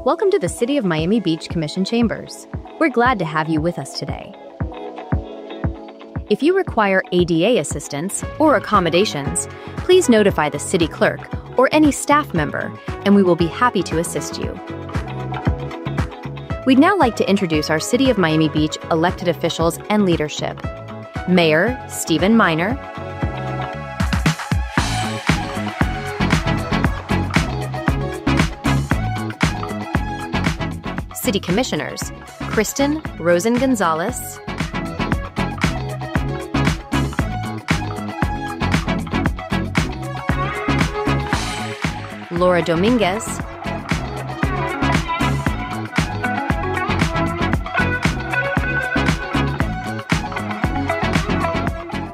Welcome to the City of Miami Beach Commission Chambers. We're glad to have you with us today. If you require ADA assistance or accommodations, please notify the city clerk or any staff member, and we will be happy to assist you. We'd now like to introduce our City of Miami Beach elected officials and leadership. Mayor Stephen Minor, City Commissioners Kristen Rosen Gonzalez, Laura Dominguez,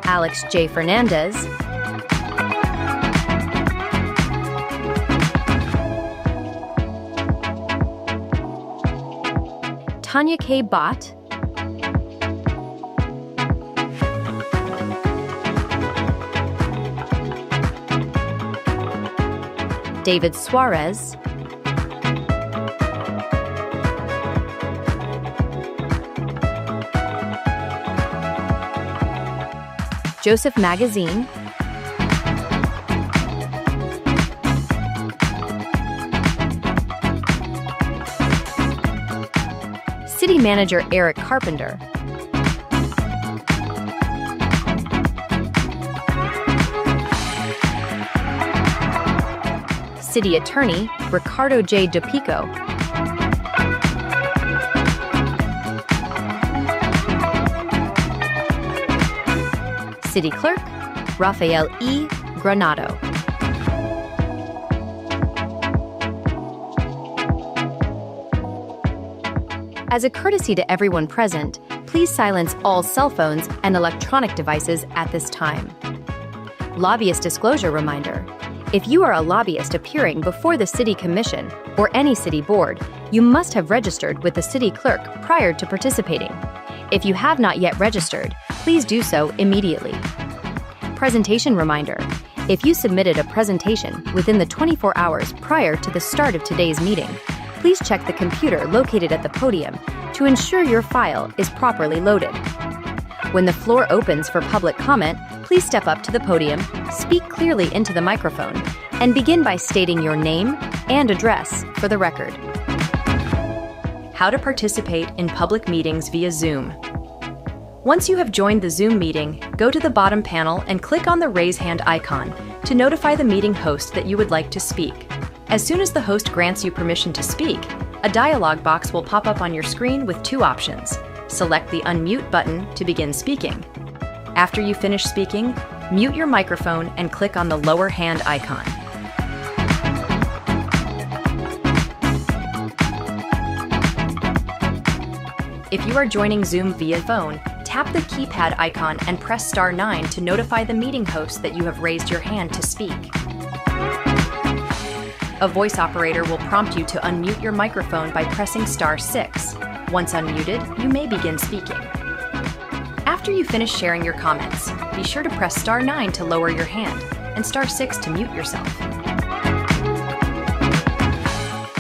Alex J. Fernandez, Tanya K. Bott, David Suarez, Joseph Magazine, City Manager Eric Carpenter, City Attorney Ricardo J. DePico, City Clerk Rafael E. Granado. As a courtesy to everyone present, please silence all cell phones and electronic devices at this time. Lobbyist disclosure reminder. If you are a lobbyist appearing before the City Commission or any city board, you must have registered with the City Clerk prior to participating. If you have not yet registered, please do so immediately. Presentation reminder. If you submitted a presentation within the 24 hours prior to the start of today's meeting, please check the computer located at the podium to ensure your file is properly loaded. When the floor opens for public comment, please step up to the podium, speak clearly into the microphone, and begin by stating your name and address for the record. How to participate in public meetings via Zoom. Once you have joined the Zoom meeting, go to the bottom panel and click on the raise hand icon to notify the meeting host that you would like to speak. As soon as the host grants you permission to speak, a dialog box will pop up on your screen with two options. Select the unmute button to begin speaking. After you finish speaking, mute your microphone and click on the lower hand icon. If you are joining Zoom via phone, tap the keypad icon and press star 9 to notify the meeting host that you have raised your hand to speak. A voice operator will prompt you to unmute your microphone by pressing star 6. Once unmuted, you may begin speaking. After you finish sharing your comments, be sure to press star 9 to lower your hand and star 6 to mute yourself.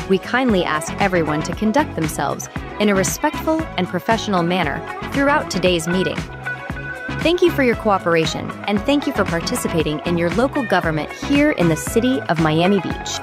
We kindly ask everyone to conduct themselves in a respectful and professional manner throughout today's meeting. Thank you for your cooperation, and thank you for participating in your local government here in the City of Miami Beach.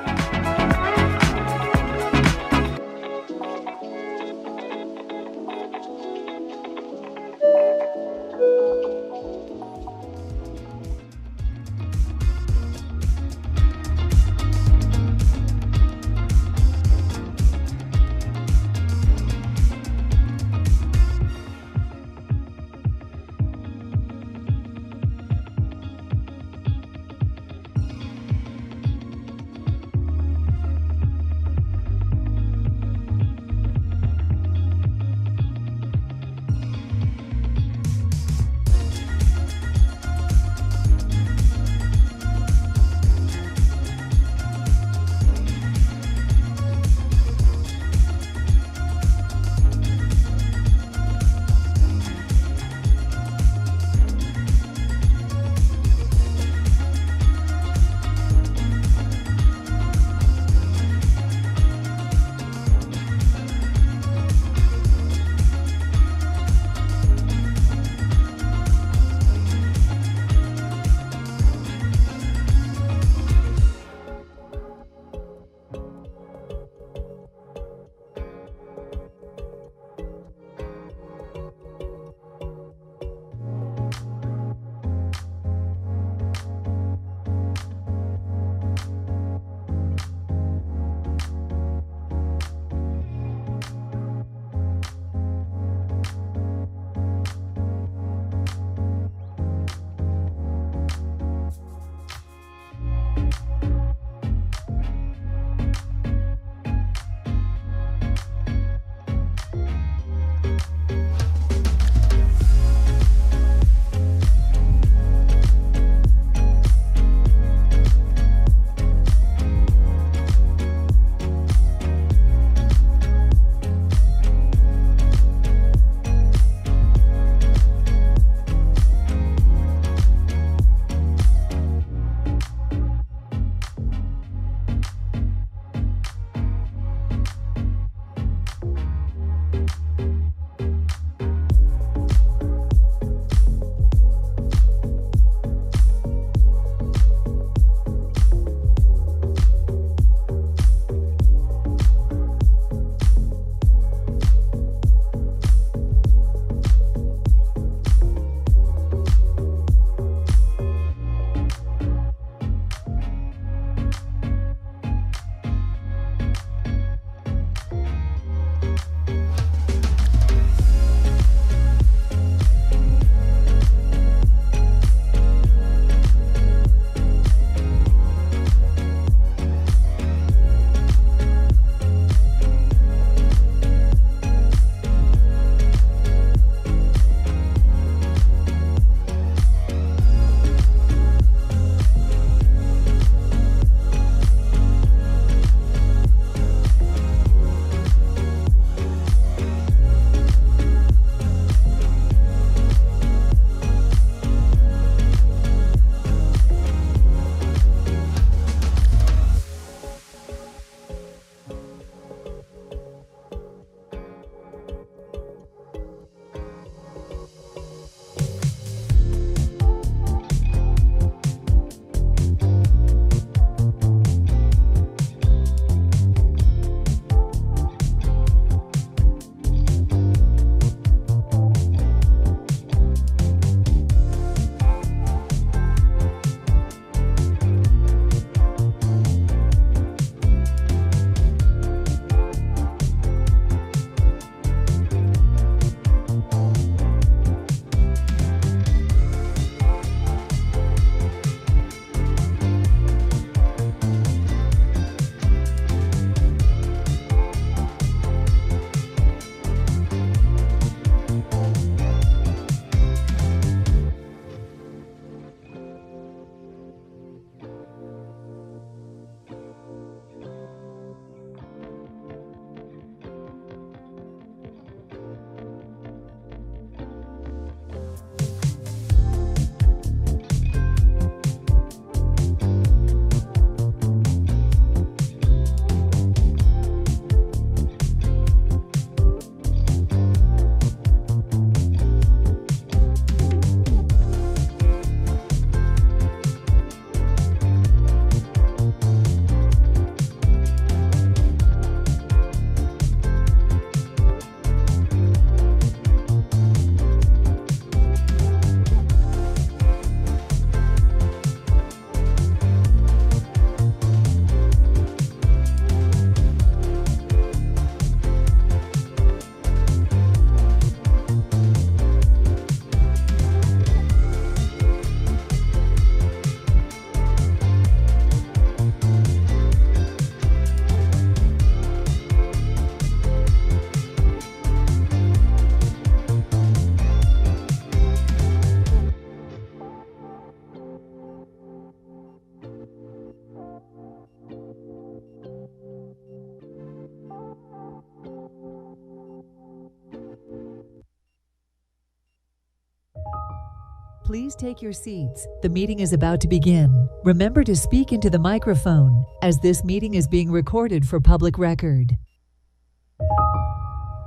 Please take your seats. The meeting is about to begin. Remember to speak into the microphone, as this meeting is being recorded for public record.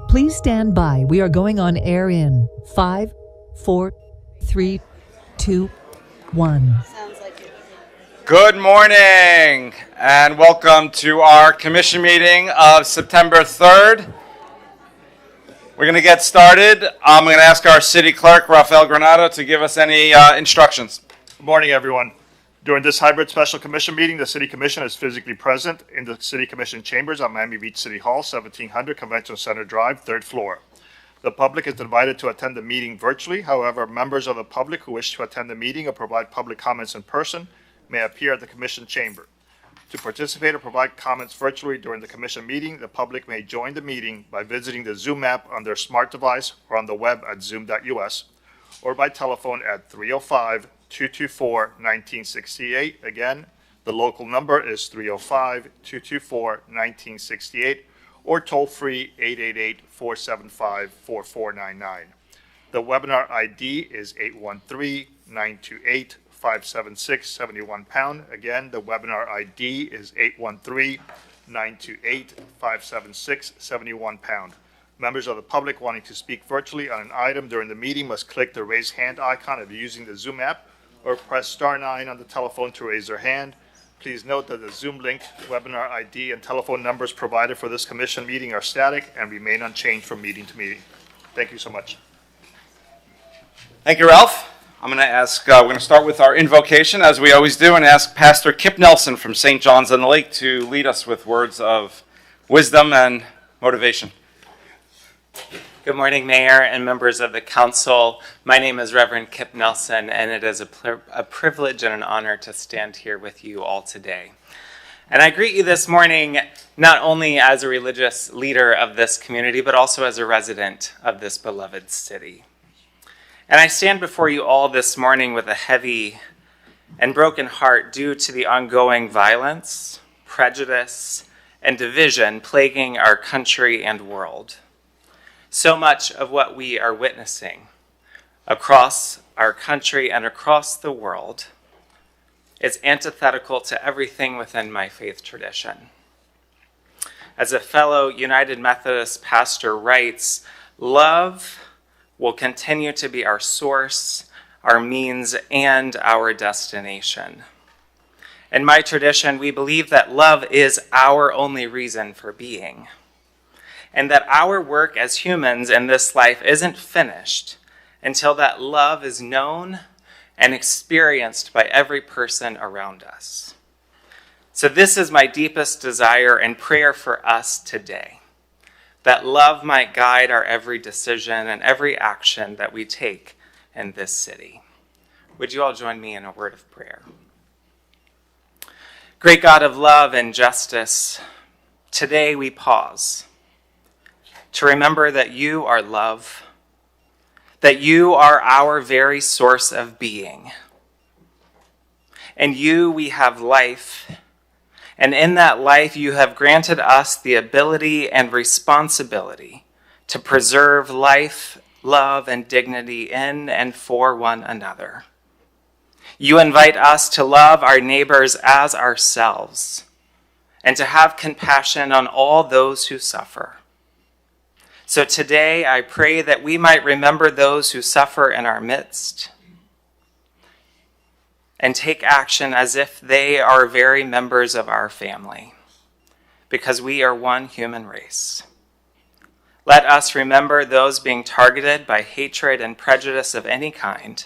Please stand by. We are going on air in 5, 4, 3, 2, 1. Good morning and welcome to our commission meeting of September 3rd. We're going to get started. I'm going to ask our city clerk, Rafael Granado, to give us any instructions. Good morning, everyone. During this hybrid special commission meeting, the City Commission is physically present in the City Commission chambers at Miami Beach City Hall, 1700 Convention Center Drive, 3rd floor. The public is invited to attend the meeting virtually. However, members of the public who wish to attend the meeting or provide public comments in person may appear at the Commission chamber. To participate or provide comments virtually during the Commission meeting, the public may join the meeting by visiting the Zoom app on their smart device or on the web at zoom.us or by telephone at 305-224-1968. Again, the local number is 305-224-1968 or toll-free 888-475-4499. The webinar ID is 813-928-5776, 71#. Again, the webinar ID is 813-928-5776, 71#. Members of the public wanting to speak virtually on an item during the meeting must click the raise hand icon if using the Zoom app or press *9 on the telephone to raise their hand. Please note that the Zoom link, webinar ID, and telephone numbers provided for this commission meeting are static and remain unchanged from meeting to meeting. Thank you so much. Thank you, Ralph. I'm going to ask, we're going to start with our invocation, as we always do, and ask Pastor Kip Nelson from St. John's on the Lake to lead us with words of wisdom and motivation. Good morning, Mayor and members of the Council. My name is Reverend Kip Nelson, and it is a privilege and an honor to stand here with you all today. And I greet you this morning not only as a religious leader of this community, but also as a resident of this beloved city. And I stand before you all this morning with a heavy and broken heart due to the ongoing violence, prejudice, and division plaguing our country and world. So much of what we are witnessing across our country and across the world is antithetical to everything within my faith tradition. As a fellow United Methodist pastor writes, love will continue to be our source, our means, and our destination. In my tradition, we believe that love is our only reason for being, and that our work as humans in this life isn't finished until that love is known and experienced by every person around us. So this is my deepest desire and prayer for us today, that love might guide our every decision and every action that we take in this city. Would you all join me in a word of prayer? Great God of love and justice, today we pause to remember that you are love, that you are our very source of being. In you we have life, and in that life you have granted us the ability and responsibility to preserve life, love, and dignity in and for one another. You invite us to love our neighbors as ourselves and to have compassion on all those who suffer. So today I pray that we might remember those who suffer in our midst and take action as if they are very members of our family, because we are one human race. Let us remember those being targeted by hatred and prejudice of any kind,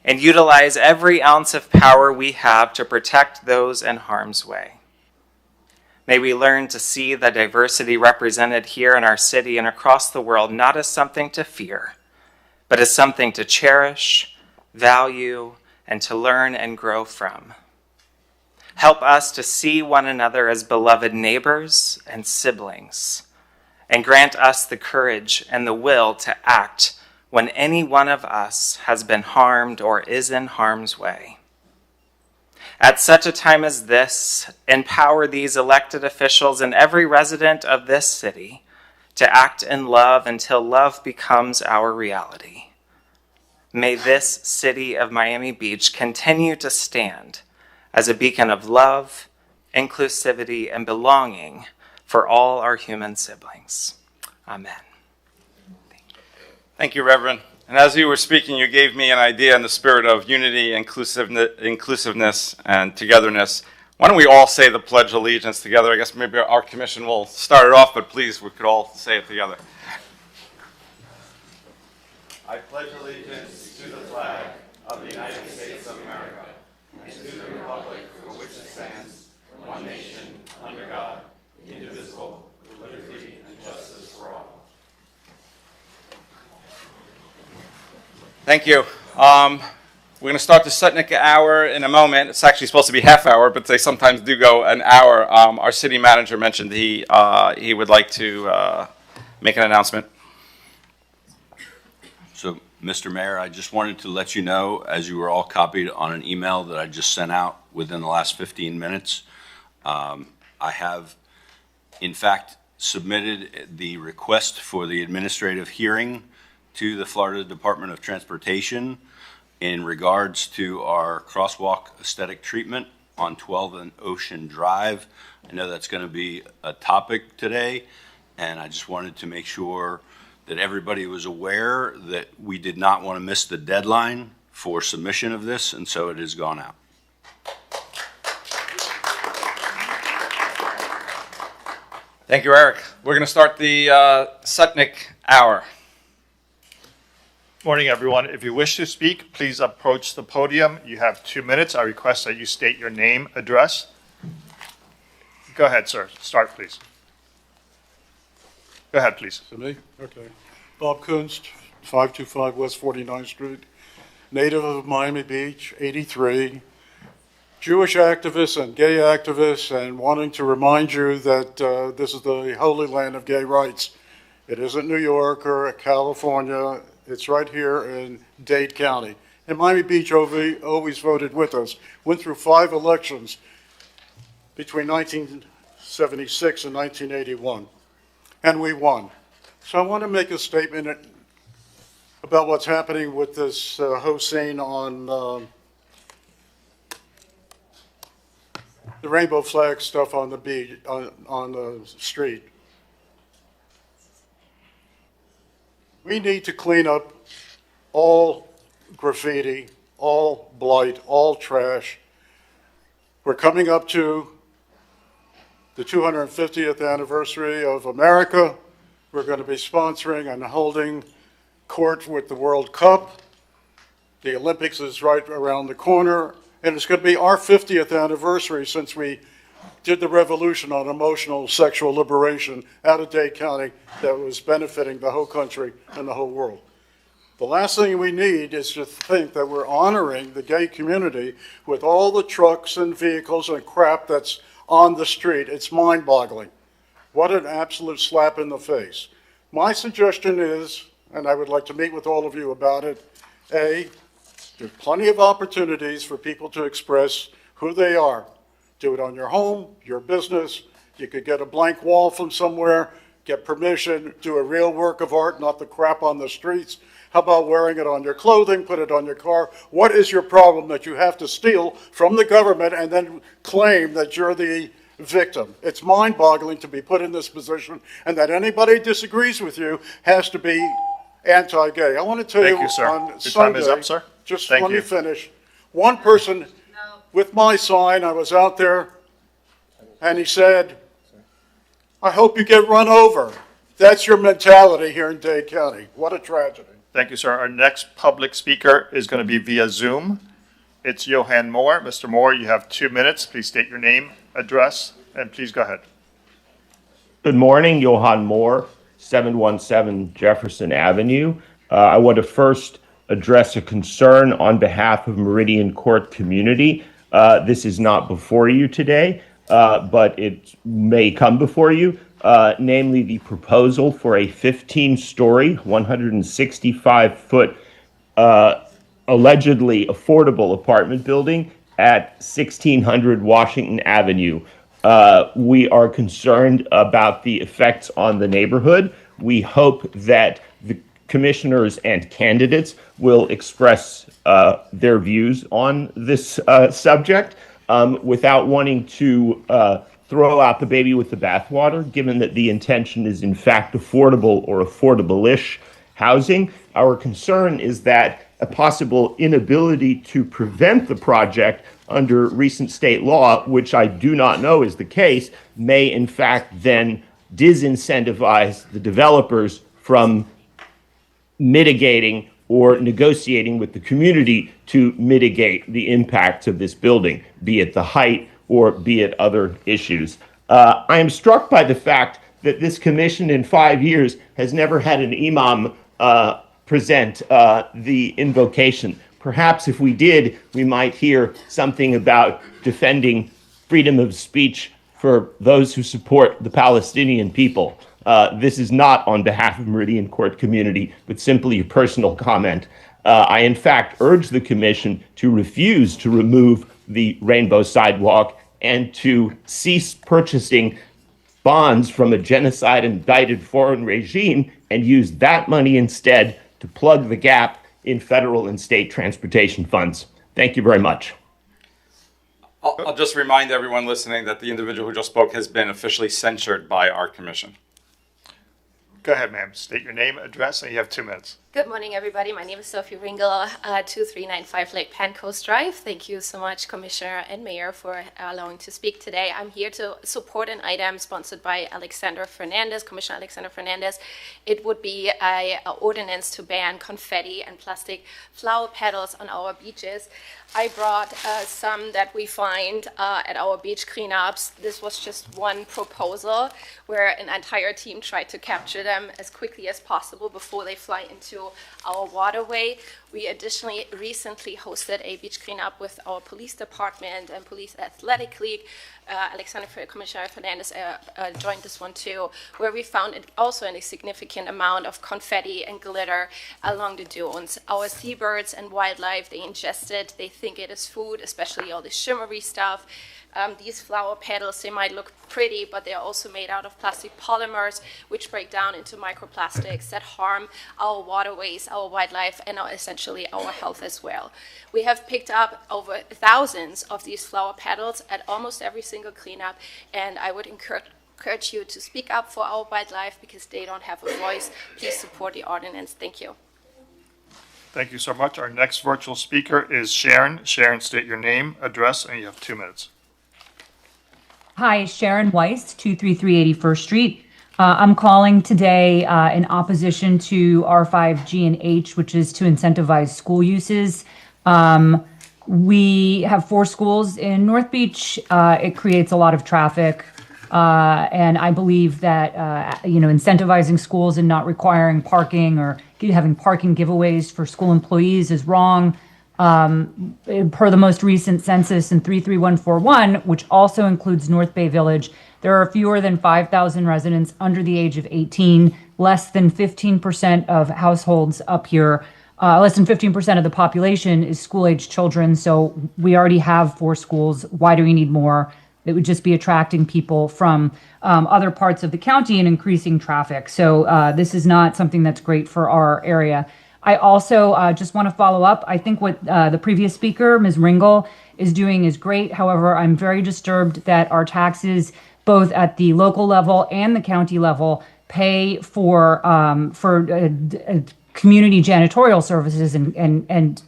and utilize every ounce of power we have to protect those in harm's way. May we learn to see the diversity represented here in our city and across the world not as something to fear, but as something to cherish, value, and to learn and grow from. Help us to see one another as beloved neighbors and siblings, and grant us the courage and the will to act when any one of us has been harmed or is in harm's way. At such a time as this, empower these elected officials and every resident of this city to act in love until love becomes our reality. May this city of Miami Beach continue to stand as a beacon of love, inclusivity, and belonging for all our human siblings. Amen. Thank you, Reverend. And as you were speaking, you gave me an idea in the spirit of unity, inclusiveness, and togetherness. Why don't we all say the Pledge of Allegiance together? I guess maybe our commission will start it off, but please, we could all say it together. I pledge allegiance to the flag of the United States of America and to the republic for which it stands, one nation, under God, indivisible, with liberty and justice for all. Thank you. We're going to start the Sutnick hour in a moment. It's actually supposed to be half hour, but they sometimes do go an hour. Our city manager mentioned he would like to make an announcement. So, Mr. Mayor, I just wanted to let you know, as you were all copied on an email that I just sent out within the last 15 minutes, I have, in fact, submitted the request for the administrative hearing to the Florida Department of Transportation in regards to our crosswalk aesthetic treatment on 12 and Ocean Drive. I know that's going to be a topic today, and I just wanted to make sure that everybody was aware that we did not want to miss the deadline for submission of this, and so it has gone out. Thank you, Eric. We're going to start the Sutnick hour. Morning, everyone. If you wish to speak, please approach the podium. You have 2 minutes. I request that you state your name, address. Go ahead, sir. Start, please. Go ahead, please. To me? Okay. Bob Kunst, 525 West 49th Street, native of Miami Beach, 83, Jewish activist and gay activist, and wanting to remind you that this is the holy land of gay rights. It isn't New York or California. It's right here in Dade County. And Miami Beach always voted with us. Went through 5 elections between 1976 and 1981. And we won. So I want to make a statement about what's happening with this whole scene on the rainbow flag stuff on the beach, on the street. We need to clean up all graffiti, all blight, all trash. We're coming up to the 250th anniversary of America. We're going to be sponsoring and holding court with the World Cup. The Olympics is right around the corner, and it's going to be our 50th anniversary since we did the revolution on emotional sexual liberation out of Dade County that was benefiting the whole country and the whole world. The last thing we need is to think that we're honoring the gay community with all the trucks and vehicles and crap that's on the street. It's mind-boggling. What an absolute slap in the face. My suggestion is, and I would like to meet with all of you about it, A, there's plenty of opportunities for people to express who they are. Do it on your home, your business. You could get a blank wall from somewhere, get permission, do a real work of art, not the crap on the streets. How about wearing it on your clothing, put it on your car? What is your problem that you have to steal from the government and then claim that you're the victim? It's mind-boggling to be put in this position, and that anybody who disagrees with you has to be anti-gay. I want to tell Thank you you, sir. on Your Sunday, time is up, sir. just Thank let you. me finish. One person with my sign, I was out there, and he said, I hope you get run over. That's your mentality here in Dade County. What a tragedy. Thank you, sir. Our next public speaker is going to be via Zoom. It's Johan Moore. Mr. Moore, you have 2 minutes. Please state your name, address, and please go ahead. Good morning, Johan Moore, 717 Jefferson Avenue. I want to first address a concern on behalf of Meridian Court community. This is not before you today, but it may come before you, namely the proposal for a 15-story, 165-foot, allegedly affordable apartment building at 1600 Washington Avenue. We are concerned about the effects on the neighborhood. We hope that commissioners and candidates will express their views on this subject without wanting to throw out the baby with the bathwater, given that the intention is in fact affordable or affordable-ish housing. Our concern is that a possible inability to prevent the project under recent state law, which I do not know is the case, may in fact then disincentivize the developers from mitigating or negotiating with the community to mitigate the impacts of this building, be it the height or be it other issues. I am struck by the fact that this commission in 5 years has never had an imam present the invocation. Perhaps if we did, we might hear something about defending freedom of speech for those who support the Palestinian people. This is not on behalf of Meridian Court community, but simply a personal comment. I, in fact, urge the commission to refuse to remove the rainbow sidewalk and to cease purchasing bonds from a genocide-indicted foreign regime and use that money instead to plug the gap in federal and state transportation funds. Thank you very much. I'll just remind everyone listening that the individual who just spoke has been officially censured by our commission. Go ahead, ma'am. State your name, address, and you have 2 minutes. Good morning, everybody. My name is Sophie Ringel, 2395 Lake Pancoast Drive. Thank you so much, Commissioner and Mayor, for allowing to speak today. I'm here to support an item sponsored by Commissioner Alexander Fernandez. It would be an ordinance to ban confetti and plastic flower petals on our beaches. I brought some that we find at our beach cleanups. This was just one proposal where an entire team tried to capture them as quickly as possible before they fly into our waterway. We additionally recently hosted a beach cleanup with our police department and police athletic league. Commissioner Fernandez joined this one too, where we found also a significant amount of confetti and glitter along the dunes. Our seabirds and wildlife, they ingest it, they think it is food, especially all the shimmery stuff. These flower petals, they might look pretty, but they're also made out of plastic polymers, which break down into microplastics that harm our waterways, our wildlife, and essentially our health as well. We have picked up over thousands of these flower petals at almost every single cleanup, and I would encourage you to speak up for our wildlife because they don't have a voice. Please support the ordinance. Thank you. Thank you so much. Our next virtual speaker is Sharon. Sharon, state your name, address, and you have 2 minutes. Hi, Sharon Weiss, 233 81st Street. I'm calling today in opposition to R5G and H, which is to incentivize school uses. We have 4 schools in North Beach. It creates a lot of traffic. And I believe that, incentivizing schools and not requiring parking or having parking giveaways for school employees is wrong. Per the most recent census in 33141, which also includes North Bay Village, there are fewer than 5,000 residents under the age of 18, less than 15% of households up here, less than 15% of the population is school-age children. So we already have 4 schools. Why do we need more? It would just be attracting people from other parts of the county and increasing traffic. So this is not something that's great for our area. I also just want to follow up. I think what the previous speaker, Ms. Ringel, is doing is great. However, I'm very disturbed that our taxes, both at the local level and the county level, pay for community janitorial services and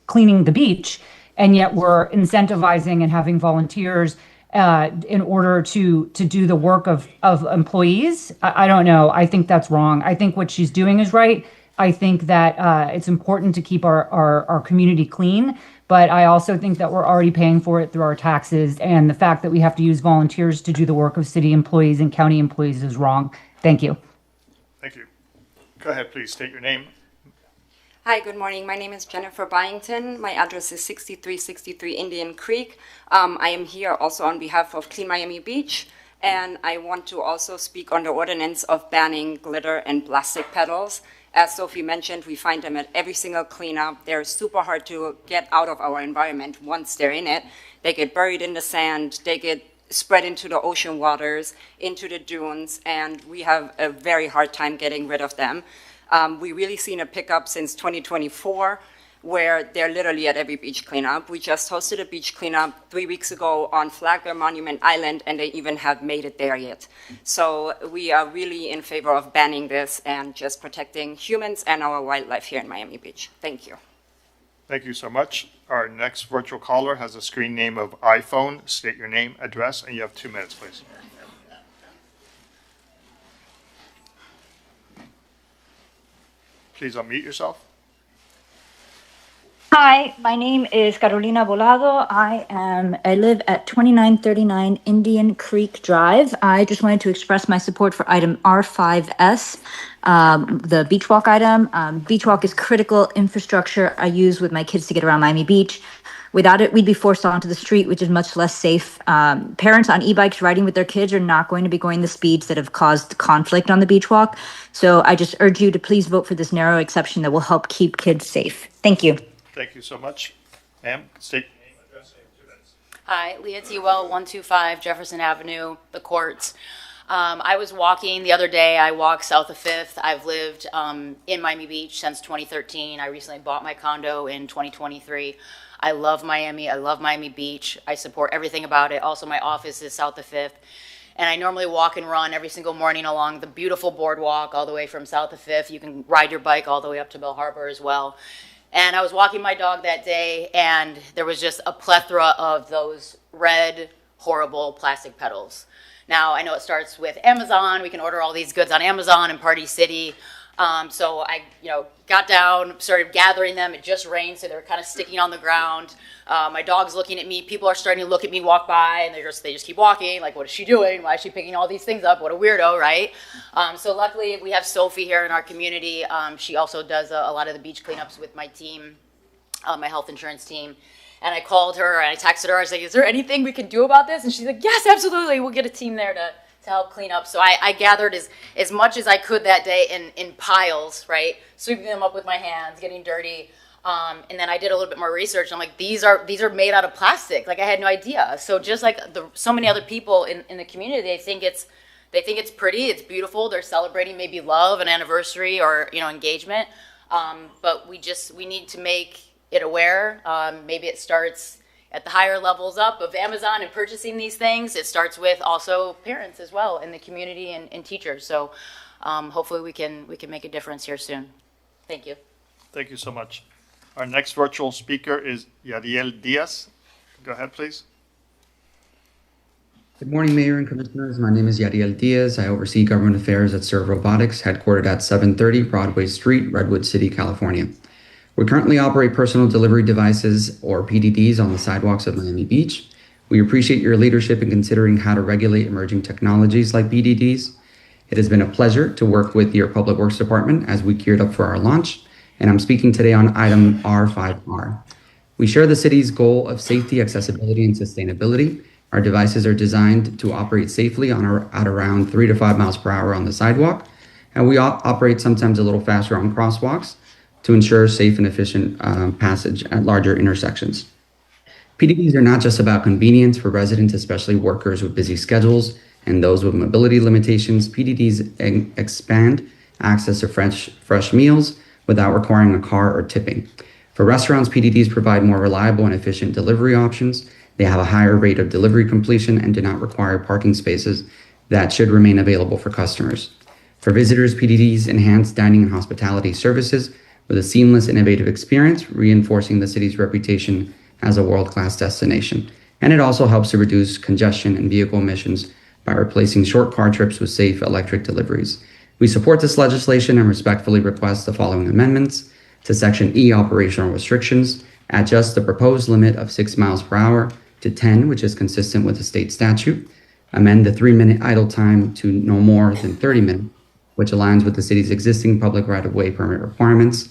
cleaning the beach, and yet we're incentivizing and having volunteers in order to do the work of employees. I don't know. I think that's wrong. I think what she's doing is right. I think that it's important to keep our community clean, but I also think that we're already paying for it through our taxes, and the fact that we have to use volunteers to do the work of city employees and county employees is wrong. Thank you. Thank you. Go ahead, please state your name. Hi, good morning. My name is Jennifer Byington. My address is 6363 Indian Creek. I am here also on behalf of Clean Miami Beach, and I want to also speak on the ordinance of banning glitter and plastic petals. As Sophie mentioned, we find them at every single cleanup. They're super hard to get out of our environment once they're in it. They get buried in the sand, they get spread into the ocean waters, into the dunes, and we have a very hard time getting rid of them. We really seen a pickup since 2024, where they're literally at every beach cleanup. We just hosted a beach cleanup 3 weeks ago on Flagler Monument Island, and they even have made it there yet. So we are really in favor of banning this and just protecting humans and our wildlife here in Miami Beach. Thank you. Thank you so much. Our next virtual caller has a screen name of iPhone. State your name, address, and you have 2 minutes, please. Please unmute yourself. Hi, my name is Carolina Volado. I live at 2939 Indian Creek Drive. I just wanted to express my support for item R5S, the beach walk item. Beach walk is critical infrastructure I use with my kids to get around Miami Beach. Without it, we'd be forced onto the street, which is much less safe. Parents on e-bikes riding with their kids are not going to be going the speeds that have caused conflict on the beach walk. So I just urge you to please vote for this narrow exception that will help keep kids safe. Thank you. Thank you so much. Ma'am, state your name, address, and 2 minutes. Hi, Leah Tewell, 125 Jefferson Avenue, the courts. I was walking the other day. I walked south of 5th. I've lived in Miami Beach since 2013. I recently bought my condo in 2023. I love Miami. I love Miami Beach. I support everything about it. Also, my office is south of 5th. And I normally walk and run every single morning along the beautiful boardwalk all the way from south of 5th. You can ride your bike all the way up to Bell Harbor as well. And I was walking my dog that day, and there was just a plethora of those red, horrible plastic petals. Now, I know it starts with Amazon. We can order all these goods on Amazon and Party City. So I, got down, started gathering them. It just rained, so they were kind of sticking on the ground. My dog's looking at me. People are starting to look at me walk by, and they just keep walking. Like, what is she doing? Why is she picking all these things up? What a weirdo, right? So luckily, we have Sophie here in our community. She also does a lot of the beach cleanups with my team, my health insurance team. And I called her, and I texted her. I was like, is there anything we can do about this? And she's like, yes, absolutely. We'll get a team there to help clean up. So I gathered as much as I could that day in piles, right? Sweeping them up with my hands, getting dirty. And then I did a little bit more research. And I'm like, these are made out of plastic. Like, I had no idea. So just like so many other people in the community, they think it's pretty, it's beautiful. They're celebrating maybe love, an anniversary, or engagement. But we need to make it aware. Maybe it starts at the higher levels up of Amazon and purchasing these things. It starts with also parents as well in the community and teachers. So hopefully we can make a difference here soon. Thank you. Thank you so much. Our next virtual speaker is Yadiel Diaz. Go ahead, please. Good morning, Mayor and Commissioners. My name is Yadiel Diaz. I oversee government affairs at Serve Robotics, headquartered at 730 Broadway Street, Redwood City, California. We currently operate personal delivery devices, or PDDs, on the sidewalks of Miami Beach. We appreciate your leadership in considering how to regulate emerging technologies like PDDs. It has been a pleasure to work with your Public Works Department as we geared up for our launch, and I'm speaking today on item R5R. We share the city's goal of safety, accessibility, and sustainability. Our devices are designed to operate safely at around 3 to 5 miles per hour on the sidewalk, and we operate sometimes a little faster on crosswalks to ensure safe and efficient passage at larger intersections. PDDs are not just about convenience for residents, especially workers with busy schedules and those with mobility limitations. PDDs expand access to fresh meals without requiring a car or tipping. For restaurants, PDDs provide more reliable and efficient delivery options. They have a higher rate of delivery completion and do not require parking spaces that should remain available for customers. For visitors, PDDs enhance dining and hospitality services with a seamless, innovative experience, reinforcing the city's reputation as a world-class destination. And it also helps to reduce congestion and vehicle emissions by replacing short car trips with safe electric deliveries. We support this legislation and respectfully request the following amendments to Section E, operational restrictions: adjust the proposed limit of 6 miles per hour to 10, which is consistent with the state statute. Amend the 3-minute idle time to no more than 30 minutes, which aligns with the city's existing public right-of-way permit requirements.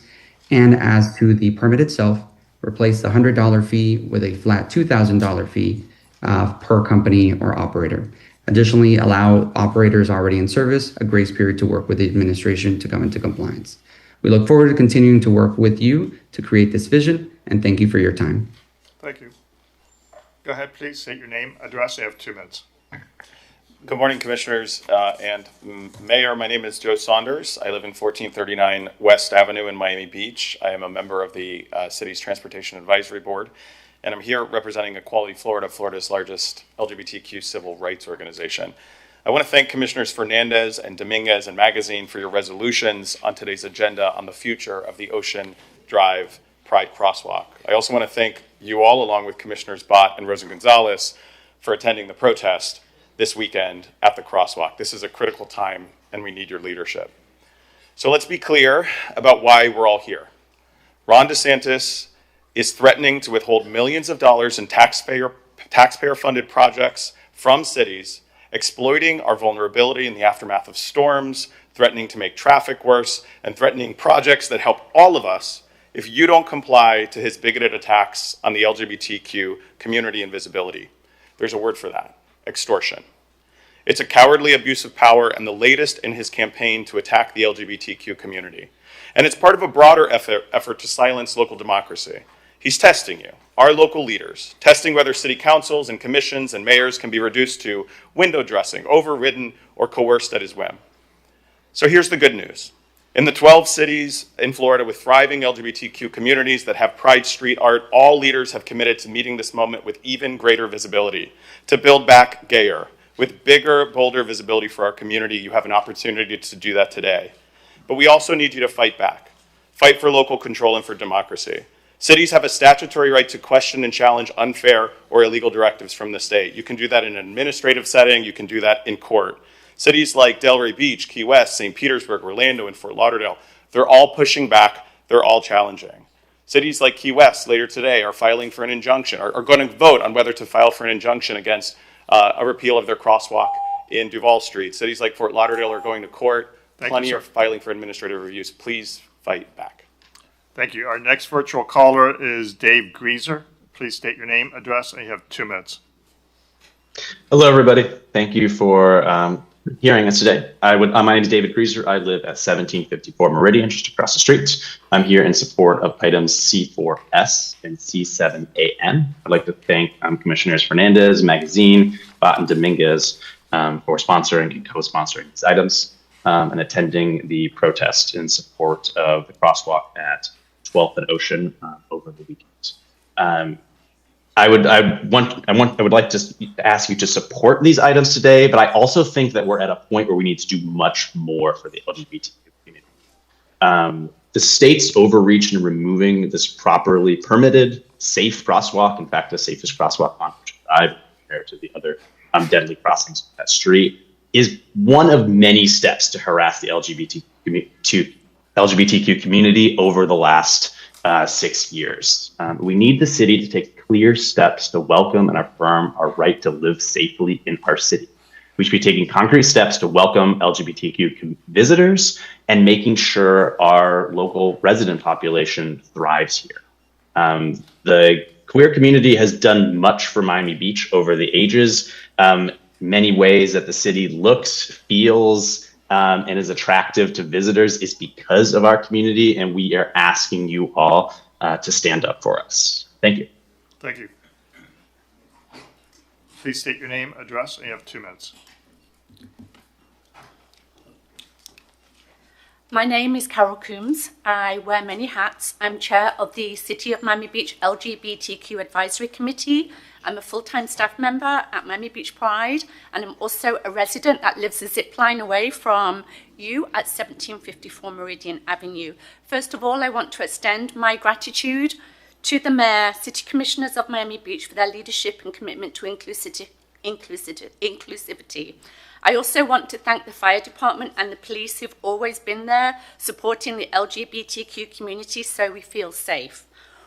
And as to the permit itself, replace the $100 fee with a flat $2,000 fee per company or operator. Additionally, allow operators already in service a grace period to work with the administration to come into compliance. We look forward to continuing to work with you to create this vision, and thank you for your time. Thank you. Go ahead, please. State your name, address. You have 2 minutes. Good morning, Commissioners and Mayor. My name is Joe Saunders. I live in 1439 West Avenue in Miami Beach. I am a member of the city's Transportation Advisory Board, and I'm here representing Equality Florida, Florida's largest LGBTQ civil rights organization. I want to thank Commissioners Fernandez and Dominguez and Magazine for your resolutions on today's agenda on the future of the Ocean Drive Pride Crosswalk. I also want to thank you all, along with Commissioners Bott and Rosa Gonzalez, for attending the protest this weekend at the crosswalk. This is a critical time, and we need your leadership. So let's be clear about why we're all here. Ron DeSantis is threatening to withhold millions of dollars in taxpayer-funded projects from cities, exploiting our vulnerability in the aftermath of storms, threatening to make traffic worse, and threatening projects that help all of us if you don't comply to his bigoted attacks on the LGBTQ community and visibility. There's a word for that: extortion. It's a cowardly abuse of power and the latest in his campaign to attack the LGBTQ community. And it's part of a broader effort to silence local democracy. He's testing you, our local leaders, testing whether city councils and commissions and mayors can be reduced to window dressing, overridden, or coerced at his whim. So here's the good news. In the 12 cities in Florida with thriving LGBTQ communities that have Pride Street art, all leaders have committed to meeting this moment with even greater visibility, to build back gayer. With bigger, bolder visibility for our community, you have an opportunity to do that today. But we also need you to fight back. Fight for local control and for democracy. Cities have a statutory right to question and challenge unfair or illegal directives from the state. You can do that in an administrative setting. You can do that in court. Cities like Delray Beach, Key West, St. Petersburg, Orlando, and Fort Lauderdale, they're all pushing back. They're all challenging. Cities like Key West later today are filing for an injunction, are going to vote on whether to file for an injunction against a repeal of their crosswalk in Duval Street. Cities like Fort Lauderdale are going to court. Plenty are filing for administrative reviews. Please fight back. Thank you. Our next virtual caller is Dave Grieser. Please state your name, address, and you have 2 minutes. Hello, everybody. Thank you for hearing us today. My name is David Grieser. I live at 1754 Meridian, just across the street. I'm here in support of items C4S and C7AN. I'd like to thank Commissioners Fernandez, Magazine, Bott, and Dominguez for sponsoring and co-sponsoring these items and attending the protest in support of the crosswalk at 12th and Ocean over the weekend. I would like to ask you to support these items today, but I also think that we're at a point where we need to do much more for the LGBTQ community. The state's overreach in removing this properly permitted, safe crosswalk, in fact, the safest crosswalk on Drive compared to the other deadly crossings of that street, is one of many steps to harass the LGBTQ community over the last 6 years. We need the city to take clear steps to welcome and affirm our right to live safely in our city. We should be taking concrete steps to welcome LGBTQ visitors and making sure our local resident population thrives here. The queer community has done much for Miami Beach over the ages. Many ways that the city looks, feels, and is attractive to visitors is because of our community, and we are asking you all to stand up for us. Thank you. Thank you. Please state your name, address, and you have 2 minutes. My name is Carol Coombs. I wear many hats. I'm chair of the City of Miami Beach LGBTQ Advisory Committee. I'm a full-time staff member at Miami Beach Pride, and I'm also a resident that lives a zip line away from you at 1754 Meridian Avenue. First of all, I want to extend my gratitude to the Mayor, City Commissioners of Miami Beach for their leadership and commitment to inclusivity. I also want to thank the fire department and the police who've always been there supporting the LGBTQ community so we feel safe.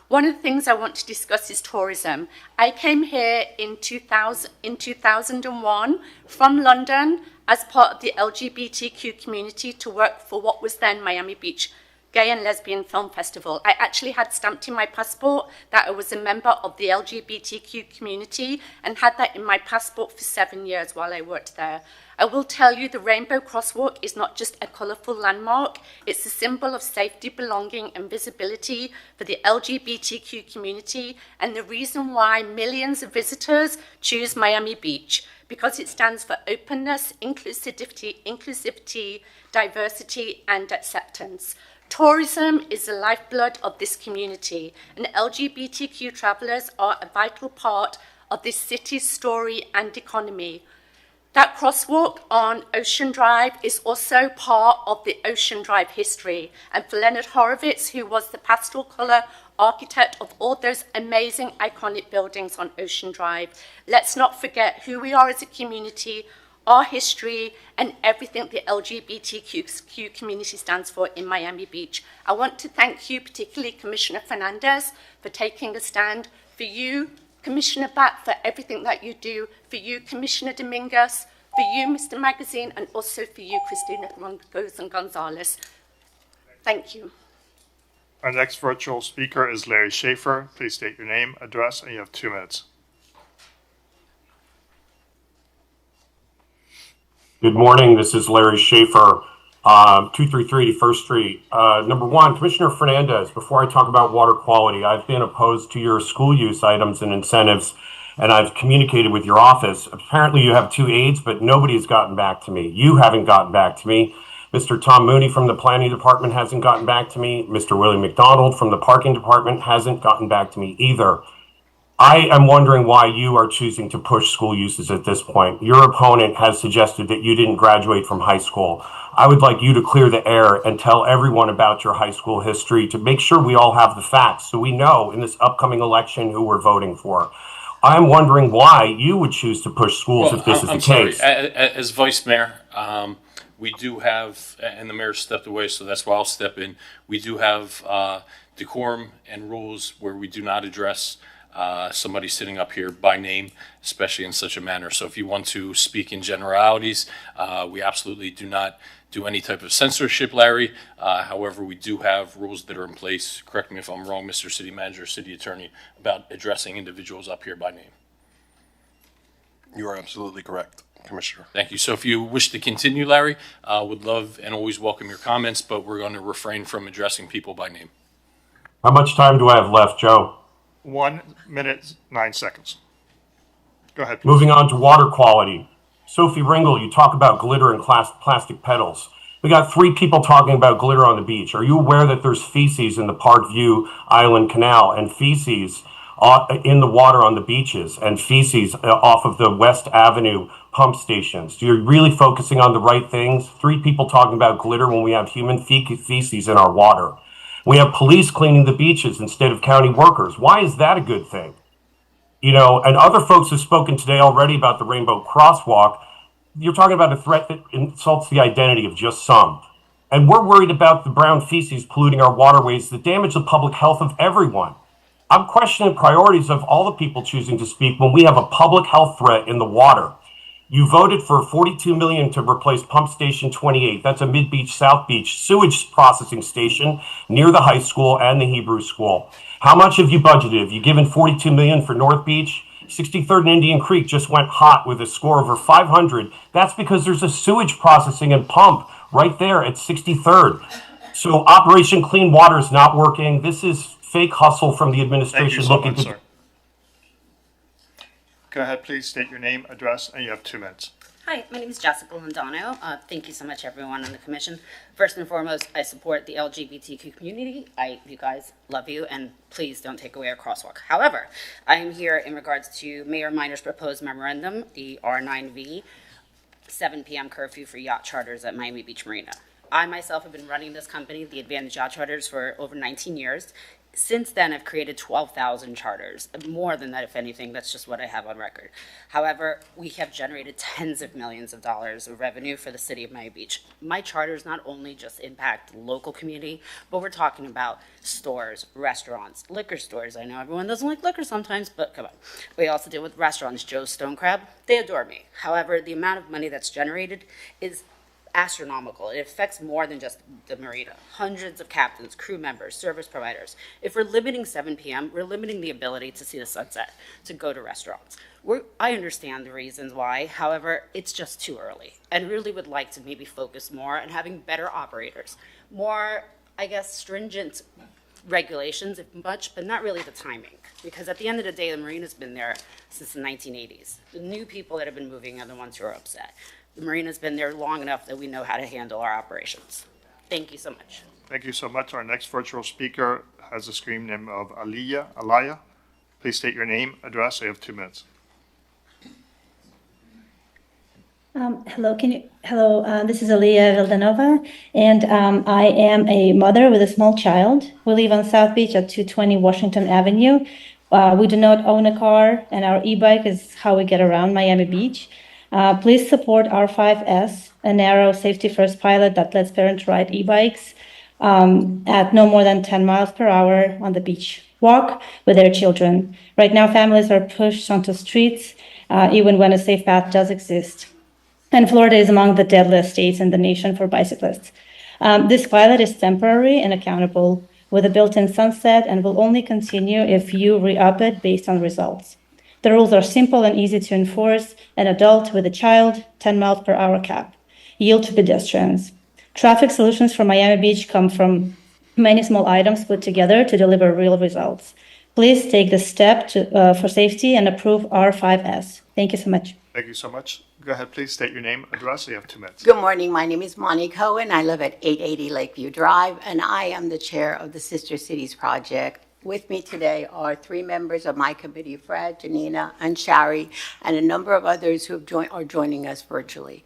One of the things I want to discuss is tourism. I came here in 2001 from London as part of the LGBTQ community to work for what was then Miami Beach Gay and Lesbian Film Festival. I actually had stamped in my passport that I was a member of the LGBTQ community and had that in my passport for 7 years while I worked there. I will tell you the Rainbow Crosswalk is not just a colourful landmark, it's a symbol of safety, belonging and visibility for the LGBTQ community and the reason why millions of visitors choose Miami Beach, because it stands for openness, inclusivity, diversity, and acceptance. Tourism is the lifeblood of this community, and LGBTQ travelers are a vital part of this city's story and economy. That crosswalk on Ocean Drive is also part of the Ocean Drive history. And for Leonard Horowitz, who was the pastel color architect of all those amazing iconic buildings on Ocean Drive, let's not forget who we are as a community, our history, and everything the LGBTQ community stands for in Miami Beach. I want to thank you, particularly Commissioner Fernandez, for taking a stand, for you, Commissioner Batt, for everything that you do, for you, Commissioner Dominguez, for you, Mr. Magazine, and also for you, Christina Gonzalez. Thank you. Our next virtual speaker is Larry Schaefer. Please state your name, address, and you have 2 minutes. Good morning. This is Larry Schaefer, 233 First Street. Number one, Commissioner Fernandez, before I talk about water quality, I've been opposed to your school use items and incentives, and I've communicated with your office. Apparently you have 2 aides, but nobody's gotten back to me. You haven't gotten back to me. Mr. Tom Mooney from the Planning Department hasn't gotten back to me. Mr. Willie McDonald from the Parking Department hasn't gotten back to me either. I am wondering why you are choosing to push school uses at this point. Your opponent has suggested that you didn't graduate from high school. I would like you to clear the air and tell everyone about your high school history to make sure we all have the facts so we know in this upcoming election who we're voting for. I'm wondering why you would choose to push schools if this is the case. As Vice Mayor, we do have, and the mayor stepped away, so that's why I'll step in. We do have decorum and rules where we do not address somebody sitting up here by name, especially in such a manner. So if you want to speak in generalities, we absolutely do not do any type of censorship, Larry. However, we do have rules that are in place, correct me if I'm wrong, Mr. City Manager, City Attorney, about addressing individuals up here by name. You are absolutely correct, Commissioner. Thank you. So if you wish to continue, Larry, would love and always welcome your comments, but we're going to refrain from addressing people by name. How much time do I have left, Joe? 1 minute, 9 seconds. Go ahead, please. Moving on to water quality. Sophie Ringel, you talk about glitter and plastic petals. We got 3 people talking about glitter on the beach. Are you aware that there's feces in the Parkview Island Canal and feces in the water on the beaches and feces off of the West Avenue pump stations? You're really focusing on the right things? 3 people talking about glitter when we have human feces in our water. We have police cleaning the beaches instead of county workers. Why is that a good thing? You know, and other folks have spoken today already about the Rainbow Crosswalk. You're talking about a threat that insults the identity of just some. And we're worried about the brown feces polluting our waterways that damage the public health of everyone. I'm questioning priorities of all the people choosing to speak when we have a public health threat in the water. You voted for $42 million to replace Pump Station 28. That's a Mid-Beach, South Beach sewage processing station near the high school and the Hebrew school. How much have you budgeted? Have you given $42 million for North Beach? 63rd and Indian Creek just went hot with a score over 500. That's because there's a sewage processing and pump right there at 63rd. So Operation Clean Water is not working. This is fake hustle from the administration looking to... Go ahead, please state your name, address, and you have 2 minutes. Hi, my name is Jessica Lindano. Thank you so much, everyone on the commission. First and foremost, I support the LGBTQ community. You guys love you, and please don't take away our crosswalk. However, I am here in regards to Mayor Minor's proposed memorandum, the R9V, 7 p.m. curfew for yacht charters at Miami Beach Marina. I myself have been running this company, the Advantage Yacht Charters, for over 19 years. Since then, I've created 12,000 charters, more than that, if anything. That's just what I have on record. However, we have generated tens of millions of dollars of revenue for the city of Miami Beach. My charters not only just impact the local community, but we're talking about stores, restaurants, liquor stores. I know everyone doesn't like liquor sometimes, but come on. We also deal with restaurants. Joe's Stone Crab, they adore me. However, the amount of money that's generated is astronomical. It affects more than just the marina. Hundreds of captains, crew members, service providers. If we're limiting 7 p.m., we're limiting the ability to see the sunset, to go to restaurants. I understand the reasons why, however, it's just too early, and really would like to maybe focus more on having better operators, more, I guess, stringent regulations much, but not really the timing. Because at the end of the day, the Marina's been there since the 1980s. The new people that have been moving are the ones who are upset. The Marina's been there long enough that we know how to handle our operations. Thank you so much. Thank you so much. Our next virtual speaker has the screen name of Alaya. Please state your name, address. You have 2 minutes. Hello, this is Aliyah Vildanova, and I am a mother with a small child. We live on South Beach at 220 Washington Avenue. We do not own a car, and our e-bike is how we get around Miami Beach. Please support R5S, a narrow safety-first pilot that lets parents ride e-bikes at no more than 10 miles per hour on the beach walk with their children. Right now, families are pushed onto streets, even when a safe path does exist. And Florida is among the deadliest states in the nation for bicyclists. This pilot is temporary and accountable with a built-in sunset and will only continue if you re-up it based on results. The rules are simple and easy to enforce. An adult with a child, 10 miles per hour cap. Yield to pedestrians. Traffic solutions for Miami Beach come from many small items put together to deliver real results. Please take the step for safety and approve R5S. Thank you so much. Thank you so much. Go ahead, please state your name, address. You have 2 minutes. Good morning. My name is Monty Cohen. I live at 880 Lakeview Drive, and I am the chair of the Sister Cities Project. With me today are 3 members of my committee, Fred, Janina, and Shari, and a number of others who are joining us virtually.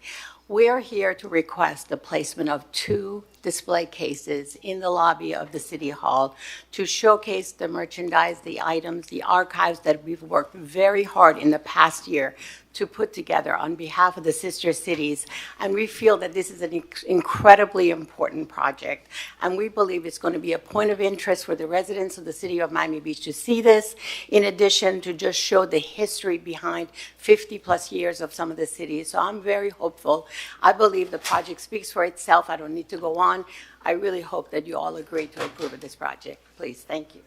We are here to request the placement of 2 display cases in the lobby of the City Hall to showcase the merchandise, the items, the archives that we've worked very hard in the past year to put together on behalf of the sister cities. And we feel that this is an incredibly important project. And we believe it's going to be a point of interest for the residents of the city of Miami Beach to see this, in addition to just show the history behind 50 plus years of some of the cities. So I'm very hopeful. I believe the project speaks for itself. I don't need to go on. I really hope that you all agree to approve of this project. Please, thank you.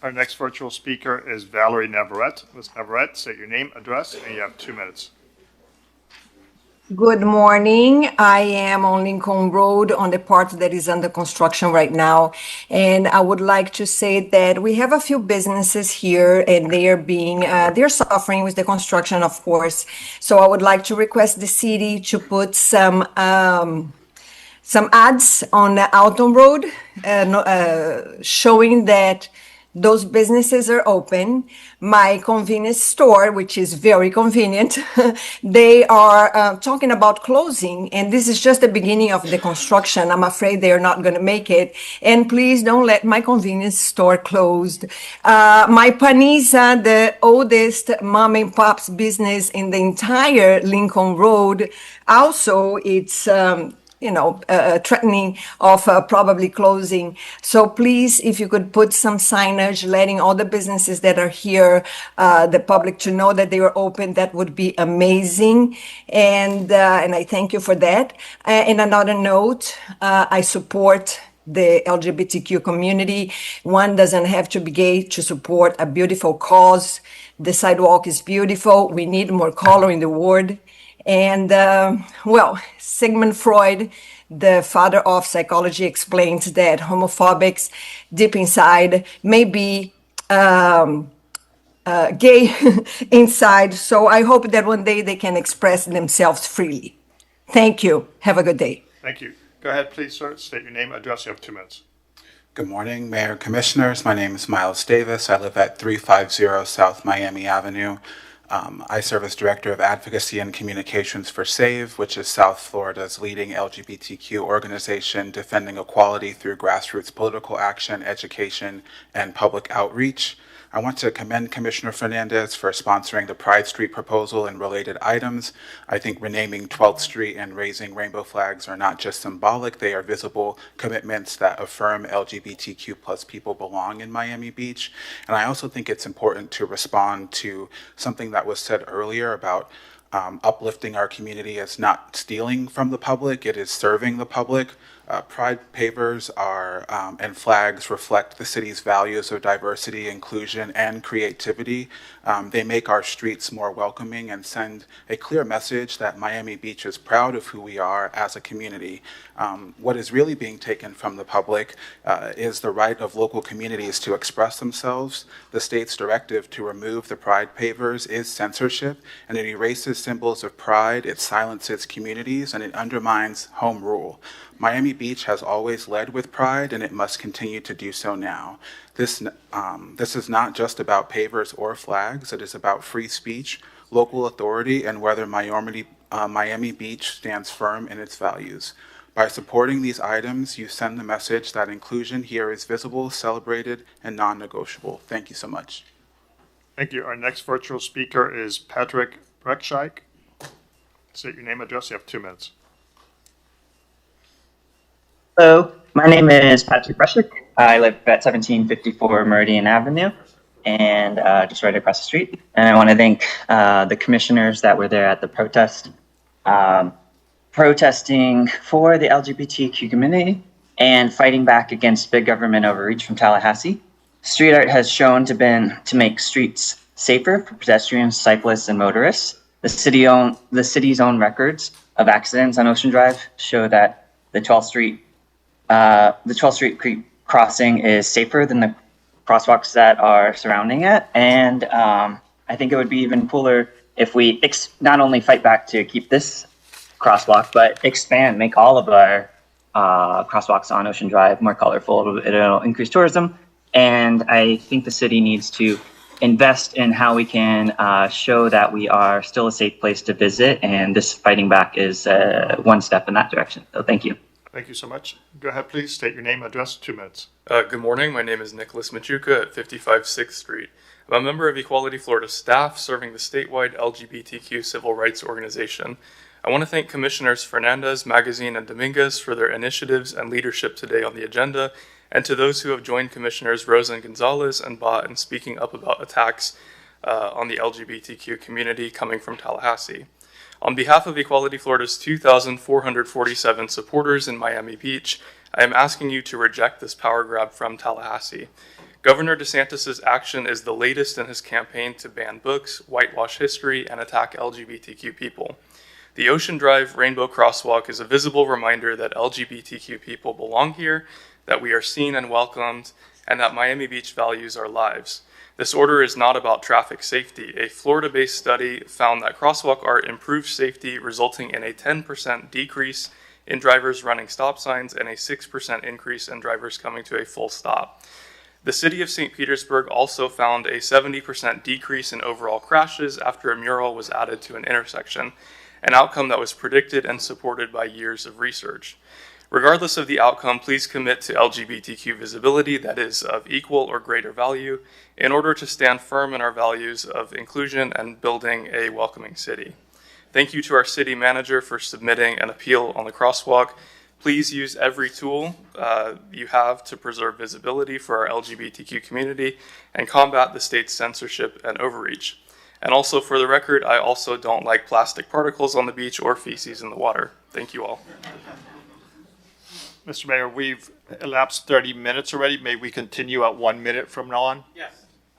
Our next virtual speaker is Valerie Navarrete. Ms. Navarrete, state your name, address, and you have 2 minutes. Good morning. I am on Lincoln Road on the part that is under construction right now. And I would like to say that we have a few businesses here and they're suffering with the construction, of course. So I would like to request the city to put some ads on the Alton Road showing that those businesses are open. My convenience store, which is very convenient, they are talking about closing, and this is just the beginning of the construction. I'm afraid they are not going to make it. And please don't let my convenience store closed. My Panisa, the oldest mom and pop's business in the entire Lincoln Road, also it's threatening of probably closing. So please, if you could put some signage letting all the businesses that are here, the public to know that they were open, that would be amazing. And I thank you for that. And another note, I support the LGBTQ community. One doesn't have to be gay to support a beautiful cause. The sidewalk is beautiful. We need more color in the world. And Sigmund Freud, the father of psychology, explains that homophobics deep inside may be gay inside. So I hope that one day they can express themselves freely. Thank you. Have a good day. Thank you. Go ahead, please, sir. State your name, address. You have 2 minutes. Good morning, Mayor and Commissioners. My name is Miles Davis. I live at 350 South Miami Avenue. I serve as Director of Advocacy and Communications for SAVE, which is South Florida's leading LGBTQ organization defending equality through grassroots political action, education, and public outreach. I want to commend Commissioner Fernandez for sponsoring the Pride Street proposal and related items. I think renaming 12th Street and raising rainbow flags are not just symbolic, they are visible commitments that affirm LGBTQ plus people belong in Miami Beach. And I also think it's important to respond to something that was said earlier about uplifting our community as not stealing from the public, it is serving the public. Pride pavers are and flags reflect the city's values of diversity, inclusion, and creativity. They make our streets more welcoming and send a clear message that Miami Beach is proud of who we are as a community. What is really being taken from the public is the right of local communities to express themselves. The state's directive to remove the pride pavers is censorship, and it erases symbols of pride, it silences communities, and it undermines home rule. Miami Beach has always led with pride, and it must continue to do so now. This is not just about pavers or flags. It is about free speech, local authority, and whether Miami Beach stands firm in its values. By supporting these items, you send the message that inclusion here is visible, celebrated, and non-negotiable. Thank you so much. Thank you. Our next virtual speaker is Patrick Brecksheik. State your name, address. You have 2 minutes. Hello, my name is Patrick Brecksheik. I live at 1754 Meridian Avenue, and just right across the street. And I want to thank the commissioners that were there at the protest, protesting for the LGBTQ community and fighting back against big government overreach from Tallahassee. Street art has shown to make streets safer for pedestrians, cyclists, and motorists. The city's own records of accidents on Ocean Drive show that the 12th Street Creek crossing is safer than the crosswalks that are surrounding it. And I think it would be even cooler if we not only fight back to keep this crosswalk, but make all of our crosswalks on Ocean Drive more colorful. It'll increase tourism. And I think the city needs to invest in how we can show that we are still a safe place to visit. And this fighting back is one step in that direction. So thank you. Thank you so much. Go ahead, please. State your name, address, 2 minutes. Good morning. My name is Nicholas Machuca at 55 6th Street. I'm a member of Equality Florida staff serving the statewide LGBTQ civil rights organization. I want to thank Commissioners Fernandez, Magazine, and Dominguez for their initiatives and leadership today on the agenda, and to those who have joined Commissioners Rosa and Gonzalez and Bott in speaking up about attacks on the LGBTQ community coming from Tallahassee. On behalf of Equality Florida's 2,447 supporters in Miami Beach, I am asking you to reject this power grab from Tallahassee. Governor DeSantis' action is the latest in his campaign to ban books, whitewash history, and attack LGBTQ people. The Ocean Drive Rainbow Crosswalk is a visible reminder that LGBTQ people belong here, that we are seen and welcomed, and that Miami Beach values our lives. This order is not about traffic safety. A Florida-based study found that crosswalk art improved safety, resulting in a 10% decrease in drivers running stop signs and a 6% increase in drivers coming to a full stop. The city of St. Petersburg also found a 70% decrease in overall crashes after a mural was added to an intersection, an outcome that was predicted and supported by years of research. Regardless of the outcome, please commit to LGBTQ visibility that is of equal or greater value in order to stand firm in our values of inclusion and building a welcoming city. Thank you to our city manager for submitting an appeal on the crosswalk. Please use every tool you have to preserve visibility for our LGBTQ community and combat the state's censorship and overreach. And also, for the record, I also don't like plastic particles on the beach or feces in the water. Thank you all. Mr. Mayor, we've elapsed 30 minutes already. May we continue at 1 minute from now on? Yes.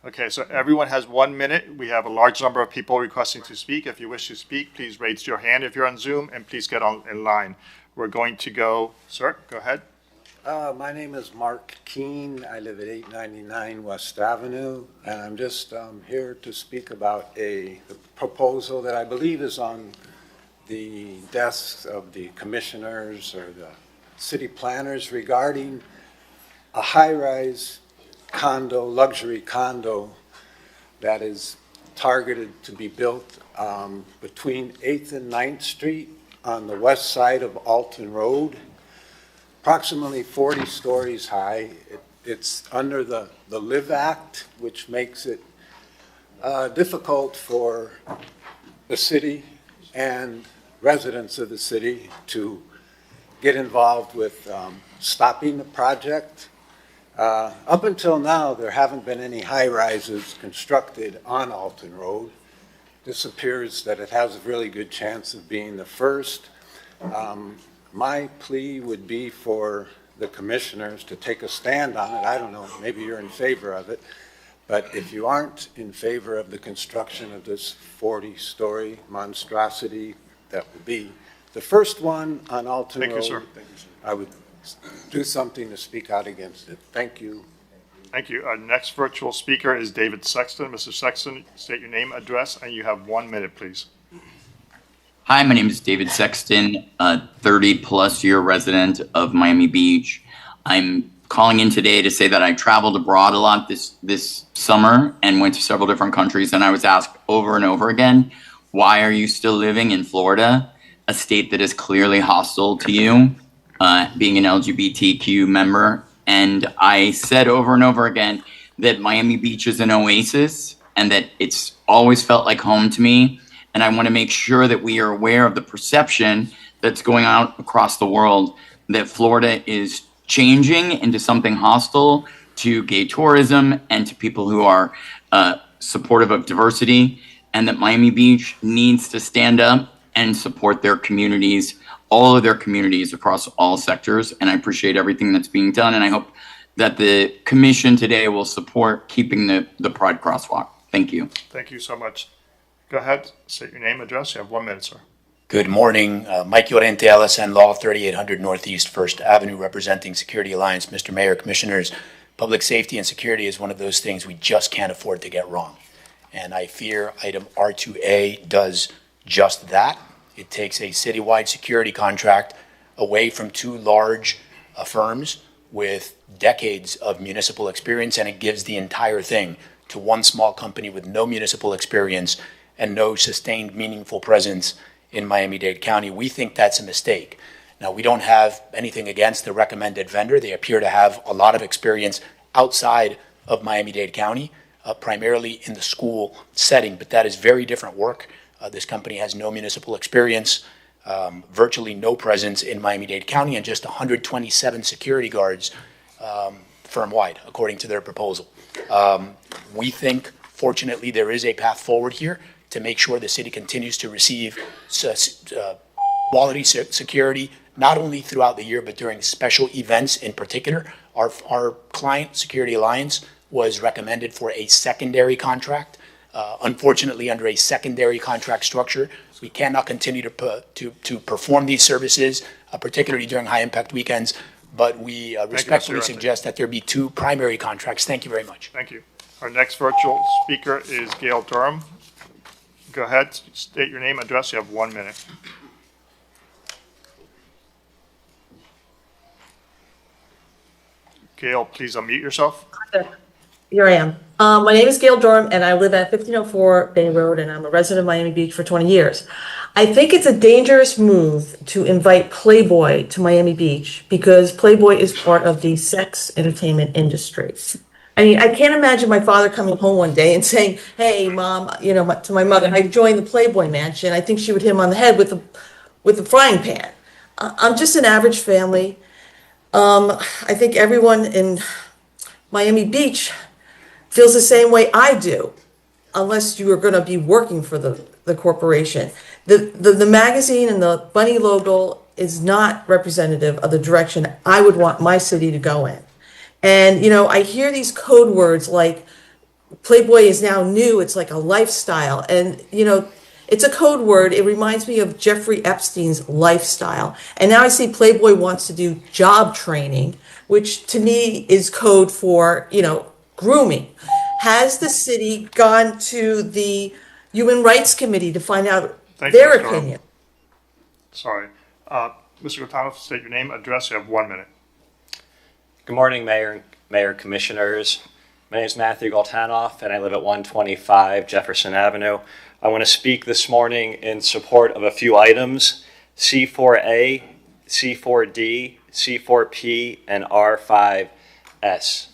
Okay, so everyone has 1 minute. We have a large number of people requesting to speak. If you wish to speak, please raise your hand if you're on Zoom, and please get in line. We're going to go, sir, go ahead. My name is Mark Keene. I live at 899 West Avenue, and I'm just here to speak about the proposal that I believe is on the desks of the commissioners or the city planners regarding a high-rise condo, luxury condo that is targeted to be built between 8th and 9th Street on the west side of Alton Road, approximately 40 stories high. It's under the LIVE Act, which makes it difficult for the city and residents of the city to get involved with stopping the project. Up until now, there haven't been any high-rises constructed on Alton Road. This appears that it has a really good chance of being the first. My plea would be for the commissioners to take a stand on it. I don't know, maybe you're in favor of it, but if you aren't in favor of the construction of this 40-story monstrosity, that would be the first one on Alton Road. Thank you, sir. I would do something to speak out against it. Thank you. Thank you. Our next virtual speaker is David Sexton. Mr. Sexton, state your name, address, and you have 1 minute, please. Hi, my name is David Sexton, a 30-plus year resident of Miami Beach. I'm calling in today to say that I traveled abroad a lot this summer and went to several different countries, and I was asked over and over again, why are you still living in Florida, a state that is clearly hostile to you, being an LGBTQ member? And I said over and over again that Miami Beach is an oasis and that it's always felt like home to me. And I want to make sure that we are aware of the perception that's going on across the world that Florida is changing into something hostile to gay tourism and to people who are supportive of diversity, and that Miami Beach needs to stand up and support their communities, all of their communities across all sectors. And I appreciate everything that's being done. And I hope that the commission today will support keeping the Pride crosswalk. Thank you. Thank you so much. Go ahead, state your name, address. You have 1 minute, sir. Good morning. Mike Llorente, LSN Law, 3800 Northeast 1st Avenue, representing Security Alliance. Mr. Mayor, Commissioners, public safety and security is one of those things we just can't afford to get wrong. And I fear item R2A does just that. It takes a citywide security contract away from two large firms with decades of municipal experience, and it gives the entire thing to one small company with no municipal experience and no sustained meaningful presence in Miami-Dade County. We think that's a mistake. Now, we don't have anything against the recommended vendor. They appear to have a lot of experience outside of Miami-Dade County, primarily in the school setting, but that is very different work. This company has no municipal experience, virtually no presence in Miami-Dade County, and just 127 security guards firm-wide, according to their proposal. We think, fortunately, there is a path forward here to make sure the city continues to receive quality security, not only throughout the year, but during special events in particular. Our client, Security Alliance, was recommended for a secondary contract. Unfortunately, under a secondary contract structure, we cannot continue to perform these services, particularly during high-impact weekends, but we respectfully suggest that there be two primary contracts. Thank you very much. Thank you. Our next virtual speaker is Gail Durham. Go ahead, state your name, address. You have 1 minute. Gail, please unmute yourself. Here I am. My name is Gail Durham, and I live at 1504 Bay Road, and I'm a resident of Miami Beach for 20 years. I think it's a dangerous move to invite Playboy to Miami Beach because Playboy is part of the sex entertainment industry. I mean, I can't imagine my father coming home one day and saying, "Hey, Mom," to my mother, "I joined the Playboy Mansion." I think she would hit him on the head with a frying pan. I'm just an average family. I think everyone in Miami Beach feels the same way I do, unless you are going to be working for the corporation. The magazine and the bunny logo is not representative of the direction I would want my city to go in. And, I hear these code words like Playboy is now new. It's like a lifestyle. And, it's a code word. It reminds me of Jeffrey Epstein's lifestyle. And now I see Playboy wants to do job training, which to me is code for, grooming. Has the city gone to the Human Rights Committee to find out their opinion? Sorry. Mr. Gaetano, state your name, address. You have 1 minute. Good morning, Mayor, Commissioners. My name is Matthew Galtanoff, and I live at 125 Jefferson Avenue. I want to speak this morning in support of a few items, C4A, C4D, C4P, and R5S.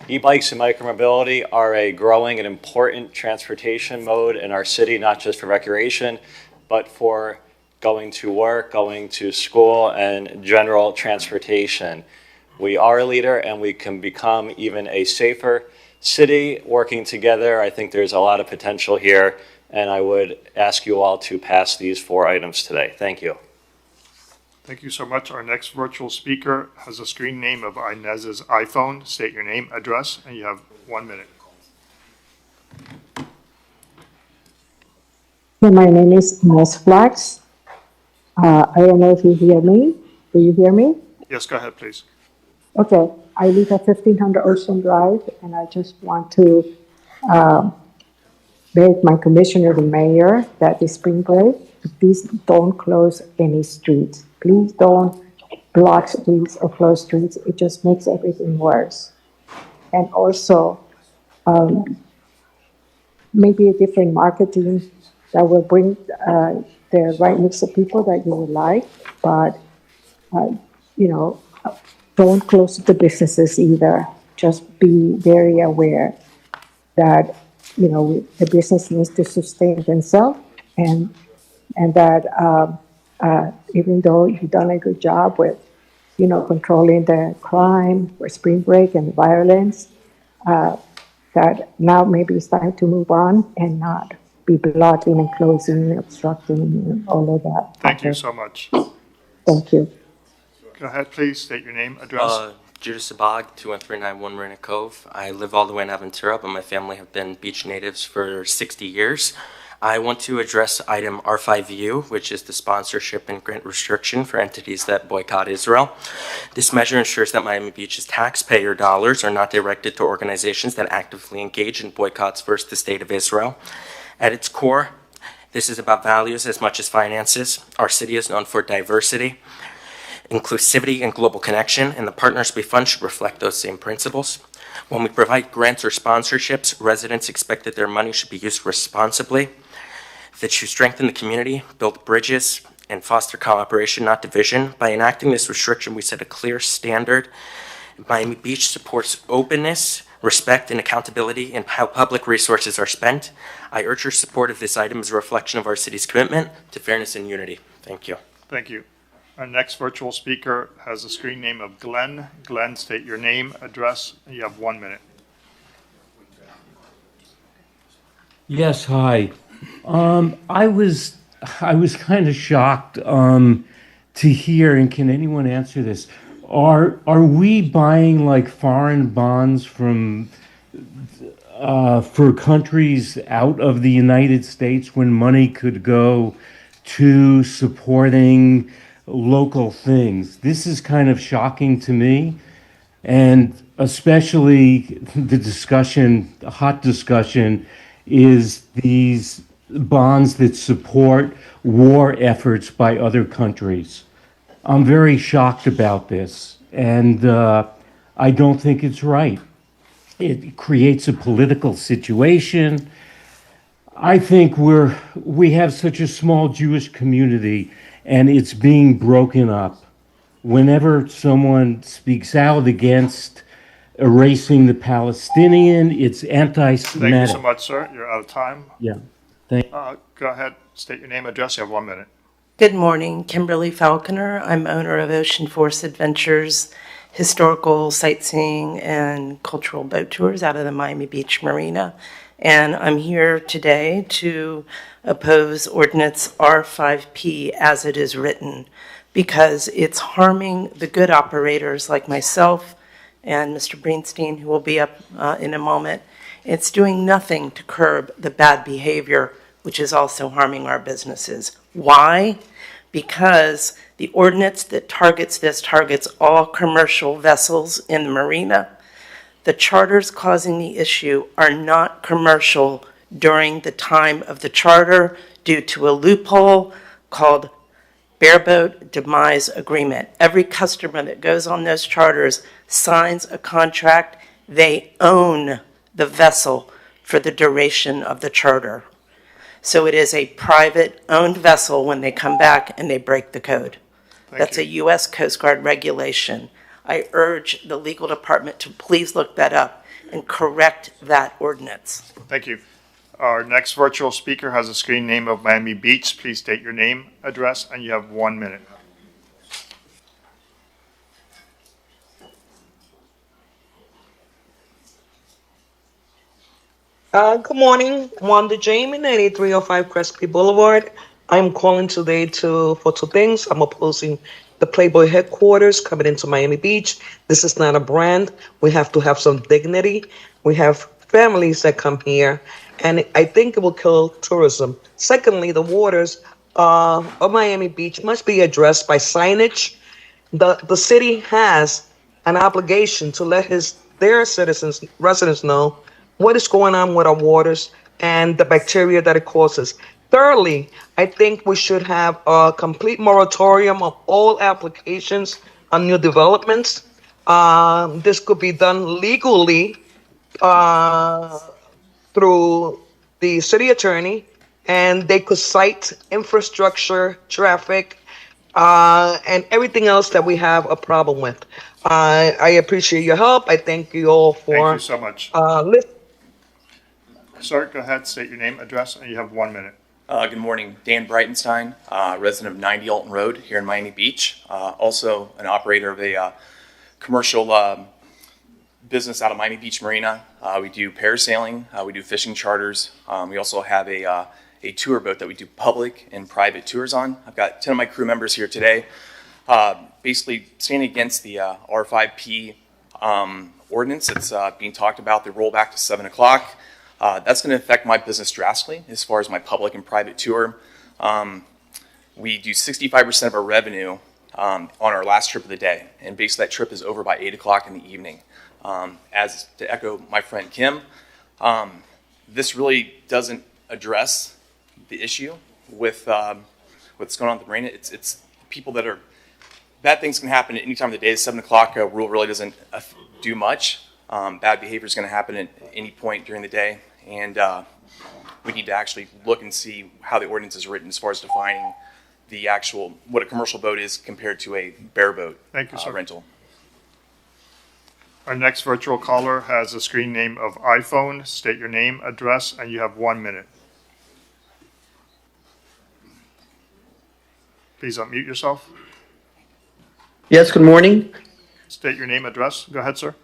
E-bikes and micromobility are a growing and important transportation mode in our city, not just for recreation, but for going to work, going to school, and general transportation. We are a leader, and we can become even a safer city working together. I think there's a lot of potential here, and I would ask you all to pass these 4 items today. Thank you. Thank you so much. Our next virtual speaker has a screen name of Inez's iPhone. State your name, address, and you have 1 minute. Yeah, my name is Inez Flax. I don't know if you hear me. Do you hear me? Yes, go ahead, please. Okay, I live at 1500 Ocean Drive, and I just want to beg my commissioner, the mayor, that this spring break, please don't close any streets. Please don't block streets or close streets. It just makes everything worse. And also, maybe a different marketing that will bring the right mix of people that you would like, but don't close the businesses either. Just be very aware that the business needs to sustain themselves, and that even though you've done a good job with controlling the crime or spring break and violence, that now maybe it's time to move on and not be blocking and closing and obstructing and all of that. Thank you so much. Thank you. Go ahead, please. State your name, address. Judah Sabag, 21391 Marina Cove. I live all the way in Aventura, but my family have been beach natives for 60 years. I want to address item R5U, which is the sponsorship and grant restriction for entities that boycott Israel. This measure ensures that Miami Beach's taxpayer dollars are not directed to organizations that actively engage in boycotts versus the state of Israel. At its core, this is about values as much as finances. Our city is known for diversity, inclusivity, and global connection, and the partners we fund should reflect those same principles. When we provide grants or sponsorships, residents expect that their money should be used responsibly, that should strengthen the community, build bridges, and foster cooperation, not division. By enacting this restriction, we set a clear standard. Miami Beach supports openness, respect, and accountability in how public resources are spent. I urge your support of this item as a reflection of our city's commitment to fairness and unity. Thank you. Thank you. Our next virtual speaker has a screen name of Glenn. Glenn, state your name, address, and you have 1 minute. Yes, hi. I was kind of shocked to hear, and can anyone answer this? Are we buying like foreign bonds from for countries out of the United States when money could go to supporting local things? This is kind of shocking to me, and especially the hot discussion is these bonds that support war efforts by other countries. I'm very shocked about this, and I don't think it's right. It creates a political situation. I think we have such a small Jewish community, and it's being broken up. Whenever someone speaks out against erasing the Palestinian, it's anti-Semitic. Thank you so much, sir. You're out of time. Yeah. Go ahead. State your name, address. You have 1 minute. Good morning, Kimberly Falconer. I'm owner of Ocean Force Adventures, historical sightseeing and cultural boat tours out of the Miami Beach Marina. And I'm here today to oppose Ordinance R5P as it is written, because it's harming the good operators like myself and Mr. Greenstein, who will be up in a moment. It's doing nothing to curb the bad behavior, which is also harming our businesses. Why? Because the ordinance that targets this targets all commercial vessels in the marina. The charters causing the issue are not commercial during the time of the charter due to a loophole called bareboat demise agreement. Every customer that goes on those charters signs a contract. They own the vessel for the duration of the charter. So it is a private owned vessel when they come back and they break the code. That's a U.S. Coast Guard regulation. I urge the legal department to please look that up and correct that ordinance. Thank you. Our next virtual speaker has a screen name of Miami Beach. Please state your name, address, and you have 1 minute. Good morning, Wanda Jamie, 9305 Crespi Boulevard. I'm calling today for two things. I'm opposing the Playboy headquarters coming into Miami Beach. This is not a brand. We have to have some dignity. We have families that come here, and I think it will kill tourism. Secondly, the waters of Miami Beach must be addressed by signage. The city has an obligation to let their citizens, residents know what is going on with our waters and the bacteria that it causes. Thirdly, I think we should have a complete moratorium of all applications on new developments. This could be done legally through the city attorney, and they could cite infrastructure, traffic, and everything else that we have a problem with. I appreciate your help. I thank you all for. Thank you so much. Listening. Sir, go ahead, state your name, address, and you have 1 minute. Good morning, Dan Breitenstein, resident of 90 Alton Road here in Miami Beach. Also an operator of a commercial business out of Miami Beach Marina. We do parasailing, we do fishing charters. We also have a tour boat that we do public and private tours on. I've got 10 of my crew members here today. Basically standing against the R5P ordinance that's being talked about, the rollback to 7 o'clock. That's going to affect my business drastically as far as my public and private tour. We do 65% of our revenue on our last trip of the day, and basically that trip is over by 8 o'clock in the evening. As to echo my friend Kim, this really doesn't address the issue with what's going on at the marina. It's people that are, bad things can happen at any time of the day. The 7 o'clock rule really doesn't do much. Bad behavior is going to happen at any point during the day, and we need to actually look and see how the ordinance is written as far as defining the actual, what a commercial boat is compared to a bareboat rental. Our next virtual caller has a screen name of iPhone. State your name, address, and you have 1 minute. Please unmute yourself. Yes, good morning. State your name, address. Go ahead, sir.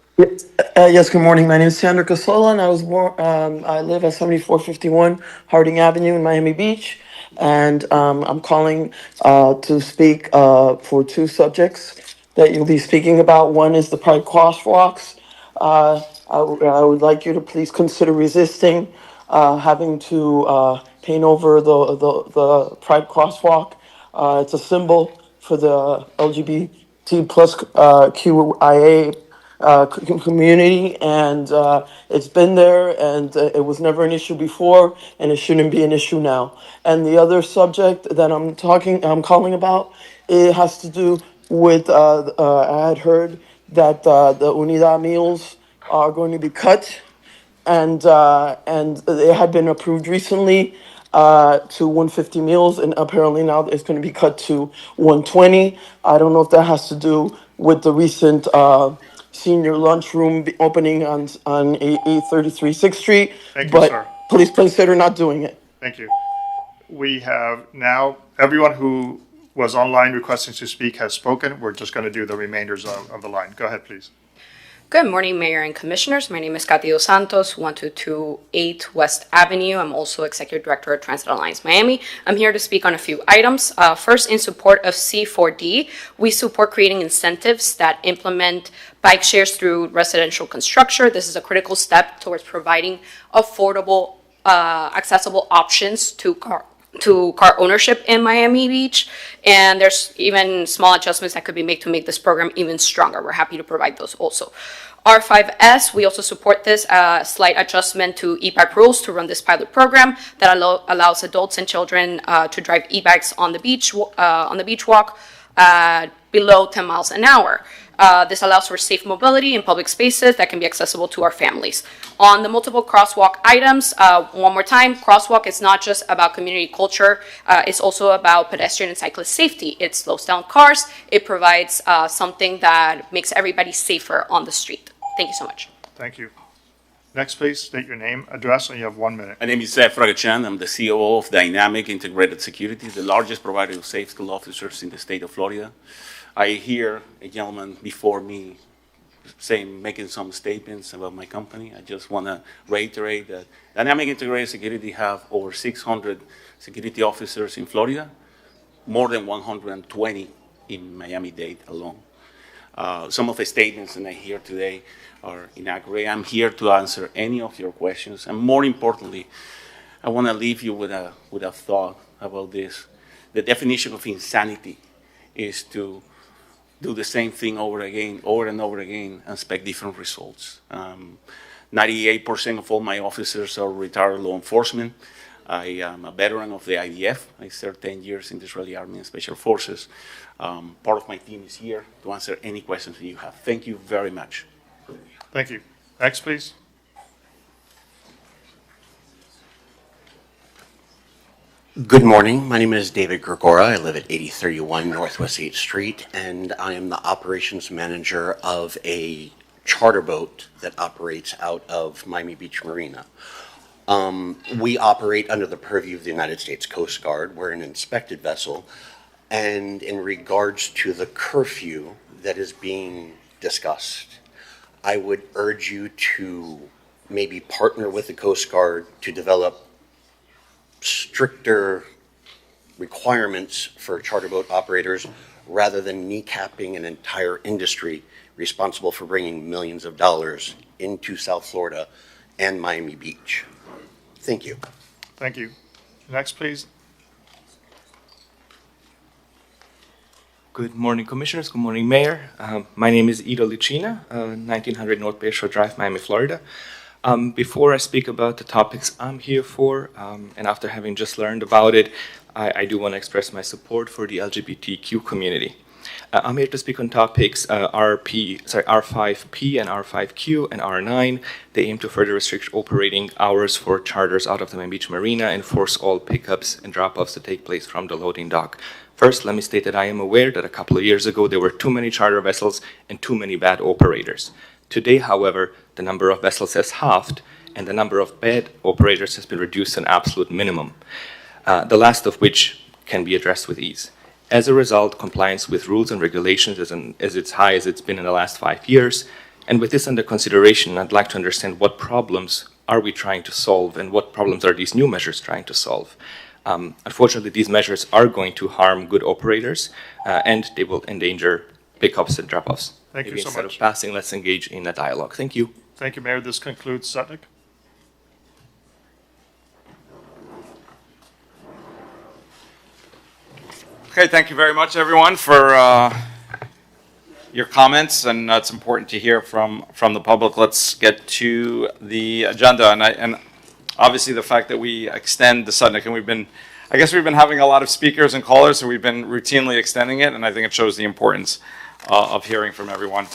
Yes, good morning. My name is Sandra Casola, and I live at 7451 Harding Avenue in Miami Beach, and I'm calling to speak for two subjects that you'll be speaking about. One is the Pride crosswalks. I would like you to please consider resisting having to paint over the Pride crosswalk. It's a symbol for the LGBT plus QIA community, and it's been there, and it was never an issue before, and it shouldn't be an issue now. And the other subject that I'm calling about, it has to do with I had heard that the Unidad meals are going to be cut, and it had been approved recently to 150 meals, and apparently now it's going to be cut to 120. I don't know if that has to do with the recent senior lunchroom opening on 833 6th Street. Thank you, sir. Please consider not doing it. Thank you. We have now, everyone who was online requesting to speak has spoken. We're just going to do the remainders of the line. Go ahead, please. Good morning, Mayor and Commissioners. My name is Katy Dos Santos, 1228 West Avenue. I'm also Executive Director of Transit Alliance Miami. I'm here to speak on a few items. First, in support of C4D, we support creating incentives that implement bike shares through residential construction. This is a critical step towards providing affordable, accessible options to car ownership in Miami Beach, and there's even small adjustments that could be made to make this program even stronger. We're happy to provide those also. R5S, we also support this slight adjustment to e-bike rules to run this pilot program that allows adults and children to drive e-bikes on the beach walk below 10 miles an hour. This allows for safe mobility in public spaces that can be accessible to our families. On the multiple crosswalk items, one more time, crosswalk is not just about community culture, it's also about pedestrian and cyclist safety. It slows down cars, it provides something that makes everybody safer on the street. Thank you so much. Thank you. Next, please state your name, address, and you have 1 minute. My name is Fragachan. I'm the COO of Dynamic Integrated Security, the largest provider of safe school officers in the state of Florida. I hear a gentleman before me making some statements about my company. I just want to reiterate that Dynamic Integrated Security have over 600 security officers in Florida, more than 120 in Miami-Dade alone. Some of the statements that I hear today are inaccurate. I'm here to answer any of your questions. And more importantly, I want to leave you with a thought about this. The definition of insanity is to do the same thing over and over again, and expect different results. 98% of all my officers are retired law enforcement. I am a veteran of the IDF. I served 10 years in the Israeli Army and Special Forces. Part of my team is here to answer any questions that you have. Thank you very much. Thank you. Next, please. Good morning. My name is David Gregora. I live at 8031 Northwest 8th Street, and I am the operations manager of a charter boat that operates out of Miami Beach Marina. We operate under the purview of the United States Coast Guard. We're an inspected vessel, and in regards to the curfew that is being discussed, I would urge you to maybe partner with the Coast Guard to develop stricter requirements for charter boat operators rather than kneecapping an entire industry responsible for bringing millions of dollars into South Florida and Miami Beach. Thank you. Thank you. Next, please. Good morning, Commissioners. Good morning, Mayor. My name is Ido Lucina, 1900 North Bayshore Drive, Miami, Florida. Before I speak about the topics I'm here for, and after having just learned about it, I do want to express my support for the LGBTQ community. I'm here to speak on topics R5P and R5Q and R9. They aim to further restrict operating hours for charters out of the Miami Beach Marina and force all pickups and drop-offs to take place from the loading dock. First, let me state that I am aware that a couple of years ago there were too many charter vessels and too many bad operators. Today, however, the number of vessels has halved and the number of bad operators has been reduced to an absolute minimum, the last of which can be addressed with ease. As a result, compliance with rules and regulations is as high as it's been in the last 5 years. And with this under consideration, I'd like to understand what problems are we trying to solve and what problems are these new measures trying to solve. Unfortunately, these measures are going to harm good operators and they will endanger pickups and drop-offs. Thank you so Instead much. of passing, let's engage in a dialogue. Thank you. Thank you, Mayor. This concludes Sutnick. Okay, thank you very much, everyone, for your comments, and it's important to hear from the public. Let's get to the agenda, and obviously the fact that we extend the Sutnick, and we've been having a lot of speakers and callers, so we've been routinely extending it, and I think it shows the importance of hearing from everyone.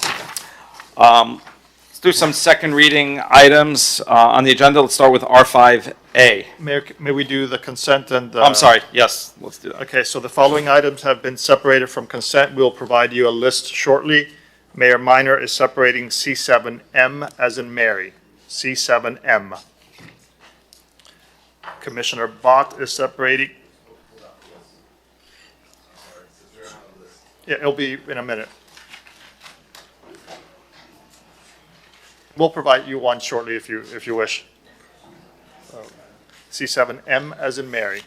Let's do some second reading items on the agenda. Let's start with R5A. Mayor, may we do the consent and... I'm sorry, yes, let's do that. Okay, so the following items have been separated from consent. We'll provide you a list shortly. Mayor Minor is separating C7M as in Mary, C7M. Commissioner Bott is separating... Yeah, it'll be in a minute. We'll provide you one shortly if you wish. C7M as in Mary.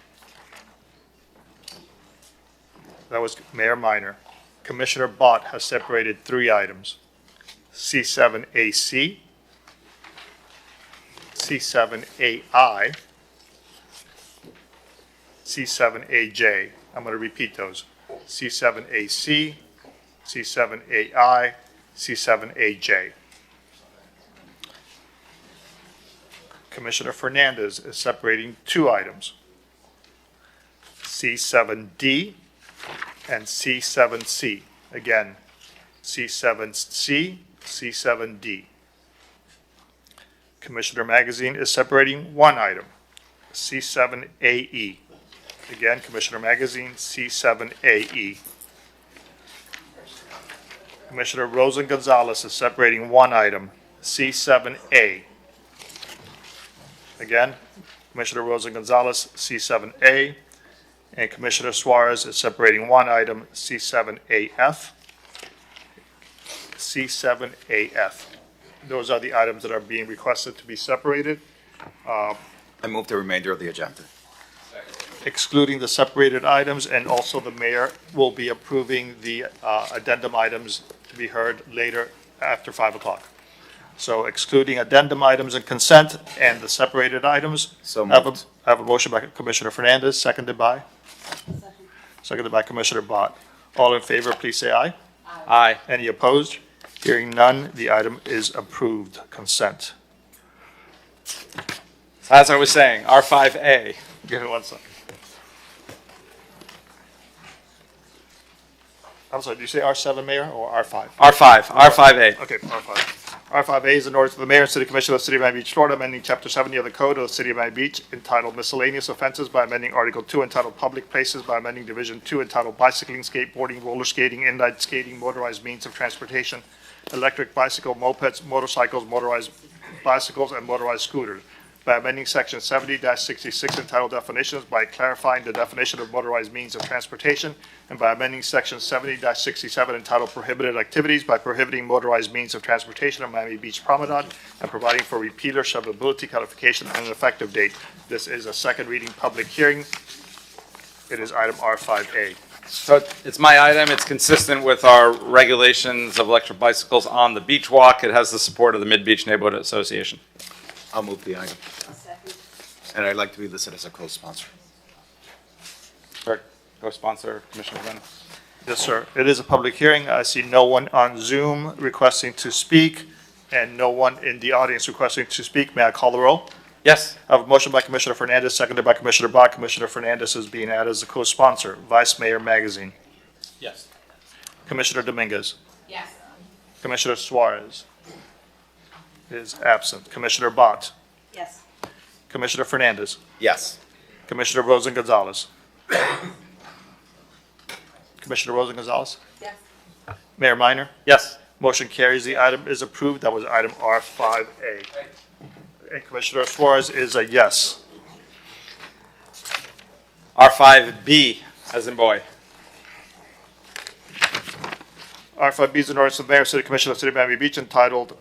That was Mayor Minor. Commissioner Bott has separated 3 items. C7AC, C7AI, C7AJ. I'm going to repeat those. C7AC, C7AI, C7AJ. Commissioner Fernandez is separating 2 items, C7D and C7C. Again, C7C, C7D. Commissioner Magazine is separating 1 item, C7AE. Again, Commissioner Magazine, C7AE. Commissioner Rosen Gonzalez is separating 1 item, C7A. Again, Commissioner Rosen Gonzalez, C7A, and Commissioner Suarez is separating 1 item, C7AF. C7AF. Those are the items that are being requested to be separated. I move the remainder of the agenda. excluding the separated items, and also the mayor will be approving the addendum items to be heard later after 5 o'clock. So excluding addendum items and consent and the separated items. So I moved. have a motion by Commissioner Fernandez, seconded by? Seconded by Commissioner Bott. All in favor, please say aye. Aye. Any opposed? Hearing none, the item is approved. Consent. As I was saying, R5A. Give me 1 second. I'm sorry, did you say R7, Mayor, or R5? R5, R5A. Okay, R5. R5A is an ordinance of the mayor and city commission of the city of Miami Beach, Florida, amending chapter 70 of the code of the city of Miami Beach entitled miscellaneous offenses by amending article 2 entitled public places by amending division 2 entitled bicycling, skateboarding, roller skating, inline skating, motorized means of transportation, electric bicycle, mopeds, motorcycles, motorized bicycles, and motorized scooters, by amending section 70-66 entitled definitions by clarifying the definition of motorized means of transportation, and by amending section 70-67 entitled prohibited activities by prohibiting motorized means of transportation on Miami Beach Promenade and providing for repealer severability, codification, and an effective date. This is a second reading public hearing. It is item R5A. So it's my item. It's consistent with our regulations of electric bicycles on the beach walk. It has the support of the Mid-Beach Neighborhood Association. I'll move the item. And I'd like to be listed as a co-sponsor. Sure. Co-sponsor, Commissioner Wren. Yes, sir. It is a public hearing. I see no one on Zoom requesting to speak and no one in the audience requesting to speak. May I call the roll? Yes. I have a motion by Commissioner Fernandez, seconded by Commissioner Bott. Commissioner Fernandez is being added as a co-sponsor. Vice Mayor Magazine. Yes. Commissioner Dominguez. Yes. Commissioner Suarez is absent. Commissioner Bott. Yes. Commissioner Fernandez. Yes. Commissioner Rosen Gonzalez. Commissioner Rosen Gonzalez. Yes. Mayor Minor. Yes. Motion carries. The item is approved. That was item R5A. And Commissioner Suarez is a yes. R5B, as in boy. R5B is an ordinance of the mayor, city commission of the city of Miami Beach entitled,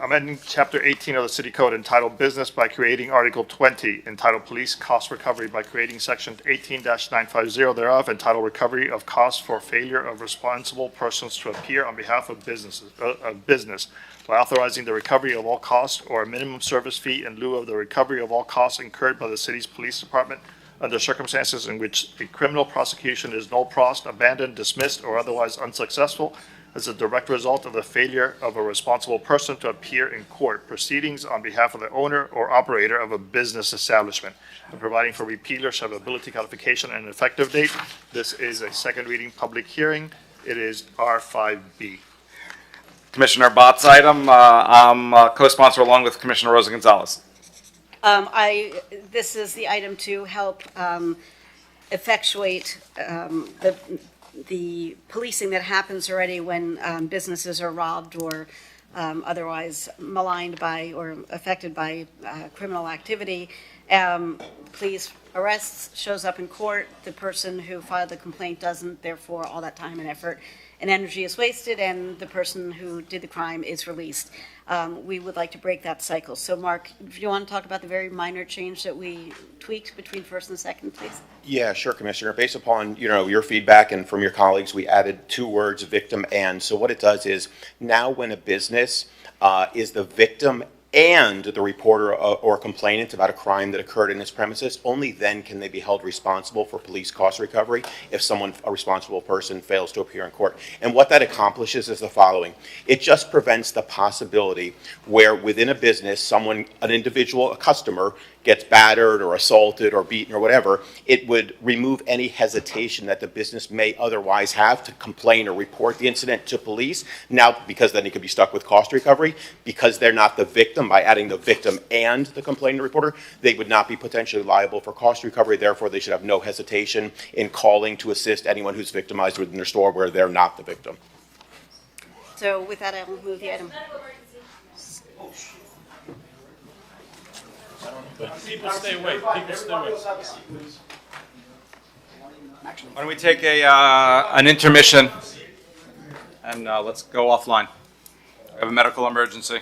amending chapter 18 of the city code entitled business by creating article 20 entitled police cost recovery by creating section 18-950 thereof entitled recovery of costs for failure of responsible persons to appear on behalf of business by authorizing the recovery of all costs or a minimum service fee in lieu of the recovery of all costs incurred by the city's police department under circumstances in which a criminal prosecution is null prost, abandoned, dismissed, or otherwise unsuccessful as a direct result of the failure of a responsible person to appear in court proceedings on behalf of the owner or operator of a business establishment, and providing for repealer, severability, codification, and effective date. This is a second reading public hearing. It is R5B. Commissioner Bott's item. I'm co-sponsor along with Commissioner Rosa Gonzalez. This is the item to help effectuate the policing that happens already when businesses are robbed or otherwise maligned by or affected by criminal activity. Police arrests, shows up in court, the person who filed the complaint doesn't, therefore all that time and effort and energy is wasted, and the person who did the crime is released. We would like to break that cycle. So Mark, if you want to talk about the very minor change that we tweaked between first and second, please. Yeah, sure, Commissioner. Based upon, your feedback and from your colleagues, we added 2 words, victim and. So what it does is now when a business is the victim and the reporter or complainant about a crime that occurred in its premises, only then can they be held responsible for police cost recovery if a responsible person fails to appear in court. And what that accomplishes is the following. It just prevents the possibility where within a business, an individual, a customer, gets battered or assaulted or beaten or whatever. It would remove any hesitation that the business may otherwise have to complain or report the incident to police. Now, because then it could be stuck with cost recovery, because they're not the victim, by adding the victim and the complaining reporter, they would not be potentially liable for cost recovery. Therefore, they should have no hesitation in calling to assist anyone who's victimized within their store where they're not the victim. So with that, I will move the item. People stay away. People stay away. Why don't we take an intermission and let's go offline. We have a medical emergency.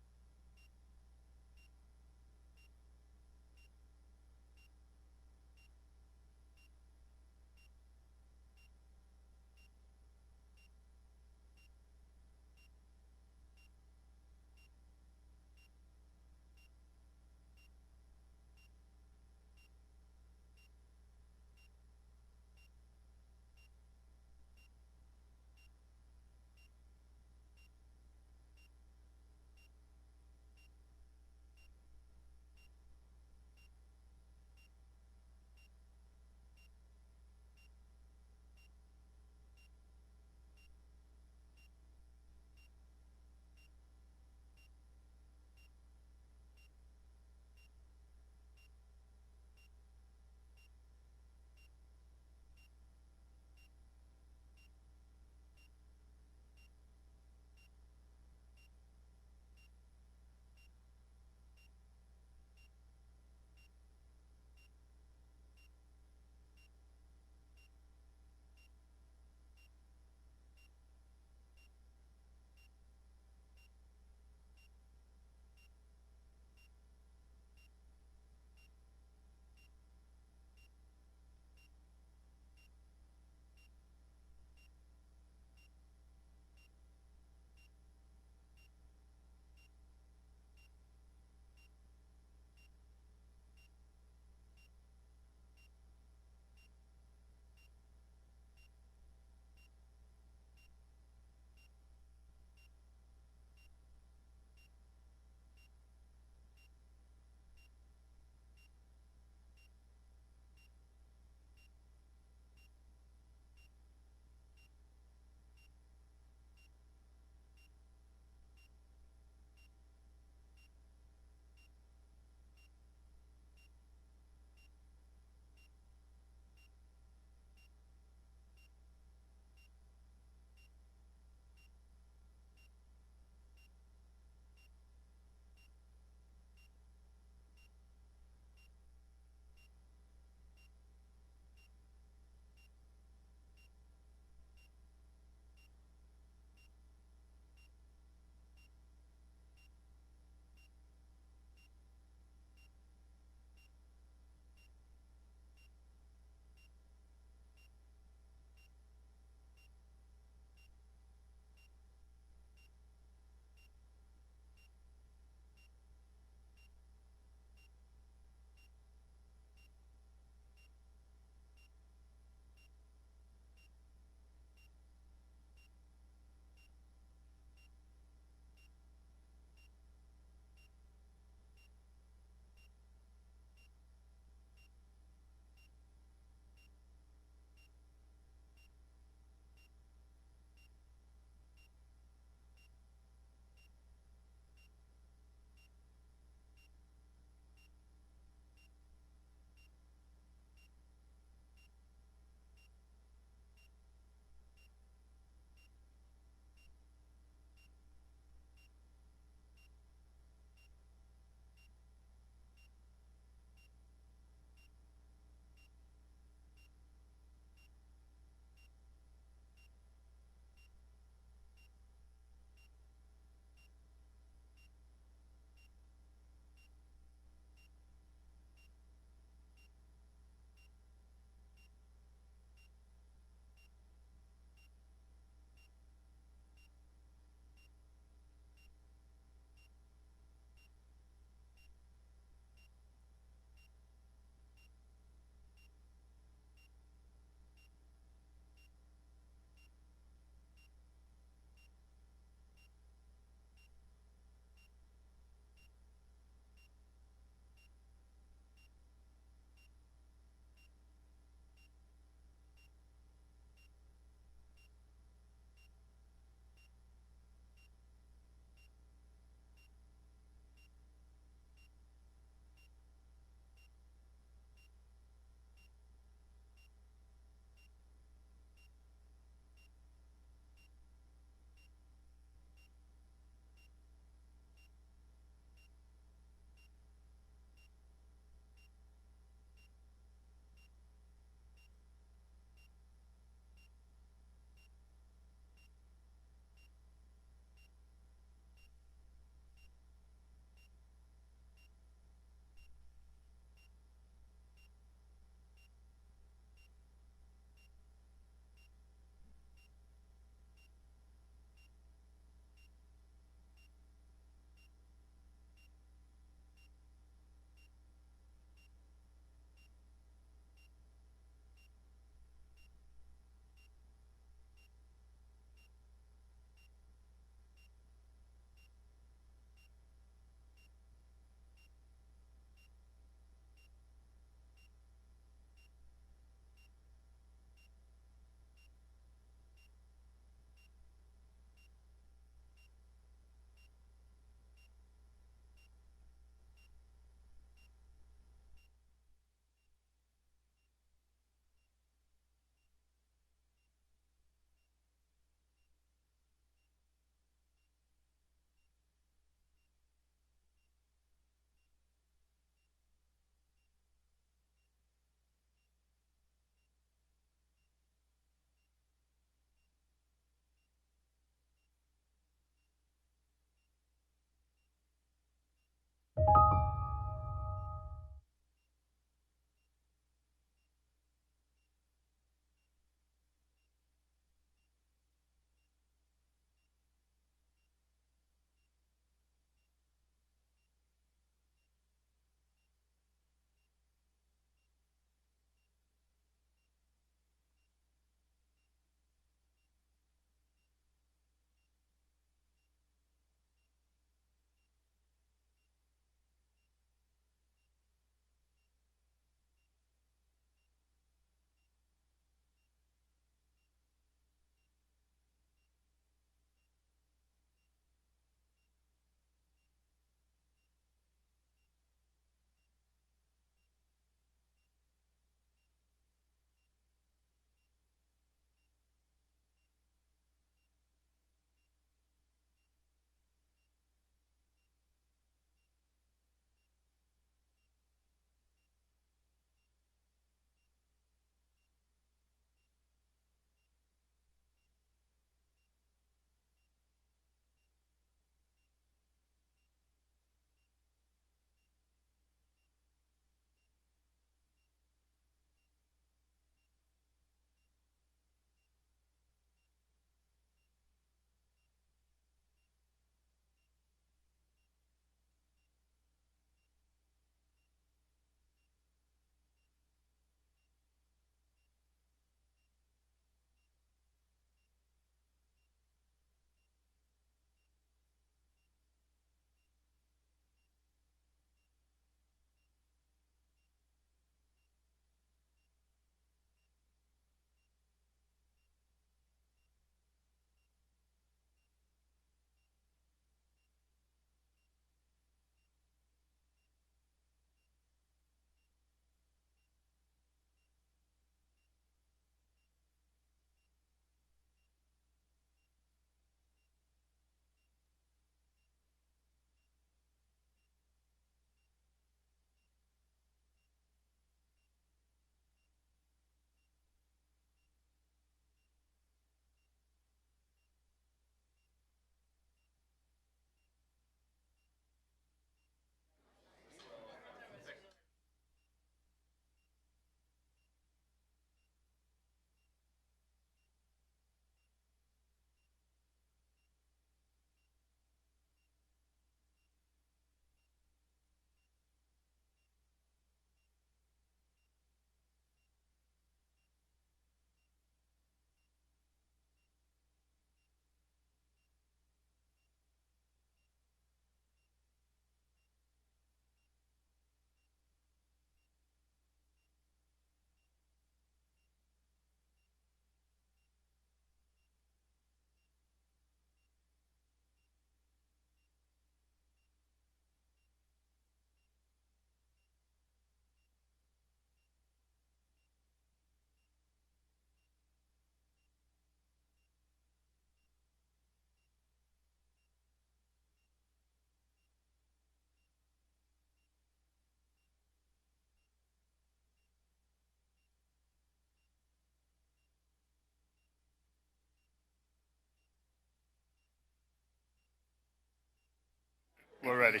We're ready.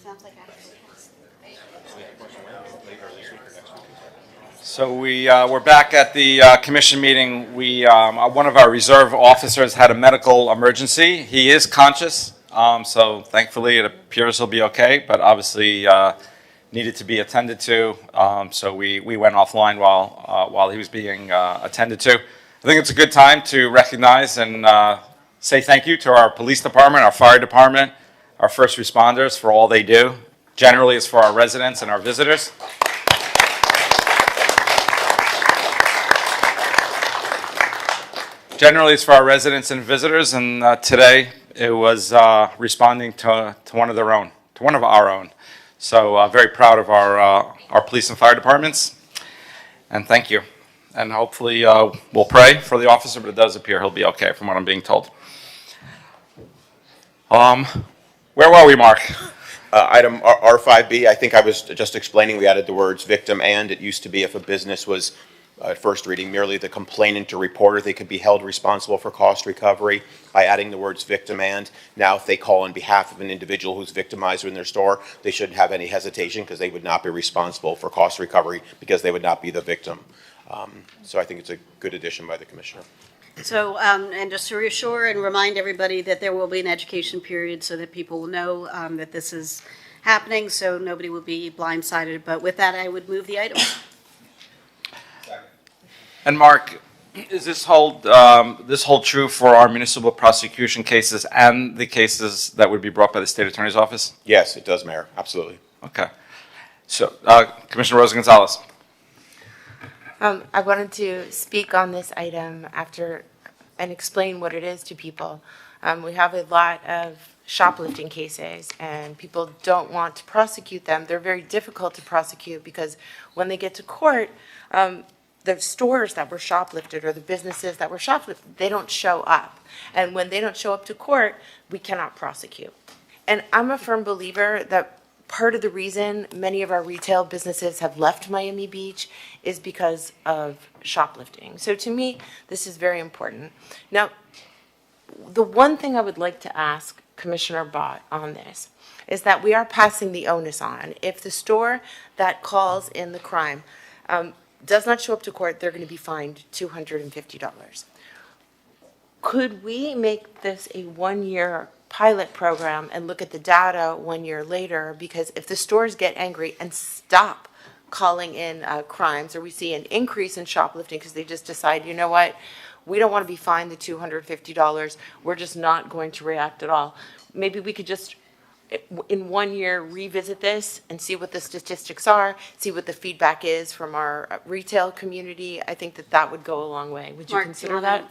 Sounds like So we're back at the commission meeting. One of our reserve officers had a medical emergency. He is conscious, so thankfully it appears he'll be okay, but obviously needed to be attended to. So we went offline while he was being attended to. I think it's a good time to recognize and say thank you to our police department, our fire department, our first responders for all they do. Generally, it's for our residents and our visitors. Generally, it's for our residents and visitors, and today it was responding to one of their own, to one of our own. So very proud of our police and fire departments, and thank you. And hopefully we'll pray for the officer, but it does appear he'll be okay from what I'm being told. Where were we, Mark? Item R5B, I think I was just explaining, we added the words victim and. It used to be if a business was, at first reading, merely the complainant or reporter, they could be held responsible for cost recovery. By adding the words victim and, now if they call on behalf of an individual who's victimized in their store, they shouldn't have any hesitation because they would not be responsible for cost recovery because they would not be the victim. So I think it's a good addition by the commissioner. So, and just to reassure and remind everybody that there will be an education period so that people will know that this is happening, so nobody will be blindsided. But with that, I would move the item. And Mark, is this hold true for our municipal prosecution cases and the cases that would be brought by the state attorney's office? Yes, it does, Mayor. Absolutely. Okay. So, Commissioner Rosa Gonzalez. I wanted to speak on this item and explain what it is to people. We have a lot of shoplifting cases, and people don't want to prosecute them. They're very difficult to prosecute because when they get to court, the stores that were shoplifted or the businesses that were shoplifted, they don't show up. And when they don't show up to court, we cannot prosecute. And I'm a firm believer that part of the reason many of our retail businesses have left Miami Beach is because of shoplifting. So to me, this is very important. Now, the one thing I would like to ask Commissioner Bott on this is that we are passing the onus on. If the store that calls in the crime does not show up to court, they're going to be fined $250. Could we make this a one-year pilot program and look at the data 1 year later? Because if the stores get angry and stop calling in crimes, or we see an increase in shoplifting because they just decide, you know what, we don't want to be fined the $250, we're just not going to react at all. Maybe we could just, in 1 year, revisit this and see what the statistics are, see what the feedback is from our retail community. I think that would go a long way. Would you consider that?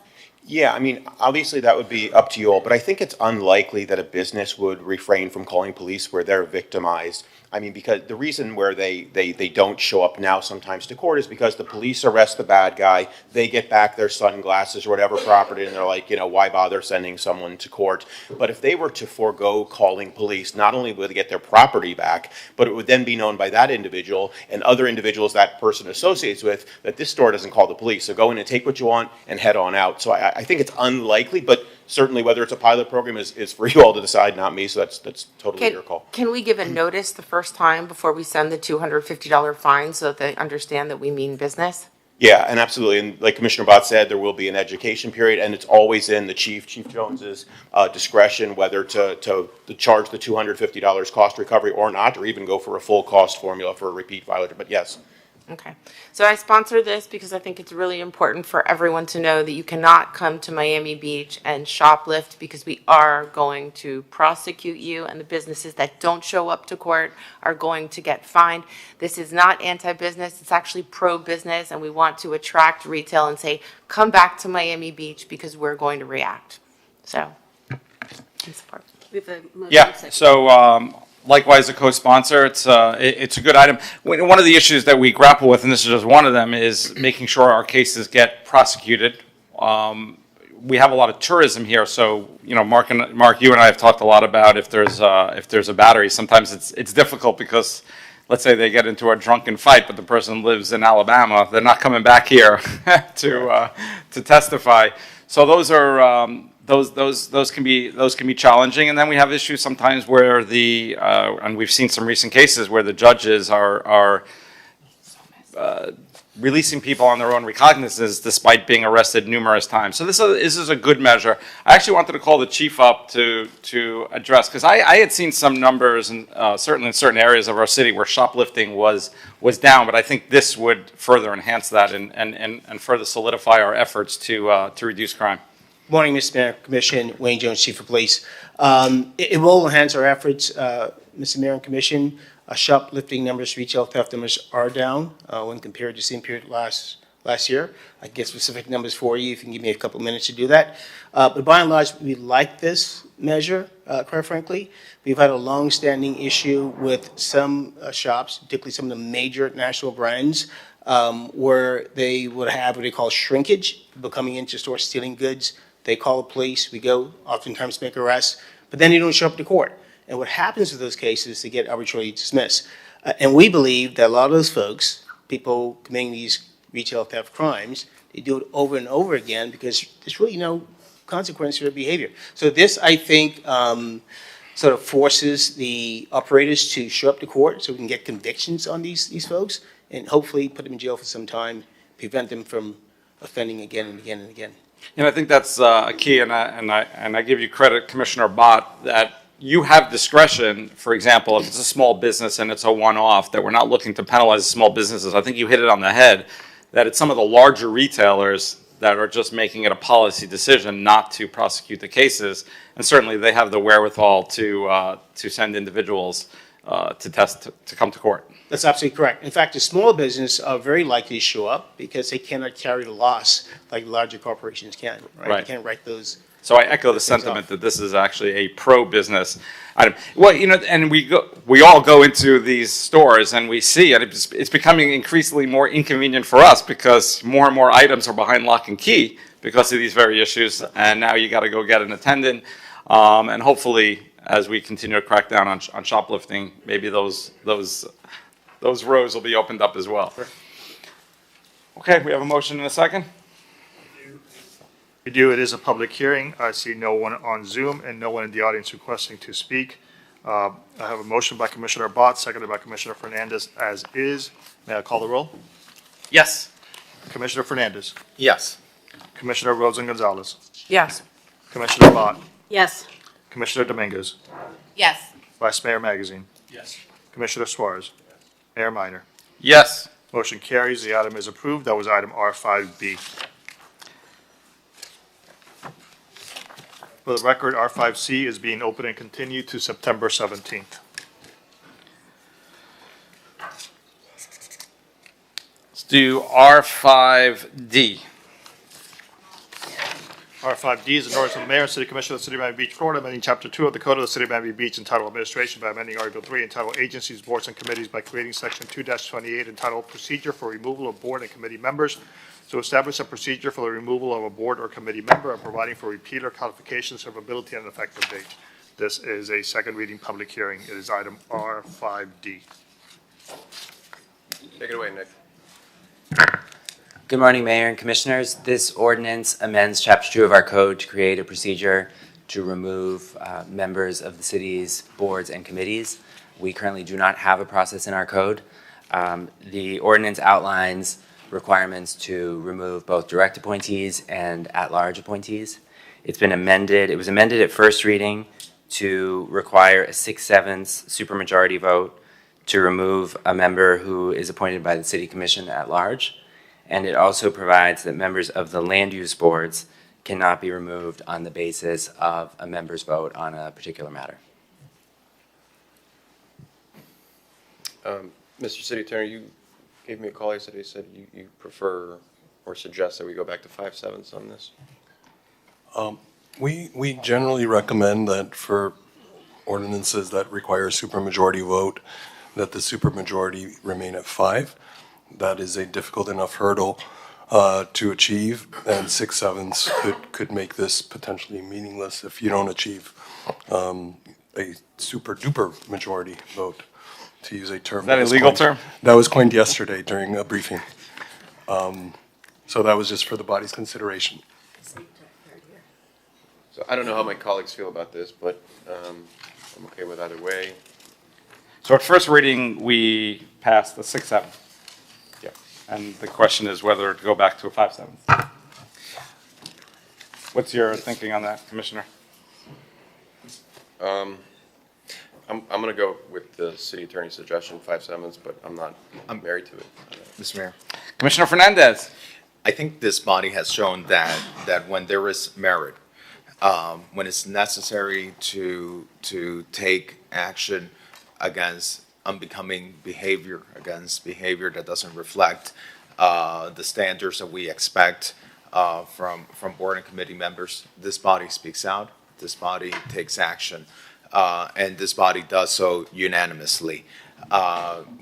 Yeah, I mean, obviously that would be up to you all, but I think it's unlikely that a business would refrain from calling police where they're victimized. I mean, because the reason where they don't show up now sometimes to court is because the police arrest the bad guy, they get back their sunglasses or whatever property, and they're like, you know, why bother sending someone to court? But if they were to forego calling police, not only would they get their property back, but it would then be known by that individual and other individuals that person associates with that this store doesn't call the police. So go in and take what you want and head on out. So I think it's unlikely, but certainly whether it's a pilot program is for you all to decide, not me, so that's totally your call. Can we give a notice the first time before we send the $250 fine so that they understand that we mean business? Yeah, and absolutely, and like Commissioner Bott said, there will be an education period, and it's always in the Chief Jones's discretion whether to charge the $250 cost recovery or not, or even go for a full cost formula for a repeat violator, but yes. Okay. So I sponsor this because I think it's really important for everyone to know that you cannot come to Miami Beach and shoplift, because we are going to prosecute you, and the businesses that don't show up to court are going to get fined. This is not anti-business. It's actually pro-business, and we want to attract retail and say, come back to Miami Beach because we're going to react. So, in support. We have a motion. Yeah, so likewise, a co-sponsor, it's a good item. One of the issues that we grapple with, and this is just one of them, is making sure our cases get prosecuted. We have a lot of tourism here, so you know, Mark, you and I have talked a lot about if there's a battery. Sometimes it's difficult because, let's say they get into a drunken fight, but the person lives in Alabama, they're not coming back here to testify. So those are those can be challenging. And then we have issues sometimes where and we've seen some recent cases where the judges are releasing people on their own recognizance despite being arrested numerous times. So this is a good measure. I actually wanted to call the chief up to address, because I had seen some numbers, and certainly in certain areas of our city where shoplifting was down, but I think this would further enhance that and further solidify our efforts to reduce crime. Morning, Mr. Mayor, Commission, Wayne Jones, Chief of Police. It will enhance our efforts, Mr. Mayor and Commission. Shoplifting numbers, retail theft numbers are down when compared to the same period last year. I can get specific numbers for you if you can give me a couple minutes to do that. But by and large, we like this measure, quite frankly. We've had a long-standing issue with some shops, particularly some of the major national brands, where they would have what they call shrinkage, people coming into stores stealing goods. They call the police, we go, oftentimes make arrests, but then they don't show up to court. And what happens with those cases is they get arbitrarily dismissed. And we believe that a lot of those folks, people committing these retail theft crimes, they do it over and over again because there's really no consequence to their behavior. So this, I think, sort of forces the operators to show up to court so we can get convictions on these folks and hopefully put them in jail for some time, prevent them from offending again and again and again. And I think that's a key, and I give you credit, Commissioner Bott, that you have discretion. For example, if it's a small business and it's a one-off, that we're not looking to penalize small businesses. I think you hit it on the head, that it's some of the larger retailers that are just making it a policy decision not to prosecute the cases, and certainly they have the wherewithal to send individuals to come to court. That's absolutely correct. In fact, the small business are very likely to show up because they cannot carry the loss like larger corporations can, right? Right. They can't write those. So I echo the sentiment that this is actually a pro-business item. Well, and we all go into these stores and we see, and it's becoming increasingly more inconvenient for us because more and more items are behind lock and key because of these very issues. And now you got to go get an attendant. And hopefully, as we continue to crack down on shoplifting, maybe those rows will be opened up as well. Okay, we have a motion in a second. We do. It is a public hearing. I see no one on Zoom and no one in the audience requesting to speak. I have a motion by Commissioner Bott, seconded by Commissioner Fernandez as is. May I call the roll? Yes. Commissioner Fernandez. Yes. Commissioner Rosen-Gonzalez. Yes. Commissioner Bott. Yes. Commissioner Dominguez. Yes. Vice Mayor Magazine. Yes. Commissioner Suarez. Mayor Minor. Yes. Motion carries. The item is approved. That was item R5B. For the record, R5C is being open and continued to September 17th. Let's do R5D. R5D is an ordinance of the mayor and city commission of the city of Miami Beach, Florida, amending chapter 2 of the code of the city of Miami Beach entitled Administration by amending article 3 entitled Agencies, Boards, and Committees by creating section 2-28 entitled Procedure for Removal of Board and Committee Members, to establish a procedure for the removal of a board or committee member and providing for repeal or codification, servability, and effective date. This is a second reading public hearing. It is item R5D. Take it away, Nick. Good morning, Mayor and Commissioners. This ordinance amends Chapter 2 of our code to create a procedure to remove members of the city's boards and committees. We currently do not have a process in our code. The ordinance outlines requirements to remove both direct appointees and at-large appointees. It's been amended. It was amended at first reading to require a 6/7 supermajority vote to remove a member who is appointed by the City Commission at large. And it also provides that members of the land use boards cannot be removed on the basis of a member's vote on a particular matter. Mr. City Attorney, you gave me a call yesterday. You said you prefer or suggest that we go back to 5/7 on this. We generally recommend that for ordinances that require a supermajority vote, that the supermajority remain at 5. That is a difficult enough hurdle to achieve, and 6/7 could make this potentially meaningless if you don't achieve a super duper majority vote, to use a term. Is that a legal term? That was coined yesterday during a briefing. So that was just for the body's consideration. So I don't know how my colleagues feel about this, but I'm okay with either way. So at first reading, we passed the 6-7. Yeah. And the question is whether to go back to a 5-7. What's your thinking on that, Commissioner? I'm going to go with the city attorney's suggestion, 5-7s, but I'm married to it. Mr. Mayor. Commissioner Fernandez. I think this body has shown that when there is merit, when it's necessary to take action against unbecoming behavior, against behavior that doesn't reflect the standards that we expect from board and committee members, this body speaks out, this body takes action, and this body does so unanimously.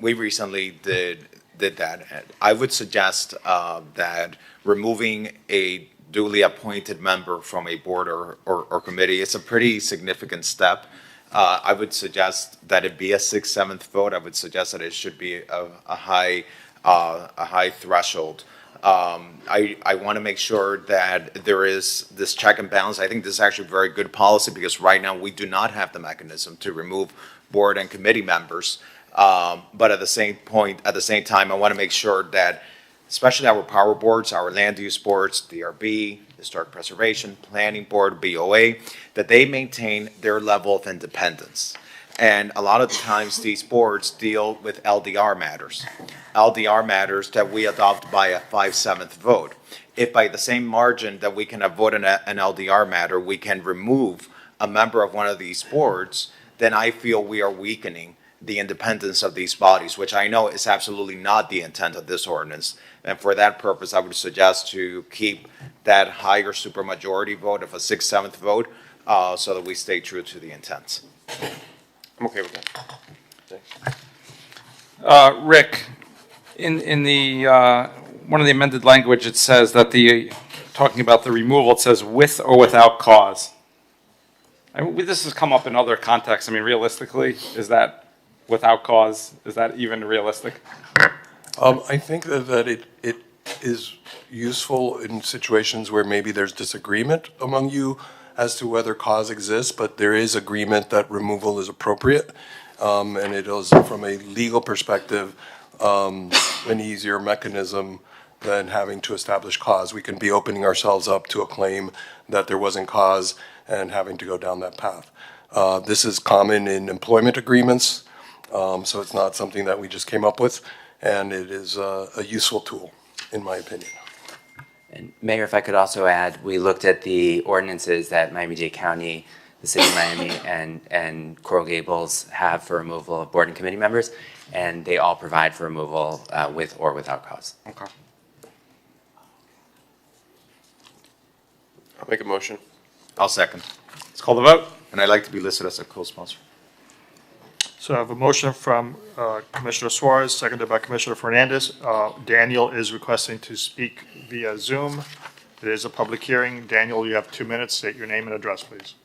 We recently did that. I would suggest that removing a duly appointed member from a board or committee is a pretty significant step. I would suggest that it be a 6/7 vote. I would suggest that it should be a high threshold. I want to make sure that there is this check and balance. I think this is actually very good policy because right now we do not have the mechanism to remove board and committee members. But at the same time, I want to make sure that, especially our power boards, our land use boards, DRB, Historic Preservation, Planning Board, BOA, that they maintain their level of independence. And a lot of times these boards deal with LDR matters that we adopt by a 5/7 vote. If by the same margin that we can vote an LDR matter, we can remove a member of one of these boards, then I feel we are weakening the independence of these bodies, which I know is absolutely not the intent of this ordinance. And for that purpose, I would suggest to keep that higher supermajority vote of a 6/7 vote so that we stay true to the intent. I'm okay with that. Thanks. Rick, in the one of the amended language, it says that talking about the removal, it says with or without cause. I mean, this has come up in other contexts. I mean, realistically, is that without cause? Is that even realistic? I think that it is useful in situations where maybe there's disagreement among you as to whether cause exists, but there is agreement that removal is appropriate. And it is, from a legal perspective, an easier mechanism than having to establish cause. We can be opening ourselves up to a claim that there wasn't cause and having to go down that path. This is common in employment agreements, so it's not something that we just came up with, and it is a useful tool, in my opinion. And Mayor, if I could also add, we looked at the ordinances that Miami-Dade County, the City of Miami, and Coral Gables have for removal of board and committee members, and they all provide for removal with or without cause. Okay. I'll make a motion. I'll second. Let's call the vote. And I'd like to be listed as a co-sponsor. So I have a motion from Commissioner Suarez, seconded by Commissioner Fernandez. Daniel is requesting to speak via Zoom. It is a public hearing. Daniel, you have 2 minutes. State your name and address, please.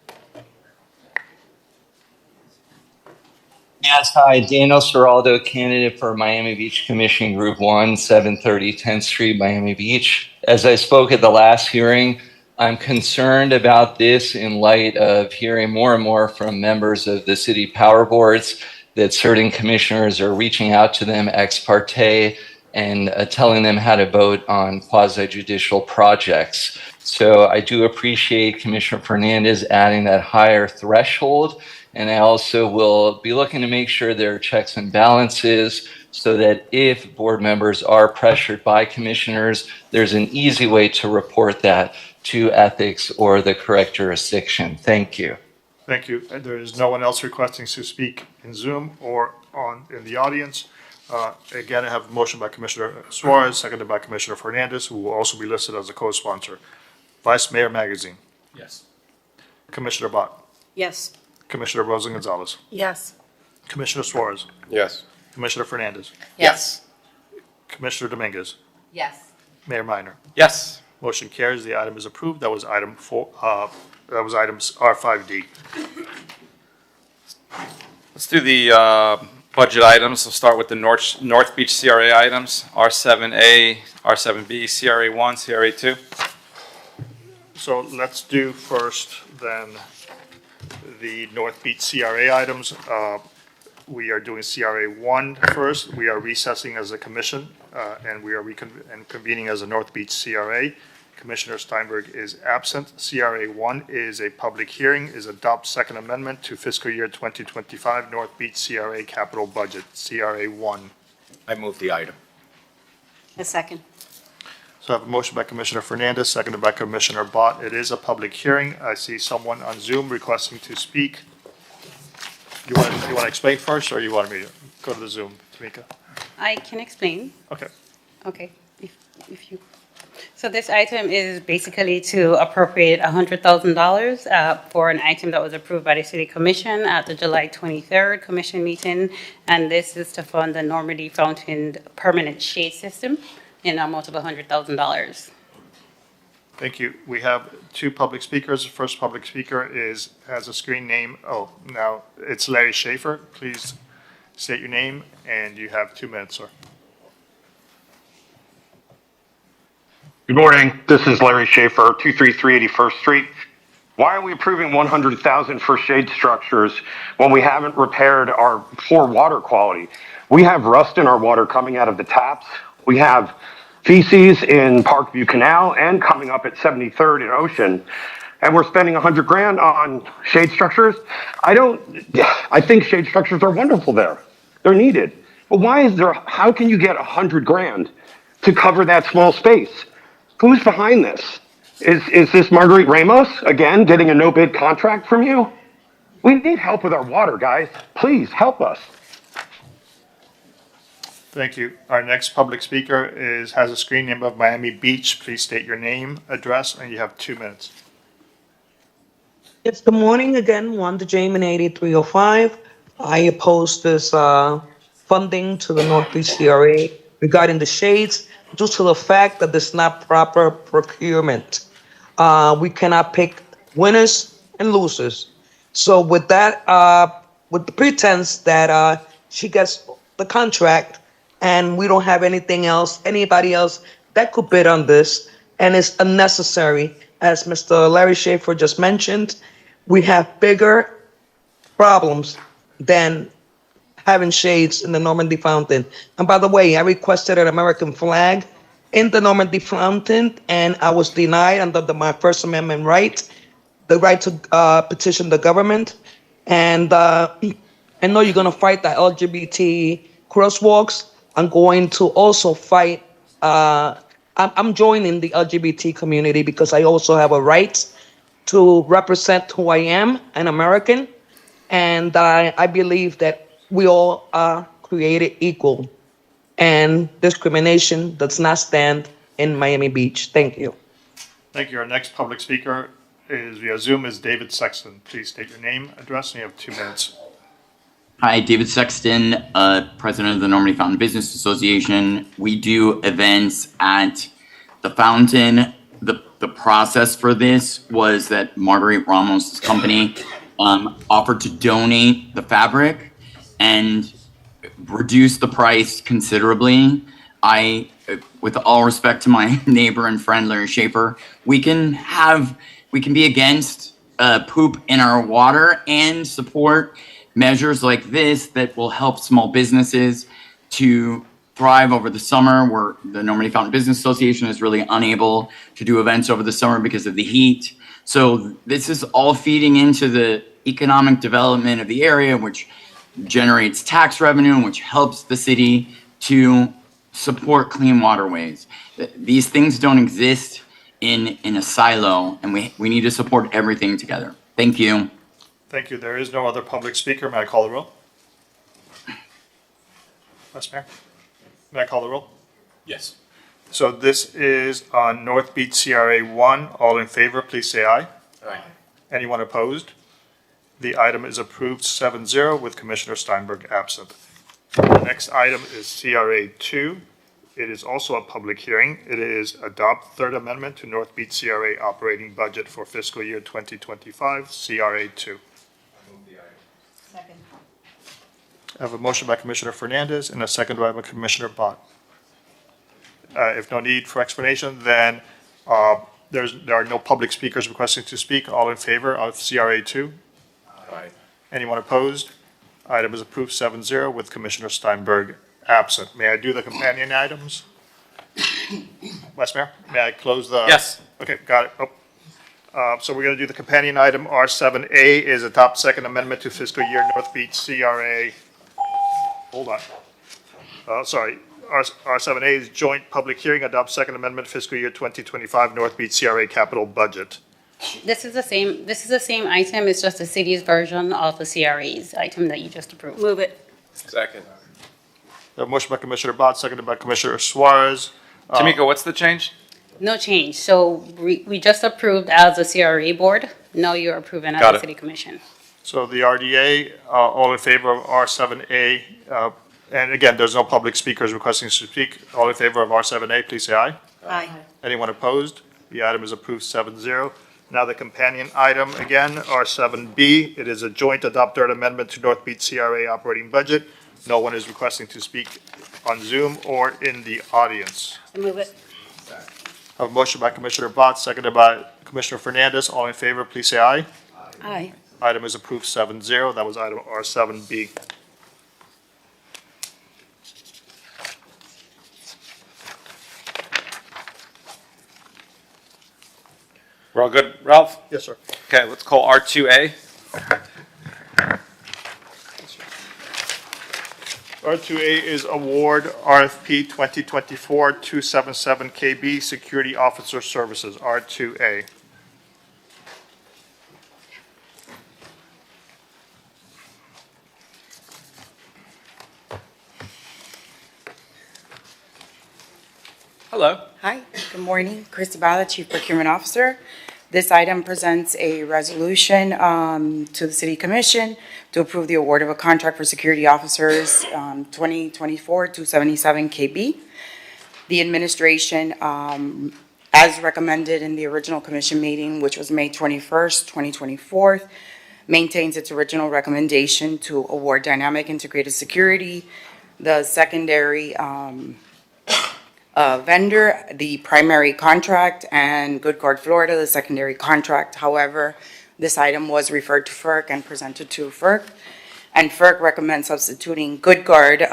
Yes, hi, Daniel Seraldo, candidate for Miami Beach Commission Group 1, 730 10th Street, Miami Beach. As I spoke at the last hearing, I'm concerned about this in light of hearing more and more from members of the city power boards that certain commissioners are reaching out to them ex parte and telling them how to vote on quasi-judicial projects. So I do appreciate Commissioner Fernandez adding that higher threshold. And I also will be looking to make sure there are checks and balances so that if board members are pressured by commissioners, there's an easy way to report that to ethics or the correct jurisdiction. Thank you. Thank you. And there is no one else requesting to speak in Zoom or in the audience. Again, I have a motion by Commissioner Suarez, seconded by Commissioner Fernandez, who will also be listed as a co-sponsor. Vice Mayor Magazine. Yes. Commissioner Bott. Yes. Commissioner Rosa Gonzalez. Yes. Commissioner Suarez. Yes. Commissioner Fernandez. Yes. Commissioner Dominguez. Yes. Mayor Minor. Yes. Motion carries. The item is approved. That was item items R5D. Let's do the budget items. We'll start with the North Beach CRA items, R7A, R7B, CRA1, CRA2. So let's do first then the North Beach CRA items. We are doing CRA 1 first. We are recessing as a commission, and we are convening as a North Beach CRA. Commissioner Steinberg is absent. CRA 1 is a public hearing, is adopt second amendment to fiscal year 2025 North Beach CRA capital budget, CRA 1. I move the item. A second. So I have a motion by Commissioner Fernandez, seconded by Commissioner Bott. It is a public hearing. I see someone on Zoom requesting to speak. You want to explain first, or you want me to go to the Zoom, Tamika? I can explain. Okay. Okay, if you. So this item is basically to appropriate $100,000 for an item that was approved by the City Commission at the July 23rd Commission meeting. And this is to fund the Normandy Fountain permanent shade system in an amount of $100,000. Thank you. We have two public speakers. The first public speaker has a screen name. Oh, now it's Larry Schaefer. Please state your name, and you have 2 minutes, sir. Good morning. This is Larry Schaefer, 233 81st Street. Why are we approving $100,000 for shade structures when we haven't repaired our poor water quality? We have rust in our water coming out of the taps. We have feces in Parkview Canal and coming up at 73rd and Ocean. And we're spending $100,000 on shade structures. I think shade structures are wonderful there. They're needed. But how can you get $100,000 to cover that small space? Who's behind this? Is this Marguerite Ramos, again, getting a no-bid contract from you? We need help with our water, guys. Please, help us. Thank you. Our next public speaker has a screen name of Miami Beach. Please state your name, address, and you have 2 minutes. Yes, good morning again, Wanda Jamin, 8305. I oppose this funding to the North Beach CRA regarding the shades due to the fact that there's not proper procurement. We cannot pick winners and losers. So with that, with the pretense that she gets the contract and we don't have anybody else that could bid on this, and it's unnecessary, as Mr. Larry Schaefer just mentioned, we have bigger problems than having shades in the Normandy Fountain. And by the way, I requested an American flag in the Normandy Fountain, and I was denied under my First Amendment right, the right to petition the government. And I know you're going to fight the LGBT crosswalks. I'm going to also fight, I'm joining the LGBT community because I also have a right to represent who I am, an American. And I believe that we all are created equal, and discrimination does not stand in Miami Beach. Thank you. Thank you. Our next public speaker via Zoom is David Sexton. Please state your name, address, and you have 2 minutes. Hi, David Sexton, president of the Normandy Fountain Business Association. We do events at the fountain. The process for this was that Marguerite Ramos' company offered to donate the fabric and reduce the price considerably. With all respect to my neighbor and friend Larry Schaefer, we can be against poop in our water and support measures like this that will help small businesses to thrive over the summer, where the Normandy Fountain Business Association is really unable to do events over the summer because of the heat. So this is all feeding into the economic development of the area, which generates tax revenue and which helps the city to support clean waterways. These things don't exist in a silo, and we need to support everything together. Thank you. Thank you. There is no other public speaker. May I call the roll? Vice Mayor? May I call the roll? Yes. So this is on North Beach CRA 1. All in favor, please say aye. Aye. Anyone opposed? The item is approved 7-0 with Commissioner Steinberg absent. The next item is CRA 2. It is also a public hearing. It is adopt third amendment to North Beach CRA operating budget for fiscal year 2025, CRA 2. Second. I have a motion by Commissioner Fernandez and a second by Commissioner Bott. If no need for explanation, then There are no public speakers requesting to speak. All in favor of CRA 2? Aye. Anyone opposed? Item is approved 7-0 with Commissioner Steinberg absent. May I do the companion items? Vice Mayor, may I close the? Yes. Okay, got it. So we're going to do the companion item. R7A is adopt second amendment to fiscal year North Beach CRA. Hold on. Sorry. R7A is joint public hearing, adopt second amendment fiscal year 2025 North Beach CRA capital budget. This is the same item, it's just the city's version of the CRA's item that you just approved. Move it. Second. The motion by Commissioner Bott, seconded by Commissioner Suarez. Tamika, what's the change? No change, so we just approved as a CRA board, now you're approving as Got a it. city commission. So the RDA, all in favor of R7A, and again, there's no public speakers requesting to speak. All in favor of R7A, please say aye. Aye. Anyone opposed? The item is approved 7-0. Now the companion item again, R7B. It is a joint adopt third amendment to North Beach CRA operating budget. No one is requesting to speak on Zoom or in the audience. Move it. I have a motion by Commissioner Bott, seconded by Commissioner Fernandez. All in favor, please say aye. Aye. Item is approved 7-0. That was item R7B. We're all good, Ralph? Yes, sir. Okay, let's call R2A. R2A is award RFP 2024-277 KB Security Officer Services, R2A. Hello. Hi, good morning. Christy Bala, Chief Procurement Officer. This item presents a resolution to the City Commission to approve the award of a contract for security officers 2024-277 KB. The administration, as recommended in the original commission meeting, which was May 21st, 2024, maintains its original recommendation to award Dynamic Integrated Security, the secondary vendor, the primary contract, and Good Guard Florida, the secondary contract. However, this item was referred to FERC and presented to FERC. And FERC recommends substituting Good Guard,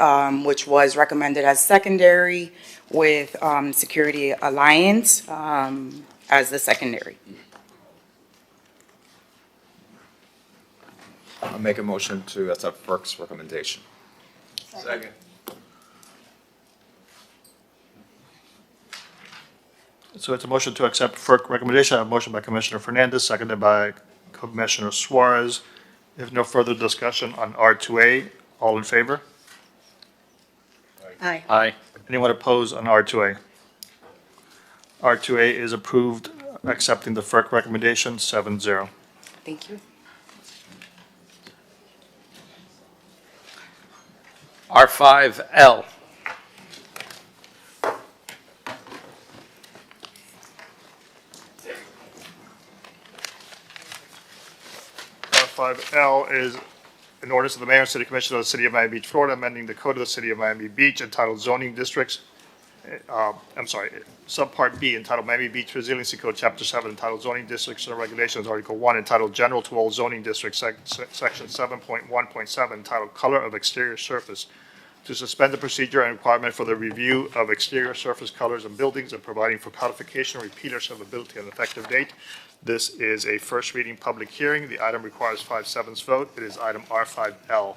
which was recommended as secondary, with Security Alliance as the secondary. I'll make a motion to accept FERC's recommendation. Second. So it's a motion to accept FERC recommendation. I have a motion by Commissioner Fernandez, seconded by Commissioner Suarez. If no further discussion on R2A, all in favor? Aye. Aye. Anyone opposed on R2A? R2A is approved, accepting the FERC recommendation, 7-0. Thank you. R5L. R5L is an ordinance of the Mayor and City Commission of the City of Miami Beach, Florida, amending the code of the City of Miami Beach entitled zoning districts. Subpart B entitled Miami Beach Resiliency Code, Chapter 7, entitled Zoning Districts and Regulations, Article 1, entitled General to All Zoning Districts, Section 7.1.7, entitled Color of Exterior Surface, to suspend the procedure and requirement for the review of exterior surface colors in buildings and providing for codification, repealer servability, and effective date. This is a first reading public hearing. The item requires 5/7 vote. It is item R5L.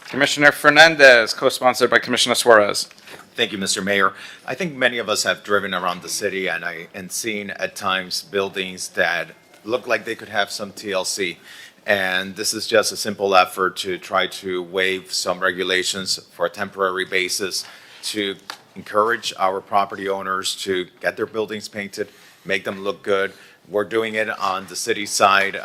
Commissioner Fernandez, co-sponsored by Commissioner Suarez. Thank you, Mr. Mayor. I think many of us have driven around the city and seen at times buildings that look like they could have some TLC. And this is just a simple effort to try to waive some regulations for a temporary basis to encourage our property owners to get their buildings painted, make them look good. We're doing it on the city side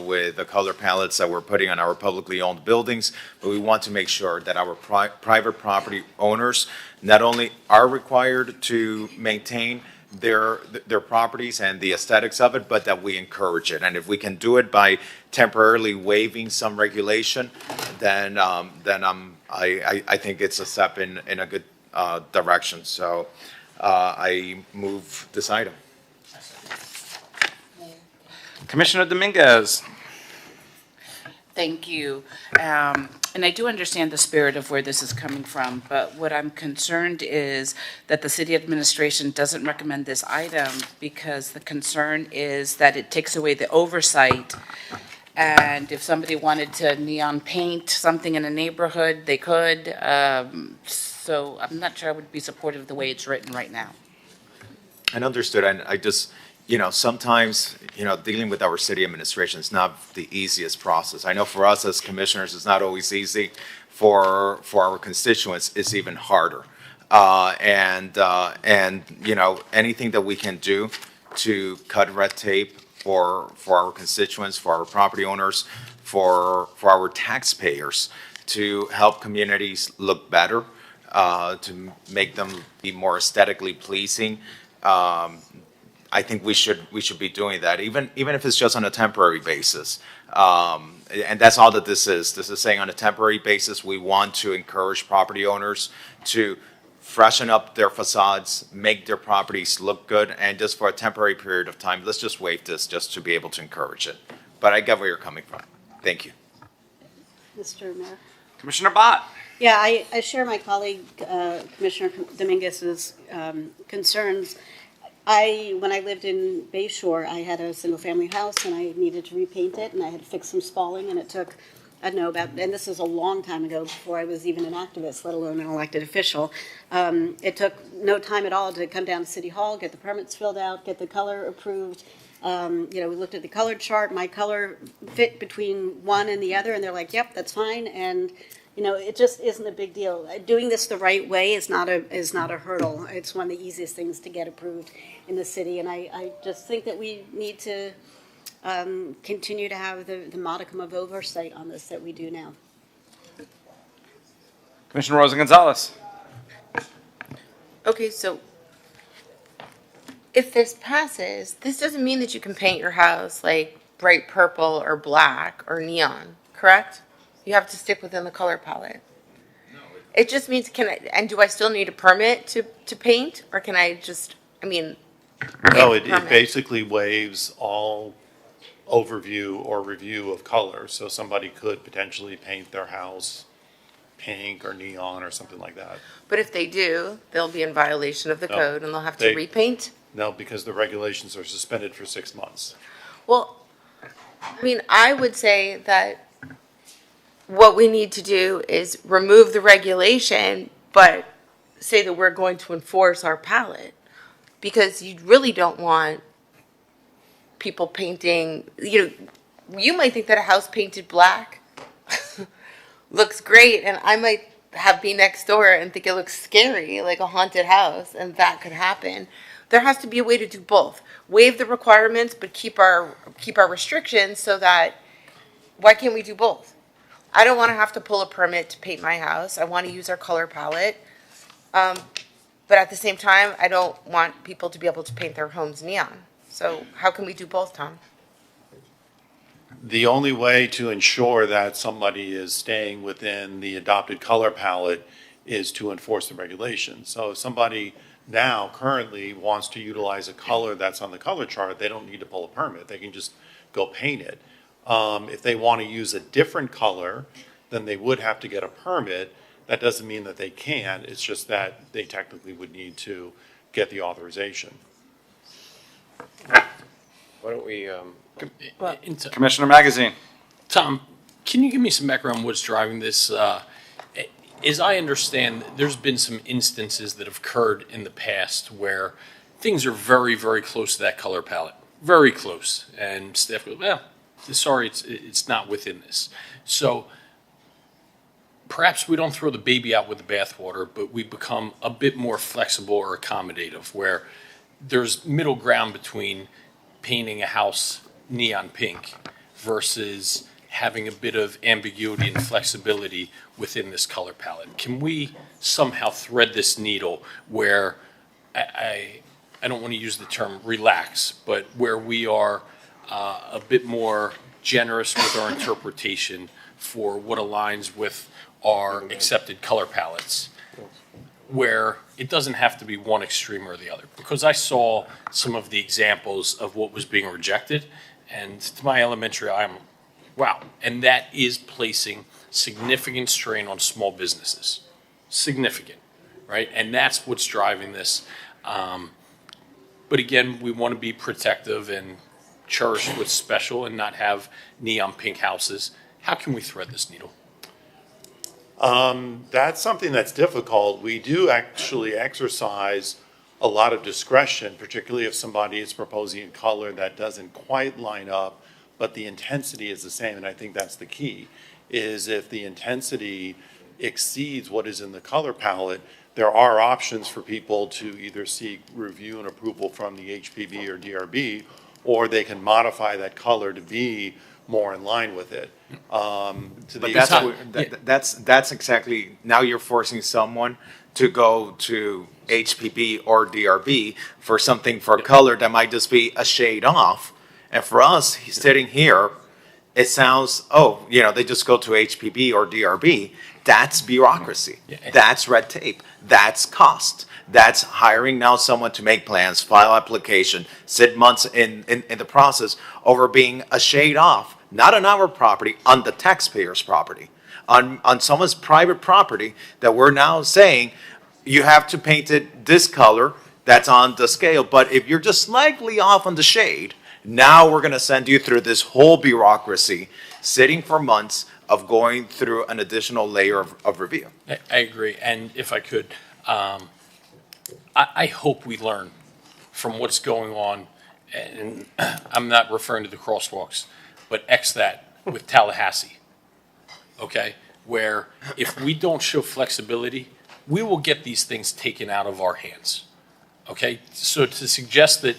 with the color palettes that we're putting on our publicly owned buildings, but we want to make sure that our private property owners not only are required to maintain their properties and the aesthetics of it, but that we encourage it. And if we can do it by temporarily waiving some regulation, then I think it's a step in a good direction. So I move this item. Commissioner Dominguez. Thank you. And I do understand the spirit of where this is coming from, but what I'm concerned is that the city administration doesn't recommend this item because the concern is that it takes away the oversight. And if somebody wanted to neon paint something in a neighborhood, they could. So I'm not sure I would be supportive of the way it's written right now. And understood, and I just, sometimes, dealing with our city administration is not the easiest process. I know for us as commissioners, it's not always easy. For our constituents, it's even harder. And anything that we can do to cut red tape for our constituents, for our property owners, for our taxpayers, to help communities look better, to make them be more aesthetically pleasing. I think we should be doing that, even if it's just on a temporary basis. And that's all that this is. This is saying on a temporary basis, we want to encourage property owners to freshen up their facades, make their properties look good, and just for a temporary period of time, let's just waive this just to be able to encourage it. But I get where you're coming from. Thank you. Mr. Mayor. Commissioner Bott. Yeah, I share my colleague, Commissioner Dominguez's concerns. When I lived in Bayshore, I had a single-family house, and I needed to repaint it, and I had to fix some spalling, and it took, I don't know, and this is a long time ago, before I was even an activist, let alone an elected official. It took no time at all to come down to City Hall, get the permits filled out, get the color approved. We looked at the color chart, my color fit between one and the other, and they're like, yep, that's fine, and it just isn't a big deal. Doing this the right way is not a hurdle. It's one of the easiest things to get approved in the city, and I just think that we need to continue to have the modicum of oversight on this that we do now. Commissioner Rosa Gonzalez. Okay, so if this passes, this doesn't mean that you can paint your house like bright purple or black or neon, correct? You have to stick within the color palette. It just means, do I still need a permit to paint, or can I just, No, it basically waives all overview or review of color. So somebody could potentially paint their house pink or neon or something like that. But if they do, they'll be in violation of the code and they'll have to repaint? No, because the regulations are suspended for 6 months. Well, I would say that what we need to do is remove the regulation, but say that we're going to enforce our palette. Because you really don't want people painting, you might think that a house painted black looks great, and I might be next door and think it looks scary, like a haunted house, and that could happen. There has to be a way to do both. Waive the requirements, but keep our restrictions so that, why can't we do both? I don't want to have to pull a permit to paint my house. I want to use our color palette. But at the same time, I don't want people to be able to paint their homes neon. So how can we do both, Tom? The only way to ensure that somebody is staying within the adopted color palette is to enforce the regulations. So if somebody now currently wants to utilize a color that's on the color chart, they don't need to pull a permit. They can just go paint it. If they want to use a different color, then they would have to get a permit. That doesn't mean that they can. It's just that they technically would need to get the authorization. Why don't we, Commissioner Magazine. Tom, can you give me some background on what's driving this? As I understand, there's been some instances that have occurred in the past where things are very, very close to that color palette. Very close. And staff goes, well, sorry, it's not within this. So perhaps we don't throw the baby out with the bathwater, but we become a bit more flexible or accommodative, where there's middle ground between painting a house neon pink versus having a bit of ambiguity and flexibility within this color palette. Can we somehow thread this needle where I don't want to use the term relax, but where we are a bit more generous with our interpretation for what aligns with our accepted color palettes, where it doesn't have to be one extreme or the other? Because I saw some of the examples of what was being rejected, And to my elementary, wow. And that is placing significant strain on small businesses. Significant, right? And that's what's driving this. But again, we want to be protective and cherish what's special and not have neon pink houses. How can we thread this needle? That's something that's difficult. We do actually exercise a lot of discretion, particularly if somebody is proposing a color that doesn't quite line up, but the intensity is the same. And I think that's the key, is if the intensity exceeds what is in the color palette, there are options for people to either seek review and approval from the HPB or DRB, or they can modify that color to be more in line with it. But that's exactly, now you're forcing someone to go to HPB or DRB for something for color that might just be a shade off. And for us, sitting here, it sounds, they just go to HPB or DRB. That's bureaucracy. That's red tape. That's cost. That's hiring now someone to make plans, file application, sit months in the process over being a shade off, not on our property, on the taxpayer's property, on someone's private property that we're now saying, you have to paint it this color, that's on the scale. But if you're just slightly off on the shade, now we're going to send you through this whole bureaucracy, sitting for months of going through an additional layer of review. I agree. And if I could, I hope we learn from what's going on. And I'm not referring to the crosswalks, but X that with Tallahassee, okay? Where if we don't show flexibility, we will get these things taken out of our hands, okay? So to suggest that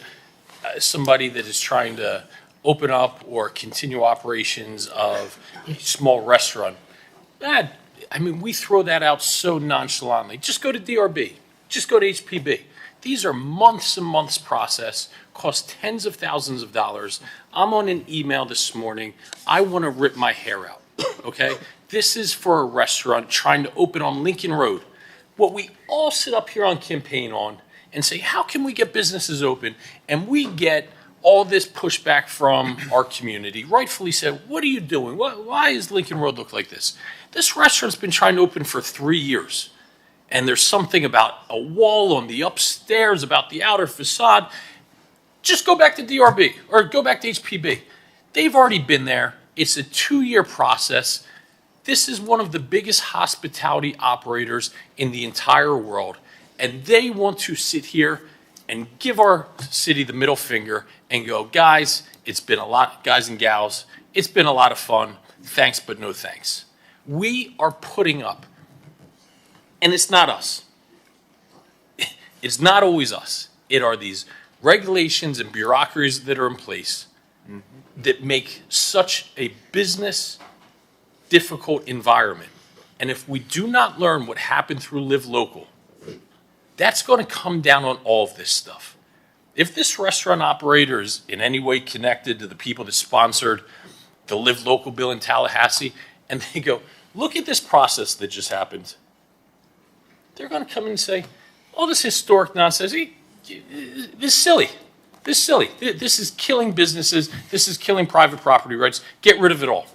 somebody that is trying to open up or continue operations of a small restaurant, we throw that out so nonchalantly. Just go to DRB, just go to HPB. These are months and months process, cost tens of thousands of dollars. I'm on an email this morning. I want to rip my hair out, okay? This is for a restaurant trying to open on Lincoln Road. What we all sit up here on campaign on and say, how can we get businesses open? And we get all this pushback from our community, rightfully said, what are you doing? Why does Lincoln Road look like this? This restaurant's been trying to open for 3 years. And there's something about a wall on the upstairs, about the outer facade. Just go back to DRB or go back to HPB. They've already been there. It's a 2-year process. This is one of the biggest hospitality operators in the entire world. And they want to sit here and give our city the middle finger and go, guys, it's been a lot, guys and gals, it's been a lot of fun. Thanks, but no thanks. We are putting up, and it's not us. It's not always us. It are these regulations and bureaucracies that are in place that make such a business difficult environment. And if we do not learn what happened through Live Local, that's going to come down on all of this stuff. If this restaurant operator is in any way connected to the people that sponsored the Live Local bill in Tallahassee, and they go, look at this process that just happened, they're going to come in and say, all this historic nonsense, this is silly. This is silly. This is killing businesses. This is killing private property rights. Get rid of it all.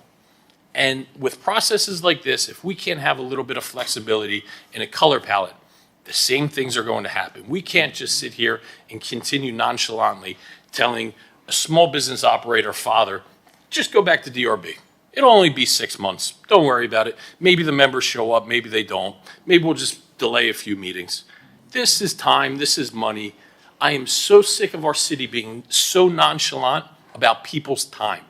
And with processes like this, if we can't have a little bit of flexibility in a color palette, the same things are going to happen. We can't just sit here and continue nonchalantly telling a small business operator father, just go back to DRB. It'll only be 6 months. Don't worry about it. Maybe the members show up. Maybe they don't. Maybe we'll just delay a few meetings. This is time. This is money. I am so sick of our city being so nonchalant about people's time.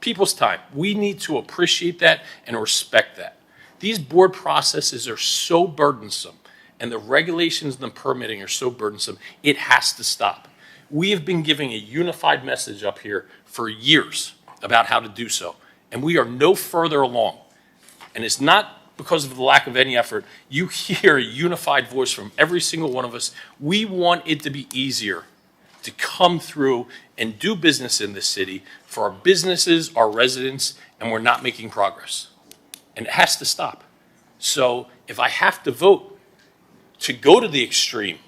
People's time. We need to appreciate that and respect that. These board processes are so burdensome, and the regulations and the permitting are so burdensome, it has to stop. We have been giving a unified message up here for years about how to do so, and we are no further along. And it's not because of the lack of any effort. You hear a unified voice from every single one of us. We want it to be easier to come through and do business in this city for our businesses, our residents, and we're not making progress. And it has to stop. So if I have to vote to go to the extreme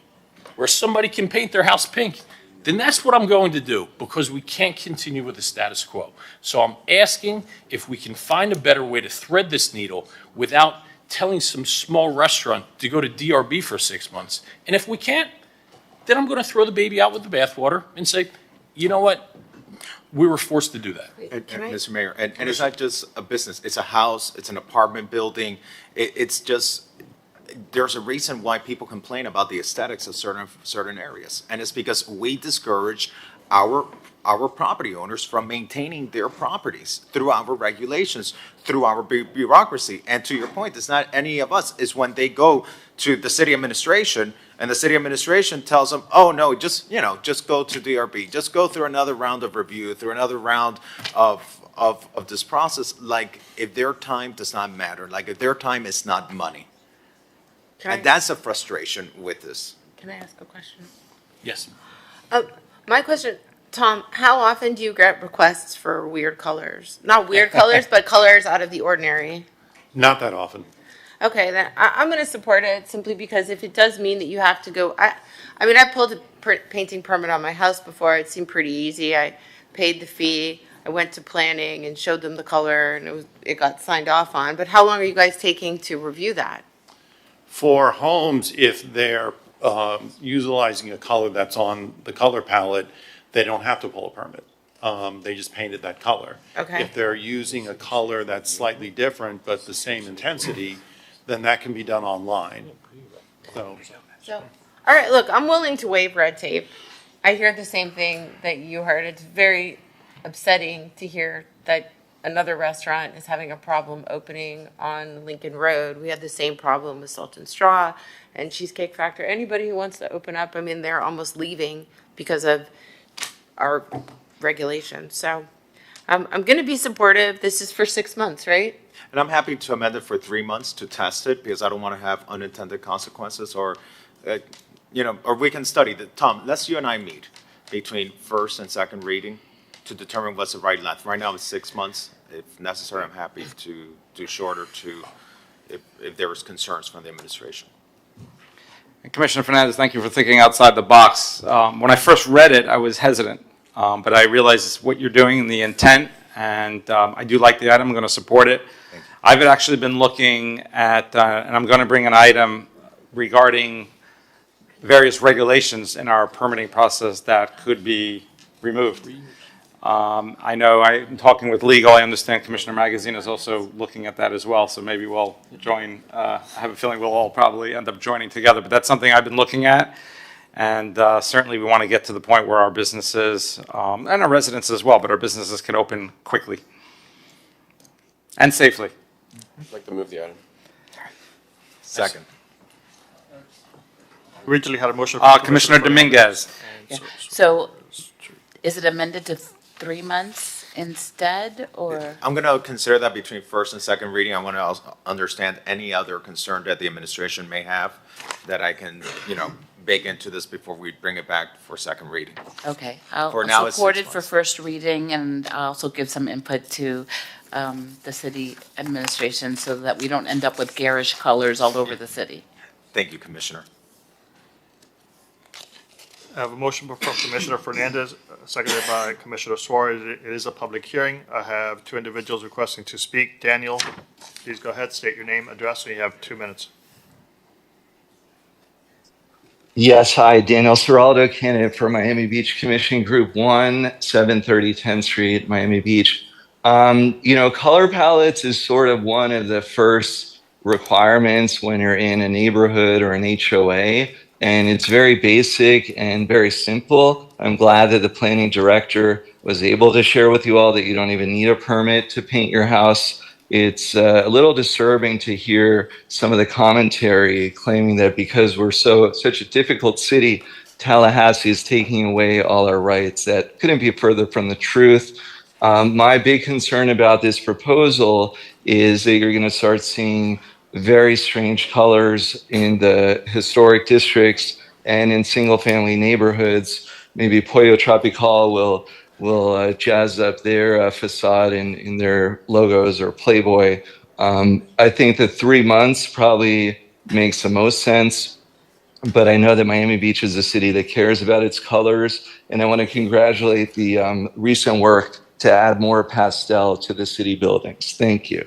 where somebody can paint their house pink, then that's what I'm going to do, because we can't continue with the status quo. So I'm asking if we can find a better way to thread this needle without telling some small restaurant to go to DRB for 6 months. And if we can't, then I'm going to throw the baby out with the bathwater and say, you know what? We were forced to do that. And Mr. Mayor, and it's not just a business, it's a house, it's an apartment building. It's just, there's a reason why people complain about the aesthetics of certain areas. And it's because we discourage our property owners from maintaining their properties through our regulations, through our bureaucracy. And to your point, it's not any of us, it's when they go to the city administration and the city administration tells them, oh, no, just go to DRB, just go through another round of review, through another round of this process, like if their time does not matter, like if their time is not money. And that's a frustration with this. Can I ask a question? Yes. My question, Tom, how often do you get requests for weird colors? Not weird colors, but colors out of the ordinary? Not that often. Okay, then I'm going to support it simply because if it does mean that you have to go, I mean, I pulled a painting permit on my house before. It seemed pretty easy. I paid the fee. I went to planning and showed them the color, and it got signed off on. But how long are you guys taking to review that? For homes, if they're utilizing a color that's on the color palette, they don't have to pull a permit. They just painted that color. Okay. If they're using a color that's slightly different but the same intensity, then that can be done online. So, all right, look, I'm willing to waive red tape. I hear the same thing that you heard. It's very upsetting to hear that another restaurant is having a problem opening on Lincoln Road. We had the same problem with Salt and Straw and Cheesecake Factory. Anybody who wants to open up, I mean, they're almost leaving because of our regulations. So I'm going to be supportive. This is for 6 months, right? And I'm happy to amend it for 3 months to test it because I don't want to have unintended consequences or we can study that. Tom, let's you and I meet between first and second reading to determine what's the right length. Right now it's 6 months. If necessary, I'm happy to do shorter if there was concerns from the administration. And Commissioner Fernandez, thank you for thinking outside the box. When I first read it, I was hesitant, but I realized what you're doing and the intent, and I do like the item. I'm going to support it. I've actually been looking at, and I'm going to bring an item regarding various regulations in our permitting process that could be removed. I know I'm talking with legal. I understand Commissioner Magazine is also looking at that as well, so maybe we'll join. I have a feeling we'll all probably end up joining together, but that's something I've been looking at. And certainly we want to get to the point where our businesses, and our residents as well, but our businesses can open quickly and safely. I'd like to move the item. Second. Originally had a motion. Commissioner Dominguez. Yeah. So is it amended to 3 months instead, or? I'm going to consider that between first and second reading. I want to also understand any other concern that the administration may have that I can, bake into this before we bring it back for second reading. Okay, I'll For now, it's support 6 it for first reading, and I'll also give some input to the city administration so that we don't end up with garish colors all over the city. Thank you, Commissioner. I have a motion from Commissioner Fernandez, seconded by Commissioner Suarez. It is a public hearing. I have 2 individuals requesting to speak. Daniel, please go ahead, state your name, address, and you have 2 minutes. Yes, hi, Daniel Seraldo, candidate for Miami Beach Commission Group 1, 730 10th Street, Miami Beach. Color palettes is sort of one of the first requirements when you're in a neighborhood or an HOA, and it's very basic and very simple. I'm glad that the planning director was able to share with you all that you don't even need a permit to paint your house. It's a little disturbing to hear some of the commentary claiming that because we're such a difficult city, Tallahassee is taking away all our rights. That couldn't be further from the truth. My big concern about this proposal is that you're going to start seeing very strange colors in the historic districts and in single-family neighborhoods. Maybe Pollo Tropical will jazz up their facade in their logos, or Playboy. I think that 3 months probably makes the most sense. but I know that Miami Beach is a city that cares about its colors, and I want to congratulate the recent work to add more pastel to the city buildings. Thank you.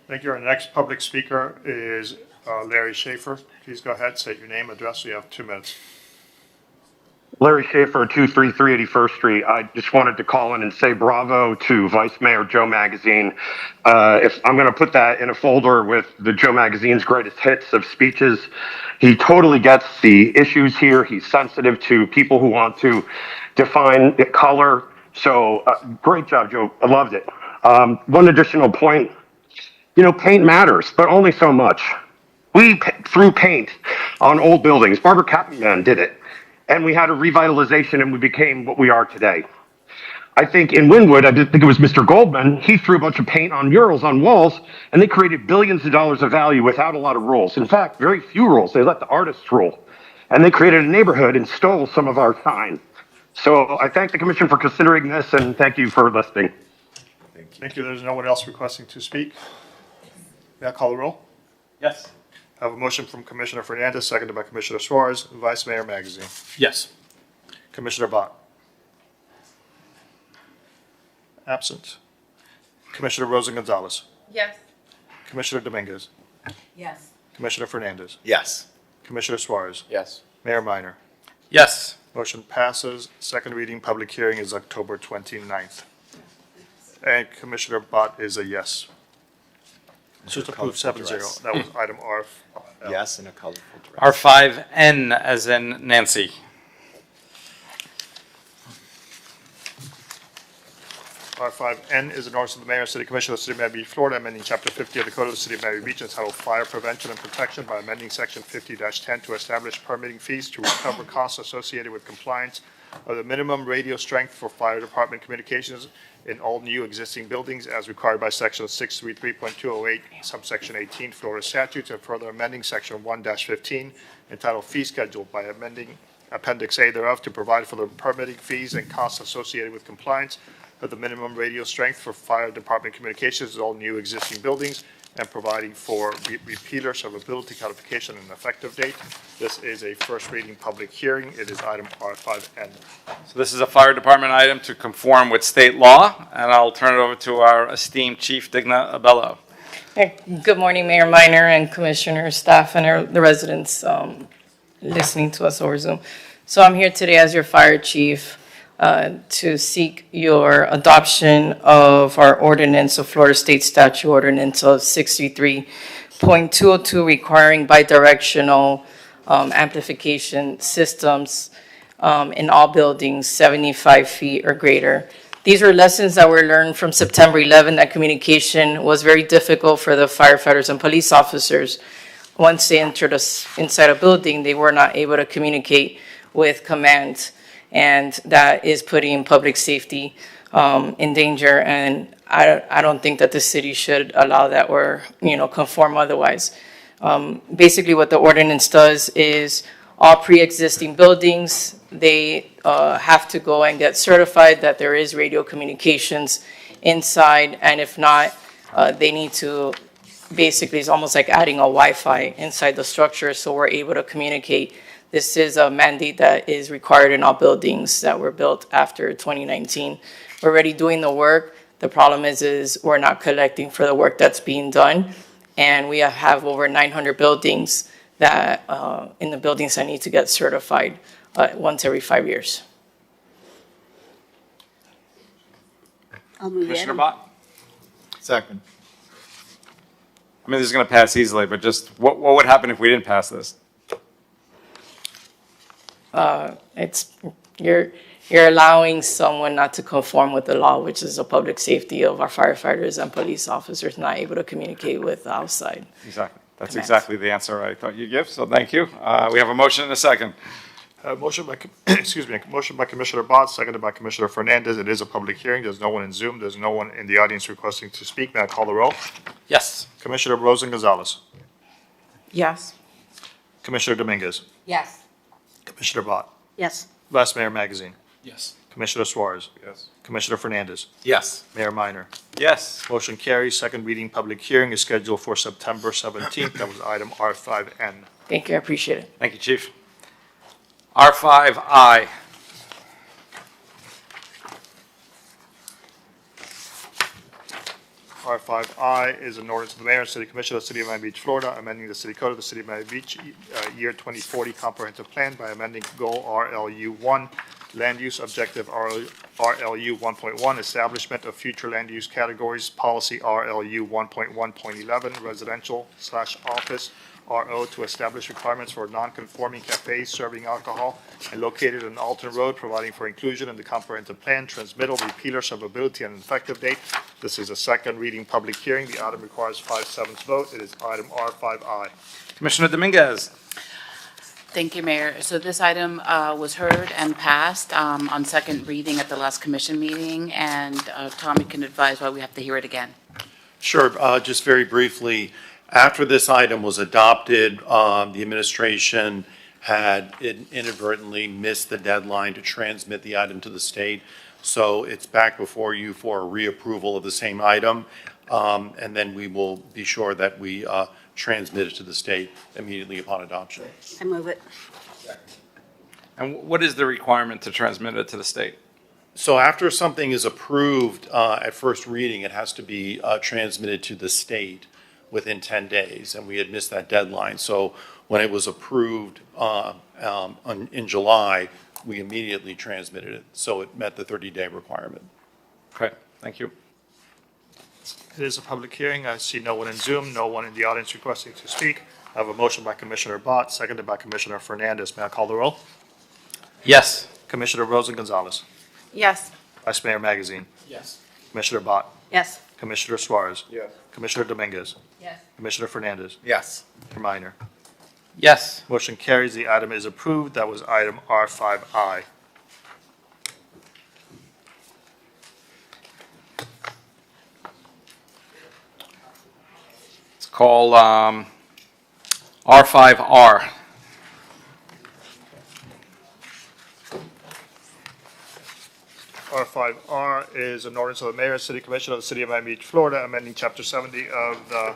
Thank you. Our next public speaker is Larry Schaefer. Please go ahead, state your name, address. You have 2 minutes. Larry Schaefer, 233 81st Street. I just wanted to call in and say bravo to Vice Mayor Joe Magazine. If I'm going to put that in a folder with the Joe Magazine's greatest hits of speeches, he totally gets the issues here. He's sensitive to people who want to define color. So great job, Joe. I loved it. One additional point, paint matters, but only so much. We threw paint on old buildings. Barbara Cappingman did it. And we had a revitalization and we became what we are today. I think in Wynwood, I think it was Mr. Goldman, he threw a bunch of paint on murals on walls and they created billions of dollars of value without a lot of rules. In fact, very few rules. They let the artists rule. And they created a neighborhood and stole some of our shine. So I thank the commission for considering this and thank you for listening. Thank you. There's no one else requesting to speak. May I call the roll? Yes. I have a motion from Commissioner Fernandez, seconded by Commissioner Suarez. Vice Mayor Magazine. Yes. Commissioner Bott. Absent. Commissioner Rosa Gonzalez. Yes. Commissioner Dominguez. Yes. Commissioner Fernandez. Yes. Commissioner Suarez. Yes. Mayor Minor. Yes. Motion passes. Second reading, public hearing is October 29th. And Commissioner Bott is a yes. So it's approved 7-0. That was item R. Yes, in a colorful dress. R5N as in Nancy. R5N is an ordinance of the Mayor and City Commission of the City of Miami Beach, Florida, amending Chapter 50 of the Code of the City of Miami Beach entitled Fire Prevention and Protection by amending Section 50-10 to establish permitting fees to recover costs associated with compliance of the minimum radio strength for fire department communications in all new existing buildings as required by Section 633.208, subsection 18 Florida statutes, and further amending Section 1-15 entitled Fee Schedule by amending Appendix A thereof to provide for the permitting fees and costs associated with compliance of the minimum radio strength for fire department communications in all new existing buildings and providing for repealer servability codification and effective date. This is a first reading public hearing. It is item R5N. So this is a fire department item to conform with state law, and I'll turn it over to our esteemed Chief Digna Abello. Hey, good morning, Mayor Minor and Commissioner, staff, and the residents listening to us over Zoom. So I'm here today as your fire chief to seek your adoption of our ordinance of Florida State Statute Ordinance of 63.202 requiring bidirectional amplification systems in all buildings 75 feet or greater. These were lessons that were learned from September 11, that communication was very difficult for the firefighters and police officers. Once they entered inside a building, they were not able to communicate with command, and that is putting public safety in danger. And I don't think that the city should allow that or conform otherwise. Basically, what the ordinance does is all pre-existing buildings, they have to go and get certified that there is radio communications inside, and if not, they need to, basically it's almost like adding a Wi-Fi inside the structure so we're able to communicate. This is a mandate that is required in all buildings that were built after 2019. We're already doing the work. The problem is we're not collecting for the work that's being done, and we have over 900 buildings that in the buildings that need to get certified once every 5 years. I'll move Commissioner it. Bott? Second. I mean, this is going to pass easily, but just what would happen if we didn't pass this? You're allowing someone not to conform with the law, which is the public safety of our firefighters and police officers not able to communicate with the outside. Exactly. That's commands. exactly the answer I thought you'd give, so thank you. We have a motion and a second. Motion by Commissioner Bott, seconded by Commissioner Fernandez. It is a public hearing. There's no one in Zoom. There's no one in the audience requesting to speak. May I call the roll? Yes. Commissioner Rosa Gonzalez. Yes. Commissioner Dominguez. Yes. Commissioner Bott. Yes. Vice Mayor Magazine. Yes. Commissioner Suarez? Yes. Commissioner Fernandez? Yes. Mayor Minor? Yes. Motion carries. Second reading public hearing is scheduled for September 17th. That was item R5N. Thank you, I appreciate it. Thank you, Chief. R5I. R5I is an ordinance of the mayor and city commission of the city of Miami Beach, Florida, amending the city code of the city of Miami Beach, year 2040 comprehensive plan by amending goal RLU1, land use objective RLU 1.1, establishment of future land use categories, policy RLU 1.1.11, residential/office, RO, to establish requirements for non-conforming cafes serving alcohol and located on Alton Road, providing for inclusion in the comprehensive plan, transmittal, repealer, subability, and effective date. This is a second reading public hearing. The item requires 5/7 vote. It is item R5I. Commissioner Dominguez. Thank you, Mayor. So this item was heard and passed on second reading at the last commission meeting, and Tommy can advise why we have to hear it again. Sure, just very briefly, after this item was adopted, the administration had inadvertently missed the deadline to transmit the item to the state. So it's back before you for a reapproval of the same item. And then we will be sure that we transmit it to the state immediately upon adoption. I move it. And what is the requirement to transmit it to the state? So after something is approved at first reading, it has to be transmitted to the state within 10 days, and we had missed that deadline. So when it was approved in July, we immediately transmitted it, so it met the 30-day requirement. Okay, thank you. It is a public hearing. I see no one in Zoom, no one in the audience requesting to speak. I have a motion by Commissioner Bott, seconded by Commissioner Fernandez. May I call the roll? Yes. Commissioner Rosen Gonzalez. Yes. Vice Mayor Magazine. Yes. Commissioner Bott. Yes. Commissioner Suarez. Yes. Commissioner Dominguez. Yes. Commissioner Fernandez. Yes. Mayor Minor. Yes. Motion carries. The item is approved. That was item R5I. Let's call R5R. R5R is an ordinance of the mayor and city commission of the city of Miami Beach, Florida, amending chapter 70 of the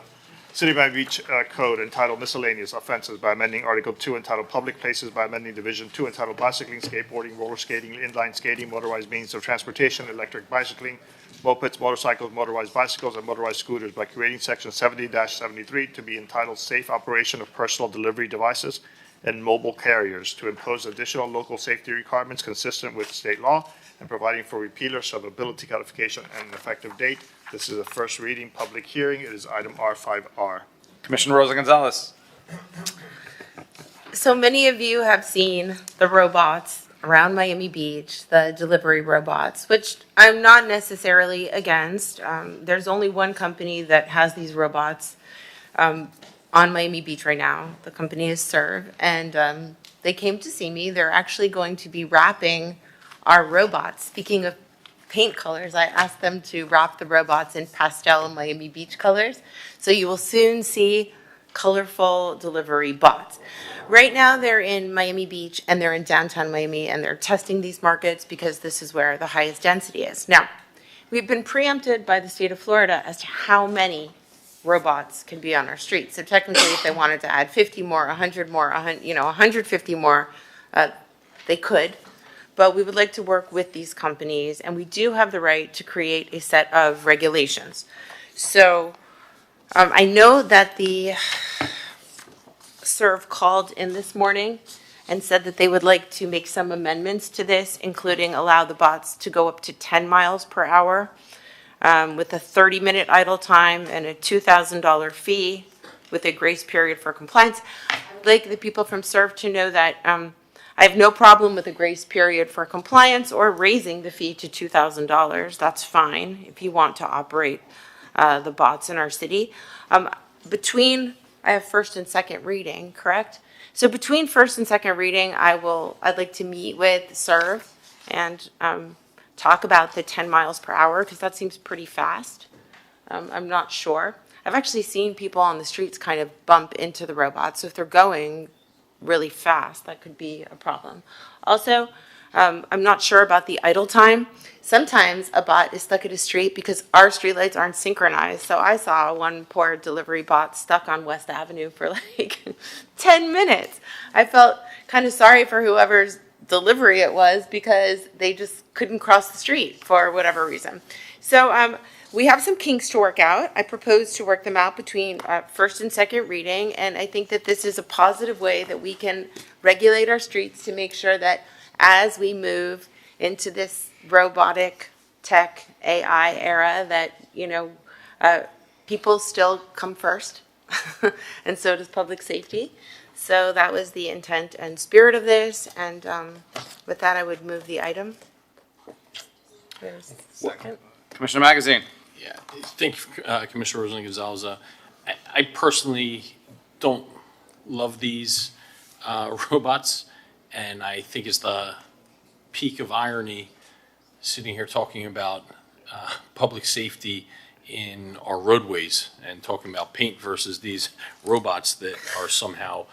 City of Miami Beach Code entitled Miscellaneous Offenses by amending Article 2 entitled Public Places by amending Division 2 entitled Bicycling, Skateboarding, Roller Skating, Inline Skating, Motorized Means of Transportation, Electric Bicycling, Mopeds, Motorcycles, Motorized Bicycles, and Motorized Scooters by creating Section 70-73 to be entitled Safe Operation of Personal Delivery Devices and Mobile Carriers, to impose additional local safety requirements consistent with state law, and providing for repealer, subability, codification, and an effective date. This is a first reading public hearing. It is item R5R. Commissioner Rosa Gonzalez. So many of you have seen the robots around Miami Beach, the delivery robots, which I'm not necessarily against. There's only one company that has these robots on Miami Beach right now. The company is Serve, and they came to see me. They're actually going to be wrapping our robots. Speaking of paint colors, I asked them to wrap the robots in pastel Miami Beach colors. So you will soon see colorful delivery bots. Right now, they're in Miami Beach and they're in downtown Miami, and they're testing these markets because this is where the highest density is. Now, we've been preempted by the state of Florida as to how many robots can be on our streets. So technically, if they wanted to add 50 more, 100 more, 150 more, they could. But we would like to work with these companies, and we do have the right to create a set of regulations. So I know that the Serve called in this morning and said that they would like to make some amendments to this, including allow the bots to go up to 10 miles per hour with a 30-minute idle time and a $2,000 fee with a grace period for compliance. I'd like the people from Serve to know that I have no problem with a grace period for compliance or raising the fee to $2,000. That's fine if you want to operate the bots in our city. I have first and second reading, correct? So between first and second reading, I'd like to meet with Serve and talk about the 10 miles per hour, because that seems pretty fast. I'm not sure. I've actually seen people on the streets kind of bump into the robots. So if they're going really fast, that could be a problem. Also, I'm not sure about the idle time. Sometimes a bot is stuck at a street because our streetlights aren't synchronized. So I saw one poor delivery bot stuck on West Avenue for like 10 minutes. I felt kind of sorry for whoever's delivery it was because they just couldn't cross the street for whatever reason. So we have some kinks to work out. I propose to work them out between first and second reading, and I think that this is a positive way that we can regulate our streets to make sure that as we move into this robotic tech AI era that, people still come first, and so does public safety. So that was the intent and spirit of this, and with that, I would move the item. Second. Commissioner Magazine. Yeah, thank you, Commissioner Rosalyn Gonzalez. I personally don't love these robots, and I think it's the peak of irony sitting here talking about public safety in our roadways and talking about paint versus these robots that are somehow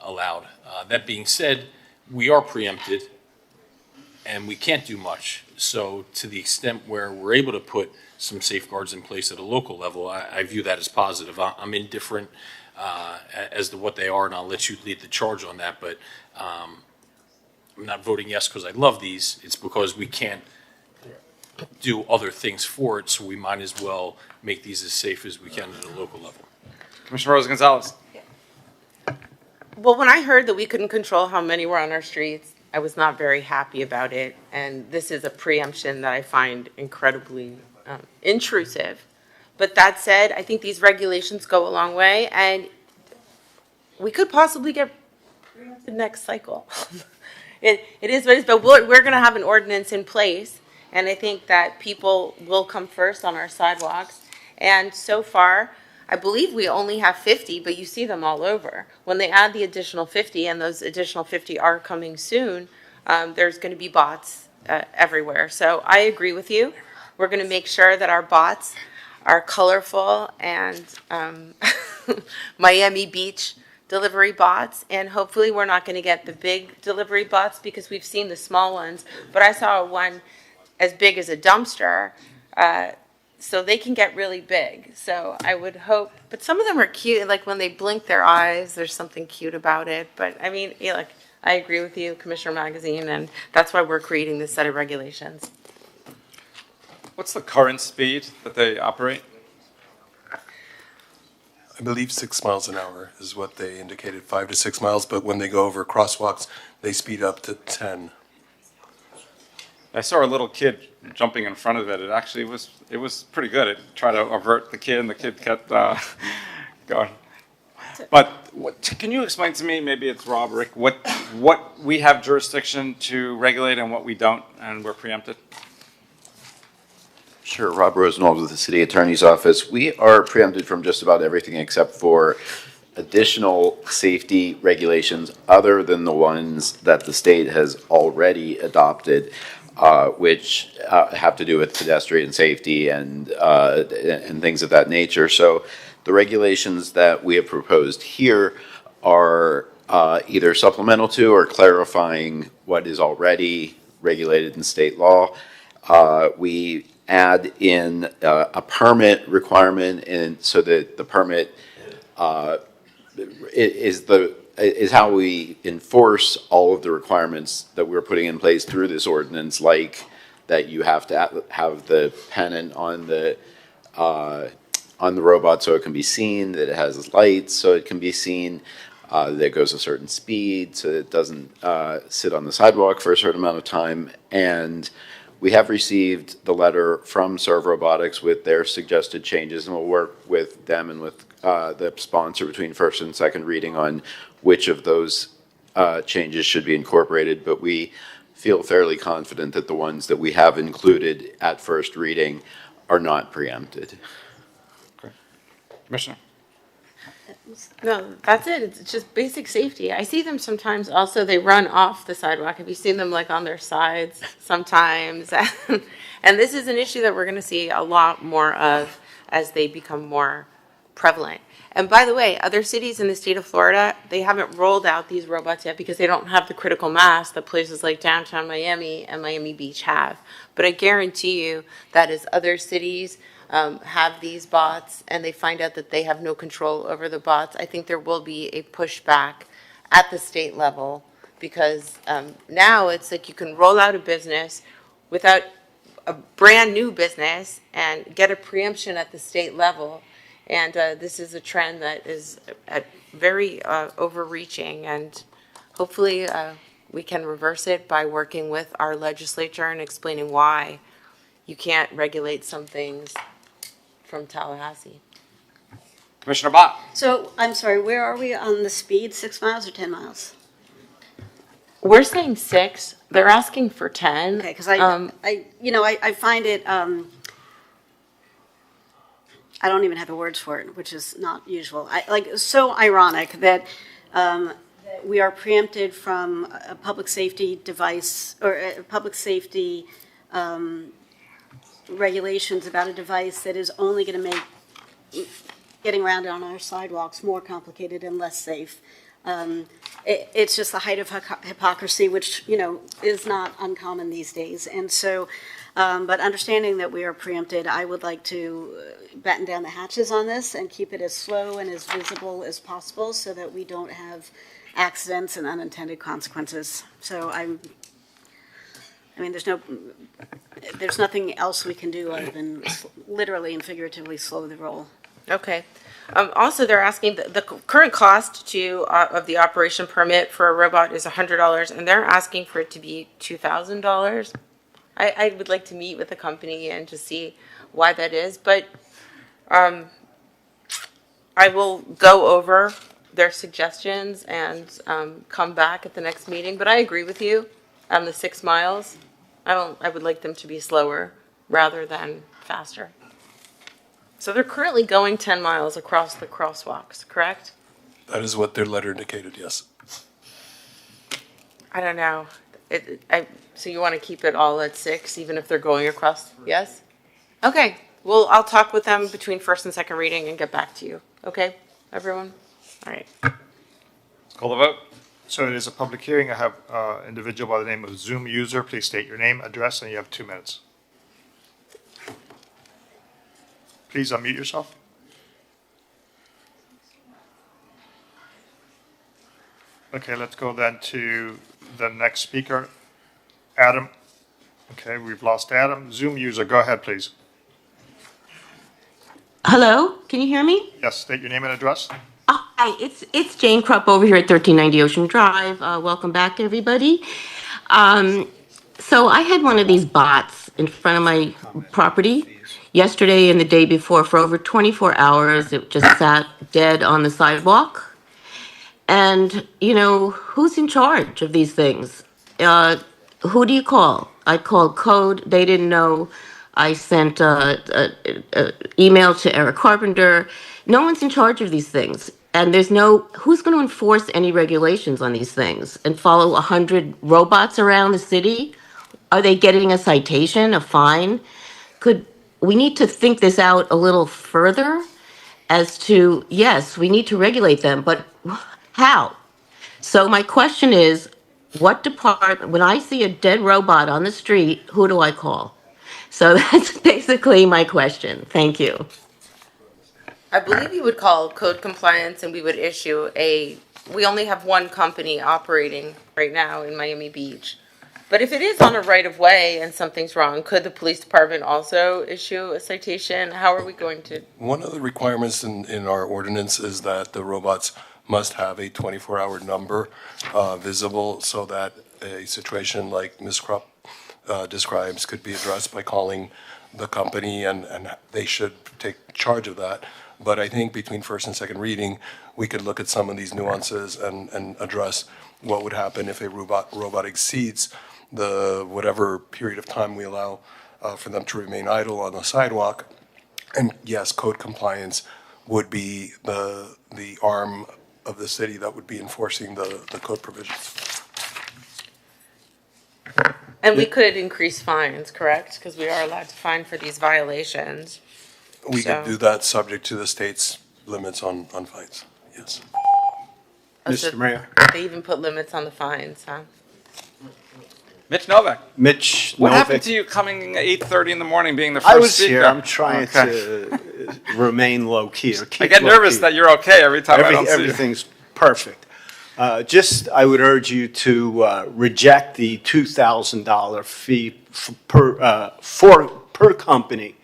allowed. That being said, we are preempted and we can't do much. So to the extent where we're able to put some safeguards in place at a local level, I view that as positive. I'm indifferent as to what they are, and I'll let you lead the charge on that. But I'm not voting yes because I love these. It's because we can't do other things for it, so we might as well make these as safe as we can at a local level. Commissioner Rosa Gonzalez. Well, when I heard that we couldn't control how many were on our streets, I was not very happy about it. And this is a preemption that I find incredibly intrusive. But that said, I think these regulations go a long way, and we could possibly get preempted next cycle. It is what it is, but we're going to have an ordinance in place, and I think that people will come first on our sidewalks. And so far, I believe we only have 50, but you see them all over. When they add the additional 50, and those additional 50 are coming soon, there's going to be bots everywhere. So I agree with you. We're going to make sure that our bots are colorful and Miami Beach delivery bots, and hopefully we're not going to get the big delivery bots because we've seen the small ones, but I saw one as big as a dumpster, so they can get really big. So I would hope, but some of them are cute, like when they blink their eyes, there's something cute about it. But I mean, I agree with you, Commissioner Magazine, and that's why we're creating this set of regulations. What's the current speed that they operate? I believe 6 miles an hour is what they indicated, 5 to 6 miles, but when they go over crosswalks, they speed up to 10. I saw a little kid jumping in front of it. It was pretty good. It tried to avert the kid, and the kid kept going. But can you explain to me, maybe it's Rob, Rick, what we have jurisdiction to regulate and what we don't, and we're preempted? Sure, Rob Rosenwald with the City Attorney's Office. We are preempted from just about everything except for additional safety regulations other than the ones that the state has already adopted, which have to do with pedestrian safety and things of that nature. So the regulations that we have proposed here are either supplemental to or clarifying what is already regulated in state law. We add in a permit requirement, and so that the permit is how we enforce all of the requirements that we're putting in place through this ordinance, like that you have to have the pennant on the robot so it can be seen, that it has lights so it can be seen, that it goes a certain speed so that it doesn't sit on the sidewalk for a certain amount of time. And we have received the letter from Serve Robotics with their suggested changes, and we'll work with them and with the sponsor between first and second reading on which of those changes should be incorporated. But we feel fairly confident that the ones that we have included at first reading are not preempted. Okay. Commissioner? No, that's it. It's just basic safety. I see them sometimes also, they run off the sidewalk. Have you seen them like on their sides sometimes? And this is an issue that we're going to see a lot more of as they become more prevalent. And by the way, other cities in the state of Florida, they haven't rolled out these robots yet because they don't have the critical mass that places like downtown Miami and Miami Beach have. But I guarantee you that as other cities have these bots and they find out that they have no control over the bots, I think there will be a pushback at the state level, because now it's like you can roll out a business without a brand new business and get a preemption at the state level. And this is a trend that is very overreaching, and hopefully we can reverse it by working with our legislature and explaining why you can't regulate some things from Tallahassee. Commissioner Bott. So, I'm sorry, where are we on the speed, 6 miles or 10 miles? We're saying 6. They're asking for 10. Okay, because I find it, I don't even have the words for it, which is not usual. So ironic that we are preempted from a public safety device or public safety regulations about a device that is only going to make getting around on our sidewalks more complicated and less safe. It's just the height of hypocrisy, which, is not uncommon these days. And so, but understanding that we are preempted, I would like to batten down the hatches on this and keep it as slow and as visible as possible so that we don't have accidents and unintended consequences. So there's nothing else we can do other than literally and figuratively slow the roll. Okay. Also, they're asking, the current cost of the operation permit for a robot is $100, and they're asking for it to be $2,000. I would like to meet with the company and to see why that is, but I will go over their suggestions and come back at the next meeting. But I agree with you on the 6 miles. I would like them to be slower rather than faster. So they're currently going 10 miles across the crosswalks, correct? That is what their letter indicated, yes. I don't know. So you want to keep it all at 6, even if they're going across? Yes? Okay. Well, I'll talk with them between first and second reading and get back to you. Okay, everyone? All right. Let's call the vote. So it is a public hearing. I have an individual by the name of Zoom user. Please state your name, address, and you have 2 minutes. Please unmute yourself. Okay, let's go then to the next speaker, Adam. Okay, we've lost Adam. Zoom user, go ahead, please. Hello, can you hear me? Yes, state your name and address. Hi, it's Jane Krupp over here at 1390 Ocean Drive. Welcome back, everybody. So I had one of these bots in front of my property yesterday and the day before for over 24 hours. It just sat dead on the sidewalk. And, who's in charge of these things? Who do you call? I called code. They didn't know. I sent an email to Eric Carpenter. No one's in charge of these things. And who's going to enforce any regulations on these things and follow 100 robots around the city? Are they getting a citation, a fine? We need to think this out a little further as to, yes, we need to regulate them, but how? So my question is, what department, when I see a dead robot on the street, who do I call? So that's basically my question. Thank you. I believe you would call code compliance and we would issue we only have one company operating right now in Miami Beach. But if it is on a right of way and something's wrong, could the police department also issue a citation? How are we going to? One of the requirements in our ordinance is that the robots must have a 24-hour number visible so that a situation like Ms. Krupp describes could be addressed by calling the company, and they should take charge of that. But I think between first and second reading, we could look at some of these nuances and address what would happen if a robot exceeds the whatever period of time we allow for them to remain idle on the sidewalk. And yes, code compliance would be the arm of the city that would be enforcing the code provisions. And we could increase fines, correct? Because we are allowed to fine for these violations. We could do that subject to the state's limits on fines, yes. Mr. Mayor. They even put limits on the fines, huh? Mitch Novak. Mitch What Novak. happened to you coming 8:30 in the morning, being the first I was speaker? here. I'm trying Okay. to remain low key. Or I keep get low nervous key. that you're okay every time I don't see you. Everything's perfect. I would urge you to reject the $2,000 fee per company,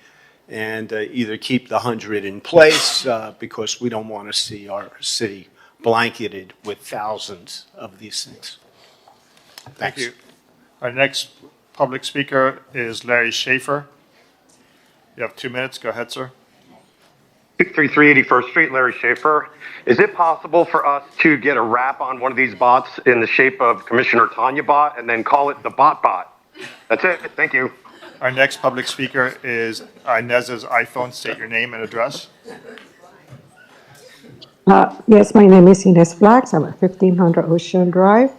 and either keep the 100 in place because we don't want to see our city blanketed with thousands of these things. Thank you. Our next public speaker is Larry Schaefer. You have 2 minutes. Go ahead, sir. 233 81st Street, Larry Schaefer. Is it possible for us to get a wrap on one of these bots in the shape of Commissioner Tanya Bot and then call it the Bot Bot? That's it. Thank you. Our next public speaker is Inez's iPhone. State your name and address. Yes, my name is Ines Flax. I'm at 1500 Ocean Drive.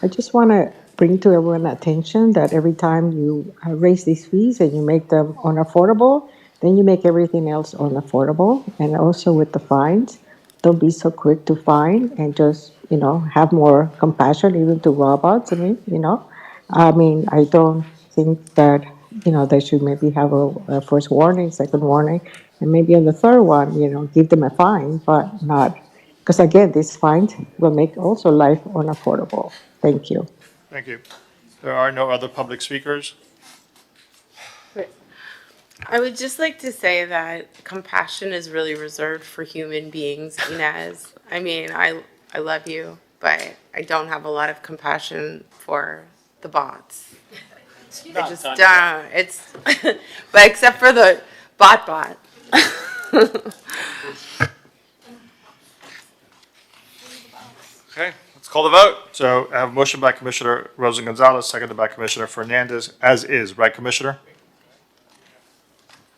I just want to bring to everyone's attention that every time you raise these fees and you make them unaffordable, then you make everything else unaffordable. And also with the fines, don't be so quick to fine and just, have more compassion even to robots. I don't think that, they should maybe have a first warning, second warning, and maybe on the third one, give them a fine, but not, because again, these fines will make also life unaffordable. Thank you. Thank you. There are no other public speakers. I would just like to say that compassion is really reserved for human beings, Inez. I love you, but I don't have a lot of compassion for the bots. I just don't. It's, but except for the bot. Okay, let's call the vote. So I have a motion by Commissioner Rosa Gonzalez, seconded by Commissioner Fernandez, as is, right, Commissioner?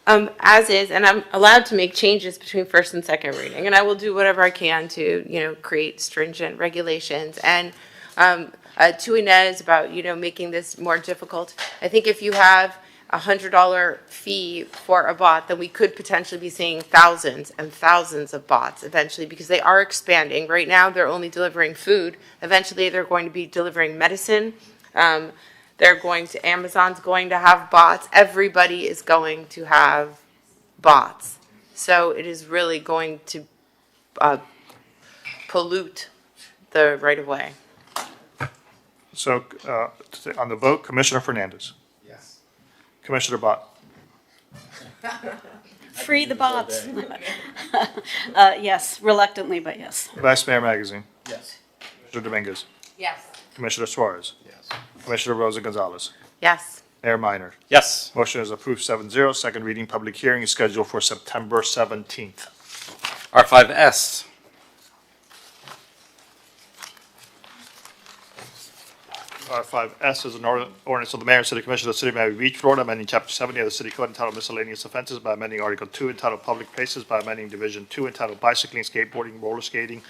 As is, and I'm allowed to make changes between first and second reading, and I will do whatever I can to, create stringent regulations. And to Inez about, making this more difficult, I think if you have $100 fee for a bot, then we could potentially be seeing thousands and thousands of bots eventually, because they are expanding. Right now, they're only delivering food. Eventually, they're going to be delivering medicine. Amazon's going to have bots. Everybody is going to have bots. So it is really going to pollute the right of way. So on the vote, Commissioner Fernandez. Yes. Commissioner Bott. Free the bots. Yes, reluctantly, but yes. Vice Mayor Magazine. Yes. Commissioner Dominguez. Yes. Commissioner Suarez. Yes. Commissioner Rosa Gonzalez. Yes. Mayor Minor. Yes. Motion is approved 7-0. Second reading public hearing is scheduled for September 17th. R5S. R5S is an ordinance of the Mayor and City Commission of the City of Miami Beach, Florida, amending Chapter 70 of the City Code entitled Miscellaneous Offenses by amending Article 2 entitled Public Places by amending Division 2 entitled Bicycling, Skateboarding, Roller Skating,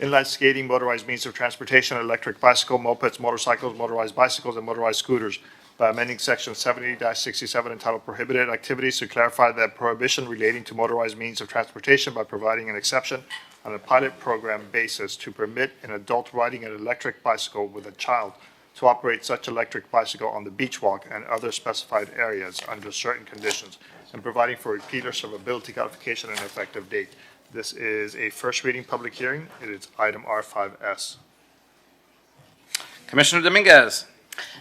Inline Skating, Motorized Means of Transportation, Electric Bicycle, Mopeds, Motorcycles, Motorized Bicycles, and Motorized Scooters by amending Section 70-67 entitled Prohibited Activities to clarify that prohibition relating to motorized means of transportation by providing an exception on a pilot program basis to permit an adult riding an electric bicycle with a child to operate such electric bicycle on the beach walk and other specified areas under certain conditions, and providing for repeater servability codification and effective date. This is a first reading public hearing. It is item R5S. Commissioner Dominguez.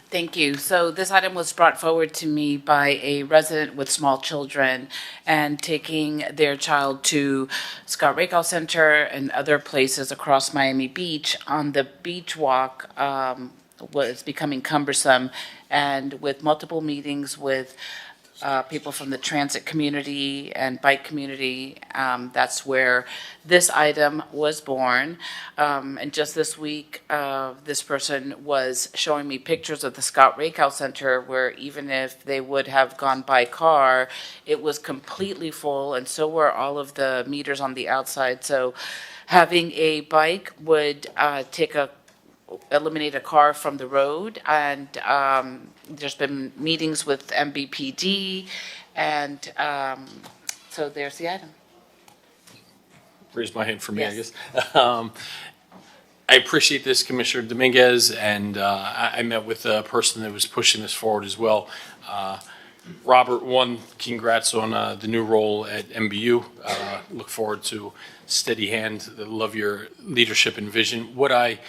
Thank you. So this item was brought forward to me by a resident with small children and taking their child to Scott Rakow Center and other places across Miami Beach. On the beach walk was becoming cumbersome, and with multiple meetings with people from the transit community and bike community, that's where this item was born. And just this week, this person was showing me pictures of the Scott Rakow Center, where even if they would have gone by car, it was completely full, and so were all of the meters on the outside. So having a bike would eliminate a car from the road, and there's been meetings with MBPD, and so there's the item. raise my hand for me, I Yes. guess. I appreciate this, Commissioner Dominguez, and I met with a person that was pushing this forward as well. Robert, one, congrats on the new role at MBU. Look forward to steady hand. Love your leadership and vision. What I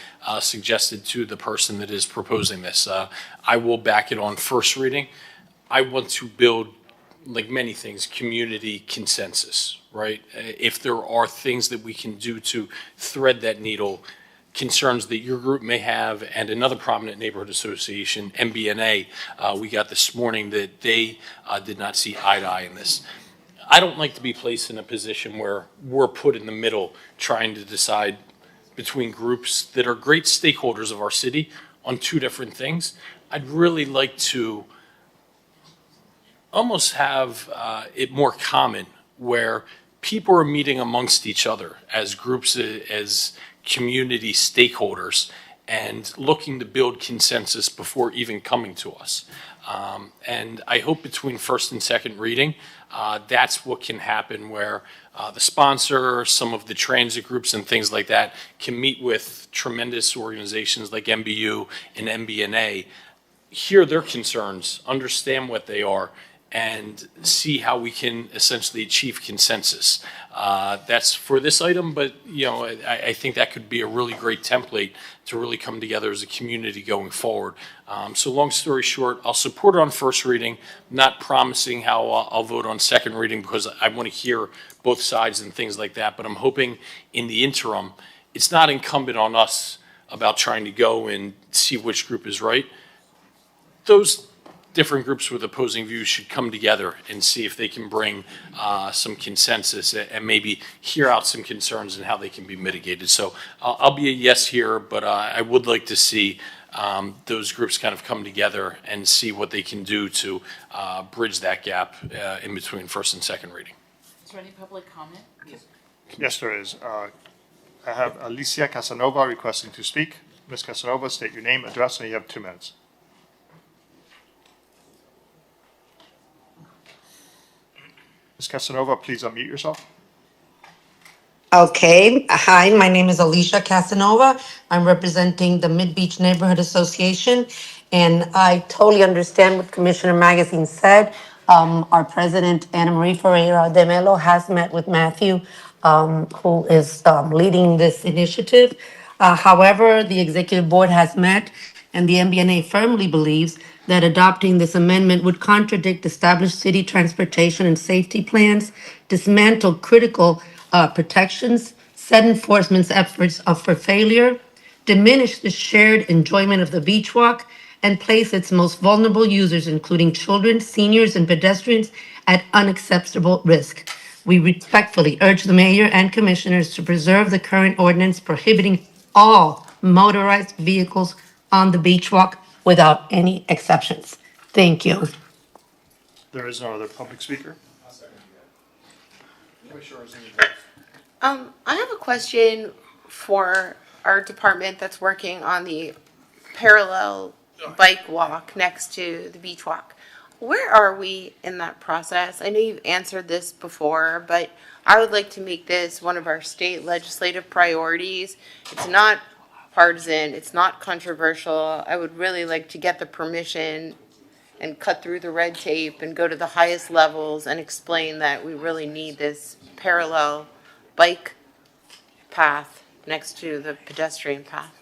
suggested to the person that is proposing this, I will back it on first reading. I want to build, like many things, community consensus, right? If there are things that we can do to thread that needle, concerns that your group may have, and another prominent neighborhood association, MBNA, we got this morning that they did not see eye to eye in this. I don't like to be placed in a position where we're put in the middle trying to decide between groups that are great stakeholders of our city on two different things. I'd really like to almost have it more common where people are meeting amongst each other as groups, as community stakeholders, and looking to build consensus before even coming to us. And I hope between first and second reading, that's what can happen, where the sponsor, some of the transit groups and things like that can meet with tremendous organizations like MBU and MBNA, hear their concerns, understand what they are, and see how we can essentially achieve consensus. That's for this item, but I think that could be a really great template to really come together as a community going forward. So long story short, I'll support it on first reading, not promising how I'll vote on second reading because I want to hear both sides and things like that, but I'm hoping in the interim, it's not incumbent on us about trying to go and see which group is right. Those different groups with opposing views should come together and see if they can bring some consensus and maybe hear out some concerns and how they can be mitigated. So I'll be a yes here, but I would like to see those groups kind of come together and see what they can do to bridge that gap in between first and second reading. Is there any public comment? Yes, there is. I have Alicia Casanova requesting to speak. Ms. Casanova, state your name, address, and you have 2 minutes. Ms. Casanova, please unmute yourself. Okay. Hi, my name is Alicia Casanova. I'm representing the Mid-Beach Neighborhood Association, and I totally understand what Commissioner Magazine said. Our president, Ana Maria Ferreira de Melo, has met with Matthew, who is leading this initiative. However, the executive board has met, and the MBNA firmly believes that adopting this amendment would contradict established city transportation and safety plans, dismantle critical protections, set enforcement efforts up for failure, diminish the shared enjoyment of the beach walk, and place its most vulnerable users, including children, seniors, and pedestrians, at unacceptable risk. We respectfully urge the mayor and commissioners to preserve the current ordinance prohibiting all motorized vehicles on the beach walk without any exceptions. Thank you. There is no other public speaker. I have a question for our department that's working on the parallel bike walk next to the beach walk. Where are we in that process? I know you've answered this before, but I would like to make this one of our state legislative priorities. It's not partisan, it's not controversial. I would really like to get the permission and cut through the red tape and go to the highest levels and explain that we really need this parallel bike path next to the pedestrian path.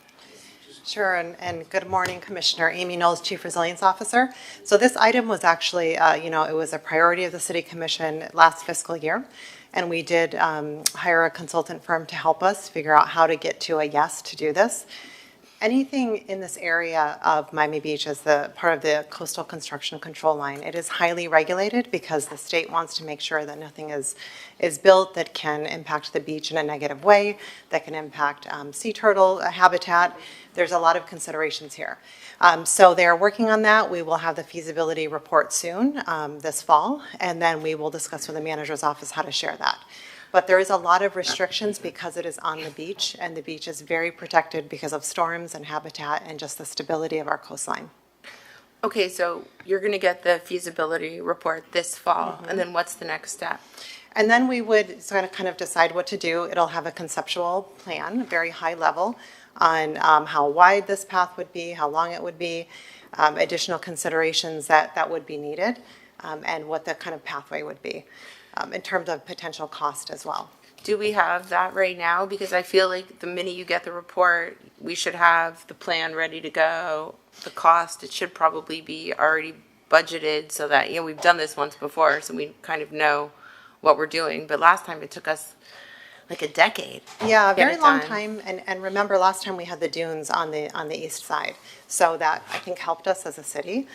Sure, and good morning, Commissioner. Amy Knowles, Chief Resilience Officer. So this item was actually, it was a priority of the City Commission last fiscal year, and we did hire a consultant firm to help us figure out how to get to a yes to do this. Anything in this area of Miami Beach as the part of the coastal construction control line, it is highly regulated because the state wants to make sure that nothing is built that can impact the beach in a negative way, that can impact sea turtle habitat. There's a lot of considerations here. So they're working on that. We will have the feasibility report soon, this fall, and then we will discuss with the manager's office how to share that. But there is a lot of restrictions because it is on the beach, and the beach is very protected because of storms and habitat and just the stability of our coastline. Okay, so you're going to get the feasibility report this fall, and then what's the next step? And then we would sort of kind of decide what to do. It'll have a conceptual plan, very high level, on how wide this path would be, how long it would be, additional considerations that would be needed, and what the kind of pathway would be in terms of potential cost as well. Do we have that right now? Because I feel like the minute you get the report, we should have the plan ready to go. The cost, it should probably be already budgeted so that, you know, we've done this once before, so we kind of know what we're doing. But last time it took us like a decade. Yeah, a to get very it long done. time. And remember, last time we had the dunes on the east side. So that, I think, helped us as a city.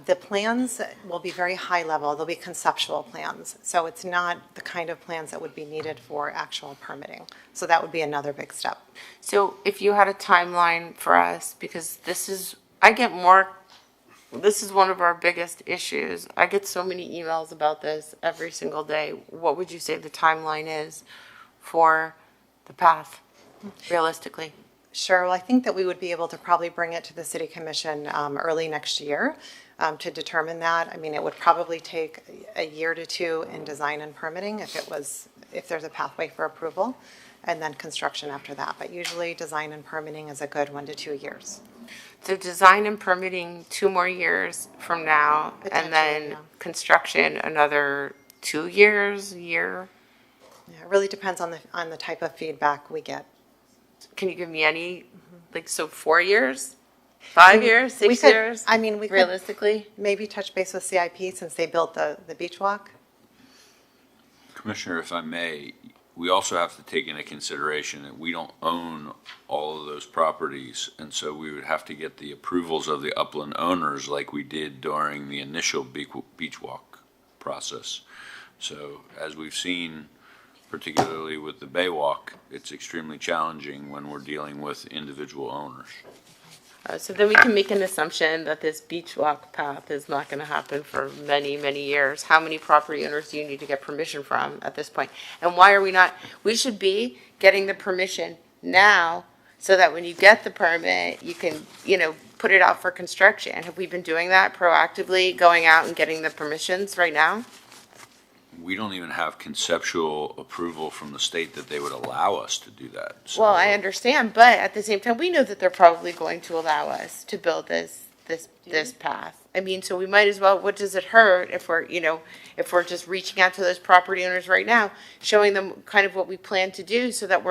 The plans will be very high level. They'll be conceptual plans. So it's not the kind of plans that would be needed for actual permitting. So that would be another big step. So if you had a timeline for us, because this is one of our biggest issues. I get so many emails about this every single day. What would you say the timeline is for the path, realistically? Sure. Well, I think that we would be able to probably bring it to the City Commission early next year to determine that. I mean, it would probably take a year to two in design and permitting if there's a pathway for approval, and then construction after that. But usually design and permitting is a good 1 to 2 years. So design and permitting 2 more years from now, and then yeah. construction another 2 years, year? Yeah, it really depends on the type of feedback we get. Can you give me any, like, so 4 years? 5 years, 6 years? I mean, we could realistically? maybe touch base with CIP since they built the beach walk. Commissioner, if I may, we also have to take into consideration that we don't own all of those properties, and so we would have to get the approvals of the upland owners like we did during the initial beach walk process. So as we've seen, particularly with the Baywalk, it's extremely challenging when we're dealing with individual owners. So then we can make an assumption that this beach walk path is not going to happen for many, many years. How many property owners do you need to get permission from at this point? And why are we not? We should be getting the permission now so that when you get the permit, you can, you know, put it out for construction. Have we been doing that proactively, going out and getting the permissions right now? We don't even have conceptual approval from the state that they would allow us to do that. So Well, I understand, but at the same time, we know that they're probably going to allow us to build this path. I mean, so we might as well, what does it hurt if we're just reaching out to those property owners right now, showing them kind of what we plan to do so that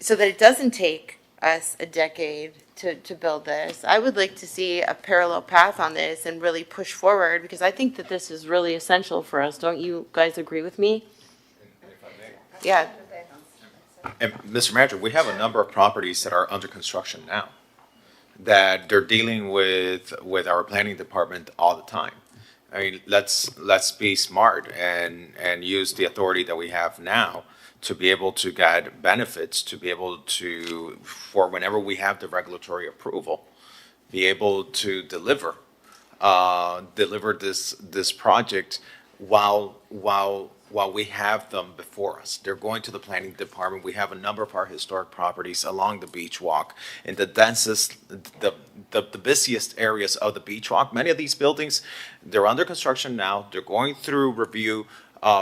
so that it doesn't take us a decade to build this. I would like to see a parallel path on this and really push forward, because I think that this is really essential for us. Don't you guys agree with me? Yeah. And Mr. Manager, we have a number of properties that are under construction now that they're dealing with our planning department all the time. I mean, let's be smart and use the authority that we have now to be able to get benefits, to be able to, for whenever we have the regulatory approval, be able to deliver this project while we have them before us. They're going to the planning department. We have a number of our historic properties along the beach walk in the densest, the busiest areas of the beach walk. Many of these buildings, they're under construction now. They're going through review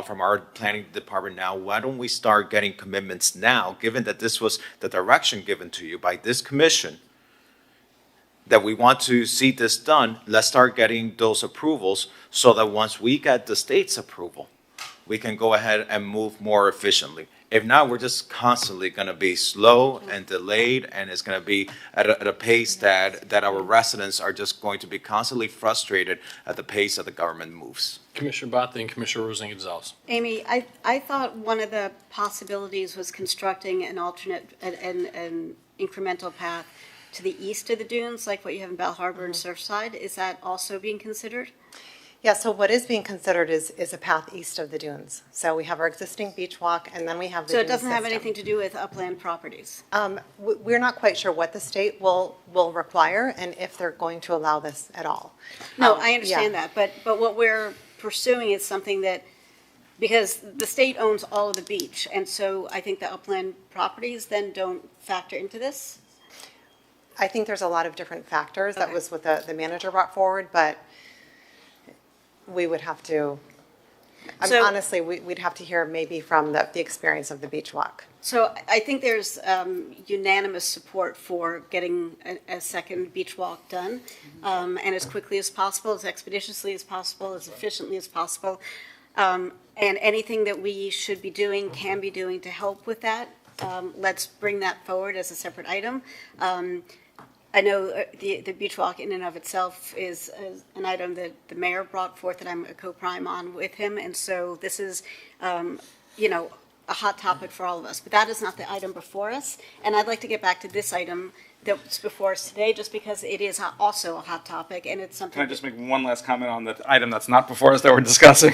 from our planning department now. Why don't we start getting commitments now, given that this was the direction given to you by this commission, that we want to see this done? Let's start getting those approvals so that once we get the state's approval, we can go ahead and move more efficiently. If not, we're just constantly going to be slow and delayed, and it's going to be at a pace that our residents are just going to be constantly frustrated at the pace that the government moves. Commissioner Botha and Commissioner Rosen Gonzalez. Amy, I thought one of the possibilities was constructing an alternate, an incremental path to the east of the dunes, like what you have in Bell Harbor and Surfside. Is that also being considered? Yeah, so what is being considered is a path east of the dunes. So we have our existing beach walk, and then we have the So it dune doesn't have system. anything to do with upland properties? We're not quite sure what the state will require and if they're going to allow this at all. No, I understand yeah. that, but what we're pursuing is something that, because the state owns all of the beach, and so I think the upland properties then don't factor into this? I think there's a lot of different factors. That was what the manager brought forward, but we would have to Honestly, we'd have to hear maybe from the experience of the beach walk. So I think there's unanimous support for getting a second beach walk done, and as quickly as possible, as expeditiously as possible, as efficiently as possible. And anything that we should be doing, can be doing to help with that, let's bring that forward as a separate item. I know the beach walk in and of itself is an item that the mayor brought forth that I'm a co-prime on with him, and so this is, a hot topic for all of us. But that is not the item before us, and I'd like to get back to this item that's before us today, just because it is also a hot topic, and it's something. Can I just make one last comment on the item that's not before us that we're discussing?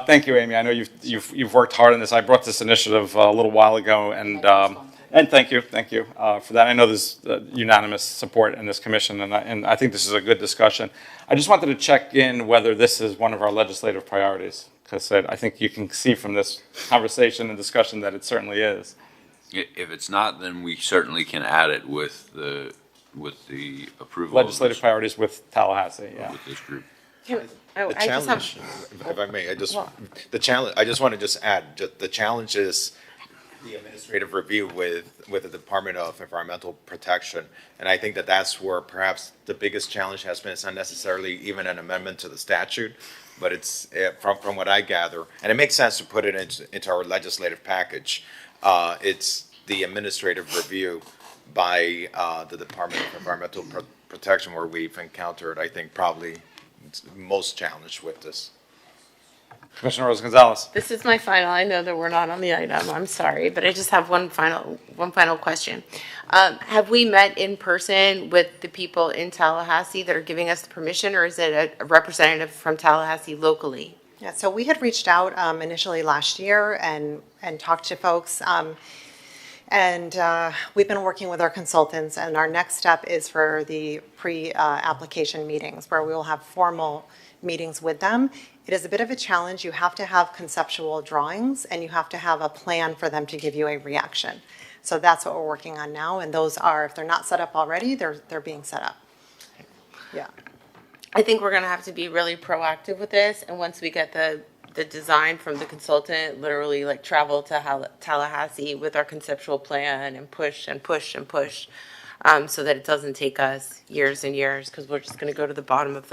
Thank you, Amy. I know you've worked hard on this. I brought this initiative a little while ago, and thank you for that. I know there's unanimous support in this commission, and I think this is a good discussion. I just wanted to check in whether this is one of our legislative priorities, because I think you can see from this conversation and discussion that it certainly is. If it's not, then we certainly can add it with the approval. Legislative priorities with Tallahassee, yeah. With this group. The challenge, if I may, I just want to just add, the challenge is the administrative review with the Department of Environmental Protection. And I think that that's where perhaps the biggest challenge has been. It's not necessarily even an amendment to the statute, but it's, from what I gather, and it makes sense to put it into our legislative package, it's the administrative review by the Department of Environmental Protection where we've encountered, I think, probably most challenged with this. Commissioner Rose Gonzalez. This is my final. I know that we're not on the item. I'm sorry, but I just have one final question. Have we met in person with the people in Tallahassee that are giving us the permission, or is it a representative from Tallahassee locally? Yeah, so we had reached out initially last year and talked to folks. We've been working with our consultants, and our next step is for the pre-application meetings where we will have formal meetings with them. It is a bit of a challenge. You have to have conceptual drawings, and you have to have a plan for them to give you a reaction. So that's what we're working on now, and those are, if they're not set up already, they're being set up. Yeah. I think we're going to have to be really proactive with this, and once we get the design from the consultant, literally like travel to Tallahassee with our conceptual plan and push and push and push, so that it doesn't take us years and years, because we're just going to go to the bottom of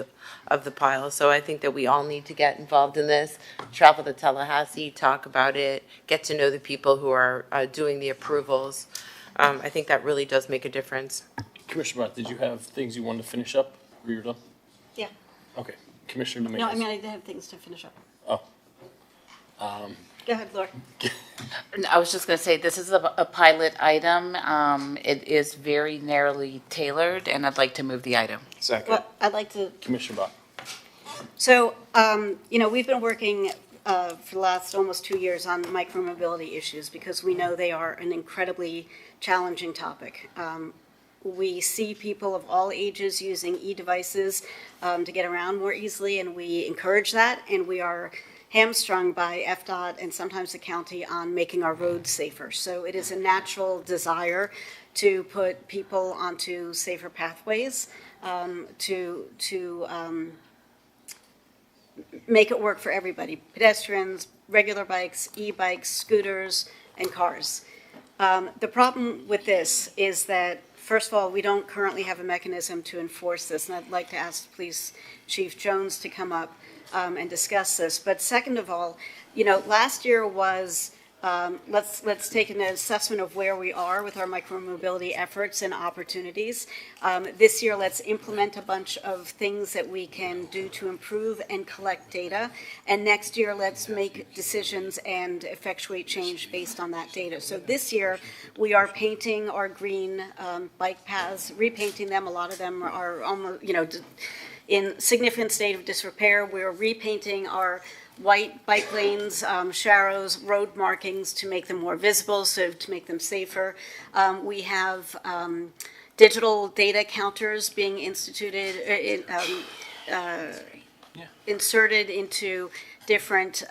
the pile. So I think that we all need to get involved in this, travel to Tallahassee, talk about it, get to know the people who are doing the approvals. I think that really does make a difference. Commissioner Brown, did you have things you wanted to finish up? Or you're done? Yeah. Okay. Commissioner Dominguez. No, I mean, I have things to finish up. Oh. Go ahead, Laura. I was just going to say, this is a pilot item. It is very narrowly tailored, and I'd like to move the item. Second. Well, I'd like to. Commissioner Bach. So, we've been working for the last almost 2 years on micromobility issues because we know they are an incredibly challenging topic. We see people of all ages using e-devices to get around more easily, and we encourage that, and we are hamstrung by FDOT and sometimes the county on making our roads safer. So it is a natural desire to put people onto safer pathways, to make it work for everybody, pedestrians, regular bikes, e-bikes, scooters, and cars. The problem with this is that, first of all, we don't currently have a mechanism to enforce this, and I'd like to ask Police Chief Jones to come up and discuss this. But second of all, last year was, let's take an assessment of where we are with our micromobility efforts and opportunities. This year, let's implement a bunch of things that we can do to improve and collect data. And next year, let's make decisions and effectuate change based on that data. So this year, we are painting our green bike paths, repainting them. A lot of them are almost, in significant state of disrepair. We're repainting our white bike lanes, sharrows, road markings to make them more visible, so to make them safer. We have digital data counters being instituted, inserted into different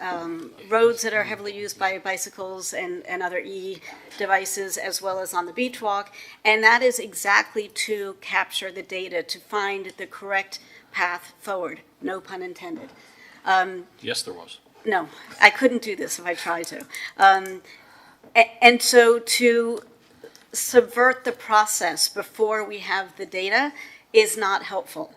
roads that are heavily used by bicycles and other e-devices, as well as on the beach walk. And that is exactly to capture the data, to find the correct path forward, no pun intended. Yes, there was. No, I couldn't do this if I tried to. And so to subvert the process before we have the data is not helpful.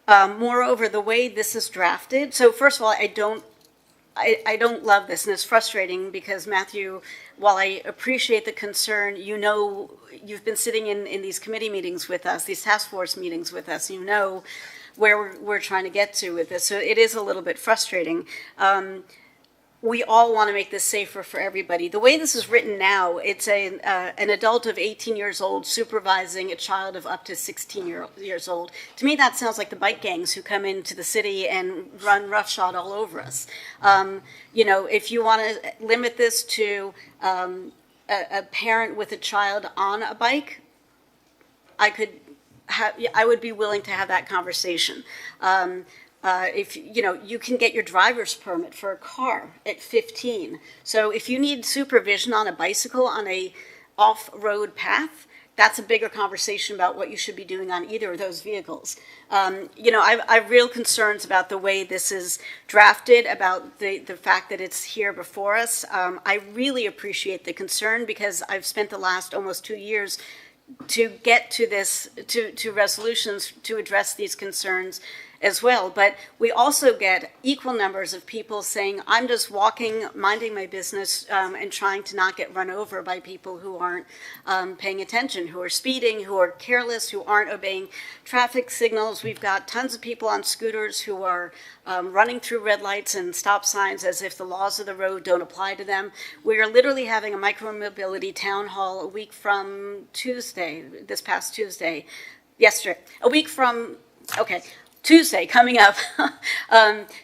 Moreover, the way this is drafted, so first of all, I don't love this, and it's frustrating because, Matthew, while I appreciate the concern, you know, you've been sitting in these committee meetings with us, these task force meetings with us, you know where we're trying to get to with this. So it is a little bit frustrating. We all want to make this safer for everybody. The way this is written now, it's an adult of 18 years old supervising a child of up to 16 years old. To me, that sounds like the bike gangs who come into the city and run roughshod all over us. You know, if you want to limit this to a parent with a child on a bike, I would be willing to have that conversation. If you know, you can get your driver's permit for a car at 15. So if you need supervision on a bicycle on a off-road path, that's a bigger conversation about what you should be doing on either of those vehicles. You know, I've real concerns about the way this is drafted, about the fact that it's here before us. I really appreciate the concern because I've spent the last almost 2 years to get to this, to resolutions to address these concerns as well. But we also get equal numbers of people saying, I'm just walking, minding my business, and trying to not get run over by people who aren't paying attention, who are speeding, who are careless, who aren't obeying traffic signals. We've got tons of people on scooters who are running through red lights and stop signs as if the laws of the road don't apply to them. We are literally having a micromobility town hall a week from Tuesday, this past Tuesday, yesterday, a week from, okay, Tuesday coming up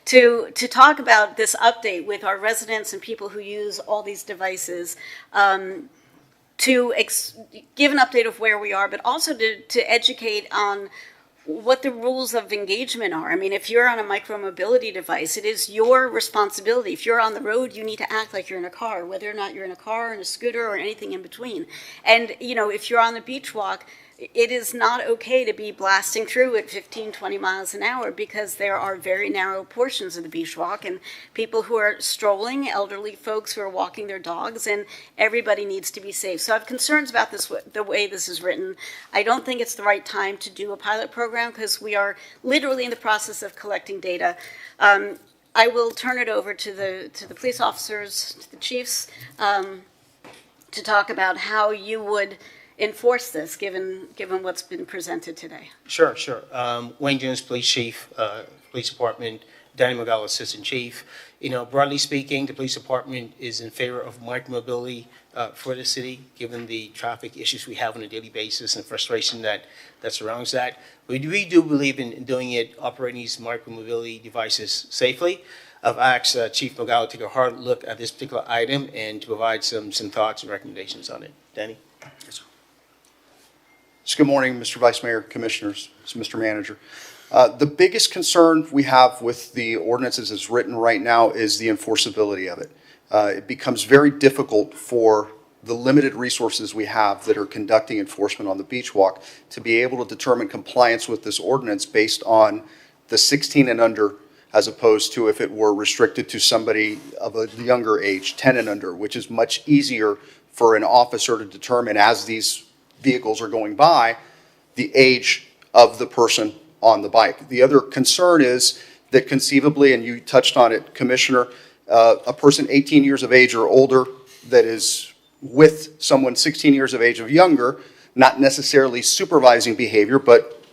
to talk about this update with our residents and people who use all these devices, to give an update of where we are, but also to educate on what the rules of engagement are. I mean, if you're on a micromobility device, it is your responsibility. If you're on the road, you need to act like you're in a car, whether or not you're in a car, in a scooter, or anything in between. And, you know, if you're on the beach walk, it is not okay to be blasting through at 15, 20 miles an hour because there are very narrow portions of the beach walk and people who are strolling, elderly folks who are walking their dogs, and everybody needs to be safe. So I have concerns about this, the way this is written. I don't think it's the right time to do a pilot program because we are literally in the process of collecting data. I will turn it over to the police officers, to the chiefs, to talk about how you would enforce this, given what's been presented today. Sure. Wayne Jones, Police Chief, Police Department, Danny Magala, Assistant Chief. You know, broadly speaking, the Police Department is in favor of micromobility for the city, given the traffic issues we have on a daily basis and frustration that surrounds that. We do believe in doing it, operating these micromobility devices safely. I've asked Chief Magala to take a hard look at this particular item and to provide some thoughts and recommendations on it. Danny? Yes, sir. So good morning, Mr. Vice Mayor, Commissioners, Mr. Manager. The biggest concern we have with the ordinances as written right now is the enforceability of it. It becomes very difficult for the limited resources we have that are conducting enforcement on the beach walk to be able to determine compliance with this ordinance based on the 16 and under, as opposed to if it were restricted to somebody of a younger age, 10 and under, which is much easier for an officer to determine as these vehicles are going by, the age of the person on the bike. The other concern is that conceivably, and you touched on it, Commissioner, a person 18 years of age or older that is with someone 16 years of age or younger, not necessarily supervising behavior, but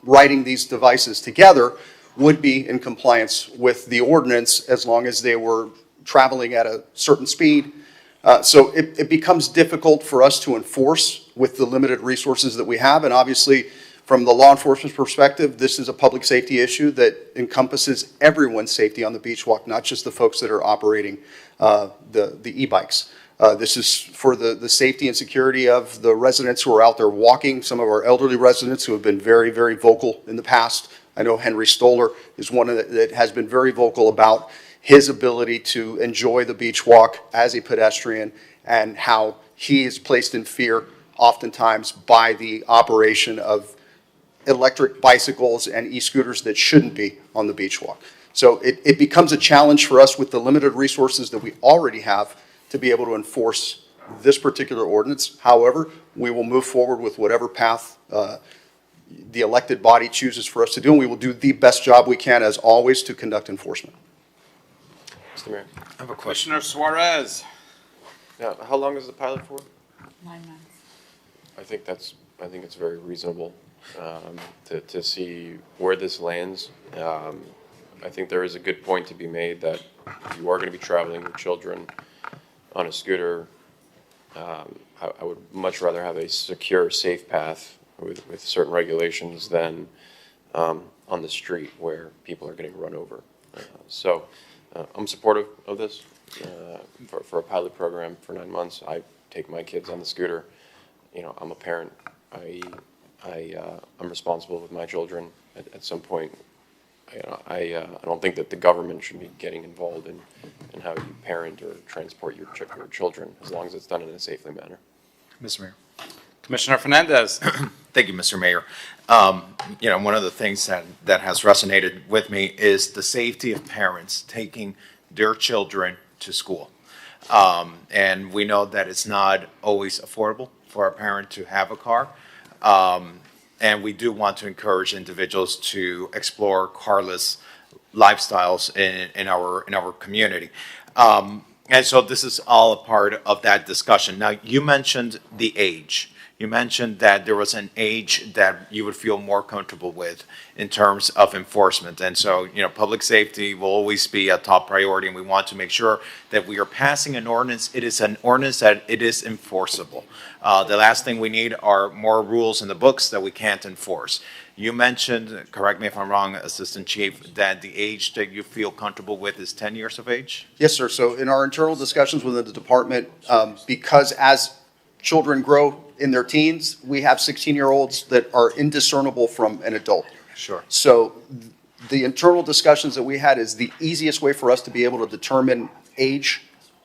riding these devices together, would be in compliance with the ordinance as long as they were traveling at a certain speed. So it becomes difficult for us to enforce with the limited resources that we have. And obviously, from the law enforcement perspective, this is a public safety issue that encompasses everyone's safety on the beach walk, not just the folks that are operating the e-bikes. This is for the safety and security of the residents who are out there walking, some of our elderly residents who have been very, very vocal in the past. I know Henry Stoller is one that has been very vocal about his ability to enjoy the beach walk as a pedestrian and how he is placed in fear oftentimes by the operation of electric bicycles and e-scooters that shouldn't be on the beach walk. So it becomes a challenge for us with the limited resources that we already have to be able to enforce this particular ordinance. However, we will move forward with whatever path the elected body chooses for us to do, and we will do the best job we can, as always, to conduct enforcement. Mr. Mayor. I have a question. Commissioner Suarez. Yeah, how long is the pilot for? 9 months. I think it's very reasonable to see where this lands. I think there is a good point to be made that if you are going to be traveling with children on a scooter, I would much rather have a secure, safe path with certain regulations than on the street where people are getting run over. So I'm supportive of this for a pilot program for 9 months. I take my kids on the scooter. You know, I'm a parent. I'm responsible with my children. At some point, I don't think that the government should be getting involved in how you parent or transport your children, as long as it's done in a safely manner. Mr. Mayor. Commissioner Fernandez. Thank you, Mr. Mayor. You know, one of the things that has resonated with me is the safety of parents taking their children to school. And we know that it's not always affordable for a parent to have a car. And we do want to encourage individuals to explore carless lifestyles in our community. And so this is all a part of that discussion. Now, you mentioned the age. You mentioned that there was an age that you would feel more comfortable with in terms of enforcement. And so, you know, public safety will always be a top priority, and we want to make sure that we are passing an ordinance. It is an ordinance that it is enforceable. The last thing we need are more rules in the books that we can't enforce. You mentioned, correct me if I'm wrong, Assistant Chief, that the age that you feel comfortable with is 10 years of age? Yes, sir. So in our internal discussions within the department, because as children grow in their teens, we have 16-year-olds that are indiscernible from an adult. Sure. So the internal discussions that we had is the easiest way for us to be able to determine age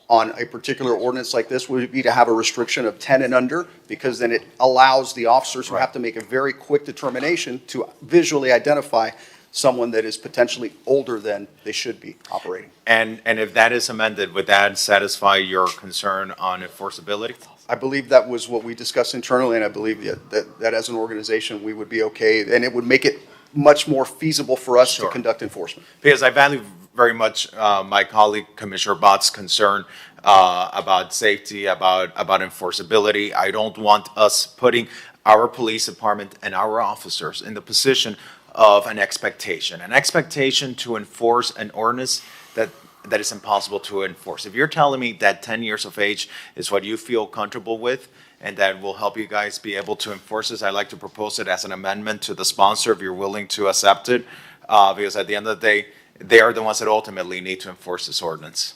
on a particular ordinance like this would be to have a restriction of 10 and under, because then it allows the officers who have to make a very quick determination to visually identify someone that is potentially older than they should be operating. And if that is amended, would that satisfy your concern on enforceability? I believe that was what we discussed internally, and I believe that as an organization, we would be okay, and it would make it much more feasible for us to conduct enforcement. Because I value very much my colleague Commissioner Bott's concern about safety, about enforceability. I don't want us putting our police department and our officers in the position of an expectation to enforce an ordinance that is impossible to enforce. If you're telling me that 10 years of age is what you feel comfortable with, and that will help you guys be able to enforce this, I'd like to propose it as an amendment to the sponsor if you're willing to accept it, because at the end of the day, they are the ones that ultimately need to enforce this ordinance.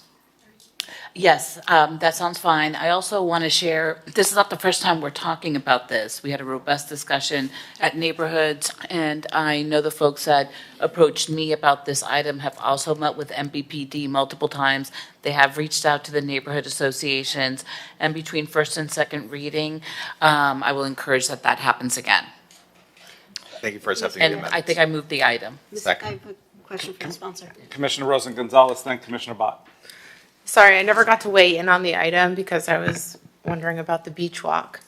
Yes, that sounds fine. I also want to share, this is not the first time we're talking about this. We had a robust discussion at neighborhoods, and I know the folks that approached me about this item have also met with MBPD multiple times. They have reached out to the neighborhood associations, and between first and second reading, I will encourage that happens again. Thank you for accepting the And amendment. I think I moved the item. Second. I have a question for the sponsor. Commissioner Rosen Gonzalez, then Commissioner Bott. Sorry, I never got to weigh in on the item because I was wondering about the beach walk.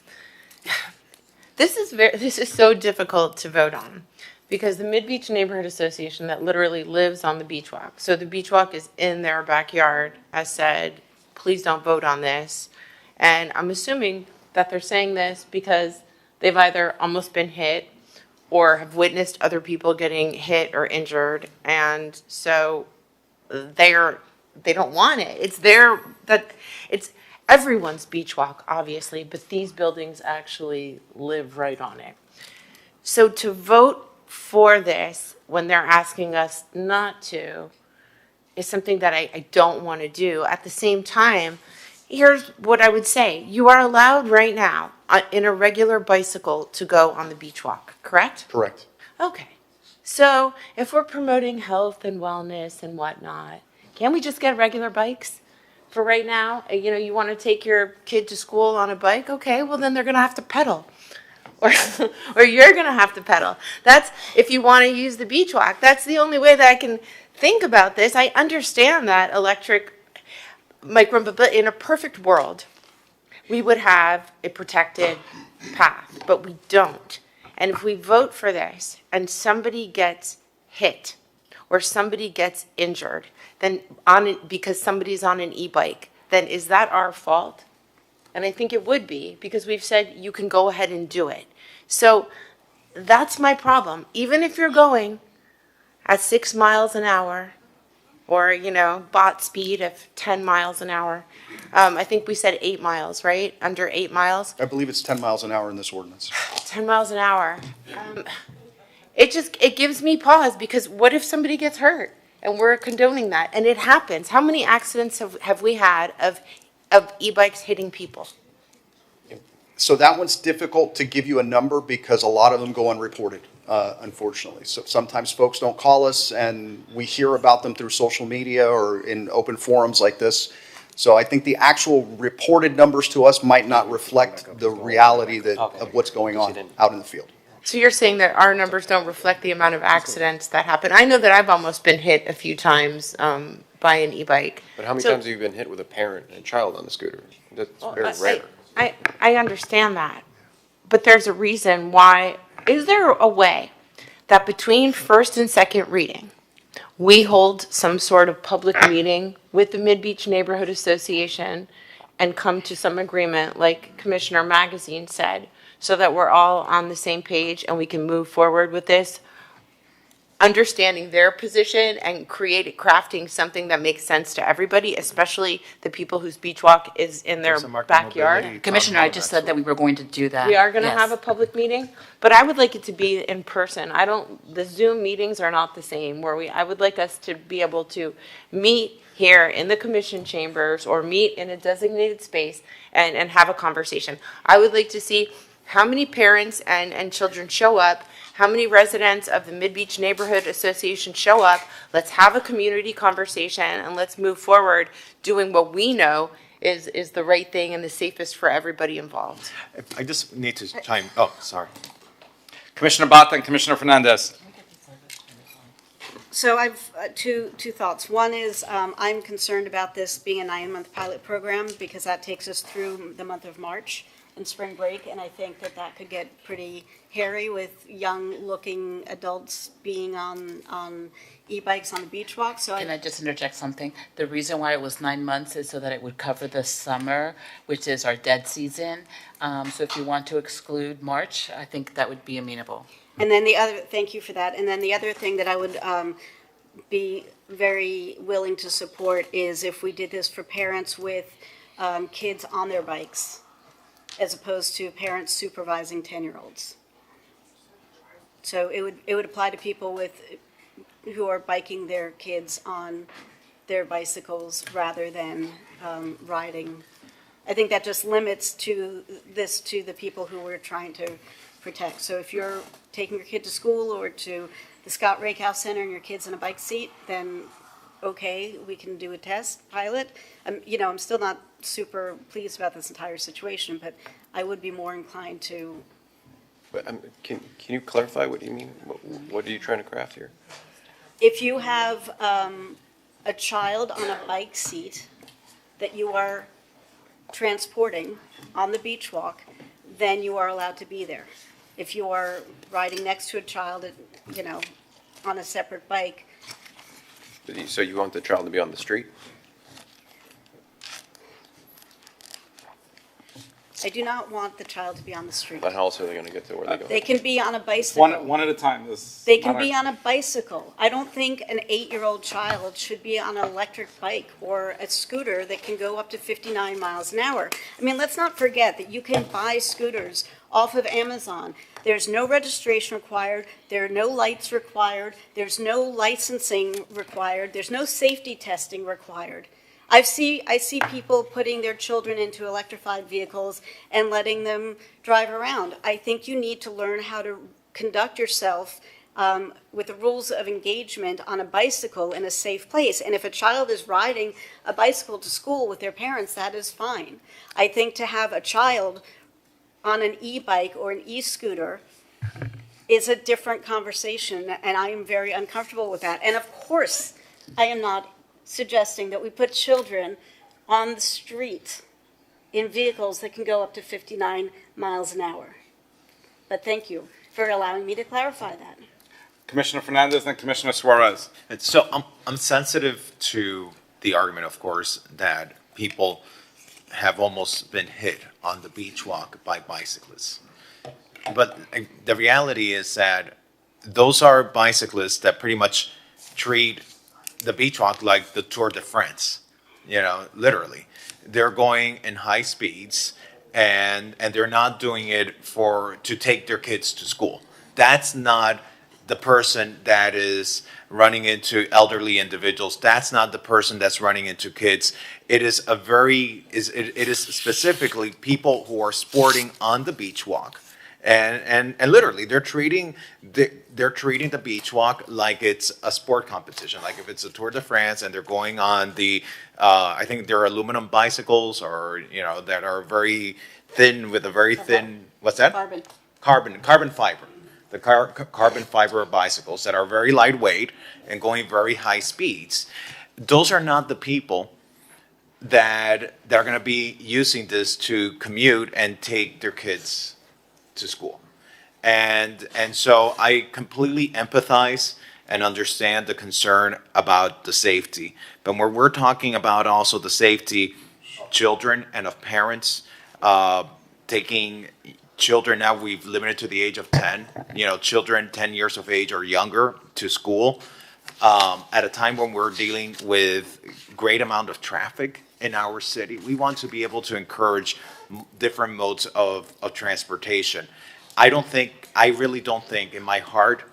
This is so difficult to vote on because the Mid-Beach Neighborhood Association that literally lives on the beach walk. So the beach walk is in their backyard, has said, please don't vote on this. And I'm assuming that they're saying this because they've either almost been hit or have witnessed other people getting hit or injured. And so they don't want it. It's everyone's beach walk, obviously, but these buildings actually live right on it. So to vote for this when they're asking us not to is something that I don't want to do. At the same time, here's what I would say. You are allowed right now in a regular bicycle to go on the beach walk, correct? Correct. Okay. So if we're promoting health and wellness and whatnot, can't we just get regular bikes for right now? You know, you want to take your kid to school on a bike? Okay, well then they're going to have to pedal. Or you're going to have to pedal. That's, if you want to use the beach walk, that's the only way that I can think about this. I understand that electric micro, but in a perfect world, we would have a protected path, but we don't. And if we vote for this and somebody gets hit or somebody gets injured, then because somebody's on an e-bike, then is that our fault? And I think it would be, because we've said you can go ahead and do it. So that's my problem. Even if you're going at 6 miles an hour or, bot speed of 10 miles an hour, I think we said 8 miles, right? Under 8 miles. I believe it's 10 miles an hour in this ordinance. 10 miles an hour. It gives me pause, because what if somebody gets hurt and we're condoning that? And it happens. How many accidents have we had of e-bikes hitting people? So that one's difficult to give you a number because a lot of them go unreported, unfortunately. So sometimes folks don't call us and we hear about them through social media or in open forums like this. So I think the actual reported numbers to us might not reflect the reality of what's going on out in the field. So you're saying that our numbers don't reflect the amount of accidents that happen? I know that I've almost been hit a few times by an e-bike. But how many times have you been hit with a parent and a child on the scooter? That's very rare. I understand that, but there's a reason why. Is there a way that between first and second reading, we hold some sort of public meeting with the Mid-Beach Neighborhood Association and come to some agreement, like Commissioner Magazine said, so that we're all on the same page and we can move forward with this, understanding their position and crafting something that makes sense to everybody, especially the people whose beach walk is in their backyard? Commissioner, I just said that we were going to do that. We are going to Yes. have a public meeting, but I would like it to be in person. The Zoom meetings are not the same, I would like us to be able to meet here in the commission chambers or meet in a designated space and have a conversation. I would like to see how many parents and children show up, how many residents of the Mid-Beach Neighborhood Association show up. Let's have a community conversation and let's move forward doing what we know is the right thing and the safest for everybody involved. I just need to chime, sorry. Commissioner Bata and Commissioner Fernandez. So I've two thoughts. One is I'm concerned about this being a 9-month pilot program because that takes us through the month of March and spring break, and I think that could get pretty hairy with young-looking adults being on e-bikes on the beach walk. So Can I just interject something? The reason why it was 9 months is so that it would cover the summer, which is our dead season. So if you want to exclude March, I think that would be amenable. And then thank you for that. And then the other thing that I would be very willing to support is if we did this for parents with kids on their bikes, as opposed to parents supervising 10-year-olds. So it would apply to people who are biking their kids on their bicycles rather than riding. I think that just limits to the people who we're trying to protect. So if you're taking your kid to school or to the Scott Rakehouse Center and your kid's in a bike seat, then okay, we can do a test pilot. I'm still not super pleased about this entire situation, but I would be more inclined to. But can you clarify what you mean? What are you trying to craft here? If you have a child on a bike seat that you are transporting on the beach walk, then you are allowed to be there. If you are riding next to a child, on a separate bike. So you want the child to be on the street? I do not want the child to be on the street. But how else are they going to get to where they go? They can be on a bicycle. One at a time. They can be on a bicycle. I don't think an 8-year-old child should be on an electric bike or a scooter that can go up to 59 miles an hour. I mean, let's not forget that you can buy scooters off of Amazon. There's no registration required. There are no lights required. There's no licensing required. There's no safety testing required. I see people putting their children into electrified vehicles and letting them drive around. I think you need to learn how to conduct yourself with the rules of engagement on a bicycle in a safe place. And if a child is riding a bicycle to school with their parents, that is fine. I think to have a child on an e-bike or an e-scooter is a different conversation, and I am very uncomfortable with that. And of course, I am not suggesting that we put children on the street in vehicles that can go up to 59 miles an hour. But thank you for allowing me to clarify that. Commissioner Fernandez and Commissioner Suarez. And so I'm sensitive to the argument, of course, that people have almost been hit on the beach walk by bicyclists. But the reality is that those are bicyclists that pretty much treat the beach walk like the Tour de France, literally. They're going in high speeds and they're not doing it to take their kids to school. That's not the person that is running into elderly individuals. That's not the person that's running into kids. It is it is specifically people who are sporting on the beach walk. And literally they're treating the beach walk like it's a sport competition, like if it's a Tour de France and they're going on the I think they're aluminum bicycles or that are very thin with a very thin, what's that? Carbon fiber. The carbon fiber bicycles that are very lightweight and going very high speeds. Those are not the people that are going to be using this to commute and take their kids to school. And so I completely empathize and understand the concern about the safety. But when we're talking about also the safety of children and of parents, taking children, now we've limited to the age of 10, children 10 years of age or younger to school, at a time when we're dealing with great amount of traffic in our city. We want to be able to encourage different modes of transportation. I really don't think in my heart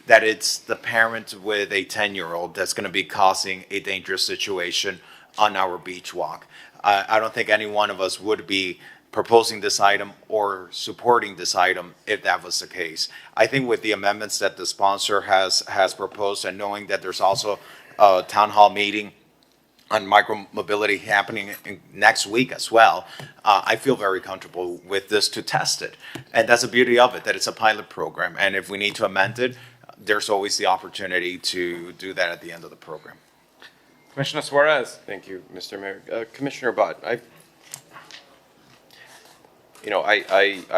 that it's the parent with a 10-year-old that's going to be causing a dangerous situation on our beach walk. I don't think any one of us would be proposing this item or supporting this item if that was the case. I think with the amendments that the sponsor has proposed and knowing that there's also a town hall meeting on micromobility happening next week as well, I feel very comfortable with this to test it. And that's the beauty of it, that it's a pilot program. And if we need to amend it, there's always the opportunity to do that at the end of the program. Commissioner Suarez. Thank you, Mr. Mayor. Commissioner Bott, I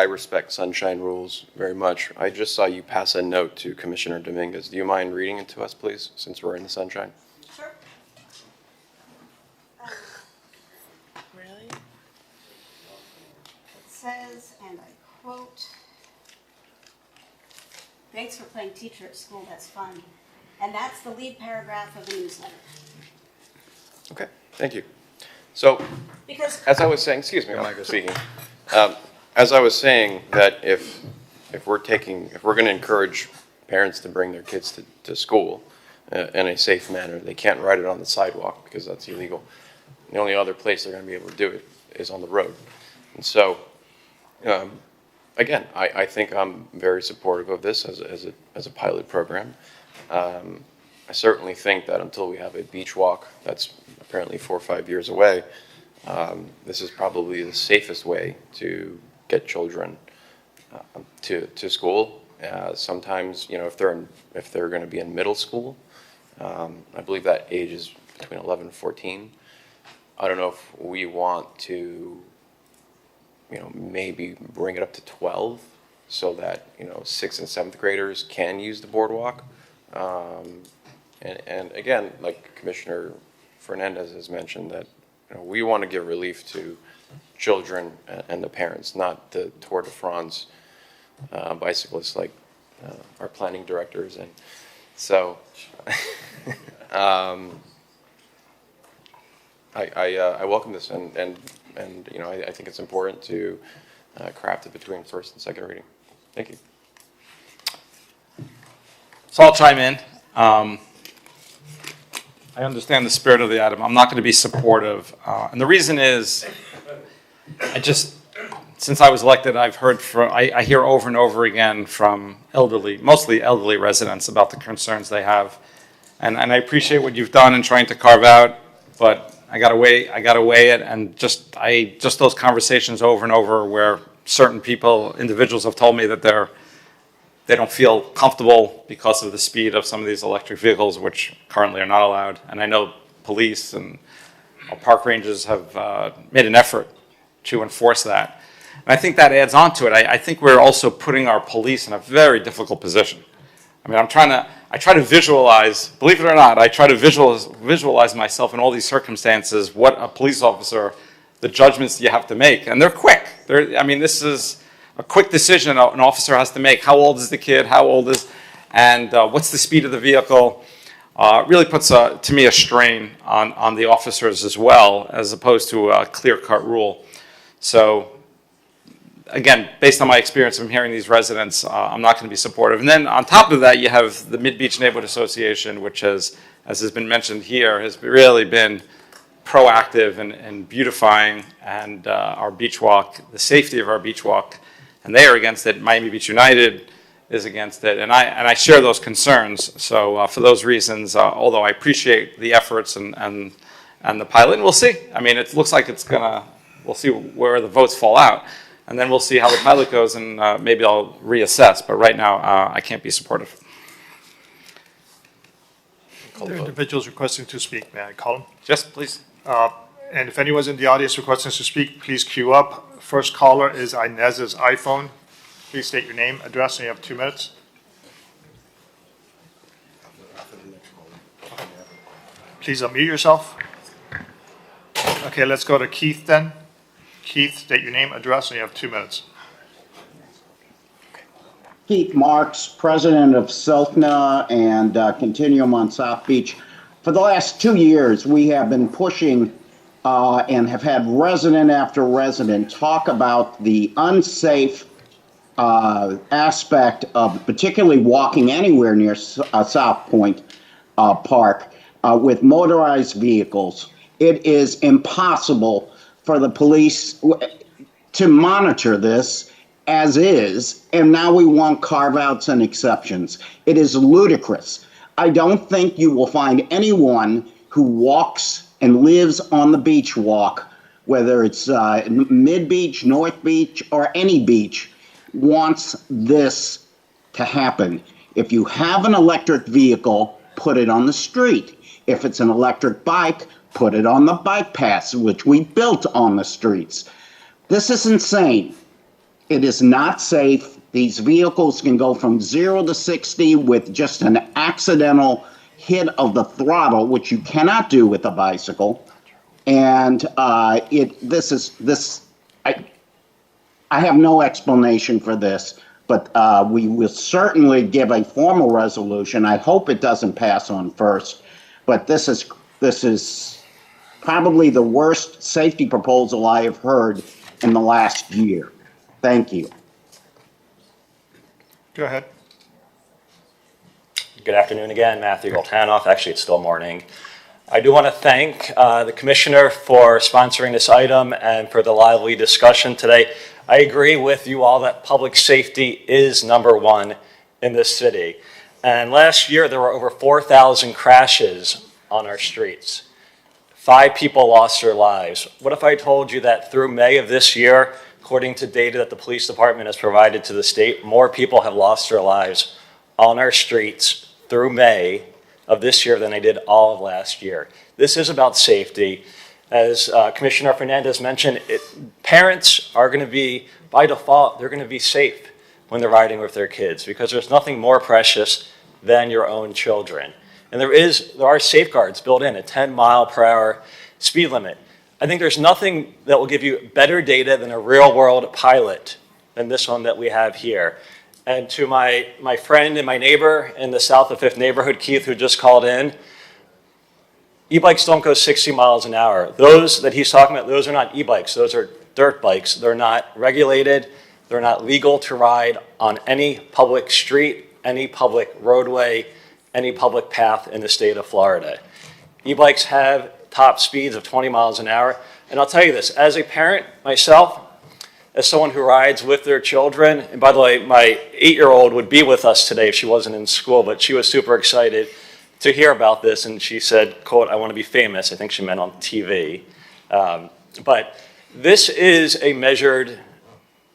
respect sunshine rules very much. I just saw you pass a note to Commissioner Dominguez. Do you mind reading it to us, please, since we're in the sunshine? Sure. Really? It says, and I quote, "Thanks for playing teacher at school, that's fun." And that's the lead paragraph of the newsletter. Okay, thank you. So, Because as I was saying, excuse me, I'm speaking. As I was saying, that if we're going to encourage parents to bring their kids to school in a safe manner, they can't ride it on the sidewalk because that's illegal. The only other place they're going to be able to do it is on the road. And so, again, I think I'm very supportive of this as a pilot program. I certainly think that until we have a beach walk that's apparently 4 or 5 years away, this is probably the safest way to get children to school. Sometimes, if they're going to be in middle school, I believe that age is between 11 and 14. I don't know if we want to, maybe bring it up to 12 so that 6th and 7th graders can use the boardwalk. And again, like Commissioner Fernandez has mentioned, that we want to give relief to children and the parents, not the Tour de France bicyclists like our planning directors. And so I welcome this, and I think it's important to craft it between first and second reading. Thank you. So I'll chime in. I understand the spirit of the item. I'm not going to be supportive. And the reason is, since I was elected, I've heard I hear over and over again from mostly elderly residents about the concerns they have. And I appreciate what you've done in trying to carve out, but I gotta weigh it, and just those conversations over and over where certain individuals have told me that they're they don't feel comfortable because of the speed of some of these electric vehicles, which currently are not allowed. And I know police and park rangers have made an effort to enforce that. And I think that adds on to it. I think we're also putting our police in a very difficult position. I mean, I try to visualize, believe it or not, I try to visualize myself in all these circumstances, what a police officer, the judgments you have to make. And they're quick. This is a quick decision an officer has to make. How old is the kid? How old is, and what's the speed of the vehicle? Really puts, to me, a strain on the officers as well, as opposed to a clear-cut rule. So, again, based on my experience from hearing these residents, I'm not going to be supportive. And then on top of that, you have the Mid-Beach Neighborhood Association, which has, as has been mentioned here, has really been proactive in beautifying and our beach walk, the safety of our beach walk. And they are against it. Miami Beach United is against it. And I share those concerns. So for those reasons, although I appreciate the efforts and the pilot, and we'll see. I mean, it looks like it's we'll see where the votes fall out. And then we'll see how the pilot goes, and maybe I'll reassess. But right now, I can't be supportive. There are individuals requesting to speak. May I call them? Yes, please. And if anyone's in the audience requesting to speak, please queue up. First caller is Inez's iPhone. Please state your name, address, and you have 2 minutes. Please unmute yourself. Okay, let's go to Keith then. Keith, state your name, address, and you have 2 minutes. Keith Marks, president of Selkna and Continuum on South Beach. For the last 2 years, we have been pushing and have had resident after resident talk about the unsafe aspect of particularly walking anywhere near South Point Park with motorized vehicles. It is impossible for the police to monitor this as is, and now we want carve-outs and exceptions. It is ludicrous. I don't think you will find anyone who walks and lives on the beach walk, whether it's Mid-Beach, North Beach, or any beach, wants this to happen. If you have an electric vehicle, put it on the street. If it's an electric bike, put it on the bike paths, which we built on the streets. This is insane. It is not safe. These vehicles can go from 0 to 60 with just an accidental hit of the throttle, which you cannot do with a bicycle. And I have no explanation for this, but we will certainly give a formal resolution. I hope it doesn't pass on first, but this is probably the worst safety proposal I have heard in the last year. Thank you. Go ahead. Good afternoon again, Matthew Goltanoff. Actually, it's still morning. I do want to thank the Commissioner for sponsoring this item and for the lively discussion today. I agree with you all that public safety is #1 in this city. And last year, there were over 4,000 crashes on our streets. 5 people lost their lives. What if I told you that through May of this year, according to data that the police department has provided to the state, more people have lost their lives on our streets through May of this year than they did all of last year. This is about safety. As Commissioner Fernandez mentioned, parents are going to be, by default, they're going to be safe when they're riding with their kids because there's nothing more precious than your own children. And there are safeguards built in, a 10-mile-per-hour speed limit. I think there's nothing that will give you better data than a real-world pilot than this one that we have here. And to my friend and my neighbor in the South of 5th neighborhood, Keith, who just called in, e-bikes don't go 60 miles an hour. Those that he's talking about, those are not e-bikes. Those are dirt bikes. They're not regulated. They're not legal to ride on any public street, any public roadway, any public path in the state of Florida. E-bikes have top speeds of 20 miles an hour. And I'll tell you this, as a parent myself, as someone who rides with their children, and by the way, my 8-year-old would be with us today if she wasn't in school, but she was super excited to hear about this, and she said, quote, "I want to be famous." I think she meant on TV. But this is a measured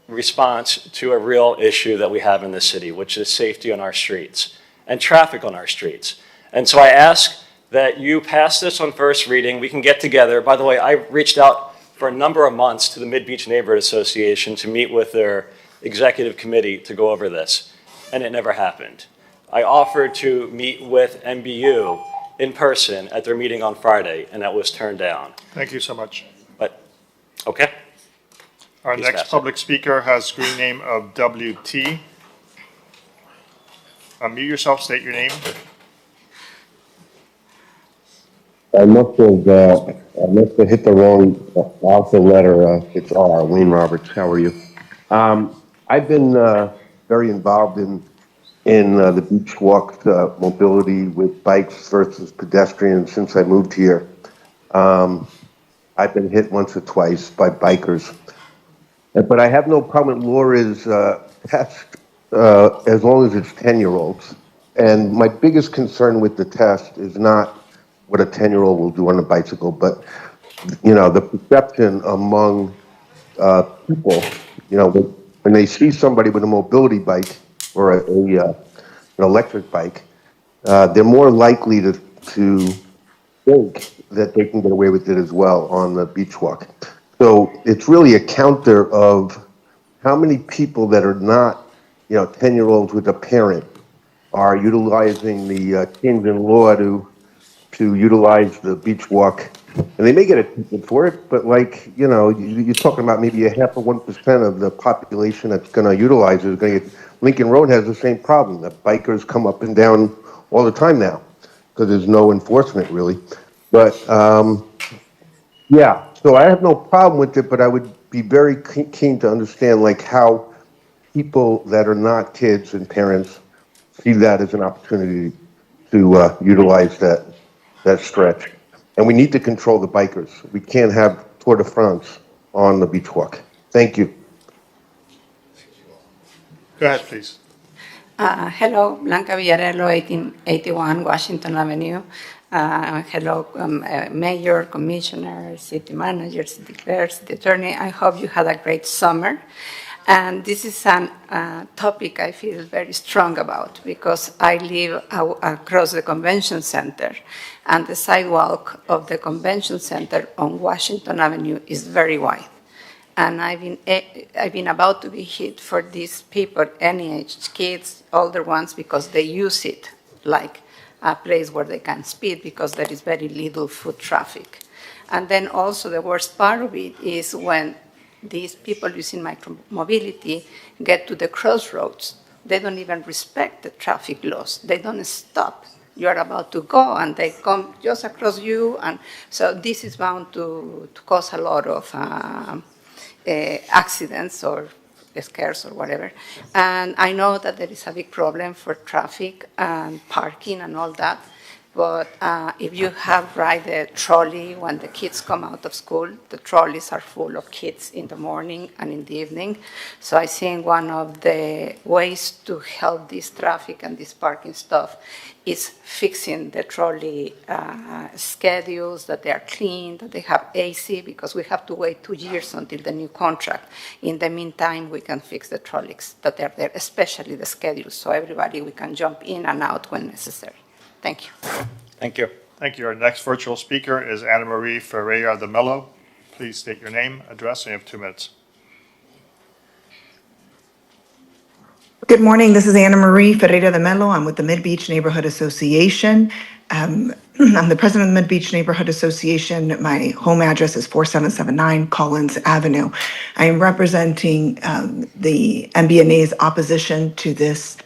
response to a real issue that we have in the city, which is safety on our streets and traffic on our streets. And so I ask that you pass this on first reading. We can get together. By the way, I reached out for a number of months to the Mid-Beach Neighborhood Association to meet with their executive committee to go over this, and it never happened. I offered to meet with MBU in person at their meeting on Friday, and that was turned down. Thank you so much. But, okay. Our Please next pass it. public speaker has screen name of WT. Unmute yourself, state your name. I must have hit the wrong alpha letter. It's R. Wayne Roberts. How are you? I've been very involved in the beach walk mobility with bikes versus pedestrians since I moved here. I've been hit once or twice by bikers, but I have no problem. Law is test as long as it's 10-year-olds. And my biggest concern with the test is not what a 10-year-old will do on a bicycle, but the perception among people, when they see somebody with a mobility bike or an electric bike, they're more likely to think that they can get away with it as well on the beach walk. So it's really a counter of how many people that are not, 10-year-olds with a parent are utilizing the change in law to utilize the beach walk. And they may get a ticket for it, but you're talking about maybe a 0.5% of the population that's going to utilize it is going to get. Lincoln Road has the same problem. The bikers come up and down all the time now because there's no enforcement really. But yeah, so I have no problem with it, but I would be very keen to understand how people that are not kids and parents see that as an opportunity to utilize that stretch. And we need to control the bikers. We can't have Tour de France on the beach walk. Thank you. Go ahead, please. Hello, Blanca Villarello, 1881 Washington Avenue. Hello, Mayor, Commissioner, City Manager, City Clerk, City Attorney. I hope you had a great summer. And this is a topic I feel very strong about because I live across the convention center, and the sidewalk of the convention center on Washington Avenue is very wide. And I've been about to be hit for these people, any age, kids, older ones, because they use it like a place where they can speed because there is very little foot traffic. And then also the worst part of it is when these people using micromobility get to the crossroads, they don't even respect the traffic laws. They don't stop. You are about to go and they come just across you. And so this is bound to cause a lot of accidents or scares or whatever. And I know that there is a big problem for traffic and parking and all that. But if you have the trolley when the kids come out of school, the trolleys are full of kids in the morning and in the evening. So I think one of the ways to help this traffic and this parking stuff is fixing the trolley schedules, that they are clean, that they have AC, because we have to wait 2 years until the new contract. In the meantime, we can fix the trolleys that are there, especially the schedules, so everybody, we can jump in and out when necessary. Thank you. Thank you. Thank you. Our next virtual speaker is Anna Marie Ferreira de Mello. Please state your name, address, and you have 2 minutes. Good morning. This is Anna Marie Ferreira de Mello. I'm with the Mid-Beach Neighborhood Association. I'm the president of the Mid-Beach Neighborhood Association. My home address is 4779 Collins Avenue. I am representing the MBNA's opposition to this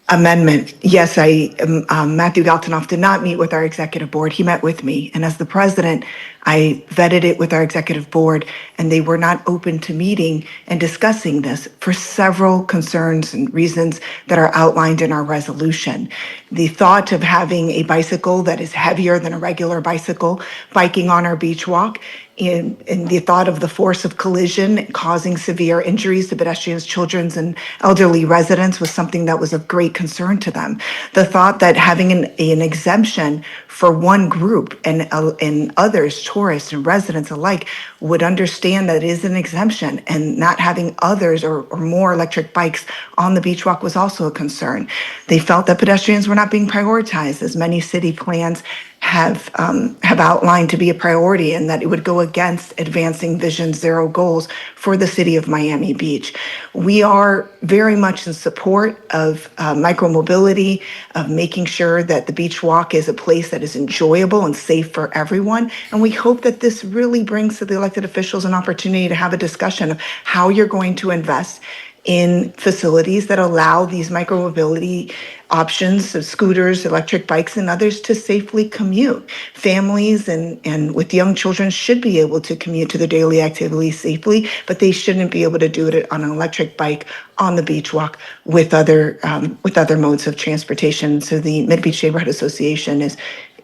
amendment. Yes, Matthew Galtinoff did not meet with our executive board. He met with me. And as the president, I vetted it with our executive board, and they were not open to meeting and discussing this for several concerns and reasons that are outlined in our resolution. The thought of having a bicycle that is heavier than a regular bicycle biking on our beach walk in the thought of the force of collision causing severe injuries to pedestrians, children, and elderly residents was something that was of great concern to them. The thought that having an exemption for one group and others, tourists and residents alike, would understand that it is an exemption, and not having others or more electric bikes on the beach walk was also a concern. They felt that pedestrians were not being prioritized, as many city plans have outlined to be a priority, and that it would go against advancing Vision Zero goals for the city of Miami Beach. We are very much in support of micromobility, of making sure that the beach walk is a place that is enjoyable and safe for everyone. And we hope that this really brings to the elected officials an opportunity to have a discussion of how you're going to invest in facilities that allow these micromobility options of scooters, electric bikes, and others to safely commute. Families and with young children should be able to commute to their daily activities safely, but they shouldn't be able to do it on an electric bike on the beach walk with other modes of transportation. So the Mid-Beach Neighborhood Association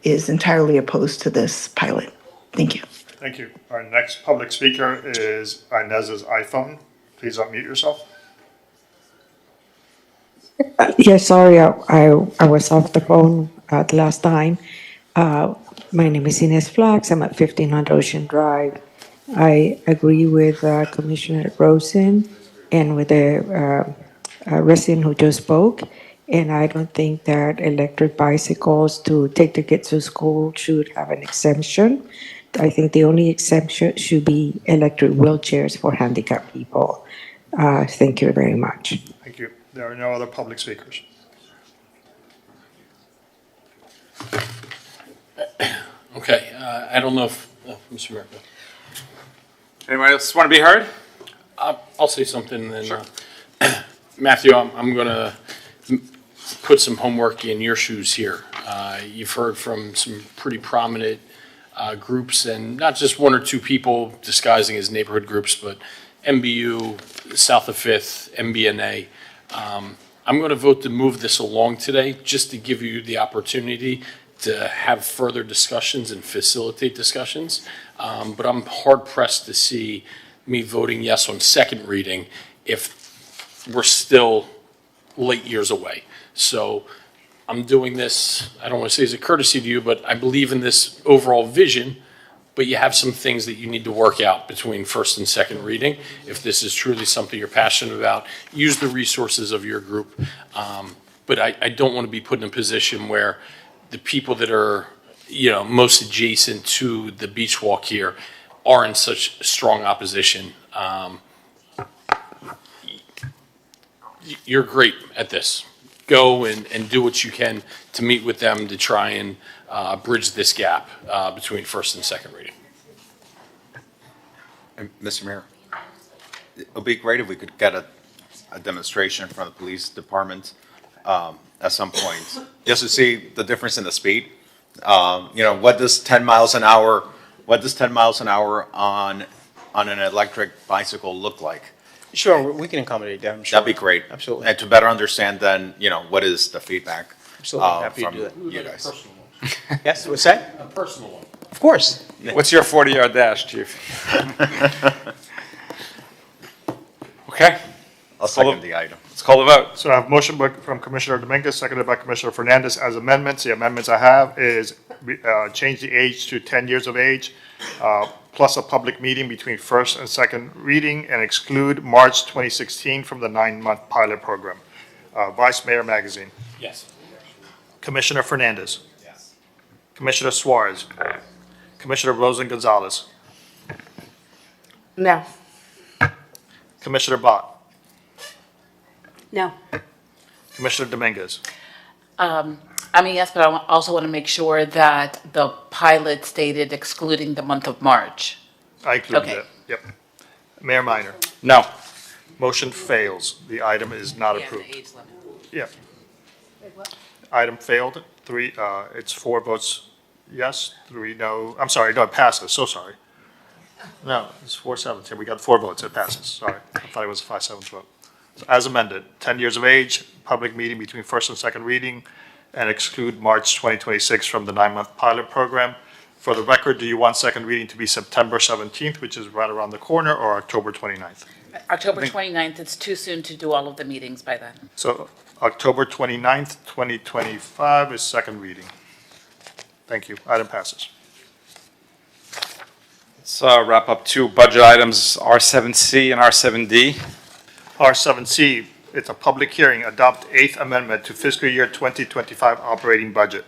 is entirely opposed to this pilot. Thank you. Thank you. Our next public speaker is Inez's iPhone. Please unmute yourself. Yes, sorry, I was off the phone the last time. My name is Ines Flax. I'm at 1500 Ocean Drive. I agree with Commissioner Rosen and with the resident who just spoke. And I don't think that electric bicycles to take the kids to school should have an exemption. I think the only exemption should be electric wheelchairs for handicapped people. Thank you very much. Thank you. There are no other public speakers. Okay, I don't know if, Mr. Mayor. Anybody else want to be heard? I'll say something then. Sure. Matthew, I'm going to put some homework in your shoes here. You've heard from some pretty prominent groups, and not just one or two people disguising as neighborhood groups, but MBU, South of Fifth, MBNA. I'm going to vote to move this along today, just to give you the opportunity to have further discussions and facilitate discussions. But I'm hard pressed to see me voting yes on second reading if we're still late years away. So I'm doing this, I don't want to say as a courtesy to you, but I believe in this overall vision, but you have some things that you need to work out between first and second reading. If this is truly something you're passionate about, use the resources of your group. But I don't want to be put in a position where the people that are, most adjacent to the beach walk here are in such strong opposition. You're great at this. Go and do what you can to meet with them to try and bridge this gap between first and second reading. And Mr. Mayor, it would be great if we could get a demonstration from the police department at some point, just to see the difference in the speed. What does 10 miles an hour on an electric bicycle look like? Sure, we can accommodate that, I'm sure. That'd be great. Absolutely. And to better understand then, what is the feedback Absolutely, happy to from do that. you guys. Yes, what's that? A personal one. Of course. What's your 40-yard dash, Chief? Okay. I'll second the item. Let's call the vote. So I have motion from Commissioner Dominguez, seconded by Commissioner Fernandez as amendments. The amendments I have is change the age to 10 years of age, plus a public meeting between first and second reading, and exclude March 2016 from the 9-month pilot program. Vice Mayor Magazine. Yes. Commissioner Fernandez. Yes. Commissioner Suarez. Commissioner Rosen Gonzalez. No. Commissioner Bott. No. Commissioner Dominguez. Yes, but I also want to make sure that the pilot stated excluding the month of March. I included Okay. that. Yep. Mayor Minor. No. Motion fails. The item is not approved. Yeah. Item failed. It's 4 votes yes, 3 no. I'm sorry, no, it passes. So sorry. No, it's 4-7. We got 4 votes. It passes. Sorry. I thought it was a 5-7 vote. So as amended, 10 years of age, public meeting between first and second reading, and exclude March 2026 from the 9-month pilot program. For the record, do you want second reading to be September 17th, which is right around the corner, or October 29th? October 29th, it's too soon to do all of the meetings by then. So October 29th, 2025 is second reading. Thank you. Item passes. Let's wrap up two budget items, R7C and R7D. R7C, it's a public hearing, adopt 8th amendment to fiscal year 2025 operating budget.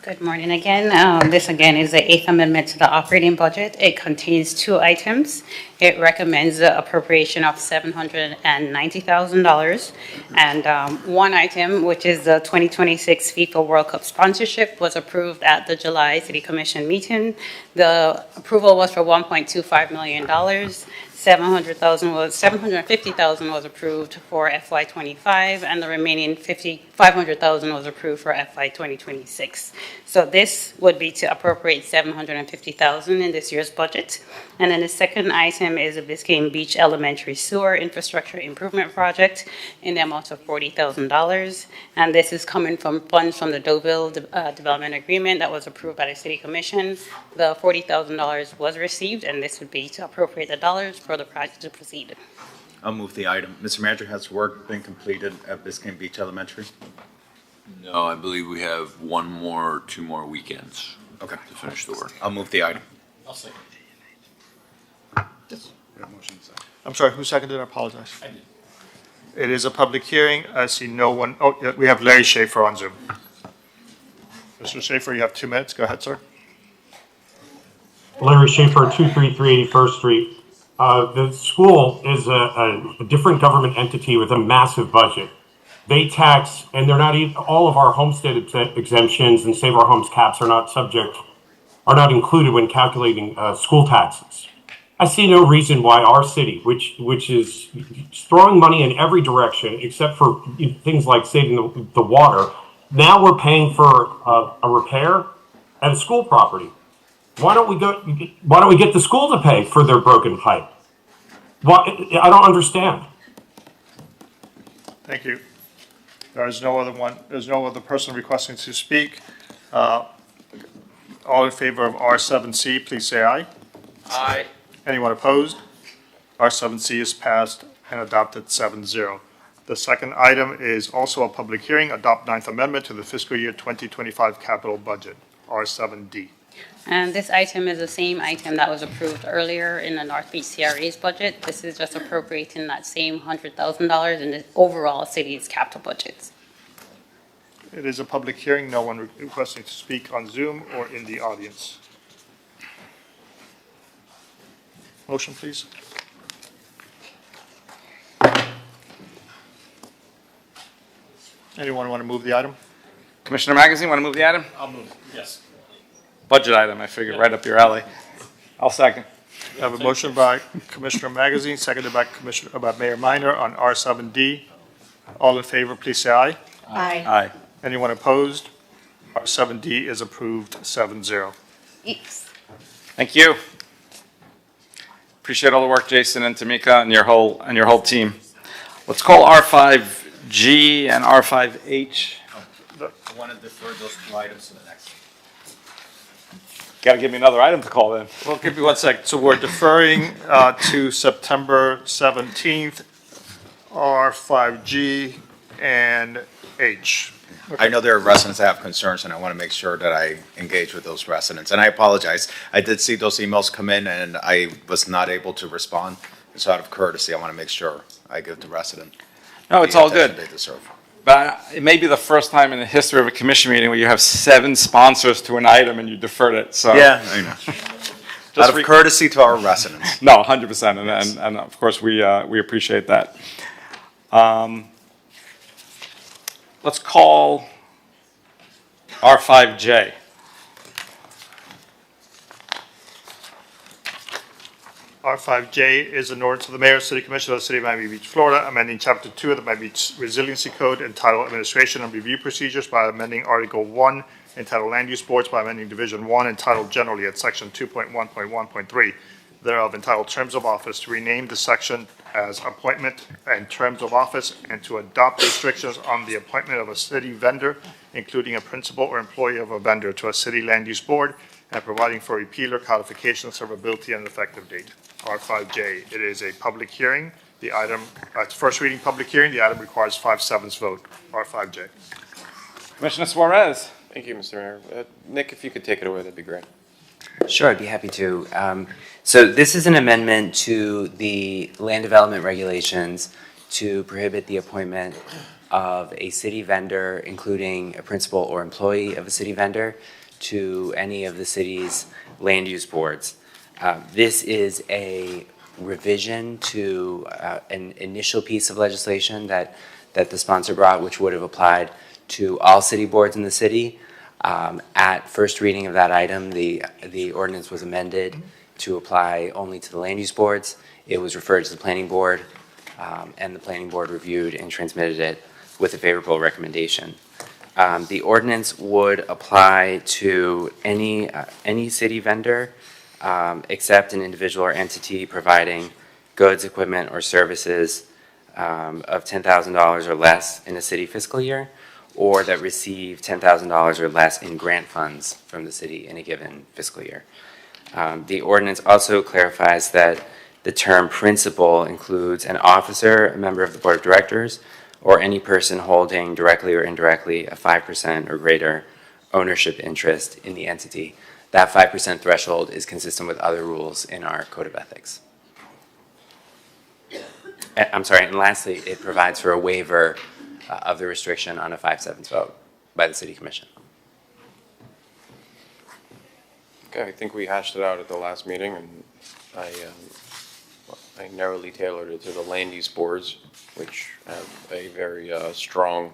Good morning again. This again is the 8th amendment to the operating budget. It contains two items. It recommends the appropriation of $790,000. And one item, which is the 2026 FIFA World Cup sponsorship, was approved at the July City Commission meeting. The approval was for $1.25 million. $750,000 was approved for FY25, and the remaining $500,000 was approved for FY 2026. So this would be to appropriate $750,000 in this year's budget. And then the second item is a Biscayne Beach Elementary Sewer Infrastructure Improvement Project in the amount of $40,000. And this is coming from funds from the Deauville Development Agreement that was approved by the City Commission. The $40,000 was received, and this would be to appropriate the dollars for the project to proceed. I'll move the item. Mr. Manager, has work been completed at Biscayne Beach Elementary? No, I believe we have two more weekends. Okay. To finish the work. I'll move the item. I'll second. I'm sorry, who seconded? I apologize. I did. It is a public hearing. I see no one. Oh, yeah, we have Larry Schaefer on Zoom. Mr. Schaefer, you have 2 minutes. Go ahead, sir. Larry Schaefer, 233 81st Street. The school is a different government entity with a massive budget. They tax, and they're not even, all of our homestead exemptions and Save Our Homes caps are not included when calculating school taxes. I see no reason why our city, which is throwing money in every direction except for things like saving the water, now we're paying for a repair at a school property. Why don't we get the school to pay for their broken pipe? I don't understand. Thank you. There's no other person requesting to speak. All in favor of R7C, please say aye. Aye. Anyone opposed? R7C is passed and adopted 7-0. The second item is also a public hearing, adopt 9th amendment to the fiscal year 2025 capital budget, R7D. And this item is the same item that was approved earlier in the North Beach CRA's budget. This is just appropriating that same $100,000 in the overall city's capital budgets. It is a public hearing. No one requesting to speak on Zoom or in the audience. Motion, please. Anyone want to move the item? Commissioner Magazine, want to move the item? I'll move. Yes. Budget item, I figured right up your alley. I'll second. I have a motion by Commissioner Magazine, seconded by Mayor Minor on R7D. All in favor, please say aye. Aye. Aye. Anyone opposed? R7D is approved 7-0. Thanks. Thank you. Appreciate all the work, Jason and Tamika and your whole team. Let's call R5G and R5H. I want to defer those two items to the next. Got to give me another item to call in. Well, give me 1 second. So we're deferring to September 17th, R5G and H. I know there are residents that have concerns, and I want to make sure that I engage with those residents. And I apologize. I did see those emails come in, and I was not able to respond. So out of courtesy, I want to make sure I give the resident. No, it's all good. They deserve. But it may be the first time in the history of a commission meeting where you have 7 sponsors to an item and you deferred it, so. Yeah, I know. Out of courtesy to our residents. No, 100%, and of course, we appreciate that. Let's call R5J. R5J is an ordinance of the Mayor and City Commission of the City of Miami Beach, Florida, amending Chapter 2 of the Miami Beach Resiliency Code entitled Administration and Review Procedures by amending Article 1 entitled Land Use Boards by amending Division 1 entitled Generally at Section 2.1.1.3 thereof entitled Terms of Office to rename the section as appointment and terms of office, and to adopt restrictions on the appointment of a city vendor, including a principal or employee of a vendor, to a city land use board, and providing for repeal or codification, servability, and effective date. R5J, it is a public hearing. The item, it's first reading public hearing. The item requires 5/7 vote. R5J. Commissioner Suarez. Thank you, Mr. Mayor. Nick, if you could take it away, that'd be great. Sure, I'd be happy to. So this is an amendment to the land development regulations to prohibit the appointment of a city vendor, including a principal or employee of a city vendor, to any of the city's land use boards. This is a revision to an initial piece of legislation that the sponsor brought, which would have applied to all city boards in the city. At first reading of that item, the ordinance was amended to apply only to the land use boards. It was referred to the planning board, and the planning board reviewed and transmitted it with a favorable recommendation. The ordinance would apply to any city vendor except an individual or entity providing goods, equipment, or services of $10,000 or less in a city fiscal year, or that receive $10,000 or less in grant funds from the city in a given fiscal year. The ordinance also clarifies that the term principal includes an officer, a member of the board of directors, or any person holding directly or indirectly a 5% or greater ownership interest in the entity. That 5% threshold is consistent with other rules in our Code of Ethics. I'm sorry, and lastly, it provides for a waiver of the restriction on a 5/7 vote by the City Commission. Okay, I think we hashed it out at the last meeting, and I narrowly tailored it to the land use boards, which have a very strong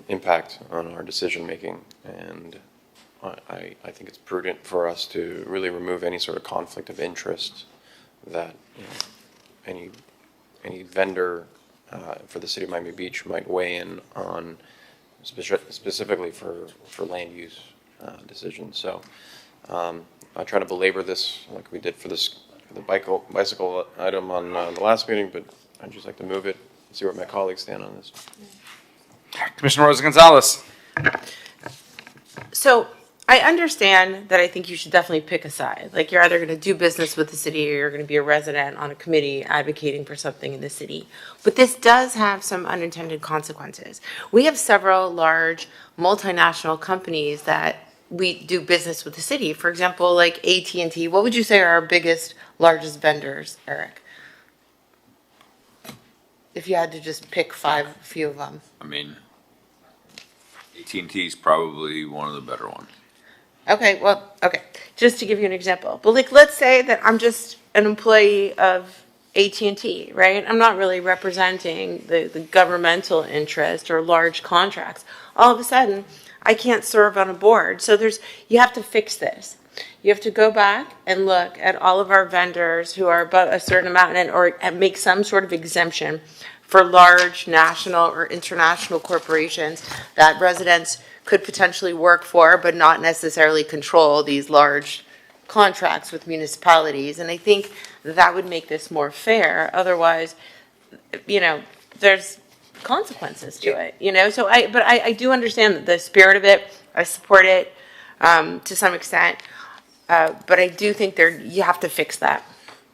impact on our decision-making. And I think it's prudent for us to really remove any sort of conflict of interest that any vendor for the city of Miami Beach might weigh in on specifically for land use decisions. So I try to belabor this like we did for the bicycle item on the last meeting, but I'd just like to move it and see where my colleagues stand on this. Commissioner Rosa Gonzalez. So I understand that I think you should definitely pick a side. Like, you're either going to do business with the city or you're going to be a resident on a committee advocating for something in the city. But this does have some unintended consequences. We have several large multinational companies that we do business with the city. For example, like AT&T. What would you say are our biggest, largest vendors, Eric? If you had to just pick a few of them. I mean, AT&T is probably one of the better ones. Okay, just to give you an example. But like, let's say that I'm just an employee of AT&T, right? I'm not really representing the governmental interest or large contracts. All of a sudden, I can't serve on a board. So you have to fix this. You have to go back and look at all of our vendors who are above a certain amount or make some sort of exemption for large national or international corporations that residents could potentially work for, but not necessarily control these large contracts with municipalities. And I think that would make this more fair. Otherwise, there's consequences to it, So I do understand the spirit of it. I support it to some extent. But I do think you have to fix that.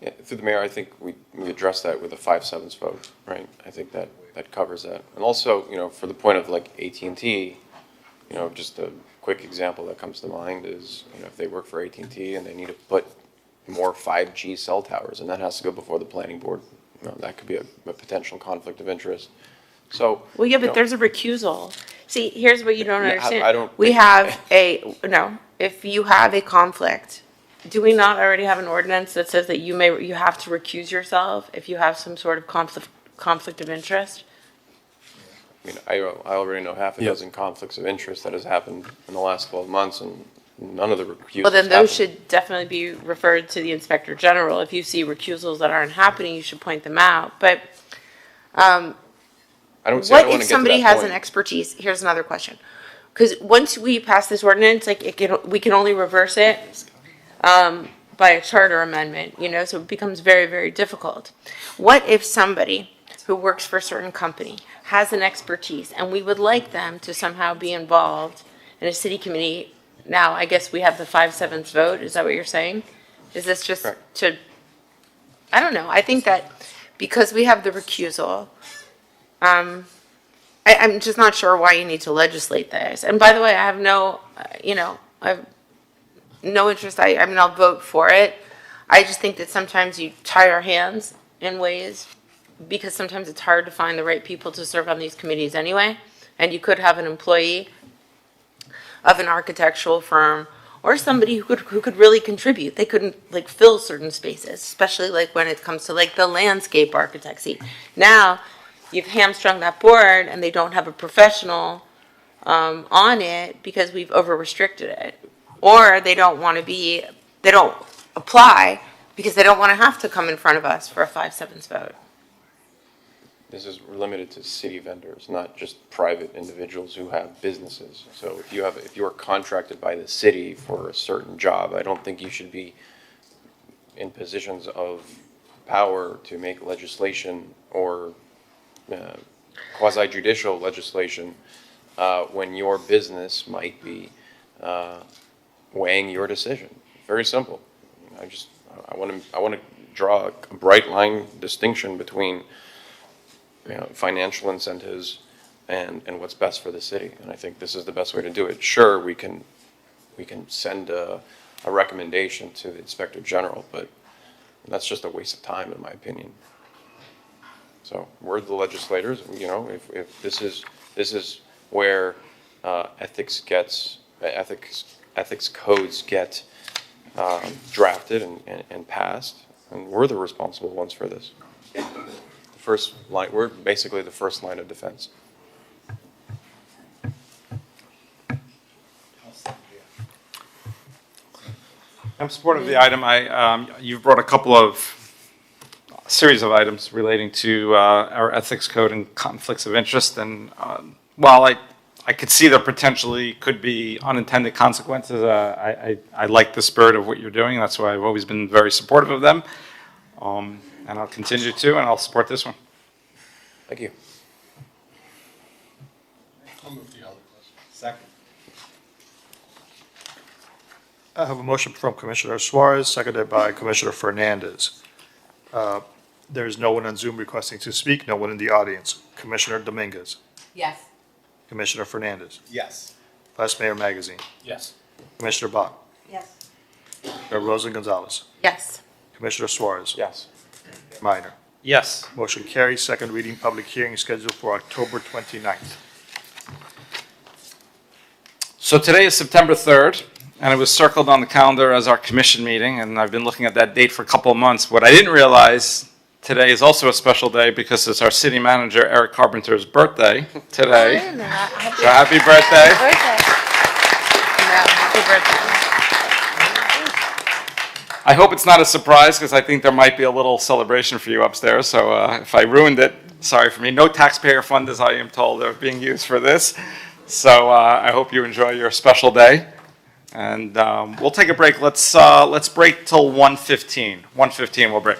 Yeah, through the mayor, I think we addressed that with a 5/7 vote, right? I think that covers that. And also, for the point of like AT&T, just a quick example that comes to mind is, if they work for AT&T and they need to put more 5G cell towers, and that has to go before the planning board, that could be a potential conflict of interest. So. Well, yeah, but there's a recusal. See, here's what you don't understand. If you have a conflict, do we not already have an ordinance that says that you have to recuse yourself if you have some sort of conflict of interest? I mean, I already know half a dozen conflicts of interest that has happened in the last 12 months, and none of the recusals. Well, then those should definitely be referred to the Inspector General. If you see recusals that aren't happening, you should point them out. But what if somebody has an expertise? Here's another question. Because once we pass this ordinance, we can only reverse it. by a charter amendment, so it becomes very, very difficult. What if somebody who works for a certain company has an expertise and we would like them to somehow be involved in a city committee? Now, I guess we have the 5/7 vote. Is that what you're saying? Is this just I don't know. I think that because we have the recusal, I'm just not sure why you need to legislate this. And by the way, I have I have no interest. I mean, I'll vote for it. I just think that sometimes you tie our hands in ways because sometimes it's hard to find the right people to serve on these committees anyway. And you could have an employee of an architectural firm or somebody who could really contribute. They couldn't fill certain spaces, especially when it comes to the landscape architecture. Now you've hamstrung that board and they don't have a professional on it because we've over restricted it, or they don't apply because they don't want to have to come in front of us for a 5/7 vote. This is limited to city vendors, not just private individuals who have businesses. So if you are contracted by the city for a certain job, I don't think you should be in positions of power to make legislation or quasi-judicial legislation when your business might be weighing your decision. Very simple. I want to draw a bright line distinction between financial incentives and what's best for the city. And I think this is the best way to do it. Sure, we can send a recommendation to the Inspector General, but that's just a waste of time, in my opinion. So we're the legislators. If this is where ethics codes get drafted and passed, and we're the responsible ones for this. First line, we're basically the first line of defense. I'm supportive of the item. You've brought a series of items relating to our ethics code and conflicts of interest. And while I could see there potentially could be unintended consequences, I like the spirit of what you're doing. That's why I've always been very supportive of them. And I'll continue to, and I'll support this one. Thank you. I'll move the other. Second. I have a motion from Commissioner Suarez, seconded by Commissioner Fernandez. There's no one on Zoom requesting to speak, no one in the audience. Commissioner Dominguez. Yes. Commissioner Fernandez. Yes. Vice Mayor Magazine. Yes. Commissioner Bach. Yes. Mayor Rosa Gonzalez. Yes. Commissioner Suarez. Yes. Minor. Yes. Motion carries. Second reading, public hearing is scheduled for October 29th. So today is September 3rd, and it was circled on the calendar as our commission meeting, and I've been looking at that date for a couple of months. What I didn't realize, today is also a special day because it's our city manager, Eric Carpenter's birthday today. So happy birthday. Happy birthday. I hope it's not a surprise because I think there might be a little celebration for you upstairs. So if I ruined it, sorry for me. No taxpayer fund, as I am told, are being used for this. So I hope you enjoy your special day. And we'll take a break. Let's break till 1:15. 1:15 we'll break.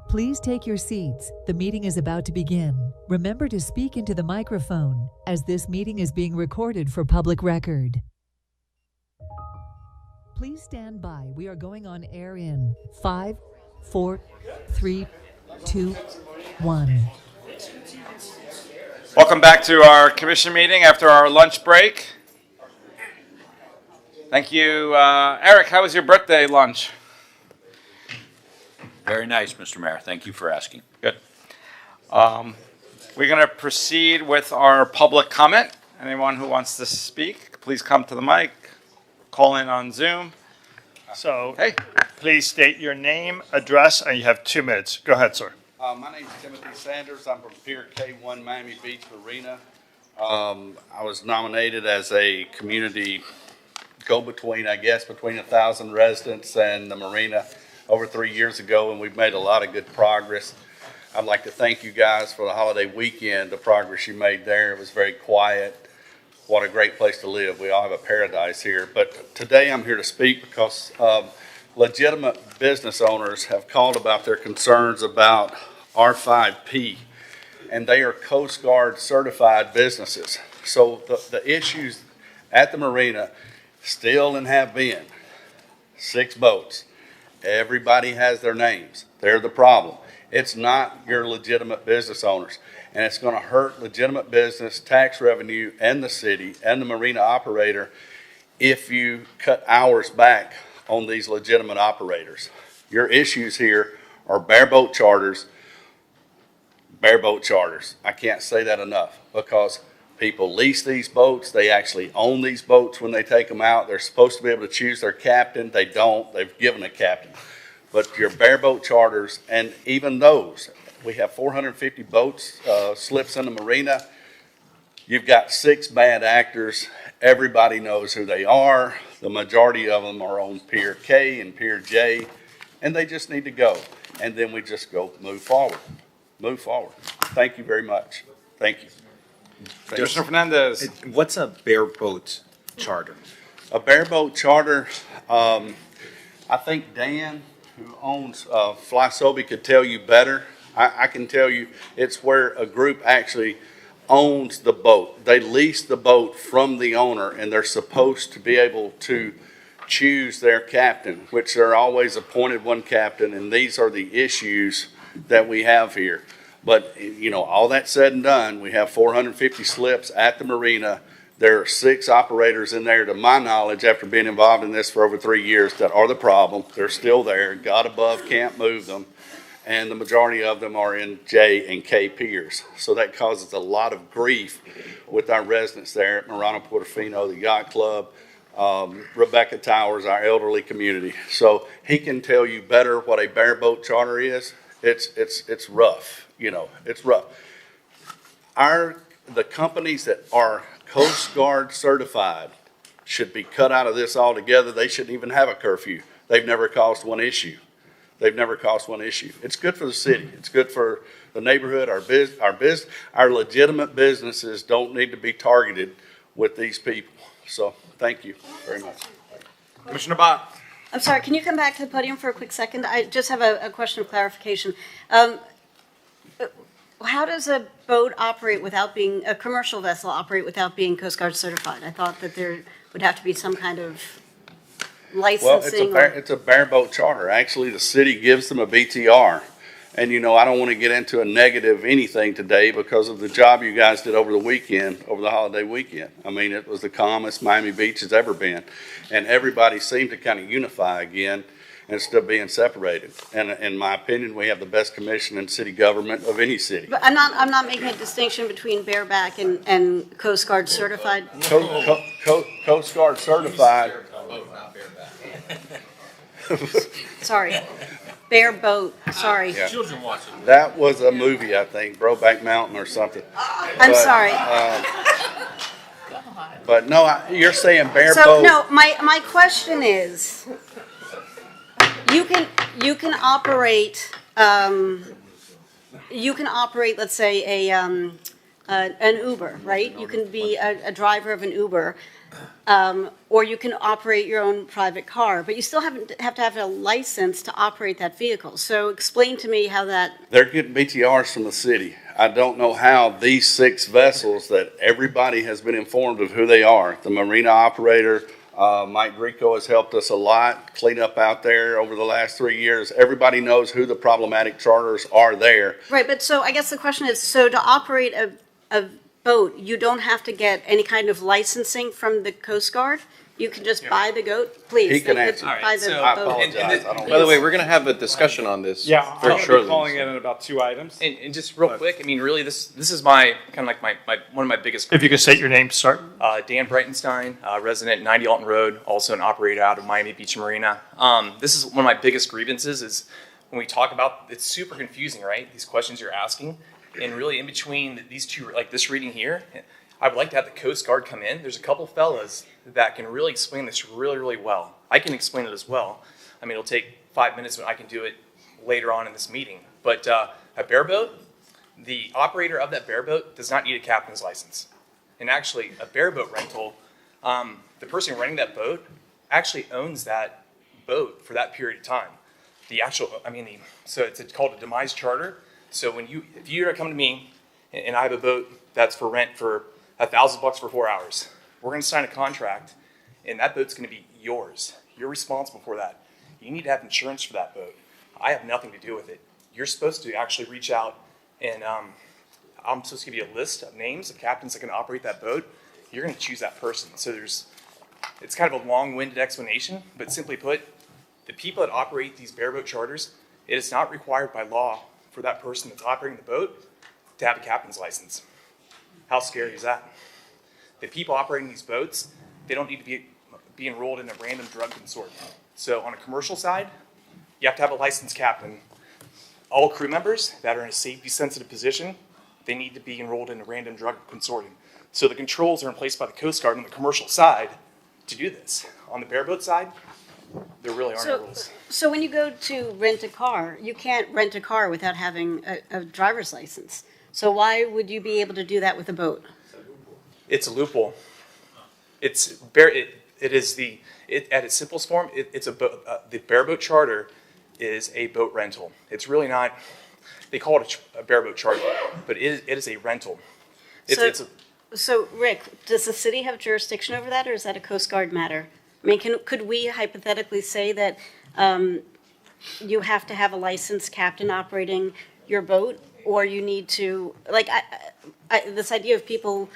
Please take your seats. The meeting is about to begin. Remember to speak into the microphone, as this meeting is being recorded for public record. Please stand by. We are going on air in 5, 4, 3, 2, 1. Welcome back to our commission meeting after our lunch break. Thank you. Eric, how was your birthday lunch? Very nice, Mr. Mayor. Thank you for asking. Good. We're going to proceed with our public comment. Anyone who wants to speak, please come to the mic. Call in on Zoom. So, please state your name, address, and you have 2 minutes. Go ahead, sir. My name is Timothy Sanders. I'm from Pier K1 Miami Beach Marina. I was nominated as a community go-between, I guess, between 1,000 residents and the marina over 3 years ago, and we've made a lot of good progress. I'd like to thank you guys for the holiday weekend, the progress you made there. It was very quiet. What a great place to live. We all have a paradise here. But today I'm here to speak because legitimate business owners have called about their concerns about R5P, and they are Coast Guard certified businesses. So the issues at the marina still and have been 6 boats. Everybody has their names. They're the problem. It's not your legitimate business owners. And it's going to hurt legitimate business, tax revenue, and the city and the marina operator if you cut hours back on these legitimate operators. Your issues here are bareboat charters. Bareboat charters. I can't say that enough because people lease these boats. They actually own these boats when they take them out. They're supposed to be able to choose their captain. They don't. They've given a captain. But your bareboat charters, and even those, we have 450 boats, slips in the marina. You've got 6 bad actors. Everybody knows who they are. The majority of them are on Pier K and Pier J, and they just need to go. And then we just go move forward. Move forward. Thank you very much. Thank you. Commissioner Fernandez. What's a bareboat charter? A bareboat charter, I think Dan, who owns Flysobi, could tell you better. I can tell you it's where a group actually owns the boat. They lease the boat from the owner, and they're supposed to be able to choose their captain, which they're always appointed one captain, and these are the issues that we have here. But, you know, all that said and done, we have 450 slips at the marina. There are 6 operators in there, to my knowledge, after being involved in this for over 3 years, that are the problem. They're still there. God above can't move them. And the majority of them are in J and K piers. So that causes a lot of grief with our residents there at Marina Portofino, the Yacht Club, Rebecca Towers, our elderly community. So he can tell you better what a bareboat charter is. It's rough. You know, it's rough. The companies that are Coast Guard certified should be cut out of this altogether. They shouldn't even have a curfew. They've never caused one issue. They've never caused one issue. It's good for the city. It's good for the neighborhood. Our legitimate businesses don't need to be targeted with these people. So thank you very much. Commissioner Bott. I'm sorry, can you come back to the podium for a quick second? I just have a question of clarification. How does a boat operate without being, a commercial vessel operate without being Coast Guard certified? I thought that there would have to be some kind of licensing. Well, it's a bareboat charter. Actually, the city gives them a BTR. And, you know, I don't want to get into a negative anything today because of the job you guys did over the weekend, over the holiday weekend. I mean, it was the calmest Miami Beach has ever been. And everybody seemed to kind of unify again instead of being separated. And in my opinion, we have the best commission in city government of any city. But I'm not making a distinction between bareback and Coast Guard certified. Coast Guard certified. Sorry. Bare boat, sorry. Yeah. That was a movie, I think, Brokeback Mountain or something. I'm sorry. But no, you're saying bare boat. So no, my question is, you can operate, let's say an Uber, right? You can be a driver of an Uber, or you can operate your own private car, but you still have to have a license to operate that vehicle. So explain to me how that. They're getting BTRs from the city. I don't know how these 6 vessels that everybody has been informed of who they are. The Marina operator, Mike Rico has helped us a lot, clean up out there over the last 3 years. Everybody knows who the problematic charters are there. Right, but so I guess the question is, so to operate a boat, you don't have to get any kind of licensing from the Coast Guard? You can just buy the boat? Please. He can buy answer. the All right, boat. I apologize. By the way, we're going to have a discussion on this Yeah, I'm very going to be shortly. calling in about 2 items. And just real quick, I mean, really, this is my kind of like my one of my biggest. If you could state your name to start. Dan Breitenstein, resident 90 Alton Road, also an operator out of Miami Beach Marina. This is one of my biggest grievances is when we talk about, it's super confusing, right? These questions you're asking, and really in between these two, like this reading here, I would like to have the Coast Guard come in. There's a couple fellas that can really explain this really, really well. I can explain it as well. I mean, it'll take 5 minutes, but I can do it later on in this meeting. But a bareboat, the operator of that bareboat does not need a captain's license. And actually, a bareboat rental, the person renting that boat actually owns that boat for that period of time. So it's called a demise charter. So if you come to me and I have a boat that's for rent for $1,000 for 4 hours, we're going to sign a contract, and that boat's going to be yours. You're responsible for that. You need to have insurance for that boat. I have nothing to do with it. You're supposed to actually reach out, and I'm supposed to give you a list of names of captains that can operate that boat. You're going to choose that person. So it's kind of a long-winded explanation, but simply put, the people that operate these bareboat charters, it is not required by law for that person that's operating the boat to have a captain's license. How scary is that? The people operating these boats, they don't need to be enrolled in a random drug consortium. So on a commercial side, you have to have a licensed captain. All crew members that are in a safety-sensitive position, they need to be enrolled in a random drug consortium. So the controls are in place by the Coast Guard on the commercial side to do this. On the bareboat side, there really aren't no rules. So when you go to rent a car, you can't rent a car without having a driver's license. So why would you be able to do that with a boat? It's a loophole. At its simplest form, it's a boat. The bareboat charter is a boat rental. It's really not. They call it a bareboat charter, but it is a rental. So Rick, does the city have jurisdiction over that, or is that a Coast Guard matter? I mean, could we hypothetically say that you have to have a licensed captain operating your boat, or you need to, like, this idea of people,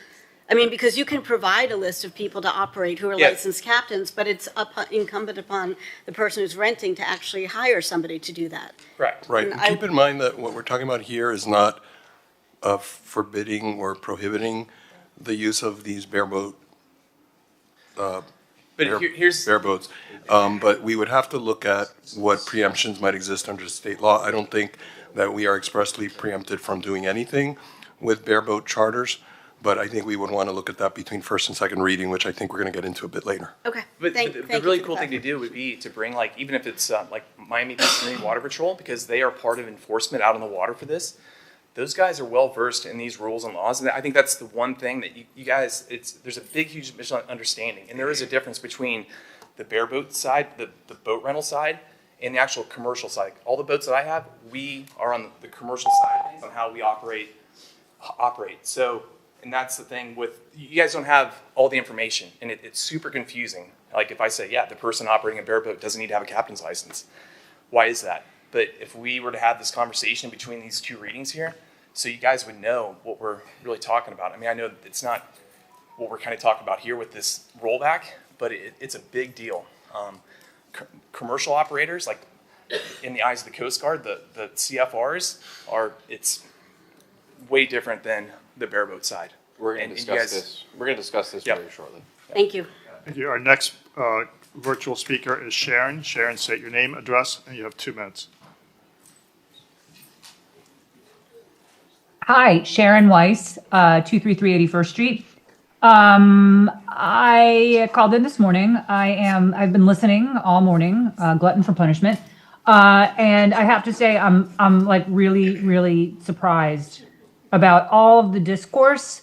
I mean, because you can provide a list of people to operate who are licensed captains, but it's incumbent upon the person who's renting to actually hire somebody to do that. Correct. Right. And keep in mind that what we're talking about here is not forbidding or prohibiting the use of these bareboat bareboats. But we would have to look at what preemptions might exist under state law. I don't think that we are expressly preempted from doing anything with bareboat charters, but I think we would want to look at that between first and second reading, which I think we're going to get into a bit later. Okay. But the really cool thing to do would be to bring, like, even if it's like Miami Beach Marine Water Patrol, because they are part of enforcement out on the water for this. Those guys are well versed in these rules and laws, and I think that's the one thing that you guys, there's a big, huge misunderstanding, and there is a difference between the bareboat side, the boat rental side, and the actual commercial side. All the boats that I have, we are on the commercial side on how we operate. So, and that's the thing with, you guys don't have all the information, and it's super confusing. Like if I say, yeah, the person operating a bareboat doesn't need to have a captain's license. Why is that? But if we were to have this conversation between these two readings here, so you guys would know what we're really talking about. I mean, I know it's not what we're kind of talking about here with this rollback, but it's a big deal. Commercial operators, like in the eyes of the Coast Guard, the CFRs it's way different than the bareboat side. We're going to discuss this. We're going to discuss this very shortly. Thank you. Thank you. Our next virtual speaker is Sharon. Sharon, state your name, address, and you have 2 minutes. Hi, Sharon Weiss, 233 81st Street. I called in this morning. I've been listening all morning, glutton for punishment. And I have to say, I'm like really, really surprised about all of the discourse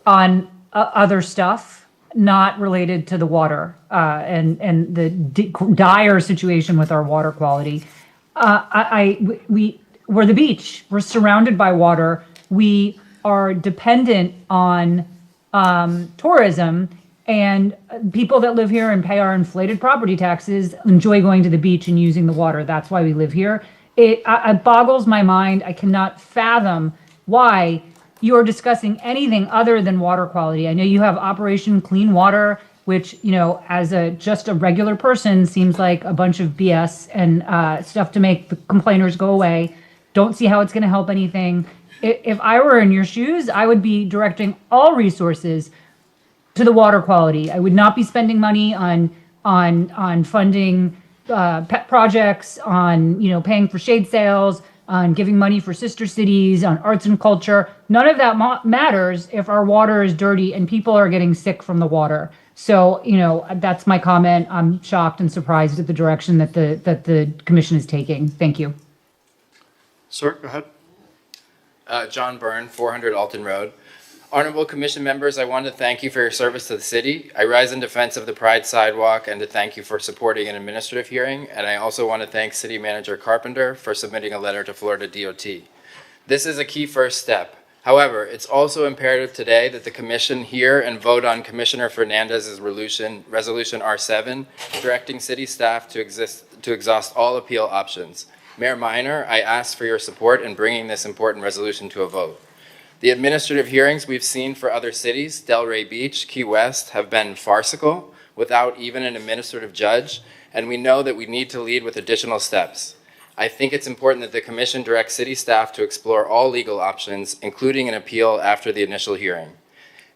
on other stuff not related to the water and the dire situation with our water quality. We're the beach. We're surrounded by water. We are dependent on tourism, and people that live here and pay our inflated property taxes enjoy going to the beach and using the water. That's why we live here. It boggles my mind. I cannot fathom why you're discussing anything other than water quality. I know you have Operation Clean Water, which, you know, as just a regular person seems like a bunch of BS and stuff to make the complainers go away. Don't see how it's going to help anything. If I were in your shoes, I would be directing all resources to the water quality. I would not be spending money on funding pet projects, on, you know, paying for shade sales, on giving money for sister cities, on arts and culture. None of that matters if our water is dirty and people are getting sick from the water. So, you know, that's my comment. I'm shocked and surprised at the direction that the commission is taking. Thank you. Sir, go ahead. John Byrne, 400 Alton Road. Honorable Commission members, I want to thank you for your service to the city. I rise in defense of the Pride Sidewalk and to thank you for supporting an administrative hearing. And I also want to thank City Manager Carpenter for submitting a letter to Florida DOT. This is a key first step. However, it's also imperative today that the Commission hear and vote on Commissioner Fernandez's resolution R7, directing city staff to exhaust all appeal options. Mayor Minor, I ask for your support in bringing this important resolution to a vote. The administrative hearings we've seen for other cities, Delray Beach, Key West, have been farcical without even an administrative judge, and we know that we need to lead with additional steps. I think it's important that the Commission direct city staff to explore all legal options, including an appeal after the initial hearing.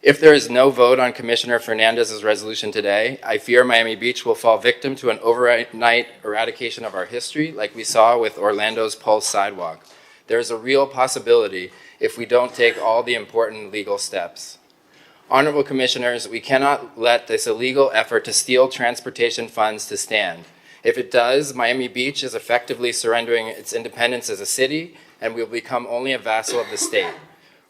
If there is no vote on Commissioner Fernandez's resolution today, I fear Miami Beach will fall victim to an overnight eradication of our history, like we saw with Orlando's Pulse Sidewalk. There is a real possibility if we don't take all the important legal steps. Honorable Commissioners, we cannot let this illegal effort to steal transportation funds to stand. If it does, Miami Beach is effectively surrendering its independence as a city, and we will become only a vassal of the state.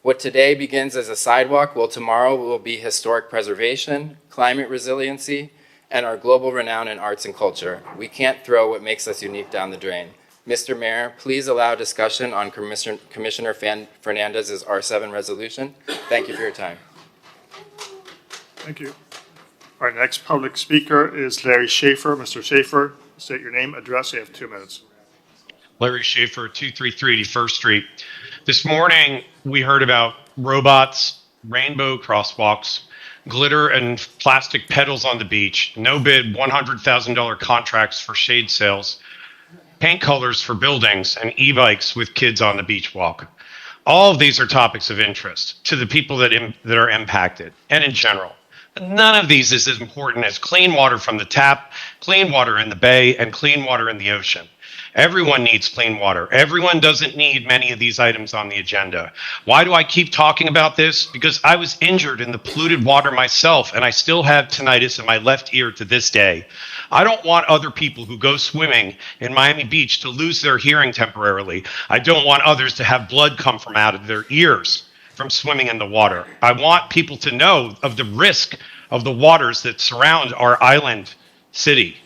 What today begins as a sidewalk tomorrow will be historic preservation, climate resiliency, and our global renown in arts and culture. We can't throw what makes us unique down the drain. Mr. Mayor, please allow discussion on Commissioner Fernandez's R7 resolution. Thank you for your time. Thank you. Our next public speaker is Larry Schaefer. Mr. Schaefer, state your name, address. You have 2 minutes. Larry Schaefer, 233 First Street. This morning, we heard about robots, rainbow crosswalks, glitter and plastic petals on the beach, no bid $100,000 contracts for shade sales, paint colors for buildings, and e-bikes with kids on the beach walk. All of these are topics of interest to the people that are impacted and in general. None of these is as important as clean water from the tap, clean water in the bay, and clean water in the ocean. Everyone needs clean water. Everyone doesn't need many of these items on the agenda. Why do I keep talking about this? Because I was injured in the polluted water myself, and I still have tinnitus in my left ear to this day. I don't want other people who go swimming in Miami Beach to lose their hearing temporarily. I don't want others to have blood come from out of their ears from swimming in the water. I want people to know of the risk of the waters that surround our island city.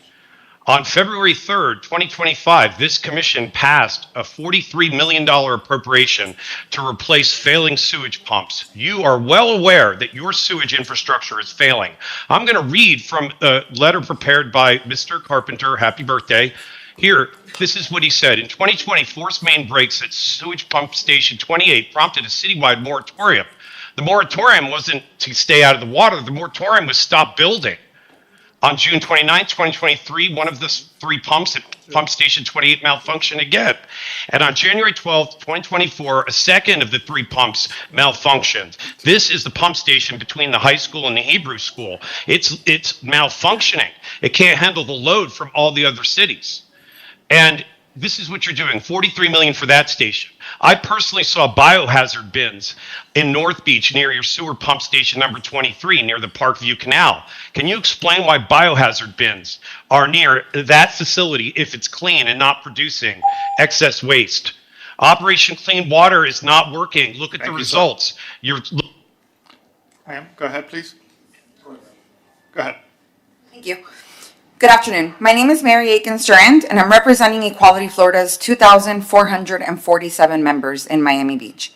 On February 3rd, 2025, this commission passed a $43 million appropriation to replace failing sewage pumps. You are well aware that your sewage infrastructure is failing. I'm going to read from a letter prepared by Mr. Carpenter. Happy birthday. Here, this is what he said. In 2020, forced main breaks at sewage pump station 28 prompted a citywide moratorium. The moratorium wasn't to stay out of the water. The moratorium was stop building. On June 29, 2023, one of the 3 pumps at pump station 28 malfunctioned again. And on January 12, 2024, a second of the 3 pumps malfunctioned. This is the pump station between the high school and the Hebrew school. It's malfunctioning. It can't handle the load from all the other cities. And this is what you're doing, $43 million for that station. I personally saw biohazard bins in North Beach near your sewer pump station number 23 near the Parkview Canal. Can you explain why biohazard bins are near that facility if it's clean and not producing excess waste? Operation Clean Water is not working. Look at the results. Ma'am, go ahead, please. Go ahead. Thank you. Good afternoon. My name is Mary Aiken-Strand, and I'm representing Equality Florida's 2,447 members in Miami Beach.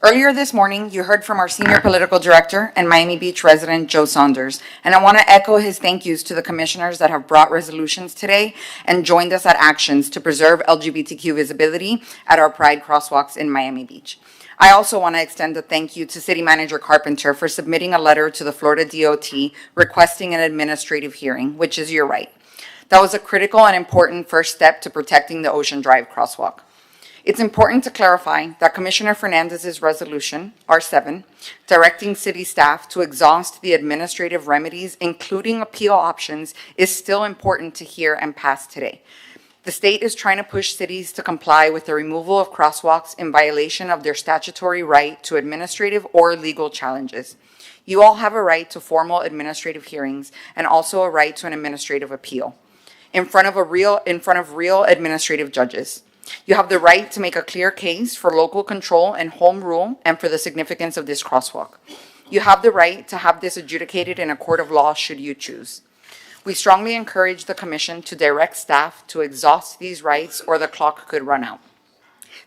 Earlier this morning, you heard from our senior political director and Miami Beach resident, Joe Saunders, and I want to echo his thank yous to the commissioners that have brought resolutions today and joined us at actions to preserve LGBTQ visibility at our Pride crosswalks in Miami Beach. I also want to extend a thank you to City Manager Carpenter for submitting a letter to the Florida DOT requesting an administrative hearing, which is your right. That was a critical and important first step to protecting the Ocean Drive crosswalk. It's important to clarify that Commissioner Fernandez's resolution, R7, directing city staff to exhaust the administrative remedies, including appeal options, is still important to hear and pass today. The state is trying to push cities to comply with the removal of crosswalks in violation of their statutory right to administrative or legal challenges. You all have a right to formal administrative hearings and also a right to an administrative appeal in front of real administrative judges. You have the right to make a clear case for local control and home rule and for the significance of this crosswalk. You have the right to have this adjudicated in a court of law should you choose. We strongly encourage the Commission to direct staff to exhaust these rights or the clock could run out.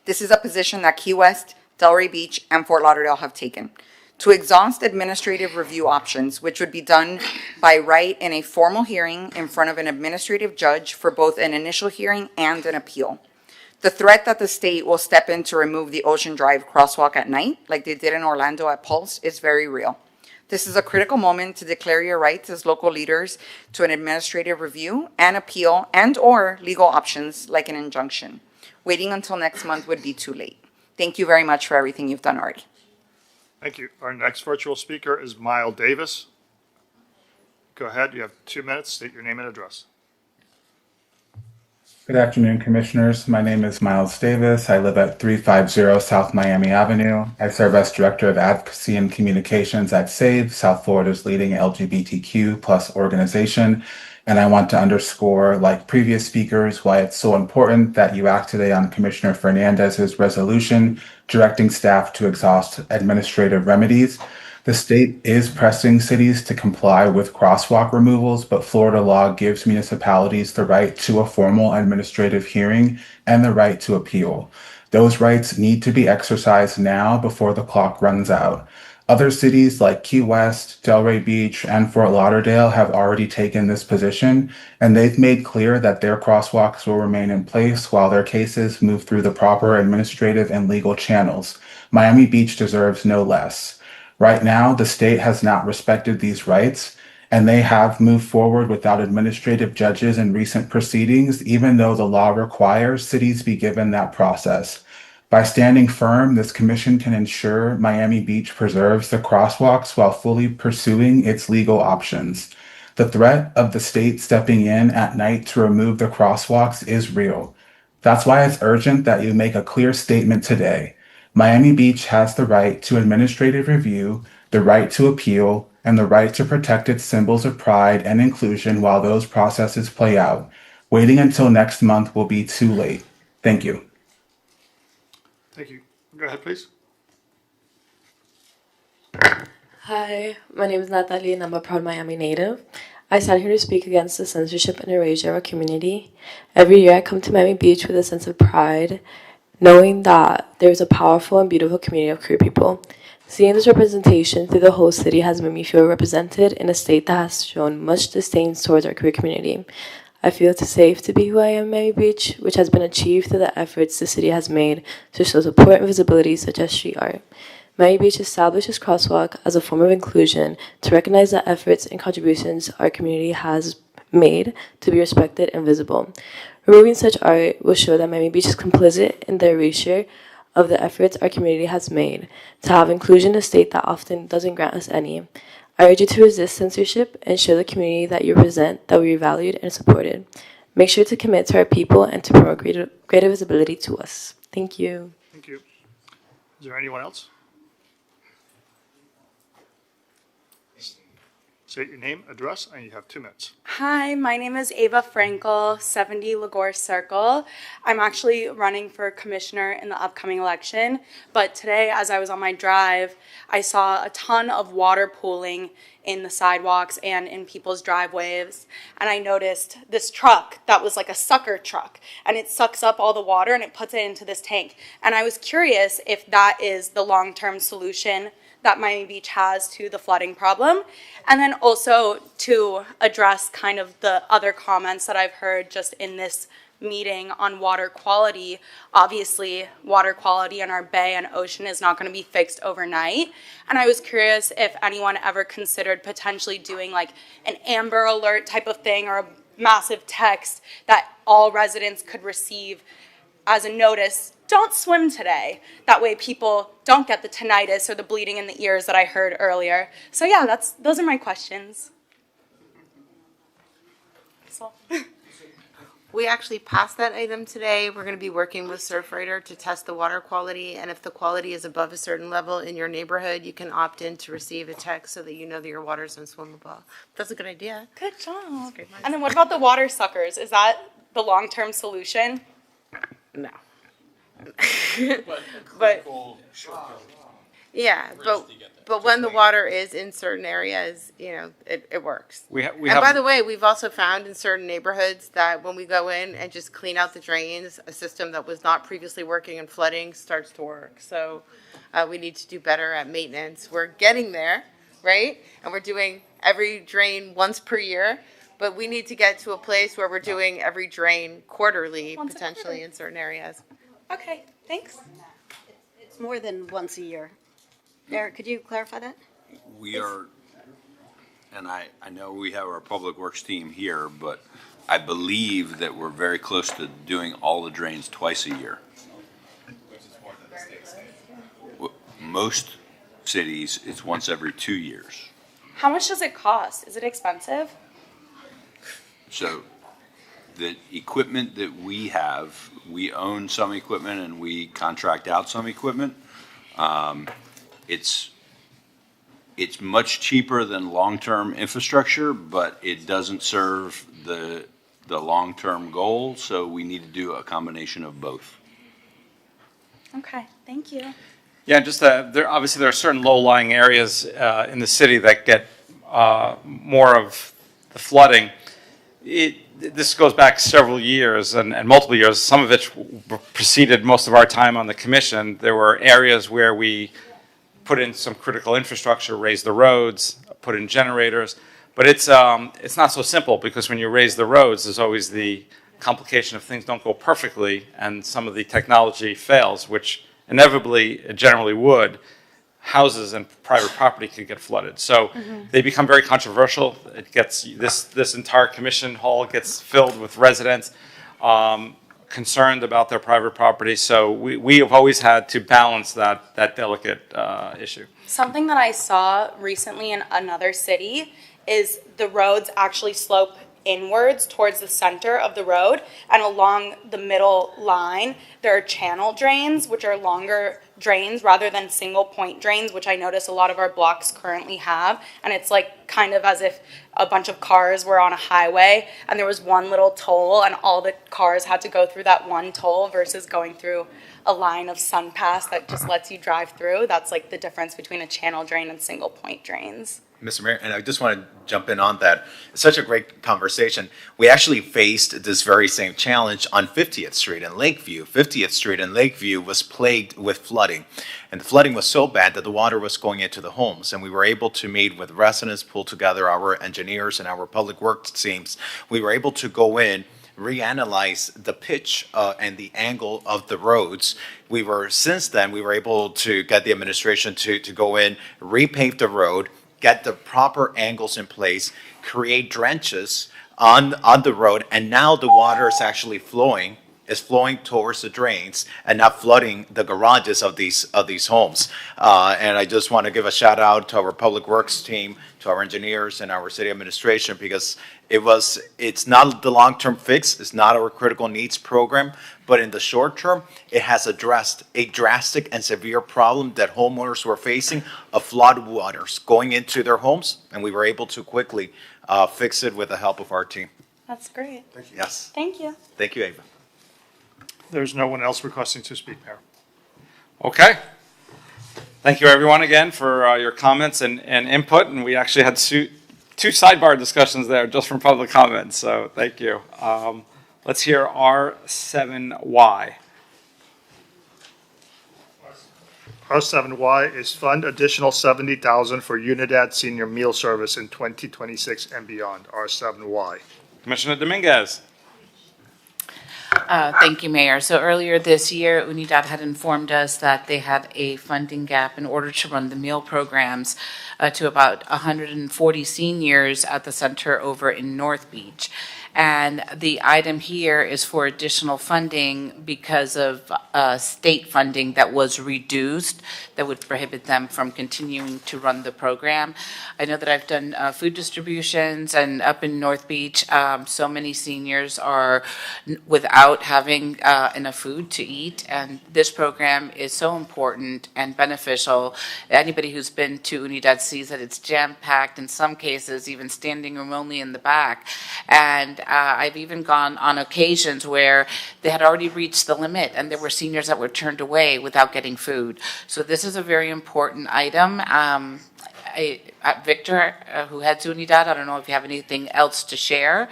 This is a position that Key West, Delray Beach, and Fort Lauderdale have taken. To exhaust administrative review options, which would be done by right in a formal hearing in front of an administrative judge for both an initial hearing and an appeal. The threat that the state will step in to remove the Ocean Drive crosswalk at night, like they did in Orlando at Pulse, is very real. This is a critical moment to declare your rights as local leaders to an administrative review and appeal and/or legal options like an injunction. Waiting until next month would be too late. Thank you very much for everything you've done already. Thank you. Our next virtual speaker is Mile Davis. Go ahead. You have 2 minutes. State your name and address. Good afternoon, Commissioners. My name is Miles Davis. I live at 350 South Miami Avenue. I serve as Director of Advocacy and Communications at SAVE, South Florida's leading LGBTQ plus organization. And I want to underscore, like previous speakers, why it's so important that you act today on Commissioner Fernandez's resolution directing staff to exhaust administrative remedies. The state is pressing cities to comply with crosswalk removals, but Florida law gives municipalities the right to a formal administrative hearing and the right to appeal. Those rights need to be exercised now before the clock runs out. Other cities like Key West, Delray Beach, and Fort Lauderdale have already taken this position, and they've made clear that their crosswalks will remain in place while their cases move through the proper administrative and legal channels. Miami Beach deserves no less. Right now, the state has not respected these rights, and they have moved forward without administrative judges in recent proceedings, even though the law requires cities be given that process. By standing firm, this commission can ensure Miami Beach preserves the crosswalks while fully pursuing its legal options. The threat of the state stepping in at night to remove the crosswalks is real. That's why it's urgent that you make a clear statement today. Miami Beach has the right to administrative review, the right to appeal, and the right to protect its symbols of pride and inclusion while those processes play out. Waiting until next month will be too late. Thank you. Thank you. Go ahead, please. Hi, my name is Natalie and I'm a proud Miami native. I stand here to speak against the censorship and erasure of our community. Every year I come to Miami Beach with a sense of pride, knowing that there's a powerful and beautiful community of queer people. Seeing this representation through the whole city has made me feel represented in a state that has shown much disdain towards our queer community. I feel it's safe to be who I am in Miami Beach, which has been achieved through the efforts the city has made to show support and visibility such as street art. Miami Beach established this crosswalk as a form of inclusion to recognize the efforts and contributions our community has made to be respected and visible. Removing such art will show that Miami Beach is complicit in the erasure of the efforts our community has made to have inclusion in a state that often doesn't grant us any. I urge you to resist censorship and show the community that you represent that we are valued and supported. Make sure to commit to our people and to promote greater visibility to us. Thank you. Thank you. Is there anyone else? State your name, address, and you have 2 minutes. Hi, my name is Ava Frankel, 70 Lagore Circle. I'm actually running for commissioner in the upcoming election, but today as I was on my drive, I saw a ton of water pooling in the sidewalks and in people's driveways, and I noticed this truck that was like a sucker truck, and it sucks up all the water and it puts it into this tank. And I was curious if that is the long-term solution that Miami Beach has to the flooding problem. And then also to address kind of the other comments that I've heard just in this meeting on water quality. Obviously, water quality in our bay and ocean is not going to be fixed overnight. And I was curious if anyone ever considered potentially doing like an Amber Alert type of thing or a massive text that all residents could receive as a notice, don't swim today. That way people don't get the tinnitus or the bleeding in the ears that I heard earlier. So yeah, those are my questions. So. We actually passed that item today. We're going to be working with Surfrider to test the water quality, and if the quality is above a certain level in your neighborhood, you can opt in to receive a text so that you know that your water is unswimmable. That's a good idea. Good job. And then what about the water suckers? Is that the long-term solution? No. but yeah, but when the water is in certain areas, you know, it works. And by the way, we've also found in certain neighborhoods that when we go in and just clean out the drains, a system that was not previously working and flooding starts to work. So we need to do better at maintenance. We're getting there, right? And we're doing every drain once per year. But we need to get to a place where we're doing every drain quarterly, potentially in certain areas. Okay, thanks. It's more than once a year. Eric, could you clarify that? We are, and I know we have our Public Works team here, but I believe that we're very close to doing all the drains twice a year. Most cities, it's once every 2 years. How much does it cost? Is it expensive? So the equipment that we have, we own some equipment and we contract out some equipment. It's much cheaper than long-term infrastructure, but it doesn't serve the long-term goal, so we need to do a combination of both. Okay, thank you. Yeah, just there are certain low-lying areas in the city that get more of the flooding. This goes back several years and multiple years, some of it preceded most of our time on the commission. There were areas where we put in some critical infrastructure, raised the roads, put in generators, but it's not so simple because when you raise the roads, there's always the complication of things don't go perfectly and some of the technology fails, which inevitably it generally would. Houses and private property could get flooded. So they become very controversial. It gets, this entire commission hall gets filled with residents concerned about their private property. So we have always had to balance that delicate issue. Something that I saw recently in another city is the roads actually slope inwards towards the center of the road, and along the middle line there are channel drains, which are longer drains rather than single point drains, which I notice a lot of our blocks currently have. And it's like kind of as if a bunch of cars were on a highway and there was one little toll and all the cars had to go through that one toll versus going through a line of sun pass that just lets you drive through. That's like the difference between a channel drain and single point drains. Mr. Mayor, and I just want to jump in on that. It's such a great conversation. We actually faced this very same challenge on 50th Street in Lakeview. 50th Street in Lakeview was plagued with flooding. And the flooding was so bad that the water was going into the homes. And we were able to meet with residents, pull together our engineers and our public works teams. We were able to go in, reanalyze the pitch and the angle of the roads. Since then, we were able to get the administration to go in, repave the road, get the proper angles in place, create drenches on the road, and now the water is actually flowing is flowing towards the drains and not flooding the garages of these homes. And I just want to give a shout out to our public works team, to our engineers and our city administration, because it's not the long-term fix, it's not our critical needs program, but in the short term, it has addressed a drastic and severe problem that homeowners were facing of flood waters going into their homes, and we were able to quickly fix it with the help of our team. That's great. Thank you. Yes. Thank you. Thank you, Ava. There's no one else requesting to speak, Mayor. Okay. Thank you, everyone, again, for your comments and input. And we actually had two sidebar discussions there just from public comments. So thank you. Let's hear R7Y. R7Y is fund additional $70,000 for Unidad senior meal service in 2026 and beyond. R7Y. Commissioner Dominguez. Thank you, Mayor. So earlier this year, Unidad had informed us that they had a funding gap in order to run the meal programs to about 140 seniors at the center over in North Beach. And the item here is for additional funding because of state funding that was reduced that would prohibit them from continuing to run the program. I know that I've done food distributions, and up in North Beach, so many seniors are without having enough food to eat, and this program is so important and beneficial. Anybody who's been to Unidad sees that it's jam-packed, in some cases even standing room only in the back. And I've even gone on occasions where they had already reached the limit and there were seniors that were turned away without getting food. So this is a very important item. Victor, who heads Unidad, I don't know if you have anything else to share,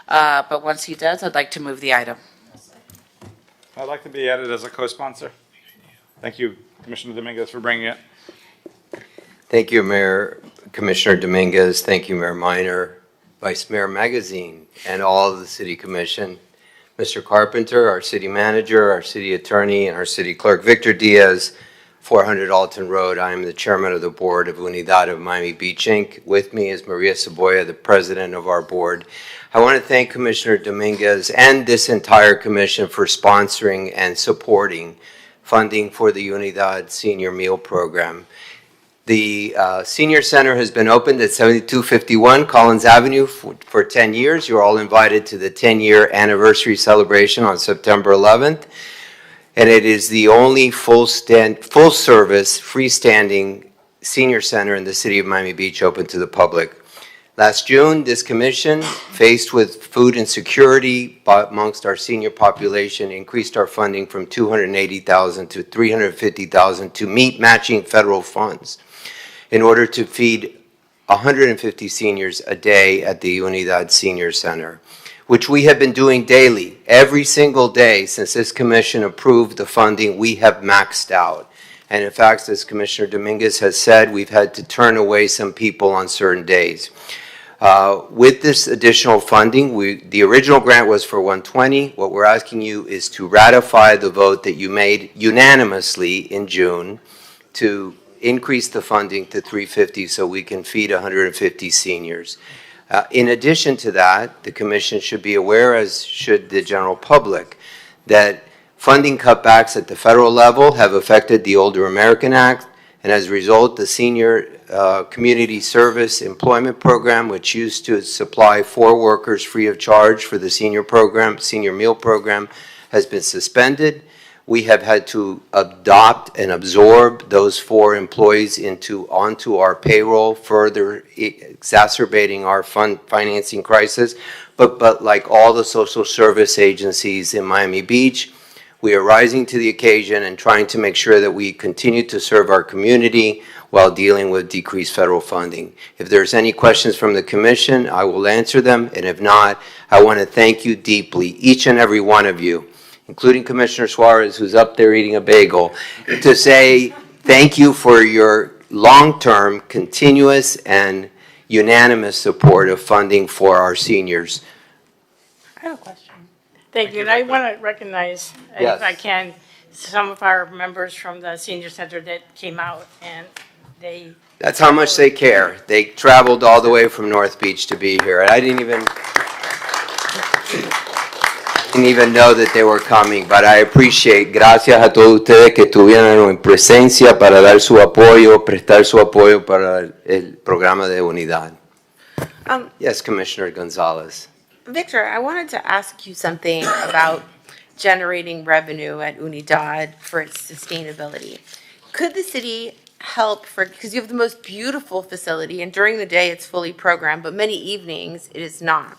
but once he does, I'd like to move the item. I'd like to be added as a co-sponsor. Thank you, Commissioner Dominguez, for bringing it. Thank you, Mayor, Commissioner Dominguez. Thank you, Mayor Minor, Vice Mayor Magazine, and all of the City Commission. Mr. Carpenter, our City Manager, our City Attorney, and our City Clerk, Victor Diaz, 400 Alton Road. I am the Chairman of the Board of Unidad of Miami Beach, Inc. With me is Maria Saboya, the President of our board. I want to thank Commissioner Dominguez and this entire commission for sponsoring and supporting funding for the Unidad Senior Meal Program. The Senior Center has been opened at 7251 Collins Avenue for 10 years. You're all invited to the 10-year anniversary celebration on September 11th. And it is the only full-service, freestanding senior center in the city of Miami Beach open to the public. Last June, this commission, faced with food insecurity amongst our senior population, increased our funding from $280,000 to $350,000 to meet matching federal funds in order to feed 150 seniors a day at the Unidad Senior Center, which we have been doing daily. Every single day since this commission approved the funding, we have maxed out. And in fact, as Commissioner Dominguez has said, we've had to turn away some people on certain days. With this additional funding, the original grant was for 120. What we're asking you is to ratify the vote that you made unanimously in June to increase the funding to 350 so we can feed 150 seniors. In addition to that, the commission should be aware, as should the general public, that funding cutbacks at the federal level have affected the Older American Act, and as a result, the Senior Community Service Employment Program, which used to supply 4 workers free of charge for the senior meal program, has been suspended. We have had to adopt and absorb those 4 employees onto our payroll, further exacerbating our financing crisis. But like all the social service agencies in Miami Beach, we are rising to the occasion and trying to make sure that we continue to serve our community while dealing with decreased federal funding. If there's any questions from the commission, I will answer them, and if not, I want to thank you deeply, each and every one of you, including Commissioner Suarez, who's up there eating a bagel, to say thank you for your long-term, continuous, and unanimous support of funding for our seniors. I have a question. Thank you. And I want to recognize, Yes. if I can, some of our members from the senior center that came out, and they... That's how much they care. They traveled all the way from North Beach to be here. And I didn't even... Didn't even know that they were coming, but I appreciate. Gracias a todos ustedes que estuvieron en presencia para dar su apoyo, prestar su apoyo para el programa de unidad. Yes, Commissioner Gonzalez. Victor, I wanted to ask you something about generating revenue at Unidad for its sustainability. Could the city help because you have the most beautiful facility and during the day it's fully programmed, but many evenings it is not.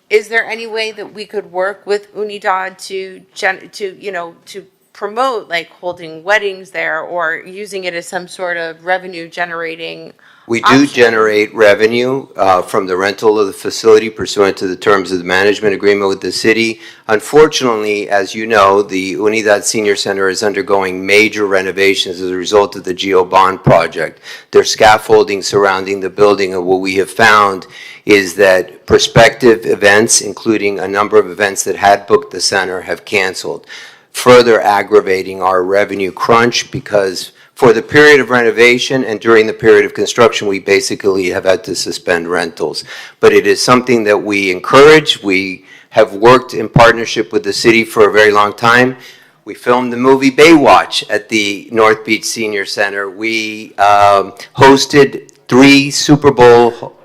Is there any way that we could work with Unidad to promote like holding weddings there or using it as some sort of revenue generating? We do generate revenue from the rental of the facility pursuant to the terms of the management agreement with the city. Unfortunately, as you know, the Unidad Senior Center is undergoing major renovations as a result of the Geo Bond project. There's scaffolding surrounding the building, and what we have found is that prospective events, including a number of events that had booked the center, have canceled, further aggravating our revenue crunch because for the period of renovation and during the period of construction, we basically have had to suspend rentals. But it is something that we encourage. We have worked in partnership with the city for a very long time. We filmed the movie Baywatch at the North Beach Senior Center. We hosted 3 Super Bowl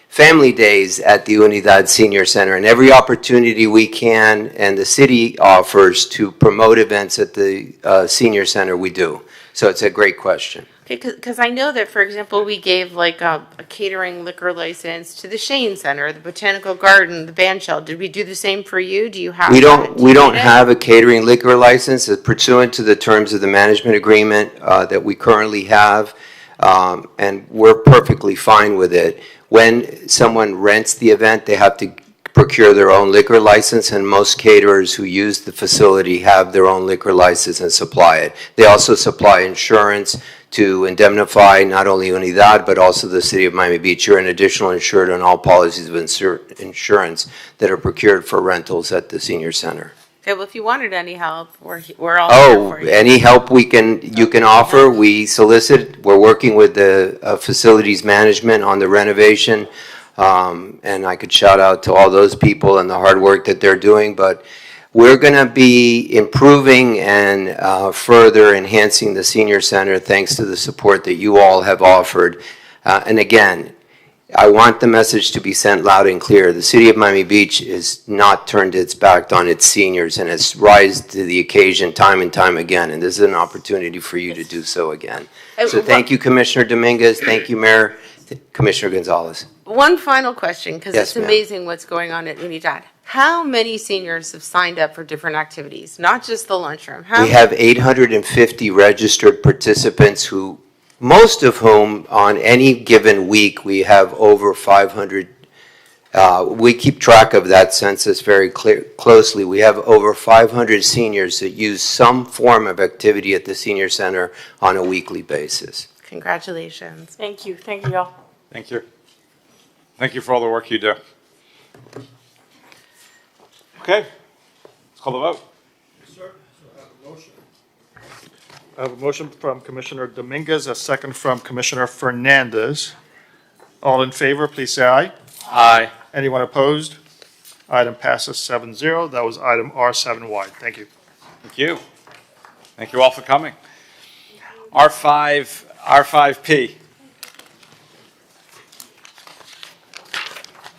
family days at the Unidad Senior Center, and every opportunity we can and the city offers to promote events at the Senior Center, we do. So it's a great question. Okay, because I know that, for example, we gave like a catering liquor license to the Shane Center, the Botanical Garden, the band shell. Did we do the same for you? Do you have? We don't have a catering liquor license pursuant to the terms of the management agreement that we currently have, and we're perfectly fine with it. When someone rents the event, they have to procure their own liquor license, and most caterers who use the facility have their own liquor license and supply it. They also supply insurance to indemnify not only Unidad, but also the city of Miami Beach. You're an additional insured on all policies of insurance that are procured for rentals at the senior center. Okay, well, if you wanted any help, we're all here for you. Any help you can offer, we solicit. We're working with the facilities management on the renovation. And I could shout out to all those people and the hard work that they're doing, but we're going to be improving and further enhancing the senior center thanks to the support that you all have offered. And again, I want the message to be sent loud and clear. The city of Miami Beach has not turned its back on its seniors and has risen to the occasion time and time again. And this is an opportunity for you to do so again. So thank you, Commissioner Dominguez. Thank you, Mayor. Commissioner Gonzalez. One final question, because Yes, it's ma'am. amazing what's going on at Unidad. How many seniors have signed up for different activities, not just the lunchroom? We have 850 registered participants who, most of whom on any given week, we have over 500. We keep track of that census very closely. We have over 500 seniors that use some form of activity at the senior center on a weekly basis. Congratulations. Thank you. Thank you all. Thank you. Thank you for all the work you do. Okay, let's call the vote. Yes, sir. So I have a motion. I have a motion from Commissioner Dominguez, a second from Commissioner Fernandez. All in favor, please say aye. Aye. Anyone opposed? Item passes 7-0. That was item R7Y. Thank you. Thank you. Thank you all for coming. R5P.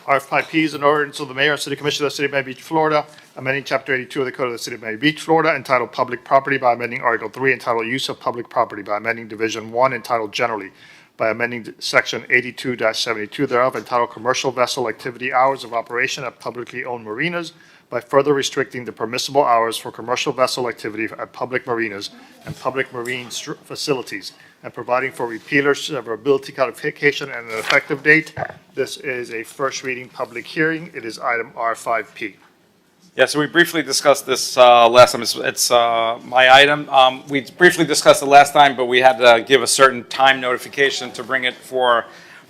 R5P is an ordinance of the mayor and city commission of the city of Miami Beach, Florida, amending chapter 82 of the code of the city of Miami Beach, Florida, entitled Public Property by amending Article 3, entitled Use of Public Property by amending Division 1, entitled Generally, by amending section 82-72 thereof, entitled Commercial Vessel Activity Hours of Operation at Publicly Owned Marinas, by further restricting the permissible hours for commercial vessel activity at public marinas and public marine facilities, and providing for repealer severability codification and an effective date. This is a first reading public hearing. It is item R5P. Yeah, so we briefly discussed this last time. It's my item. We briefly discussed it last time, but we had to give a certain time notification to bring it for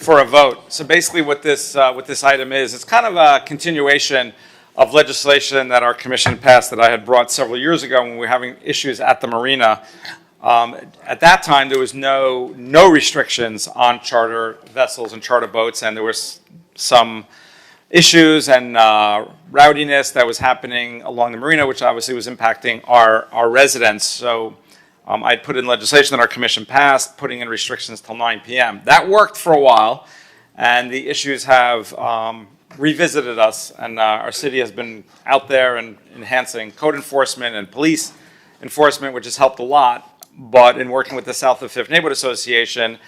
a vote. So basically what this item is, it's kind of a continuation of legislation that our commission passed that I had brought several years ago when we were having issues at the marina. At that time, there was no restrictions on charter vessels and charter boats, and there was some issues and rowdiness that was happening along the marina, which obviously was impacting our residents. So I'd put in legislation that our commission passed, putting in restrictions till 9 p.m. That worked for a while, and the issues have revisited us, and our city has been out there and enhancing code enforcement and police enforcement, which has helped a lot. But in working with the South of Fifth Neighborhood Association,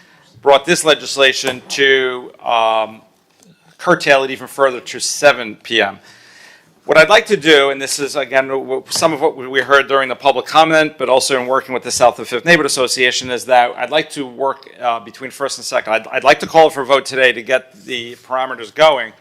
brought this legislation to curtail it even further to 7 p.m. What I'd like to do, and this is, again, some of what we heard during the public comment, but also in working with the South of Fifth Neighborhood Association, is that I'd like to work between first and second. I'd like to call for a vote today to get the parameters going,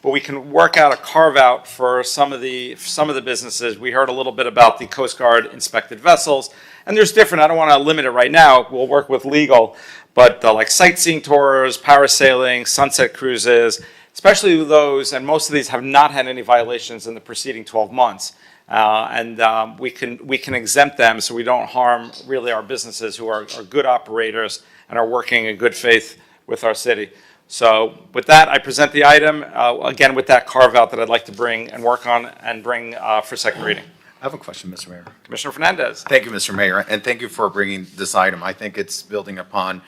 but we can work out a carve-out for some of the businesses. We heard a little bit about the Coast Guard inspected vessels, and there's different, I don't want to limit it right now, we'll work with legal, but like sightseeing tours, parasailing, sunset cruises, especially those, and most of these have not had any violations in the preceding 12 months. We can exempt them so we don't harm really our businesses who are good operators and are working in good faith with our city. So with that, I present the item, again, with that carve-out that I'd like to bring and work on and bring for second reading. I have a question, Mr. Mayor. Commissioner Fernandez. Thank you, Mr. Mayor, and thank you for bringing this item. I think it's building upon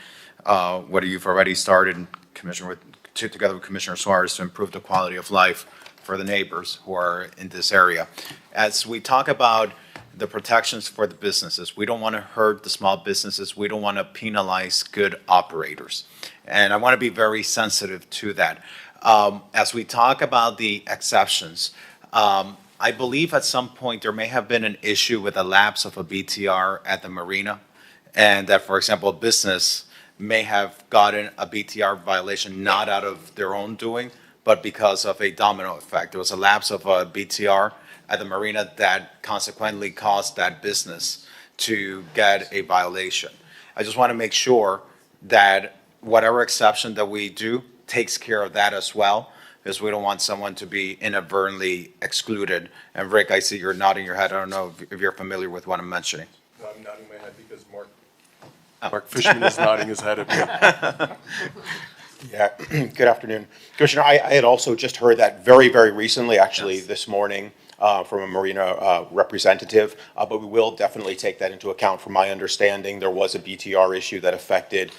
what you've already started, together with Commissioner Suarez, to improve the quality of life for the neighbors who are in this area. As we talk about the protections for the businesses, we don't want to hurt the small businesses. We don't want to penalize good operators. And I want to be very sensitive to that. As we talk about the exceptions, I believe at some point there may have been an issue with a lapse of a BTR at the marina, and that, for example, a business may have gotten a BTR violation not out of their own doing, but because of a domino effect. There was a lapse of a BTR at the marina that consequently caused that business to get a violation. I just want to make sure that whatever exception that we do takes care of that as well, because we don't want someone to be inadvertently excluded. And Rick, I see you're nodding your head. I don't know if you're familiar with what I'm mentioning. No, I'm nodding my head because Mark Fishman is nodding his head at me. Yeah, good afternoon. Commissioner, I had also just heard that very, very recently, actually this morning, from a Marina representative, but we will definitely take that into account. From my understanding, there was a BTR issue that affected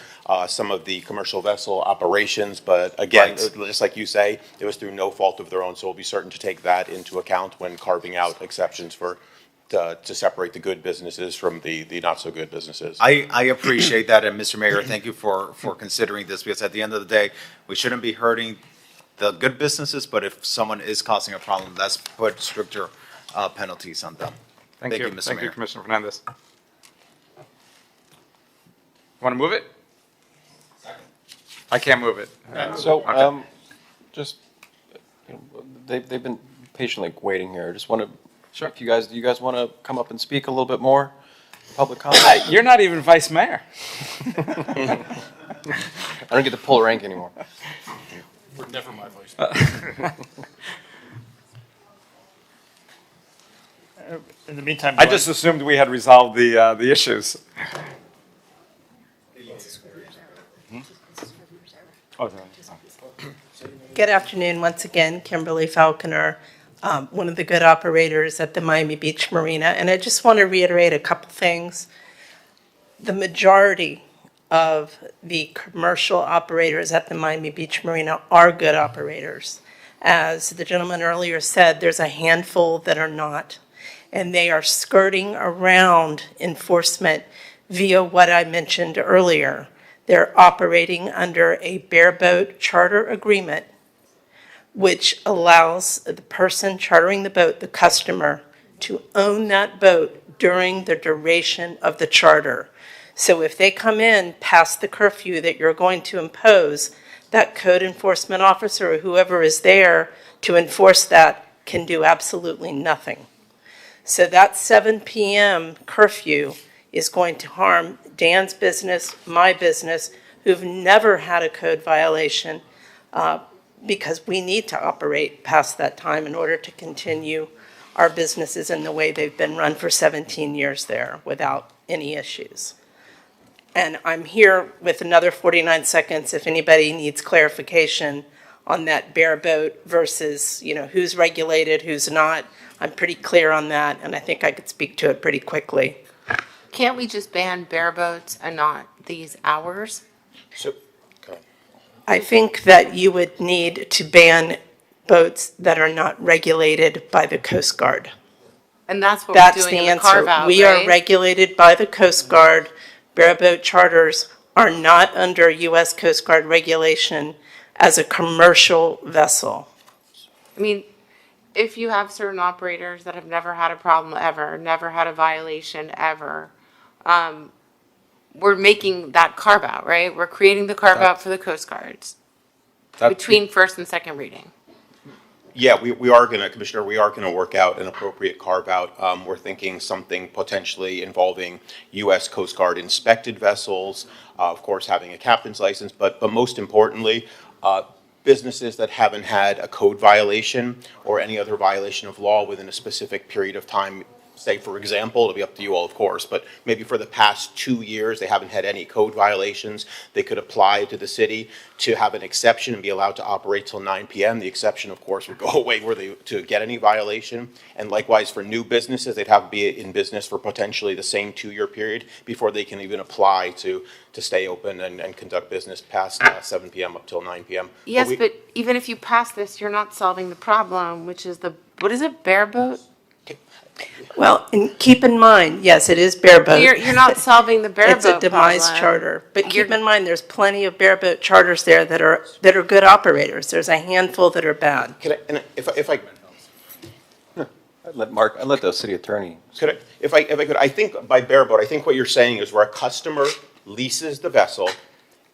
some of the commercial vessel operations, but again, just like you say, it was through no fault of their own, so we'll be certain to take that into account when carving out exceptions for to separate the good businesses from the not so good businesses. I appreciate that, and Mr. Mayor, thank you for considering this, because at the end of the day, we shouldn't be hurting the good businesses, but if someone is causing a problem, let's put stricter penalties on them. Thank you, Mr. Mayor. Thank you, Commissioner Fernandez. Want to move it? I can't move it. Just, they've been patiently waiting here. I just want to, sure. If you guys want to come up and speak a little bit more? Public comment? You're not even vice mayor. I don't get to pull rank anymore. We're never my vice mayor. In the meantime, I just assumed we had resolved the issues. Good afternoon, once again, Kimberly Falconer, one of the good operators at the Miami Beach Marina, and I just want to reiterate a couple things. The majority of the commercial operators at the Miami Beach Marina are good operators. As the gentleman earlier said, there's a handful that are not, and they are skirting around enforcement via what I mentioned earlier. They're operating under a bareboat charter agreement, which allows the person chartering the boat, the customer, to own that boat during the duration of the charter. So if they come in past the curfew that you're going to impose, that code enforcement officer or whoever is there to enforce that can do absolutely nothing. So that 7 p.m. curfew is going to harm Dan's business, my business, who've never had a code violation, because we need to operate past that time in order to continue our businesses in the way they've been run for 17 years there without any issues. And I'm here with another 49 seconds if anybody needs clarification on that bareboat versus, who's regulated, who's not. I'm pretty clear on that, and I think I could speak to it pretty quickly. Can't we just ban bareboats and not these hours? I think that you would need to ban boats that are not regulated by the Coast Guard. And that's what That's we're doing the in the answer. carve-out, We right? are regulated by the Coast Guard. Bareboat charters are not under U.S. Coast Guard regulation as a commercial vessel. I mean, if you have certain operators that have never had a problem ever, never had a violation ever, we're making that carve-out, right? We're creating the carve-out for the Coast Guards between first and second reading. Yeah, we are going to, Commissioner, we are going to work out an appropriate carve-out. We're thinking something potentially involving U.S. Coast Guard inspected vessels, of course, having a captain's license, but most importantly, businesses that haven't had a code violation or any other violation of law within a specific period of time. Say, for example, it'll be up to you all, of course, but maybe for the past 2 years, they haven't had any code violations. They could apply to the city to have an exception and be allowed to operate till 9 p.m. The exception, of course, would go away were they to get any violation. And likewise, for new businesses, they'd have to be in business for potentially the same 2-year period before they can even apply to stay open and conduct business past 7 p.m. up till 9 p.m. Yes, but even if you pass this, you're not solving the problem, which is what is it, bareboat? Well, and keep in mind, yes, it is bareboat. You're not solving the bareboat It's a demise problem. charter. But keep in mind, there's plenty of bareboat charters there that are good operators. There's a handful that are bad. Can I, and if I I'd let the city attorney. If I could, I think by bareboat, I think what you're saying is where a customer leases the vessel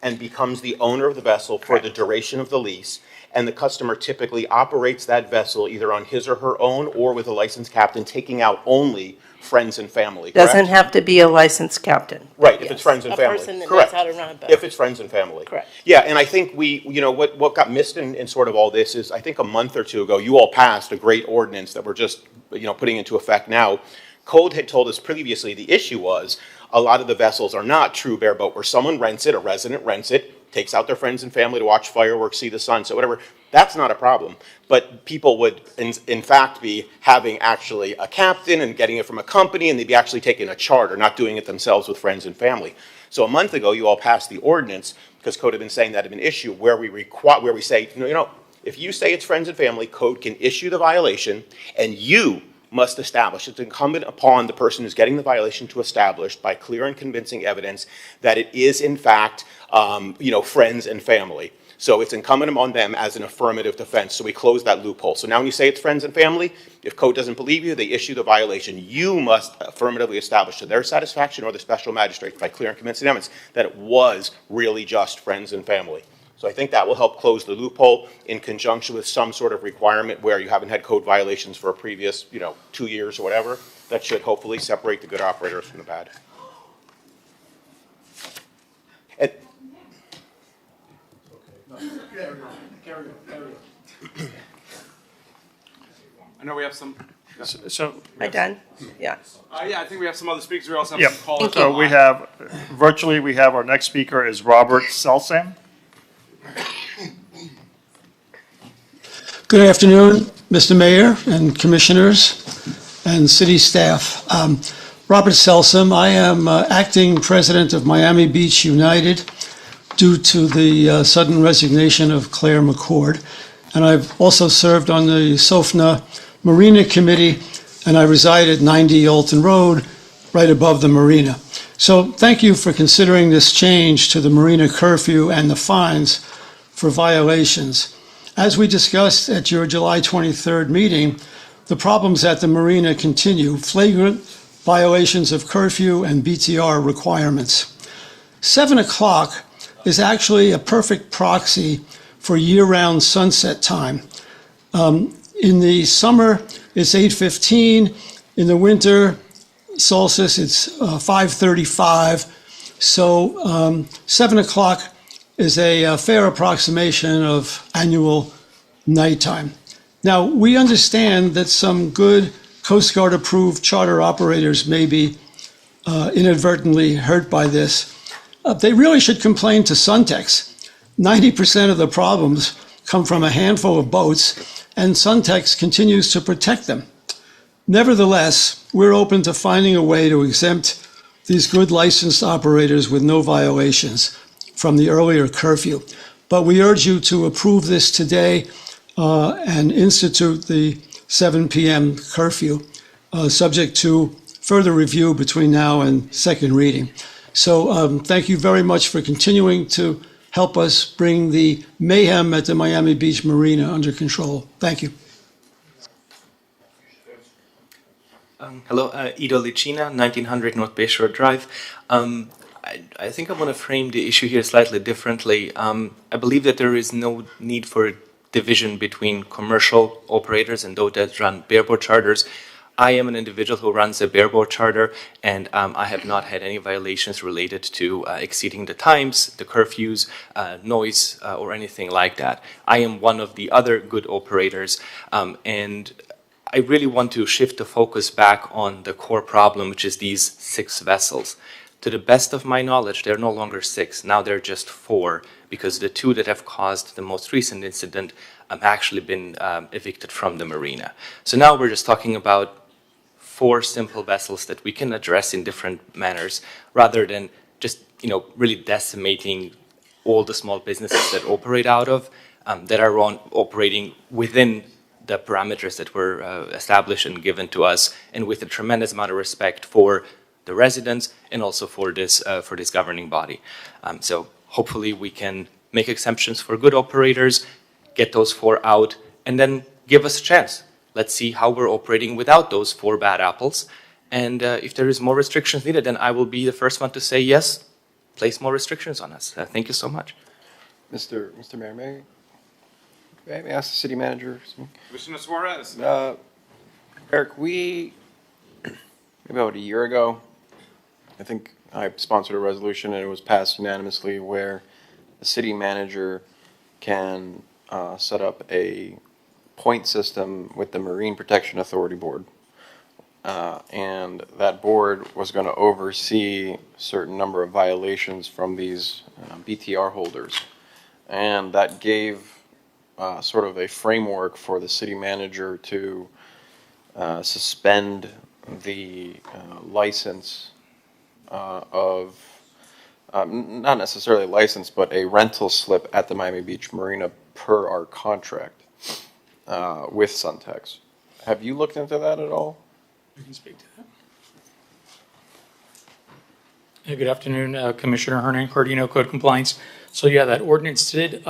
and becomes the owner of the vessel for the duration of the lease, and the customer typically operates that vessel either on his or her own or with a licensed captain, taking out only friends and family, correct? Doesn't have to be a licensed captain. Right, if it's friends and A family. person that knows Correct. how to run a boat. If it's friends and family. Correct. Yeah, and I think what got missed in sort of all this is, I think a month or two ago, you all passed a great ordinance that we're just, putting into effect now. Code had told us previously the issue was a lot of the vessels are not true bareboat, where someone rents it, a resident rents it, takes out their friends and family to watch fireworks, see the sunset, whatever. That's not a problem. But people would, in fact, be having actually a captain and getting it from a company, and they'd be actually taking a charter, not doing it themselves with friends and family. So a month ago, you all passed the ordinance, because Code had been saying that had been an issue, where we say, if you say it's friends and family, Code can issue the violation, and you must establish. It's incumbent upon the person who's getting the violation to establish by clear and convincing evidence that it is in fact, friends and family. So it's incumbent on them as an affirmative defense. So we close that loophole. So now when you say it's friends and family, if Code doesn't believe you, they issue the violation. You must affirmatively establish to their satisfaction or the special magistrate by clear and convincing evidence that it was really just friends and family. So I think that will help close the loophole in conjunction with some sort of requirement where you haven't had code violations for a previous, 2 years or whatever. That should hopefully separate the good operators from the bad. And I know we have some. So. Am I done? Yeah. Yeah, I think we have some other speakers. We also have Yep. some callers. So we have, virtually, we have our next speaker is Robert Selsam. Good afternoon, Mr. Mayor and Commissioners and City staff. Robert Selsam, I am acting president of Miami Beach United due to the sudden resignation of Claire McCord. And I've also served on the SOFNA Marina Committee, and I reside at 90 Alton Road, right above the Marina. So thank you for considering this change to the Marina curfew and the fines for violations. As we discussed at your July 23rd meeting, the problems at the Marina continue, flagrant violations of curfew and BTR requirements. 7 o'clock is actually a perfect proxy for year-round sunset time. In the summer, it's 8:15. In the winter solstice, it's 5:35. So 7 o'clock is a fair approximation of annual nighttime. Now, we understand that some good Coast Guard-approved charter operators may be inadvertently hurt by this. They really should complain to Suntex. 90% of the problems come from a handful of boats, and Suntex continues to protect them. Nevertheless, we're open to finding a way to exempt these good licensed operators with no violations from the earlier curfew. But we urge you to approve this today and institute the 7 p.m. curfew, subject to further review between now and second reading. So thank you very much for continuing to help us bring the mayhem at the Miami Beach Marina under control. Thank you. Hello, Ido Licina, 1900 North Bayshore Drive. I think I want to frame the issue here slightly differently. I believe that there is no need for a division between commercial operators and those that run bareboat charters. I am an individual who runs a bareboat charter, and I have not had any violations related to exceeding the times, the curfews, noise, or anything like that. I am one of the other good operators, and I really want to shift the focus back on the core problem, which is these 6 vessels. To the best of my knowledge, they're no longer 6. Now they're just 4, because the 2 that have caused the most recent incident have actually been evicted from the marina. So now we're just talking about 4 simple vessels that we can address in different manners, rather than just, really decimating all the small businesses that operate out of, that are operating within the parameters that were established and given to us, and with a tremendous amount of respect for the residents and also for this governing body. So hopefully we can make exemptions for good operators, get those 4 out, and then give us a chance. Let's see how we're operating without those 4 bad apples. And if there is more restrictions needed, then I will be the first one to say yes, place more restrictions on us. Thank you so much. Mr. Mayor, may I ask the city manager? Commissioner Suarez. Eric, maybe about a year ago, I think I sponsored a resolution and it was passed unanimously where the city manager can set up a point system with the Marine Protection Authority Board. And that board was going to oversee a certain number of violations from these BTR holders. And that gave sort of a framework for the city manager to suspend the license of, not necessarily a license, but a rental slip at the Miami Beach Marina per our contract with Suntex. Have you looked into that at all? You can speak to that. Hey, good afternoon, Commissioner Hernan Cordino, Code Compliance. So yeah, that ordinance did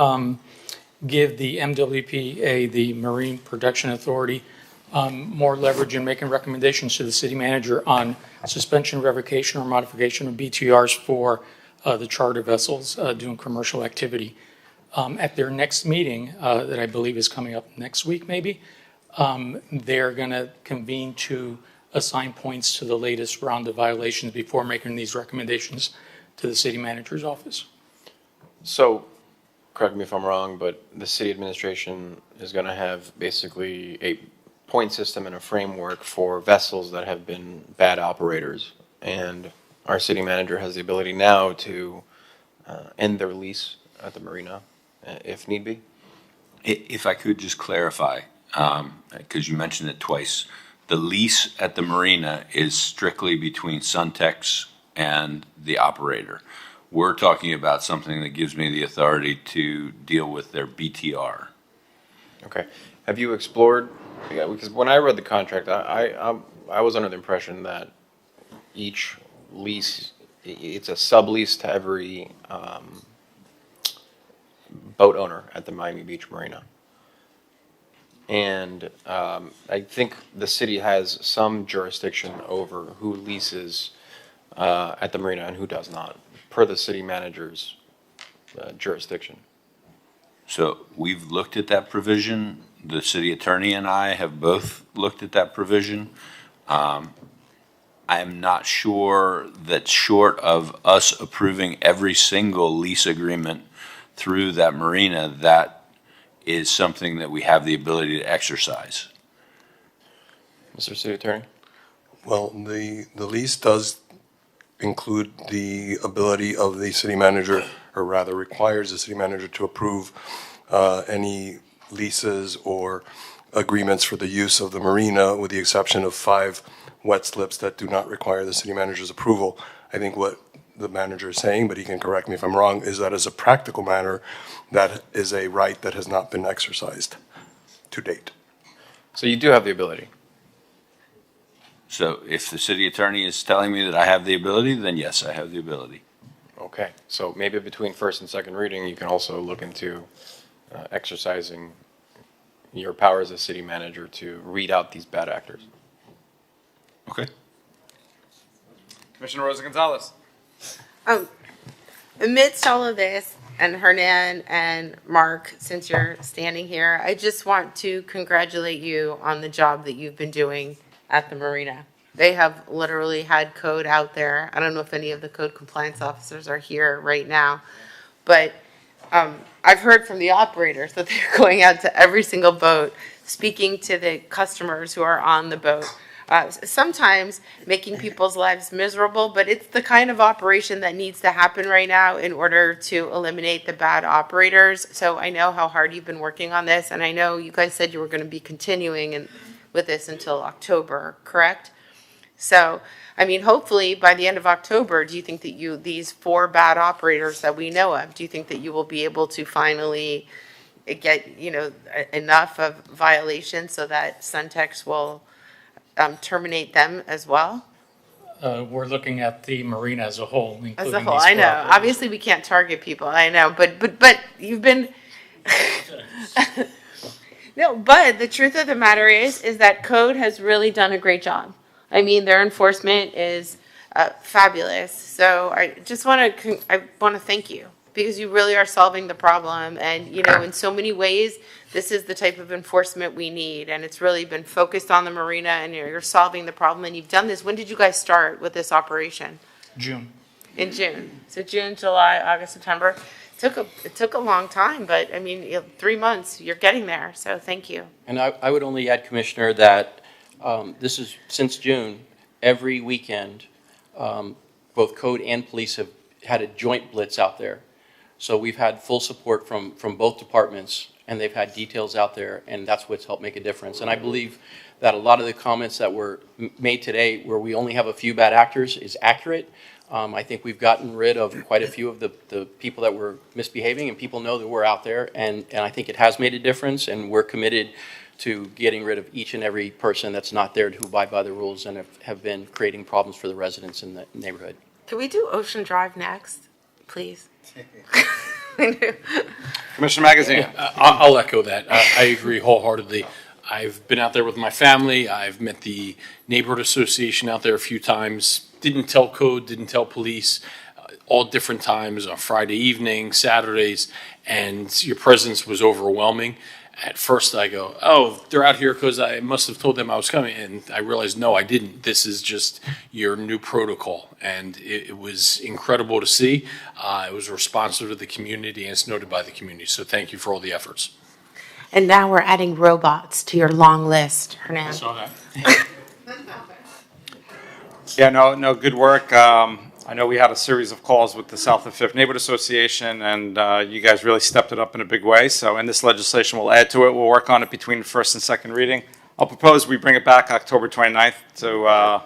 give the MWPA, the Marine Protection Authority, more leverage in making recommendations to the city manager on suspension, revocation, or modification of BTRs for the charter vessels doing commercial activity. At their next meeting, that I believe is coming up next week maybe, they're going to convene to assign points to the latest round of violations before making these recommendations to the city manager's office. So, correct me if I'm wrong, but the city administration is going to have basically a point system and a framework for vessels that have been bad operators. And our city manager has the ability now to end their lease at the marina if need be. If I could just clarify, because you mentioned it twice, the lease at the marina is strictly between Suntex and the operator. We're talking about something that gives me the authority to deal with their BTR. Okay. Have you explored, because when I read the contract, I was under the impression that each lease, it's a sublease to every boat owner at the Miami Beach Marina. And I think the city has some jurisdiction over who leases at the marina and who does not, per the city manager's jurisdiction. So we've looked at that provision. The city attorney and I have both looked at that provision. I am not sure that short of us approving every single lease agreement through that marina, that is something that we have the ability to exercise. Mr. City Attorney? Well, the lease does include the ability of the city manager, or rather requires the city manager to approve any leases or agreements for the use of the marina, with the exception of 5 wet slips that do not require the city manager's approval. I think what the manager is saying, but he can correct me if I'm wrong, is that as a practical matter, that is a right that has not been exercised to date. So you do have the ability. So if the city attorney is telling me that I have the ability, then yes, I have the ability. Okay, so maybe between first and second reading, you can also look into exercising your power as a city manager to weed out these bad actors. Okay. Commissioner Rosa Gonzalez. Amidst all of this, and Hernan and Mark, since you're standing here, I just want to congratulate you on the job that you've been doing at the marina. They have literally had code out there. I don't know if any of the code compliance officers are here right now, but I've heard from the operators that they're going out to every single boat, speaking to the customers who are on the boat. Sometimes making people's lives miserable, but it's the kind of operation that needs to happen right now in order to eliminate the bad operators. So I know how hard you've been working on this, and I know you guys said you were going to be continuing with this until October, correct? So, I mean, hopefully by the end of October, do you think that these 4 bad operators that we know of, do you think that you will be able to finally get, enough of violations so that Suntex will terminate them as well? We're looking at the marina as a whole, including As a whole, these I know. properties. Obviously, we can't target people. I know, but you've been. No, but the truth of the matter is that code has really done a great job. I mean, their enforcement is fabulous. So I just want to thank you, because you really are solving the problem, and in so many ways, this is the type of enforcement we need, and it's really been focused on the marina, and you're solving the problem, and you've done this. When did you guys start with this operation? June. In June. So June, July, August, September. It took a long time, but I mean, 3 months, you're getting there. So thank you. And I would only add, Commissioner, that this is since June, every weekend, both code and police have had a joint blitz out there. So we've had full support from both departments, and they've had details out there, and that's what's helped make a difference. And I believe that a lot of the comments that were made today, where we only have a few bad actors, is accurate. I think we've gotten rid of quite a few of the people that were misbehaving, and people know that we're out there, and I think it has made a difference, and we're committed to getting rid of each and every person that's not there to abide by the rules and have been creating problems for the residents in the neighborhood. Can we do Ocean Drive next, please? Commissioner Magazine. I'll echo that. I agree wholeheartedly. I've been out there with my family. I've met the neighborhood association out there a few times. Didn't tell code, didn't tell police, all different times on Friday evening, Saturdays, and your presence was overwhelming. At first I go, oh, they're out here because I must have told them I was coming. And I realized, no, I didn't. This is just your new protocol. And it was incredible to see. It was responsive to the community, and it's noted by the community. So thank you for all the efforts. And now we're adding robots to your long list, Hernan. I saw that. Yeah, no, good work. I know we had a series of calls with the South and Fifth Neighborhood Association, and you guys really stepped it up in a big way. So in this legislation, we'll add to it. We'll work on it between the first and second reading. I'll propose we bring it back October 29th to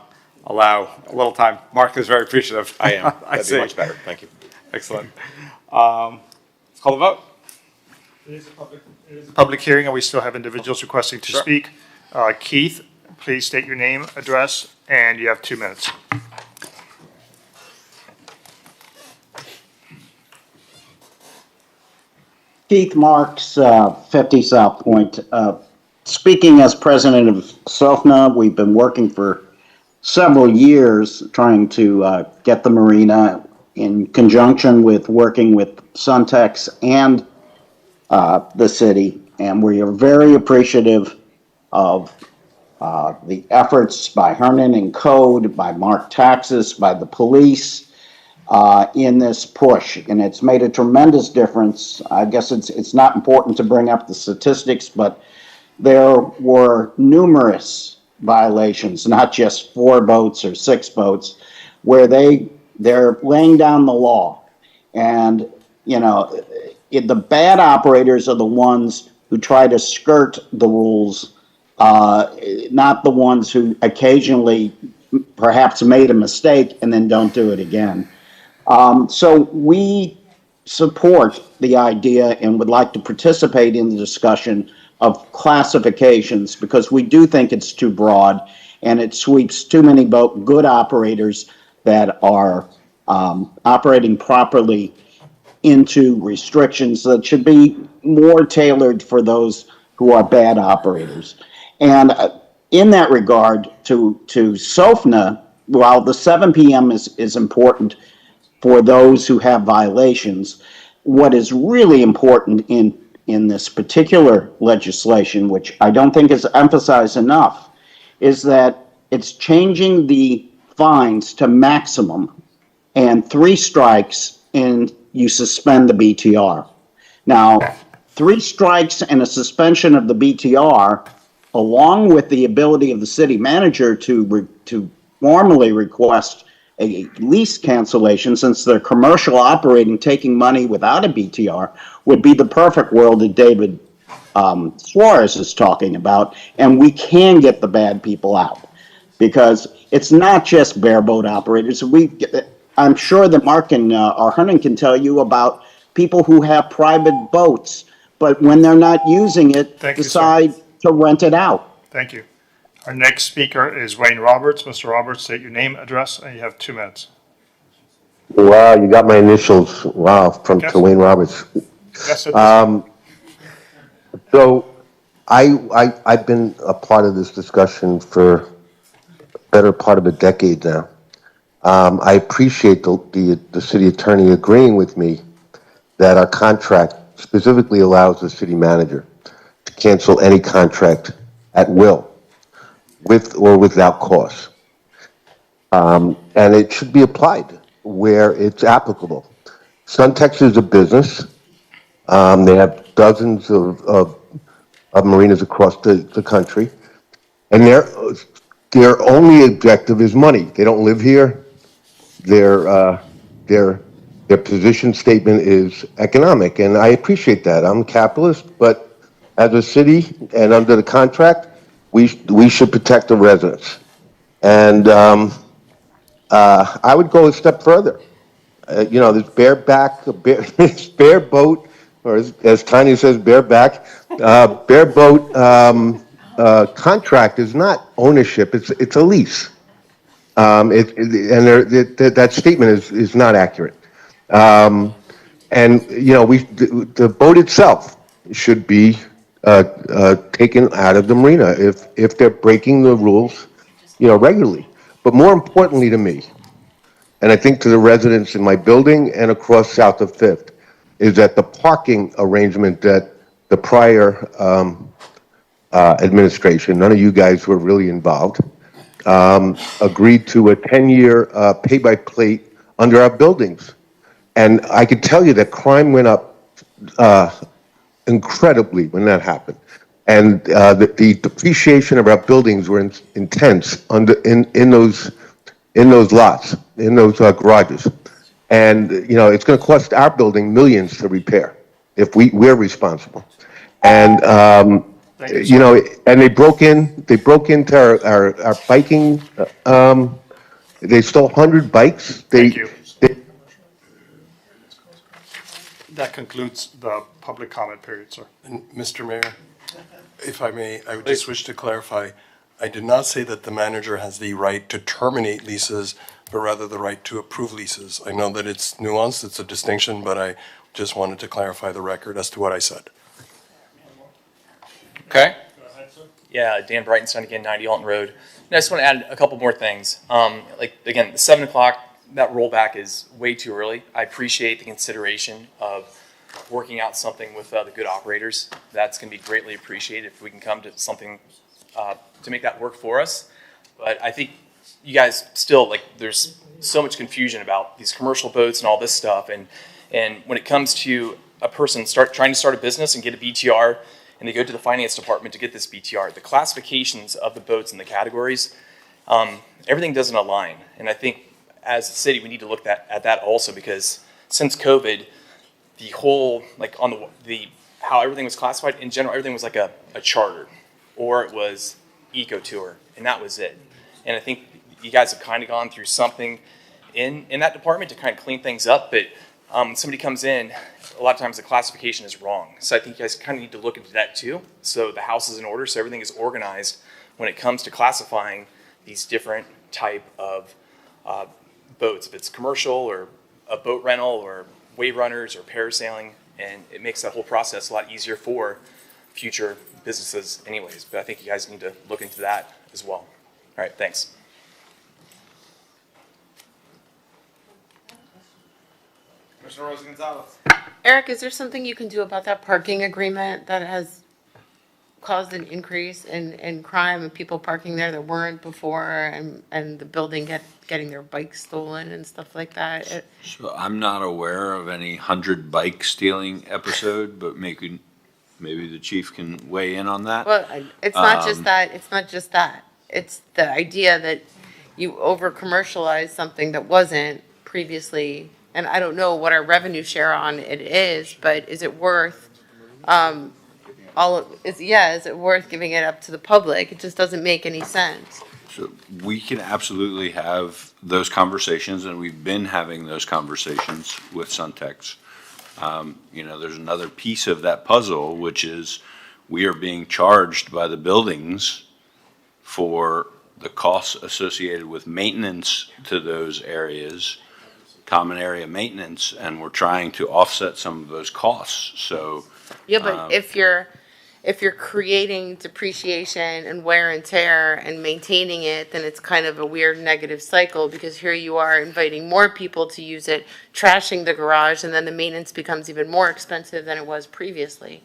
allow a little time. Mark is very appreciative. I am. I That'd see. be much better. Thank you. Excellent. Let's call the vote. It is a public hearing, and we still have individuals requesting to speak. Keith, please state your name, address, and you have 2 minutes. Keith Marks, 50 South Point. Speaking as president of SOFNA, we've been working for several years trying to get the marina in conjunction with working with Suntex and the city. And we are very appreciative of the efforts by Hernan and Code, by Mark Taxis, by the police, in this push, and it's made a tremendous difference. I guess it's not important to bring up the statistics, but there were numerous violations, not just 4 boats or 6 boats, where they're laying down the law. And the bad operators are the ones who try to skirt the rules, not the ones who occasionally perhaps made a mistake and then don't do it again. So we support the idea and would like to participate in the discussion of classifications because we do think it's too broad and it sweeps too many good operators that are operating properly into restrictions that should be more tailored for those who are bad operators. And in that regard, to SOFNA, while the 7 p.m. is important for those who have violations, what is really important in this particular legislation, which I don't think is emphasized enough, is that it's changing the fines to maximum and 3 strikes and you suspend the BTR. Now, 3 strikes and a suspension of the BTR, along with the ability of the city manager to formally request a lease cancellation, since they're commercial operating, taking money without a BTR, would be the perfect world that David Suarez is talking about, and we can get the bad people out. Because it's not just bareboat operators. I'm sure that Mark and Hernan can tell you about people who have private boats, but when they're not using it, decide to rent it out. Thank you. Our next speaker is Wayne Roberts. Mr. Roberts, state your name, address, and you have 2 minutes. Wow, you got my initials. Wow, to Wayne Roberts. Yes, so I've been a part of this discussion for a better part of a decade now. I appreciate the city attorney agreeing with me that our contract specifically allows the city manager to cancel any contract at will, with or without cause. And it should be applied where it's applicable. Suntex is a business. They have dozens of marinas across the country. And their only objective is money. They don't live here. Their position statement is economic, and I appreciate that. I'm a capitalist, but as a city and under the contract, we should protect the residents. And I would go a step further. This this bareboat, or as Tanya says, bareback, bareboat contract is not ownership; it's a lease. That statement is not accurate. The boat itself should be taken out of the marina if they're breaking the rules, regularly. But more importantly to me, and I think to the residents in my building and across south of 5th, is that the parking arrangement that the prior administration, none of you guys were really involved, agreed to a 10-year pay-by-plate under our buildings. And I could tell you that crime went up incredibly when that happened. And the depreciation of our buildings were intense in those lots, in those garages. And, it's going to cost our building millions to repair if we're responsible. And, and they broke into our biking, they stole 100 bikes. Thank you. That concludes the public comment period, sir. And Mr. Mayor, if I may, I would just wish to clarify, I did not say that the manager has the right to terminate leases, but rather the right to approve leases. I know that it's nuanced, it's a distinction, but I just wanted to clarify the record as to what I said. Okay. Yeah, Dan Brightenstein again, 90 Alton Road. And I just want to add a couple more things. Again, the 7 o'clock, that rollback is way too early. I appreciate the consideration of working out something with the good operators. That's going to be greatly appreciated if we can come to something to make that work for us. But I think you guys still, there's so much confusion about these commercial boats and all this stuff. And when it comes to a person trying to start a business and get a BTR, and they go to the finance department to get this BTR, the classifications of the boats and the categories, everything doesn't align. And I think as a city, we need to look at that also, because since COVID, the whole, like on the how everything was classified, in general, everything was like a charter, or it was eco tour, and that was it. And I think you guys have kind of gone through something in that department to kind of clean things up, but when somebody comes in, a lot of times the classification is wrong. So I think you guys kind of need to look into that too. So the house is in order, so everything is organized when it comes to classifying these different type of boats, if it's commercial or a boat rental or wave runners or parasailing, and it makes that whole process a lot easier for future businesses anyways. But I think you guys need to look into that as well. All right, thanks. Commissioner Rosa Gonzalez. Eric, is there something you can do about that parking agreement that has caused an increase in crime and people parking there that weren't before, and the building getting their bikes stolen and stuff like that? So I'm not aware of any 100 bike stealing episode, but maybe the chief can weigh in on that. Well, it's not just that. It's not just that. It's the idea that you over commercialize something that wasn't previously. And I don't know what our revenue share on it is, but is it worth is it worth giving it up to the public? It just doesn't make any sense. So we can absolutely have those conversations, and we've been having those conversations with Suntex. There's another piece of that puzzle, which is we are being charged by the buildings for the costs associated with maintenance to those areas, common area maintenance, and we're trying to offset some of those costs. So Yeah, but if you're creating depreciation and wear and tear and maintaining it, then it's kind of a weird negative cycle, because here you are inviting more people to use it, trashing the garage, and then the maintenance becomes even more expensive than it was previously.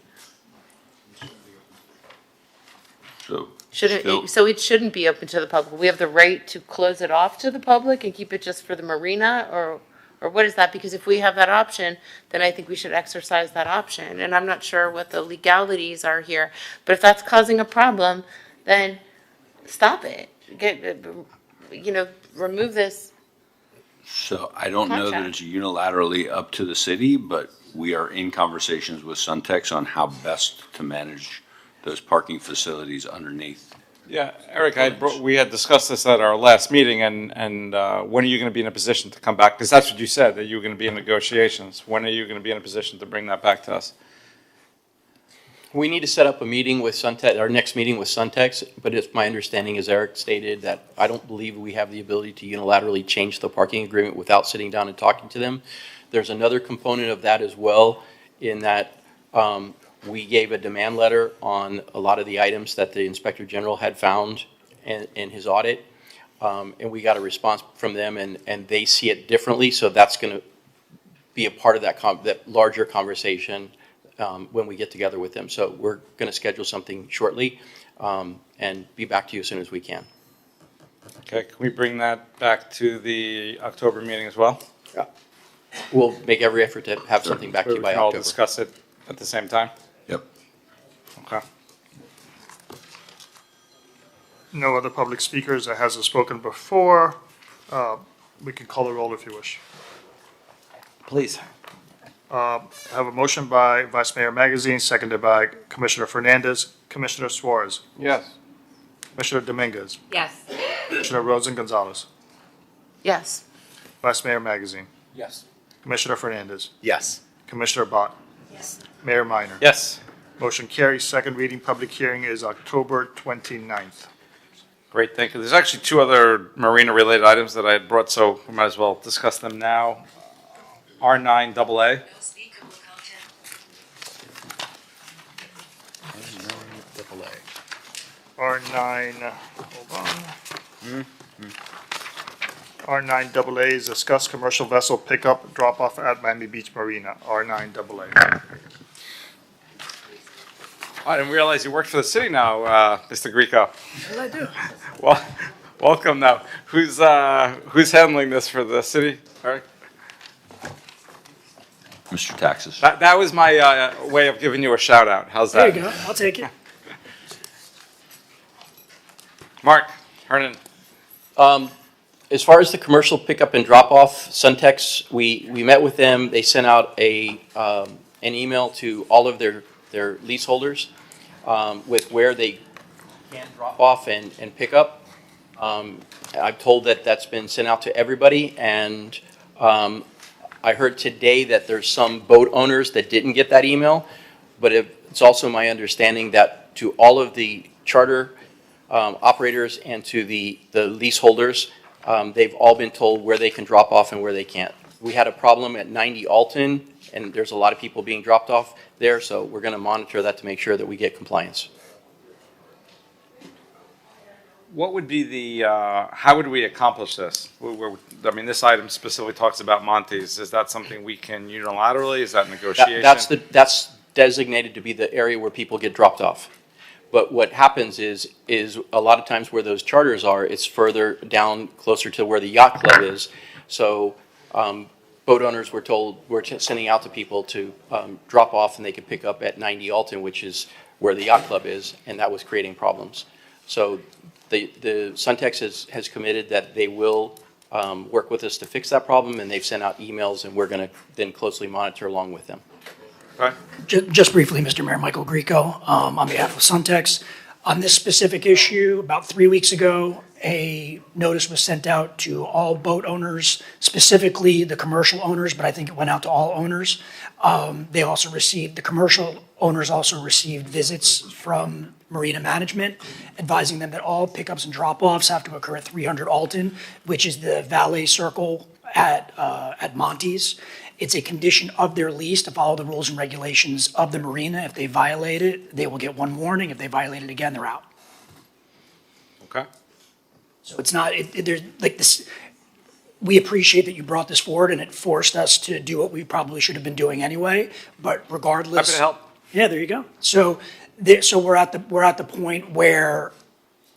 So it shouldn't be open to the public. We have the right to close it off to the public and keep it just for the marina, or what is that? Because if we have that option, then I think we should exercise that option. And I'm not sure what the legalities are here, but if that's causing a problem, then stop it. Remove this. So I don't know that it's unilaterally up to the city, but we are in conversations with Suntex on how best to manage those parking facilities underneath. Yeah, Eric, we had discussed this at our last meeting, and when are you going to be in a position to come back? Because that's what you said, that you were going to be in negotiations. When are you going to be in a position to bring that back to us? We need to set up a meeting with Suntex, our next meeting with Suntex, but it's my understanding, as Eric stated, that I don't believe we have the ability to unilaterally change the parking agreement without sitting down and talking to them. There's another component of that as well, in that we gave a demand letter on a lot of the items that the Inspector General had found in his audit, and we got a response from them, and they see it differently, so that's going to be a part of that larger conversation when we get together with them. So we're going to schedule something shortly and be back to you as soon as we can. Okay, can we bring that back to the October meeting as well? Yeah. We'll make every effort to have something back to you by October. We can all discuss it at the same time? Yep. Okay. No other public speakers that hasn't spoken before. We can call the roll if you wish. Please. I have a motion by Vice Mayor Magazine, seconded by Commissioner Fernandez. Commissioner Suarez. Yes. Commissioner Dominguez. Yes. Commissioner Rosen Gonzalez. Yes. Vice Mayor Magazine. Yes. Commissioner Fernandez. Yes. Commissioner Bott. Yes. Mayor Minor. Yes. Motion carries. Second reading, public hearing is October 29th. Great, thank you. There's actually two other marina-related items that I had brought, so we might as well discuss them now. R9AA. R9, hold on. R9AA is discuss commercial vessel pickup, drop-off at Miami Beach Marina, R9AA. I didn't realize you worked for the city now, Mr. Greco. Well, I do. Well, welcome now. Who's handling this for the city? All right. Mr. Taxes. That was my way of giving you a shout out. How's that? There you go. I'll take it. Mark Hernan. as far as the commercial pickup and drop-off, Suntex, we met with them. They sent out an email to all of their leaseholders with where they can drop off and pick up. I'm told that that's been sent out to everybody, and I heard today that there's some boat owners that didn't get that email, but it's also my understanding that to all of the charter operators and to the leaseholders, they've all been told where they can drop off and where they can't. We had a problem at 90 Alton, and there's a lot of people being dropped off there, so we're going to monitor that to make sure that we get compliance. What would be the, how would we accomplish this? I mean, this item specifically talks about Monty's. Is that something we can unilaterally? Is that negotiation? That's designated to be the area where people get dropped off. But what happens is a lot of times where those charters are, it's further down, closer to where the yacht club is. So boat owners were told, we're sending out to people to drop off and they could pick up at 90 Alton, which is where the yacht club is, and that was creating problems. So the Suntex has committed that they will work with us to fix that problem, and they've sent out emails, and we're going to then closely monitor along with them. Okay. Just briefly, Mr. Mayor, Michael Grieco, on behalf of Suntex. On this specific issue, about 3 weeks ago, a notice was sent out to all boat owners, specifically the commercial owners, but I think it went out to all owners. They also received, the commercial owners also received visits from Marina Management, advising them that all pickups and drop-offs have to occur at 300 Alton, which is the valet circle at Monty's. It's a condition of their lease to follow the rules and regulations of the marina. If they violate it, they will get one warning. If they violate it again, they're out. Okay. So it's not, there's like this, we appreciate that you brought this forward and it forced us to do what we probably should have been doing anyway, but regardless. Happy to help. Yeah, there you go. So we're at the point where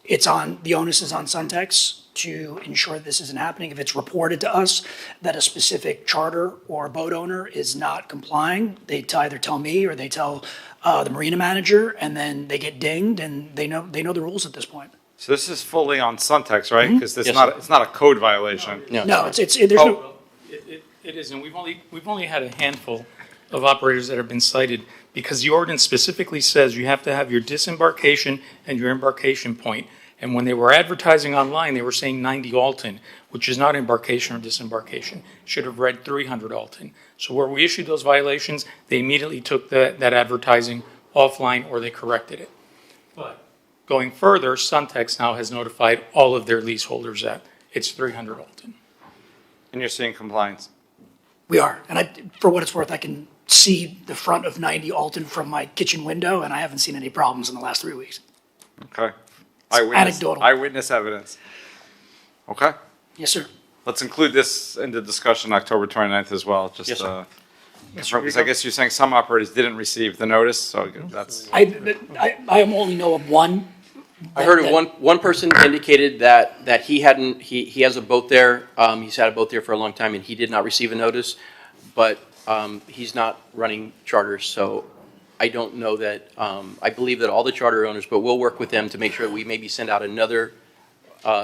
the onus is on Suntex to ensure this isn't happening. If it's reported to us that a specific charter or boat owner is not complying, they either tell me or they tell the marina manager, and then they get dinged, and they know the rules at this point. So this is fully on Suntex, right? Because it's not a code violation. No, there's no. It isn't. We've only had a handful of operators that have been cited because the ordinance specifically says you have to have your disembarkation and your embarkation point. And when they were advertising online, they were saying 90 Alton, which is not embarkation or disembarkation. Should have read 300 Alton. So where we issued those violations, they immediately took that advertising offline or they corrected it. But going further, Suntex now has notified all of their leaseholders that it's 300 Alton. And you're seeing compliance? We are. And for what it's worth, I can see the front of 90 Alton from my kitchen window, and I haven't seen any problems in the last 3 weeks. Okay. Anecdotal. Eyewitness evidence. Okay. Yes, sir. Let's include this in the discussion October 29th as well. Just yes, sir. because I guess you're saying some operators didn't receive the notice, so that's. I only know of one. I heard of one person indicated that he has a boat there. He's had a boat there for a long time, and he did not receive a notice, but he's not running charters, so I don't know that, I believe that all the charter owners, but we'll work with them to make sure that we maybe send out another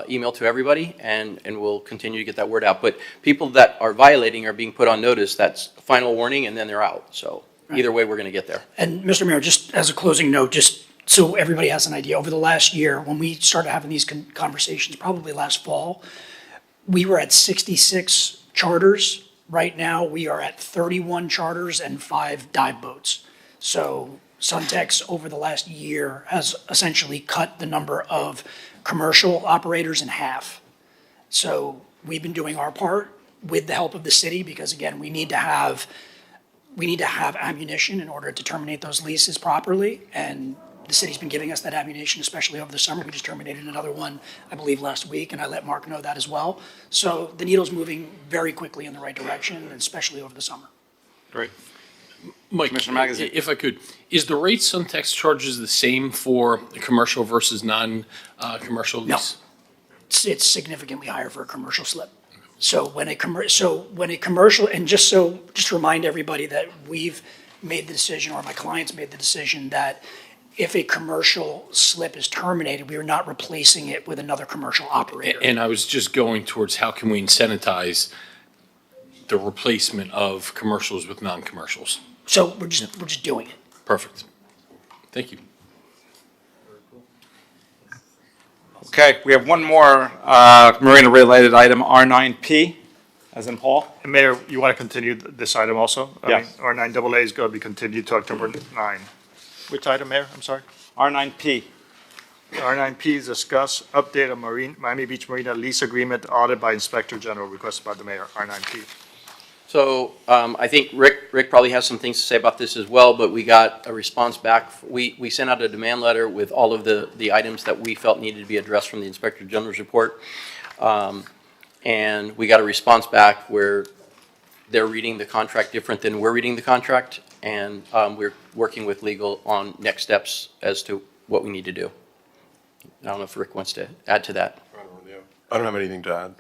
email to everybody, and we'll continue to get that word out. But people that are violating are being put on notice. That's a final warning, and then they're out. So either way, we're going to get there. And Mr. Mayor, just as a closing note, just so everybody has an idea, over the last year, when we started having these conversations, probably last fall, we were at 66 charters. Right now, we are at 31 charters and 5 dive boats. So Suntex over the last year has essentially cut the number of commercial operators in half. So we've been doing our part with the help of the city because again, we need to have ammunition in order to terminate those leases properly. And the city's been giving us that ammunition, especially over the summer. We just terminated another one, I believe, last week, and I let Mark know that as well. So the needle's moving very quickly in the right direction, especially over the summer. Great. Mike, if I could, is the rate Suntex charges the same for a commercial versus non-commercial lease? No, it's significantly higher for a commercial slip. So when a commercial, and just to remind everybody that we've made the decision, or my clients made the decision, that if a commercial slip is terminated, we are not replacing it with another commercial operator. And I was just going towards how can we incentivize the replacement of commercials with non-commercials? So we're just doing it. Perfect. Thank you. Okay, we have one more marina-related item, R9P, as in Paul. And Mayor, you want to continue this item also? Yes. R9AA is going to be continued to October 9. Which item, Mayor? I'm sorry. R9P. R9P is discuss update of Miami Beach Marina lease agreement audit by Inspector General requested by the mayor, R9P. So I think Rick probably has some things to say about this as well, but we got a response back. We sent out a demand letter with all of the items that we felt needed to be addressed from the Inspector General's report. And we got a response back where they're reading the contract different than we're reading the contract. And we're working with legal on next steps as to what we need to do. I don't know if Rick wants to add to that. I don't have anything to add.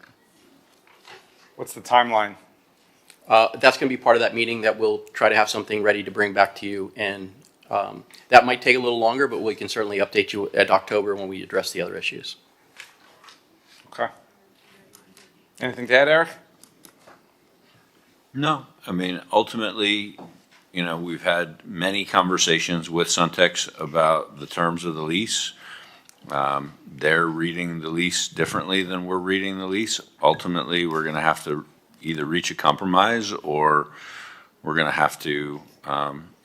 What's the timeline? That's going to be part of that meeting that we'll try to have something ready to bring back to you. And that might take a little longer, but we can certainly update you at October when we address the other issues. Okay. Anything to add, Eric? No. I mean, ultimately, you know, we've had many conversations with Suntex about the terms of the lease. They're reading the lease differently than we're reading the lease. Ultimately, we're going to have to either reach a compromise or we're going to have to,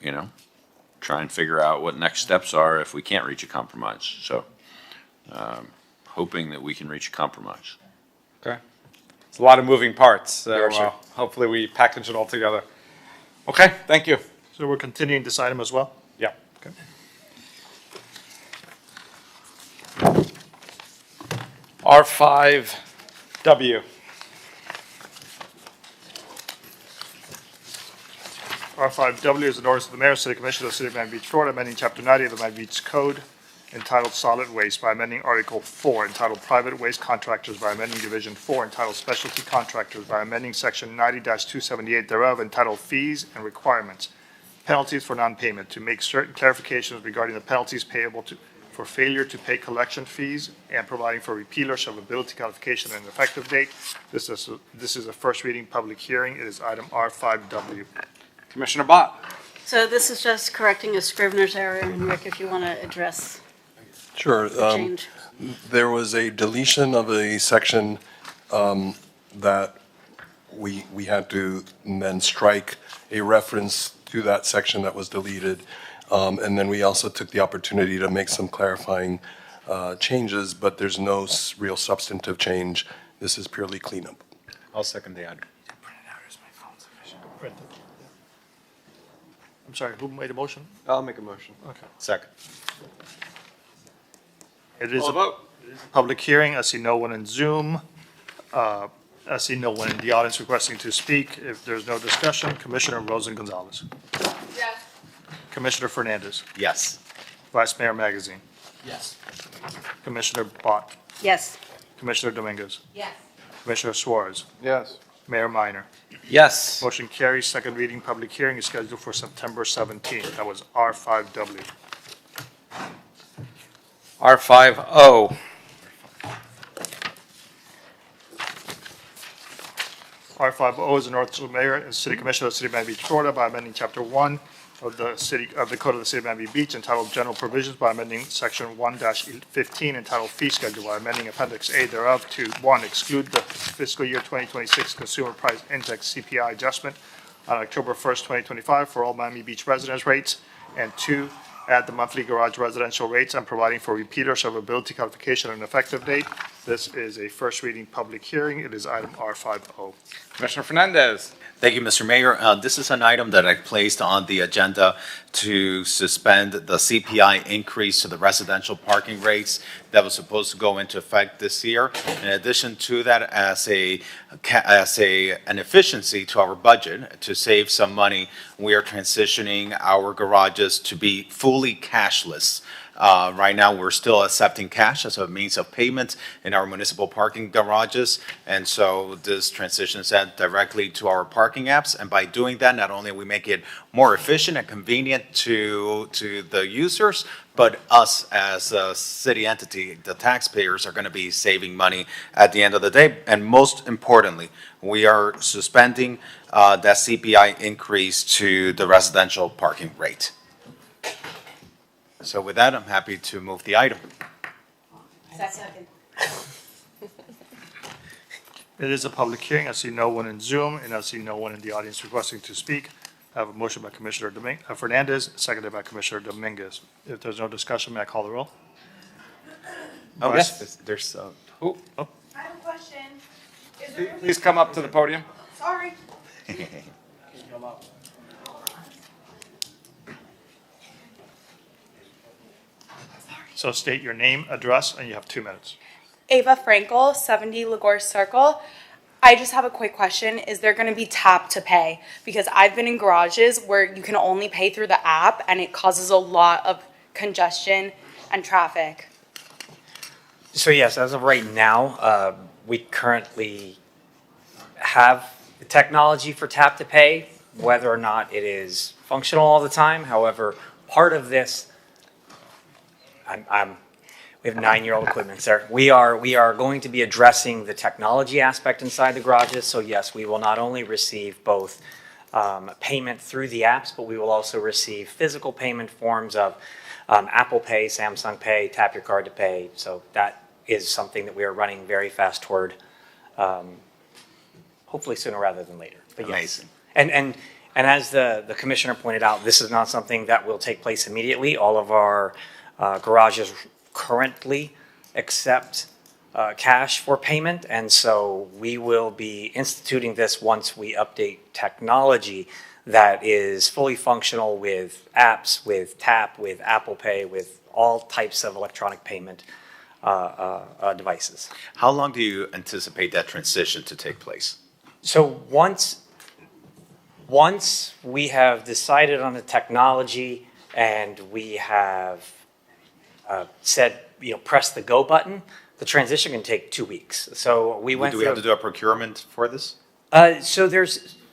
you know, try and figure out what next steps are if we can't reach a compromise. So, hoping that we can reach a compromise. Okay. It's a lot of moving parts, so Very sure. hopefully we package it all together. Okay, thank you. So we're continuing this item as well? Yeah. Okay. R5W. R5W is an ordinance of the mayor, city commission of the city of Miami Beach, Florida, amending chapter 90 of the Miami Beach Code entitled Solid Waste by amending Article 4 entitled Private Waste Contractors by amending Division 4 entitled Specialty Contractors by amending Section 90-278 thereof entitled Fees and Requirements, Penalties for Non-Payment, to make certain clarifications regarding the penalties payable for failure to pay collection fees and providing for repealers of ability qualification and effective date. This is a first reading public hearing. It is item R5W. Commissioner Bott. So this is just correcting a Scrivener's error, and Rick, if you want to address Sure. the change. There was a deletion of a section that we had to then strike a reference to that section that was deleted. And then we also took the opportunity to make some clarifying changes, but there's no real substantive change. This is purely cleanup. I'll second the item. I'm sorry, who made a motion? I'll make a motion. Okay. Second. It is Call a vote. public hearing. I see no one in Zoom. I see no one in the audience requesting to speak. If there's no discussion, Commissioner Rosen Gonzalez. Yes. Commissioner Fernandez. Yes. Vice Mayor Magazine. Yes. Commissioner Bott. Yes. Commissioner Dominguez. Yes. Commissioner Suarez. Yes. Mayor Minor. Yes. Motion carries. Second reading public hearing is scheduled for September 17th. That was R5W. R5O. R5O is an ordinance of the mayor and city commission of the city of Miami Beach, Florida by amending chapter 1 of the code of the city of Miami Beach entitled General Provisions by amending section 1-15 entitled Fee Schedule by amending appendix A thereof to 1, exclude the fiscal year 2026 consumer price index CPI adjustment on October 1st, 2025 for all Miami Beach residence rates, and 2, add the monthly garage residential rates and providing for repeaters of ability qualification and effective date. This is a first reading public hearing. It is item R5O. Commissioner Fernandez. Thank you, Mr. Mayor. This is an item that I placed on the agenda to suspend the CPI increase to the residential parking rates that was supposed to go into effect this year. In addition to that, as an efficiency to our budget to save some money, we are transitioning our garages to be fully cashless Right now, we're still accepting cash as a means of payment in our municipal parking garages. And so this transitions that directly to our parking apps. And by doing that, not only we make it more efficient and convenient to the users, but us as a city entity, the taxpayers, are going to be saving money at the end of the day. And most importantly, we are suspending that CPI increase to the residential parking rate. So with that, I'm happy to move the item. Second. It is a public hearing. I see no one in Zoom, and I see no one in the audience requesting to speak. I have a motion by Commissioner Fernandez, seconded by Commissioner Dominguez. If there's no discussion, may I call the roll? Oh, yes, there's, who? Oh. I have a question. Please come up to the podium. Sorry. So state your name, address, and you have 2 minutes. Ava Frankel, 70 Lagorce Circle. I just have a quick question. Is there going to be tap to pay? Because I've been in garages where you can only pay through the app and it causes a lot of congestion and traffic. So yes, as of right now, we currently have the technology for tap to pay, whether or not it is functional all the time. However, part of this, we have 9-year-old equipment, sir. We are going to be addressing the technology aspect inside the garages. So yes, we will not only receive both payment through the apps, but we will also receive physical payment forms of Apple Pay, Samsung Pay, tap your card to pay. So that is something that we are running very fast toward, hopefully sooner rather than later. But yes. Amazing. And as the commissioner pointed out, this is not something that will take place immediately. All of our garages currently accept cash for payment, and so we will be instituting this once we update technology that is fully functional with apps, with tap, with Apple Pay, with all types of electronic payment devices. How long do you anticipate that transition to take place? So once we have decided on the technology and we have said, press the go button, the transition can take 2 weeks. So we went. Do we have to do a procurement for this?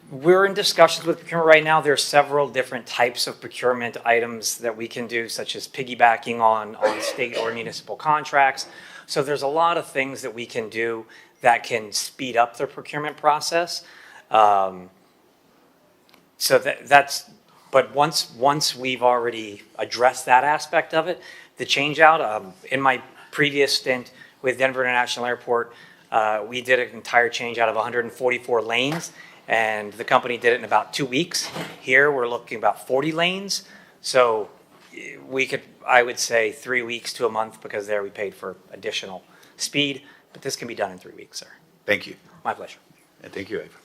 We're in discussions with procurement right now. There are several different types of procurement items that we can do, such as piggybacking on state or municipal contracts. So there's a lot of things that we can do that can speed up the procurement process. But once we've already addressed that aspect of it, the change out, in my previous stint with Denver International Airport, we did an entire change out of 144 lanes, and the company did it in about 2 weeks. Here, we're looking about 40 lanes. So we could, I would say, 3 weeks to a month, because there we paid for additional speed, but this can be done in 3 weeks, sir. Thank you. My pleasure. And thank you, Ava.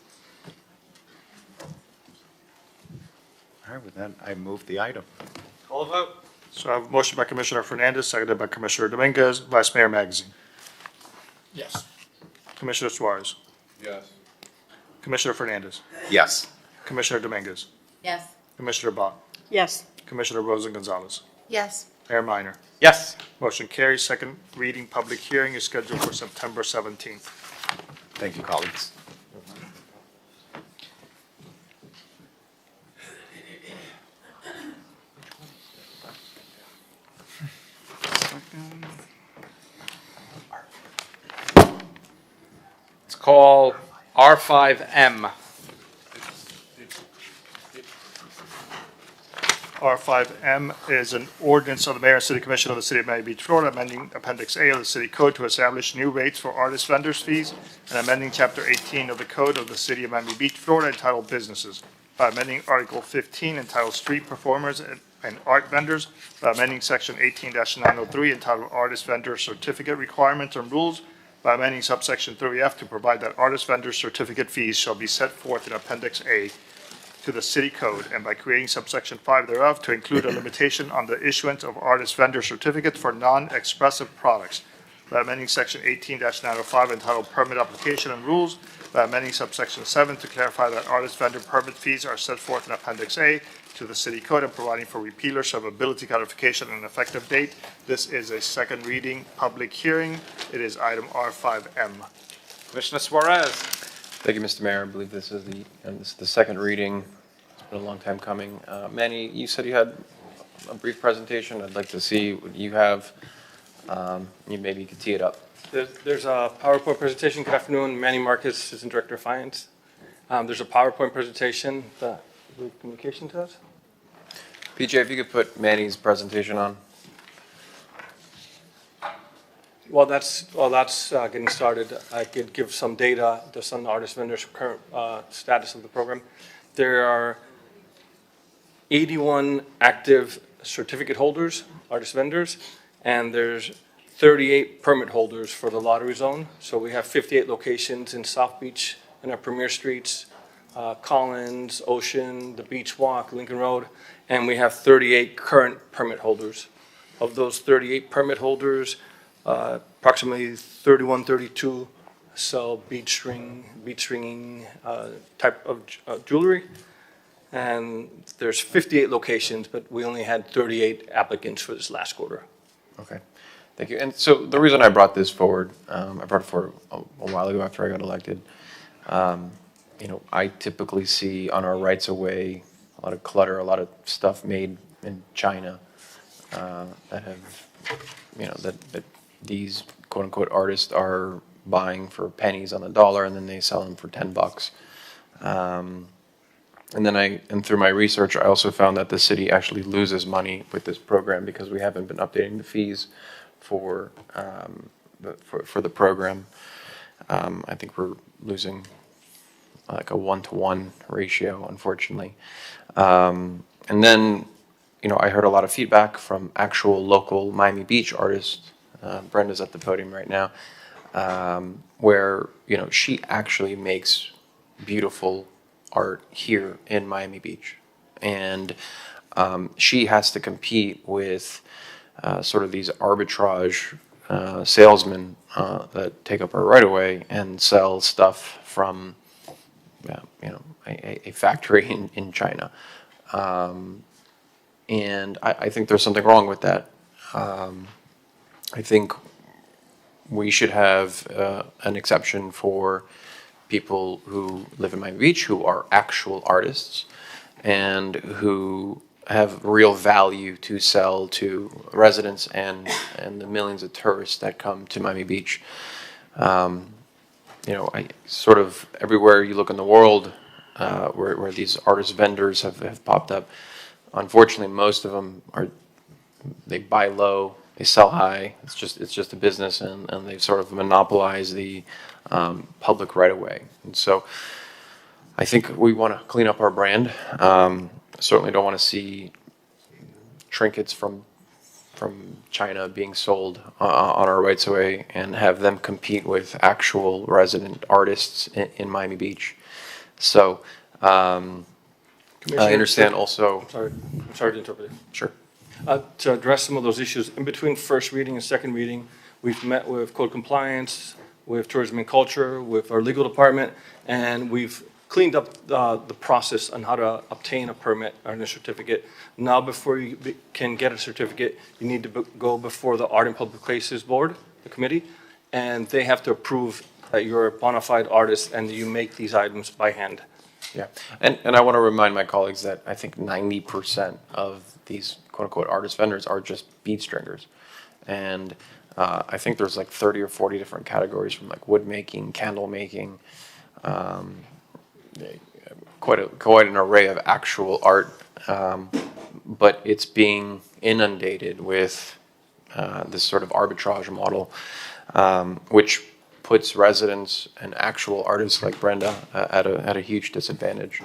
All right, with that, I move the item. Call the vote. So I have a motion by Commissioner Fernandez, seconded by Commissioner Dominguez. Vice Mayor Magazine. Yes. Commissioner Suarez. Yes. Commissioner Fernandez. Yes. Commissioner Dominguez. Yes. Commissioner Bott. Yes. Commissioner Rosa Gonzalez. Yes. Mayor Minor. Yes. Motion carries. Second reading public hearing is scheduled for September 17th. Thank you, colleagues. It's called R5M. R5M is an ordinance of the Mayor and City Commission of the City of Miami Beach, Florida, amending Appendix A of the City Code to establish new rates for artist vendors fees and amending Chapter 18 of the Code of the City of Miami Beach, Florida, entitled Businesses, by amending Article 15 entitled Street Performers and Art Vendors, by amending Section 18-903 entitled Artist Vendor Certificate Requirements and Rules, by amending subsection 3F to provide that artist vendor certificate fees shall be set forth in Appendix A to the City Code, and by creating subsection 5 thereof to include a limitation on the issuance of artist vendor certificates for non-expressive products, by amending Section 18-905 entitled Permit Application and Rules, by amending subsection 7 to clarify that artist vendor permit fees are set forth in Appendix A to the City Code and providing for repealer, servability, codification, and effective date. This is a second reading, public hearing. It is item R5M. Commissioner Suarez. Thank you, Mr. Mayor. I believe this is the second reading. It's been a long time coming. Manny, you said you had a brief presentation. I'd like to see what you have. Maybe you could tee it up. There's a PowerPoint presentation. Good afternoon. Manny Marcus, Assistant Director of Finance. There's a PowerPoint presentation. Communication to us? PJ, if you could put Manny's presentation on. While that's getting started, I could give some data just on the artist vendors' current status of the program. There are 81 active certificate holders, artist vendors, and there's 38 permit holders for the lottery zone. So we have 58 locations in South Beach in our premier streets, Collins, Ocean, the Beach Walk, Lincoln Road, and we have 38 current permit holders. Of those 38 permit holders, approximately 31, 32 sell bead stringing type of jewelry. And there's 58 locations, but we only had 38 applicants for this last quarter. Okay, thank you. And so the reason I brought this forward, I brought it forward a while ago after I got elected. I typically see on our rights of way a lot of clutter, a lot of stuff made in China that have, that these quote unquote artists are buying for pennies on the dollar, and then they sell them for $10. And then through my research, I also found that the city actually loses money with this program because we haven't been updating the fees for the program. I think we're losing like a 1-to-1 ratio, unfortunately. And then, I heard a lot of feedback from actual local Miami Beach artists. Brenda's at the podium right now, where, she actually makes beautiful art here in Miami Beach. And she has to compete with sort of these arbitrage salesmen that take up her right away and sell stuff from a factory in China. And I think there's something wrong with that. I think we should have an exception for people who live in Miami Beach who are actual artists and who have real value to sell to residents and the millions of tourists that come to Miami Beach. I sort of everywhere you look in the world where these artist vendors have popped up, unfortunately most of them they buy low, they sell high. It's just a business, and they sort of monopolize the public right away. And so I think we want to clean up our brand. Certainly don't want to see trinkets from China being sold on our rights of way and have them compete with actual resident artists in Miami Beach. So I understand also. I'm sorry to interrupt you. Sure. To address some of those issues, in between first reading and second reading, we've met with code compliance, with tourism and culture, with our legal department, and we've cleaned up the process on how to obtain a permit or a certificate. Now, before you can get a certificate, you need to go before the Art and Public Places Board, the committee, and they have to approve that you're a bona fide artist and that you make these items by hand. Yeah, and I want to remind my colleagues that I think 90% of these quote-unquote artist vendors are just bead stringers. And I think there's like 30 or 40 different categories, from like wood making, candle making, quite an array of actual art. But it's being inundated with this sort of arbitrage model, which puts residents and actual artists like Brenda at a huge disadvantage.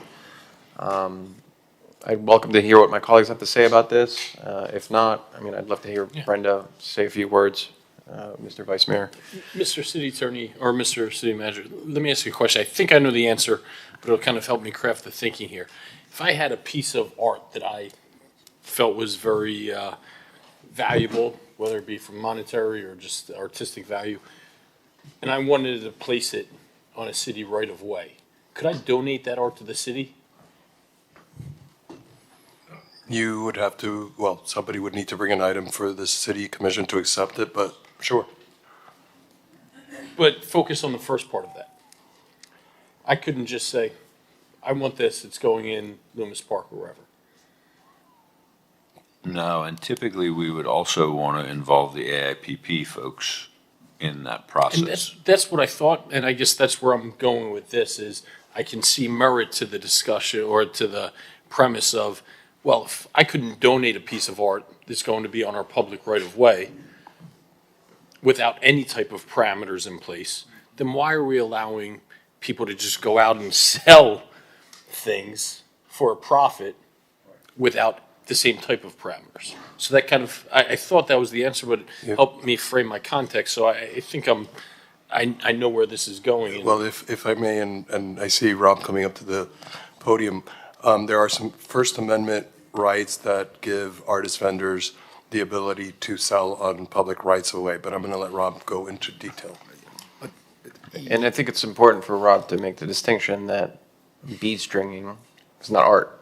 I'd welcome to hear what my colleagues have to say about this. If not, I'd love to hear Brenda say a few words. Mr. Vice Mayor. Mr. City Attorney, or Mr. City Manager, let me ask you a question. I think I know the answer, but it'll kind of help me craft the thinking here. If I had a piece of art that I felt was very valuable, whether it be from monetary or just artistic value, and I wanted to place it on a city right of way. Could I donate that art to the city? You would have to, well, somebody would need to bring an item for the city commission to accept it, but sure. But focus on the first part of that. I couldn't just say, I want this, it's going in Loomis Park or wherever. No, and typically we would also want to involve the AIPP folks in that And process. that's what I thought, and I guess that's where I'm going with this, is I can see merit to the discussion or to the premise of, well, if I couldn't donate a piece of art that's going to be on our public right of way without any type of parameters in place, then why are we allowing people to just go out and sell things for a profit without the same type of parameters? So that kind of, I thought that was the answer, but it helped me frame my context. So I think I know where this is going. Well, if I may, and I see Rob coming up to the podium, there are some First Amendment rights that give artist vendors the ability to sell on public rights of way, but I'm going to let Rob go into detail. And I think it's important for Rob to make the distinction that bead stringing is not art.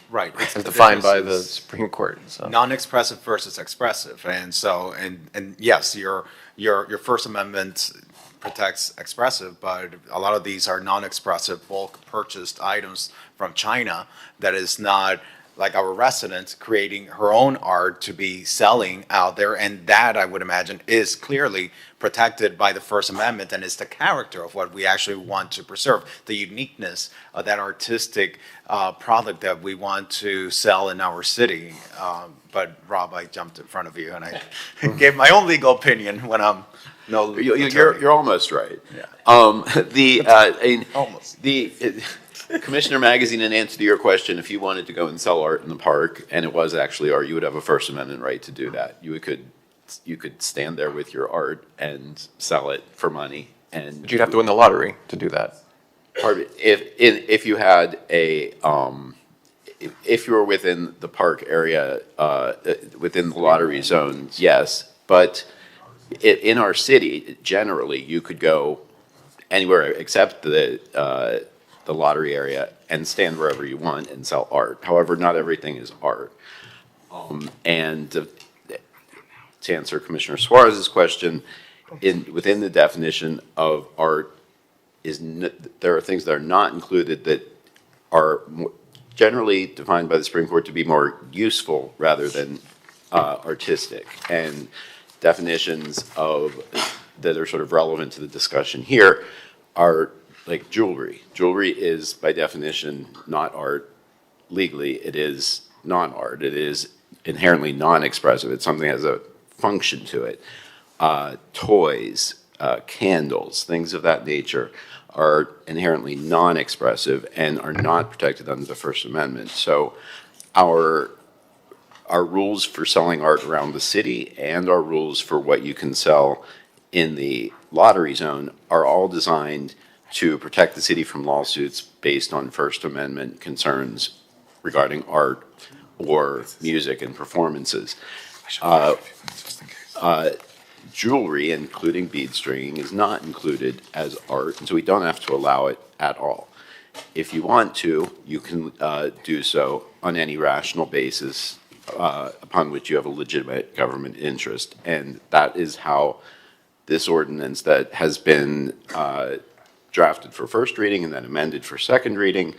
Right. It's defined by the Supreme Court. So. Non-expressive versus expressive. And so, and yes, your First Amendment protects expressive, but a lot of these are non-expressive, bulk purchased items from China that is not like our resident creating her own art to be selling out there. And that, I would imagine, is clearly protected by the First Amendment and is the character of what we actually want to preserve, the uniqueness of that artistic product that we want to sell in our city. But Rob, I jumped in front of you and I gave my own legal opinion when I'm no. You're almost right. Yeah. Almost. Commissioner Magazine, in answer to your question, if you wanted to go and sell art in the park, and it was actually art, you would have a First Amendment right to do that. You could stand there with your art and sell it for money. But you'd have to win the lottery to do that. If you had a, if you were within the park area, within the lottery zone, yes. But in our city, generally, you could go anywhere except the lottery area and stand wherever you want and sell art. However, not everything is art. And to answer Commissioner Suarez's question, within the definition of art, there are things that are not included that are generally defined by the Supreme Court to be more useful rather than artistic. And definitions that are sort of relevant to the discussion here are like jewelry. Jewelry is, by definition, not art. Legally, it is non-art. It is inherently non-expressive. It's something that has a function to it. Toys, candles, things of that nature are inherently non-expressive and are not protected under the First Amendment. So our rules for selling art around the city and our rules for what you can sell in the lottery zone are all designed to protect the city from lawsuits based on First Amendment concerns regarding art or music and performances. Jewelry, including bead stringing, is not included as art, and so we don't have to allow it at all. If you want to, you can do so on any rational basis upon which you have a legitimate government interest, and that is how this ordinance that has been drafted for first reading and then amended for second reading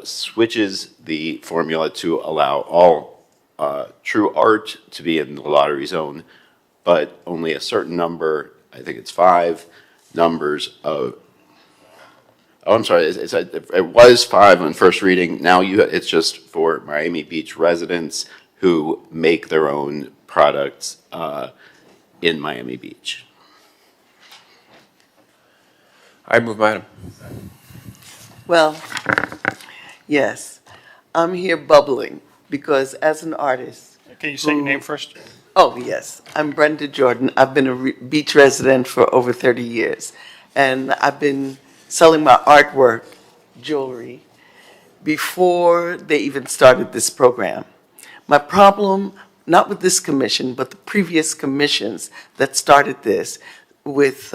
switches the formula to allow all true art to be in the lottery zone, but only a certain number, I think it's 5 numbers of, it was 5 on first reading. Now it's just for Miami Beach residents who make their own products in Miami Beach. I move my item. Well, yes, I'm here bubbling because as an artist. Can you say your name first? Oh, yes. I'm Brenda Jordan. I've been a beach resident for over 30 years. And I've been selling my artwork, jewelry, before they even started this program. My problem not with this commission, but the previous commissions that started this with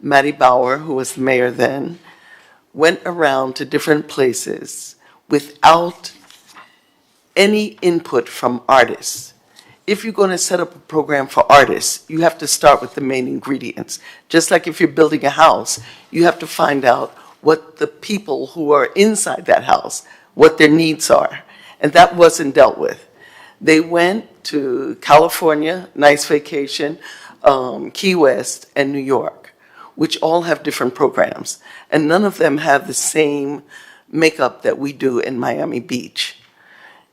Matty Bauer, who was the mayor then, went around to different places without any input from artists. If you're going to set up a program for artists, you have to start with the main ingredients. Just like if you're building a house, you have to find out what the people who are inside that house, what their needs are. And that wasn't dealt with. They went to California, nice vacation, Key West, and New York, which all have different programs. And none of them have the same makeup that we do in Miami Beach.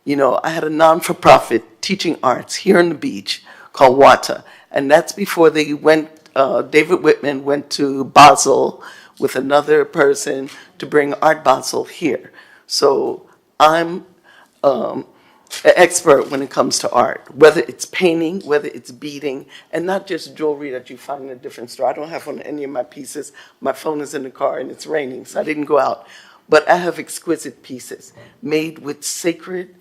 You know, I had a non-for-profit teaching arts here on the beach called WATA, and that's before they went, David Whitman went to Basel with another person to bring Art Basel here. So I'm an expert when it comes to art, whether it's painting, whether it's beading, and not just jewelry that you find in a different store. I don't have on any of my pieces. My phone is in the car and it's raining, so I didn't go out. But I have exquisite pieces made with sacred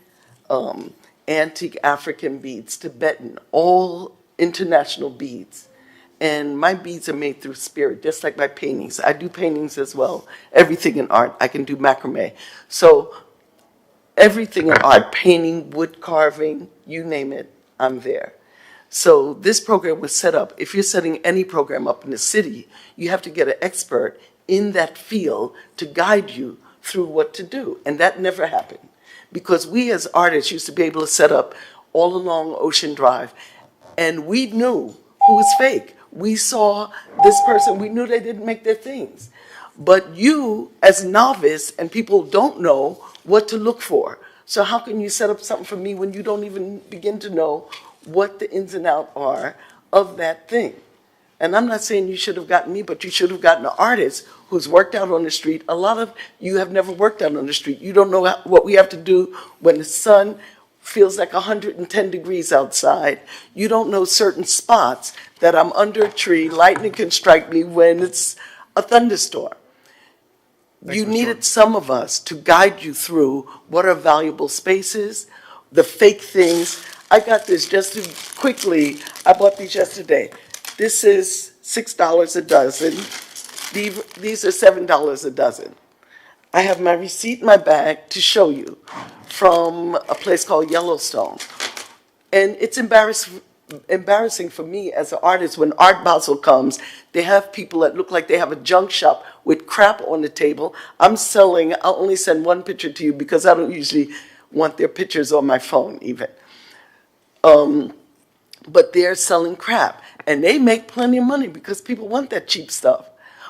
antique African beads, Tibetan, all international beads. And my beads are made through spirit, just like my paintings. I do paintings as well. Everything in art. I can do macrame. So everything in art, painting, wood carving, you name it, I'm there. So this program was set up. If you're setting any program up in the city, you have to get an expert in that field to guide you through what to do. And that never happened. Because we as artists used to be able to set up all along Ocean Drive, and we knew who was fake. We saw this person, we knew they didn't make their things. But you, as novice, and people don't know what to look for. So how can you set up something for me when you don't even begin to know what the ins and outs are of that thing? And I'm not saying you should have gotten me, but you should have gotten an artist who's worked out on the street. A lot of you have never worked out on the street. You don't know what we have to do when the sun feels like 110 degrees outside. You don't know certain spots that I'm under a tree, lightning can strike me when it's a thunderstorm. You needed some of us to guide you through what are valuable spaces, the fake things. I got this just to quickly, I bought these yesterday. This is $6 a dozen. These are $7 a dozen. I have my receipt in my bag to show you from a place called Yellowstone. And it's embarrassing for me as an artist when Art Basel comes. They have people that look like they have a junk shop with crap on the table. I'm selling, I'll only send one picture to you because I don't usually want their pictures on my phone even. But they're selling crap. And they make plenty of money because people want that cheap stuff.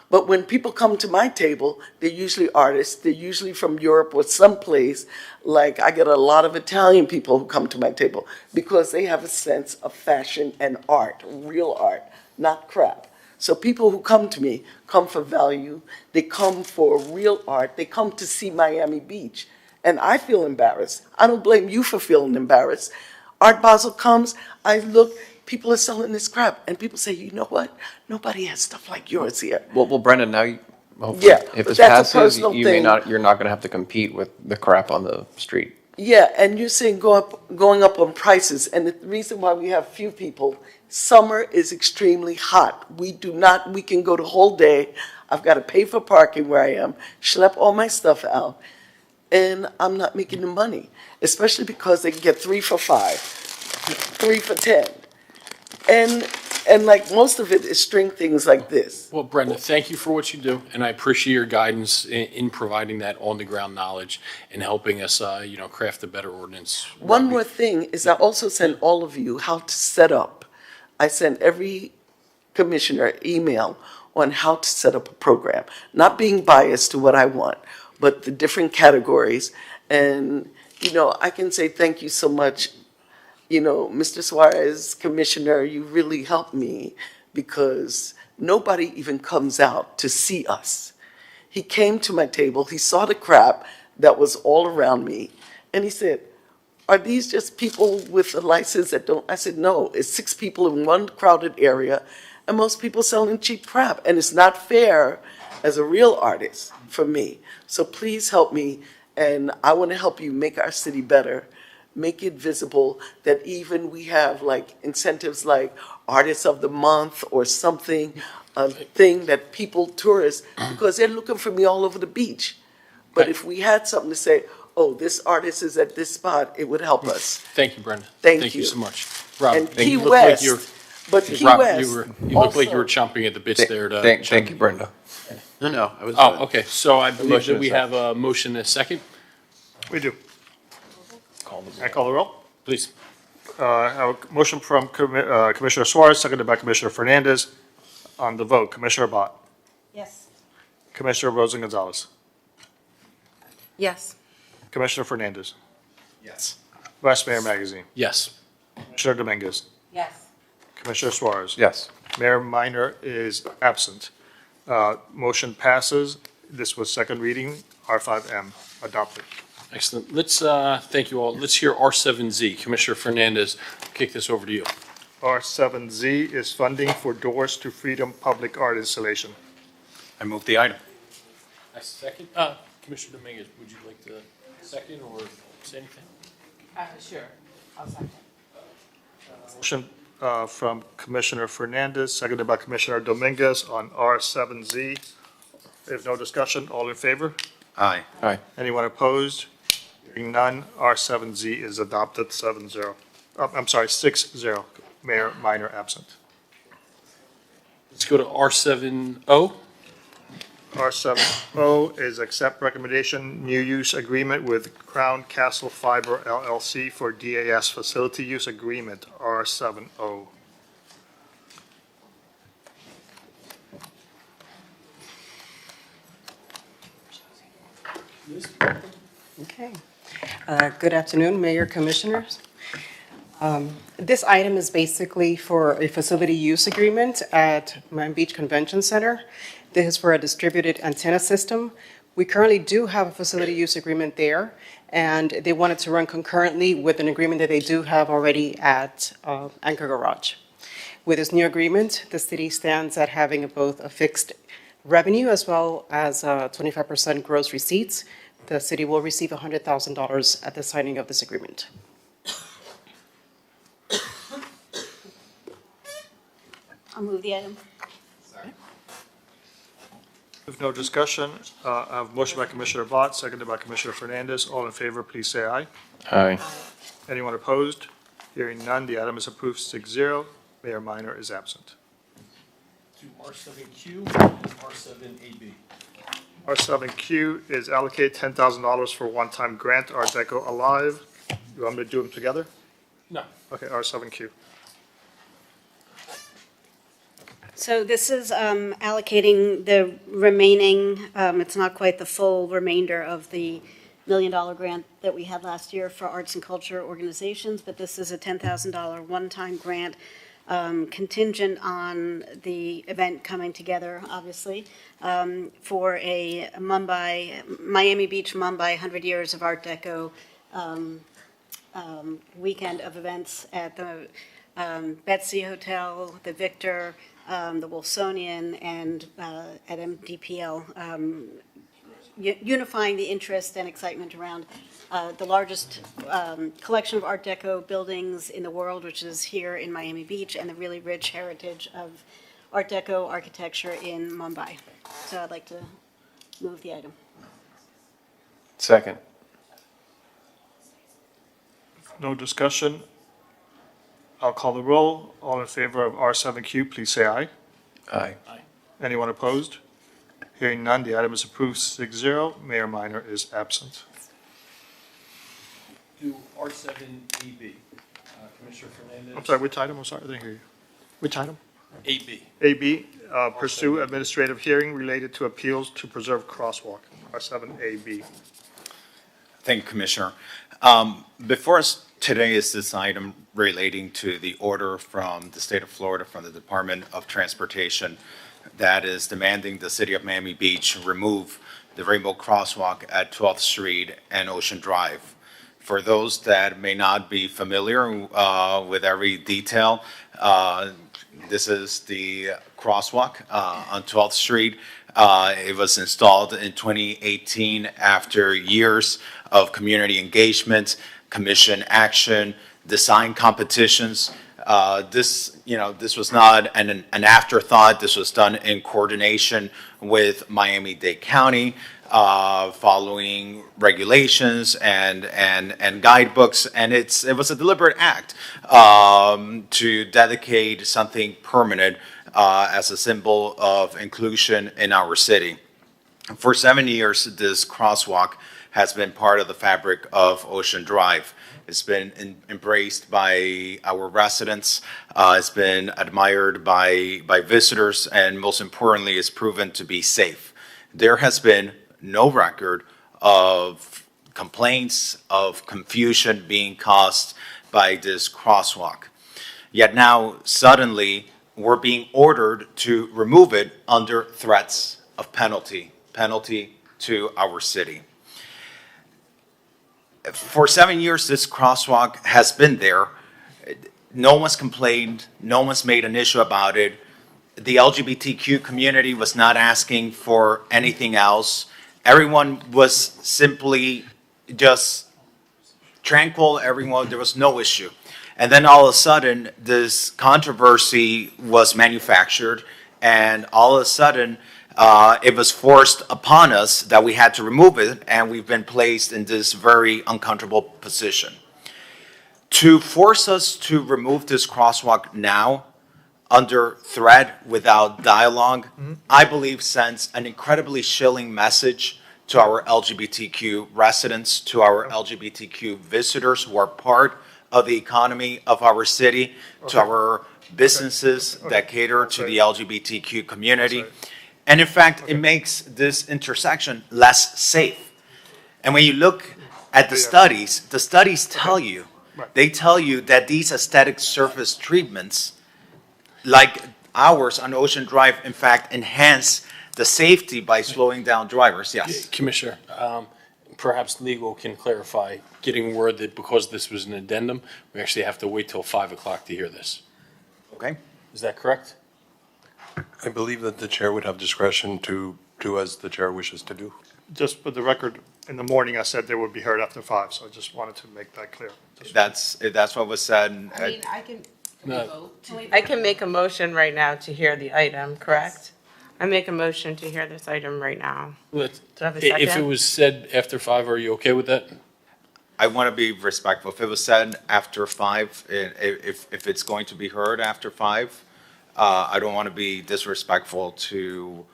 But when people come to my table, they're usually artists. They're usually from Europe or someplace. Like I get a lot of Italian people who come to my table because they have a sense of fashion and art, real art, not crap. So people who come to me come for value. They come for real art. They come to see Miami Beach. And I feel embarrassed. I don't blame you for feeling embarrassed. Art Basel comes, I look, people are selling this crap. And people say, you know what? Nobody has stuff like yours here. Well, Brendan, now hopefully, if this passes, you're not going to have to compete with the crap on the street. Yeah, and you're saying going up on prices. And the reason why we have few people, summer is extremely hot. We can go the whole day. I've got to pay for parking where I am, schlep all my stuff out, and I'm not making the money, especially because they can get 3 for $5, 3 for $10. And like most of it is string things like this. Well, Brenda, thank you for what you do, and I appreciate your guidance in providing that on-the-ground knowledge and helping us, craft a better ordinance. One more thing is I also send all of you how to set up. I send every commissioner email on how to set up a program, not being biased to what I want, but the different categories. And, I can say thank you so much. Mr. Suarez, Commissioner, you really helped me because nobody even comes out to see us. He came to my table, he saw the crap that was all around me, and he said, are these just people with a license that don't? I said, no, it's 6 people in one crowded area, and most people selling cheap crap, and it's not fair as a real artist for me. So please help me, and I want to help you make our city better. make it visible that even we have like incentives like Artists of the Month or something, a thing that people, tourists, because they're looking for me all over the beach. But if we had something to say, oh, this artist is at this spot, it would help us. Thank you, Brenda. Thank you you. so much. Rob, And thank Key you. Looked like West, you were- but Key Rob, West you look like you were also- chomping at the bits there to. Thank you, Brenda. No, I was. Oh, okay, so I believe motion that we is have a motion and a second. We do. Can I call the roll? Please. I have a motion from Commissioner Suarez, seconded by Commissioner Fernandez. On the vote, Commissioner Bott, Yes. Commissioner Rosen Gonzalez, Yes. Commissioner Fernandez, Yes. Vice Mayor Magazine, Yes. Commissioner Dominguez, Yes. Commissioner Suarez. Yes. Mayor Minor is absent. Motion passes. This was second reading, R5M, adopted. Excellent. Let's, thank you all. Let's hear R7Z. Commissioner Fernandez, kick this over to you. R7Z is funding for Doors to Freedom public art installation. I move the item. I second. Commissioner Dominguez, would you like to second or say anything? Sure. I'll second. Motion from Commissioner Fernandez, seconded by Commissioner Dominguez on R7Z. If no discussion, all in favor? Aye. Aye. Anyone opposed? Hearing none, R7Z is adopted 7-0. I'm sorry, 6-0. Mayor Minor absent. Let's go to R7O. R7O is accept recommendation, new use agreement with Crown Castle Fiber LLC for DAS facility use agreement, R7O. Okay. Good afternoon, Mayor, Commissioners. This item is basically for a facility use agreement at Miami Beach Convention Center. This is for a distributed antenna system. We currently do have a facility use agreement there, and they wanted to run concurrently with an agreement that they do have already at Anchor Garage. With this new agreement, the city stands at having both a fixed revenue as well as 25% gross receipts. The city will receive $100,000 at the signing of this agreement. I'll move the item. If no discussion, I have a motion by Commissioner Bott, seconded by Commissioner Fernandez. All in favor, please say aye. Aye. Anyone opposed? Hearing none, the item is approved 6-0. Mayor Minor is absent. To R7Q and R7AB. R7Q is allocate $10,000 for one-time grant, Art Deco Alive. You want me to do them together? No. Okay, R7Q. So this is allocating the remaining, it's not quite the full remainder of the $1 million grant that we had last year for arts and culture organizations, but this is a $10,000 one-time grant contingent on the event coming together, obviously, for a Miami Beach Mumbai 100 Years of Art Deco weekend of events at the Betsy Hotel, the Victor, the Wilsonian, and at MDPL, unifying the interest and excitement around the largest collection of Art Deco buildings in the world, which is here in Miami Beach, and the really rich heritage of Art Deco architecture in Mumbai. So I'd like to move the item. Second. No discussion. I'll call the roll. All in favor of R7Q, please say aye. Aye. Anyone opposed? Hearing none, the item is approved 6-0. Mayor Minor is absent. To R7AB. Commissioner Fernandez. I'm sorry, which item? I'm sorry, I didn't hear you. Which item? AB. AB, pursue administrative hearing related to appeals to preserve crosswalk, R7AB. Thank you, Commissioner. Before us today is this item relating to the order from the state of Florida, from the Department of Transportation, that is demanding the city of Miami Beach remove the rainbow crosswalk at 12th Street and Ocean Drive. For those that may not be familiar with every detail, this is the crosswalk on 12th Street. It was installed in 2018 after years of community engagement. commission action, design competitions. This was not an afterthought. This was done in coordination with Miami-Dade County, following regulations and guidebooks, and it was a deliberate act to dedicate something permanent as a symbol of inclusion in our city. For 7 years, this crosswalk has been part of the fabric of Ocean Drive. It's been embraced by our residents. It's been admired by visitors, and most importantly, it's proven to be safe. There has been no record of complaints of confusion being caused by this crosswalk. Yet now, suddenly, we're being ordered to remove it under threats of penalty to our city. For 7 years, this crosswalk has been there. No one's complained. No one's made an issue about it. The LGBTQ community was not asking for anything else. Everyone was simply just tranquil. There was no issue. And then all of a sudden, this controversy was manufactured, and all of a sudden, it was forced upon us that we had to remove it, and we've been placed in this very uncomfortable position. To force us to remove this crosswalk now, under threat, without dialogue, I believe sends an incredibly chilling message to our LGBTQ residents, to our LGBTQ visitors who are part of the economy of our city, to our businesses that cater to the LGBTQ community. And in fact, it makes this intersection less safe. And when you look at the studies tell you, they tell you that these aesthetic surface treatments, like ours on Ocean Drive, in fact, enhance the safety by slowing down drivers. Yes. Commissioner, perhaps legal can clarify, getting word that because this was an addendum, we actually have to wait till 5 o'clock to hear this. Okay. Is that correct? I believe that the chair would have discretion to do as the chair wishes to do. Just for the record, in the morning, I said they would be heard after 5, so I just wanted to make that clear. That's what was said. I can make a motion right now to hear the item, correct? I make a motion to hear this item right now. Do I have a second? If it was said after 5, are you okay with that? I want to be respectful. If it was said after 5, if it's going to be heard after 5, I don't want to be disrespectful to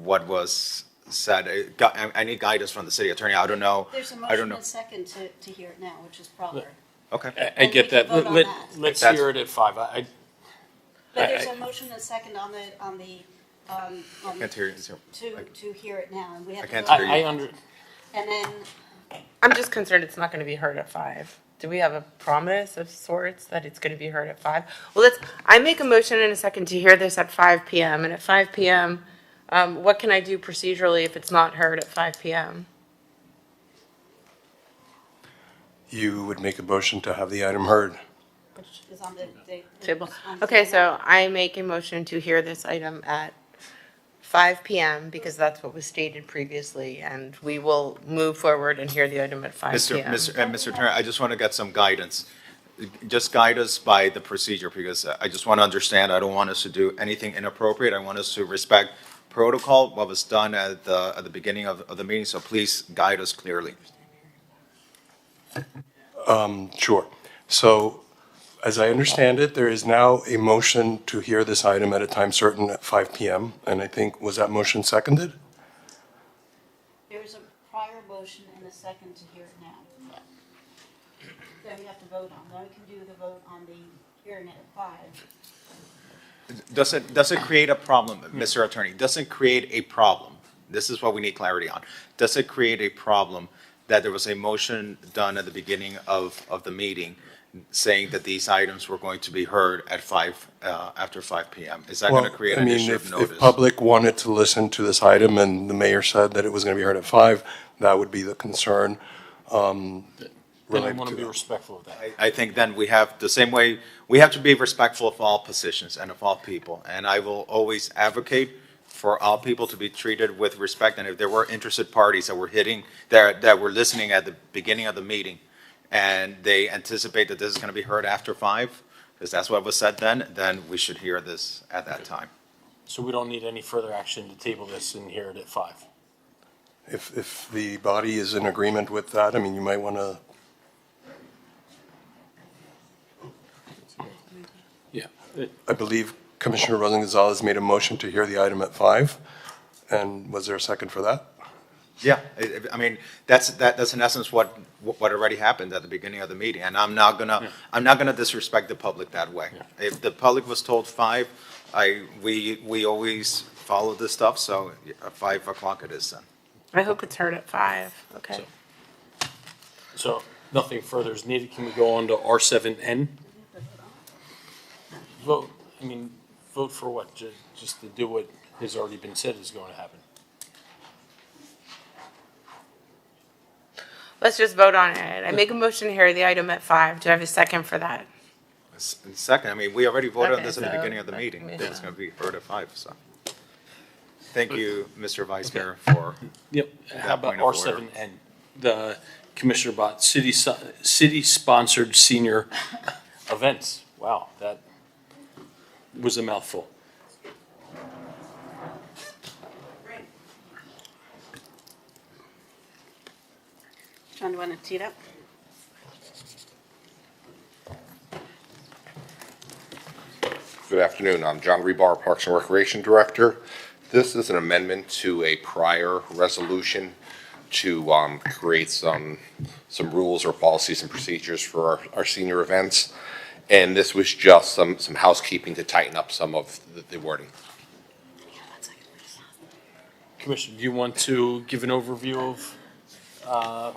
what was said. I need guidance from the city attorney. I don't know. There's a motion and second to hear it now, which is proper. Okay. I get that. Let's hear it at 5. But there's a motion and second on the I can't hear you. to hear it now, and we have I to can't vote hear on you. it. And then, I'm just concerned it's not going to be heard at 5. Do we have a promise of sorts that it's going to be heard at 5? Well, I make a motion in a second to hear this at 5 p.m. And at 5 p.m., what can I do procedurally if it's not heard at 5 p.m.? You would make a motion to have the item heard. which is on the Table. Okay, so I make a motion to hear this item at 5 p.m. because that's what was stated previously, and we will move forward and hear the item at 5 p.m. Mr. Turner, I just want to get some guidance. Just guide us by the procedure, because I just want to understand. I don't want us to do anything inappropriate. I want us to respect protocol, what was done at the beginning of the meeting, so please guide us clearly. Sure. So, as I understand it, there is now a motion to hear this item at a time certain at 5 p.m. And I think, was that motion seconded? there's a prior motion and a second to hear it now. Then we have to vote on, then we can do the vote on the hearing it at 5. Does it create a problem, Mr. Attorney? Does it create a problem? This is what we need clarity on. Does it create a problem that there was a motion done at the beginning of the meeting saying that these items were going to be heard at after 5 p.m.? Is that going to create an issue of notice? If public wanted to listen to this item and the mayor said that it was going to be heard at 5, that would be the concern. Then I want to be respectful of that. I think then we have the same way, we have to be respectful of all positions and of all people. And I will always advocate for all people to be treated with respect. And if there were interested parties that were listening at the beginning of the meeting, and they anticipate that this is going to be heard after 5, because that's what was said then we should hear this at that time. So we don't need any further action to table this and hear it at 5? If the body is in agreement with that, I mean, you might want to. Yeah. I believe Commissioner Rosen Gonzalez made a motion to hear the item at 5. And was there a second for that? Yeah, I mean, that's in essence what already happened at the beginning of the meeting, and I'm not gonna disrespect the public that way. If the public was told 5, we always follow this stuff, so 5 o'clock it is then. I hope it's heard at 5, okay. So nothing further is needed. Can we go on to R7N? Vote for what? Just to do what has already been said is going to happen. Let's just vote on it. I make a motion to hear the item at 5. Do I have a second for that? Second, I mean, we already voted on Okay, this at the so beginning of the that meeting. commission. It's going to be heard at 5, so. Thank you, Mr. Vice Mayor, for Yep. How about point of order. R7N? The Commissioner bought city-sponsored senior events. Wow, that was a mouthful. John, do you want to tee it up? Good afternoon. I'm John Rebar, Parks and Recreation Director. This is an amendment to a prior resolution to create some rules or policies and procedures for our senior events. And this was just some housekeeping to tighten up some of the wording. Commissioner, do you want to give an overview of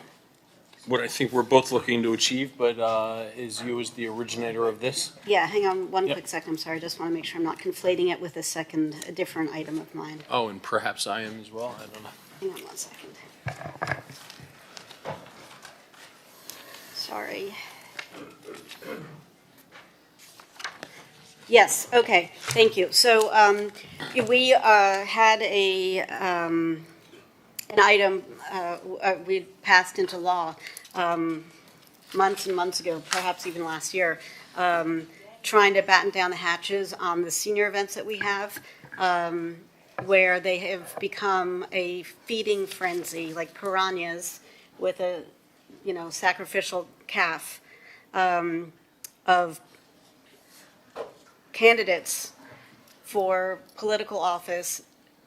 what I think we're both looking to achieve, but as you as the originator of this? Yeah, hang on one Yep. quick second. I'm sorry. I just want to make sure I'm not conflating it with a different item of mine. Oh, and perhaps I am as well, I don't know. Hang on one second. Sorry. Yes, okay, thank you. So we had an item we passed into law months and months ago, perhaps even last year, trying to batten down the hatches on the senior events that we have, where they have become a feeding frenzy, like piranhas with a, sacrificial calf of candidates for political office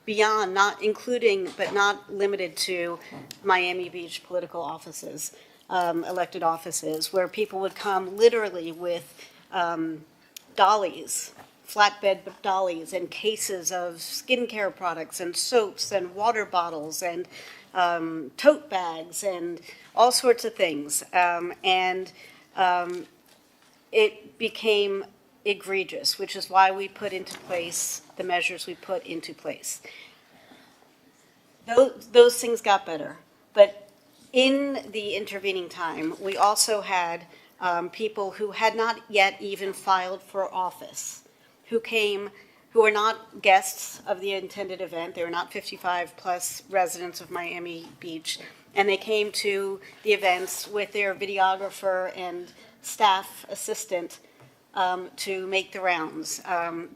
beyond, not including, but not limited to Miami Beach political offices, elected offices, where people would come literally with dollies, flatbed dollies, and cases of skincare products and soaps and water bottles and tote bags and all sorts of things. It became egregious, which is why we put into place the measures we put into place. Those things got better, but in the intervening time, we also had people who had not yet even filed for office, who were not guests of the intended event. They were not 55-plus residents of Miami Beach, and they came to the events with their videographer and staff assistant to make the rounds.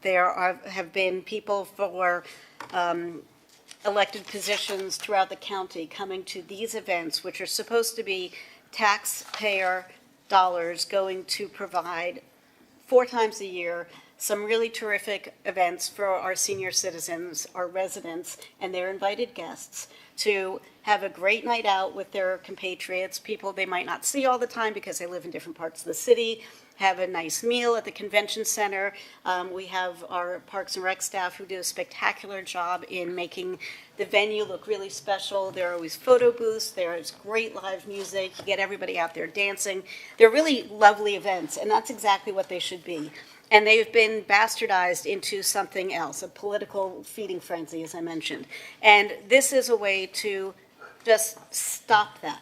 There have been people for elected positions throughout the county coming to these events, which are supposed to be taxpayer dollars going to provide 4 times a year some really terrific events for our senior citizens, our residents, and their invited guests to have a great night out with their compatriots, people they might not see all the time because they live in different parts of the city, have a nice meal at the convention center. We have our Parks and Rec staff who do a spectacular job in making the venue look really special. There are always photo booths. There is great live music. You get everybody out there dancing. They're really lovely events, and that's exactly what they should be. And they've been bastardized into something else, a political feeding frenzy, as I mentioned. And this is a way to just stop that.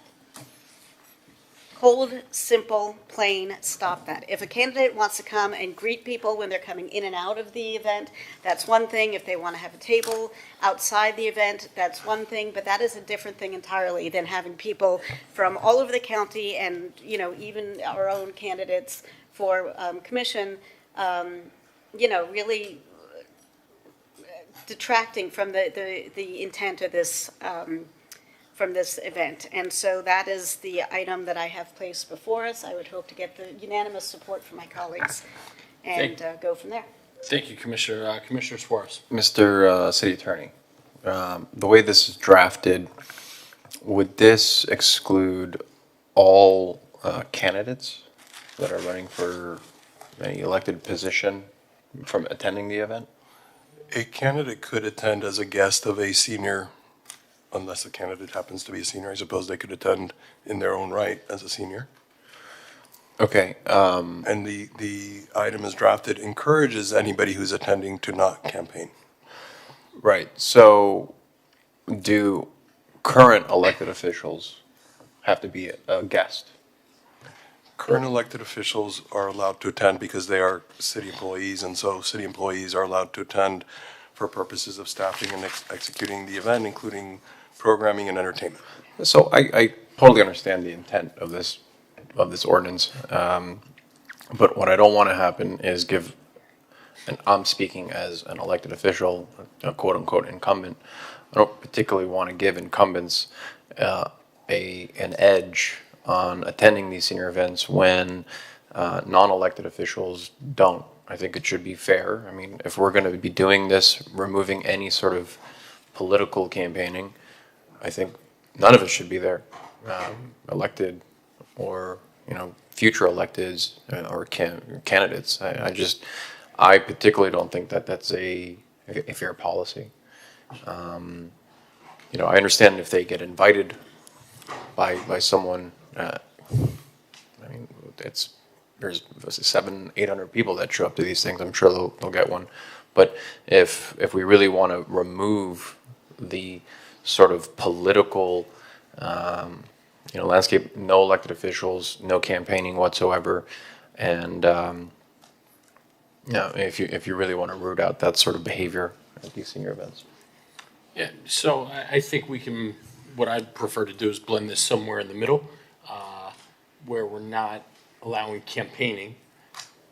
Cold, simple, plain, stop that. If a candidate wants to come and greet people when they're coming in and out of the event, that's one thing. If they want to have a table outside the event, that's one thing, but that is a different thing entirely than having people from all over the county and, you know, even our own candidates for commission, you know, really detracting from the intent of this from this event. And so that is the item that I have placed before us. I would hope to get the unanimous support from my colleagues and go from there. Thank you, Commissioner. Commissioner Suarez. Mr. City Attorney, the way this is drafted, would this exclude all candidates that are running for any elected position from attending the event? A candidate could attend as a guest of a senior, unless the candidate happens to be a senior. I suppose they could attend in their own right as a senior. Okay. And the item is drafted encourages anybody who's attending to not campaign. Right. So do current elected officials have to be a guest? Current elected officials are allowed to attend because they are city employees, and so city employees are allowed to attend for purposes of staffing and executing the event, including programming and entertainment. So I totally understand the intent of this ordinance, but what I don't want to happen is give, and I'm speaking as an elected official, a quote-unquote incumbent, I don't particularly want to give incumbents an edge on attending these senior events when non-elected officials don't. I think it should be fair. I mean, if we're going to be doing this, removing any sort of political campaigning, I think none of us should be there, elected or, you know, future electeds or candidates. I particularly don't think that that's a fair policy. You know, I understand if they get invited by someone. I mean, there's 700-800 people that show up to these things. I'm sure they'll get one. But if we really want to remove the sort of political, you know, landscape, no elected officials, no campaigning whatsoever, and you know, if you really want to root out that sort of behavior at these senior events. Yeah, so I think we can, what I'd prefer to do is blend this somewhere in the middle, where we're not allowing campaigning,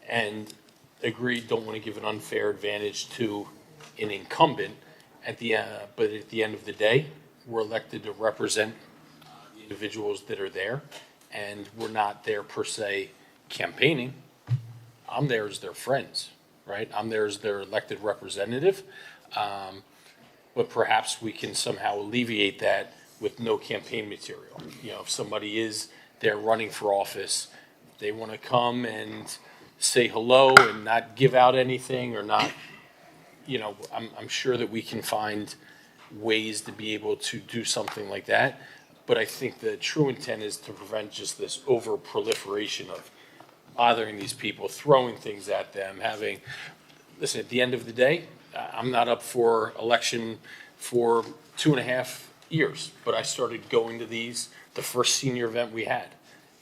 and agree, don't want to give an unfair advantage to an incumbent but at the end of the day, we're elected to represent the individuals that are there, and we're not there per se campaigning. I'm there as their friends, right? I'm there as their elected representative. But perhaps we can somehow alleviate that with no campaign material. You know, if somebody is there running for office, they want to come and say hello and not give out anything or not, you know, I'm sure that we can find ways to be able to do something like that. But I think the true intent is to prevent just this over proliferation of bothering these people, throwing things at them, listen, at the end of the day, I'm not up for election for 2.5 years, but I started going to these the first senior event we had.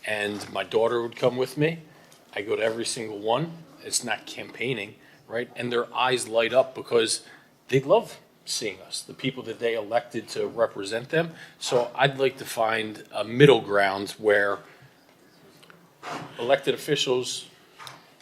And my daughter would come with me. I go to every single one. It's not campaigning, right? And their eyes light up because they love seeing us, the people that they elected to represent them. So I'd like to find a middle ground where elected officials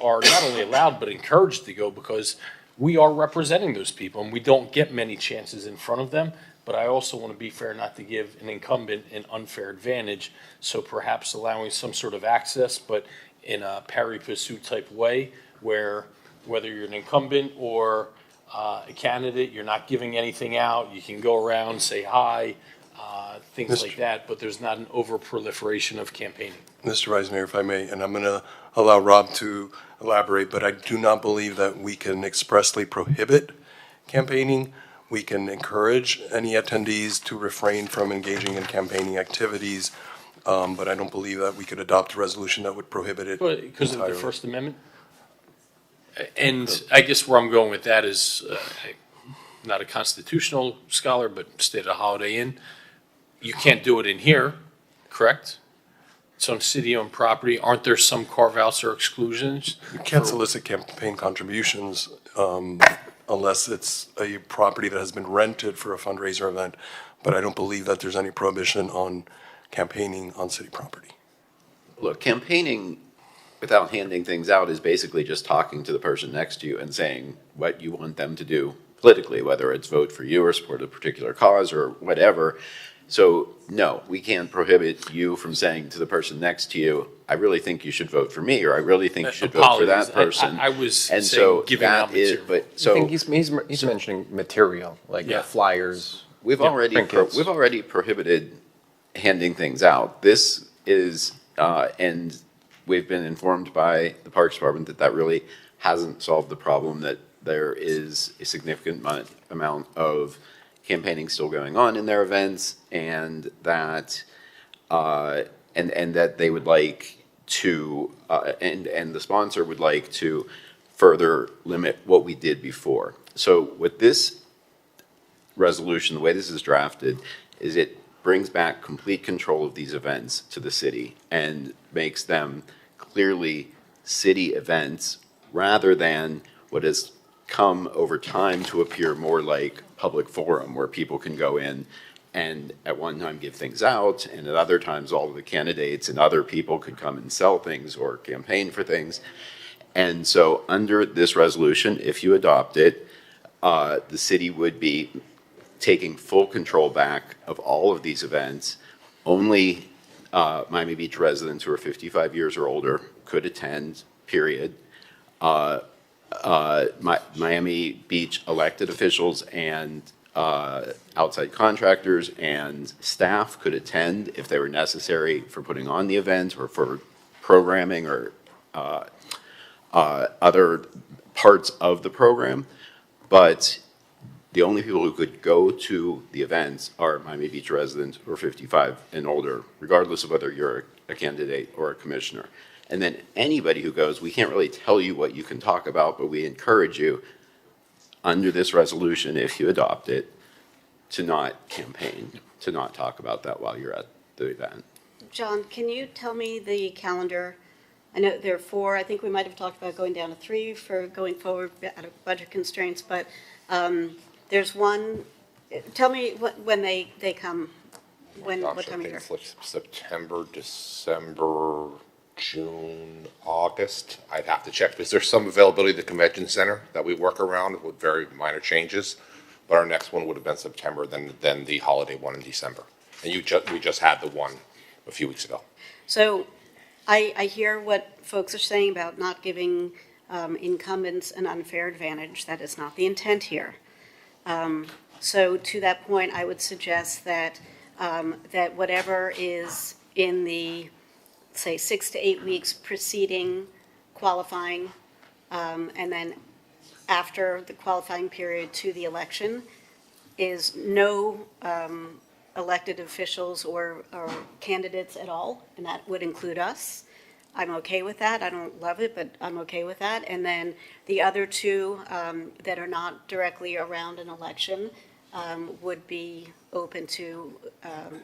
are not only allowed but encouraged to go, because we are representing those people and we don't get many chances in front of them. But I also want to be fair not to give an incumbent an unfair advantage. So perhaps allowing some sort of access, but in a pari passu type way, where whether you're an incumbent or a candidate, you're not giving anything out. You can go around, say hi, things like that, but there's not an over proliferation of campaigning. Mr. Vice Mayor, if I may, and I'm going to allow Rob to elaborate, but I do not believe that we can expressly prohibit campaigning. We can encourage any attendees to refrain from engaging in campaigning activities, but I don't believe that we could adopt a resolution that would prohibit it entirely. Because of the First Amendment? And I guess where I'm going with that is, I'm not a constitutional scholar, but stayed at a Holiday Inn. You can't do it in here, correct? some city-owned property, aren't there some carve-outs or exclusions? You can't solicit campaign contributions unless it's a property that has been rented for a fundraiser event, but I don't believe that there's any prohibition on campaigning on city property. Look, campaigning without handing things out is basically just talking to the person next to you and saying what you want them to do politically, whether it's vote for you or support a particular cause or whatever. So, no, we can't prohibit you from saying to the person next to you, I really think you should vote for me, or I really think you should vote for that person. I was and saying so giving out material. But I think he's mentioning material, like flyers. We've already prohibited handing things out. This is, and we've been informed by the Parks Department that really hasn't solved the problem, that there is a significant amount of campaigning still going on in their events, and that and that they would like to and the sponsor would like to further limit what we did before. So with this resolution, the way this is drafted, is it brings back complete control of these events to the city and makes them clearly city events rather than what has come over time to appear more like public forum where people can go in and at one time give things out, and at other times all of the candidates and other people could come and sell things or campaign for things. And so under this resolution, if you adopt it, the city would be taking full control back of all of these events. Only Miami Beach residents who are 55 years or older could attend, period. Miami Beach elected officials and outside contractors and staff could attend if they were necessary for putting on the event or for programming or other parts of the program. But the only people who could go to the events are Miami Beach residents who are 55 and older, regardless of whether you're a candidate or a commissioner. And then anybody who goes, we can't really tell you what you can talk about, but we encourage you under this resolution, if you adopt it, to not campaign, to not talk about that while you're at the event. John, can you tell me the calendar? I know there are 4. I think we might have talked about going down to 3 for going forward out of budget constraints, but there's one. Tell me when they come. What time of year? It's like September, December, June, August. I'd have to check because there's some availability at the convention center that we work around with very minor changes. But our next one would have been September, then the holiday one in December. And we just had the one a few weeks ago. So I hear what folks are saying about not giving incumbents an unfair advantage. That is not the intent here. So to that point, I would suggest that that whatever is in the, say, 6 to 8 weeks preceding qualifying, and then after the qualifying period to the election, is no elected officials or candidates at all, and that would include us. I'm okay with that. I don't love it, but I'm okay with that. And then the other 2 that are not directly around an election would be open to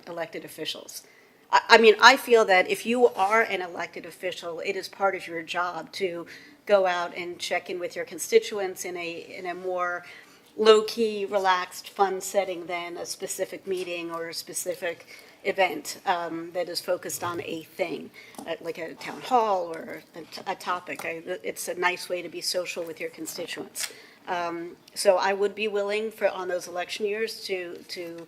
elected officials. I mean, I feel that if you are an elected official, it is part of your job to go out and check in with your constituents in a more low-key, relaxed, fun setting than a specific meeting or a specific event that is focused on a thing, like a town hall or a topic. It's a nice way to be social with your constituents. So I would be willing for on those election years to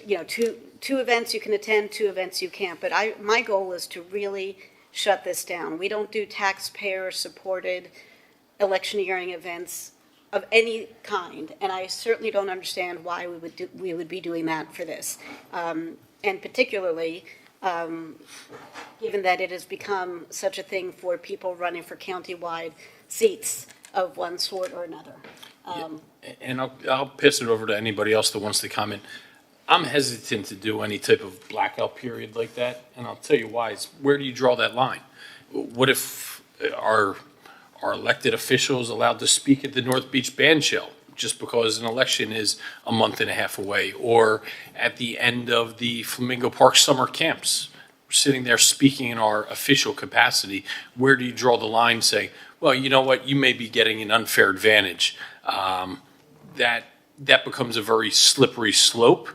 you know, two events you can attend, 2 events you can't. But my goal is to really shut this down. We don't do taxpayer-supported electioneering events of any kind, and I certainly don't understand why we would be doing that for this. And particularly, given that it has become such a thing for people running for county-wide seats of one sort or another. And I'll pass it over to anybody else that wants to comment. I'm hesitant to do any type of blackout period like that, and I'll tell you why. It's where do you draw that line? What if our elected officials allowed to speak at the North Beach Band Shell just because an election is a month and a half away, or at the end of the Flamingo Park summer camps? sitting there speaking in our official capacity, where do you draw the line saying, well, you know what, you may be getting an unfair advantage? That becomes a very slippery slope.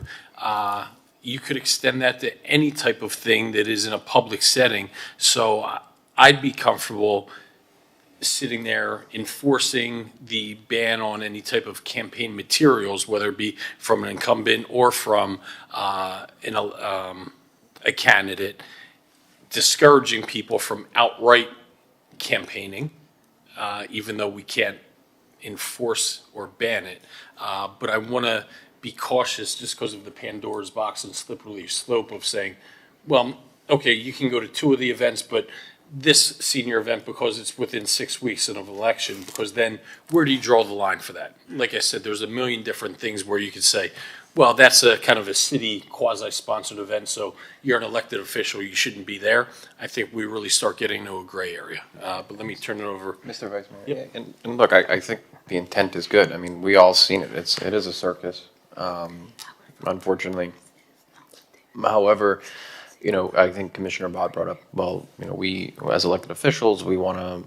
You could extend that to any type of thing that is in a public setting. So I'd be comfortable sitting there enforcing the ban on any type of campaign materials, whether it be from an incumbent or from a candidate, discouraging people from outright campaigning, even though we can't enforce or ban it. But I want to be cautious just because of the Pandora's box and slippery slope of saying, well, okay, you can go to 2 of the events, but this senior event, because it's within 6 weeks of an election, because then where do you draw the line for that? Like I said, there's a million different things where you could say, well, that's a kind of a city quasi-sponsored event, so you're an elected official, you shouldn't be there. I think we really start getting into a gray area. But let me turn it over. Mr. Vice Mayor. Yep. And look, I think the intent is good. I mean, we all seen it. It is a circus, unfortunately. However, I think Commissioner Bott brought up, well, we, as elected officials, we want to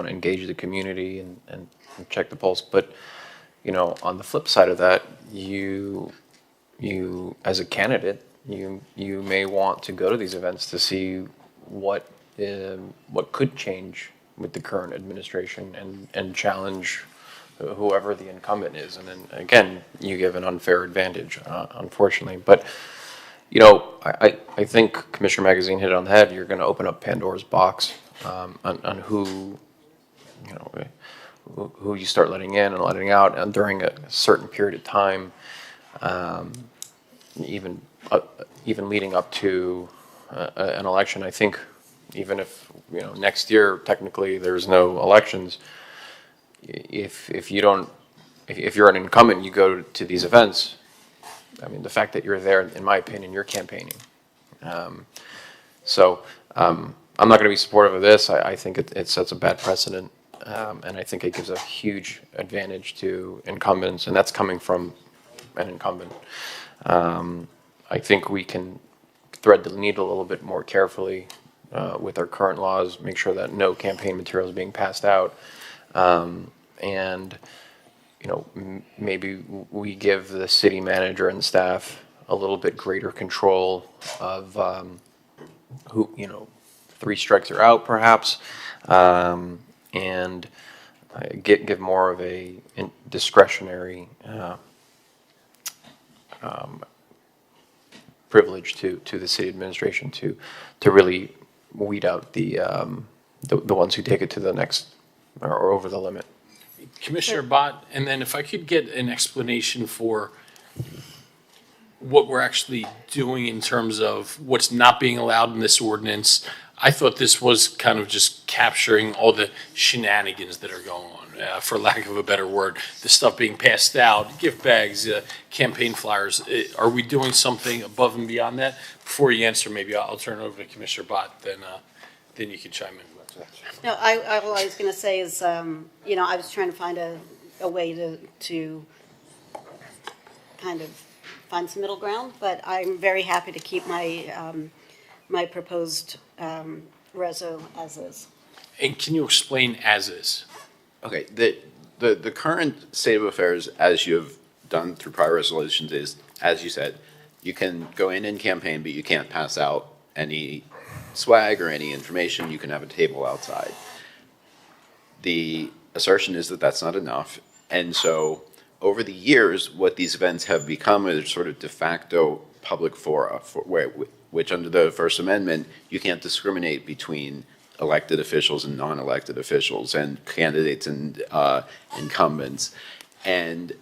engage the community and check the pulse. But, on the flip side of that, you as a candidate, you may want to go to these events to see what could change with the current administration and challenge whoever the incumbent is. And then again, you give an unfair advantage, unfortunately. But I think Commissioner Magazine hit it on the head. You're going to open up Pandora's box on who you start letting in and letting out, and during a certain period of time, even leading up to an election. I think even if next year technically there's no elections, if you're an incumbent, you go to these events. I mean, the fact that you're there, in my opinion, you're campaigning. So I'm not going to be supportive of this. I think it sets a bad precedent, and I think it gives a huge advantage to incumbents, and that's coming from an incumbent. I think we can thread the needle a little bit more carefully with our current laws, make sure that no campaign material is being passed out, and maybe we give the city manager and staff a little bit greater control of who, 3 strikes are out perhaps, and give more of a discretionary privilege to the city administration to really weed out the ones who take it to the next or over the limit. Commissioner Bott, and then if I could get an explanation for what we're actually doing in terms of what's not being allowed in this ordinance. I thought this was kind of just capturing all the shenanigans that are going on, for lack of a better word, the stuff being passed out, gift bags, campaign flyers. Are we doing something above and beyond that? Before you answer, maybe I'll turn it over to Commissioner Bott, then you can chime in. No, all I was going to say is, I was trying to find a way to kind of find some middle ground, but I'm very happy to keep my proposed reso as is. And can you explain as is? Okay, the current state of affairs, as you have done through prior resolutions, is, as you said, you can go in and campaign, but you can't pass out any swag or any information. You can have a table outside. The assertion is that that's not enough, and so over the years, what these events have become is sort of de facto public fora, which under the First Amendment, you can't discriminate between elected officials and non-elected officials and candidates and incumbents. And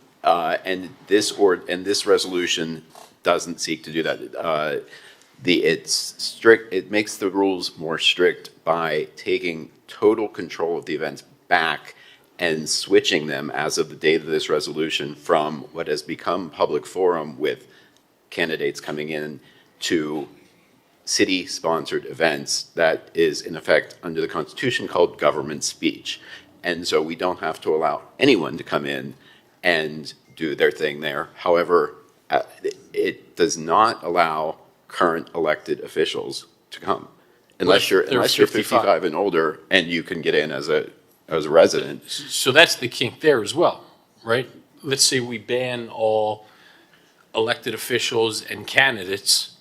this resolution doesn't seek to do that. It makes the rules more strict by taking total control of the events back and switching them as of the date of this resolution from what has become public forum with candidates coming in to city-sponsored events that is, in effect, under the Constitution called government speech. And so we don't have to allow anyone to come in and do their thing there. However, it does not allow current elected officials to come. Unless you're they're 55 and older and you can get in as a resident. So that's the kink there as well, right? Let's say we ban all elected officials and candidates,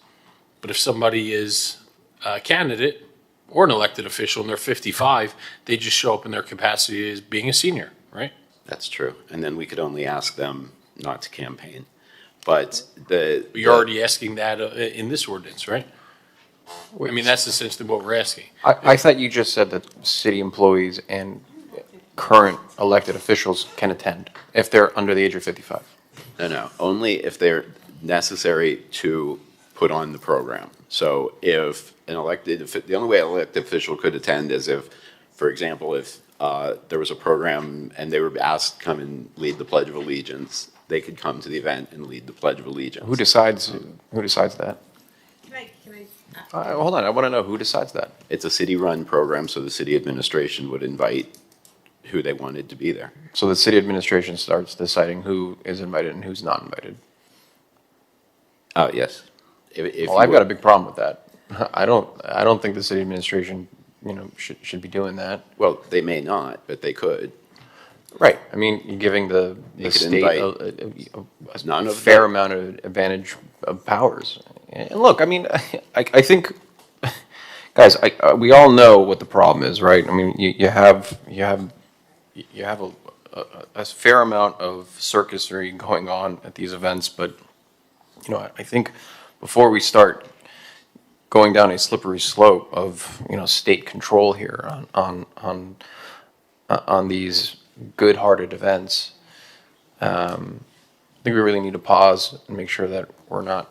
but if somebody is a candidate or an elected official and they're 55, they just show up in their capacity as being a senior, right? That's true. And then we could only ask them not to campaign. But You're already asking that in this ordinance, right? I mean, that's essentially what we're asking. I thought you just said that city employees and current elected officials can attend if they're under the age of 55. No, only if they're necessary to put on the program. So if the only way an elected official could attend is if, for example, if there was a program and they were asked to come and lead the Pledge of Allegiance, they could come to the event and lead the Pledge of Allegiance. Who decides that? Hold on, I want to know who decides that. It's a city-run program, so the city administration would invite who they wanted to be there. So the city administration starts deciding who is invited and who's not invited. Yes. Well, I've got a big problem with that. I don't think the city administration, should be doing that. Well, they may not, but they could. Right. I mean, you're giving the state a fair amount of advantage of powers. And look, I mean, I think, guys, we all know what the problem is, right? I mean, you have a fair amount of circusry going on at these events, but I think before we start going down a slippery slope of state control here on these good-hearted events, I think we really need to pause and make sure that we're not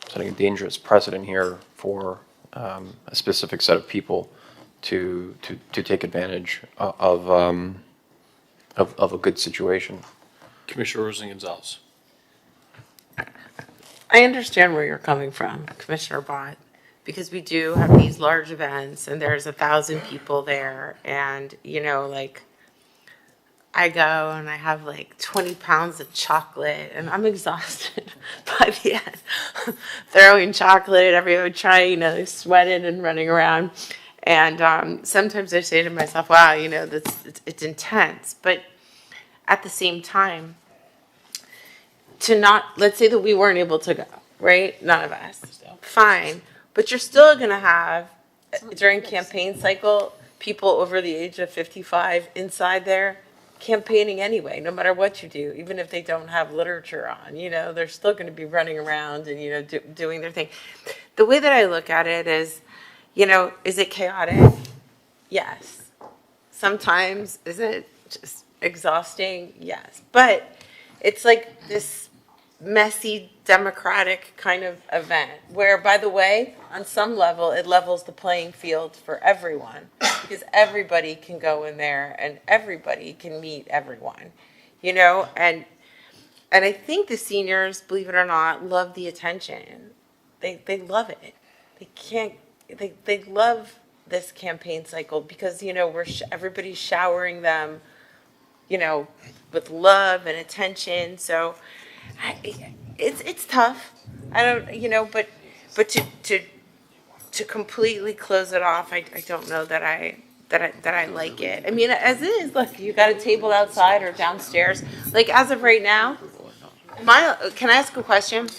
setting a dangerous precedent here for a specific set of people to take advantage of a good situation. Commissioner Rosen-Gonzalez. I understand where you're coming from, Commissioner Bott, because we do have these large events and there's 1,000 people there, and I go and I have 20 pounds of chocolate and I'm exhausted by the end. Throwing chocolate everywhere, trying, sweating and running around. And sometimes I say to myself, wow, it's intense. But at the same time, let's say that we weren't able to go, right? None of us. Fine. But you're still going to have, during campaign cycle, people over the age of 55 inside there campaigning anyway, no matter what you do, even if they don't have literature on, they're still going to be running around and, doing their thing. The way that I look at it is, is it chaotic? Yes. Sometimes, is it just exhausting? Yes. But it's like this messy, democratic kind of event where, by the way, on some level, it levels the playing field for everyone because everybody can go in there and everybody can meet everyone, and I think the seniors, believe it or not, love the attention. They love it. They love this campaign cycle because, everybody's showering them, with love and attention. So it's tough. I don't, but to completely close it off, I don't know that I like it. I mean, as it is, look, you got a table outside or downstairs. As of right now, can I ask a question?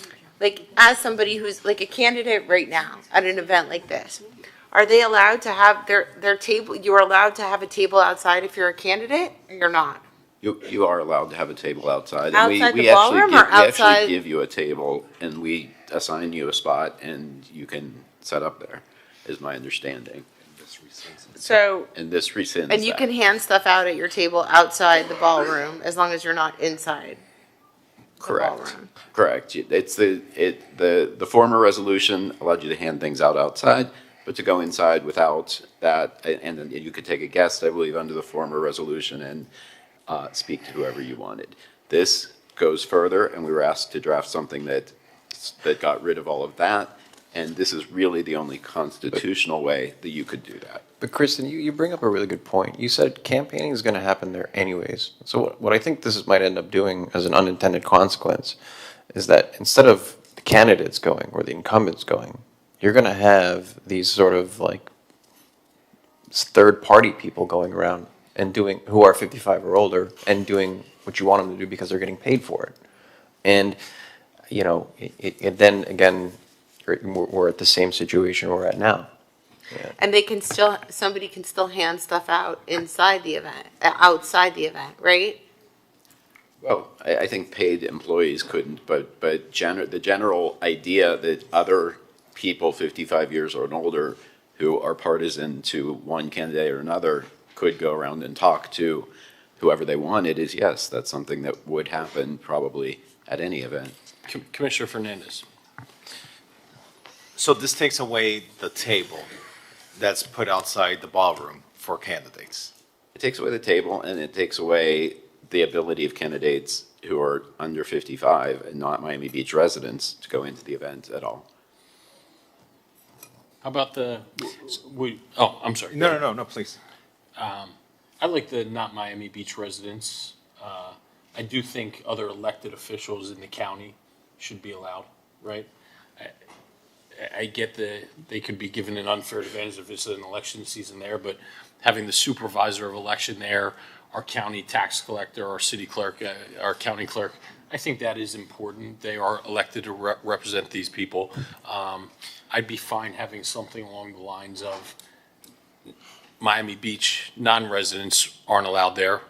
As somebody who's a candidate right now at an event like this, are they allowed to have their table? You're allowed to have a table outside if you're a candidate, or you're not? You are allowed to have a table outside. Outside the ballroom or outside? We actually give you a table and we assign you a spot and you can set up there, is my understanding. So. And this rescinds And you that. can hand stuff out at your table outside the ballroom as long as you're not inside. Correct. Correct. It's the former resolution allowed you to hand things out outside, but to go inside without that, and then you could take a guest, I believe, under the former resolution and speak to whoever you wanted. This goes further, and we were asked to draft something that got rid of all of that, and this is really the only constitutional way that you could do that. But Kristen, you bring up a really good point. You said campaigning is going to happen there anyways. So what I think this might end up doing as an unintended consequence is that instead of the candidates going or the incumbents going, you're going to have these sort of like third-party people going around and doing, who are 55 or older, and doing what you want them to do because they're getting paid for it. And, you know, then again, we're at the same situation we're at now. Yeah. And they can still, somebody can still hand stuff out inside the event, outside the event, right? Well, I think paid employees couldn't, but the general idea that other people 55 years or older who are partisan to one candidate or another could go around and talk to whoever they wanted is, yes, that's something that would happen probably at any event. Commissioner Fernandez. So this takes away the table that's put outside the ballroom for candidates. It takes away the table, and it takes away the ability of candidates who are under 55 and not Miami Beach residents to go into the event at all. How about oh, I'm sorry. No, please. I like the not Miami Beach residents. I do think other elected officials in the county should be allowed, right? I get that they could be given an unfair advantage if it's an election season there, but having the supervisor of election there, our county tax collector, our city clerk, our county clerk, I think that is important. They are elected to represent these people. I'd be fine having something along the lines of Miami Beach non-residents aren't allowed there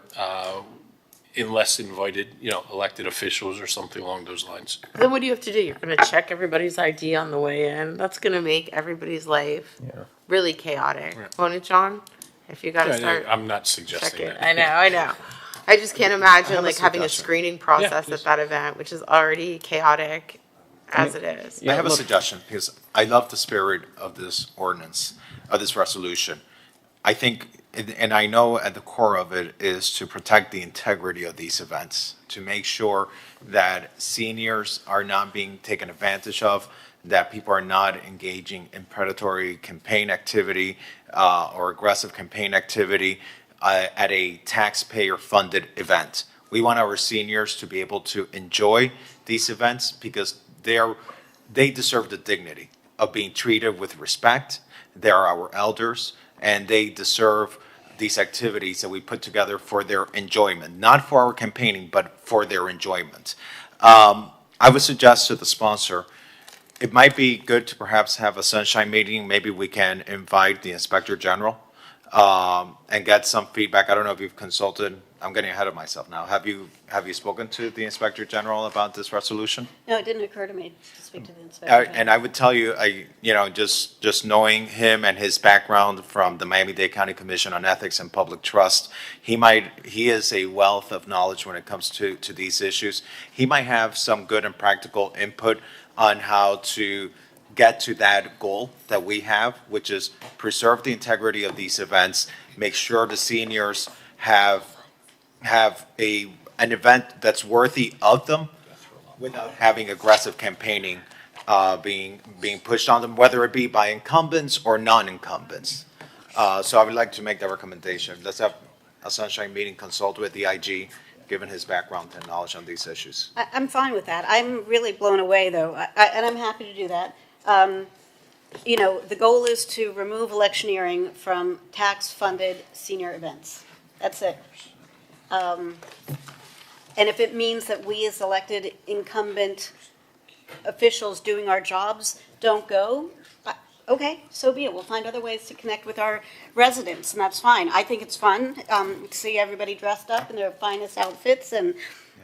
unless invited, you know, elected officials or something along those lines. Then what do you have to do? You're going to check everybody's ID on the way in. That's going to make everybody's life really chaotic. Right. Won't it, John? If you got to start. I'm not suggesting checking. that. I know. I just can't imagine have a like having a suggestion. screening process Yeah, at that event, which is already chaotic as it is. I have a suggestion, because I love the spirit of this ordinance, of this resolution. I think, and I know at the core of it is to protect the integrity of these events, to make sure that seniors are not being taken advantage of, that people are not engaging in predatory campaign activity or aggressive campaign activity at a taxpayer-funded event. We want our seniors to be able to enjoy these events because they deserve the dignity of being treated with respect. They're our elders, and they deserve these activities that we put together for their enjoyment, not for our campaigning, but for their enjoyment. I would suggest to the sponsor, it might be good to perhaps have a sunshine meeting. Maybe we can invite the Inspector General and get some feedback. I don't know if you've consulted. I'm getting ahead of myself now. Have you spoken to the Inspector General about this resolution? No, it didn't occur to me to speak to the inspector. And I would tell you, just knowing him and his background from the Miami-Dade County Commission on Ethics and Public Trust, he is a wealth of knowledge when it comes to these issues. He might have some good and practical input on how to get to that goal that we have, which is preserve the integrity of these events, make sure the seniors have an event that's worthy of them without having aggressive campaigning being pushed on them, whether it be by incumbents or non-incumbents. So I would like to make that recommendation. Let's have a sunshine meeting, consult with the IG, given his background and knowledge on these issues. I'm fine with that. I'm really blown away, though, and I'm happy to do that. You know, the goal is to remove electioneering from tax-funded senior events. That's it. And if it means that we as elected incumbent officials doing our jobs don't go, okay, so be it. We'll find other ways to connect with our residents, and that's fine. I think it's fun to see everybody dressed up in their finest outfits and,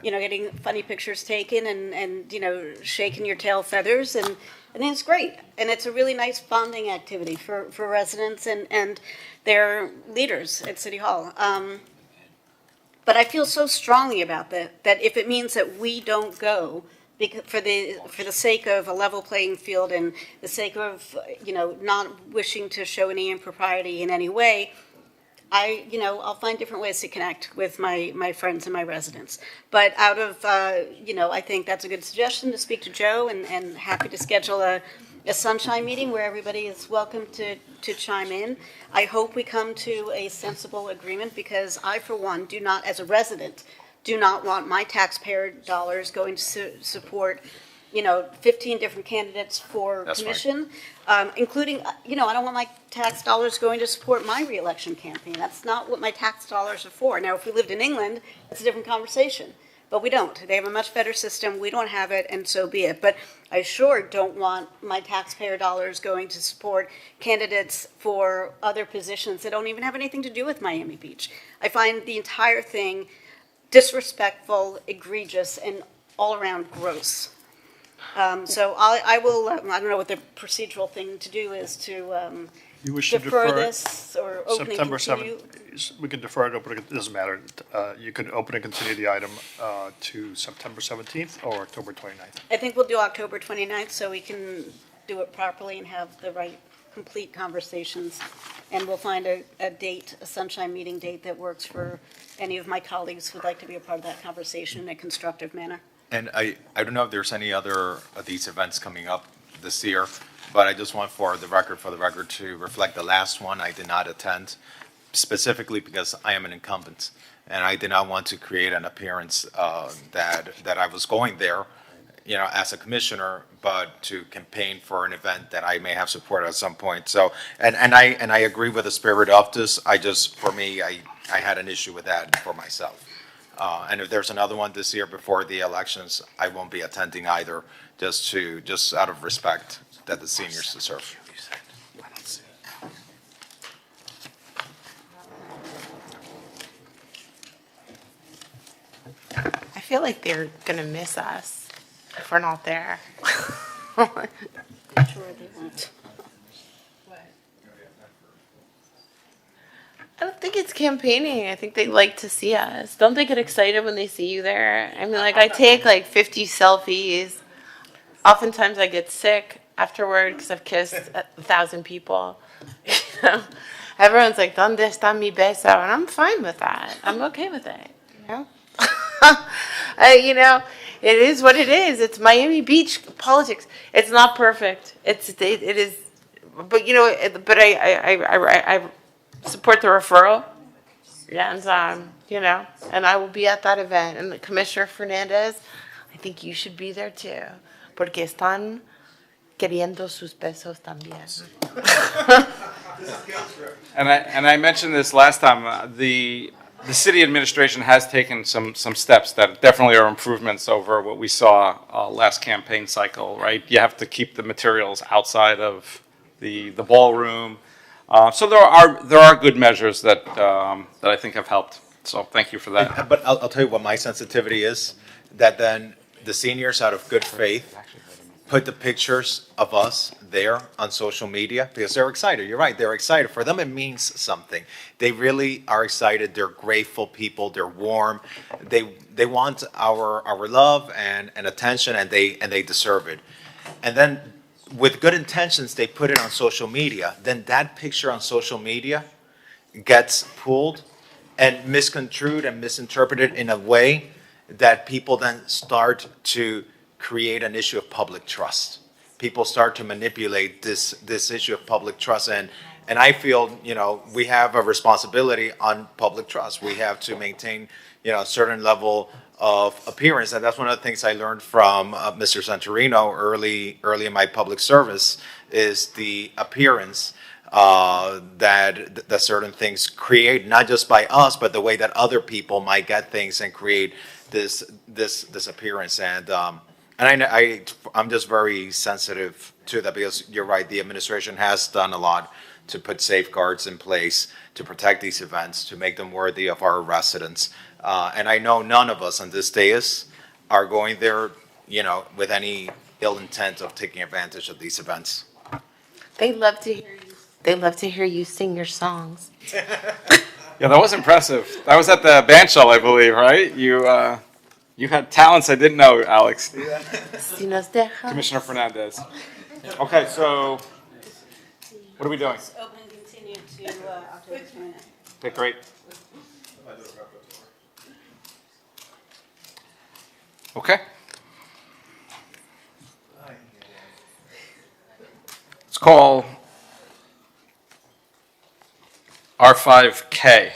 you know, getting funny pictures taken and you know, shaking your tail feathers. And I think it's great. And it's a really nice bonding activity for residents and their leaders at City Hall. But I feel so strongly about that if it means that we don't go for the sake of a level playing field and the sake of, you know, not wishing to show any impropriety in any way, I'll find different ways to connect with my friends and my residents. But out of, I think that's a good suggestion to speak to Joe and happy to schedule a sunshine meeting where everybody is welcome to chime in. I hope we come to a sensible agreement because I, for one, do not, as a resident, do not want my taxpayer dollars going to support 15 different candidates for That's fine. commission, including, I don't want my tax dollars going to support my reelection campaign. That's not what my tax dollars are for. Now, if we lived in England, it's a different conversation. But we don't. They have a much better system. We don't have it, and so be it. But I sure don't want my taxpayer dollars going to support candidates for other positions that don't even have anything to do with Miami Beach. I find the entire thing disrespectful, egregious, and all around gross. So I will, I don't know what the procedural thing to do is to You wish to defer defer this or open and September continue. 7th, we can defer it, open it, doesn't matter. You could open and continue the item to September 17th or October 29th. I think we'll do October 29th so we can do it properly and have the right complete conversations. And we'll find a date, a sunshine meeting date that works for any of my colleagues who'd like to be a part of that conversation in a constructive manner. And I don't know if there's any other of these events coming up this year, but I just want for the record to reflect the last one I did not attend, specifically because I am an incumbent, and I did not want to create an appearance that I was going there, as a commissioner, but to campaign for an event that I may have supported at some point. So, and I agree with the spirit of this. For me, I had an issue with that for myself. And if there's another one this year before the elections, I won't be attending either, just out of respect that the seniors deserve. I feel like they're gonna miss us if we're not there. I'm sure they won't. I don't think it's campaigning. I think they like to see us. Don't they get excited when they see you there? I mean, I take 50 selfies. Oftentimes I get sick afterward because I've kissed 1,000 people. Everyone's like, "¿Dónde está mi beso?" And I'm fine with that. I'm okay with it. It is what it is. It's Miami Beach politics. It's not perfect. It is, but I support the referral, and I will be at that event. And Commissioner Fernandez, I think you should be there too, porque están queriendo sus pesos también. And I mentioned this last time, the city administration has taken some steps that definitely are improvements over what we saw last campaign cycle, right? You have to keep the materials outside of the ballroom. So there are good measures that I think have helped. So thank you for that. But I'll tell you what my sensitivity is, that then the seniors, out of good faith, put the pictures of us there on social media because they're excited. You're right, they're excited. For them, it means something. They really are excited. They're grateful people. They're warm. They want our love and attention, and they deserve it. And then, with good intentions, they put it on social media. Then that picture on social media gets pulled and misconstrued and misinterpreted in a way that people then start to create an issue of public trust. People start to manipulate this issue of public trust, and I feel we have a responsibility on public trust. We have to maintain a certain level of appearance, and that's one of the things I learned from Mr. Santorino early in my public service, is the appearance that certain things create, not just by us, but the way that other people might get things and create this appearance. And I'm just very sensitive to that, because you're right, the administration has done a lot to put safeguards in place to protect these events, to make them worthy of our residents. And I know none of us on this dais are going there, with any ill intent of taking advantage of these events. They love to hear you. They love to hear you sing your songs. Yeah, that was impressive. That was at the band shell, I believe, right? You had talents I didn't know, Alex. Commissioner Fernandez. Okay, so what are we doing? Open and continue to October 29th. Okay, great. Okay. Let's call R5K.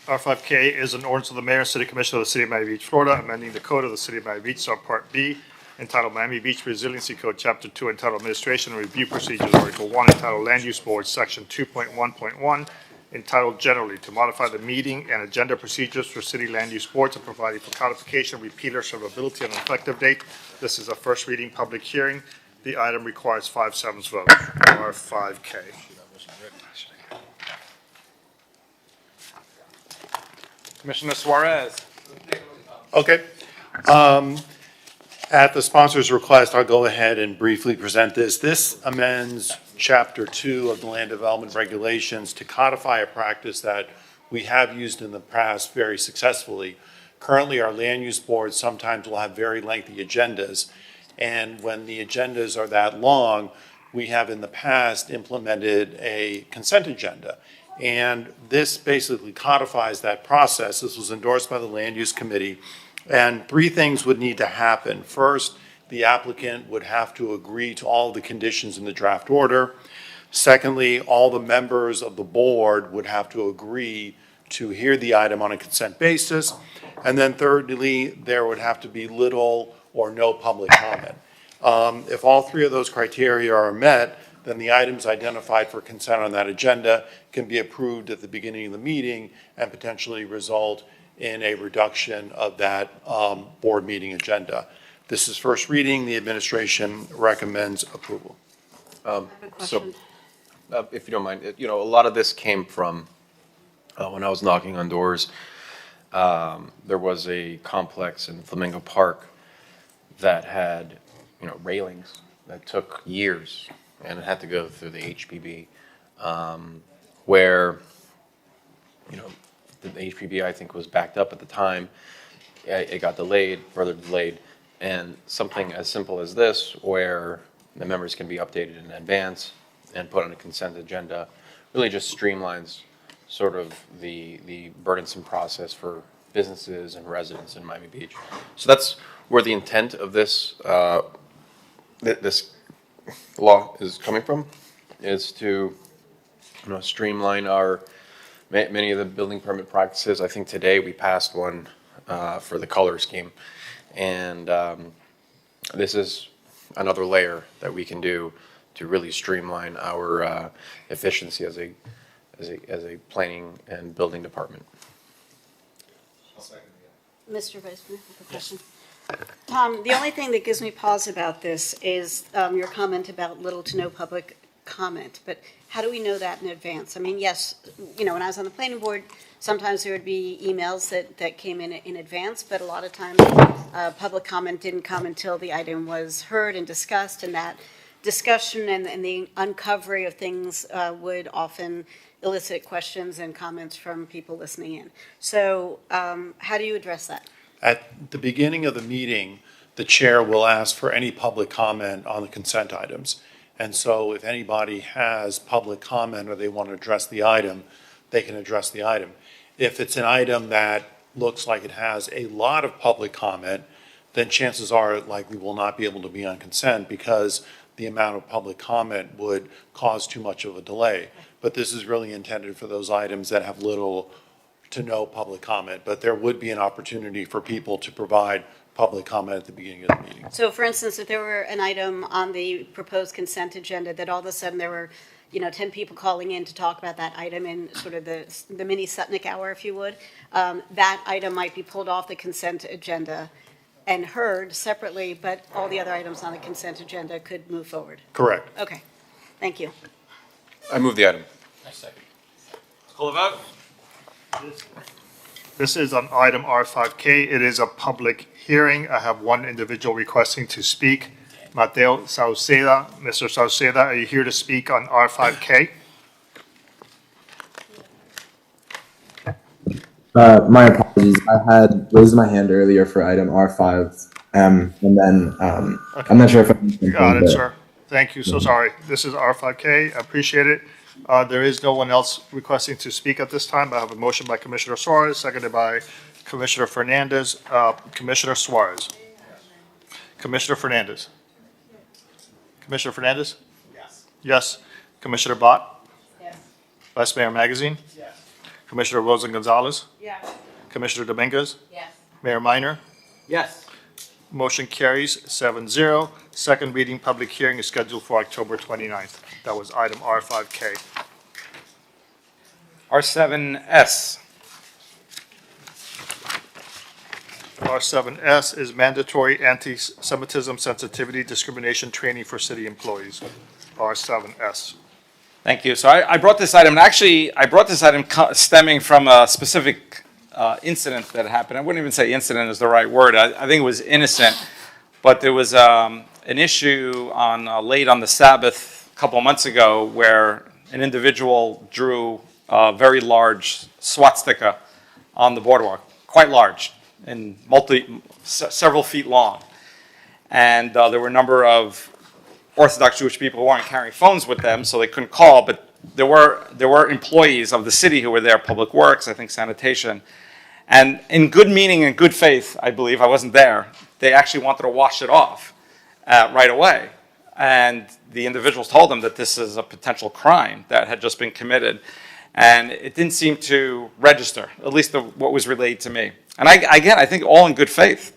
R5K is an ordinance of the mayor and city commission of the city of Miami Beach, Florida, amending the code of the city of Miami Beach, subpart B, entitled Miami Beach Resiliency Code, Chapter 2, entitled Administration and Review Procedures, Article 1, entitled Land Use Board, Section 2.1.1, entitled Generally, to modify the meeting and agenda procedures for city land use boards and providing for codification, repealer, servability, and effective date. This is a first reading public hearing. The item requires 5/7 vote. R5K. Commissioner Suarez. Okay. At the sponsor's request, I'll go ahead and briefly present this. This amends Chapter 2 of the Land Development Regulations to codify a practice that we have used in the past very successfully. Currently, our land use boards sometimes will have very lengthy agendas, and when the agendas are that long, we have in the past implemented a consent agenda. And this basically codifies that process. This was endorsed by the Land Use Committee. And three things would need to happen. First, the applicant would have to agree to all the conditions in the draft order. Secondly, all the members of the board would have to agree to hear the item on a consent basis. And then thirdly, there would have to be little or no public comment. If all three of those criteria are met, then the items identified for consent on that agenda can be approved at the beginning of the meeting and potentially result in a reduction of that board meeting agenda. This is first reading. The administration recommends approval. So, if you don't mind, a lot of this came from when I was knocking on doors. There was a complex in Flamingo Park that had, railings that took years, and it had to go through the HPB, where, the HPB, I think, was backed up at the time. It got delayed, further delayed, and something as simple as this, where the members can be updated in advance and put on a consent agenda, really just streamlines sort of the burdensome process for businesses and residents in Miami Beach. So that's where the intent of this this law is coming from, is to streamline our many of the building permit practices. I think today we passed one for the color scheme, and this is another layer that we can do to really streamline our efficiency as a planning and building department. Mr. Vice Mayor, I have a question. Tom, the only thing that gives me pause about this is your comment about little to no public comment, but how do we know that in advance? I mean, yes, when I was on the planning board, sometimes there would be emails that came in advance, but a lot of times public comment didn't come until the item was heard and discussed, and that discussion and the uncovering of things would often elicit questions and comments from people listening in. So how do you address that? At the beginning of the meeting, the chair will ask for any public comment on the consent items. And so if anybody has public comment or they want to address the item, they can address the item. If it's an item that looks like it has a lot of public comment, then chances are it likely will not be able to be on consent because the amount of public comment would cause too much of a delay. But this is really intended for those items that have little to no public comment. But there would be an opportunity for people to provide public comment at the beginning of the meeting. So for instance, if there were an item on the proposed consent agenda that all of a sudden there were 10 people calling in to talk about that item in sort of the mini Sutnick hour, if you would, that item might be pulled off the consent agenda and heard separately, but all the other items on the consent agenda could move forward. Correct. Okay, thank you. I move the item. I second. Call the vote. This is on item R5K. It is a public hearing. I have one individual requesting to speak. Mateo Sauceda. Mr. Sauceda, are you here to speak on R5K? My apologies. I had raised my hand earlier for item R5M, and then I'm not sure if I'm... Got it, sir. Thank you. So sorry. This is R5K. I appreciate it. There is no one else requesting to speak at this time. I have a motion by Commissioner Suarez, seconded by Commissioner Fernandez. Commissioner Suarez. Commissioner Fernandez. Commissioner Fernandez? Yes. Yes. Commissioner Bott? Yes. Vice Mayor Magazine? Yes. Commissioner Rosa Gonzalez, Yes. Commissioner Dominguez, Yes. Mayor Minor. Yes. Motion carries 7-0. Second reading public hearing is scheduled for October 29th. That was item R5K. R7S. R7S is mandatory anti-Semitism sensitivity discrimination training for city employees. R7S. Thank you. So I brought this item, and actually, I brought this item stemming from a specific incident that happened. I wouldn't even say incident is the right word. I think it was innocent, but there was an issue on late on the Sabbath a couple of months ago where an individual drew a very large swastika on the boardwalk, quite large, and several feet long. And there were a number of Orthodox Jewish people who weren't carrying phones with them, so they couldn't call, but there were employees of the city who were there, Public Works, I think sanitation, and in good meaning and good faith, I believe, I wasn't there, they actually wanted to wash it off right away. And the individuals told them that this is a potential crime that had just been committed, and it didn't seem to register, at least what was relayed to me. And again, I think all in good faith.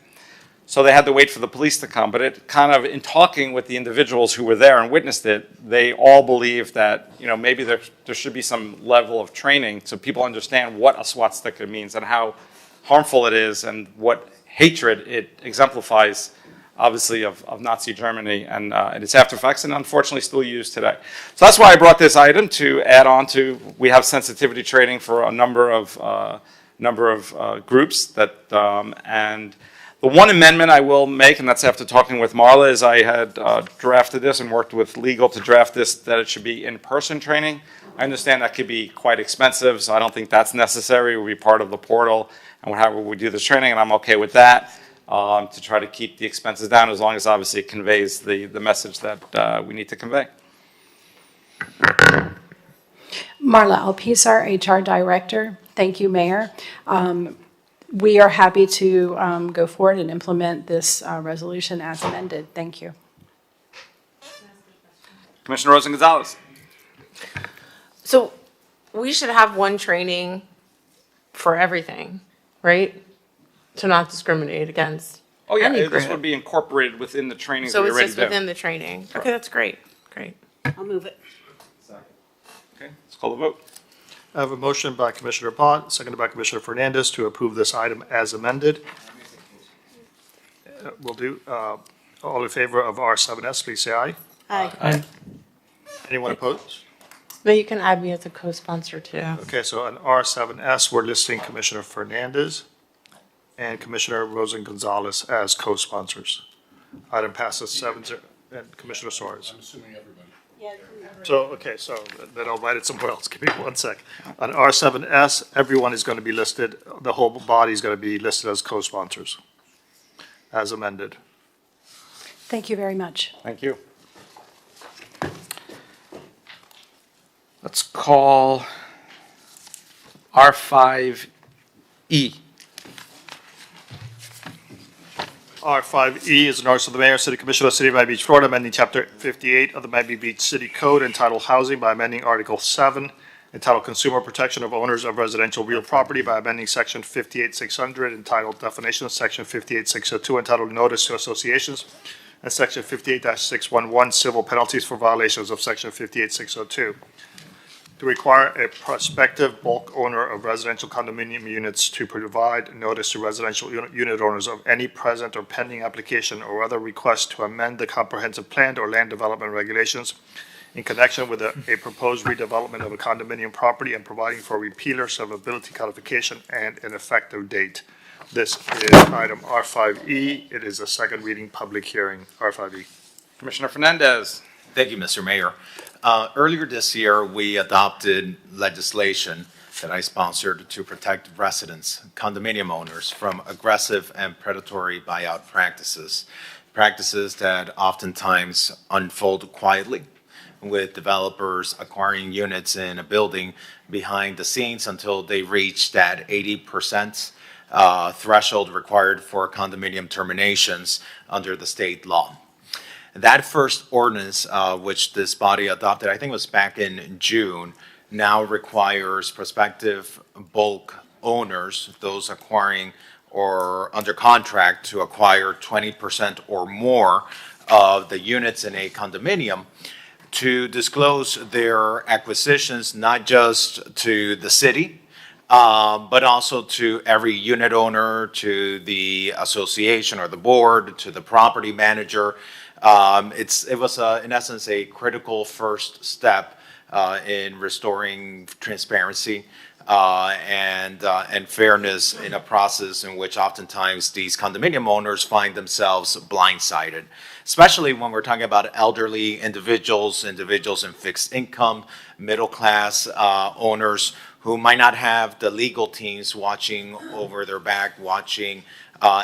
So they had to wait for the police to come. But it kind of, in talking with the individuals who were there and witnessed it, they all believed that, maybe there should be some level of training so people understand what a swastika means and how harmful it is and what hatred it exemplifies, obviously, of Nazi Germany and its after effects, and unfortunately still used today. So that's why I brought this item to add on to, we have sensitivity training for a number of groups that, and the one amendment I will make, and that's after talking with Marla, is I had drafted this and worked with legal to draft this, that it should be in-person training. I understand that could be quite expensive, so I don't think that's necessary. It will be part of the portal, and however we do this training, and I'm okay with that, to try to keep the expenses down, as long as obviously it conveys the message that we need to convey. Marla Alpisar, HR Director. Thank you, Mayor. We are happy to go forward and implement this resolution as amended. Thank you. Commissioner Rosa Gonzalez. So we should have one training for everything, right? To not discriminate against Oh yeah, any this group. would be incorporated within the training So we it's already just do. within the training. Okay, that's great. Great. I'll move it. Okay, let's call the vote. I have a motion by Commissioner Pott, seconded by Commissioner Fernandez to approve this item as amended. We'll do, all in favor of R7S, please say aye. Aye. Anyone opposed? But you can add me as a co-sponsor too. Okay, so on R7S, we're listing Commissioner Fernandez and Commissioner Rosa Gonzalez as co-sponsors. Item passes 7-0, and Commissioner Suarez. I'm assuming everybody. So, okay, so then I'll write it somewhere else. Give me 1 sec. On R7S, everyone is going to be listed, the whole body is going to be listed as co-sponsors, as amended. Thank you very much. Thank you. Let's call R5E. R5E is an ordinance of the Mayor and City Commission of the City of Miami Beach, Florida, amending Chapter 58 of the Miami Beach City Code entitled Housing by amending Article 7, entitled Consumer Protection of Owners of Residential Real Property by amending Section 58600 entitled Definitions, Section 58602 entitled Notice to Associations, and Section 58-611 Civil Penalties for Violations of Section 58602. To require a prospective bulk owner of residential condominium units to provide notice to residential unit owners of any present or pending application or other request to amend the comprehensive plan or land development regulations in connection with a proposed redevelopment of a condominium property and providing for repealer severability codification and an effective date. This is item R5E. It is a second reading public hearing, R5E. Commissioner Fernandez. Thank you, Mr. Mayor. Earlier this year, we adopted legislation that I sponsored to protect residents, condominium owners, from aggressive and predatory buyout practices that oftentimes unfold quietly, with developers acquiring units in a building behind the scenes until they reach that 80% threshold required for condominium terminations under the state law. That first ordinance, which this body adopted, I think it was back in June, now requires prospective bulk owners, those acquiring or under contract to acquire 20% or more of the units in a condominium, to disclose their acquisitions not just to the city, but also to every unit owner, to the association or the board, to the property manager. It was, in essence, a critical first step in restoring transparency and fairness in a process in which oftentimes these condominium owners find themselves blindsided, especially when we're talking about elderly individuals, individuals in fixed income, middle class owners who might not have the legal teams watching over their back, watching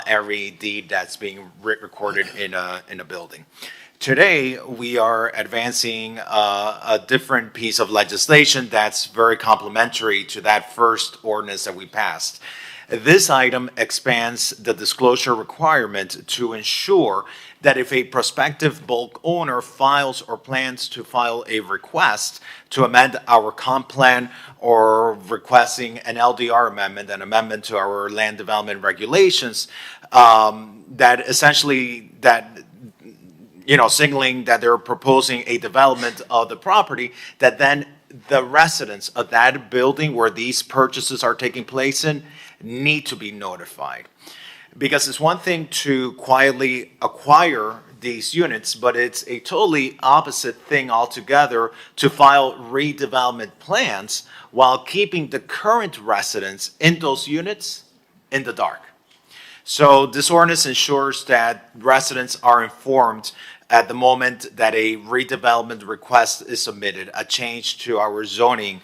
every deed that's being recorded in a building. Today, we are advancing a different piece of legislation that's very complementary to that first ordinance that we passed. This item expands the disclosure requirement to ensure that if a prospective bulk owner files or plans to file a request to amend our comp plan or requesting an LDR amendment, an amendment to our land development regulations, that essentially signaling that they're proposing a development of the property, that then the residents of that building where these purchases are taking place in need to be notified. Because it's one thing to quietly acquire these units, but it's a totally opposite thing altogether to file redevelopment plans while keeping the current residents in those units in the dark. So this ordinance ensures that residents are informed at the moment that a redevelopment request is submitted, a change to our zoning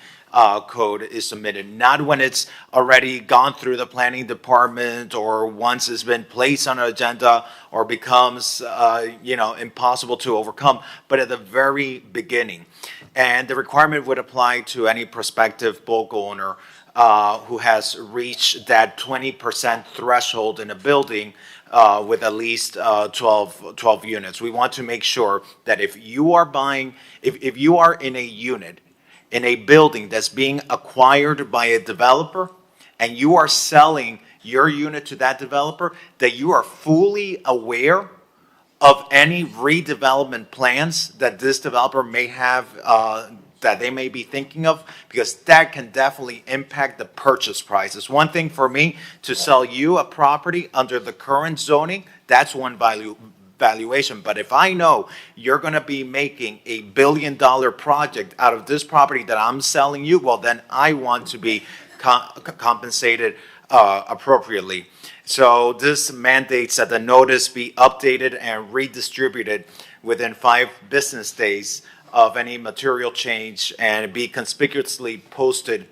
code is submitted, not when it's already gone through the planning department or once it's been placed on an agenda or becomes impossible to overcome, but at the very beginning. And the requirement would apply to any prospective bulk owner who has reached that 20% threshold in a building with at least 12 units. We want to make sure that if you are buying, if you are in a unit, in a building that's being acquired by a developer, and you are selling your unit to that developer, that you are fully aware of any redevelopment plans that this developer may have, that they may be thinking of, because that can definitely impact the purchase price. It's one thing for me to sell you a property under the current zoning, that's one valuation. But if I know you're going to be making a $1 billion project out of this property that I'm selling you, well, then I want to be compensated appropriately. So this mandates that the notice be updated and redistributed within 5 business days of any material change and be conspicuously posted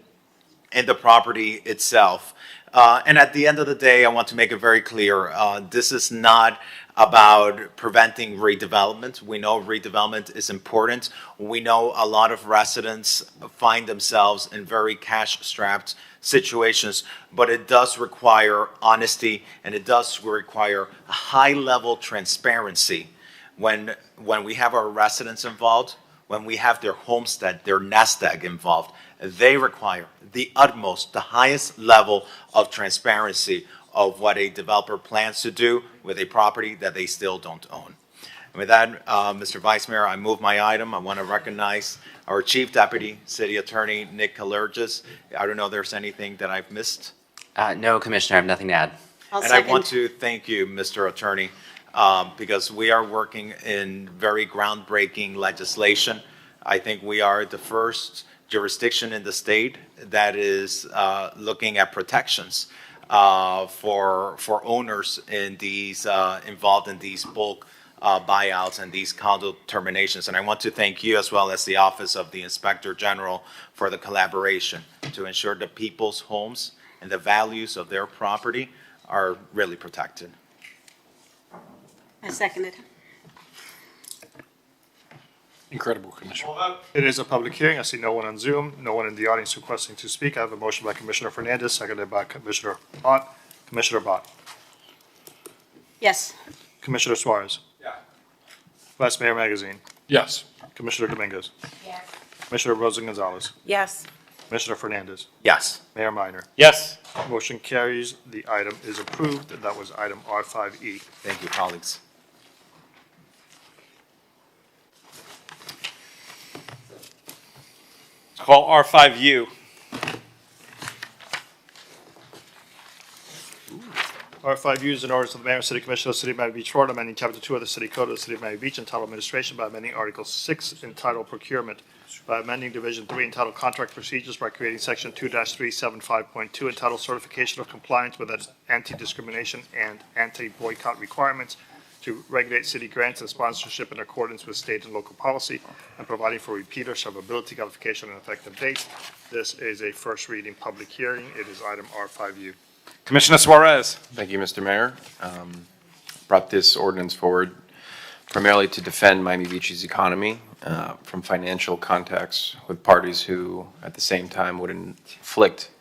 in the property itself. And at the end of the day, I want to make it very clear, this is not about preventing redevelopment. We know redevelopment is important. We know a lot of residents find themselves in very cash-strapped situations, but it does require honesty and it does require a high-level transparency when we have our residents involved, when we have their homestead, their nest egg involved. They require the utmost, the highest level of transparency of what a developer plans to do with a property that they still don't own. And with that, Mr. Vice Mayor, I move my item. I want to recognize our Chief Deputy City Attorney, Nick Kalergis. I don't know if there's anything that I've missed. No, Commissioner, I have nothing to add. I want to thank you, Mr. Attorney, because we are working in very groundbreaking legislation. I think we are the first jurisdiction in the state that is looking at protections for owners in these involved in these bulk buyouts and these condo terminations. And I want to thank you as well as the Office of the Inspector General for the collaboration to ensure the people's homes and the values of their property are really protected. I second it. Incredible, Commissioner. It is a public hearing. I see no one on Zoom, no one in the audience requesting to speak. I have a motion by Commissioner Fernandez, seconded by Commissioner Bott. Commissioner Bott. Yes. Commissioner Suarez. Yeah. Vice Mayor Magazine. Yes. Commissioner Dominguez. Yes. Commissioner Rosa Gonzalez, Yes. Commissioner Fernandez, Yes. Mayor Minor. Yes. Motion carries. The item is approved. And that was item R5E. Thank you, colleagues. Call R5U. R5U is an ordinance of the Mayor and City Commission of the City of Miami Beach, Florida, amending Chapter 2 of the City Code of the City of Miami Beach entitled Administration by amending Article 6 entitled Procurement, by amending Division 3 entitled Contract Procedures by creating Section 2-375.2 entitled Certification of Compliance with Anti-Discrimination and Anti-Boycott Requirements to regulate city grants and sponsorship in accordance with state and local policy, and providing for repeater servability, codification, and effective dates. This is a first reading public hearing. It is item R5U. Commissioner Suarez. Thank you, Mr. Mayor. Brought this ordinance forward primarily to defend Miami Beach's economy from financial contacts with parties who, at the same time, would inflict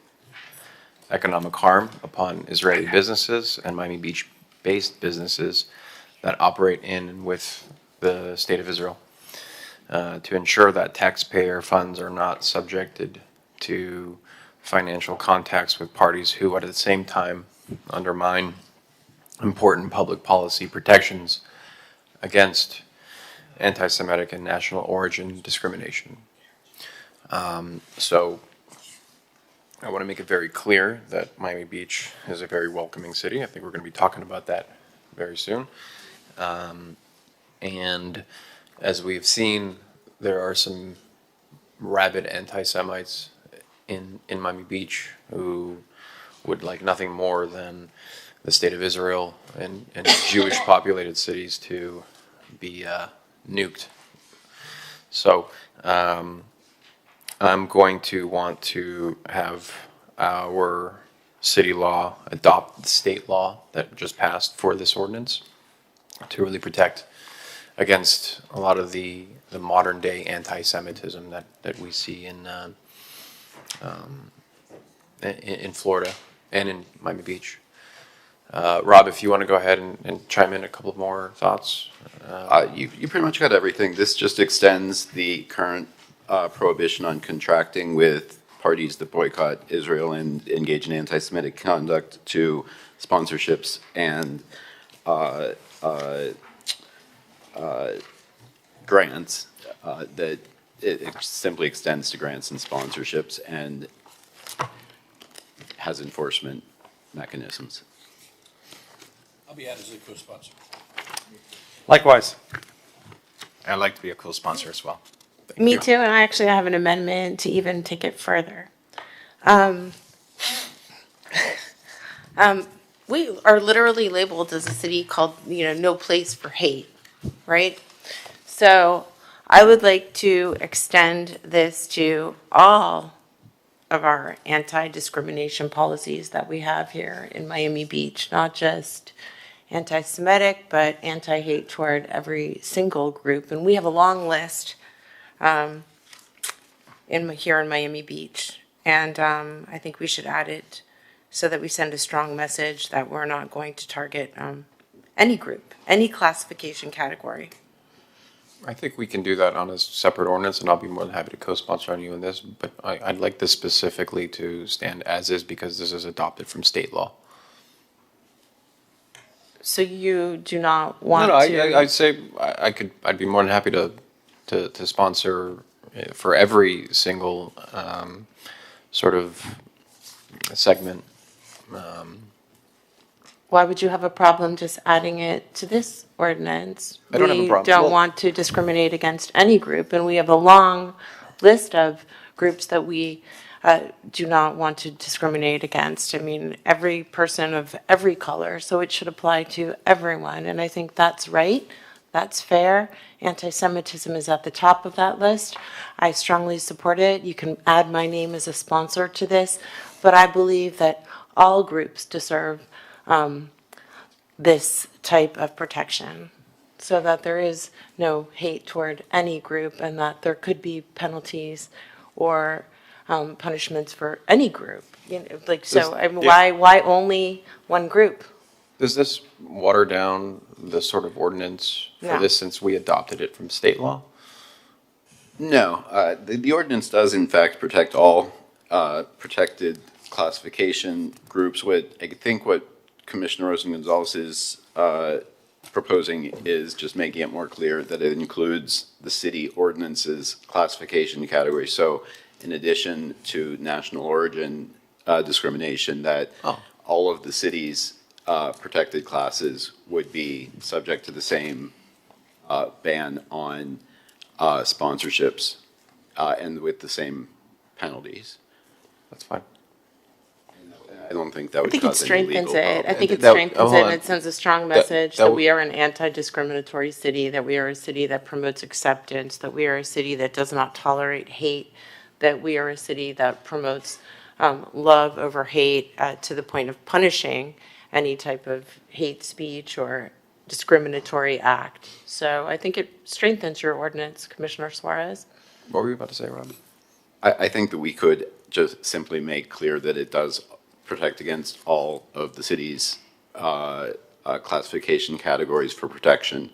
economic harm upon Israeli businesses and Miami Beach-based businesses that operate in and with the State of Israel, to ensure that taxpayer funds are not subjected to financial contacts with parties who, at the same time, undermine important public policy protections against anti-Semitic and national origin discrimination. So I want to make it very clear that Miami Beach is a very welcoming city. I think we're going to be talking about that very soon. And as we've seen, there are some rabid anti-Semites in Miami Beach who would like nothing more than the State of Israel and Jewish populated cities to be nuked. So I'm going to want to have our city law adopt the state law that just passed for this ordinance to really protect against a lot of the modern day anti-Semitism that we see in Florida and in Miami Beach. Rob, if you want to go ahead and chime in a couple more thoughts. You pretty much got everything. This just extends the current prohibition on contracting with parties that boycott Israel and engage in anti-Semitic conduct to sponsorships and grants. That it simply extends to grants and sponsorships and has enforcement mechanisms. I'll be added as a co-sponsor. Likewise. I'd like to be a co-sponsor as well. Thank Me you. too, and I actually have an amendment to even take it further. We are literally labeled as a city called, no place for hate, right? So I would like to extend this to all of our anti-discrimination policies that we have here in Miami Beach, not just anti-Semitic, but anti-hate toward every single group. And we have a long list here in Miami Beach. And I think we should add it so that we send a strong message that we're not going to target any group, any classification category. I think we can do that on a separate ordinance, and I'll be more than happy to co-sponsor on you in this, but I'd like this specifically to stand as is because this is adopted from state law. So you do not want No, to? I'd say I'd be more than happy to sponsor for every single sort of segment. Why would you have a problem just adding it to this ordinance? I don't have a problem. We don't Well- want to discriminate against any group, and we have a long list of groups that we do not want to discriminate against. I mean, every person of every color, so it should apply to everyone, and I think that's right. That's fair. Anti-Semitism is at the top of that list. I strongly support it. You can add my name as a sponsor to this, but I believe that all groups deserve this type of protection so that there is no hate toward any group and that there could be penalties or punishments for any group. Why only one group? Does this water down the sort of ordinance for No. this since we adopted it from state law? No, the ordinance does in fact protect all protected classification groups. I think what Commissioner Rosen Gonzalez is proposing is just making it more clear that it includes the city ordinance's classification category. So in addition to national origin discrimination, that all of the city's protected classes would be subject to the same ban on sponsorships and with the same penalties. That's fine. I don't think that would I think it cause any legal strengthens it. I problem. think it That- strengthens hold it, and on. it sends a strong message that that w- we are an anti-discriminatory city, that we are a city that promotes acceptance, that we are a city that does not tolerate hate, that we are a city that promotes love over hate to the point of punishing any type of hate speech or discriminatory act. So I think it strengthens your ordinance, Commissioner Suarez. What were you about to say, Rob? I think that we could just simply make clear that it does protect against all of the city's classification categories for protection,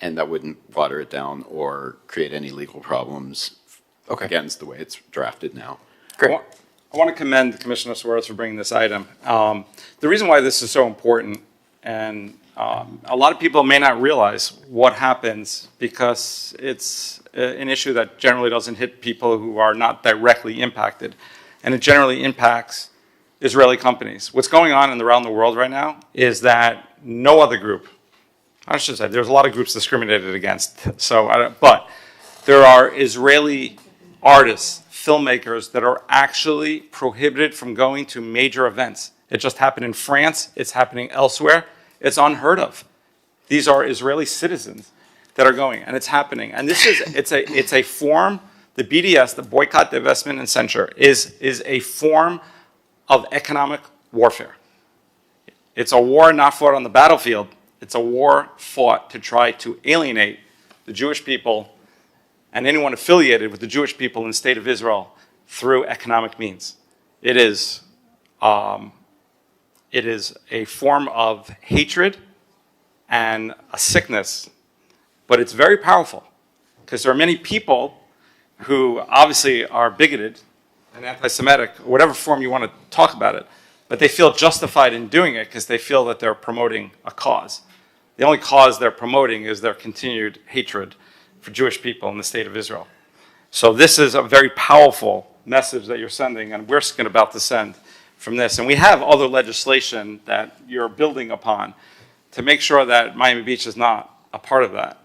and that wouldn't water it down or create any legal problems against the way it's drafted now. Great. I want to commend Commissioner Suarez for bringing this item. The reason why this is so important, and a lot of people may not realize what happens because it's an issue that generally doesn't hit people who are not directly impacted, and it generally impacts Israeli companies. What's going on around the world right now is that no other group, I should say, there's a lot of groups discriminated against, but there are Israeli artists, filmmakers that are actually prohibited from going to major events. It just happened in France. It's happening elsewhere. It's unheard of. These are Israeli citizens that are going, and it's happening. And this is, it's a form, the BDS, the Boycott, Divestment, and Censure, is a form of economic warfare. It's a war not fought on the battlefield. It's a war fought to try to alienate the Jewish people and anyone affiliated with the Jewish people in the state of Israel through economic means. It is a form of hatred and a sickness, but it's very powerful because there are many people who obviously are bigoted and anti-Semitic, whatever form you want to talk about it, but they feel justified in doing it because they feel that they're promoting a cause. The only cause they're promoting is their continued hatred for Jewish people in the state of Israel. So this is a very powerful message that you're sending, and we're about to send from this. And we have other legislation that you're building upon to make sure that Miami Beach is not a part of that.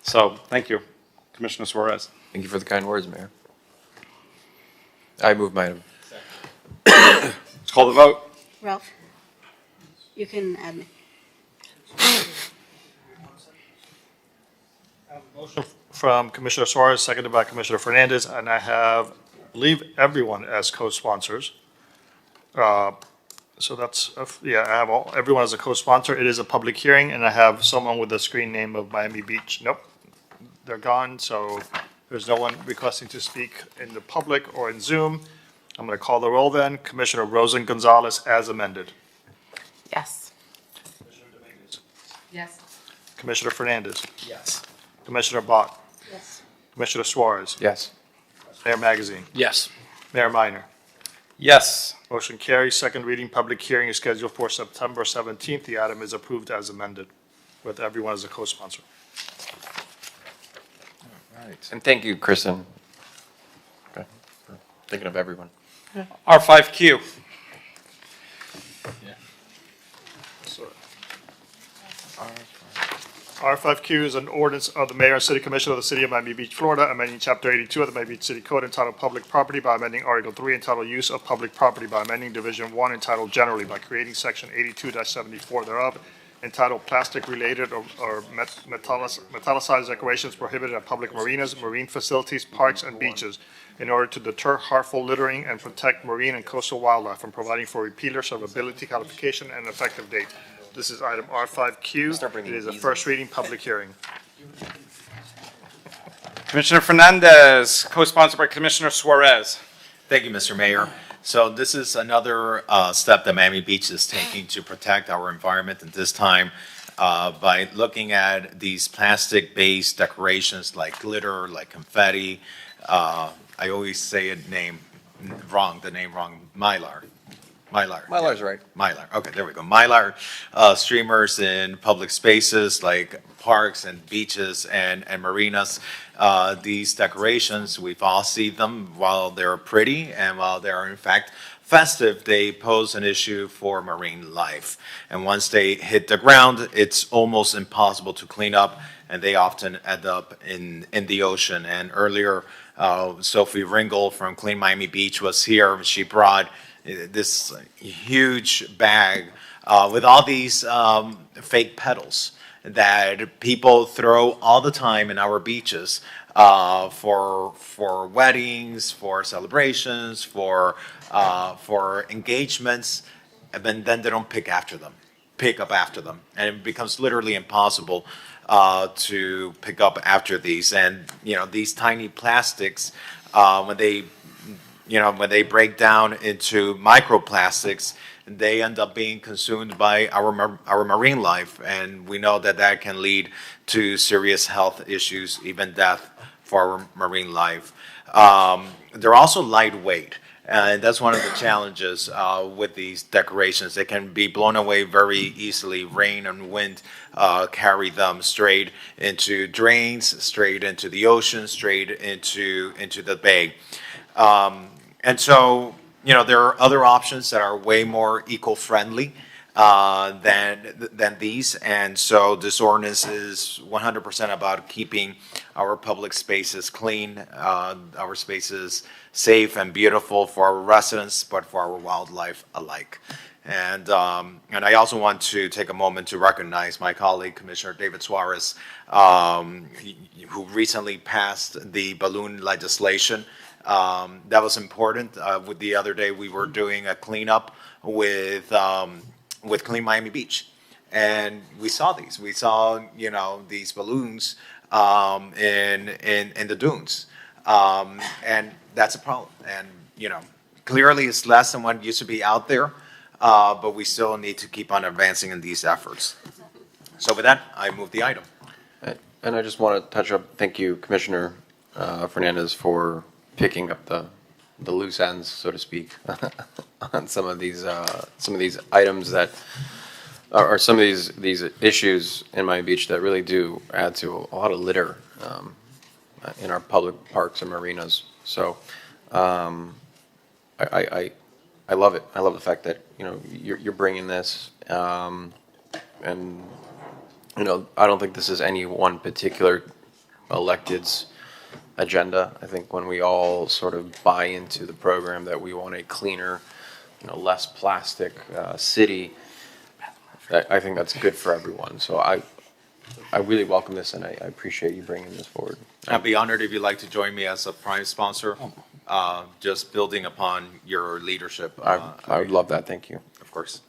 So thank you, Commissioner Suarez. Thank you for the kind words, Mayor. I move my item. Let's call the vote. Ralph? You can add me. Motion from Commissioner Suarez, seconded by Commissioner Fernandez, and I have, I believe, everyone as co-sponsors. So that's, I have everyone as a co-sponsor. It is a public hearing, and I have someone with the screen name of Miami Beach. Nope, they're gone, so there's no one requesting to speak in the public or in Zoom. I'm going to call the roll then. Commissioner Rosen Gonzalez as amended. Yes. Yes. Commissioner Fernandez. Yes. Commissioner Bott. Yes. Commissioner Suarez. Yes. Mayor Magazine. Yes. Mayor Minor. Yes. Motion carries. Second reading, public hearing is scheduled for September 17th. The item is approved as amended with everyone as a co-sponsor. And thank you, Kristen, for thinking of everyone. R5Q. R5Q is an ordinance of the Mayor and City Commission of the City of Miami Beach, Florida, amending Chapter 82 of the Miami Beach City Code entitled Public Property by amending Article 3 entitled Use of Public Property by amending Division 1 entitled Generally by creating Section 82-74 thereof entitled Plastic-Related or Metallicized Decorations Prohibited at Public Marinas, Marine Facilities, Parks, and Beaches in order to deter harmful littering and protect marine and coastal wildlife and providing for repealer servability, codification, and effective date. This is item R5Q. It is a first reading public hearing. Commissioner Fernandez, co-sponsored by Commissioner Suarez. Thank you, Mr. Mayor. So this is another step that Miami Beach is taking to protect our environment, and this time by looking at these plastic-based decorations like glitter, like confetti. I always say the name wrong, Mylar. Mylar's right. Mylar, okay, there we go. Mylar streamers in public spaces like parks and beaches and marinas. These decorations, we've all seen them. While they're pretty and while they're in fact festive, they pose an issue for marine life. And once they hit the ground, it's almost impossible to clean up, and they often end up in the ocean. And earlier, Sophie Ringel from Clean Miami Beach was here. She brought this huge bag with all these fake petals that people throw all the time in our beaches for weddings, for celebrations, for engagements, and then they don't pick up after them, and it becomes literally impossible to pick up after these. And these tiny plastics, when they break down into microplastics, they end up being consumed by our marine life, and we know that can lead to serious health issues, even death for our marine life. They're also lightweight, and that's one of the challenges with these decorations. They can be blown away very easily. Rain and wind carry them straight into drains, straight into the ocean, straight into the bay. And so, there are other options that are way more eco-friendly than these. And so this ordinance is 100% about keeping our public spaces clean, our spaces safe and beautiful for our residents, but for our wildlife alike. And I also want to take a moment to recognize my colleague, Commissioner David Suarez, who recently passed the balloon legislation. That was important. With the other day, we were doing a cleanup with Clean Miami Beach, and we saw these. We saw these balloons in the dunes, and that's a problem. And clearly it's less than what used to be out there, but we still need to keep on advancing in these efforts. So with that, I move the item. And I just want to touch up, thank you, Commissioner Fernandez, for picking up the loose ends, so to speak, on some of these items that are some of these issues in Miami Beach that really do add to a lot of litter in our public parks and marinas. So I love it. I love the fact that you're bringing this, and I don't think this is any one particular elected's agenda. I think when we all sort of buy into the program that we want a cleaner, less plastic city, I think that's good for everyone. So I really welcome this, and I appreciate you bringing this forward. I'd be honored if you'd like to join me as a prime sponsor, just building upon your leadership. I would love that. Thank you. Of course.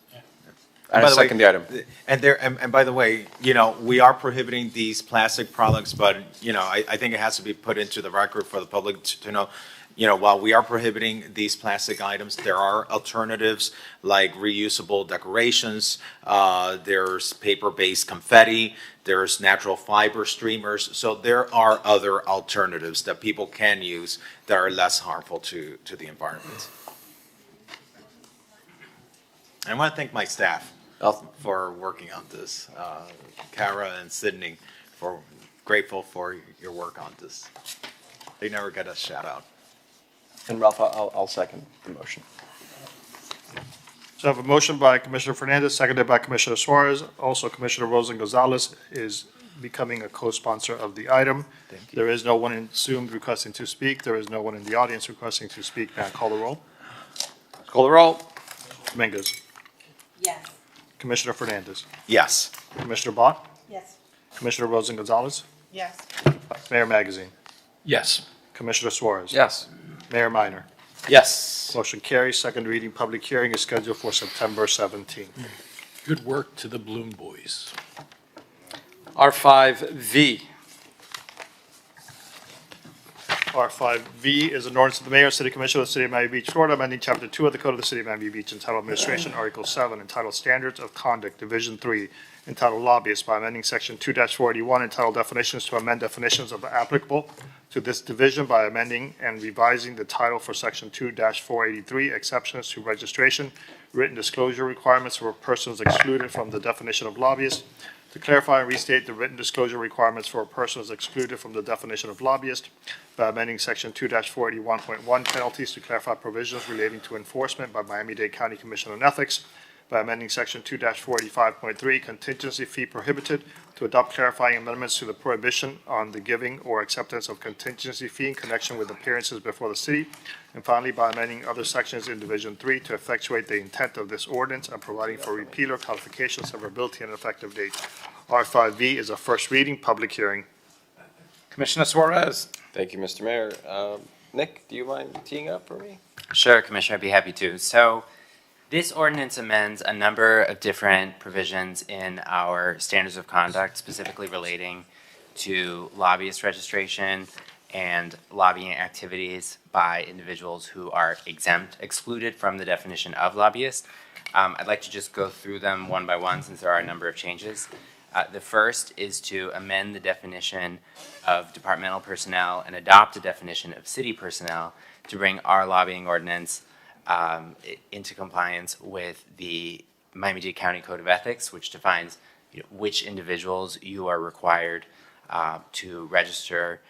I second the item. And by the way, we are prohibiting these plastic products, but I think it has to be put into the record for the public to know. While we are prohibiting these plastic items, there are alternatives like reusable decorations. There's paper-based confetti. There's natural fiber streamers. So there are other alternatives that people can use that are less harmful to the environment. I want to thank my staff for working on this. Kara and Sydney, grateful for your work on this. They never get a shout out. And Ralph, I'll second the motion. So I have a motion by Commissioner Fernandez, seconded by Commissioner Suarez. Also, Commissioner Rosen Gonzalez is becoming a co-sponsor of the item. There is no one in Zoom requesting to speak. There is no one in the audience requesting to speak. May I call the roll? Call the roll. Dominguez. Yes. Commissioner Fernandez. Yes. Commissioner Bott. Yes. Commissioner Rosen Gonzalez. Yes. Mayor Magazine. Yes. Commissioner Suarez. Yes. Mayor Minor. Yes. Motion carries. Second reading, public hearing is scheduled for September 17th. Good work to the Bloom Boys. R5V. R5V is an ordinance of the mayor and city commission of the city of Miami Beach, Florida, amending chapter 2 of the code of the city of Miami Beach entitled Administration, Article 7, entitled Standards of Conduct, Division 3, entitled Lobbyists, by amending section 2-481 entitled Definitions to amend definitions of applicable to this division by amending and revising the title for section 2-483, exceptions to registration, written disclosure requirements for persons excluded from the definition of lobbyist, to clarify and restate the written disclosure requirements for persons excluded from the definition of lobbyist by amending section 2-481.1 penalties to clarify provisions relating to enforcement by Miami-Dade County Commission on Ethics by amending section 2-485.3 contingency fee prohibited to adopt clarifying amendments to the prohibition on the giving or acceptance of contingency fee in connection with appearances before the city, and finally by amending other sections in Division 3 to effectuate the intent of this ordinance and providing for repeal or codification, severability, and effective date. R5V is a first reading, public hearing. Commissioner Suarez. Thank you, Mr. Mayor. Nick, do you mind teeing up for me? Sure, Commissioner, I'd be happy to. So this ordinance amends a number of different provisions in our standards of conduct, specifically relating to lobbyist registration and lobbying activities by individuals who are excluded from the definition of lobbyist. I'd like to just go through them one by one since there are a number of changes. The first is to amend the definition of departmental personnel and adopt a definition of city personnel to bring our lobbying ordinance into compliance with the Miami-Dade County Code of Ethics, which defines which individuals you are required to register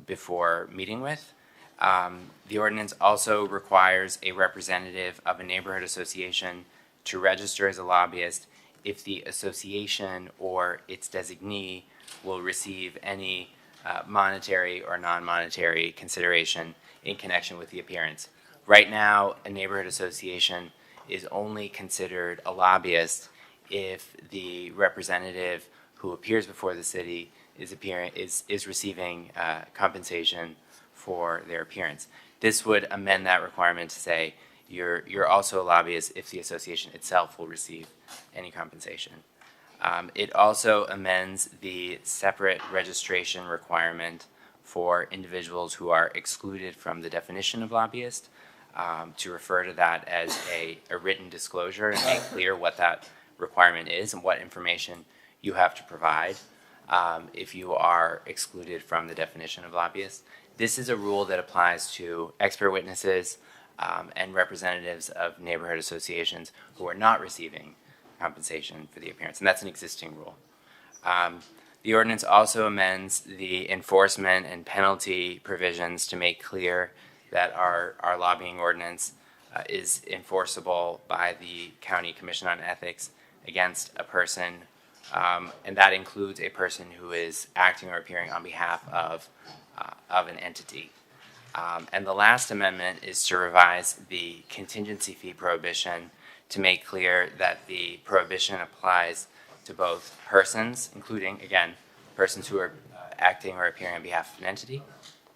before meeting with. The ordinance also requires a representative of a neighborhood association to register as a lobbyist if the association or its designee will receive any monetary or non-monetary consideration in connection with the appearance. Right now, a neighborhood association is only considered a lobbyist if the representative who appears before the city is receiving compensation for their appearance. This would amend that requirement to say you're also a lobbyist if the association itself will receive any compensation. It also amends the separate registration requirement for individuals who are excluded from the definition of lobbyist, to refer to that as a written disclosure and make clear what that requirement is and what information you have to provide if you are excluded from the definition of lobbyist. This is a rule that applies to expert witnesses and representatives of neighborhood associations who are not receiving compensation for the appearance, and that's an existing rule. The ordinance also amends the enforcement and penalty provisions to make clear that our lobbying ordinance is enforceable by the County Commission on Ethics against a person, and that includes a person who is acting or appearing on behalf of an entity. And the last amendment is to revise the contingency fee prohibition to make clear that the prohibition applies to both persons, including, again, persons who are acting or appearing on behalf of an entity,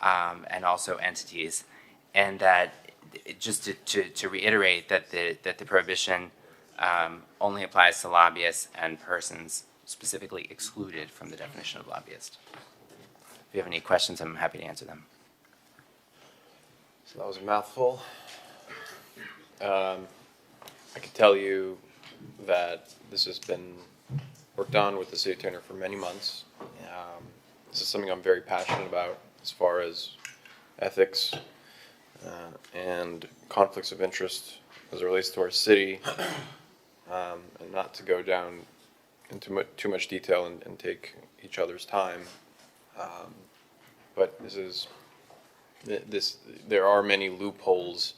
and also entities. And that, just to reiterate, that the prohibition only applies to lobbyists and persons specifically excluded from the definition of lobbyist. If you have any questions, I'm happy to answer them. So that was a mouthful. I can tell you that this has been worked on with the city attorney for many months. This is something I'm very passionate about as far as ethics and conflicts of interest as it relates to our city, and not to go down into too much detail and take each other's time. But there are many loopholes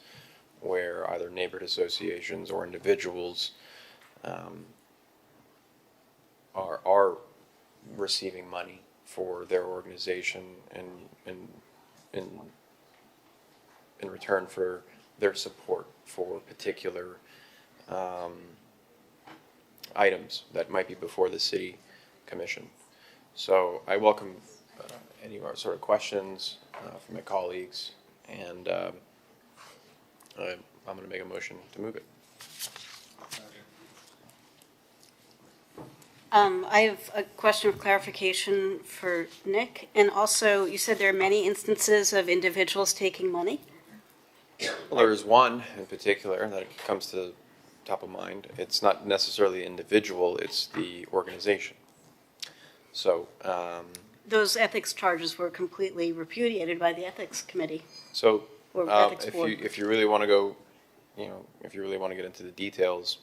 where either neighborhood associations or individuals are receiving money for their organization and in return for their support for particular items that might be before the city commission. So I welcome any sort of questions from my colleagues, and I'm going to make a motion to move it. I have a question of clarification for Nick. And also, you said there are many instances of individuals taking money? Well, there is one in particular that comes to top of mind. It's not necessarily the individual, it's the organization. So, Those ethics charges were completely repudiated by the ethics committee. So, Or ethics if board. if you really want to go, if you really want to get into the details,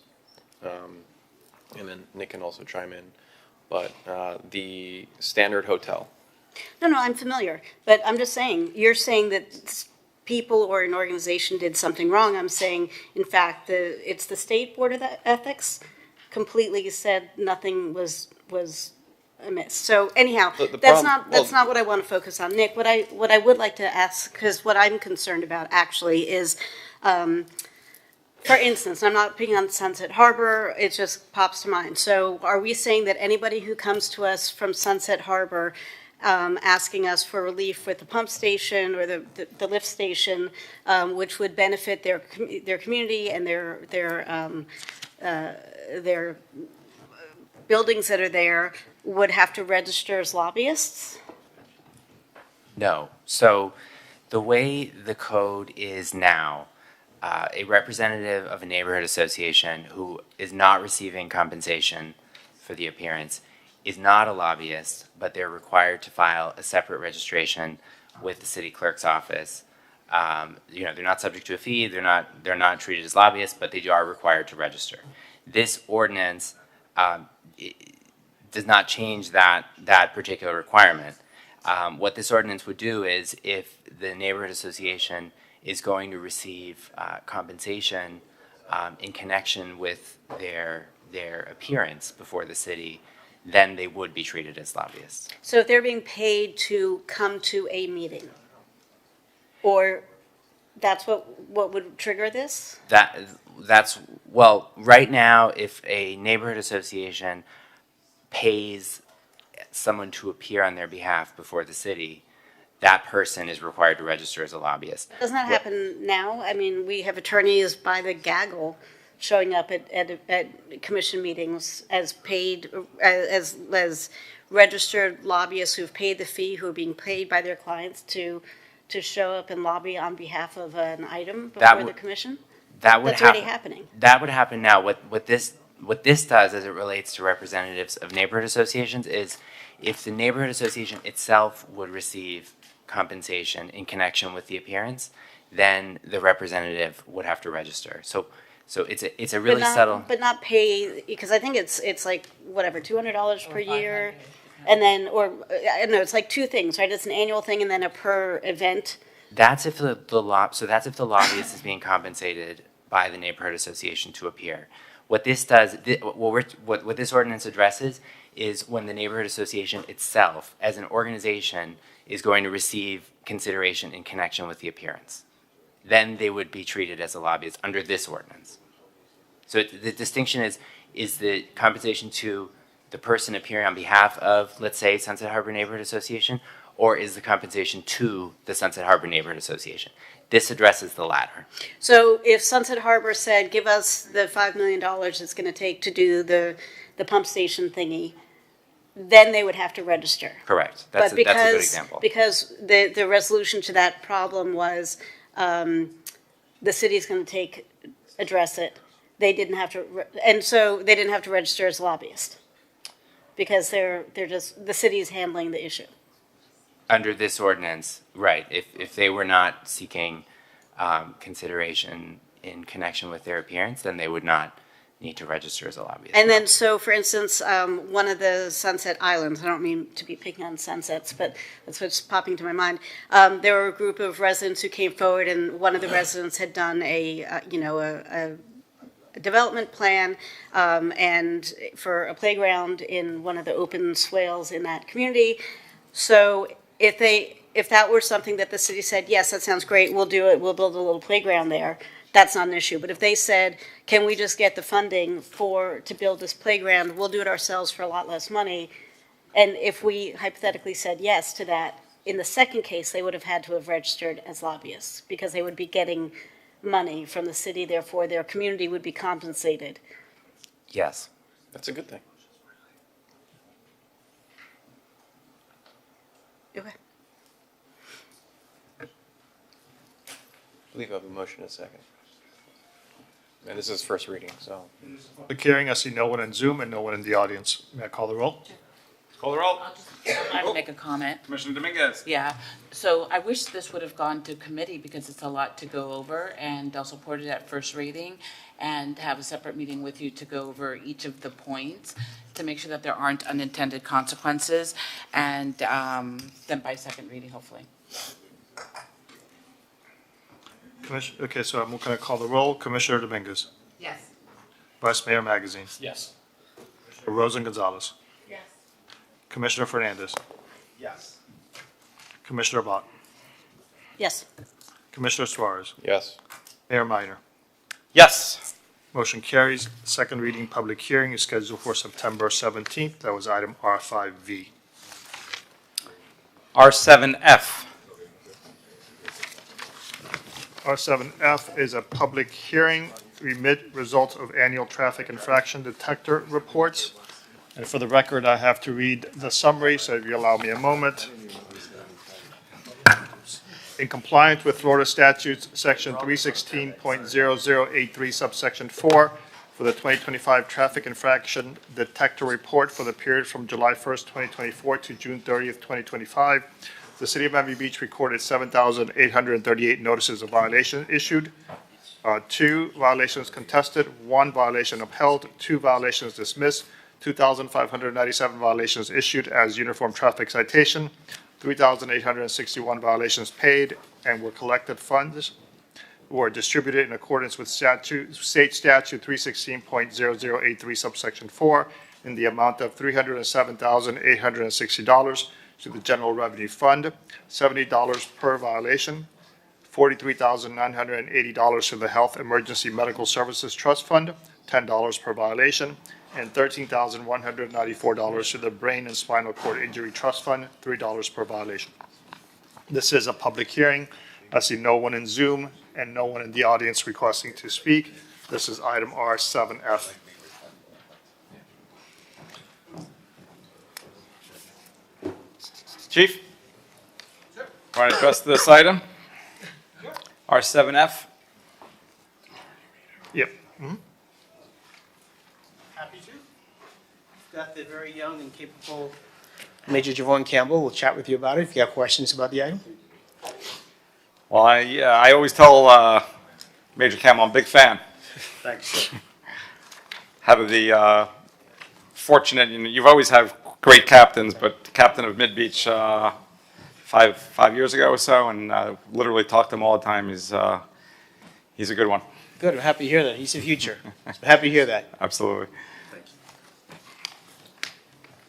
and then Nick can also chime in, but the Standard Hotel. No, I'm familiar, but I'm just saying, you're saying that people or an organization did something wrong. I'm saying, in fact, it's the State Board of Ethics completely said nothing was amiss. So anyhow, that's not what I want to focus on. Nick, what I would like to ask, because what I'm concerned about actually is, for instance, I'm not picking on Sunset Harbor, it just pops to mind. So are we saying that anybody who comes to us from Sunset Harbor asking us for relief with the pump station or the lift station, which would benefit their community and their buildings that are there, would have to register as lobbyists? No. So the way the code is now, a representative of a neighborhood association who is not receiving compensation for the appearance is not a lobbyist, but they're required to file a separate registration with the city clerk's office. They're not subject to a fee, they're not treated as lobbyists, but they are required to register. This ordinance does not change that particular requirement. What this ordinance would do is, if the neighborhood association is going to receive compensation in connection with their appearance before the city, then they would be treated as lobbyists. So if they're being paid to come to a meeting, or that's what would trigger this? Right now, if a neighborhood association pays someone to appear on their behalf before the city, that person is required to register as a lobbyist. Doesn't that happen now? I mean, we have attorneys by the gaggle showing up at commission meetings as paid, as registered lobbyists who've paid the fee, who are being paid by their clients to show up and lobby on behalf of an item before the commission? That's already happening. That would happen now. What this does, as it relates to representatives of neighborhood associations, is if the neighborhood association itself would receive compensation in connection with the appearance, then the representative would have to register. So it's a really subtle. But not pay, because I think it's like, whatever, $200 per year? And then, or, I don't know, it's like two things, right? It's an annual thing and then a per event? That's if the lobbyist is being compensated by the neighborhood association to appear. What this does, what this ordinance addresses, is when the neighborhood association itself, as an organization, is going to receive consideration in connection with the appearance. Then they would be treated as a lobbyist under this ordinance. So the distinction is the compensation to the person appearing on behalf of, let's say, Sunset Harbor Neighborhood Association, or is the compensation to the Sunset Harbor Neighborhood Association? This addresses the latter. So if Sunset Harbor said, give us the $5 million it's going to take to do the pump station thingy, then they would have to register. Correct. That's a good example. Because the resolution to that problem was the city's going to address it. They didn't have to, and so they didn't have to register as lobbyists because they're just, the city's handling the issue. Under this ordinance, right, if they were not seeking consideration in connection with their appearance, then they would not need to register as a lobbyist. And then, so for instance, one of the Sunset Islands, I don't mean to be picking on sunsets, but that's what's popping to my mind. There were a group of residents who came forward, and one of the residents had done a development plan and for a playground in one of the open swales in that community. So if that were something that the city said, yes, that sounds great, we'll do it, we'll build a little playground there, that's not an issue. But if they said, can we just get the funding to build this playground, we'll do it ourselves for a lot less money, and if we hypothetically said yes to that, in the second case, they would have had to have registered as lobbyists because they would be getting money from the city, therefore their community would be compensated. Yes. That's a good thing. Okay. I believe I have a motion and a second. And this is first reading, so. Public hearing, I see no one in Zoom and no one in the audience. May I call the roll? Call the roll. I'd make a comment. Commissioner Dominguez. Yeah, so I wish this would have gone to committee because it's a lot to go over, and I'll support it at first reading and have a separate meeting with you to go over each of the points to make sure that there aren't unintended consequences, and then by second reading, hopefully. Okay, so I'm going to call the roll. Commissioner Dominguez. Yes. Vice Mayor Magazine. Yes. Rosen Gonzalez. Yes. Commissioner Fernandez. Yes. Commissioner Abbott. Yes. Commissioner Suarez. Yes. Mayor Minor. Yes. Motion carries. Second reading public hearing is scheduled for September 17th. That was item R5V. R7F. R7F is a public hearing, remit results of annual traffic infraction detector reports. And for the record, I have to read the summary, so if you allow me a moment. In compliance with Florida statutes, section 316.0083 subsection 4, for the 2025 traffic infraction detector report for the period from July 1st, 2024 to June 30th, 2025, the City of Miami Beach recorded 7,838 notices of violation issued, 2 violations contested, 1 violation upheld, 2 violations dismissed, 2,597 violations issued as uniform traffic citation, 3,861 violations paid and were collected funds were distributed in accordance with state statute 316.0083 subsection 4 in the amount of $307,860 to the General Revenue Fund, $70 per violation, $43,980 to the Health Emergency Medical Services Trust Fund, $10 per violation, and $13,194 to the Brain and Spinal Cord Injury Trust Fund, $3 per violation. This is a public hearing. I see no one in Zoom and no one in the audience requesting to speak. This is item R7F. Chief? Want to address this item? R7F? Yep. Happy to. Got the very young and capable Major Javon Campbell will chat with you about it if you have questions about the item. Well, I always tell Major Campbell I'm a big fan. Thanks. Have the fortunate, you've always had great captains, but the captain of Mid Beach 5 years ago or so, and literally talk to him all the time. He's a good one. Good. I'm happy to hear that. He's the future. Happy to hear that. Absolutely.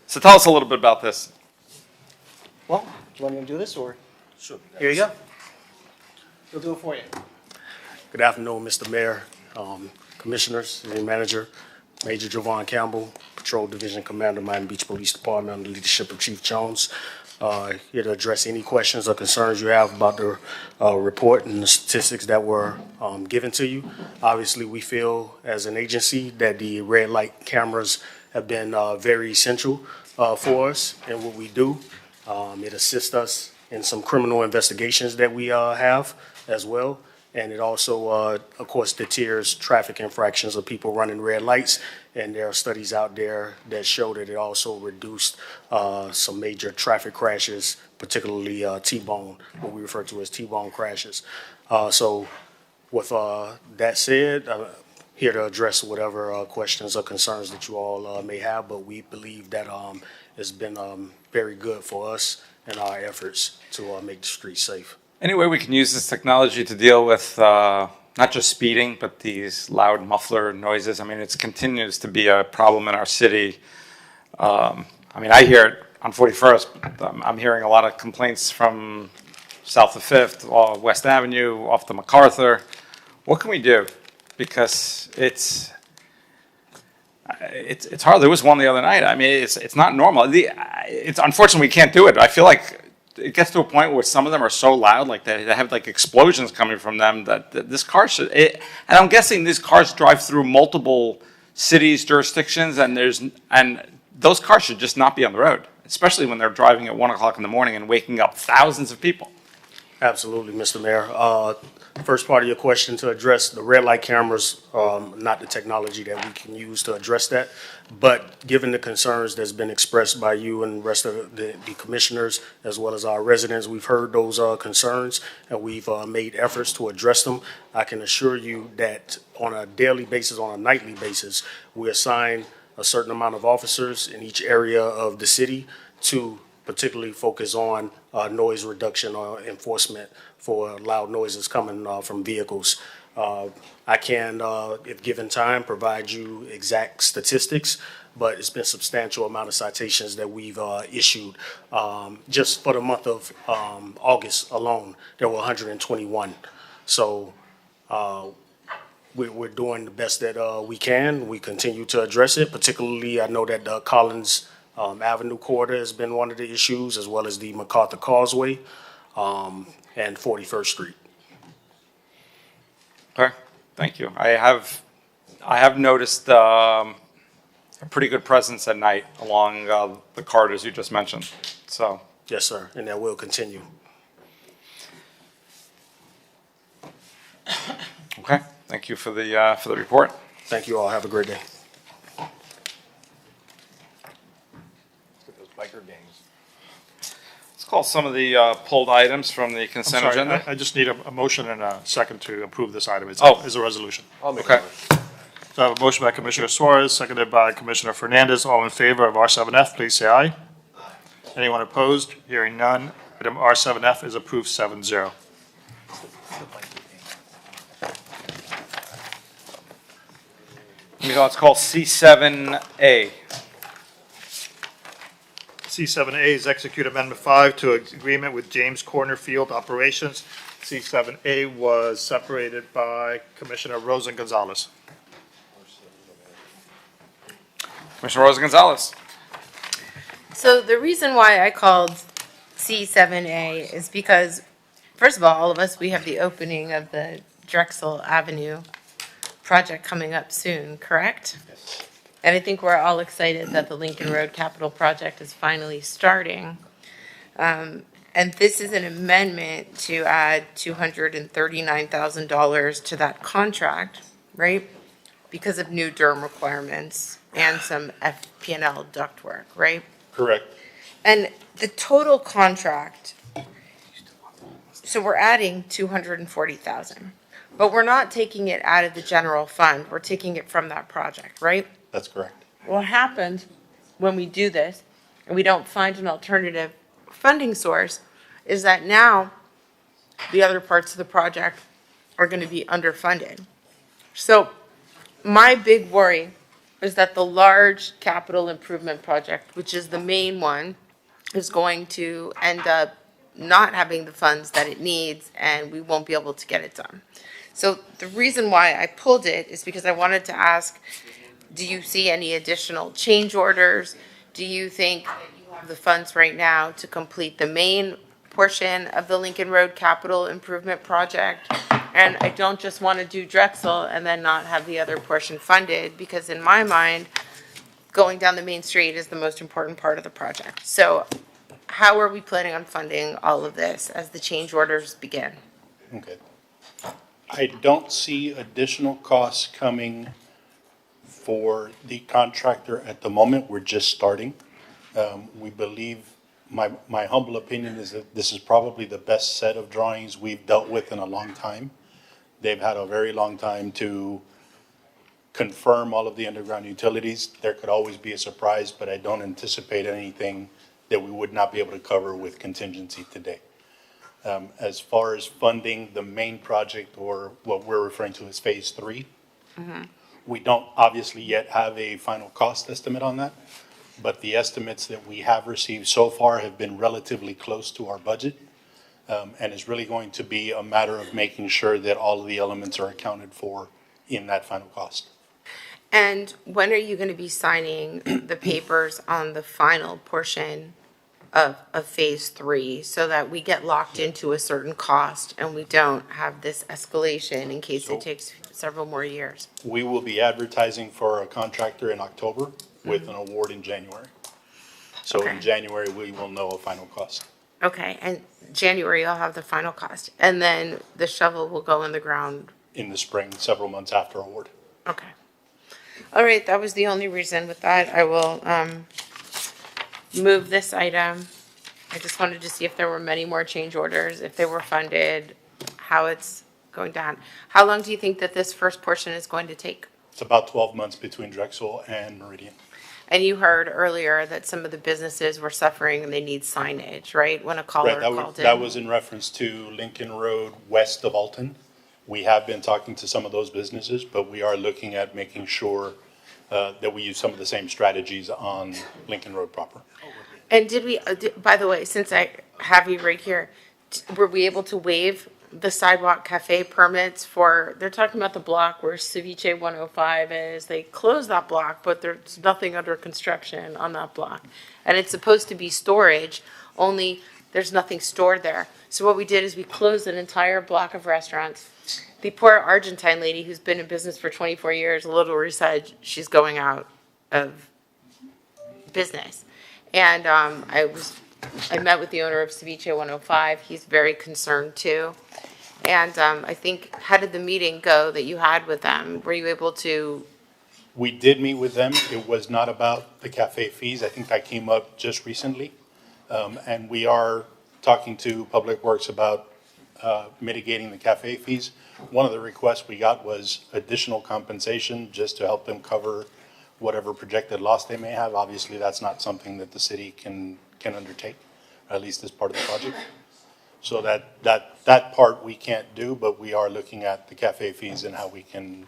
So tell us a little bit about this. Well, do you want me to do this or? Sure. Here you go. We'll do it for you. Good afternoon, Mr. Mayor, Commissioners, City Manager, Major Javon Campbell, Patrol Division Commander, Miami Beach Police Department, under the leadership of Chief Jones. Here to address any questions or concerns you have about the report and the statistics that were given to you. Obviously, we feel as an agency that the red light cameras have been very essential for us in what we do. It assists us in some criminal investigations that we have as well. And it also, of course, deters traffic infractions of people running red lights. And there are studies out there that show that it also reduced some major traffic crashes, particularly T-bone, what we refer to as T-bone crashes. So with that said, I'm here to address whatever questions or concerns that you all may have, but we believe that it's been very good for us in our efforts to make the streets safe. Any way we can use this technology to deal with not just speeding, but these loud muffler noises? I mean, it continues to be a problem in our city. I mean, I hear it on 41st, but I'm hearing a lot of complaints from south of 5th, West Avenue, off to MacArthur. What can we do? Because it's hard. There was one the other night. I mean, it's not normal. It's unfortunately we can't do it. I feel like it gets to a point where some of them are so loud, like they have like explosions coming from them, that this car should. And I'm guessing these cars drive through multiple cities, jurisdictions, and those cars should just not be on the road. especially when they're driving at 1 o'clock in the morning and waking up thousands of people. Absolutely, Mr. Mayor. First part of your question, to address the red light cameras, not the technology that we can use to address that. But given the concerns that's been expressed by you and the rest of the commissioners, as well as our residents, we've heard those concerns and we've made efforts to address them. I can assure you that on a daily basis, on a nightly basis, we assign a certain amount of officers in each area of the city to particularly focus on noise reduction or enforcement for loud noises coming from vehicles. I can, if given time, provide you exact statistics, but it's been a substantial amount of citations that we've issued. Just for the month of August alone, there were 121. So we're doing the best that we can. We continue to address it. Particularly, I know that Collins Avenue corridor has been one of the issues, as well as the MacArthur Causeway and 41st Street. Okay, thank you. I have noticed a pretty good presence at night along the corridors you just mentioned. So yes, sir, and that will continue. Okay, thank you for the report. Thank you all. Have a great day. Biker gangs. Let's call some of the pulled items from the consent agenda. I just need a motion and a second to approve this item. It's a resolution. I'll make Okay. So I have a motion by Commissioner Suarez, seconded by Commissioner Fernandez. All in favor of R7F, please say aye. Anyone opposed? Hearing none. Item R7F is approved 7-0. Let's call C7A. C7A is execute Amendment 5 to agreement with James Corner Field Operations. C7A was separated by Commissioner Rosen Gonzalez. Commissioner Rosa Gonzalez. So the reason why I called C7A is because, first of all of us, we have the opening of the Drexel Avenue project coming up soon, correct? Yes. And I think we're all excited that the Lincoln Road Capital Project is finally starting. And this is an amendment to add $239,000 to that contract, right? Because of new DERM requirements and some FP&L ductwork, right? Correct. And the total contract, so we're adding $240,000, but we're not taking it out of the general fund. We're taking it from that project, right? That's correct. What happens when we do this and we don't find an alternative funding source is that now the other parts of the project are going to be underfunded. So my big worry is that the large capital improvement project, which is the main one, is going to end up not having the funds that it needs, and we won't be able to get it done. So the reason why I pulled it is because I wanted to ask, do you see any additional change orders? Do you think that you have the funds right now to complete the main portion of the Lincoln Road Capital Improvement Project? And I don't just want to do Drexel and then not have the other portion funded, because in my mind, going down the main street is the most important part of the project. So how are we planning on funding all of this as the change orders begin? Okay. I don't see additional costs coming for the contractor at the moment. We're just starting. We believe, my humble opinion is that this is probably the best set of drawings we've dealt with in a long time. They've had a very long time to confirm all of the underground utilities. There could always be a surprise, but I don't anticipate anything that we would not be able to cover with contingency today. As far as funding the main project, or what we're referring to as Phase 3, we don't obviously yet have a final cost estimate on that, but the estimates that we have received so far have been relatively close to our budget. And it's really going to be a matter of making sure that all of the elements are accounted for in that final cost. And when are you going to be signing the papers on the final portion of Phase 3 so that we get locked into a certain cost and we don't have this escalation in case it takes several more years? We will be advertising for a contractor in October with an award in January. So Okay. in January, we will know a final cost. Okay, and January you'll have the final cost, and then the shovel will go in the ground. In the spring, several months after award. Okay. All right, that was the only reason. With that, I will move this item. I just wanted to see if there were many more change orders, if they were funded, how it's going down. How long do you think that this first portion is going to take? It's about 12 months between Drexel and Meridian. And you heard earlier that some of the businesses were suffering and they need signage, right? When a caller Right, called in. that was in reference to Lincoln Road west of Alton. We have been talking to some of those businesses, but we are looking at making sure that we use some of the same strategies on Lincoln Road proper. And did we, by the way, since I have you right here, were we able to waive the sidewalk cafe permits for, they're talking about the block where Ceviche 105 is. They closed that block, but there's nothing under construction on that block. And it's supposed to be storage, only there's nothing stored there. So what we did is we closed an entire block of restaurants. The poor Argentine lady who's been in business for 24 years, literally said she's going out of business. And I met with the owner of Ceviche 105. He's very concerned too. And I think, how did the meeting go that you had with them? Were you able to? We did meet with them. It was not about the cafe fees. I think that came up just recently. And we are talking to Public Works about mitigating the cafe fees. One of the requests we got was additional compensation just to help them cover whatever projected loss they may have. Obviously, that's not something that the city can undertake, at least as part of the project. So that part we can't do, but we are looking at the cafe fees and how we can.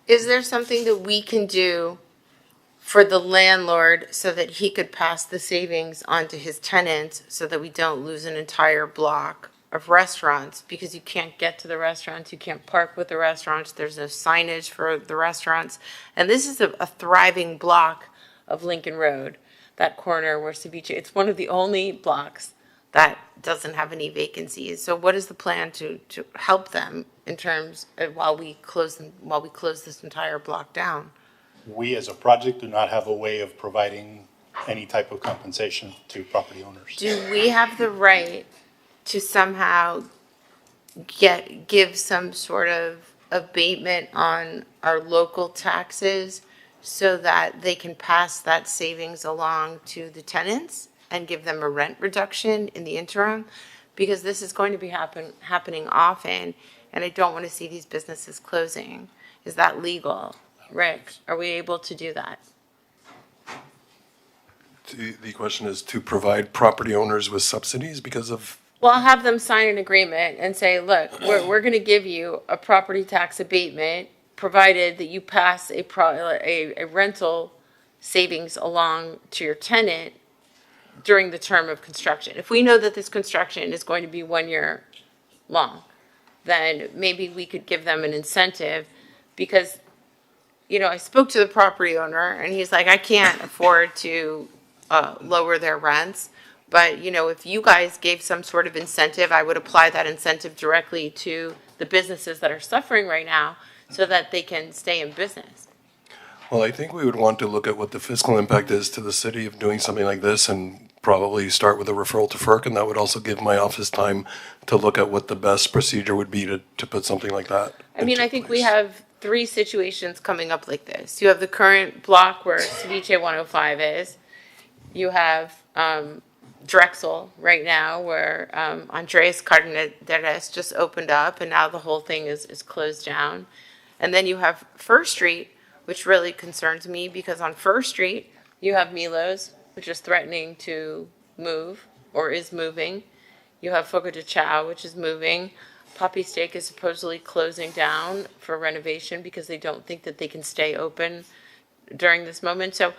Is there something that we can do for the landlord so that he could pass the savings on to his tenants so that we don't lose an entire block of restaurants? Because you can't get to the restaurants, you can't park with the restaurants, there's no signage for the restaurants. And this is a thriving block of Lincoln Road, that corner where Ceviche, it's one of the only blocks that doesn't have any vacancies. So what is the plan to help them in terms of while we close this entire block down? We as a project do not have a way of providing any type of compensation to property owners. Do we have the right to somehow give some sort of abatement on our local taxes so that they can pass that savings along to the tenants and give them a rent reduction in the interim? Because this is going to be happening often, and I don't want to see these businesses closing. Is that legal? Rick, are we able to do that? The question is to provide property owners with subsidies because of. Well, I'll have them sign an agreement and say, look, we're going to give you a property tax abatement provided that you pass a rental savings along to your tenant during the term of construction. If we know that this construction is going to be 1 year long, then maybe we could give them an incentive because, you know, I spoke to the property owner and he's like, I can't afford to lower their rents. But, you know, if you guys gave some sort of incentive, I would apply that incentive directly to the businesses that are suffering right now so that they can stay in business. Well, I think we would want to look at what the fiscal impact is to the city of doing something like this and probably start with a referral to FERC, and that would also give my office time to look at what the best procedure would be to put something like that. I mean, I think we have 3 situations coming up like this. You have the current block where Ceviche 105 is. You have Drexel right now where Andres Cardenas just opened up and now the whole thing is closed down. And then you have First Street, which really concerns me because on First Street, you have Milo's, which is threatening to move or is moving. You have Fogo de Chao, which is moving. Poppy Steak is supposedly closing down for renovation because they don't think that they can stay open during this moment. So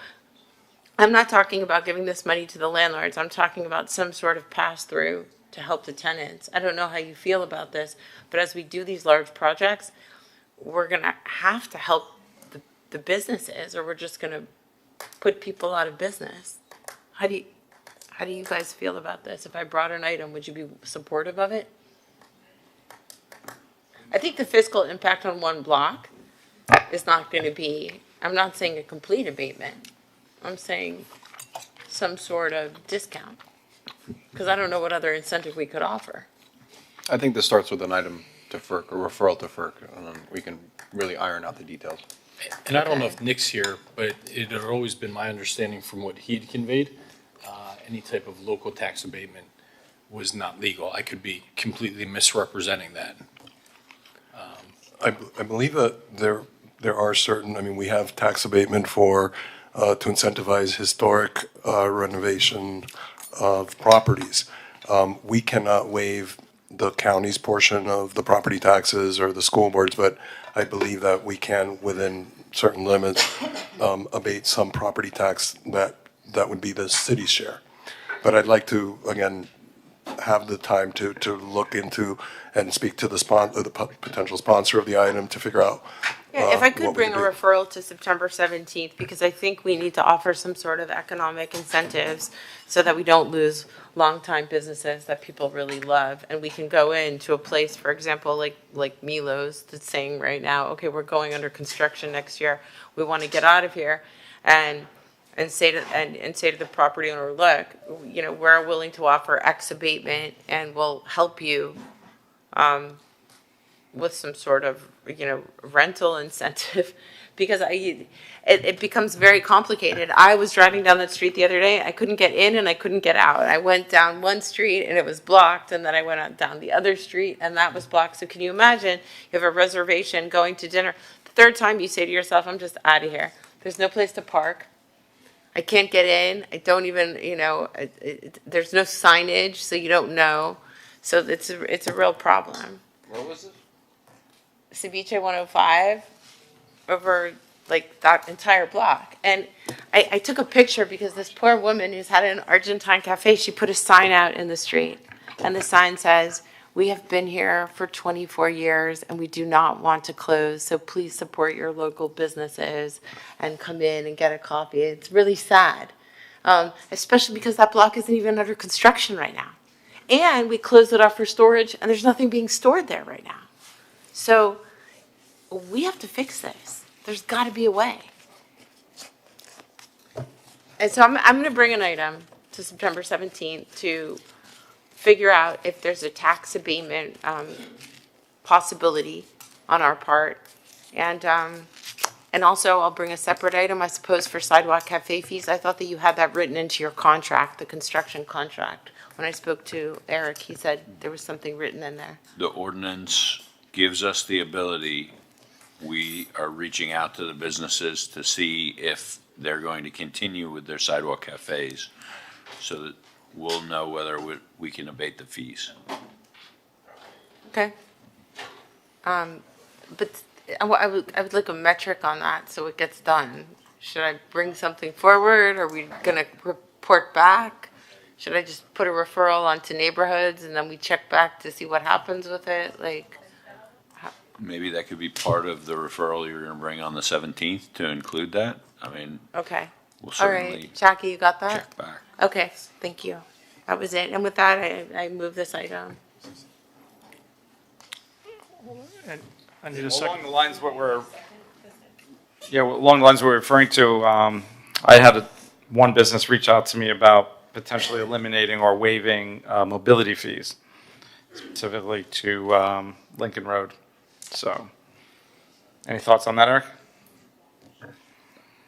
I'm not talking about giving this money to the landlords. I'm talking about some sort of pass-through to help the tenants. I don't know how you feel about this, but as we do these large projects, we're going to have to help the businesses or we're just going to put people out of business. How do you guys feel about this? If I brought an item, would you be supportive of it? I think the fiscal impact on one block is not going to be, I'm not saying a complete abatement. I'm saying some sort of discount. Because I don't know what other incentive we could offer. I think this starts with an item to FERC, a referral to FERC, and then we can really iron out the details. And I don't know if Nick's here, but it had always been my understanding from what he'd conveyed, any type of local tax abatement was not legal. I could be completely misrepresenting that. I believe that there are certain, I mean, we have tax abatement for, to incentivize historic renovation of properties. We cannot waive the county's portion of the property taxes or the school boards, but I believe that we can, within certain limits, abate some property tax that would be the city's share. But I'd like to, again, have the time to look into and speak to the potential sponsor of the item to figure out. Yeah, if I what could we bring a do. referral to September 17th, because I think we need to offer some sort of economic incentives so that we don't lose longtime businesses that people really love. And we can go into a place, for example, like Milo's that's saying right now, okay, we're going under construction next year. We want to get out of here and say to the property owner, look, you know, we're willing to offer X abatement and we'll help you with some sort of, you know, rental incentive, because it becomes very complicated. I was driving down that street the other day. I couldn't get in and I couldn't get out. I went down one street and it was blocked, and then I went down the other street and that was blocked. So can you imagine, you have a reservation going to dinner. The third time you say to yourself, I'm just out of here. There's no place to park. I can't get in. I don't even, you know, there's no signage, so you don't know. So it's a real problem. Where was it? Ceviche 105 over like that entire block. And I took a picture because this poor woman who's had an Argentine cafe, she put a sign out in the street. And the sign says, "We have been here for 24 years and we do not want to close. So please support your local businesses and come in and get a coffee." It's really sad, especially because that block isn't even under construction right now. And we closed it off for storage and there's nothing being stored there right now. So we have to fix this. There's got to be a way. And so I'm going to bring an item to September 17th to figure out if there's a tax abatement possibility on our part. And also I'll bring a separate item, I suppose, for sidewalk cafe fees. I thought that you had that written into your contract, the construction contract. When I spoke to Eric, he said there was something written in there. The ordinance gives us the ability, we are reaching out to the businesses to see if they're going to continue with their sidewalk cafes, so that we'll know whether we can abate the fees. Okay. But I would like a metric on that so it gets done. Should I bring something forward? Are we going to report back? Should I just put a referral onto neighborhoods and then we check back to see what happens with it? Like, Maybe that could be part of the referral you're going to bring on the 17th to include that. I mean, okay. we'll All certainly right. Jackie, you got that? check back. Okay, thank you. That was it. And with that, I move this item. And I need a Along second. the lines what we're, along the lines we're referring to, I had one business reach out to me about potentially eliminating or waiving mobility fees, specifically to Lincoln Road. So, any thoughts on that, Eric?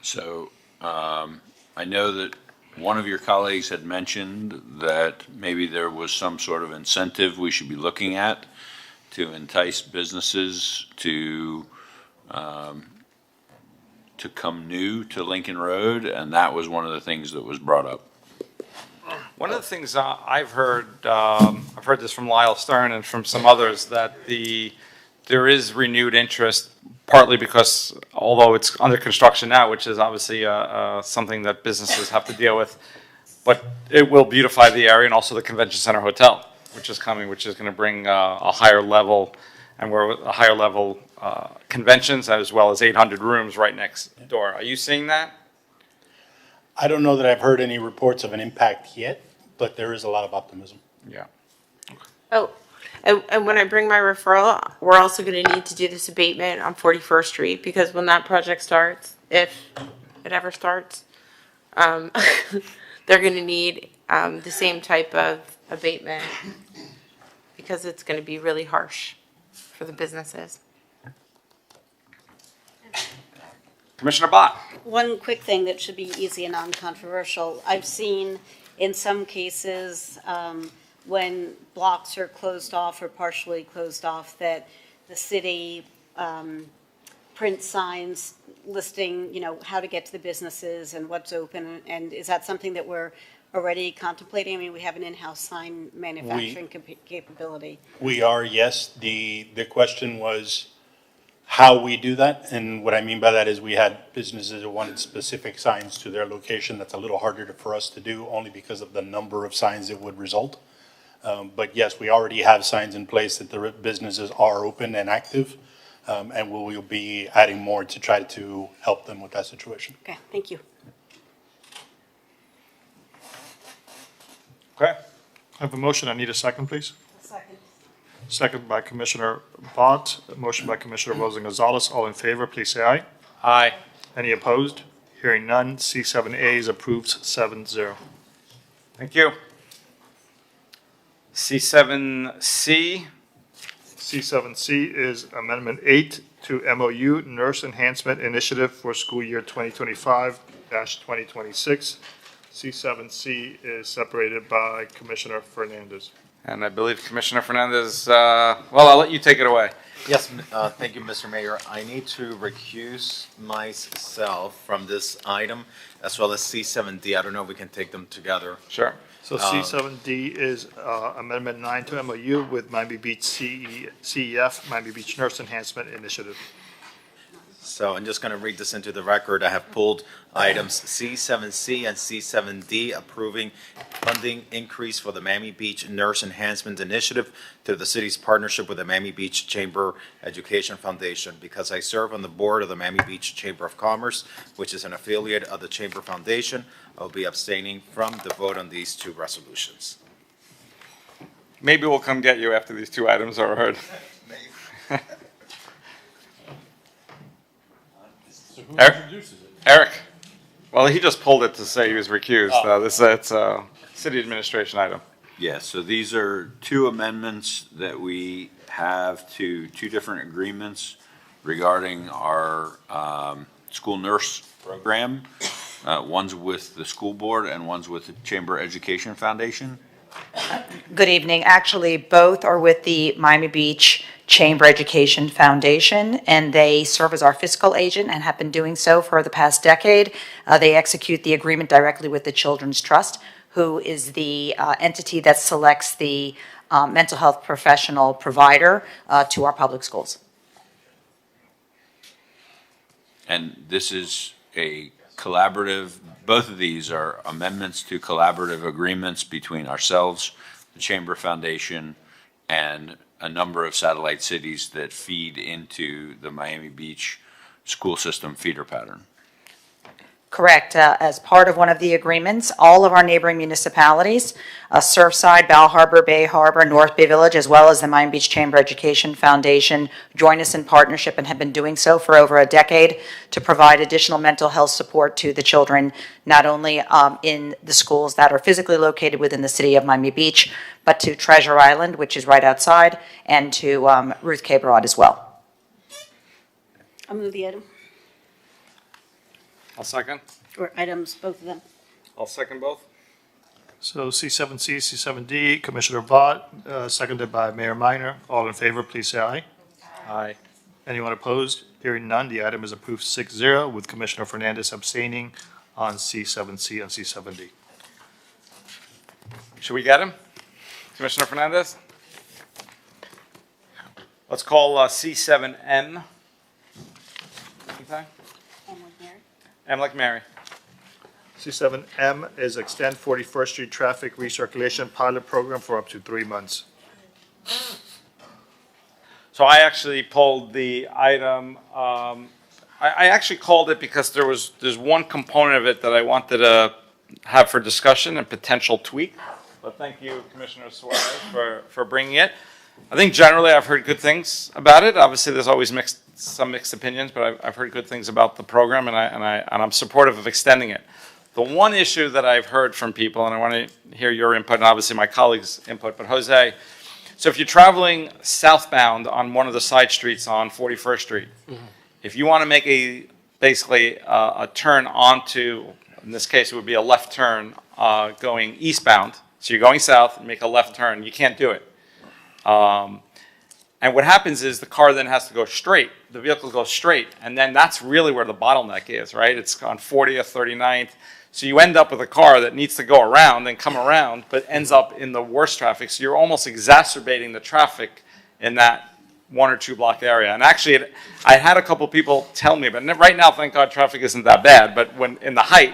So, I know that one of your colleagues had mentioned that maybe there was some sort of incentive we should be looking at to entice businesses to come new to Lincoln Road, and that was one of the things that was brought up. One of the things I've heard this from Lyle Stern and from some others, that there is renewed interest, partly because although it's under construction now, which is obviously something that businesses have to deal with, but it will beautify the area, and also the Convention Center Hotel, which is coming, which is going to bring a higher level, and we're a higher level conventions, as well as 800 rooms right next door. Are you seeing that? I don't know that I've heard any reports of an impact yet, but there is a lot of optimism. Yeah. Oh, and when I bring my referral, we're also going to need to do this abatement on 41st Street, because when that project starts, if it ever starts, they're going to need the same type of abatement because it's going to be really harsh for the businesses. Commissioner Bott. One quick thing that should be easy and non-controversial. I've seen in some cases when blocks are closed off or partially closed off that the city prints signs listing, how to get to the businesses and what's open. And is that something that we're already contemplating? I mean, we have an in-house sign manufacturing capability. We are, yes. The question was how we do that. And what I mean by that is we had businesses that wanted specific signs to their location. That's a little harder for us to do only because of the number of signs it would result. But yes, we already have signs in place that the businesses are open and active. And we will be adding more to try to help them with that situation. Okay, thank you. Okay. I have a motion. I need a second, please. Second. Second by Commissioner Bott. Motion by Commissioner Rosa Gonzalez. All in favor, please say aye. Aye. Any opposed? Hearing none. C7A is approved 7-0. Thank you. C7C. C7C is Amendment 8 to MOU Nurse Enhancement Initiative for school year 2025-2026. C7C is separated by Commissioner Fernandez. And I believe Commissioner Fernandez, I'll let you take it away. Yes, thank you, Mr. Mayor. I need to recuse myself from this item, as well as C7D. I don't know if we can take them together. Sure. So C7D is Amendment 9 to MOU with Miami Beach CEF, Miami Beach Nurse Enhancement Initiative. So I'm just going to read this into the record. I have pulled items C7C and C7D approving funding increase for the Miami Beach Nurse Enhancement Initiative through the city's partnership with the Miami Beach Chamber Education Foundation. Because I serve on the board of the Miami Beach Chamber of Commerce, which is an affiliate of the Chamber Foundation, I'll be abstaining from the vote on these two resolutions. Maybe we'll come get you after these two items are heard. Eric? Well, he just pulled it to say he was recused. It's a city administration item. Yes, so these are two amendments that we have to two different agreements regarding our school nurse program. One's with the school board and one's with the Chamber Education Foundation. Good evening. Actually, both are with the Miami Beach Chamber Education Foundation, and they serve as our fiscal agent and have been doing so for the past decade. They execute the agreement directly with the Children's Trust, who is the entity that selects the mental health professional provider to our public schools. And this is a collaborative, both of these are amendments to collaborative agreements between ourselves, the Chamber Foundation, and a number of satellite cities that feed into the Miami Beach school system feeder pattern. Correct. As part of one of the agreements, all of our neighboring municipalities, Surfside, Bal Harbor, Bay Harbor, North Bay Village, as well as the Miami Beach Chamber Education Foundation, join us in partnership and have been doing so for over a decade to provide additional mental health support to the children, not only in the schools that are physically located within the city of Miami Beach, but to Treasure Island, which is right outside, and to Ruth K. Broad as well. I'll move the item, I'll second. or items, both of them. I'll second both. So C7C, C7D, Commissioner Bott, seconded by Mayor Minor. All in favor, please say aye. Aye. Anyone opposed? Hearing none, the item is approved 6-0 with Commissioner Fernandez abstaining on C7C and C7D. Should we get him? Commissioner Fernandez? Let's call C7M. Okay. M like Mary. C7M is Extend 41st Street Traffic Recirculation Pilot Program for up to 3 months. So I actually pulled the item, I actually called it because there's one component of it that I wanted to have for discussion and potential tweak. But thank you, Commissioner Suarez, for bringing it. I think generally I've heard good things about it. Obviously, there's always some mixed opinions, but I've heard good things about the program, and I'm supportive of extending it. The one issue that I've heard from people, and I want to hear your input and obviously my colleagues' input, but Jose, so if you're traveling southbound on one of the side streets on 41st Street, if you want to make basically a turn onto, in this case it would be a left turn going eastbound, so you're going south and make a left turn, you can't do it. And what happens is the car then has to go straight. The vehicle goes straight, and then that's really where the bottleneck is, right? It's on 40th, 39th. So you end up with a car that needs to go around and come around, but ends up in the worst traffic. So you're almost exacerbating the traffic in that 1 or 2 block area. And actually, I had a couple people tell me, but right now, thank God, traffic isn't that bad. But when in the height,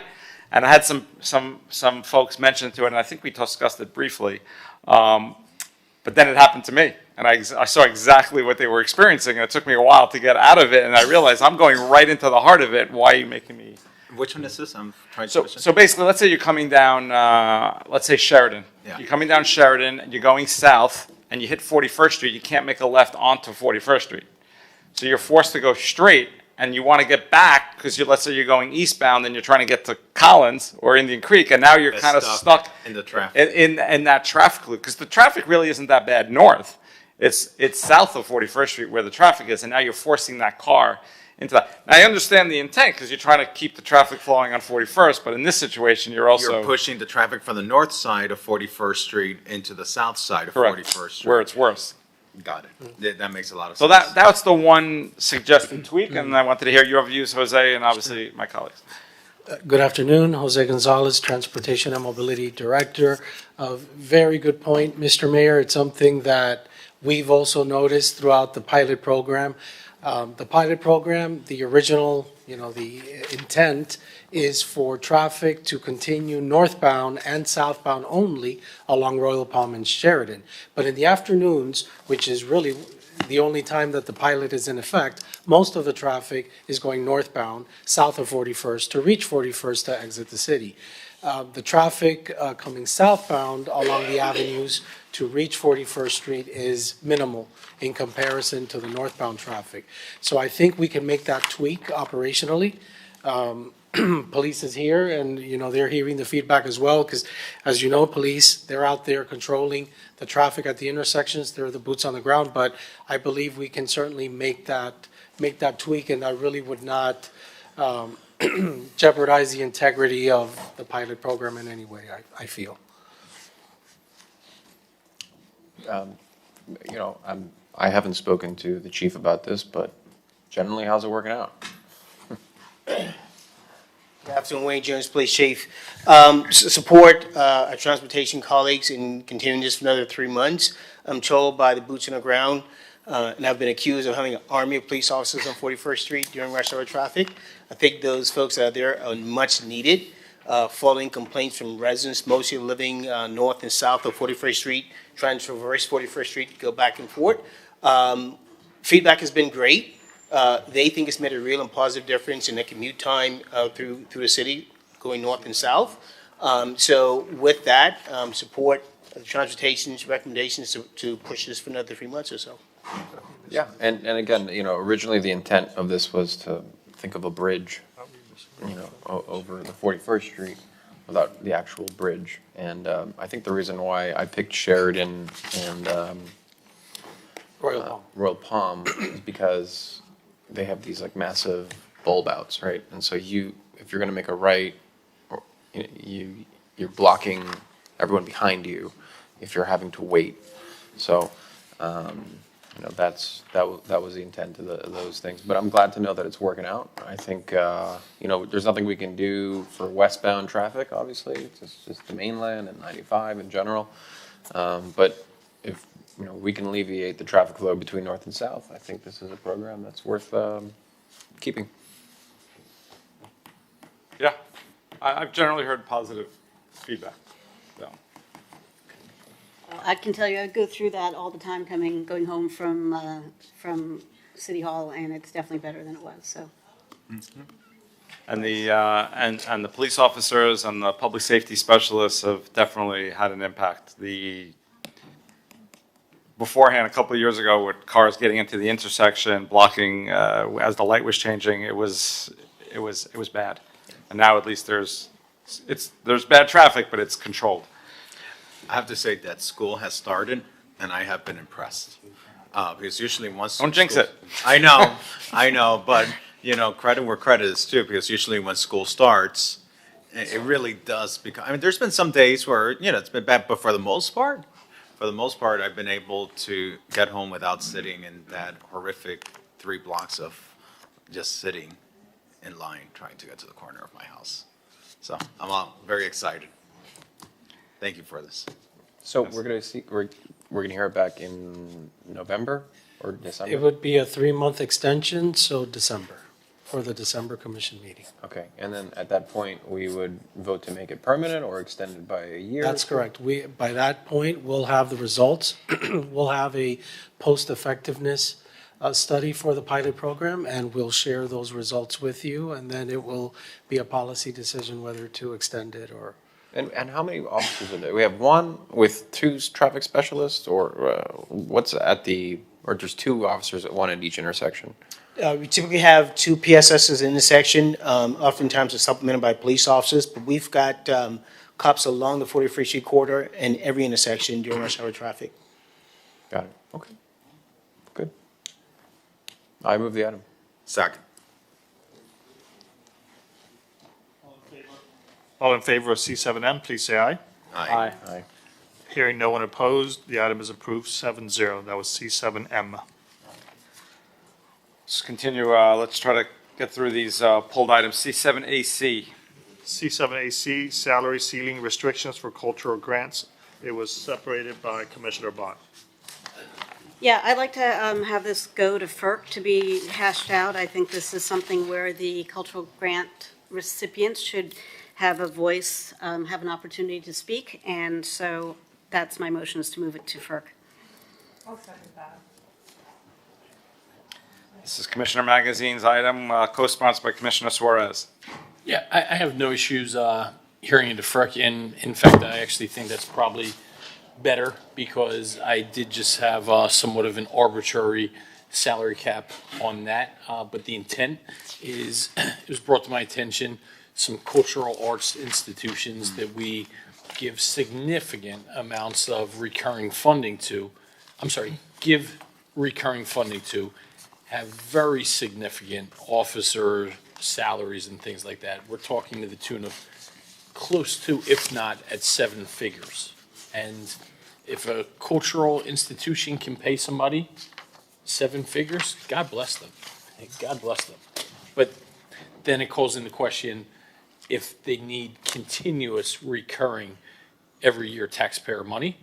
and I had some folks mention to it, and I think we discussed it briefly. But then it happened to me, and I saw exactly what they were experiencing, and it took me a while to get out of it, and I realized I'm going right into the heart of it. Why are you making me? Which one is this? I'm trying So, to. so basically, let's say you're coming down, let's say Sheridan. Yeah. You're coming down Sheridan, and you're going south, and you hit 41st Street. You can't make a left onto 41st Street. So you're forced to go straight, and you want to get back, because let's say you're going eastbound, and you're trying to get to Collins or Indian Creek, and now you're kind of stuck in the traffic. In that traffic loop, because the traffic really isn't that bad north. It's south of 41st Street where the traffic is, and now you're forcing that car into that. Now, I understand the intent, because you're trying to keep the traffic flowing on 41st, but in this situation, you're pushing the traffic from the north side of 41st Street into the south side of Correct. 41st Street. Where it's worse. Got it. That makes a lot of So sense. that's the one suggested tweak, and I wanted to hear your views, Jose, and obviously my colleagues. Good afternoon, Jose Gonzalez, Transportation and Mobility Director. Very good point, Mr. Mayor. It's something that we've also noticed throughout the pilot program. The pilot program, the original, the intent is for traffic to continue northbound and southbound only along Royal Palm and Sheridan. But in the afternoons, which is really the only time that the pilot is in effect, most of the traffic is going northbound, south of 41st, to reach 41st to exit the city. The traffic coming southbound along the avenues to reach 41st Street is minimal in comparison to the northbound traffic. So I think we can make that tweak operationally. Police is here, and they're hearing the feedback as well, because as you know, police, they're out there controlling the traffic at the intersections. They're the boots on the ground, but I believe we can certainly make that tweak, and that really would not jeopardize the integrity of the pilot program in any way, I feel. I haven't spoken to the chief about this, but generally, how's it working out? Good afternoon, Wayne Jones, Police Chief. Support our transportation colleagues in continuing this for another 3 months. I'm told by the boots on the ground, and I've been accused of having an army of police officers on 41st Street during rush hour traffic. I think those folks out there are much needed, following complaints from residents, mostly living north and south of 41st Street, trying to traverse 41st Street, go back and forth. Feedback has been great. They think it's made a real and positive difference in the commute time through the city, going north and south. So with that, support the transportation's recommendations to push this for another 3 months or so. Yeah, and again, originally the intent of this was to think of a bridge, over the 41st Street without the actual bridge. And I think the reason why I picked Sheridan and Royal Palm is because they have these massive bulb outs, right? And so if you're going to make a right, you're blocking everyone behind you if you're having to wait. So that was the intent of those things. But I'm glad to know that it's working out. I think there's nothing we can do for westbound traffic. Obviously, it's just the mainland and 95 in general. But if we can alleviate the traffic flow between north and south, I think this is a program that's worth keeping. Yeah, I've generally heard positive feedback. So. I can tell you, I go through that all the time going home from City Hall, and it's definitely better than it was, so. Mm-hmm. And the police officers and the public safety specialists have definitely had an impact. Beforehand, a couple of years ago, with cars getting into the intersection, blocking as the light was changing, it was bad. And now at least there's there's bad traffic, but it's controlled. I have to say that school has started, and I have been impressed. Because usually once. Don't jinx it. I know, but, credit where credit is due, because usually when school starts, it really does become, there's been some days where, it's been bad, but for the most part, I've been able to get home without sitting in that horrific 3 blocks of just sitting in line trying to get to the corner of my house. So I'm very excited. Thank you for this. So we're gonna hear it back in November or December? It would be a 3-month extension, so December, for the December commission meeting. Okay, and then at that point, we would vote to make it permanent or extend it by a year? That's correct. By that point, we'll have the results. We'll have a post-effectiveness study for the pilot program, and we'll share those results with you, and then it will be a policy decision whether to extend it or. And how many officers are there? We have 1 with 2 traffic specialists, or what's or just 2 officers at 1 at each intersection? We typically have 2 PSSs in the section, oftentimes it's supplemented by police officers, but we've got cops along the 43rd Street corridor and every intersection during rush hour traffic. Got it, okay. Good. I move the item. Second. All in favor of C7M, please say aye. Aye. Aye. Hearing no one opposed, the item is approved 7-0. That was C7M. Let's continue, let's try to get through these pulled items. C7AC. C7AC, salary ceiling restrictions for cultural grants. It was separated by Commissioner Bott. Yeah, I'd like to have this go to FERC to be hashed out. I think this is something where the cultural grant recipients should have a voice, have an opportunity to speak, and so that's my motion, is to move it to FERC. I'll second that. This is Commissioner Magazine's item, co-sponsored by Commissioner Suarez. Yeah, I have no issues hearing into FERC, and in fact, I actually think that's probably better because I did just have somewhat of an arbitrary salary cap on that, but the intent is, it was brought to my attention, some cultural arts institutions that we give significant amounts of recurring funding to, give recurring funding to, have very significant officer salaries and things like that. We're talking to the tune of close to, if not at 7 figures. And if a cultural institution can pay somebody 7 figures, God bless them. God bless them. But then it calls into question if they need continuous recurring every year taxpayer money.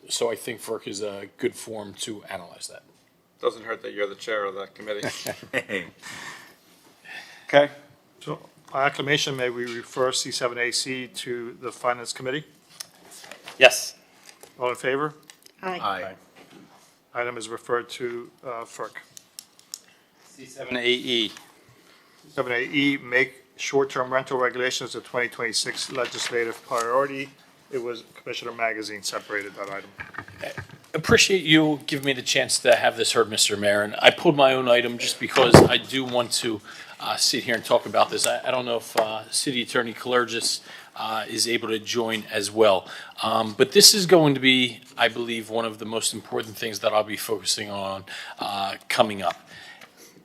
So I think FERC is a good forum to analyze that. Doesn't hurt that you're the chair of that committee. Okay. So by acclamation, may we refer C7AC to the Finance Committee? Yes. All in favor? Aye. Aye. Item is referred to FERC. C7AE. 7AE, make short-term rental regulations a 2026 legislative priority. It was Commissioner Magazine separated that item. Appreciate you giving me the chance to have this heard, Mr. Mayor. And I pulled my own item just because I do want to sit here and talk about this. I don't know if City Attorney Kalergis is able to join as well. But this is going to be, I believe, one of the most important things that I'll be focusing on coming up.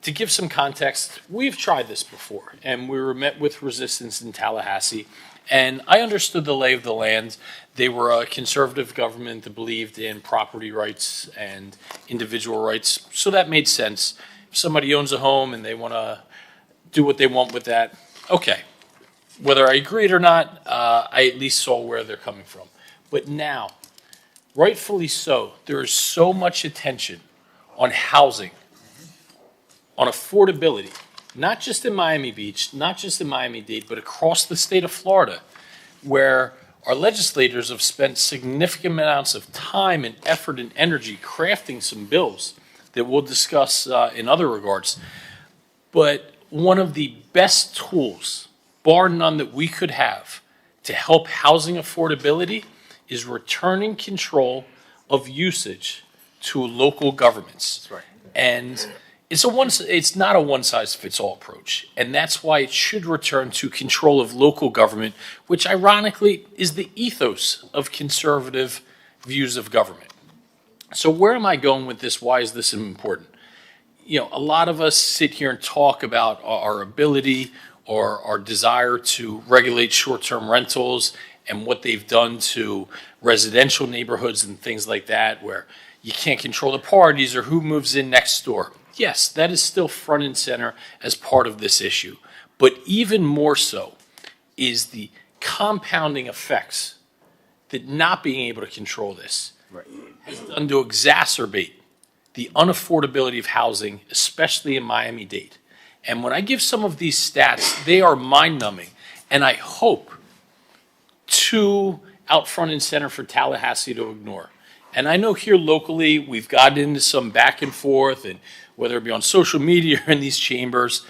To give some context, we've tried this before, and we were met with resistance in Tallahassee. And I understood the lay of the land. They were a conservative government that believed in property rights and individual rights, so that made sense. If somebody owns a home and they want to do what they want with that, okay. Whether I agreed or not, I at least saw where they're coming from. But now, rightfully so, there is so much attention on housing, on affordability, not just in Miami Beach, not just in Miami-Dade, but across the state of Florida, where our legislators have spent significant amounts of time and effort and energy crafting some bills that we'll discuss in other regards. But one of the best tools, bar none, that we could have to help housing affordability is returning control of usage to local governments. That's right. And it's not a one-size-fits-all approach, and that's why it should return to control of local government, which ironically is the ethos of conservative views of government. So where am I going with this? Why is this important? You know, a lot of us sit here and talk about our ability or our desire to regulate short-term rentals and what they've done to residential neighborhoods and things like that, where you can't control the parties or who moves in next door. Yes, that is still front and center as part of this issue. But even more so is the compounding effects that not being able to control this has done to exacerbate the unaffordability of housing, especially in Miami-Dade. And when I give some of these stats, they are mind-numbing. And I hope too out front and center for Tallahassee to ignore. And I know here locally, we've gotten into some back and forth, and whether it be on social media or in these chambers,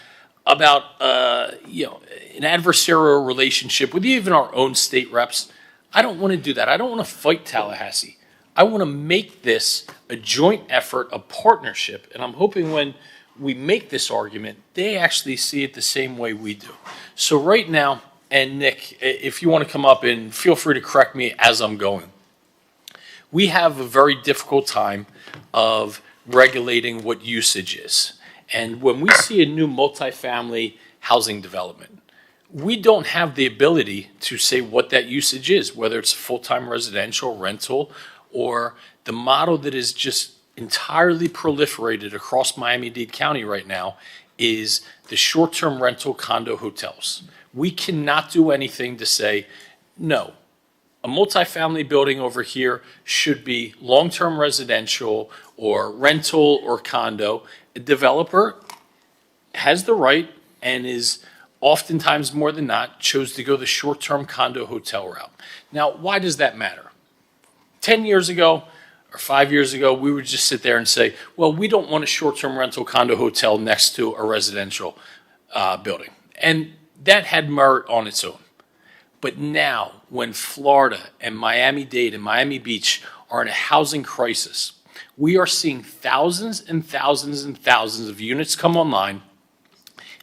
about an adversarial relationship with even our own state reps. I don't want to do that. I don't want to fight Tallahassee. I want to make this a joint effort, a partnership, and I'm hoping when we make this argument, they actually see it the same way we do. So right now, and Nick, if you want to come up and feel free to correct me as I'm going, we have a very difficult time of regulating what usage is. And when we see a new multifamily housing development, we don't have the ability to say what that usage is, whether it's full-time residential, rental, or the model that is just entirely proliferated across Miami-Dade County right now is the short-term rental condo hotels. We cannot do anything to say, no, a multifamily building over here should be long-term residential or rental or condo. A developer has the right and is oftentimes more than not chose to go the short-term condo hotel route. Now, why does that matter? 10 years ago or 5 years ago, we would just sit there and say, well, we don't want a short-term rental condo hotel next to a residential building. And that had merit on its own. But now, when Florida and Miami-Dade and Miami Beach are in a housing crisis, we are seeing thousands and thousands and thousands of units come online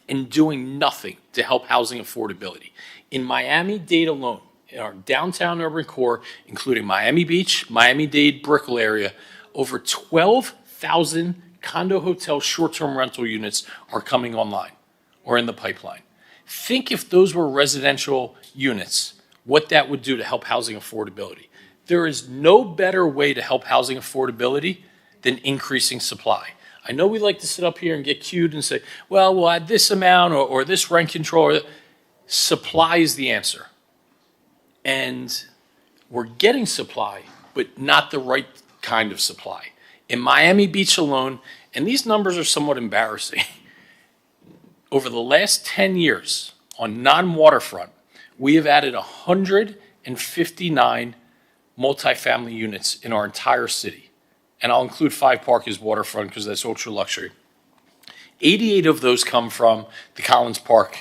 and doing nothing to help housing affordability. In Miami-Dade alone, in our downtown urban core, including Miami Beach, Miami-Dade, Brickell area, over 12,000 condo hotel short-term rental units are coming online or in the pipeline. Think if those were residential units, what that would do to help housing affordability. There is no better way to help housing affordability than increasing supply. I know we like to sit up here and get cute and say, well, we'll add this amount or this rent control. Supply is the answer. And we're getting supply, but not the right kind of supply. In Miami Beach alone, and these numbers are somewhat embarrassing, over the last 10 years on non-waterfront, we have added 159 multifamily units in our entire city. And I'll include 5 Park as waterfront because that's ultra luxury. 88 of those come from the Collins Park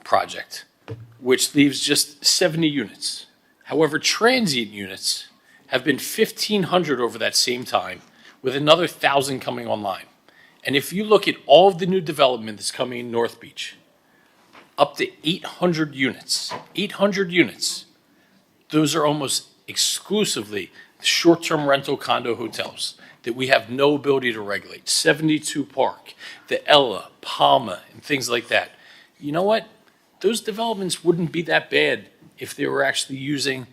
project, which leaves just 70 units. However, transient units have been 1,500 over that same time, with another 1,000 coming online. And if you look at all of the new development that's coming in North Beach, up to 800 units, 800 units, those are almost exclusively short-term rental condo hotels that we have no ability to regulate. 72 Park, the Ella, Palma, and things like that. You know what? Those developments wouldn't be that bad if they were actually using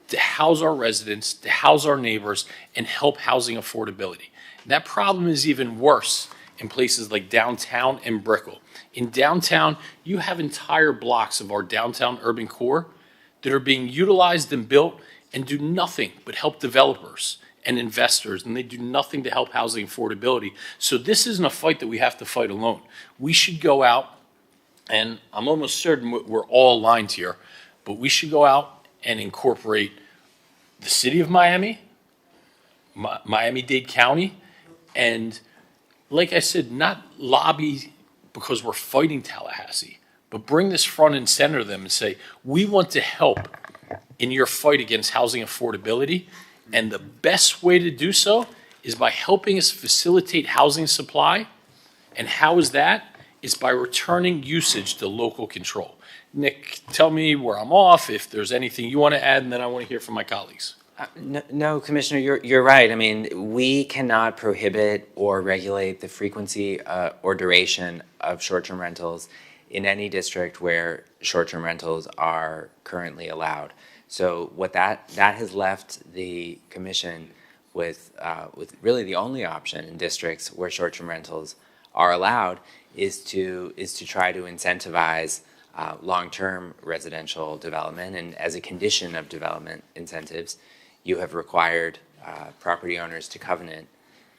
to house our residents, to house our neighbors, and help housing affordability. That problem is even worse in places like downtown and Brickell. In downtown, you have entire blocks of our downtown urban core that are being utilized and built and do nothing but help developers and investors, and they do nothing to help housing affordability. So this isn't a fight that we have to fight alone. We should go out, and I'm almost certain we're all aligned here, but we should go out and incorporate the city of Miami, Miami-Dade County, and like I said, not lobby because we're fighting Tallahassee, but bring this front and center to them and say, we want to help in your fight against housing affordability, and the best way to do so is by helping us facilitate housing supply. And how is that? Is by returning usage to local control. Nick, tell me where I'm off, if there's anything you want to add, and then I want to hear from my colleagues. No, Commissioner, you're right. I mean, we cannot prohibit or regulate the frequency or duration of short-term rentals in any district where short-term rentals are currently allowed. So what that has left the commission with really the only option in districts where short-term rentals are allowed is to try to incentivize long-term residential development, and as a condition of development incentives, you have required property owners to covenant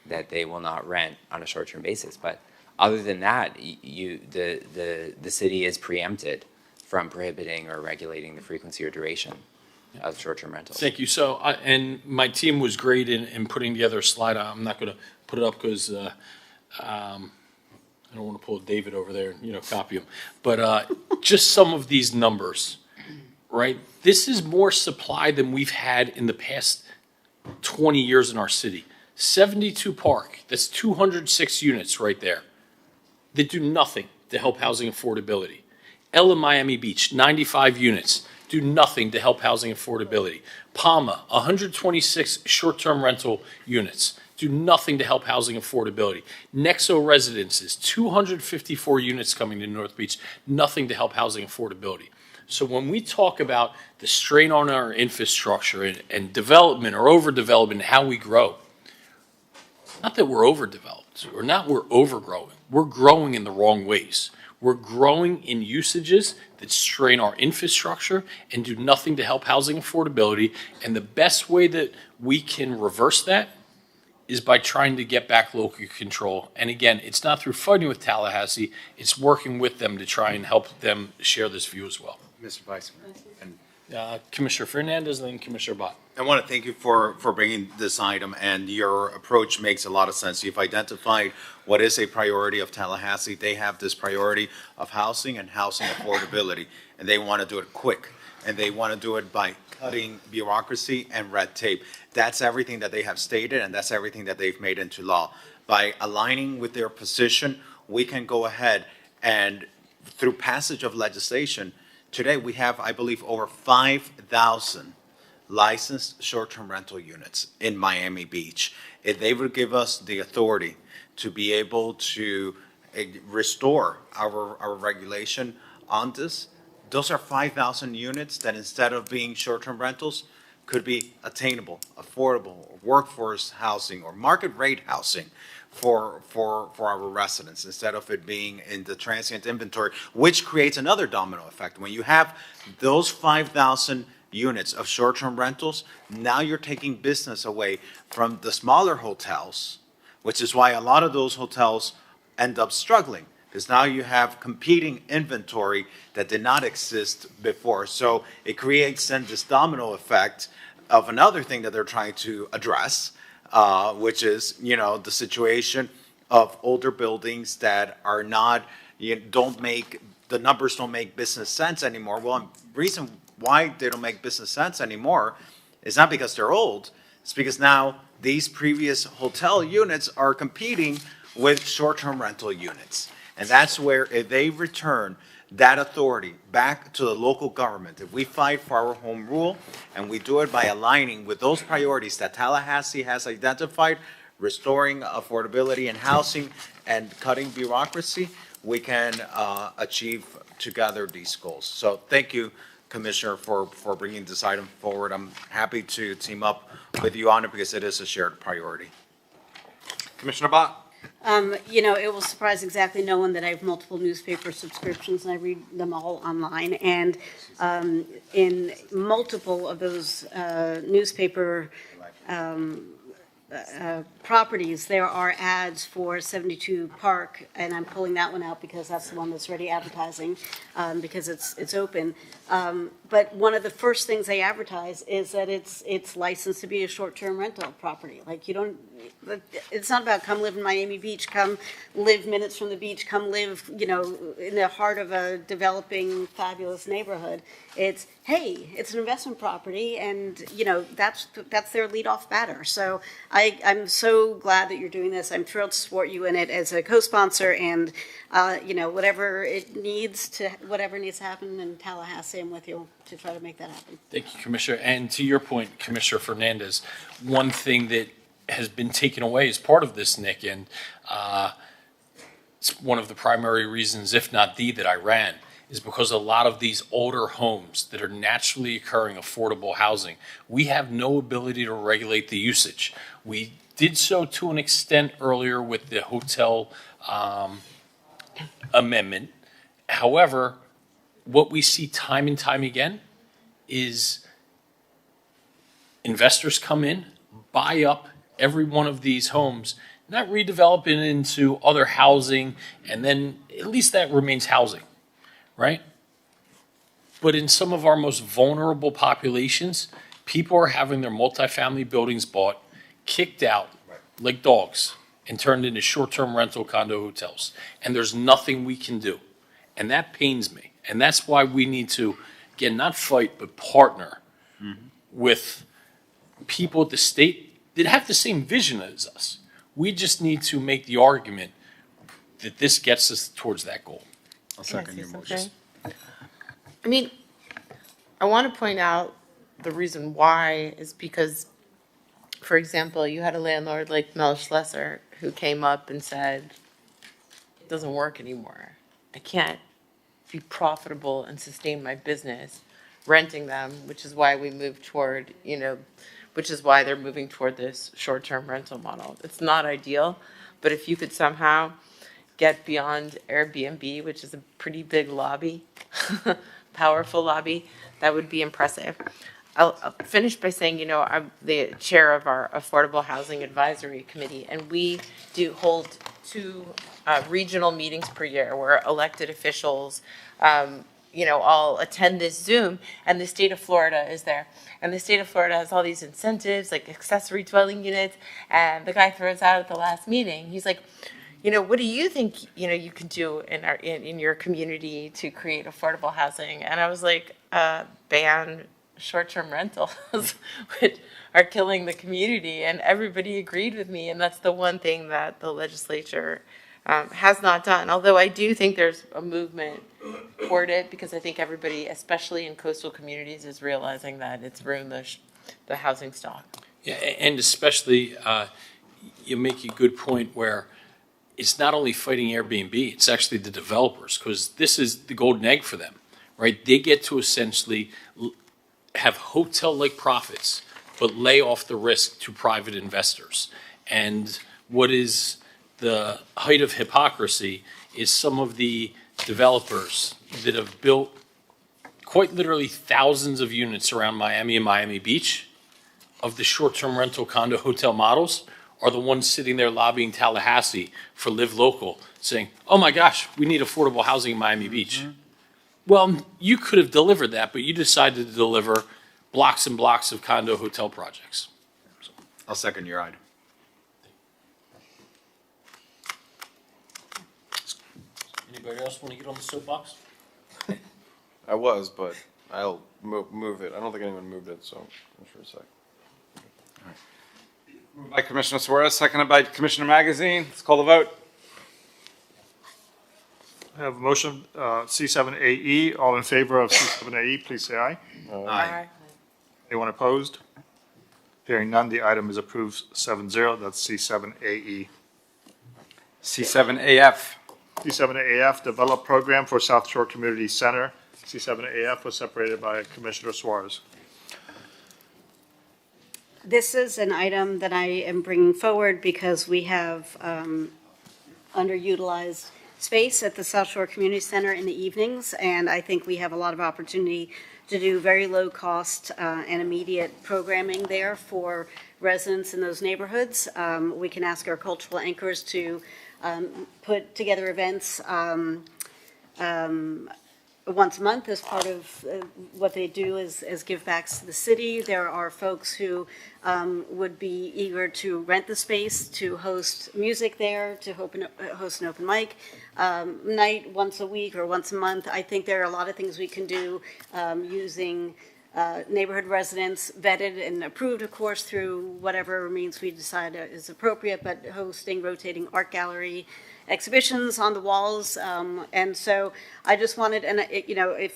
that they will not rent on a short-term basis. But other than that, the city is preempted from prohibiting or regulating the frequency or duration of short-term rentals. Thank you. So, and my team was great in putting together a slide. I'm not going to put it up because I don't want to pull David over there and, copy him. But just some of these numbers, right? This is more supply than we've had in the past 20 years in our city. 72 Park, that's 206 units right there that do nothing to help housing affordability. Ella Miami Beach, 95 units, do nothing to help housing affordability. Palma, 126 short-term rental units, do nothing to help housing affordability. Nexo Residences, 254 units coming to North Beach, nothing to help housing affordability. So when we talk about the strain on our infrastructure and development or overdevelopment, how we grow, not that we're overdeveloped or not we're overgrowing. We're growing in the wrong ways. We're growing in usages that strain our infrastructure and do nothing to help housing affordability. And the best way that we can reverse that is by trying to get back local control. And again, it's not through fighting with Tallahassee, it's working with them to try and help them share this view as well. Mr. Vice Mayor. Commissioner Fernandez and then Commissioner Bott. I want to thank you for bringing this item, and your approach makes a lot of sense. You've identified what is a priority of Tallahassee. They have this priority of housing and housing affordability, and they want to do it quick, and they want to do it by cutting bureaucracy and red tape. That's everything that they have stated, and that's everything that they've made into law. By aligning with their position, we can go ahead and, through passage of legislation, today we have, I believe, over 5,000 licensed short-term rental units in Miami Beach. If they would give us the authority to be able to restore our regulation on this, those are 5,000 units that, instead of being short-term rentals, could be attainable, affordable, workforce housing or market rate housing for our residents, instead of it being in the transient inventory, which creates another domino effect. When you have those 5,000 units of short-term rentals, now you're taking business away from the smaller hotels, which is why a lot of those hotels end up struggling, because now you have competing inventory that did not exist before. So it creates then this domino effect of another thing that they're trying to address, which is, the situation of older buildings that are not, the numbers don't make business sense anymore. Well, the reason why they don't make business sense anymore is not because they're old, it's because now these previous hotel units are competing with short-term rental units. And that's where, if they return that authority back to the local government, if we fight for our home rule and we do it by aligning with those priorities that Tallahassee has identified, restoring affordability and housing and cutting bureaucracy, we can achieve together these goals. So thank you, Commissioner, for bringing this item forward. I'm happy to team up with you on it because it is a shared priority. Commissioner Bott. It will surprise exactly no one that I have multiple newspaper subscriptions and I read them all online. And in multiple of those newspaper properties, there are ads for 72 Park, and I'm pulling that one out because that's the one that's already advertising, because it's open. But one of the first things they advertise is that it's licensed to be a short-term rental property. Like, it's not about come live in Miami Beach, come live minutes from the beach, come live, in the heart of a developing, fabulous neighborhood. It's, hey, it's an investment property, and, that's their lead-off batter. So I'm so glad that you're doing this. I'm thrilled to support you in it as a co-sponsor, and, you know, whatever needs to happen in Tallahassee, I'm with you to try to make that happen. Thank you, Commissioner. And to your point, Commissioner Fernandez, one thing that has been taken away as part of this, Nick, and it's one of the primary reasons, if not the, that I ran, is because a lot of these older homes that are naturally occurring affordable housing, we have no ability to regulate the usage. We did so to an extent earlier with the hotel amendment. However, what we see time and time again is investors come in, buy up every one of these homes, not redevelop it into other housing, and then at least that remains housing, right? But in some of our most vulnerable populations, people are having their multifamily buildings bought, kicked out like dogs, and turned into short-term rental condo hotels. And there's nothing we can do. And that pains me. And that's why we need to, again, not fight, but partner with people at the state that have the same vision as us. We just need to make the argument that this gets us towards that goal. I'll second your motion. I mean, I want to point out the reason why is because, for example, you had a landlord like Mel Schlesser who came up and said, it doesn't work anymore. I can't be profitable and sustain my business renting them, which is why we moved toward, you know, which is why they're moving toward this short-term rental model. It's not ideal, but if you could somehow get beyond Airbnb, which is a pretty big lobby, powerful lobby, that would be impressive. I'll finish by saying, you know, I'm the chair of our Affordable Housing Advisory Committee, and we do hold 2 regional meetings per year where elected officials, you know, all attend this Zoom, and the state of Florida is there. And the state of Florida has all these incentives, like accessory dwelling units, and the guy throws out at the last meeting, he's like, you know, what do you think, you know, you could do in your community to create affordable housing? And I was like, ban short-term rentals, which are killing the community. And everybody agreed with me, and that's the one thing that the legislature has not done. Although I do think there's a movement toward it, because I think everybody, especially in coastal communities, is realizing that it's ruined the housing stock. Yeah, and especially, you make a good point where it's not only fighting Airbnb, it's actually the developers, because this is the golden egg for them, right? They get to essentially have hotel-like profits, but lay off the risk to private investors. And what is the height of hypocrisy is some of the developers that have built quite literally thousands of units around Miami and Miami Beach of the short-term rental condo hotel models are the ones sitting there lobbying Tallahassee for Live Local, saying, oh my gosh, we need affordable housing in Miami Beach. Well, you could have delivered that, but you decided to deliver blocks and blocks of condo hotel projects. I'll second your item. Anybody else want to get on the soapbox? I was, but I'll move it. I don't think anyone moved it, so I'm sure a sec. Moved by Commissioner Suarez, seconded by Commissioner Magazine. Let's call the vote. I have a motion, C7AE. All in favor of C7AE, please say aye. Aye. Anyone opposed? Hearing none, the item is approved 7-0. That's C7AE. C7AF. C7AF, Develop Program for South Shore Community Center. C7AF was separated by Commissioner Suarez. This is an item that I am bringing forward because we have underutilized space at the South Shore Community Center in the evenings, and I think we have a lot of opportunity to do very low-cost and immediate programming there for residents in those neighborhoods. We can ask our cultural anchors to put together events once a month as part of what they do is give backs to the city. There are folks who would be eager to rent the space, to host music there, to host an open mic night once a week or once a month. I think there are a lot of things we can do using neighborhood residents, vetted and approved, of course, through whatever means we decide is appropriate, but hosting rotating art gallery exhibitions on the walls. And so I just wanted, and I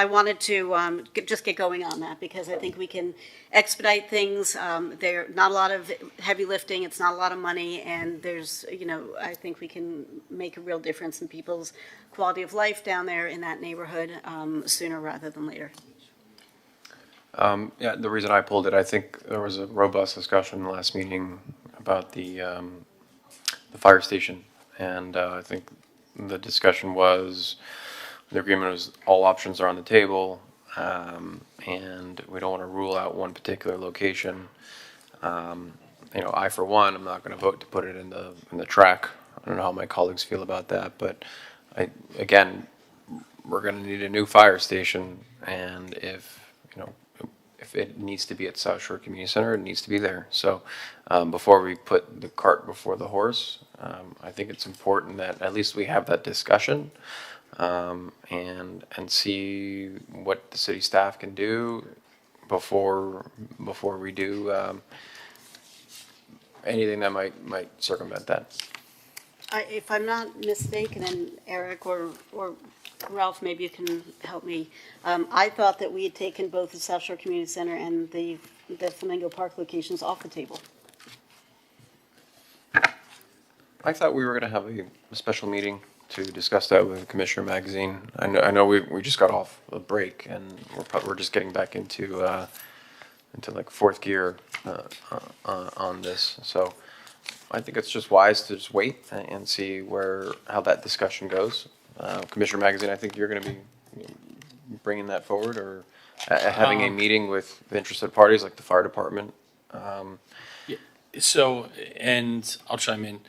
wanted to just get going on that, because I think we can expedite things. There not a lot of heavy lifting. It's not a lot of money, and there's, I think we can make a real difference in people's quality of life down there in that neighborhood sooner rather than later. Yeah, the reason I pulled it, I think there was a robust discussion in the last meeting about the fire station, and I think the discussion was, the agreement was all options are on the table, and we don't want to rule out one particular location. I, for one, I'm not going to vote to put it in the track. I don't know how my colleagues feel about that, but again, we're going to need a new fire station, and if it needs to be at South Shore Community Center, it needs to be there. So before we put the cart before the horse, I think it's important that at least we have that discussion, and see what the city staff can do before we do anything that might circumvent that. If I'm not mistaken, and Eric or Ralph, maybe you can help me. I thought that we had taken both the South Shore Community Center and the Flamingo Park locations off the table. I thought we were going to have a special meeting to discuss that with Commissioner Magazine. I know we just got off a break, and we're just getting back into like fourth gear on this. So I think it's just wise to just wait and see how that discussion goes. Commissioner Magazine, I think you're going to be bringing that forward, or having a meeting with the interested parties like the fire department. So, and I'll chime in.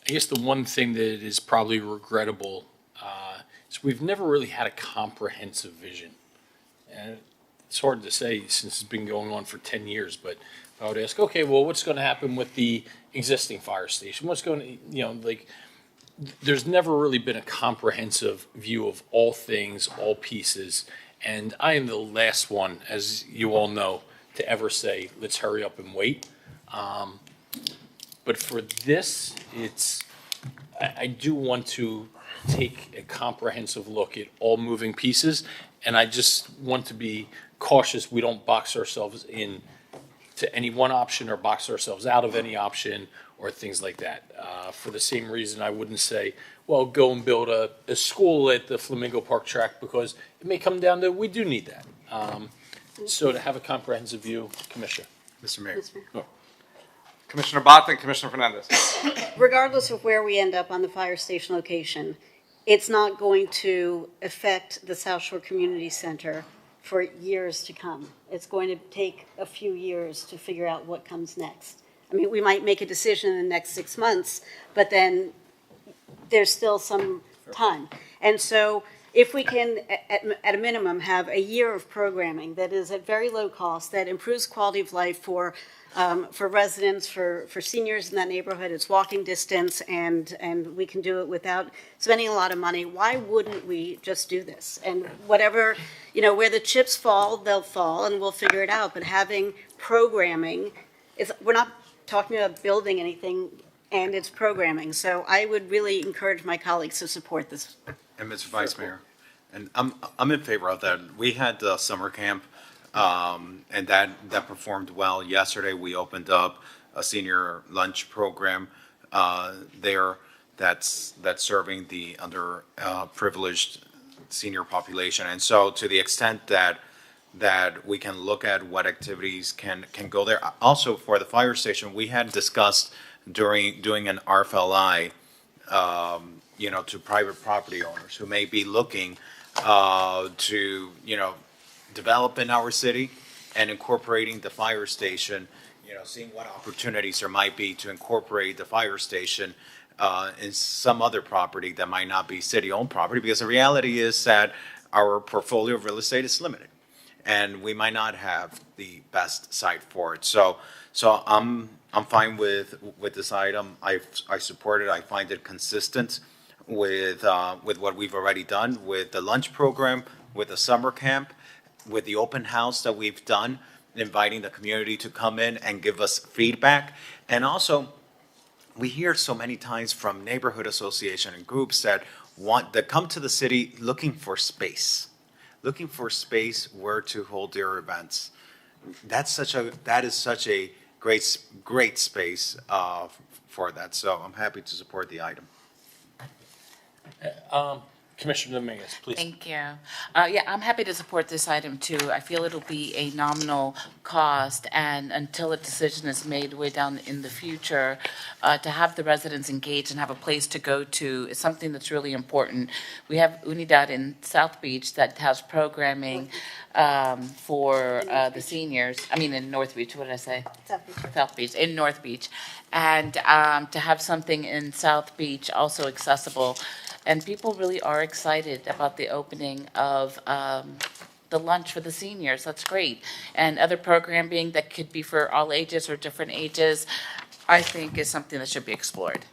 I guess the one thing that is probably regrettable is we've never really had a comprehensive vision. And it's hard to say since it's been going on for 10 years, but I would ask, okay, well, what's going to happen with the existing fire station? What's going to, there's never really been a comprehensive view of all things, all pieces. And I am the last one, as you all know, to ever say, let's hurry up and wait. But for this, I do want to take a comprehensive look at all moving pieces, and I just want to be cautious we don't box ourselves in to any one option or box ourselves out of any option or things like that. For the same reason, I wouldn't say, well, go and build a school at the Flamingo Park track, because it may come down to we do need that. So to have a comprehensive view, Commissioner. Mr. Mayor. Oh. Commissioner Bott and Commissioner Fernandez. Regardless of where we end up on the fire station location, it's not going to affect the South Shore Community Center for years to come. It's going to take a few years to figure out what comes next. I mean, we might make a decision in the next 6 months, but then there's still some time. And so if we can, at a minimum, have a year of programming that is at very low cost, that improves quality of life for residents, for seniors in that neighborhood, it's walking distance, and we can do it without spending a lot of money, why wouldn't we just do this? And whatever, where the chips fall, they'll fall, and we'll figure it out. But having programming, we're not talking about building anything, and it's programming. So I would really encourage my colleagues to support this. And Mr. Vice Mayor, and I'm in favor of that. We had the summer camp, and that performed well. Yesterday, we opened up a senior lunch program there that's serving the underprivileged senior population. And so, to the extent that we can look at what activities can go there. Also, for the fire station, we had discussed doing an R5I, to private property owners who may be looking to, develop in our city and incorporating the fire station, seeing what opportunities there might be to incorporate the fire station in some other property that might not be city-owned property, because the reality is that our portfolio of real estate is limited, and we might not have the best site for it. So I'm fine with this item. I support it. I find it consistent with what we've already done with the lunch program, with the summer camp, with the open house that we've done, inviting the community to come in and give us feedback. And also, we hear so many times from neighborhood association and groups that come to the city looking for space where to hold their events. That is such a great space for that. So I'm happy to support the item. Commissioner Dominguez, please. Thank you. Yeah, I'm happy to support this item too. I feel it'll be a nominal cost, and until a decision is made way down in the future, to have the residents engaged and have a place to go to is something that's really important. We have Unidad in South Beach that has programming for the seniors. I mean, in North Beach, what did I say? South Beach, in North Beach. And to have something in South Beach also accessible. And people really are excited about the opening of the lunch for the seniors. That's great. And other programming that could be for all ages or different ages, I think is something that should be explored.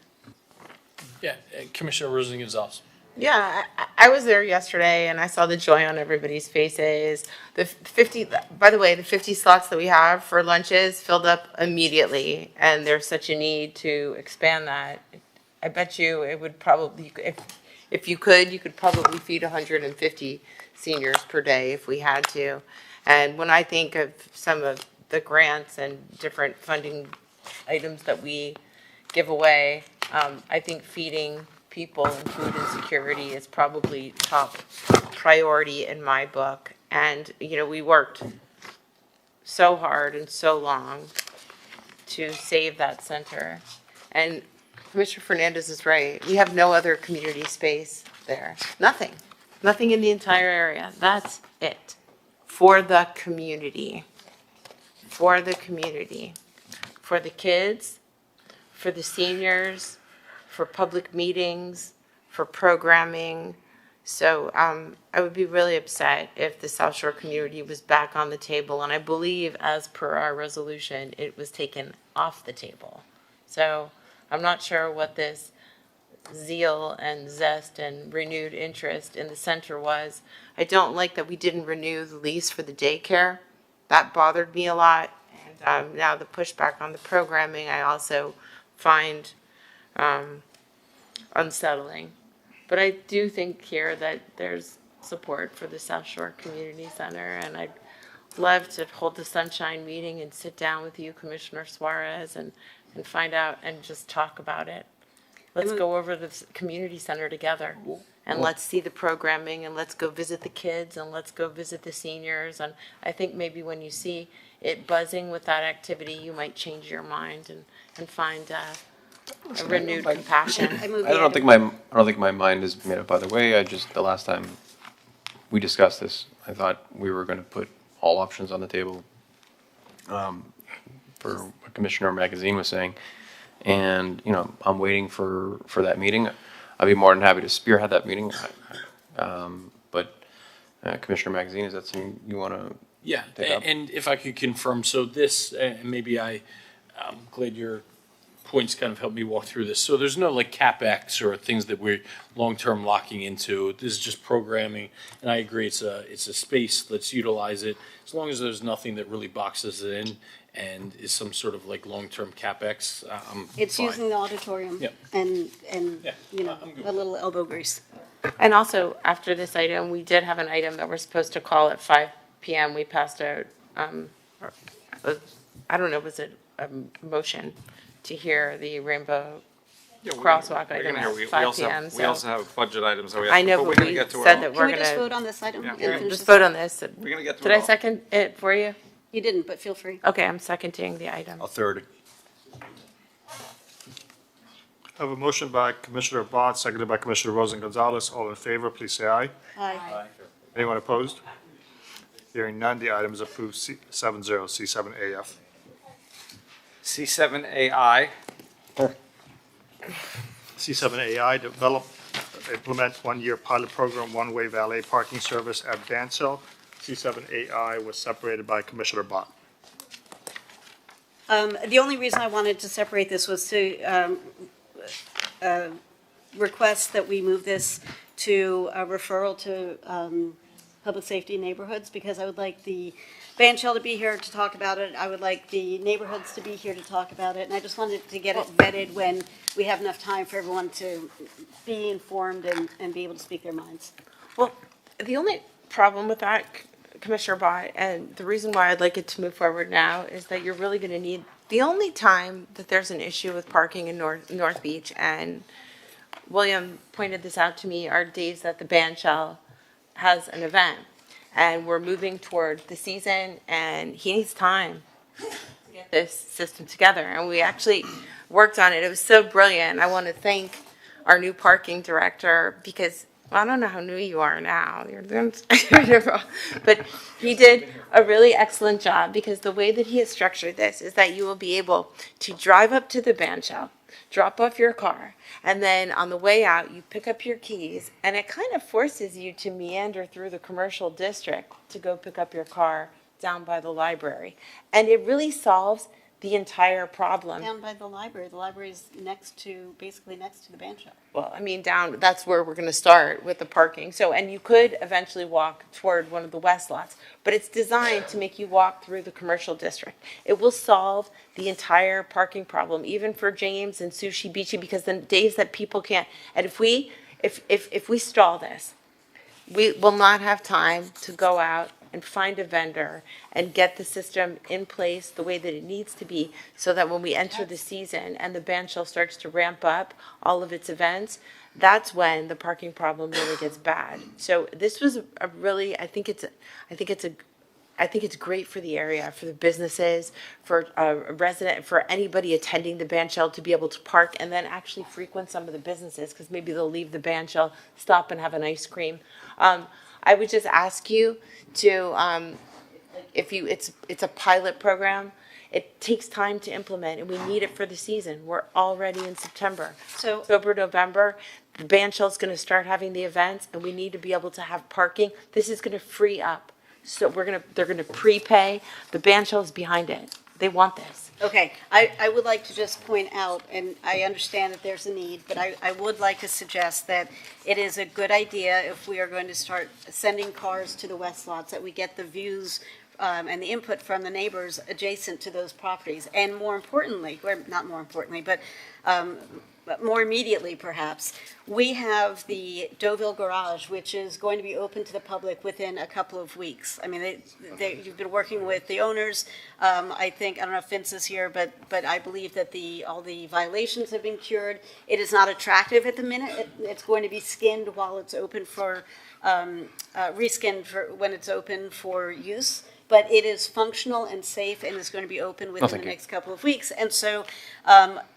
Yeah, Commissioner Rosen Gonzalez. Yeah, I was there yesterday and I saw the joy on everybody's faces. By the way, the 50 slots that we have for lunches filled up immediately, and there's such a need to expand that. I bet you it would probably, if you could probably feed 150 seniors per day if we had to. And when I think of some of the grants and different funding items that we give away, I think feeding people and food insecurity is probably top priority in my book. And, you know, we worked so hard and so long to save that center. And Commissioner Fernandez is right. We have no other community space there. Nothing. Nothing in the entire area. That's it. For the community. For the community. For the kids, for the seniors, for public meetings, for programming. So I would be really upset if the South Shore community was back on the table. And I believe, as per our resolution, it was taken off the table. So I'm not sure what this zeal and zest and renewed interest in the center was. I don't like that we didn't renew the lease for the daycare. That bothered me a lot. And now the pushback on the programming, I also find unsettling. But I do think here that there's support for the South Shore Community Center, and I'd love to hold the Sunshine meeting and sit down with you, Commissioner Suarez, and find out and just talk about it. Let's go over the community center together, and let's see the programming, and let's go visit the kids, and let's go visit the seniors. And I think maybe when you see it buzzing with that activity, you might change your mind and find a renewed compassion. I don't think my mind is made up either way. The last time we discussed this, I thought we were going to put all options on the table, for what Commissioner Magazine was saying. And, you know, I'm waiting for that meeting. I'd be more than happy to spearhead that meeting. But Commissioner Magazine, is that something you want to take up? And if I could confirm, so this, maybe I'm glad your points kind of helped me walk through this. So there's no like CapEx or things that we're long-term locking into. This is just programming. And I agree, it's a space, let's utilize it. As long as there's nothing that really boxes it in and is some sort of like long-term CapEx, I'm It's fine. using the auditorium and you know, a little elbow grease. And also, after this item, we did have an item that we're supposed to call at 5 p.m. We passed out, I don't know, was it a motion to hear the Rainbow Crosswalk item at 5 p.m. We also have budget items that we have. I know, but we said that we're Can we just vote gonna, on this item? Yeah. and finish just this vote up? on this. We're gonna get to Did it I all. second it for you? You didn't, but feel free. Okay, I'm seconding the item. I'll third it. I have a motion by Commissioner Bott, seconded by Commissioner Rosen Gonzalez. All in favor, please say aye. Aye. Anyone opposed? Hearing none, the item is approved 7-0, C7AF. C7AI. C7AI, implement one-year pilot program, one-way valet parking service at Dansell. C7AI was separated by Commissioner Bott. The only reason I wanted to separate this was to request that we move this to a referral to public safety neighborhoods, because I would like the band shell to be here to talk about it. I would like the neighborhoods to be here to talk about it, and I just wanted to get it vetted when we have enough time for everyone to be informed and be able to speak their minds. Well, the only problem with that, Commissioner Bott, and the reason why I'd like it to move forward now is that you're really going to need, the only time that there's an issue with parking in North Beach, and William pointed this out to me, are days that the band shell has an event. And we're moving toward the season, and he needs time to get this system together. And we actually worked on it. It was so brilliant. I want to thank our new parking director, because well, I don't know how new you are now, but he did a really excellent job, because the way that he has structured this is that you will be able to drive up to the band shell, drop off your car, and then on the way out, you pick up your keys, and it kind of forces you to meander through the commercial district to go pick up your car down by the library. And it really solves the entire problem. Down by the library is basically next to the band shell. Well, I mean, that's where we're going to start with the parking. So, and you could eventually walk toward one of the west lots, but it's designed to make you walk through the commercial district. It will solve the entire parking problem, even for James and Sushi Beachy, because the days that people can't, and if we stall this, we will not have time to go out and find a vendor and get the system in place the way that it needs to be, so that when we enter the season and the band shell starts to ramp up all of its events, that's when the parking problem really gets bad. So this was a really, I think it's great for the area, for the businesses, for a resident, for anybody attending the band shell to be able to park and then actually frequent some of the businesses, because maybe they'll leave the band shell, stop and have an ice cream. I would just ask you to, it's a pilot program. It takes time to implement, and we need it for the season. We're already in September. So October, November, the band shell's going to start having the events, and we need to be able to have parking. This is going to free up. So they're going to prepay. The band shell is behind it. They want this. Okay, I would like to just point out, and I understand that there's a need, but I would like to suggest that it is a good idea, if we are going to start sending cars to the west lots, that we get the views and the input from the neighbors adjacent to those properties. And more importantly, or not more importantly, but more immediately perhaps, we have the Deauville Garage, which is going to be open to the public within a couple of weeks. I mean, you've been working with the owners. I don't know if Vince is here, but I believe that all the violations have been cured. It is not attractive at the minute. It's going to be skinned while it's open for, reskinned for when it's open for use. But it is functional and safe, and is going to be open within the next couple of weeks. And so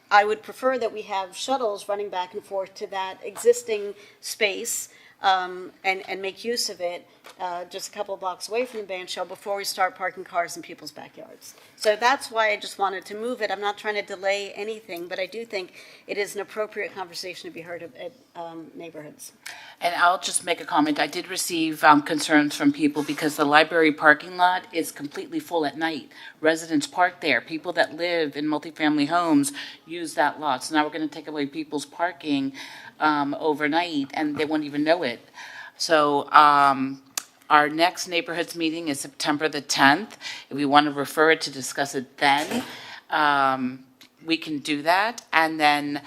I would prefer that we have shuttles running back and forth to that existing space and make use of it just a couple of blocks away from the band shell before we start parking cars in people's backyards. So that's why I just wanted to move it. I'm not trying to delay anything, but I do think it is an appropriate conversation to be heard at neighborhoods. And I'll just make a comment. I did receive concerns from people because the library parking lot is completely full at night. Residents park there. People that live in multifamily homes use that lot. So now we're going to take away people's parking overnight, and they won't even know it. So our next neighborhoods meeting is September the 10th. If we want to refer it to discuss it then, we can do that, and then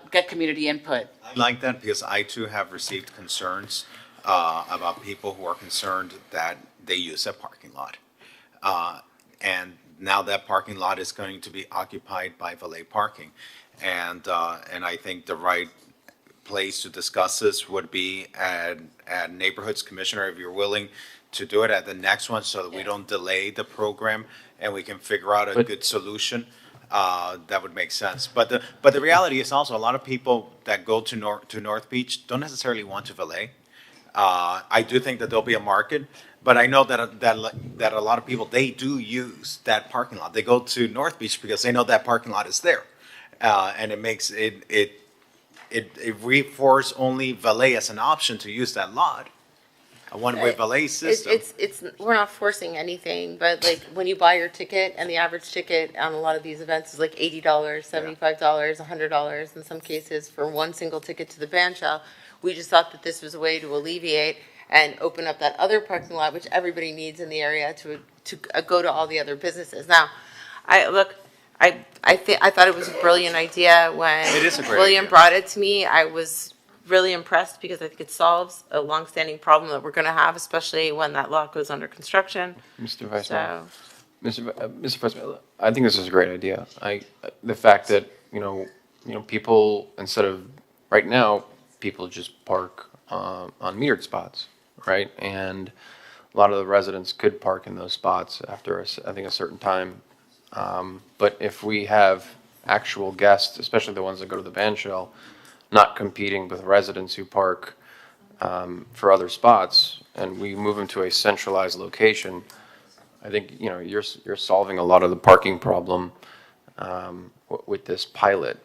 get community input. I like that, because I too have received concerns about people who are concerned that they use a parking lot. And now that parking lot is going to be occupied by valet parking. And I think the right place to discuss this would be at Neighborhoods Commissioner, if you're willing to do it at the next one, so that we don't delay the program and we can figure out a good solution. That would make sense. But the reality is also a lot of people that go to North Beach don't necessarily want to valet. I do think that there'll be a market, but I know that a lot of people, they do use that parking lot. They go to North Beach because they know that parking lot is there, and it makes it reinforces only valet as an option to use that lot. A one-way valet system. We're not forcing anything, but like when you buy your ticket, and the average ticket on a lot of these events is like $80, $75, $100 in some cases for one single ticket to the band shell. We just thought that this was a way to alleviate and open up that other parking lot, which everybody needs in the area to go to all the other businesses. Now, I thought it was a brilliant idea when It is a great William idea. brought it to me. I was really impressed because I think it solves a longstanding problem that we're going to have, especially when that lot goes under construction. Mr. Vice So, Mayor. Mr. Vice Mayor, I think this is a great idea. The fact that, people, instead of, right now, people just park on metered spots, right? And a lot of the residents could park in those spots after, I think, a certain time. But if we have actual guests, especially the ones that go to the band shell, not competing with residents who park for other spots, and we move them to a centralized location, I think, you're solving a lot of the parking problem with this pilot.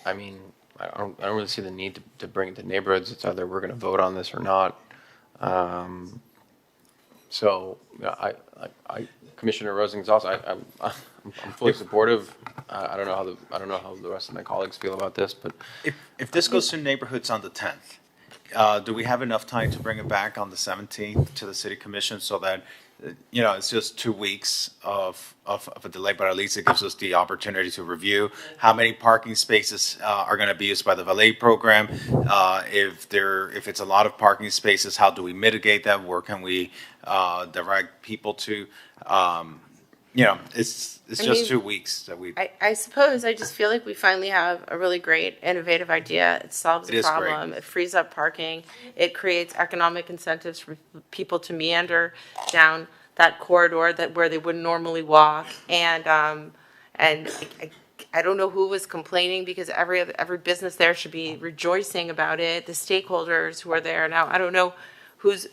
I mean, I don't really see the need to bring it to neighborhoods. It's either we're going to vote on this or not. So, Commissioner Rosenthal, I'm fully supportive. I don't know how the rest of my colleagues feel about this, but If this goes to neighborhoods on the 10th, do we have enough time to bring it back on the 17th to the city commission so that, it's just 2 weeks of a delay, but at least it gives us the opportunity to review how many parking spaces are going to be used by the valet program. If it's a lot of parking spaces, how do we mitigate that? Where can we direct people to? It's just 2 weeks that we. I suppose I just feel like we finally have a really great, innovative idea. It solves It a is great. problem. It frees up parking. It creates economic incentives for people to meander down that corridor where they wouldn't normally walk. And I don't know who was complaining because every business there should be rejoicing about it. The stakeholders who are there now, I don't know who's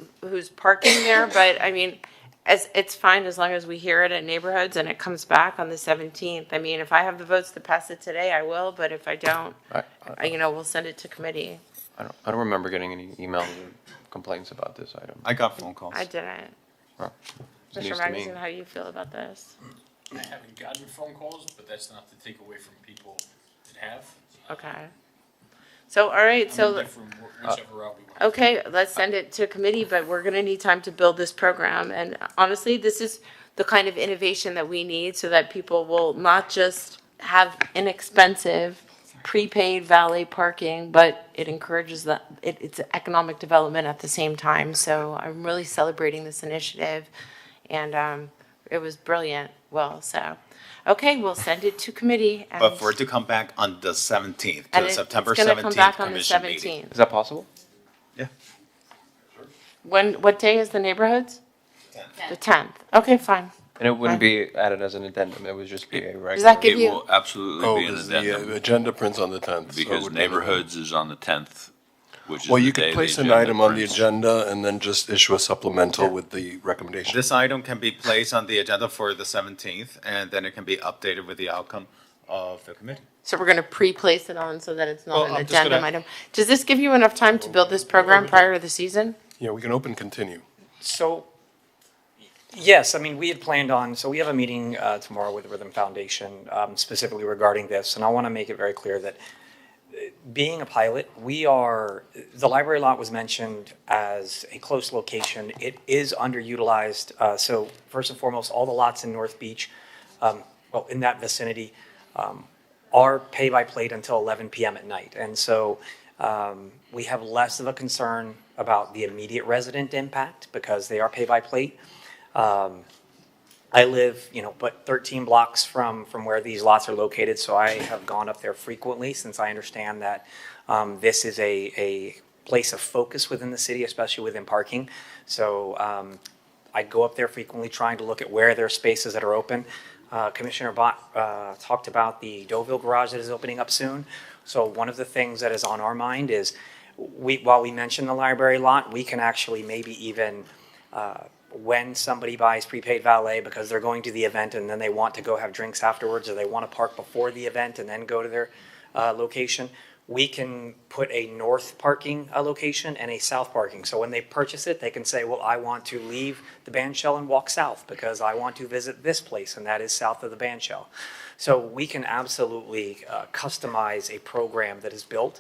parking there, but I mean, it's fine as long as we hear it at neighborhoods and it comes back on the 17th. I mean, if I have the votes to pass it today, I will, but if I don't, we'll send it to committee. I don't remember getting any emails or complaints about this item. I got phone calls. I didn't. Oh, it's news Mr. to me. Magazine, how do you feel about this? I haven't gotten phone calls, but that's not to take away from people that have. Okay. So, all right, I'm so, different whichever route we want. okay, let's send it to committee, but we're gonna need time to build this program. And honestly, this is the kind of innovation that we need so that people will not just have inexpensive prepaid valet parking, but it encourages it's economic development at the same time. So I'm really celebrating this initiative, and it was brilliant. Okay, we'll send it to committee. And But for it to come back on the 17th, and to the September it's gonna come 17th back on the commission meeting. 17th. Is that possible? Yeah. What day is the neighborhoods? The 10th. Okay, fine. And it wouldn't be added as an addendum, it would just be a regular. Does that give It you? will absolutely be an because addendum, the agenda prints on the 10th. so it because would be an addendum. neighborhoods is on the 10th, which is Well, the you day could the place an agenda item on the prints. agenda and then just issue a supplemental with the recommendation. This item can be placed on the agenda for the 17th, and then it can be updated with the outcome of the committee. So we're gonna pre-place it on so that it's not Well, an I'm just addendum gonna- item. Does this give you enough time to build this program prior to the season? Yeah, we can open continue. So, yes, I mean, we had planned on, so we have a meeting tomorrow with the Rhythm Foundation specifically regarding this, and I want to make it very clear that being a pilot, the library lot was mentioned as a close location. It is underutilized, so first and foremost, all the lots in North Beach, in that vicinity, are pay-by-plate until 11 p.m. at night. And so we have less of a concern about the immediate resident impact because they are pay-by-plate. I live, 13 blocks from where these lots are located, so I have gone up there frequently since I understand that this is a place of focus within the city, especially within parking. So I go up there frequently trying to look at where there are spaces that are open. Commissioner Bott talked about the Deauville garage that is opening up soon. So one of the things that is on our mind is, while we mention the library lot, we can actually maybe even, when somebody buys prepaid valet because they're going to the event and then they want to go have drinks afterwards, or they want to park before the event and then go to their location, we can put a north parking location and a south parking. So when they purchase it, they can say, well, I want to leave the band shell and walk south because I want to visit this place, and that is south of the band shell. So we can absolutely customize a program that is built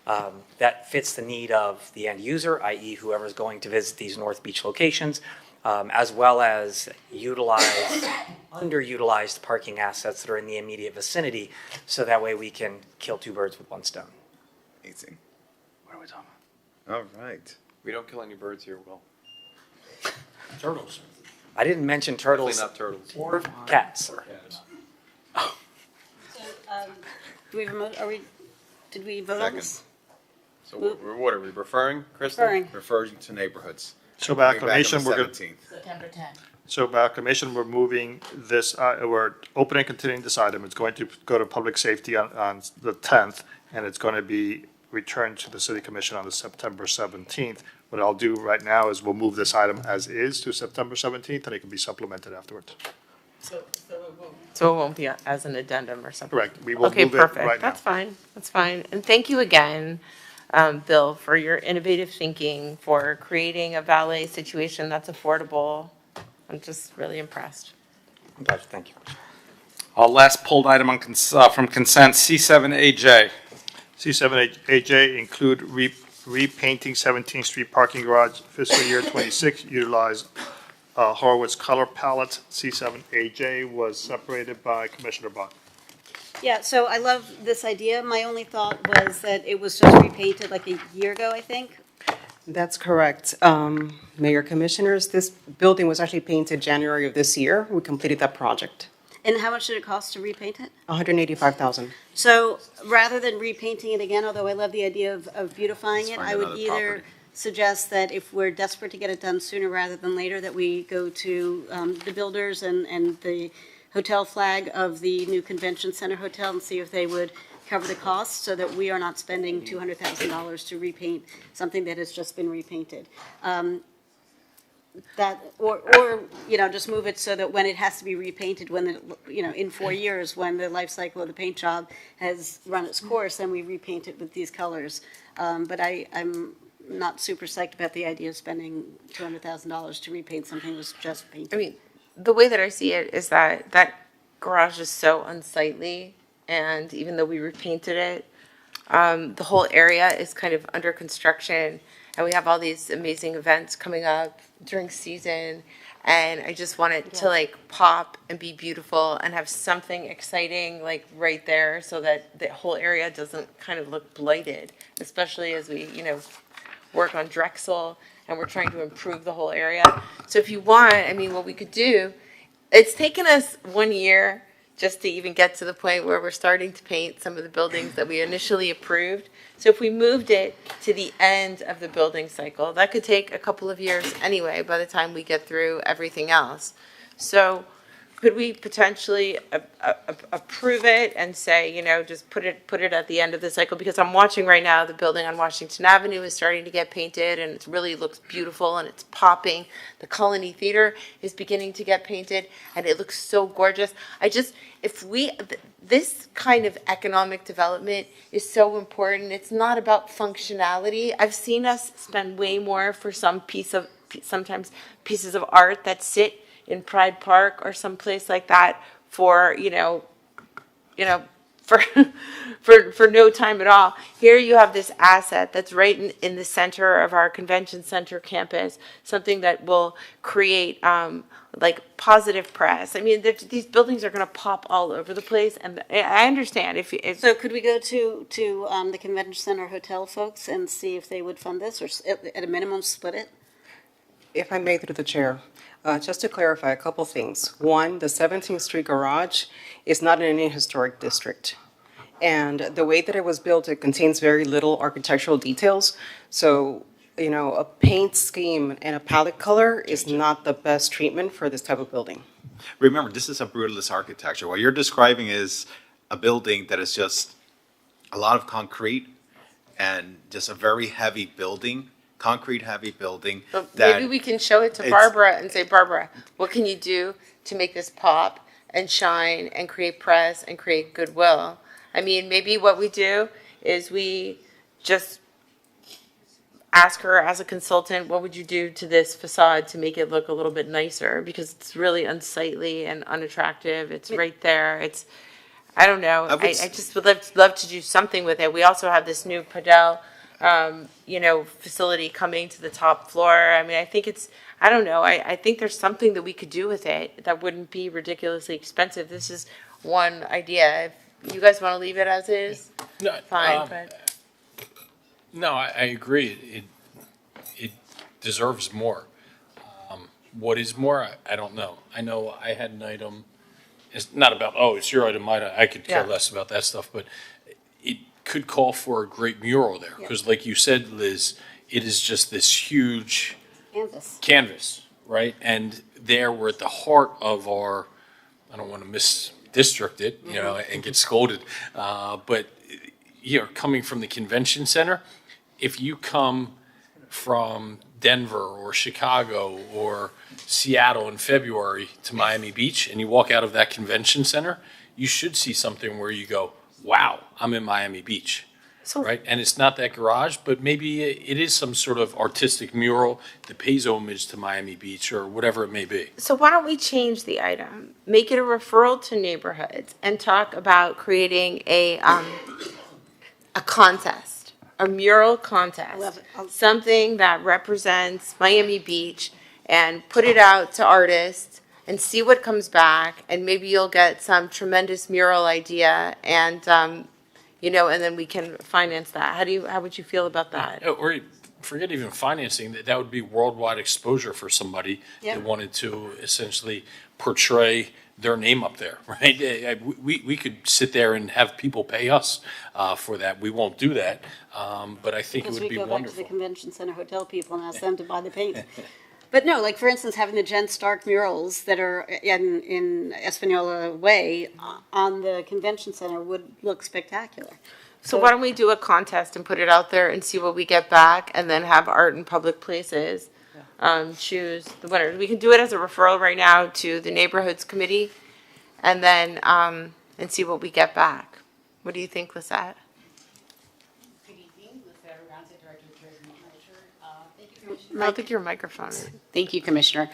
that fits the need of the end user, i.e. whoever's going to visit these North Beach locations, as well as utilize underutilized parking assets that are in the immediate vicinity, so that way we can kill two birds with one stone. Amazing. What are we talking about? All right. We don't kill any birds here, Will. Turtles. I didn't mention turtles. Definitely not turtles. Or cats, sir. Do we remote, did we vote on this? So what are we referring, Kristen? Referring. Referring to neighborhoods. So by Coming back on the acclamation, we're going 17th. September 10th. So by acclamation, we're moving this, we're opening and continuing this item. It's going to go to public safety on the 10th, and it's going to be returned to the city commission on the September 17th. What I'll do right now is we'll move this item as is to September 17th, and it can be supplemented afterwards. So it won't be as an addendum or something? Correct. We will Okay, move it right perfect. now. That's fine. That's fine. And thank you again, Bill, for your innovative thinking, for creating a valet situation that's affordable. I'm just really impressed. Thank you. Our last pulled item on from consent, C7AJ. C7AJ include repainting 17th Street parking garage fiscal year 26, utilize Horowitz color palette. C7AJ was separated by Commissioner Bott. Yeah, so I love this idea. My only thought was that it was just repainted like a year ago, I think. That's correct. Mayor, Commissioners, this building was actually painted January of this year. We completed that project. And how much did it cost to repaint it? $185,000. So rather than repainting it again, although I love the idea of beautifying it, find I would another either property. suggest that if we're desperate to get it done sooner rather than later, that we go to the builders and the hotel flag of the new convention center hotel and see if they would cover the cost so that we are not spending $200,000 to repaint something that has just been repainted. Or, you know, just move it so that when it has to be repainted, when, in 4 years, when the life cycle of the paint job has run its course, then we repaint it with these colors. But I'm not super psyched about the idea of spending $200,000 to repaint something that was just painted. I mean, the way that I see it is that that garage is so unsightly, and even though we repainted it, the whole area is kind of under construction, and we have all these amazing events coming up during season, and I just want it to like pop and be beautiful and have something exciting like right there so that the whole area doesn't kind of look blighted, especially as we, work on Drexel and we're trying to improve the whole area. So if you want, I mean, what we could do, it's taken us 1 year just to even get to the point where we're starting to paint some of the buildings that we initially approved. So if we moved it to the end of the building cycle, that could take a couple of years anyway by the time we get through everything else. So could we potentially approve it and say, just put it at the end of the cycle? Because I'm watching right now, the building on Washington Avenue is starting to get painted, and it really looks beautiful and it's popping. The Colony Theater is beginning to get painted, and it looks so gorgeous. This kind of economic development is so important. It's not about functionality. I've seen us spend way more for sometimes pieces of art that sit in Pride Park or someplace like that for for no time at all. Here you have this asset that's right in the center of our convention center campus, something that will create like positive press. I mean, these buildings are going to pop all over the place, and I understand if So could we go to the convention center hotel folks and see if they would fund this, or at a minimum split it? If I may, through the chair, just to clarify a couple things. One, the 17th Street garage is not in any historic district. And the way that it was built, it contains very little architectural details. So, a paint scheme and a palette color is not the best treatment for this type of building. Remember, this is a brutalist architecture. What you're describing is a building that is just a lot of concrete and just a very heavy building, concrete heavy building. But maybe we can show it to Barbara and say, Barbara, what can you do to make this pop and shine and create press and create goodwill? I mean, maybe what we do is we just ask her as a consultant, what would you do to this facade to make it look a little bit nicer? Because it's really unsightly and unattractive. It's right there. It's, I don't know. I just would love to do something with it. We also have this new Padel, facility coming to the top floor. I mean, I think it's, I don't know. I think there's something that we could do with it that wouldn't be ridiculously expensive. This is one idea. If you guys want to leave it as is, No, fine. But No, I agree. It deserves more. What is more, I don't know. I know I had an item, it's not about, oh, it's your item, I could care Yeah. less about that stuff, but it could call for a great mural there. Because like you said, Liz, it is just this huge canvas, right? And there we're at the heart of our, I don't want to misdistrict it, and get scolded, but coming from the convention center, if you come from Denver or Chicago or Seattle in February to Miami Beach and you walk out of that convention center, you should see something where you go, wow, I'm in Miami Beach. Right? And it's not that garage, but maybe it is some sort of artistic mural that pays homage to Miami Beach or whatever it may be. So why don't we change the item, make it a referral to neighborhoods, and talk about creating a contest, a mural contest, something that represents Miami Beach, and put it out to artists and see what comes back, and maybe you'll get some tremendous mural idea, and and then we can finance that. How would you feel about that? Or forget even financing, that would be worldwide exposure for somebody that wanted to essentially portray their name up there, right? We could sit there and have people pay us for that. We won't do that, but I think it would be Because we go back to wonderful. the convention center hotel people and ask them to buy the paint. But no, like for instance, having the Jen Stark murals that are in Espanola Way on the convention center would look spectacular. So why don't we do a contest and put it out there and see what we get back, and then have art in public places choose the winner. We can do it as a referral right now to the neighborhoods committee, and then and see what we get back. What do you think, Lisette? I don't think your microphone is. Thank you, Commissioner.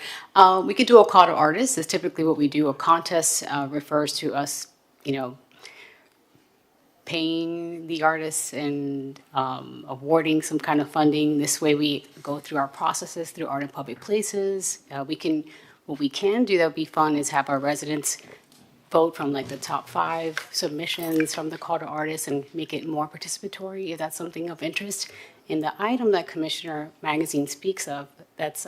We could do a call to artists. That's typically what we do. A contest refers to us, paying the artists and awarding some kind of funding. This way we go through our processes through art in public places. What we can do that would be fun is have our residents vote from like the top 5 submissions from the call to artists and make it more participatory if that's something of interest. In the item that Commissioner Magazine speaks of, that's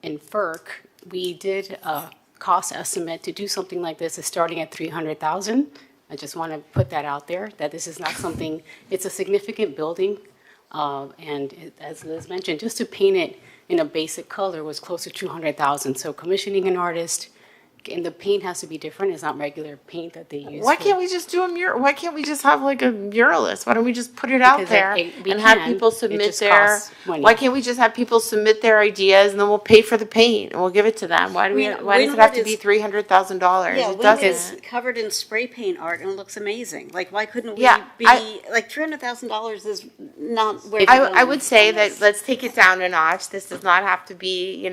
in FERC, we did a cost estimate to do something like this is starting at $300,000. I just want to put that out there, that this is not something, it's a significant building. And as Liz mentioned, just to paint it in a basic color was close to $200,000. So commissioning an artist, and the paint has to be different. It's not regular paint that they use. Why can't we just do a mural? Why can't we just have like a muralist? Why don't we just put it out Because there we and have can. people It submit just their? costs money. Why can't we just have people submit their ideas and then we'll pay for the paint and we'll give it to them? Why do we? Why does it have to be $300,000? Yeah, It when it's doesn't. covered in spray paint art and it looks amazing. Like, why couldn't we Yeah, be, like $300,000 is not where. I would say that let's take it down a notch. This does not have to be,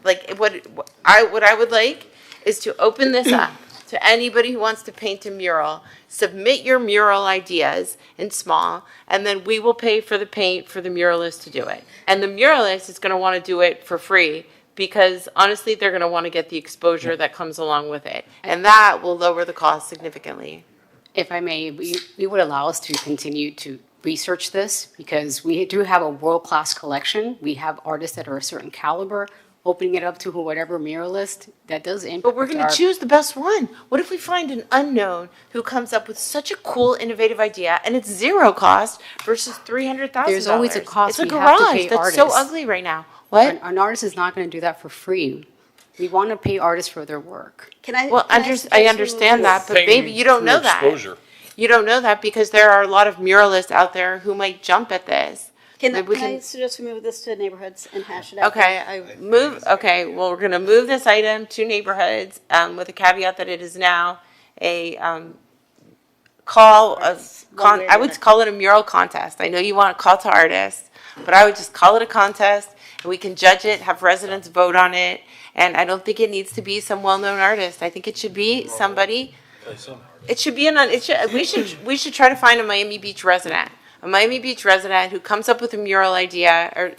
like what I would like is to open this up to anybody who wants to paint a mural. Submit your mural ideas in small, and then we will pay for the paint for the muralist to do it. And the muralist is going to want to do it for free because honestly, they're going to want to get the exposure that comes along with it, and that will lower the cost significantly. If I may, we would allow us to continue to research this because we do have a world-class collection. We have artists that are a certain caliber, opening it up to whatever muralist that does impact. But we're going to choose the best one. What if we find an unknown who comes up with such a cool, innovative idea, and it's zero cost versus $300,000? There's always a cost. It's a We have to garage pay that's so artists. ugly right now. What? An artist is not going to do that for free. We want to pay artists for their work. I understand that, but baby, you don't know that. You don't know that because there are a lot of muralists out there who might jump at this. Can Maybe we I can- suggest we move this to neighborhoods and hash it out? Okay, well, we're gonna move this item to neighborhoods, with the caveat that it is now a, call one way or I the would other. call it a mural contest. I know you want to call to artists, but I would just call it a contest, and we can judge it, have residents vote on it, and I don't think it needs to be some well-known artist. I think it should be somebody. It should be we should try to find a Miami Beach resident. A Miami Beach resident who comes up with a mural idea or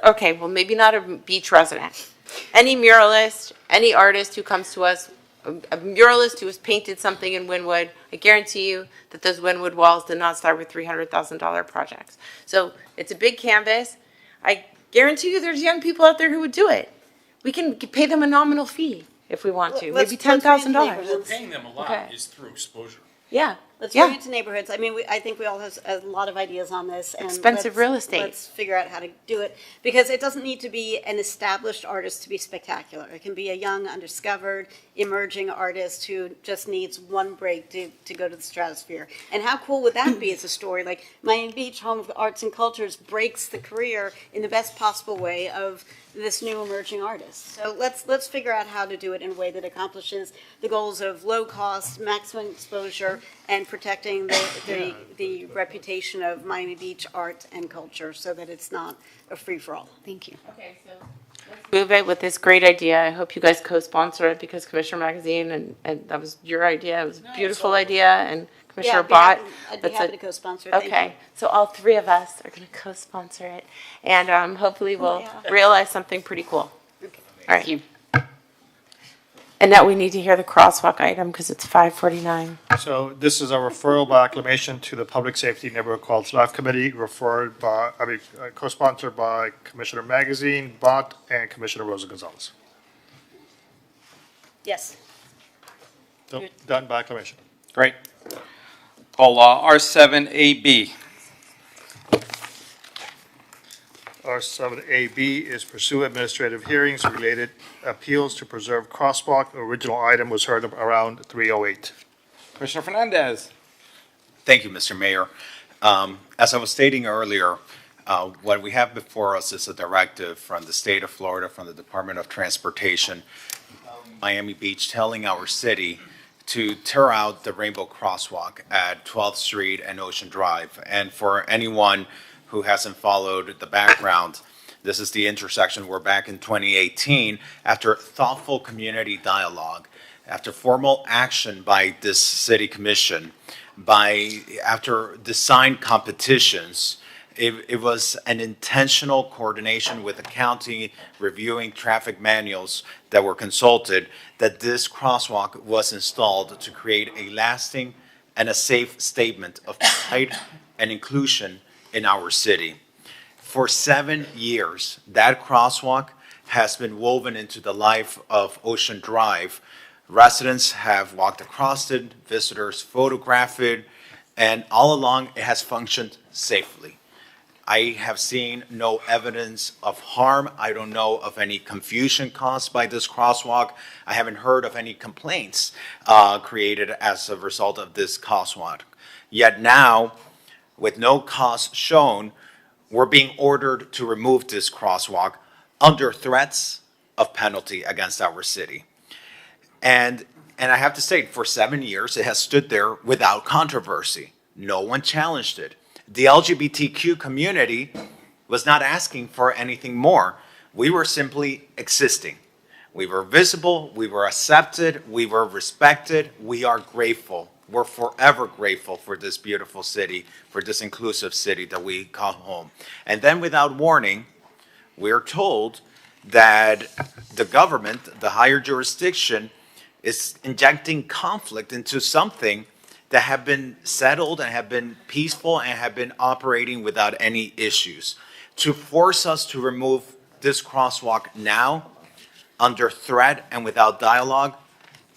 okay, well, maybe not a beach resident. Any muralist, any artist who comes to us, a muralist who has painted something in Wynwood, I guarantee you that those Wynwood walls did not start with $300,000 projects. So it's a big canvas. I guarantee you there's young people out there who would do it. We can pay them a nominal fee if we want to, maybe $10,000. We're paying them a lot Okay. is through exposure. Yeah. Let's Yeah. bring it to neighborhoods. I mean, I think we all have a lot of ideas on this. And Expensive let's- real estate. Let's figure out how to do it, because it doesn't need to be an established artist to be spectacular. It can be a young, undiscovered, emerging artist who just needs one break to go to the stratosphere. And how cool would that be as a story? Like, Miami Beach, home of the arts and cultures, breaks the career in the best possible way of this new emerging artist. So let's figure out how to do it in a way that accomplishes the goals of low cost, maximum exposure, and protecting the reputation of Miami Beach art and culture, so that it's not a free-for-all. Thank you. Okay, so let's move it with this great idea. I hope you guys co-sponsor it, because Commissioner Magazine, and that was your idea. It was a beautiful idea, and Commissioner Bott. I'd be that's happy a- to co-sponsor it. Thank you. Okay, so all three of us are going to co-sponsor it, and hopefully we'll realize something pretty cool. All right. Thank you. And now we need to hear the crosswalk item, because it's 5:49. So this is a referral by acclamation to the Public Safety Neighborhood Quality Life Committee, co-sponsored by Commissioner Magazine, Bott, and Commissioner Rosa Gonzalez. Yes. Done by acclamation. Great. Call R7AB. R7AB is pursue administrative hearings related appeals to preserve crosswalk. Original item was heard around 3:08. Commissioner Fernandez. Thank you, Mr. Mayor. As I was stating earlier, what we have before us is a directive from the state of Florida, from the Department of Transportation, Miami Beach, telling our city to tear out the rainbow crosswalk at 12th Street and Ocean Drive. And for anyone who hasn't followed the background, this is the intersection where back in 2018, after thoughtful community dialogue, after formal action by this city commission, after design competitions, it was an intentional coordination with the county reviewing traffic manuals that were consulted, that this crosswalk was installed to create a lasting and a safe statement of pride and inclusion in our city. For 7 years, that crosswalk has been woven into the life of Ocean Drive. Residents have walked across it, visitors photograph it, and all along it has functioned safely. I have seen no evidence of harm. I don't know of any confusion caused by this crosswalk. I haven't heard of any complaints created as a result of this crosswalk. Yet now, with no cause shown, we're being ordered to remove this crosswalk under threats of penalty against our city. And I have to say, for 7 years, it has stood there without controversy. No one challenged it. The LGBTQ community was not asking for anything more. We were simply existing. We were visible, we were accepted, we were respected, we are grateful. We're forever grateful for this beautiful city, for this inclusive city that we call home. And then without warning, we're told that the government, the higher jurisdiction, is injecting conflict into something that have been settled and have been peaceful and have been operating without any issues. To force us to remove this crosswalk now, under threat and without dialogue,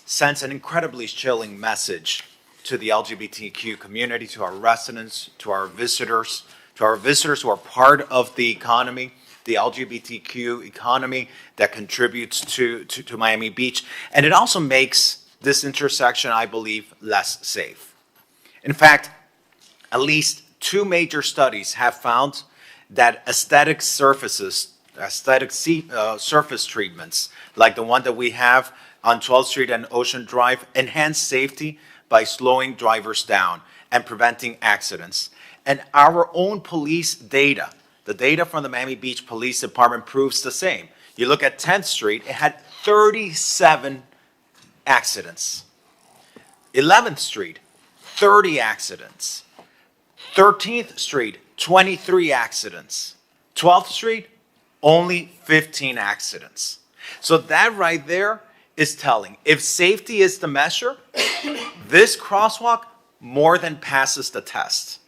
sends an incredibly chilling message to the LGBTQ community, to our residents, to our visitors who are part of the economy, the LGBTQ economy that contributes to Miami Beach. And it also makes this intersection, I believe, less safe. In fact, at least 2 major studies have found that aesthetic surface treatments, like the one that we have on 12th Street and Ocean Drive, enhance safety by slowing drivers down and preventing accidents. And our own police data, the data from the Miami Beach Police Department proves the same. You look at 10th Street, it had 37 accidents. 11th Street, 30 accidents. 13th Street, 23 accidents. 12th Street, only 15 accidents. So that right there is telling. If safety is the measure, this crosswalk more than passes the test.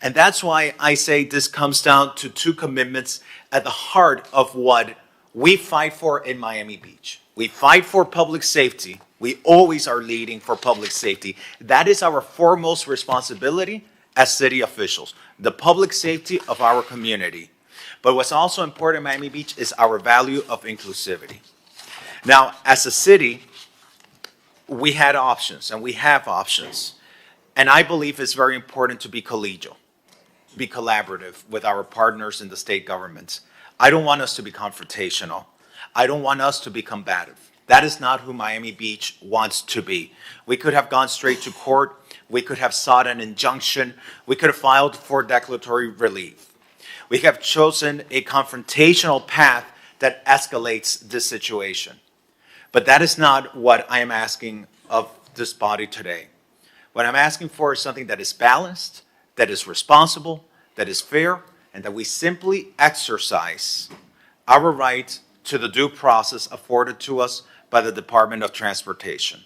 And that's why I say this comes down to two commitments at the heart of what we fight for in Miami Beach. We fight for public safety. We always are leading for public safety. That is our foremost responsibility as city officials, the public safety of our community. But what's also important in Miami Beach is our value of inclusivity. Now, as a city, we had options and we have options. And I believe it's very important to be collegial, be collaborative with our partners in the state governments. I don't want us to be confrontational. I don't want us to be combative. That is not who Miami Beach wants to be. We could have gone straight to court. We could have sought an injunction. We could have filed for declaratory relief. We have chosen a confrontational path that escalates this situation. But that is not what I am asking of this body today. What I'm asking for is something that is balanced, that is responsible, that is fair, and that we simply exercise our right to the due process afforded to us by the Department of Transportation.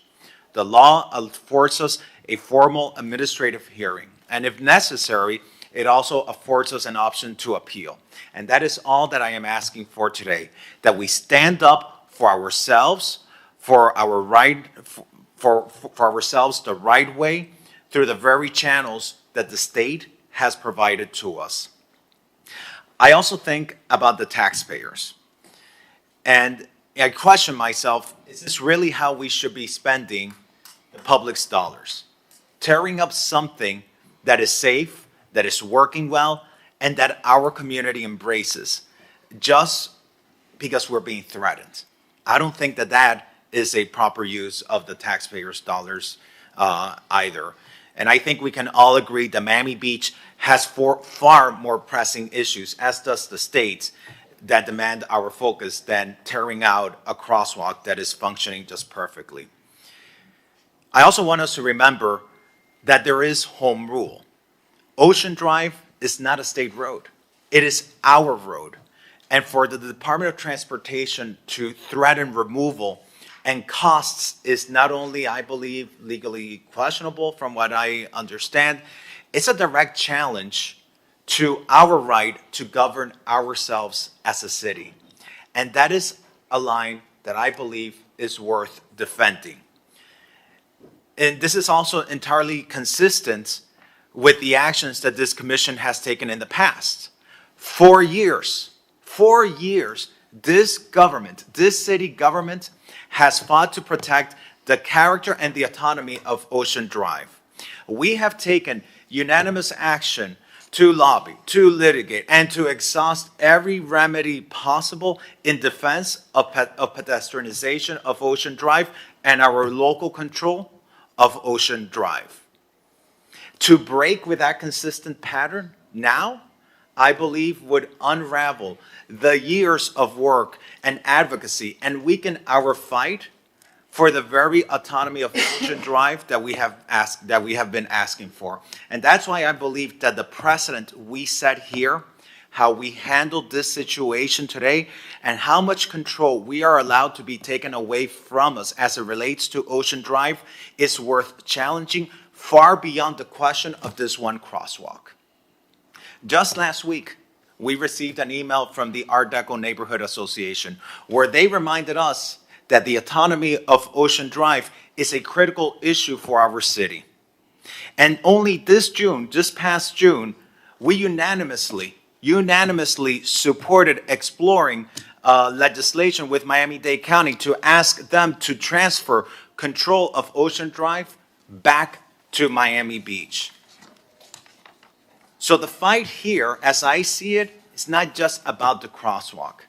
The law affords us a formal administrative hearing, and if necessary, it also affords us an option to appeal. And that is all that I am asking for today, that we stand up for ourselves, for our right, for ourselves the right way through the very channels that the state has provided to us. I also think about the taxpayers. And I question myself, is this really how we should be spending the public's dollars? Tearing up something that is safe, that is working well, and that our community embraces, just because we're being threatened. I don't think that that is a proper use of the taxpayers' dollars either. And I think we can all agree that Miami Beach has far more pressing issues, as does the state, that demand our focus than tearing out a crosswalk that is functioning just perfectly. I also want us to remember that there is home rule. Ocean Drive is not a state road. It is our road. And for the Department of Transportation to threaten removal and costs is not only, I believe, legally questionable from what I understand, it's a direct challenge to our right to govern ourselves as a city. And that is a line that I believe is worth defending. And this is also entirely consistent with the actions that this commission has taken in the past. 4 years, this government, this city government has fought to protect the character and the autonomy of Ocean Drive. We have taken unanimous action to lobby, to litigate, and to exhaust every remedy possible in defense of pedestrianization of Ocean Drive and our local control of Ocean Drive. To break with that consistent pattern now, I believe would unravel the years of work and advocacy and weaken our fight for the very autonomy of Ocean Drive that we have been asking for. And that's why I believe that the precedent we set here, how we handled this situation today, and how much control we are allowed to be taken away from us as it relates to Ocean Drive is worth challenging far beyond the question of this one crosswalk. Just last week, we received an email from the Art Deco Neighborhood Association where they reminded us that the autonomy of Ocean Drive is a critical issue for our city. And only this past June, we unanimously supported exploring legislation with Miami-Dade County to ask them to transfer control of Ocean Drive back to Miami Beach. So the fight here, as I see it, is not just about the crosswalk.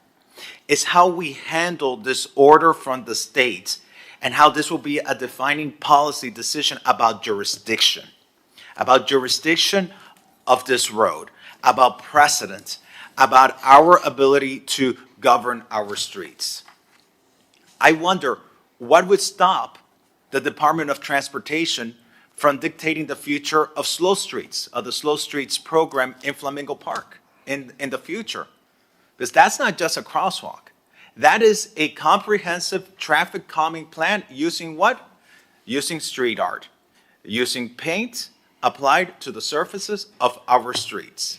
It's how we handle this order from the state and how this will be a defining policy decision about jurisdiction of this road, about precedent, about our ability to govern our streets. I wonder what would stop the Department of Transportation from dictating the future of slow streets, of the slow streets program in Flamingo Park in the future. Because that's not just a crosswalk. That is a comprehensive traffic calming plan using what? Using street art, using paint applied to the surfaces of our streets,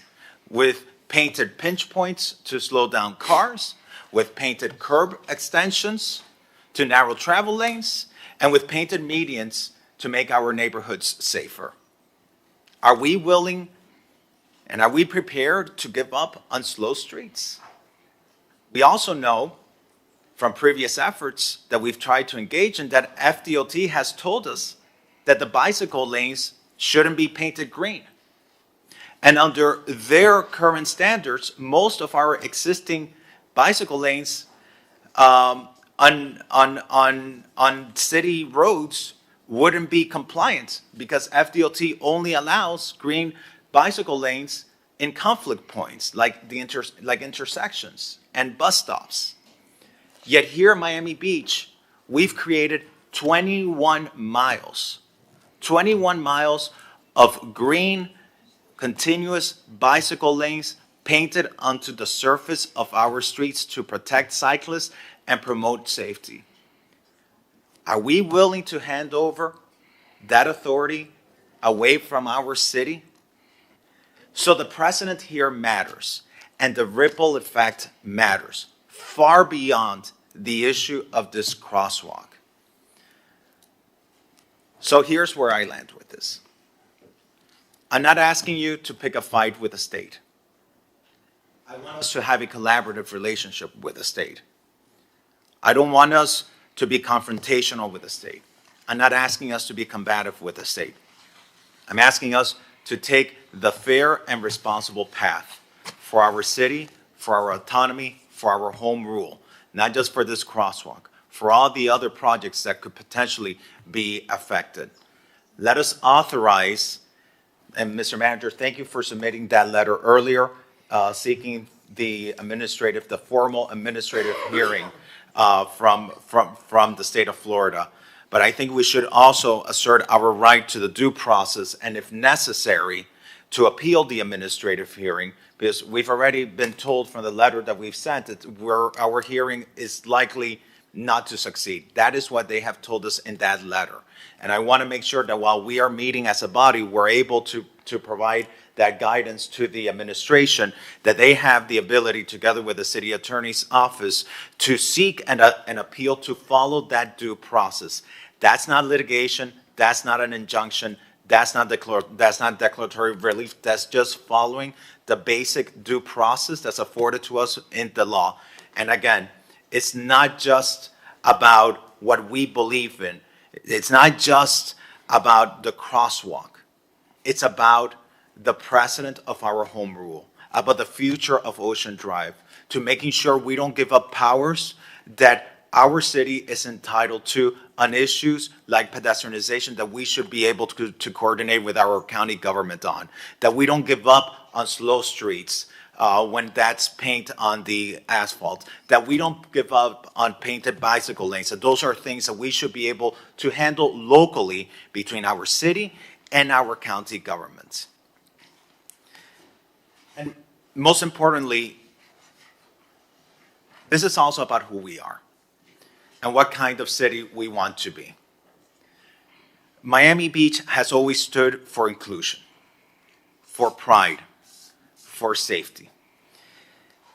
with painted pinch points to slow down cars, with painted curb extensions to narrow travel lanes, and with painted medians to make our neighborhoods safer. Are we willing and are we prepared to give up on slow streets? We also know from previous efforts that we've tried to engage in that FDOT has told us that the bicycle lanes shouldn't be painted green. And under their current standards, most of our existing bicycle lanes on city roads wouldn't be compliant because FDOT only allows green bicycle lanes in conflict points like intersections and bus stops. Yet here in Miami Beach, we've created 21 miles of green continuous bicycle lanes painted onto the surface of our streets to protect cyclists and promote safety. Are we willing to hand over that authority away from our city? So the precedent here matters, and the ripple effect matters, far beyond the issue of this crosswalk. So here's where I land with this. I'm not asking you to pick a fight with the state. I want us to have a collaborative relationship with the state. I don't want us to be confrontational with the state. I'm not asking us to be combative with the state. I'm asking us to take the fair and responsible path for our city, for our autonomy, for our home rule, not just for this crosswalk, for all the other projects that could potentially be affected. Let us authorize, and Mr. Manager, thank you for submitting that letter earlier, seeking the formal administrative hearing from the state of Florida. But I think we should also assert our right to the due process, and if necessary, to appeal the administrative hearing, because we've already been told from the letter that we've sent that our hearing is likely not to succeed. That is what they have told us in that letter. And I want to make sure that while we are meeting as a body, we're able to provide that guidance to the administration, that they have the ability, together with the city attorney's office, to seek an appeal to follow that due process. That's not litigation. That's not an injunction. That's not declaratory relief. That's just following the basic due process that's afforded to us in the law. And again, it's not just about what we believe in. It's not just about the crosswalk. It's about the precedent of our home rule, about the future of Ocean Drive, to making sure we don't give up powers that our city is entitled to on issues like pedestrianization that we should be able to coordinate with our county government on, that we don't give up on slow streets when that's paint on the asphalt, that we don't give up on painted bicycle lanes, that those are things that we should be able to handle locally between our city and our county governments. And most importantly, this is also about who we are and what kind of city we want to be. Miami Beach has always stood for inclusion, for pride, for safety.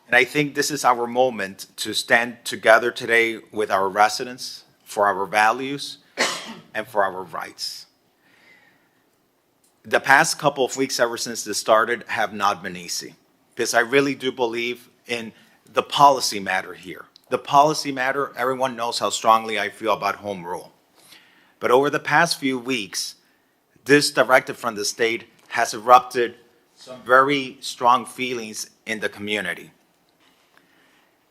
And I think this is our moment to stand together today with our residents for our values and for our rights. The past couple of weeks ever since this started have not been easy, because I really do believe in the policy matter here. The policy matter, everyone knows how strongly I feel about home rule. But over the past few weeks, this directive from the state has erupted some very strong feelings in the community.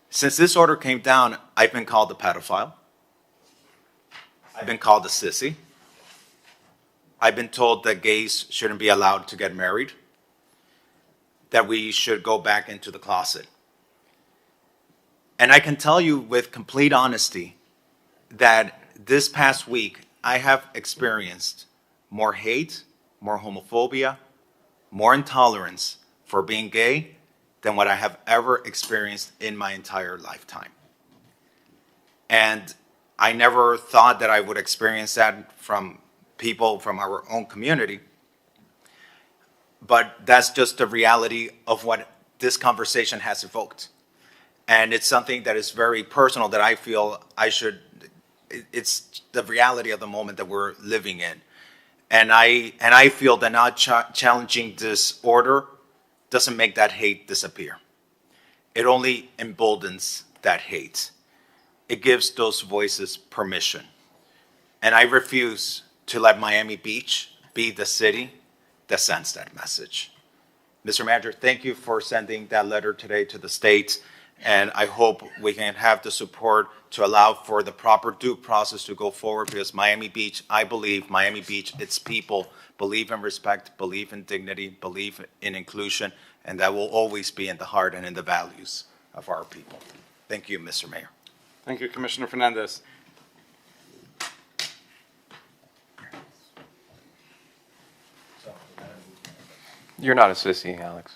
Since this order came down, I've been called a pedophile. I've been called a sissy. I've been told that gays shouldn't be allowed to get married, that we should go back into the closet. And I can tell you with complete honesty that this past week, I have experienced more hate, more homophobia, more intolerance for being gay than what I have ever experienced in my entire lifetime. And I never thought that I would experience that from people from our own community. But that's just the reality of what this conversation has evoked. And it's something that is very personal that I feel it's the reality of the moment that we're living in. And I feel that not challenging this order doesn't make that hate disappear. It only emboldens that hate. It gives those voices permission. And I refuse to let Miami Beach be the city that sends that message. Mr. Manager, thank you for sending that letter today to the state. And I hope we can have the support to allow for the proper due process to go forward, because Miami Beach, I believe Miami Beach, its people believe in respect, believe in dignity, believe in inclusion, and that will always be in the heart and in the values of our people. Thank you, Mr. Mayor. Thank you, Commissioner Fernandez. You're not a sissy, Alex.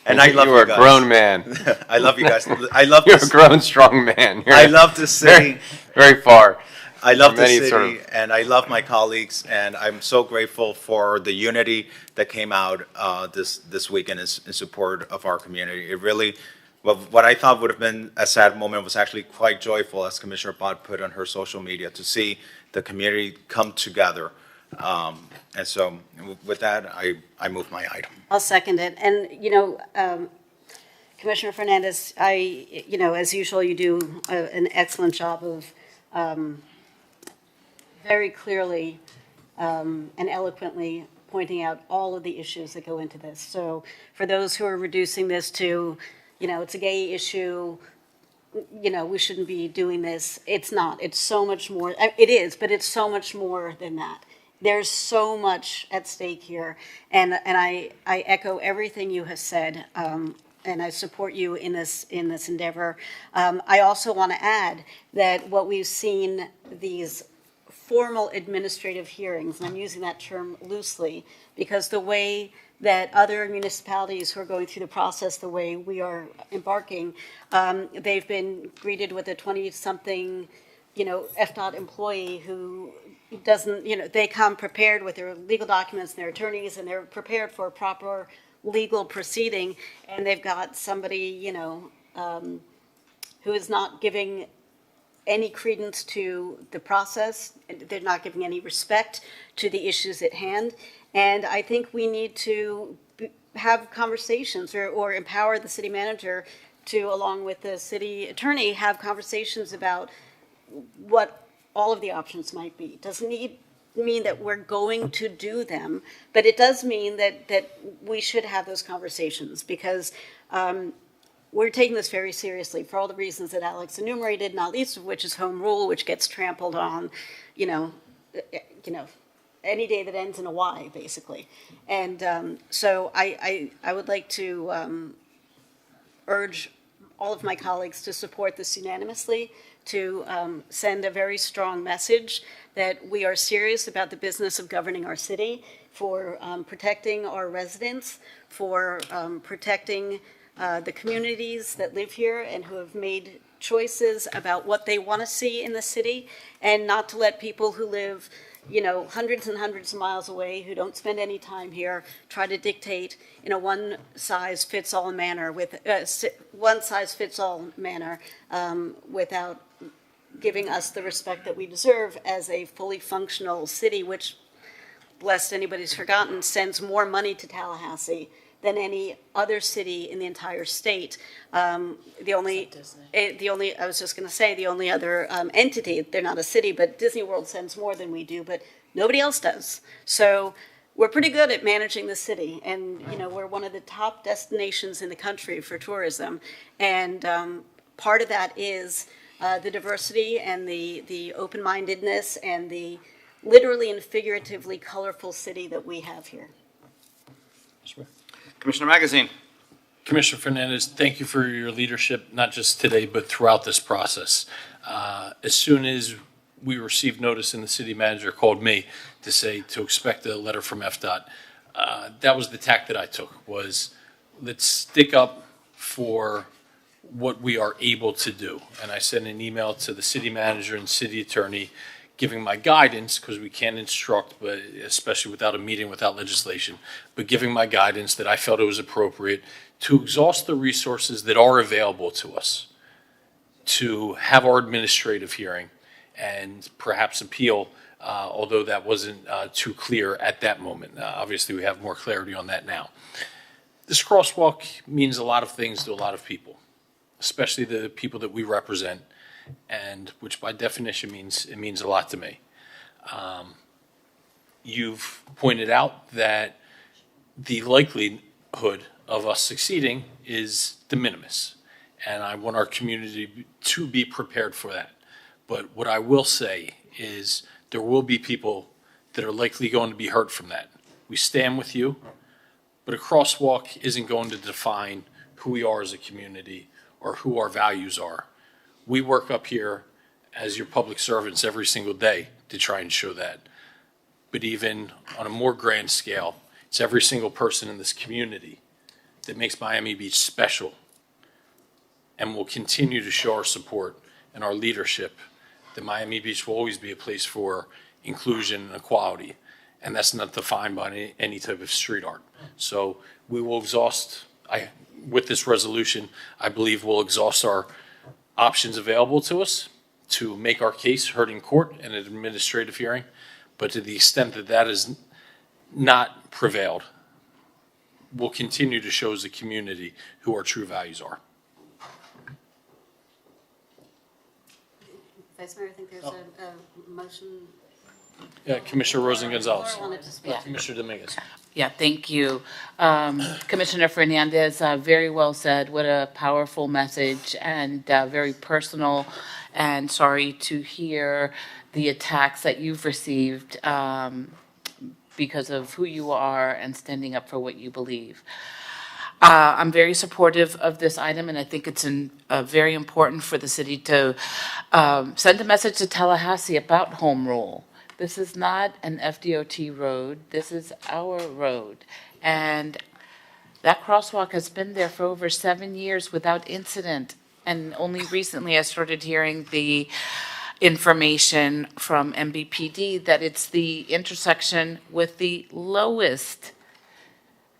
And I love you. You are a guys. grown man. I love you guys. I love You're this. a grown, strong man. I love this city. Very far. I love from the any city, sort of- and I love my colleagues, and I'm so grateful for the unity that came out this weekend in support of our community. It really, what I thought would have been a sad moment was actually quite joyful, as Commissioner Bott put on her social media, to see the community come together. And so with that, I move my item. I'll second it. And, Commissioner Fernandez, as usual, you do an excellent job of very clearly and eloquently pointing out all of the issues that go into this. So for those who are reducing this to, it's a gay issue, we shouldn't be doing this, it's not. It's so much more. It is, but it's so much more than that. There's so much at stake here, and I echo everything you have said, and I support you in this endeavor. I also want to add that what we've seen, these formal administrative hearings, and I'm using that term loosely, because the way that other municipalities who are going through the process the way we are embarking, they've been greeted with a 20-something, FDOT employee who doesn't, they come prepared with their legal documents and their attorneys, and they're prepared for a proper legal proceeding, and they've got somebody, who is not giving any credence to the process. They're not giving any respect to the issues at hand. And I think we need to have conversations or empower the city manager to, along with the city attorney, have conversations about what all of the options might be. It doesn't mean that we're going to do them, but it does mean that we should have those conversations, because we're taking this very seriously for all the reasons that Alex enumerated, not least of which is home rule, which gets trampled on, any day that ends in a Y, basically. And so I would like to urge all of my colleagues to support this unanimously, to send a very strong message that we are serious about the business of governing our city, for protecting our residents, for protecting the communities that live here and who have made choices about what they want to see in the city, and not to let people who live, hundreds and hundreds of miles away, who don't spend any time here, try to dictate in a one-size-fits-all manner without giving us the respect that we deserve as a fully functional city, which, lest anybody's forgotten, sends more money to Tallahassee than any other city in the entire state. The only other entity, they're not a city, but Disney World sends more than we do, but nobody else does. So we're pretty good at managing the city, and we're one of the top destinations in the country for tourism. And part of that is the diversity and the open-mindedness and the literally and figuratively colorful city that we have here. Commissioner Magazine. Commissioner Fernandez, thank you for your leadership, not just today, but throughout this process. As soon as we received notice and the city manager called me to say to expect a letter from FDOT, that was the tack that I took, was let's stick up for what we are able to do. And I sent an email to the city manager and city attorney giving my guidance, because we can't instruct, but especially without a meeting, without legislation, but giving my guidance that I felt it was appropriate to exhaust the resources that are available to us to have our administrative hearing and perhaps appeal, although that wasn't too clear at that moment. Obviously, we have more clarity on that now. This crosswalk means a lot of things to a lot of people, especially the people that we represent, and which by definition means it means a lot to me. You've pointed out that the likelihood of us succeeding is de minimis, and I want our community to be prepared for that. But what I will say is there will be people that are likely going to be hurt from that. We stand with you, but a crosswalk isn't going to define who we are as a community or who our values are. We work up here as your public servants every single day to try and show that. But even on a more grand scale, it's every single person in this community that makes Miami Beach special, and will continue to show our support and our leadership that Miami Beach will always be a place for inclusion and equality, and that's not defined by any type of street art. So we will exhaust, with this resolution, I believe we'll exhaust our options available to us to make our case heard in court in an administrative hearing, but to the extent that that is not prevailed, we'll continue to show as a community who our true values are. Vice Mayor, I think there's a motion. Yeah, Commissioner Rosen Gonzalez. Laura wanted to speak. Yeah. Commissioner Dominguez. Yeah, thank you. Commissioner Fernandez, very well said. What a powerful message, and very personal, and sorry to hear the attacks that you've received because of who you are and standing up for what you believe. I'm very supportive of this item, and I think it's very important for the city to send a message to Tallahassee about home rule. This is not an FDOT road. This is our road. And that crosswalk has been there for over 7 years without incident. And only recently I started hearing the information from MBPD that it's the intersection with the lowest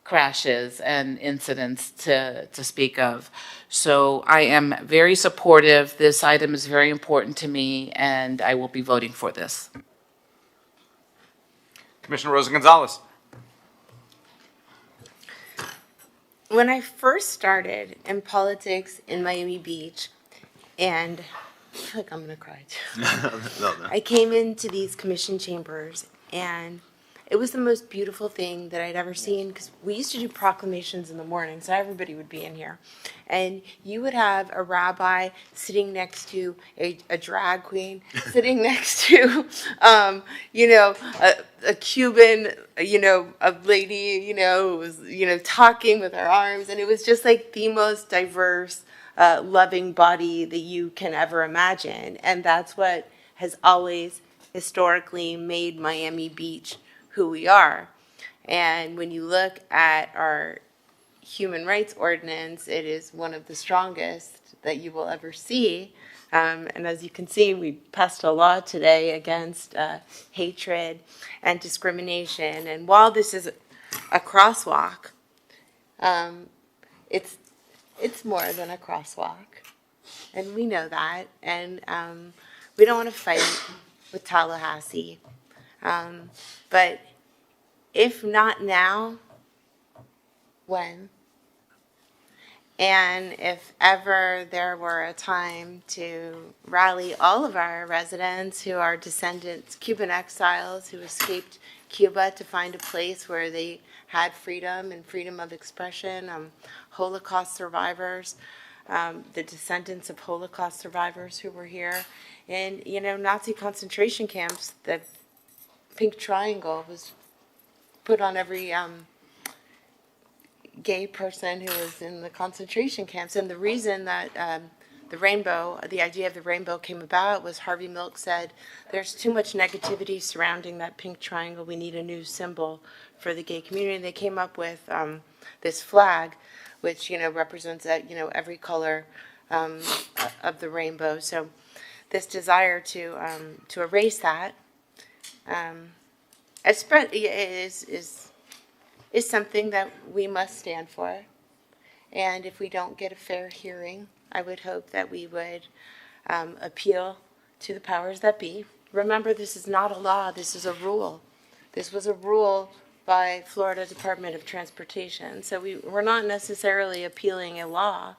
crashes and incidents to speak of. So I am very supportive. This item is very important to me, and I will be voting for this. Commissioner Rosen Gonzalez. When I first started in politics in Miami Beach, and I feel like I'm gonna cry too. No. I came into these commission chambers, and it was the most beautiful thing that I'd ever seen, because we used to do proclamations in the morning, so everybody would be in here. And you would have a rabbi sitting next to a drag queen, sitting next to, a Cuban, a lady, who was, talking with her arms. And it was just like the most diverse, loving body that you can ever imagine. And that's what has always historically made Miami Beach who we are. And when you look at our human rights ordinance, it is one of the strongest that you will ever see. And as you can see, we passed a law today against hatred and discrimination. And while this is a crosswalk, it's more than a crosswalk. And we know that. And we don't want to fight with Tallahassee. But if not now, when? And if ever there were a time to rally all of our residents who are descendants, Cuban exiles who escaped Cuba to find a place where they had freedom and freedom of expression, Holocaust survivors, the descendants of Holocaust survivors who were here. And, you know, Nazi concentration camps, the pink triangle was put on every gay person who was in the concentration camps. And the reason that the rainbow, the idea of the rainbow came about was Harvey Milk said, there's too much negativity surrounding that pink triangle. We need a new symbol for the gay community. And they came up with this flag, which, you know, represents, you know, every color of the rainbow. So this desire to erase that is something that we must stand for. And if we don't get a fair hearing, I would hope that we would appeal to the powers that be. Remember, this is not a law, this is a rule. This was a rule by Florida Department of Transportation. So we're not necessarily appealing a law,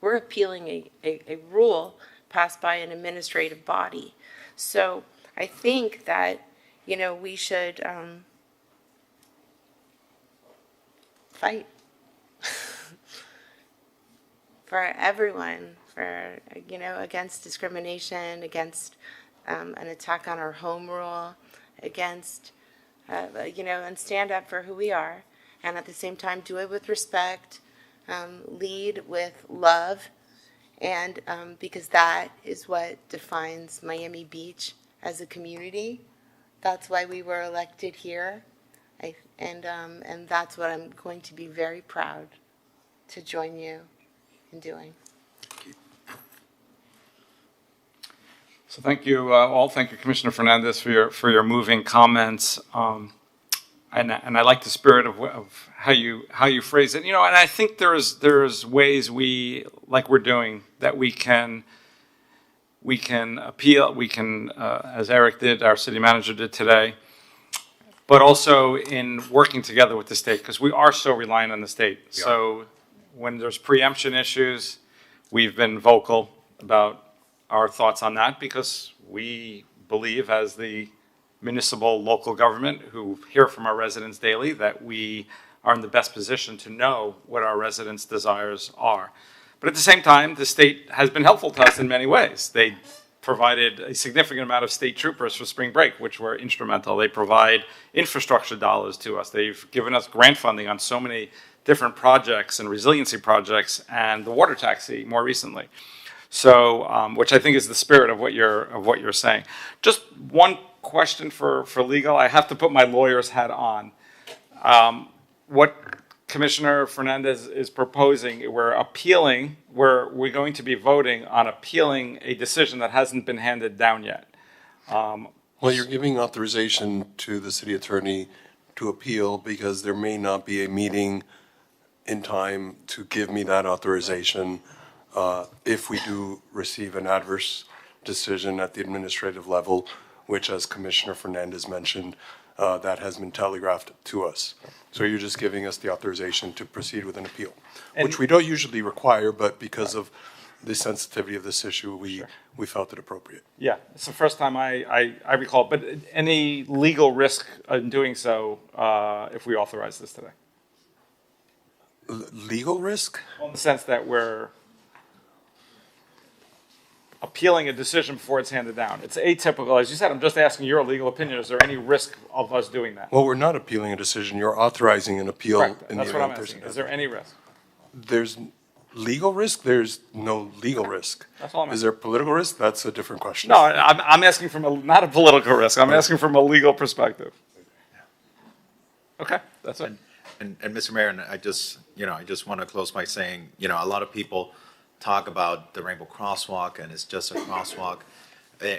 we're appealing a rule passed by an administrative body. So I think that, you know, we should fight for everyone, for, you know, against discrimination, against an attack on our home rule, against, you know, and stand up for who we are, and at the same time do it with respect, lead with love, and because that is what defines Miami Beach as a community. That's why we were elected here, and that's what I'm going to be very proud to join you in doing. So thank you all. Thank you, Commissioner Fernandez, for your moving comments. And I like the spirit of how you phrase it. You know, and I think there's ways we, like we're doing, that we can appeal. We can, as Eric did, our city manager did today, but also in working together with the state, because we are so reliant on the state. So when there's preemption issues, we've been vocal about our thoughts on that, because we believe, as the municipal local government who hear from our residents daily, that we are in the best position to know what our residents' desires are. But at the same time, the state has been helpful to us in many ways. They provided a significant amount of state troopers for spring break, which were instrumental. They provide infrastructure dollars to us. They've given us grant funding on so many different projects and resiliency projects, and the water taxi more recently. So, which I think is the spirit of what you're saying. Just one question for legal. I have to put my lawyer's hat on. What Commissioner Fernandez is proposing, we're going to be voting on appealing a decision that hasn't been handed down yet. Well, you're giving authorization to the city attorney to appeal because there may not be a meeting in time to give me that authorization if we do receive an adverse decision at the administrative level, which, as Commissioner Fernandez mentioned, that has been telegraphed to us. So you're just giving us the authorization to proceed with an appeal, which we don't usually require, but because of the sensitivity of this issue, we felt it appropriate. Yeah, it's the first time I recall. But any legal risk in doing so if we authorize this today? Legal risk? Well, in the sense that we're appealing a decision before it's handed down. It's atypical. As you said, I'm just asking your legal opinion. Is there any risk of us doing that? Well, we're not appealing a decision. You're authorizing an appeal. Correct. In That's the what I'm event there's asking. Is there any risk? There's legal risk? There's no legal risk. That's all I'm asking. Is there political risk? That's a different question. No, I'm asking from not a political risk. I'm asking from a legal perspective. Okay, that's it. And Mr. Mayor, and I just want to close by saying, a lot of people talk about the Rainbow Crosswalk and it's just a crosswalk.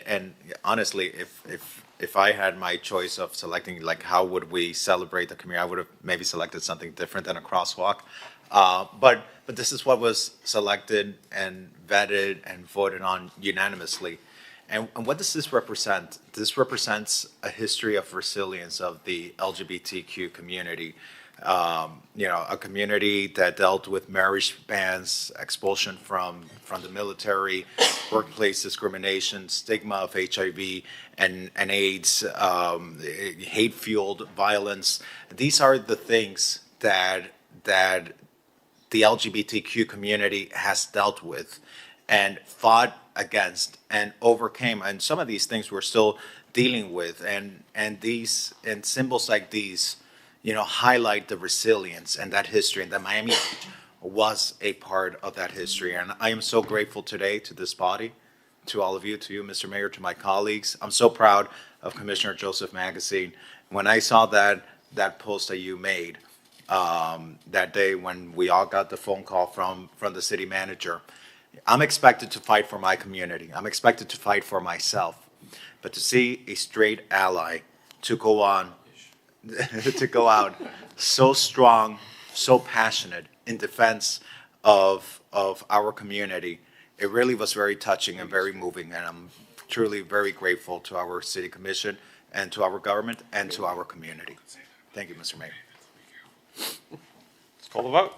And honestly, if I had my choice of selecting, like, how would we celebrate the community, I would have maybe selected something different than a crosswalk. But this is what was selected and vetted and voted on unanimously. And what does this represent? This represents a history of resilience of the LGBTQ community. A community that dealt with marriage bans, expulsion from the military, workplace discrimination, stigma of HIV and AIDS, hate-fueled violence. These are the things that the LGBTQ community has dealt with and fought against and overcame. And some of these things we're still dealing with. And symbols like these, highlight the resilience and that history, and that Miami Beach was a part of that history. And I am so grateful today to this body, to all of you, to you, Mr. Mayor, to my colleagues. I'm so proud of Commissioner Joseph Magazine. When I saw that post that you made that day when we all got the phone call from the city manager, I'm expected to fight for my community. I'm expected to fight for myself. But to see a straight ally to go out so strong, so passionate in defense of our community, it really was very touching and very moving. And I'm truly very grateful to our city commission and to our government and to our community. Thank you, Mr. Mayor. Let's call the vote.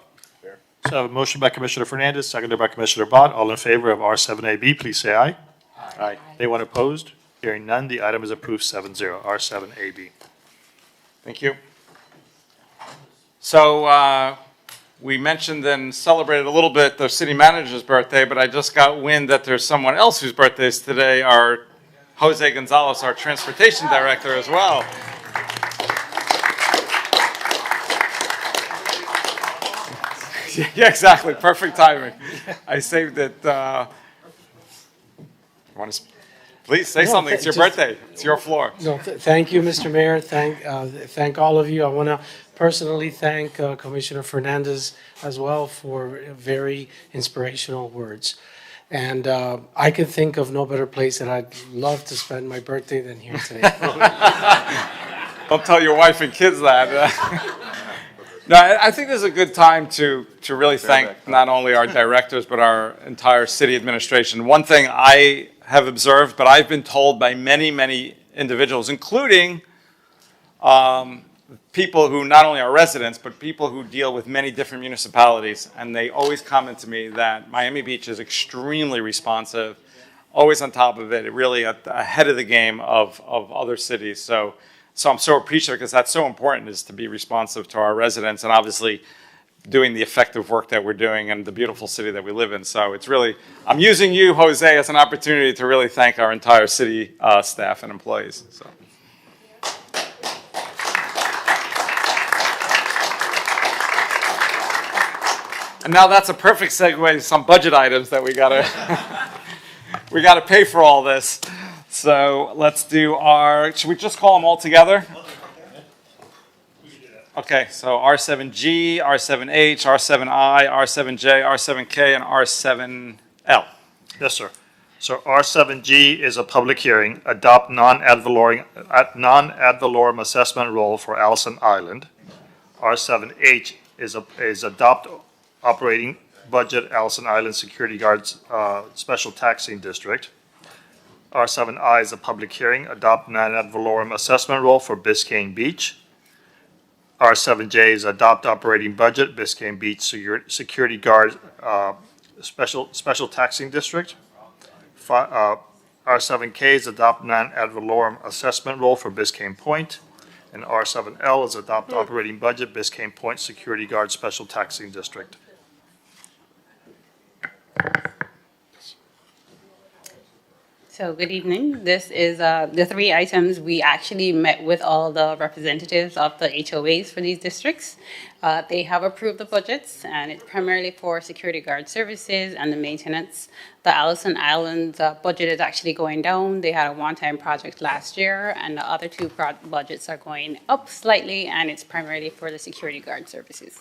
So I have a motion by Commissioner Fernandez, seconded by Commissioner Bott. All in favor of R7AB, please say aye. Aye. Anyone opposed? Hearing none, the item is approved 7-0. R7AB. Thank you. So we mentioned and celebrated a little bit the city manager's birthday, but I just got wind that there's someone else whose birthday is today, our Jose Gonzalez, our transportation director as well. Yeah, exactly. Perfect timing. I saved it. Please say something. It's your birthday. It's your floor. No, thank you, Mr. Mayor. Thank all of you. I want to personally thank Commissioner Fernandez as well for very inspirational words. And I can think of no better place that I'd love to spend my birthday than here today. Don't tell your wife and kids that. No, I think this is a good time to really thank not only our directors, but our entire city administration. One thing I have observed, but I've been told by many, many individuals, including people who not only are residents, but people who deal with many different municipalities, and they always comment to me that Miami Beach is extremely responsive, always on top of it, really ahead of the game of other cities. So I'm so appreciative because that's so important, is to be responsive to our residents and obviously doing the effective work that we're doing and the beautiful city that we live in. So it's really, I'm using you, Jose, as an opportunity to really thank our entire city staff and employees. So. And now that's a perfect segue to some budget items that we gotta pay for all this. So let's do should we just call them all together? Okay, so R7G, R7H, R7I, R7J, R7K, and R7L. Yes, sir. So R7G is a public hearing, adopt non-ad valorem assessment role for Allison Island. R7H is adopt operating budget Allison Island Security Guards Special Taxing District. R7I is a public hearing, adopt non-ad valorem assessment role for Biscayne Beach. R7J is adopt operating budget Biscayne Beach Security Guard Special Taxing District. R7K is adopt non-ad valorem assessment role for Biscayne Point. And R7L is adopt operating budget Biscayne Point Security Guard Special Taxing District. So good evening. This is the three items. We actually met with all the representatives of the HOAs for these districts. They have approved the budgets, and it's primarily for security guard services and the maintenance. The Allison Island budget is actually going down. They had a one-time project last year, and the other two budgets are going up slightly, and it's primarily for the security guard services.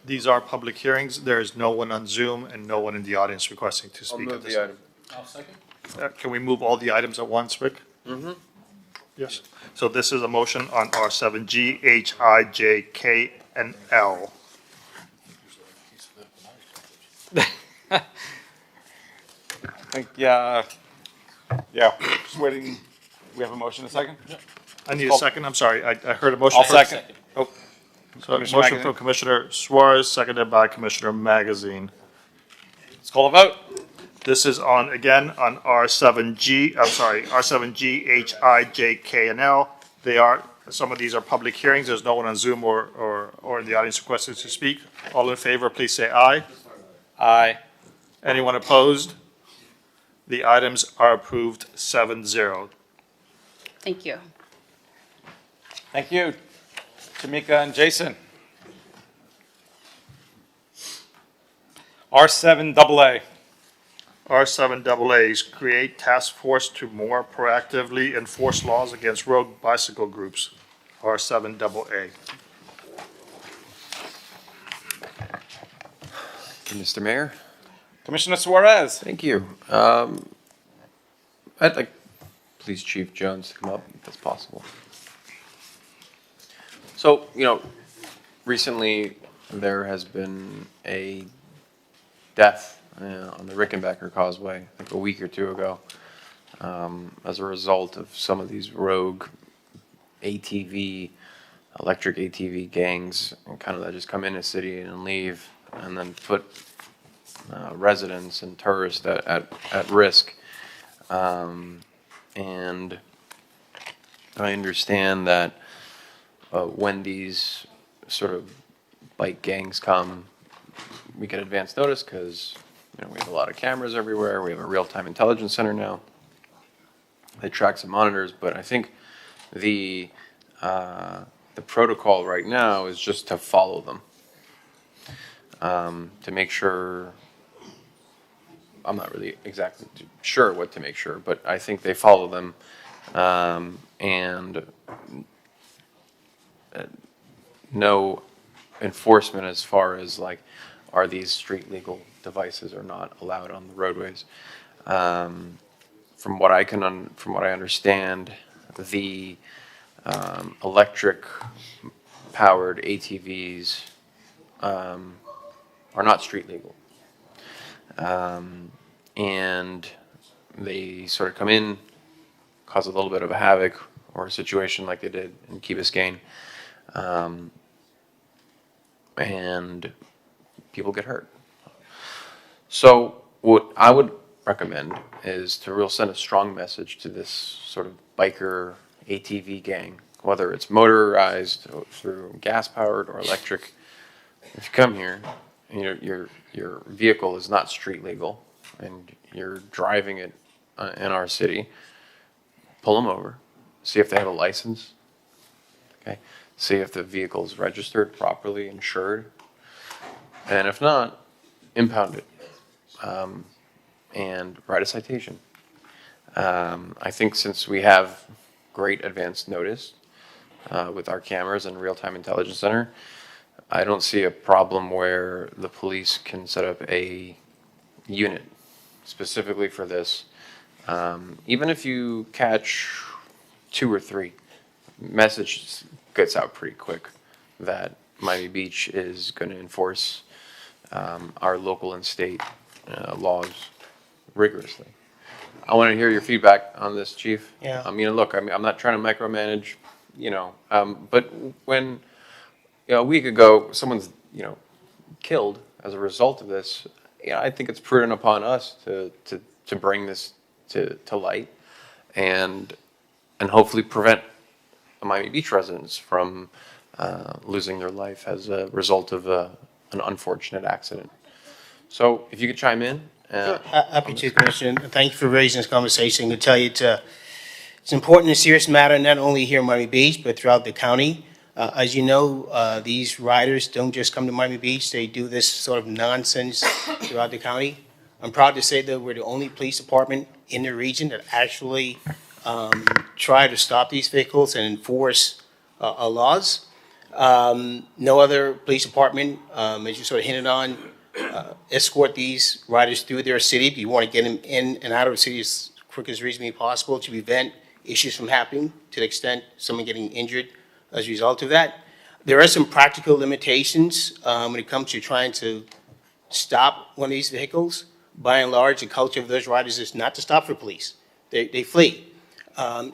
These are public hearings. There is no one on Zoom and no one in the audience requesting to speak. I'll move the item. I'll second. Can we move all the items at once, Rick? Mm-hmm. Yes. So this is a motion on R7G, H, I, J, K, and L. I think, yeah, just waiting. We have a motion, a second? I need a second. I'm sorry. I heard a motion. I'll second. Oh. So motion from Commissioner Suarez, seconded by Commissioner Magazine. Let's call a vote. This is on R7G, R7G, H, I, J, K, and L. They are Some of these are public hearings. There's no one on Zoom or in the audience requested to speak. All in favor, please say aye. Aye. Anyone opposed? The items are approved 7-0. Thank you. Thank you. Tamika and Jason. R7AA. R7AA's create task force to more proactively enforce laws against rogue bicycle groups. R7AA. Mr. Mayor? Commissioner Suarez. Thank you. I'd like, please, Chief Jones to come up if that's possible. So, recently there has been a death on the Rickenbacker Causeway, like a week or two ago, as a result of some of these rogue electric ATV gangs, and kind of that just come in the city and leave, and then put residents and tourists at risk. And I understand that when these sort of bike gangs come, we get advance notice because we have a lot of cameras everywhere. We have a real-time intelligence center now that tracks and monitors. But I think the protocol right now is just to follow them, to make sure. I'm not really exactly sure what to make sure, but I think they follow them, and no enforcement as far as are these street legal devices or not allowed on the roadways. From what I understand, the electric powered ATVs are not street legal. And they sort of come in, cause a little bit of a havoc or a situation like they did in Key Biscayne, and people get hurt. So what I would recommend is to send a strong message to this sort of biker ATV gang, whether it's motorized through gas-powered or electric. If you come here, your vehicle is not street legal, and you're driving it in our city, pull them over, see if they have a license, okay? See if the vehicle is registered properly, insured, and if not, impound it, and write a citation. I think since we have great advance notice with our cameras and real-time intelligence center, I don't see a problem where the police can set up a unit specifically for this. Even if you catch 2 or 3, message gets out pretty quick that Miami Beach is going to enforce our local and state laws rigorously. I want to hear your feedback on this, Chief. Yeah. Look, I'm not trying to micromanage, but when a week ago someone's killed as a result of this, I think it's prudent upon us to bring this to light and hopefully prevent Miami Beach residents from losing their life as a result of an unfortunate accident. So if you could chime in. Happy to, Commissioner. Thank you for raising this conversation. To tell you, it's an important and serious matter, not only here in Miami Beach, but throughout the county. As you know, these riders don't just come to Miami Beach. They do this sort of nonsense throughout the county. I'm proud to say that we're the only police department in the region that actually try to stop these vehicles and enforce our laws. No other police department, as you sort of hinted on, escort these riders through their city. You want to get them in and out of the city as quick as reasonably possible to prevent issues from happening to the extent someone getting injured as a result of that. There are some practical limitations when it comes to trying to stop one of these vehicles. By and large, the culture of those riders is not to stop for police. They flee.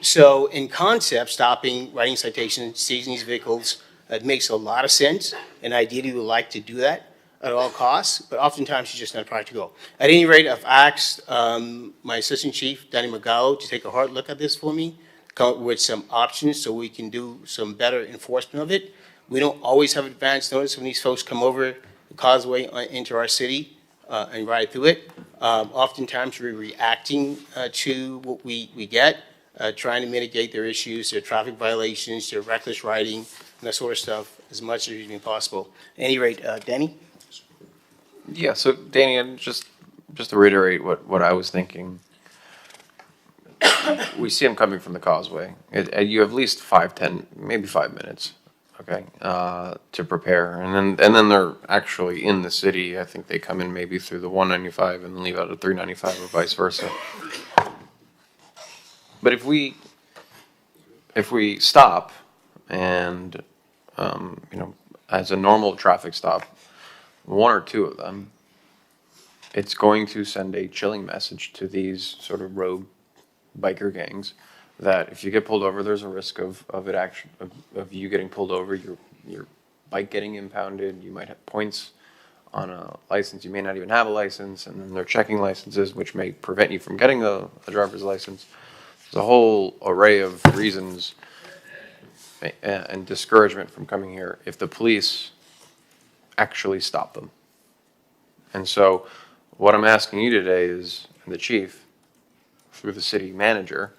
So in concept, stopping, writing citations, seizing these vehicles, it makes a lot of sense, and ideally we would like to do that at all costs, but oftentimes it's just not practical. At any rate, I've asked my Assistant Chief, Danny Magallo, to take a hard look at this for me come up with some options so we can do some better enforcement of it. We don't always have advance notice when these folks come over the causeway into our city and ride through it. Oftentimes we're reacting to what we get, trying to mitigate their issues, their traffic violations, their reckless riding, and that sort of stuff as much as humanly possible. At any rate, Danny? Yeah, so Danny, and just to reiterate what I was thinking, we see them coming from the causeway. You have at least 5, 10, maybe 5 minutes, okay, to prepare, and then they're actually in the city. I think they come in maybe through the 195 and leave out at 395 or vice versa. But if we stop and as a normal traffic stop, 1 or 2 of them, it's going to send a chilling message to these sort of rogue biker gangs that if you get pulled over, there's a risk of you getting pulled over, your bike getting impounded, you might have points on a license, you may not even have a license, and then they're checking licenses, which may prevent you from getting a driver's license. There's a whole array of reasons and discouragement from coming here if the police actually stop them. And so what I'm asking you today is, the chief, through the city manager,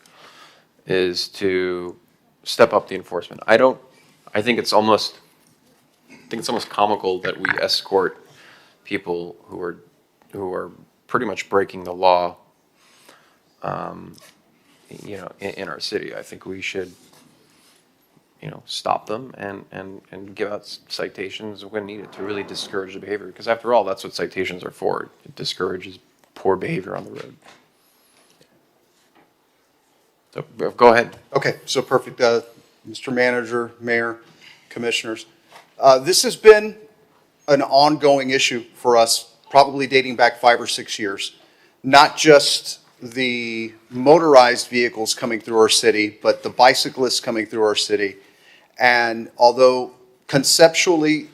is to step up the enforcement. I think it's almost comical that we escort people who are pretty much breaking the law, in our city. I think we should, stop them and give out citations when needed to really discourage the behavior. Because after all, that's what citations are for. It discourages poor behavior on the road. So go ahead. Okay, so perfect. Mr. Manager, Mayor, Commissioners. This has been an ongoing issue for us, probably dating back 5 or 6 years. Not just the motorized vehicles coming through our city, but the bicyclists coming through our city. And although conceptually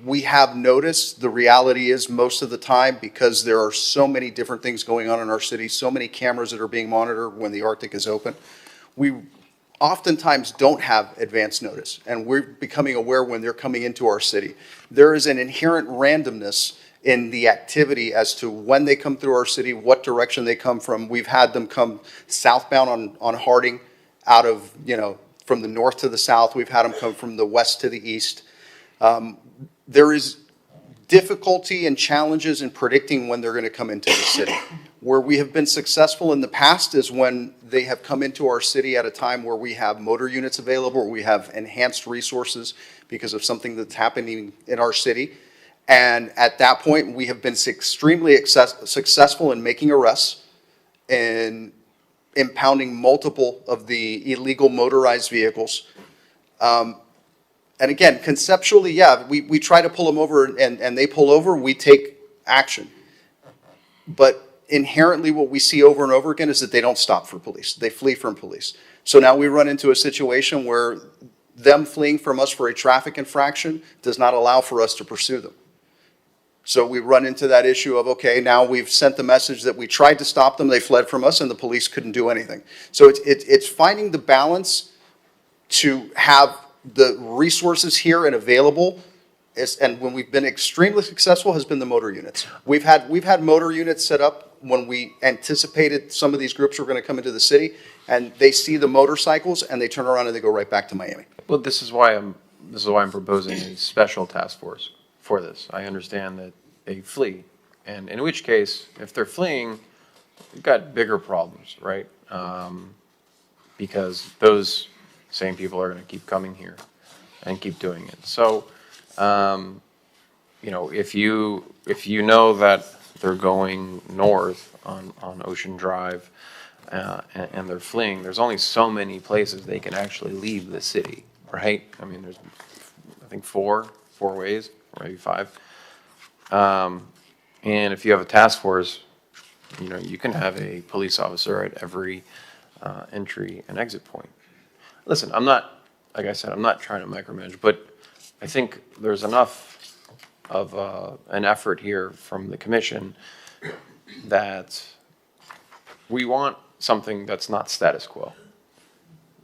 we have noticed, the reality is most of the time, because there are so many different things going on in our city, so many cameras that are being monitored when the Arctic is open, we oftentimes don't have advance notice, and we're becoming aware when they're coming into our city. There is an inherent randomness in the activity as to when they come through our city, what direction they come from. We've had them come southbound on Harding out of, from the north to the south. We've had them come from the west to the east. There is difficulty and challenges in predicting when they're going to come into the city. Where we have been successful in the past is when they have come into our city at a time where we have motor units available, or we have enhanced resources because of something that's happening in our city. And at that point, we have been extremely successful in making arrests and impounding multiple of the illegal motorized vehicles. And again, conceptually, yeah, we try to pull them over and they pull over, we take action. But inherently what we see over and over again is that they don't stop for police. They flee from police. So now we run into a situation where them fleeing from us for a traffic infraction does not allow for us to pursue them. So we run into that issue of, okay, now we've sent the message that we tried to stop them, they fled from us, and the police couldn't do anything. So it's finding the balance to have the resources here and available, and when we've been extremely successful has been the motor units. We've had motor units set up when we anticipated some of these groups were going to come into the city, and they see the motorcycles and they turn around and they go right back to Miami. Well, this is why I'm proposing a special task force for this. I understand that they flee, and in which case, if they're fleeing, we've got bigger problems, right? Because those same people are going to keep coming here and keep doing it. So, if you know that they're going north on Ocean Drive and they're fleeing, there's only so many places they can actually leave the city, right? I mean, there's, I think, four ways, or maybe 5. And if you have a task force, you can have a police officer at every entry and exit point. Listen, like I said, I'm not trying to micromanage, but I think there's enough of an effort here from the commission that we want something that's not status quo.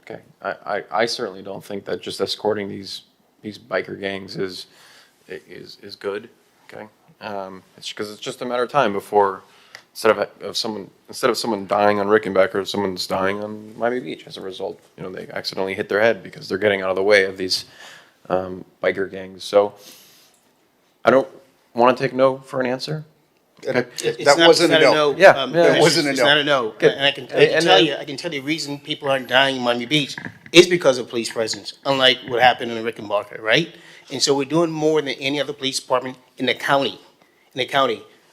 Okay, I certainly don't think that just escorting these biker gangs is good, okay? It's because it's just a matter of time before, instead of someone dying on Rickenbacker, someone's dying on Miami Beach as a result. You know, they accidentally hit their head because they're getting out of the way of these biker gangs. So I don't want to take no for an answer. Okay. That wasn't a no. Yeah, that wasn't a It's no. not a no. Good. And I can tell you the reason people aren't dying in Miami Beach is because of police presence, unlike what happened in Rickenbacker, right? And so we're doing more than any other police department in the county,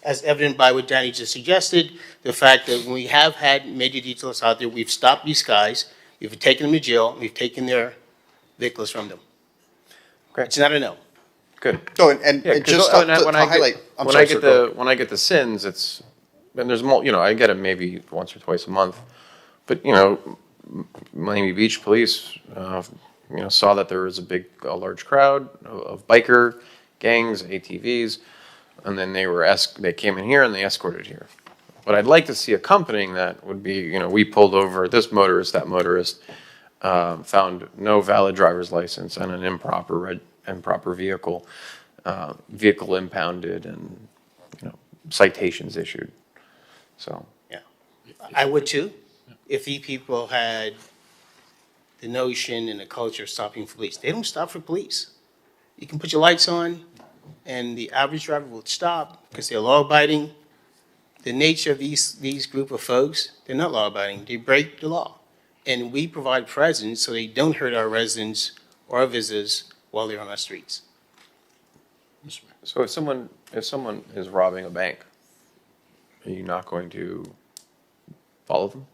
as evident by what Danny just suggested, the fact that when we have had major details out there, we've stopped these guys, we've taken them to jail, we've taken their vehicles from them. Okay. It's not a no. Good. So, and just to highlight, when I get the sins, it's, and there's more, you know, I get it maybe once or twice a month, but, you know, Miami Beach police, you know, saw that there was a large crowd of biker gangs, ATVs, and then they came in here and they escorted here. What I'd like to see accompanying that would be, you know, we pulled over this motorist, that motorist, found no valid driver's license and an improper vehicle, vehicle impounded, and, you know, citations issued. So yeah, I would too, if these people had the notion and the culture of stopping for police. They don't stop for police. You can put your lights on, and the average driver will stop because they're law-abiding. The nature of these group of folks, they're not law-abiding. They break the law, and we provide presence so they don't hurt our residents or our visitors while they're on our streets. So if someone is robbing a bank, are you not going to follow them?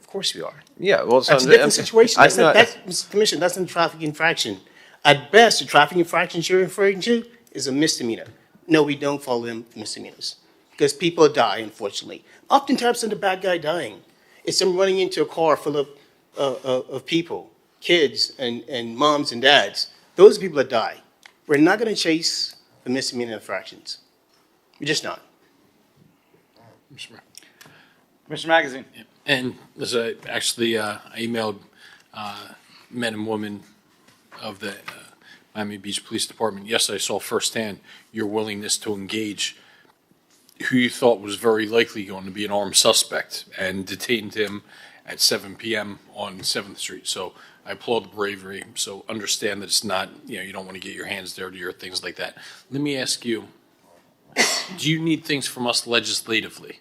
Of course we are. Yeah, well, That's a different situation. Mr. Commissioner, that's not a traffic infraction. At best, the traffic infractions you're referring to is a misdemeanor. No, we don't follow them for misdemeanors because people die, unfortunately. Oftentimes, it's the bad guy dying. It's them running into a car full of people, kids and moms and dads. Those are people that die. We're not going to chase the misdemeanor infractions. We're just not. Commissioner Magazine. And as I emailed men and women of the Miami Beach Police Department. Yes, I saw firsthand your willingness to engage who you thought was very likely going to be an armed suspect and detained him at 7 p.m. on 7th Street. So I applaud the bravery. So understand that it's not, you don't want to get your hands dirty or things like that. Let me ask you, do you need things from us legislatively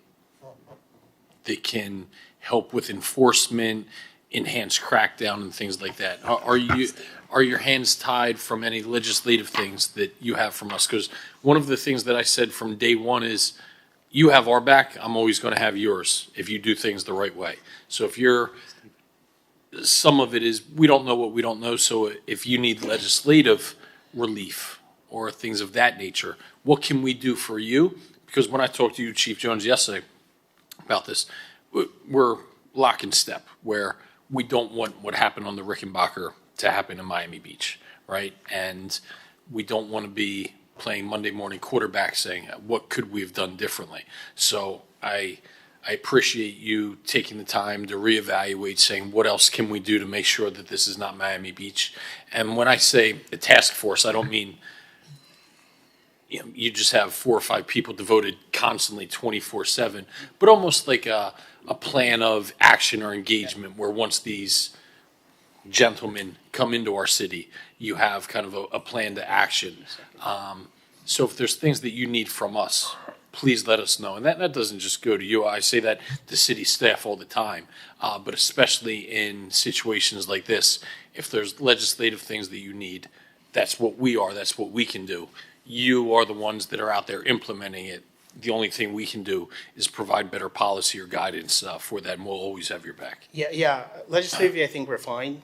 that can help with enforcement, enhanced crackdown and things like that? Are your hands tied from any legislative things that you have from us? Because one of the things that I said from day one is, you have our back, I'm always going to have yours if you do things the right way. So if some of it is, we don't know what we don't know, so if you need legislative relief or things of that nature, what can we do for you? Because when I talked to you, Chief Jones, yesterday about this, we're lock and step, where we don't want what happened on the Rickenbacker to happen in Miami Beach, right? And we don't want to be playing Monday morning quarterback saying, what could we have done differently? So I appreciate you taking the time to reevaluate, saying, what else can we do to make sure that this is not Miami Beach? And when I say a task force, I don't mean you just have 4 or 5 people devoted constantly 24/7, but almost like a plan of action or engagement, where once these gentlemen come into our city, you have kind of a plan to action. So if there's things that you need from us, please let us know. And that doesn't just go to you. I say that to city staff all the time, but especially in situations like this, if there's legislative things that you need, that's what we are, that's what we can do. You are the ones that are out there implementing it. The only thing we can do is provide better policy or guidance for that, and we'll always have your back. Yeah. Legislatively, I think we're fine.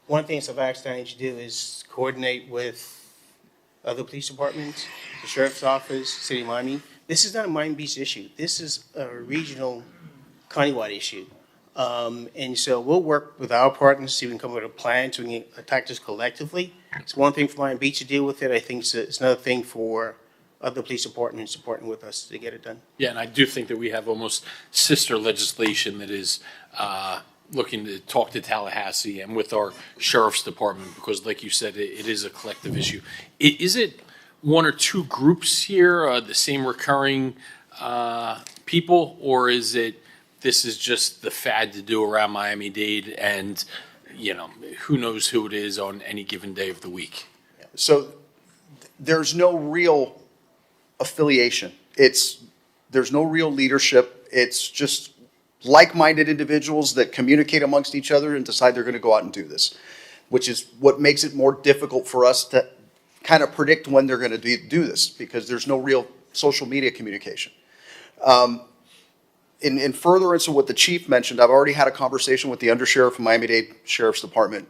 One of the things I've asked Danny to do is coordinate with other police departments, the sheriff's office, City of Miami. This is not a Miami Beach issue. This is a regional, countywide issue. And so we'll work with our partners to see if we can come up with a plan to attack this collectively. It's one thing for Miami Beach to deal with it. I think it's another thing for other police departments supporting with us to get it done. Yeah, and I do think that we have almost sister legislation that is looking to talk to Tallahassee and with our sheriff's department, because like you said, it is a collective issue. Is it one or two groups here, the same recurring people, or is it this is just the fad to do around Miami-Dade, and who knows who it is on any given day of the week? So there's no real affiliation. There's no real leadership. It's just like-minded individuals that communicate amongst each other and decide they're going to go out and do this, which is what makes it more difficult for us to kind of predict when they're going to do this, because there's no real social media communication. In furtherance of what the chief mentioned, I've already had a conversation with the undersheriff of Miami-Dade Sheriff's Department,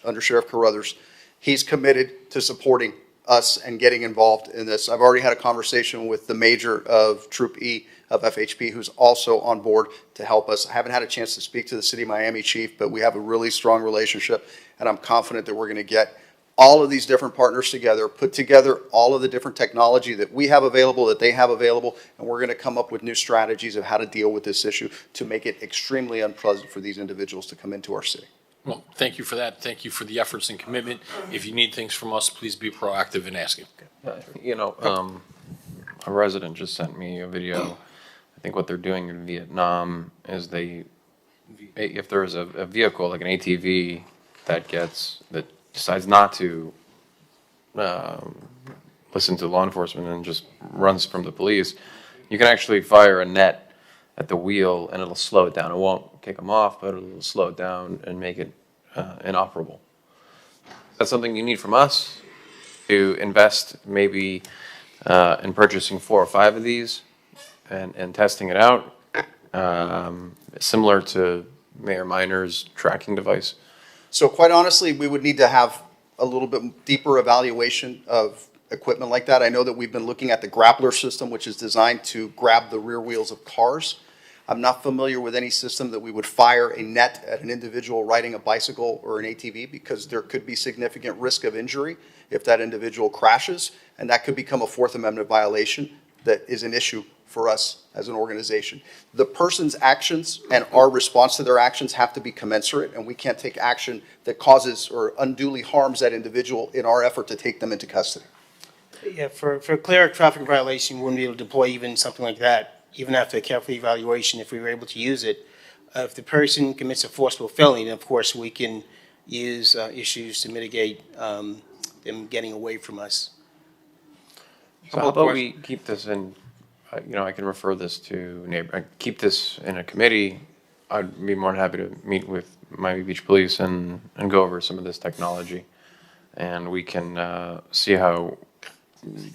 Under Sheriff Carruthers. He's committed to supporting us and getting involved in this. I've already had a conversation with the major of Troop E of FHP, who's also on board to help us. I haven't had a chance to speak to the City of Miami chief, but we have a really strong relationship, and I'm confident that we're going to get all of these different partners together, put together all of the different technology that we have available, that they have available, and we're going to come up with new strategies of how to deal with this issue to make it extremely unpleasant for these individuals to come into our city. Well, thank you for that. Thank you for the efforts and commitment. If you need things from us, please be proactive in asking. A resident just sent me a video. I think what they're doing in Vietnam is if there's a vehicle like an ATV that decides not to listen to law enforcement and just runs from the police, you can actually fire a net at the wheel and it'll slow it down. It won't kick them off, but it'll slow it down and make it inoperable. That's something you need from us to invest maybe in purchasing 4 or 5 of these and testing it out, similar to Mayor Minor's tracking device. So quite honestly, we would need to have a little bit deeper evaluation of equipment like that. I know that we've been looking at the grappler system, which is designed to grab the rear wheels of cars. I'm not familiar with any system that we would fire a net at an individual riding a bicycle or an ATV, because there could be significant risk of injury if that individual crashes, and that could become a Fourth Amendment violation that is an issue for us as an organization. The person's actions and our response to their actions have to be commensurate, and we can't take action that causes or unduly harms that individual in our effort to take them into custody. Yeah, for a clear traffic violation, we wouldn't be able to deploy even something like that, even after a careful evaluation, if we were able to use it. If the person commits a forcible felony, then of course we can use issues to mitigate them getting away from us. So how about we keep this in, I can refer this to keep this in a committee. I'd be more than happy to meet with Miami Beach Police and go over some of this technology. And we can see how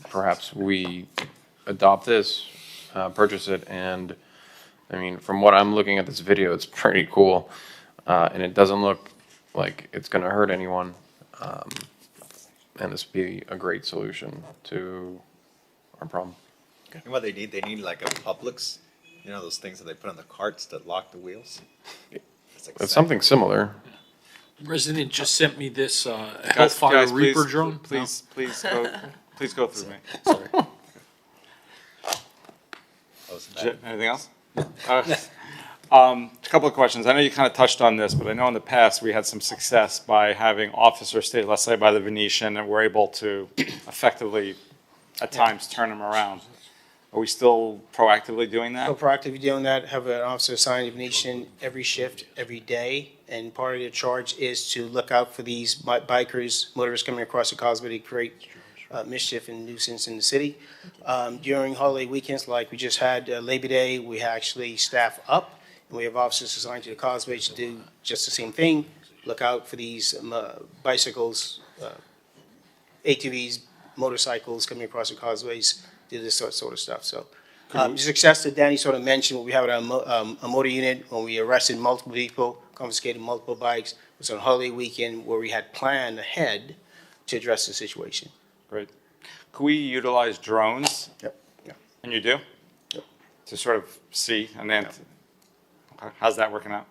perhaps we adopt this, purchase it, and from what I'm looking at this video, it's pretty cool. And it doesn't look like it's going to hurt anyone. And this would be a great solution to our problem. And what they need like a Publix, those things that they put on the carts that lock the wheels. It's something similar. Resident just sent me this Hellfire Reaper drone. Please go through me. Sorry. Anything else? A couple of questions. I know you kind of touched on this, but I know in the past we had some success by having officers stay, let's say, by the Venetian, and we're able to effectively, at times, turn them around. Are we still proactively doing that? So proactively doing that, have an officer assigned to Venetian every shift, every day, and part of their charge is to look out for these bikers, motorists coming across the causeway to create mischief and nuisance in the city. During holiday weekends, like we just had Labor Day, we actually staff up, and we have officers assigned to the causeway to do just the same thing, look out for these bicycles, ATVs, motorcycles coming across the causeways, do this sort of stuff. So success that Danny sort of mentioned, we have a motor unit when we arrested multiple people, confiscated multiple bikes. It was on a holiday weekend where we had planned ahead to address the situation. Great. Could we utilize drones? Yep. And you do? Yep. To sort of see, and then, okay. How's that working out?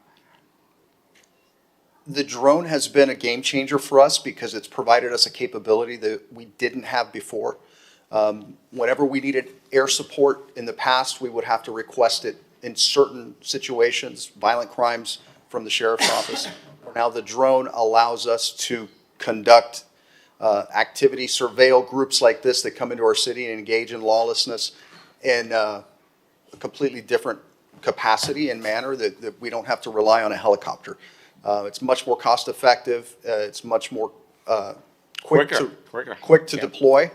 The drone has been a game changer for us because it's provided us a capability that we didn't have before. Whenever we needed air support in the past, we would have to request it in certain situations, violent crimes, from the sheriff's office. Now the drone allows us to conduct activity, surveil groups like this that come into our city and engage in lawlessness in a completely different capacity and manner that we don't have to rely on a helicopter. It's much more cost effective. It's much more quick to deploy,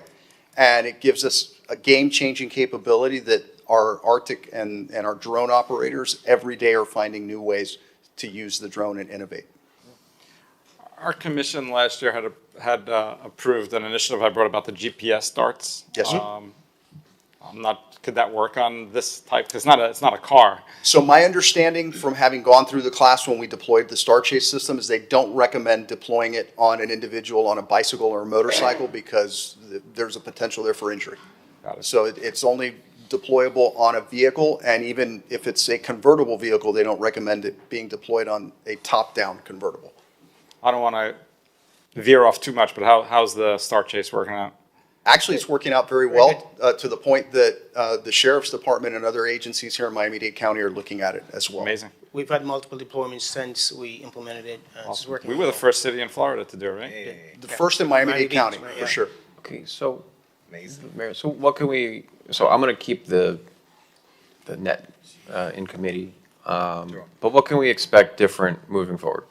and it gives us a game-changing capability that our Arctic and our drone operators every day are finding new ways to use the drone and innovate. Our commission last year had approved an initiative I brought about the GPS darts. Yes, sir. Could that work on this type? 'Cause it's not a car. So my understanding from having gone through the class when we deployed the Star Chase system is they don't recommend deploying it on an individual on a bicycle or a motorcycle because there's a potential there for injury. Got it. So it's only deployable on a vehicle, and even if it's a convertible vehicle, they don't recommend it being deployed on a top-down convertible. I don't want to veer off too much, but how's the Star Chase working out? Actually, it's working out very well to the point that the Sheriff's Department and other agencies here in Miami-Dade County are looking at it as well. Amazing. We've had multiple deployments since we implemented it. It's working. We were the first city in Florida to do it, right? The first in Miami-Dade County, right, for yeah. sure. Okay, so, Mayor, so what can we, so I'm gonna keep the net in committee, but what can we expect different moving forward?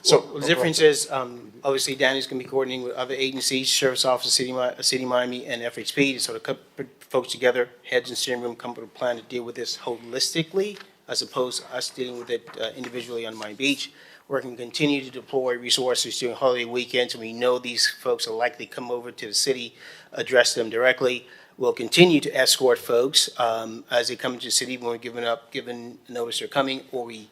So the difference is, obviously Danny's gonna be coordinating with other agencies, Sheriff's Office, City of Miami, and FHP, to sort of put folks together, heads and steering room, come up with a plan to deal with this holistically, as opposed to us dealing with it individually on Miami Beach. We're going to continue to deploy resources during holiday weekends, and we know these folks are likely to come over to the city, address them directly. We'll continue to escort folks as they come into the city when we're given notice they're coming, or we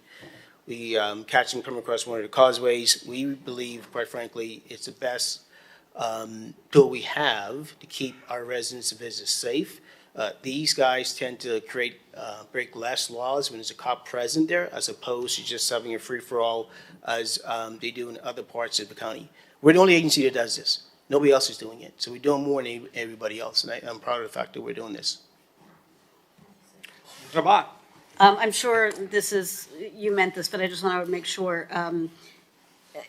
catch them coming across one of the causeways. We believe, quite frankly, it's the best tool we have to keep our residents and visitors safe. These guys tend to break less laws when there's a cop present there, as opposed to just having a free-for-all as they do in other parts of the county. We're the only agency that does this. Nobody else is doing it. So we're doing more than everybody else, and I'm proud of the fact that we're doing this. Rabat. I'm sure you meant this, but I just want to make sure,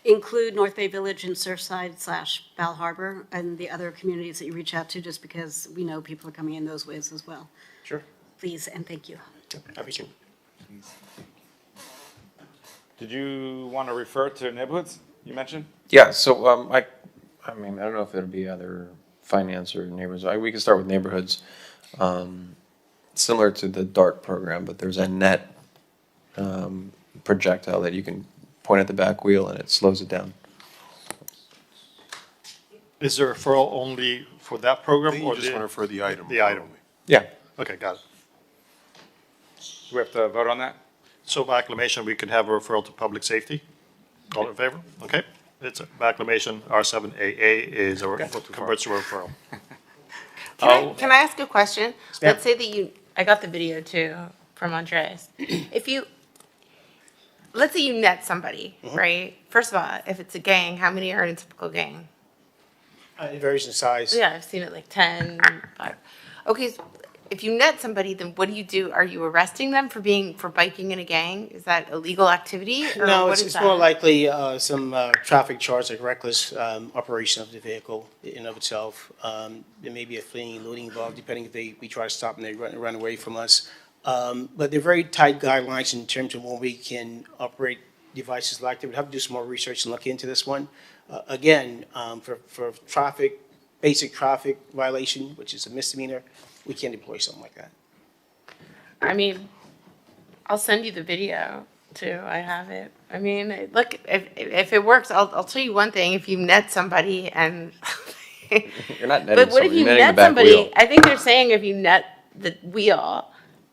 include North Bay Village and Surfside/Bal Harbor and the other communities that you reach out to, just because we know people are coming in those ways as well. Sure. Please, and thank you. Happy to. Did you want to refer to neighborhoods you mentioned? Yeah, so I mean, I don't know if it'll be either finance or neighborhoods. We can start with neighborhoods. Similar to the DART program, but there's a net projectile that you can point at the back wheel and it slows it down. Is there a referral only for that program? You or just want to refer the item. The item. Yeah. Okay, got it. Do we have to vote on that? So by acclamation, we can have a referral to public safety. All in favor? Okay. It's by acclamation, R7AA is converts to a referral. Can I ask a question? Let's say that I got the video too from Andres. Let's say you net somebody, right? First of all, if it's a gang, how many are in a typical gang? It varies in size. Yeah, I've seen it like 10, 5. Okay, so if you net somebody, then what do you do? Are you arresting them for biking in a gang? Is that illegal activity? Or No, what is it's that? more likely some traffic charge, like reckless operation of the vehicle in and of itself. There may be a fleeing and looting involved, depending if we try to stop and they run away from us. But they're very tight guidelines in terms of when we can operate devices like that. We'd have to do some more research and look into this one. Again, for basic traffic violation, which is a misdemeanor, we can't deploy something like that. I mean, I'll send you the video too. I have it. I mean, look, if it works, I'll tell you one thing. If you net somebody and You're not netting but what somebody, if you you're netting the net back somebody? wheel. I think they're saying if you net the wheel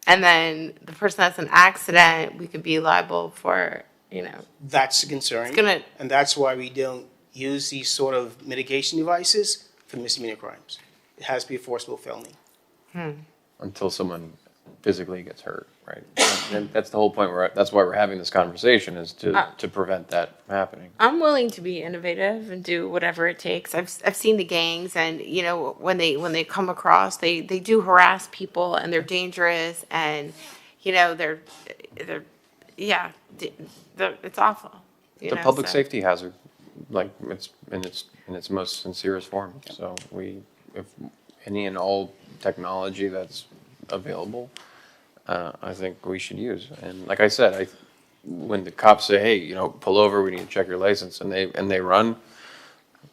and then the person has an accident, we could be liable for, That's a concern. And that's why we don't use these sort of mitigation devices for misdemeanor crimes. It has to be a forcible felony. Until someone physically gets hurt, right? And that's the whole point. That's why we're having this conversation, is to prevent that from happening. I'm willing to be innovative and do whatever it takes. I've seen the gangs, and when they come across, they do harass people, and they're dangerous, and they're yeah, it's awful. It's a public safety hazard, like it's in its most sincerest form. So if any and all technology that's available, I think we should use. And like I said, when the cops say, "Hey, pull over, we need to check your license," and they run,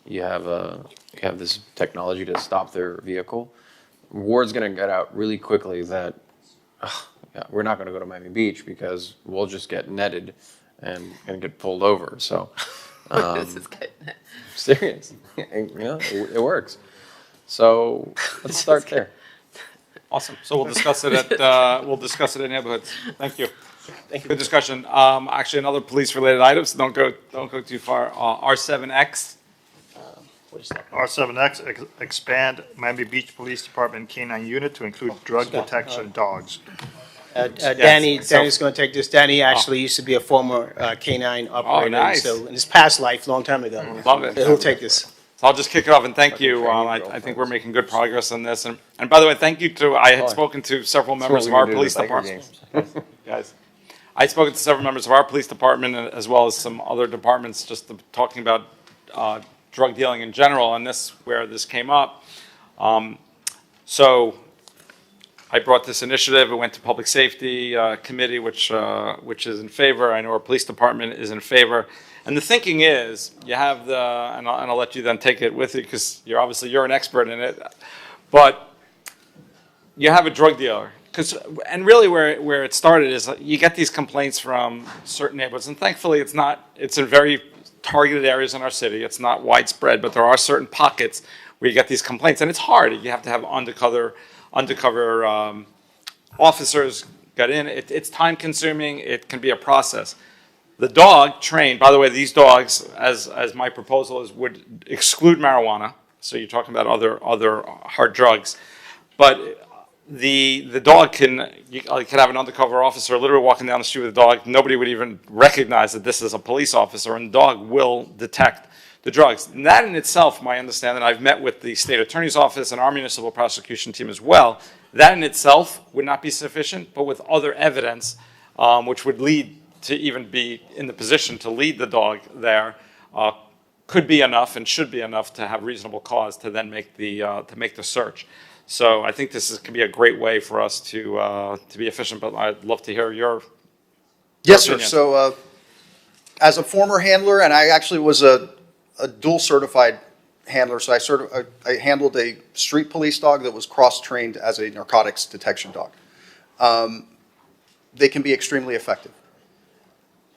you have this technology to stop their vehicle. Word's going to get out really quickly that we're not going to go to Miami Beach because we'll just get netted and get pulled over. So, serious, it works. So let's start there. Awesome. So we'll discuss it at neighborhoods. Thank you. Thank you. Good discussion. Actually, another police-related items. Don't go too far. R7X. R7X, expand Miami Beach Police Department K-9 unit to include drug detection dogs. Danny's going to take this. Danny actually used to be a former K-9 operator. Nice. So in his past life, long time ago. Love it. He'll take this. So I'll just kick it off and thank you. I think we're making good progress on this. And by the way, thank you to, I had spoken to several members of our police department. Guys, I had spoken to several members of our police department as well as some other departments just talking about drug dealing in general, and where this came up. So I brought this initiative. It went to Public Safety Committee, which is in favor. I know our police department is in favor. And the thinking is, you have and I'll let you then take it with you because you're an expert in it. But you have a drug dealer, and really where it started is you get these complaints from certain neighborhoods, and thankfully it's in very targeted areas in our city. It's not widespread, but there are certain pockets where you get these complaints, and it's hard. You have to have undercover officers get in. It's time consuming. It can be a process. The dog trained, by the way, these dogs, as my proposal is, would exclude marijuana. So you're talking about other hard drugs, but the dog can have an undercover officer literally walking down the street with a dog. Nobody would even recognize that this is a police officer, and the dog will detect the drugs. And that in itself, my understanding, I've met with the state attorney's office and our municipal prosecution team as well, that in itself would not be sufficient, but with other evidence, which would lead to even be in the position to lead the dog there, could be enough and should be enough to have reasonable cause to then make the search. So I think this can be a great way for us to be efficient. But I'd love to hear your Yes, sir. opinion. So as a former handler, and I actually was a dual certified handler, so I handled a street police dog that was cross-trained as a narcotics detection dog. They can be extremely effective,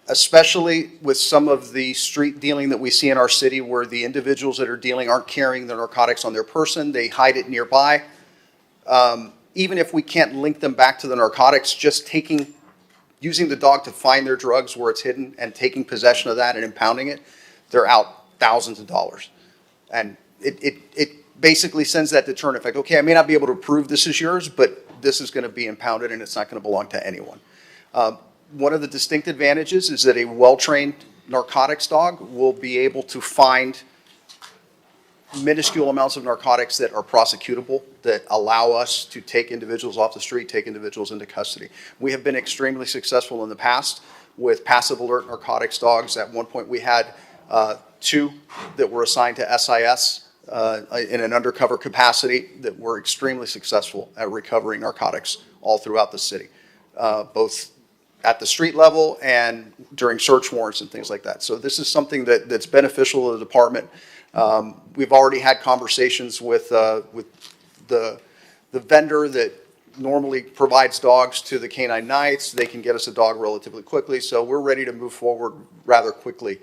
especially with some of the street dealing that we see in our city where the individuals that are dealing aren't carrying the narcotics on their person. They hide it nearby. Even if we can't link them back to the narcotics, just using the dog to find their drugs where it's hidden and taking possession of that and impounding it, they're out thousands of dollars. And it basically sends that deterrent effect. Okay, I may not be able to prove this is yours, but this is going to be impounded and it's not going to belong to anyone. One of the distinct advantages is that a well-trained narcotics dog will be able to find minuscule amounts of narcotics that are prosecutable, that allow us to take individuals off the street, take individuals into custody. We have been extremely successful in the past with passive alert narcotics dogs. At one point we had 2 that were assigned to SIS in an undercover capacity that were extremely successful at recovering narcotics all throughout the city, both at the street level and during search warrants and things like that. So this is something that's beneficial to the department. We've already had conversations with the vendor that normally provides dogs to the K-9 Knights. They can get us a dog relatively quickly, so we're ready to move forward rather quickly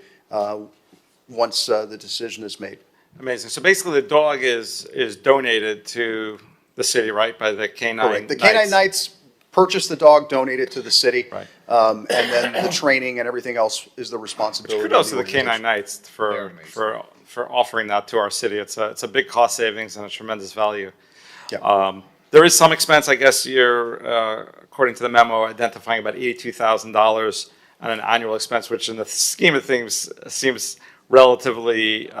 once the decision is made. Amazing. So basically the dog is donated to the city, right, by the K-9 Correct. The K-9 Knights purchase the dog, donate it to the city, right. And then the training and everything else is the responsibility. Kudos of to the K-9 Knights for offering that to our city. It's a big cost savings and a tremendous value. Yeah. There is some expense, I guess you're, according to the memo, identifying about $82,000 on an annual expense, which in the scheme of things seems relatively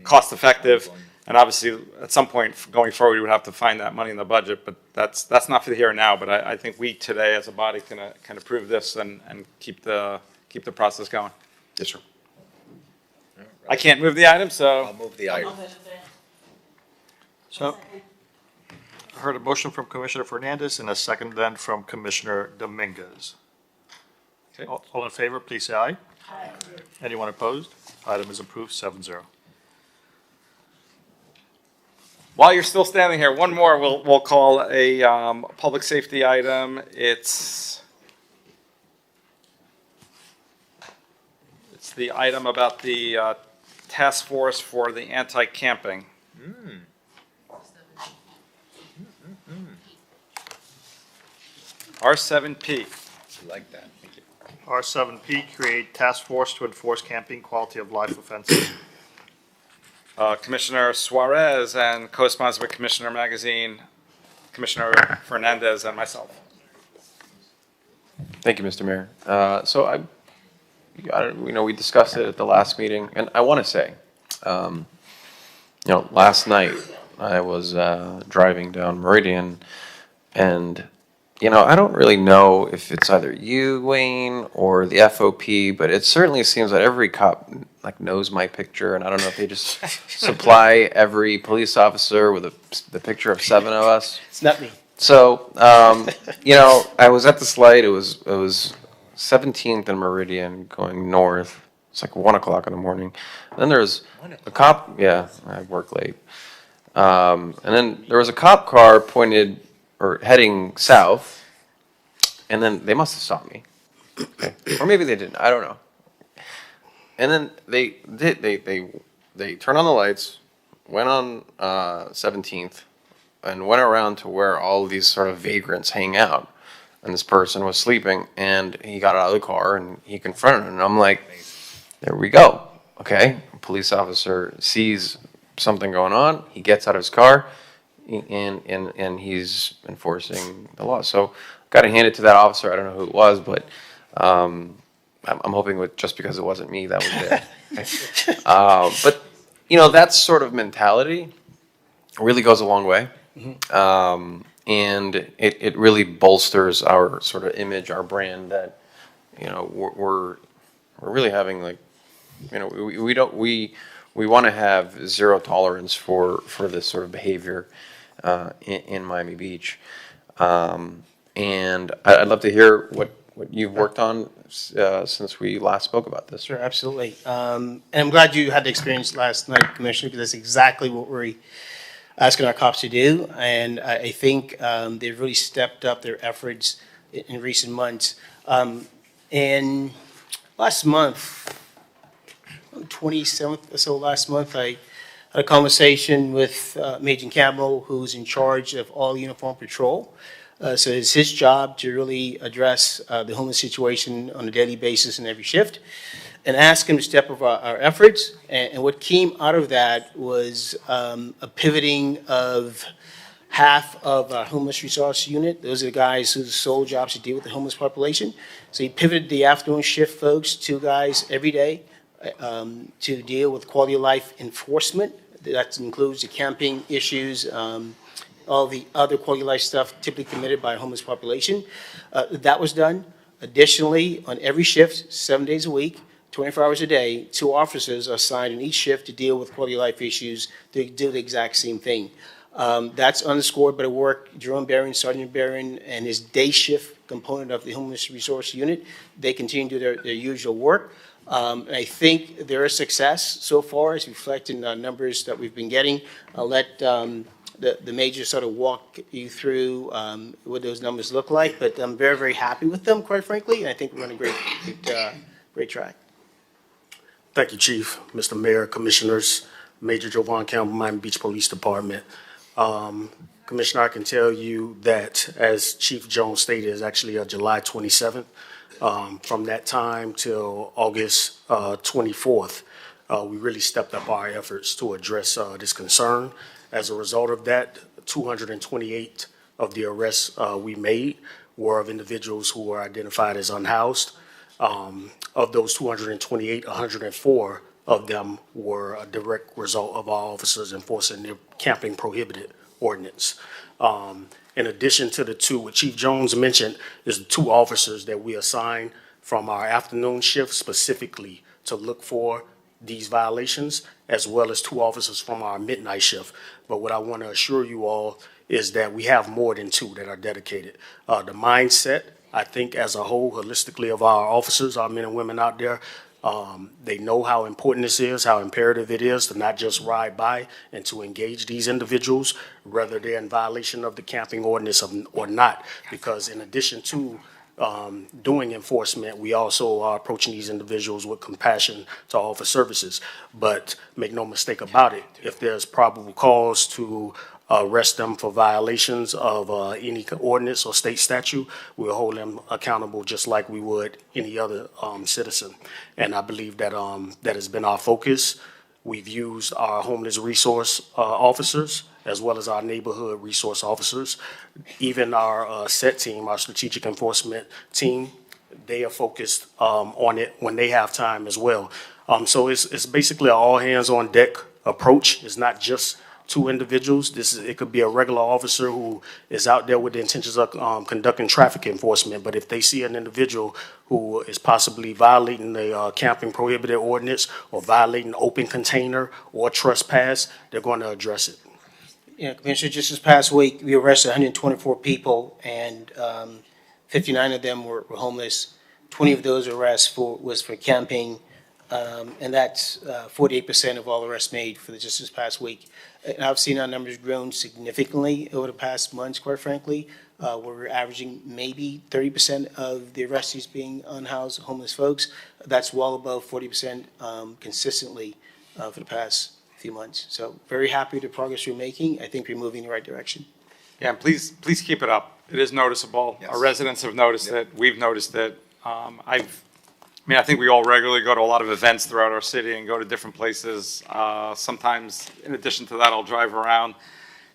cost effective. And obviously, at some point going forward, we would have to find that money in the budget, but that's not for the here and now. But I think we today as a body can approve this and keep the process going. Yes, sir. I can't move the item, so. I'll move the item. So, I heard a motion from Commissioner Fernandez and a second then from Commissioner Dominguez. Okay. All in favor, please say aye. Aye. Anyone opposed? Item is approved, 7-0. While you're still standing here, one more we'll call a public safety item. It's the item about the task force for the anti-camping. R7P. I like that. Thank you. R7P, create task force to enforce camping quality of life offenses. Commissioner Suarez and co-sponsored by Commissioner Magazine, Commissioner Fernandez, and myself. Thank you, Mr. Mayor. So we discussed it at the last meeting, and I want to say, last night I was driving down Meridian, and I don't really know if it's either you, Wayne, or the FOP, but it certainly seems that every cop knows my picture, and I don't know if they just supply every police officer with the picture of 7 of us. It's not me. So, I was at this light. It was 17th and Meridian going north. It's like 1 o'clock in the morning. And then there's a cop. Yeah, I work late. And then there was a cop car pointed or heading south, and then they must have stopped me, okay. Or maybe they didn't. I don't know. And then they turned on the lights, went on 17th, and went around to where all these sort of vagrants hang out. And this person was sleeping, and he got out of the car and he confronted him. And I'm like, there we go. Okay, a police officer sees something going on. He gets out of his car. And he's enforcing the law. So got to hand it to that officer. I don't know who it was, but I'm hoping just because it wasn't me, that was it. But that sort of mentality really goes a long way, and it really bolsters our sort of image, our brand. That we're really having we want to have zero tolerance for this sort of behavior. In Miami Beach, and I'd love to hear what you've worked on since we last spoke about this. Sure, absolutely. And I'm glad you had the experience last night, Commissioner, because that's exactly what we're asking our cops to do. And I think they've really stepped up their efforts in recent months. And last month, on the 27th or so last month, I had a conversation with Major Campbell, who's in charge of all uniform patrol. So it's his job to really address the homeless situation on a daily basis in every shift, and ask him to step up our efforts. And what came out of that was a pivoting of half of our homeless resource unit. Those are the guys whose sole job is to deal with the homeless population. So he pivoted the afternoon shift folks, 2 guys every day, to deal with quality of life enforcement. That includes the camping issues, all the other quality of life stuff typically committed by a homeless population. That was done. Additionally, on every shift, 7 days a week, 24 hours a day, 2 officers are assigned in each shift to deal with quality of life issues. They do the exact same thing. That's underscored by the work Jerome Barron, Sergeant Barron, and his day shift component of the homeless resource unit. They continue to do their usual work. And I think there is success so far, as reflected in the numbers that we've been getting. I'll let the major sort of walk you through what those numbers look like, but I'm very, very happy with them, quite frankly, and I think we're on a great track. Thank you, Chief, Mr. Mayor, Commissioners, Major Jovan Campbell, Miami Beach Police Department. Commissioner, I can tell you that, as Chief Jones stated, is actually July 27th. From that time till August 24th, we really stepped up our efforts to address this concern. As a result of that, 228 of the arrests we made were of individuals who were identified as unhoused. Of those 228, 104 of them were a direct result of our officers enforcing the camping prohibited ordinance. In addition to the two, what Chief Jones mentioned is the two officers that we assign from our afternoon shift specifically to look for these violations, as well as two officers from our midnight shift. But what I want to assure you all is that we have more than two that are dedicated. The mindset, I think, as a whole, holistically, of our officers, our men and women out there, they know how important this is, how imperative it is to not just ride by and to engage these individuals, whether they're in violation of the camping ordinance or not. Because in addition to doing enforcement, we also are approaching these individuals with compassion to offer services. But make no mistake about it, if there's probable cause to arrest them for violations of any ordinance or state statute, we'll hold them accountable just like we would any other citizen. And I believe that that has been our focus. We've used our homeless resource officers as well as our neighborhood resource officers. Even our SET team, our strategic enforcement team, they are focused on it when they have time as well. So it's basically an all hands on deck approach. It's not just two individuals. It could be a regular officer who is out there with the intentions of conducting traffic enforcement. But if they see an individual who is possibly violating the camping prohibited ordinance or violating open container or trespass, they're going to address it. Yeah, Commissioner, just this past week, we arrested 124 people, and 59 of them were homeless. 20 of those arrests was for camping, and that's 48% of all arrests made for just this past week. And I've seen our numbers grown significantly over the past months, quite frankly, where we're averaging maybe 30% of the arrestees being unhoused homeless folks. That's well above 40% consistently for the past few months. So very happy with the progress we're making. I think we're moving in the right direction. Yeah, and please keep it up. It is noticeable. Yes. Our residents have noticed it. We've noticed it. I think we all regularly go to a lot of events throughout our city and go to different places. Sometimes, in addition to that, I'll drive around.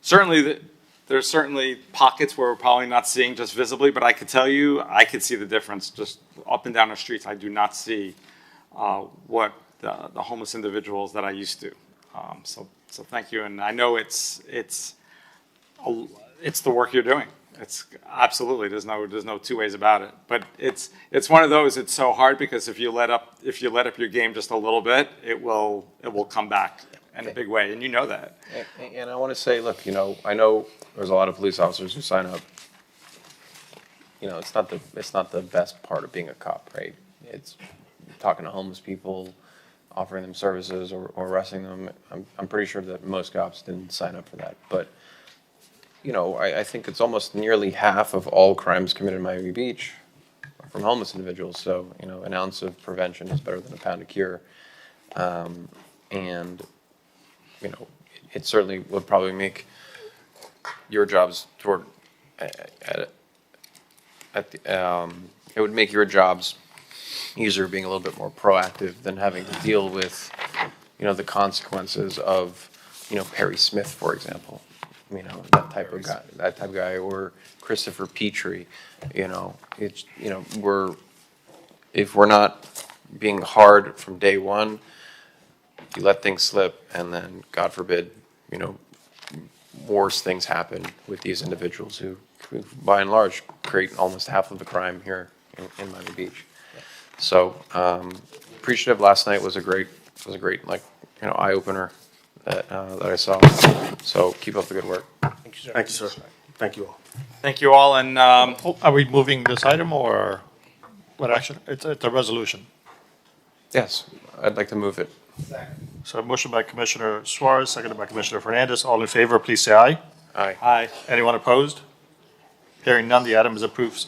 Certainly, there's certainly pockets where we're probably not seeing just visibly, but I could tell you, I could see the difference just up and down the streets. I do not see what the homeless individuals that I used to. So thank you, and I know it's the work you're doing. It's absolutely, there's no two ways about it. But it's one of those. It's so hard because if you let up your game just a little bit, it will come back in a big way, and you know that. And I want to say, look, I know there's a lot of police officers who sign up. It's not the best part of being a cop, right? It's talking to homeless people, offering them services or arresting them. I'm pretty sure that most cops didn't sign up for that. But, I think it's almost nearly half of all crimes committed in Miami Beach are from homeless individuals. So, an ounce of prevention is better than a pound of cure. And, it certainly would probably make your jobs it would make your jobs easier being a little bit more proactive than having to deal with, the consequences of, Perry Smith, for example, that type of guy, or Christopher Petrie, if we're not being hard from day one, you let things slip, and then, God forbid, worse things happen with these individuals who by and large, create almost half of the crime here in Miami Beach. So, appreciative. Last night was a great eye opener that I saw. So keep up the good work. Thank you, sir. Thank you, sir. Thank you all. Thank you all, and are we moving this item or what action? It's a resolution. Yes, I'd like to move it. So a motion by Commissioner Suarez, seconded by Commissioner Fernandez. All in favor, please say aye. Aye. Aye. Anyone opposed? Hearing none, the item is approved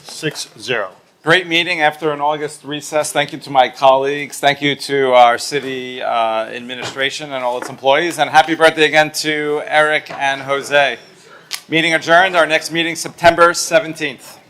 6-0. Great meeting after an August recess. Thank you to my colleagues. Thank you to our city administration and all its employees. And happy birthday again to Eric and Jose. Meeting adjourned. Our next meeting, September 17th.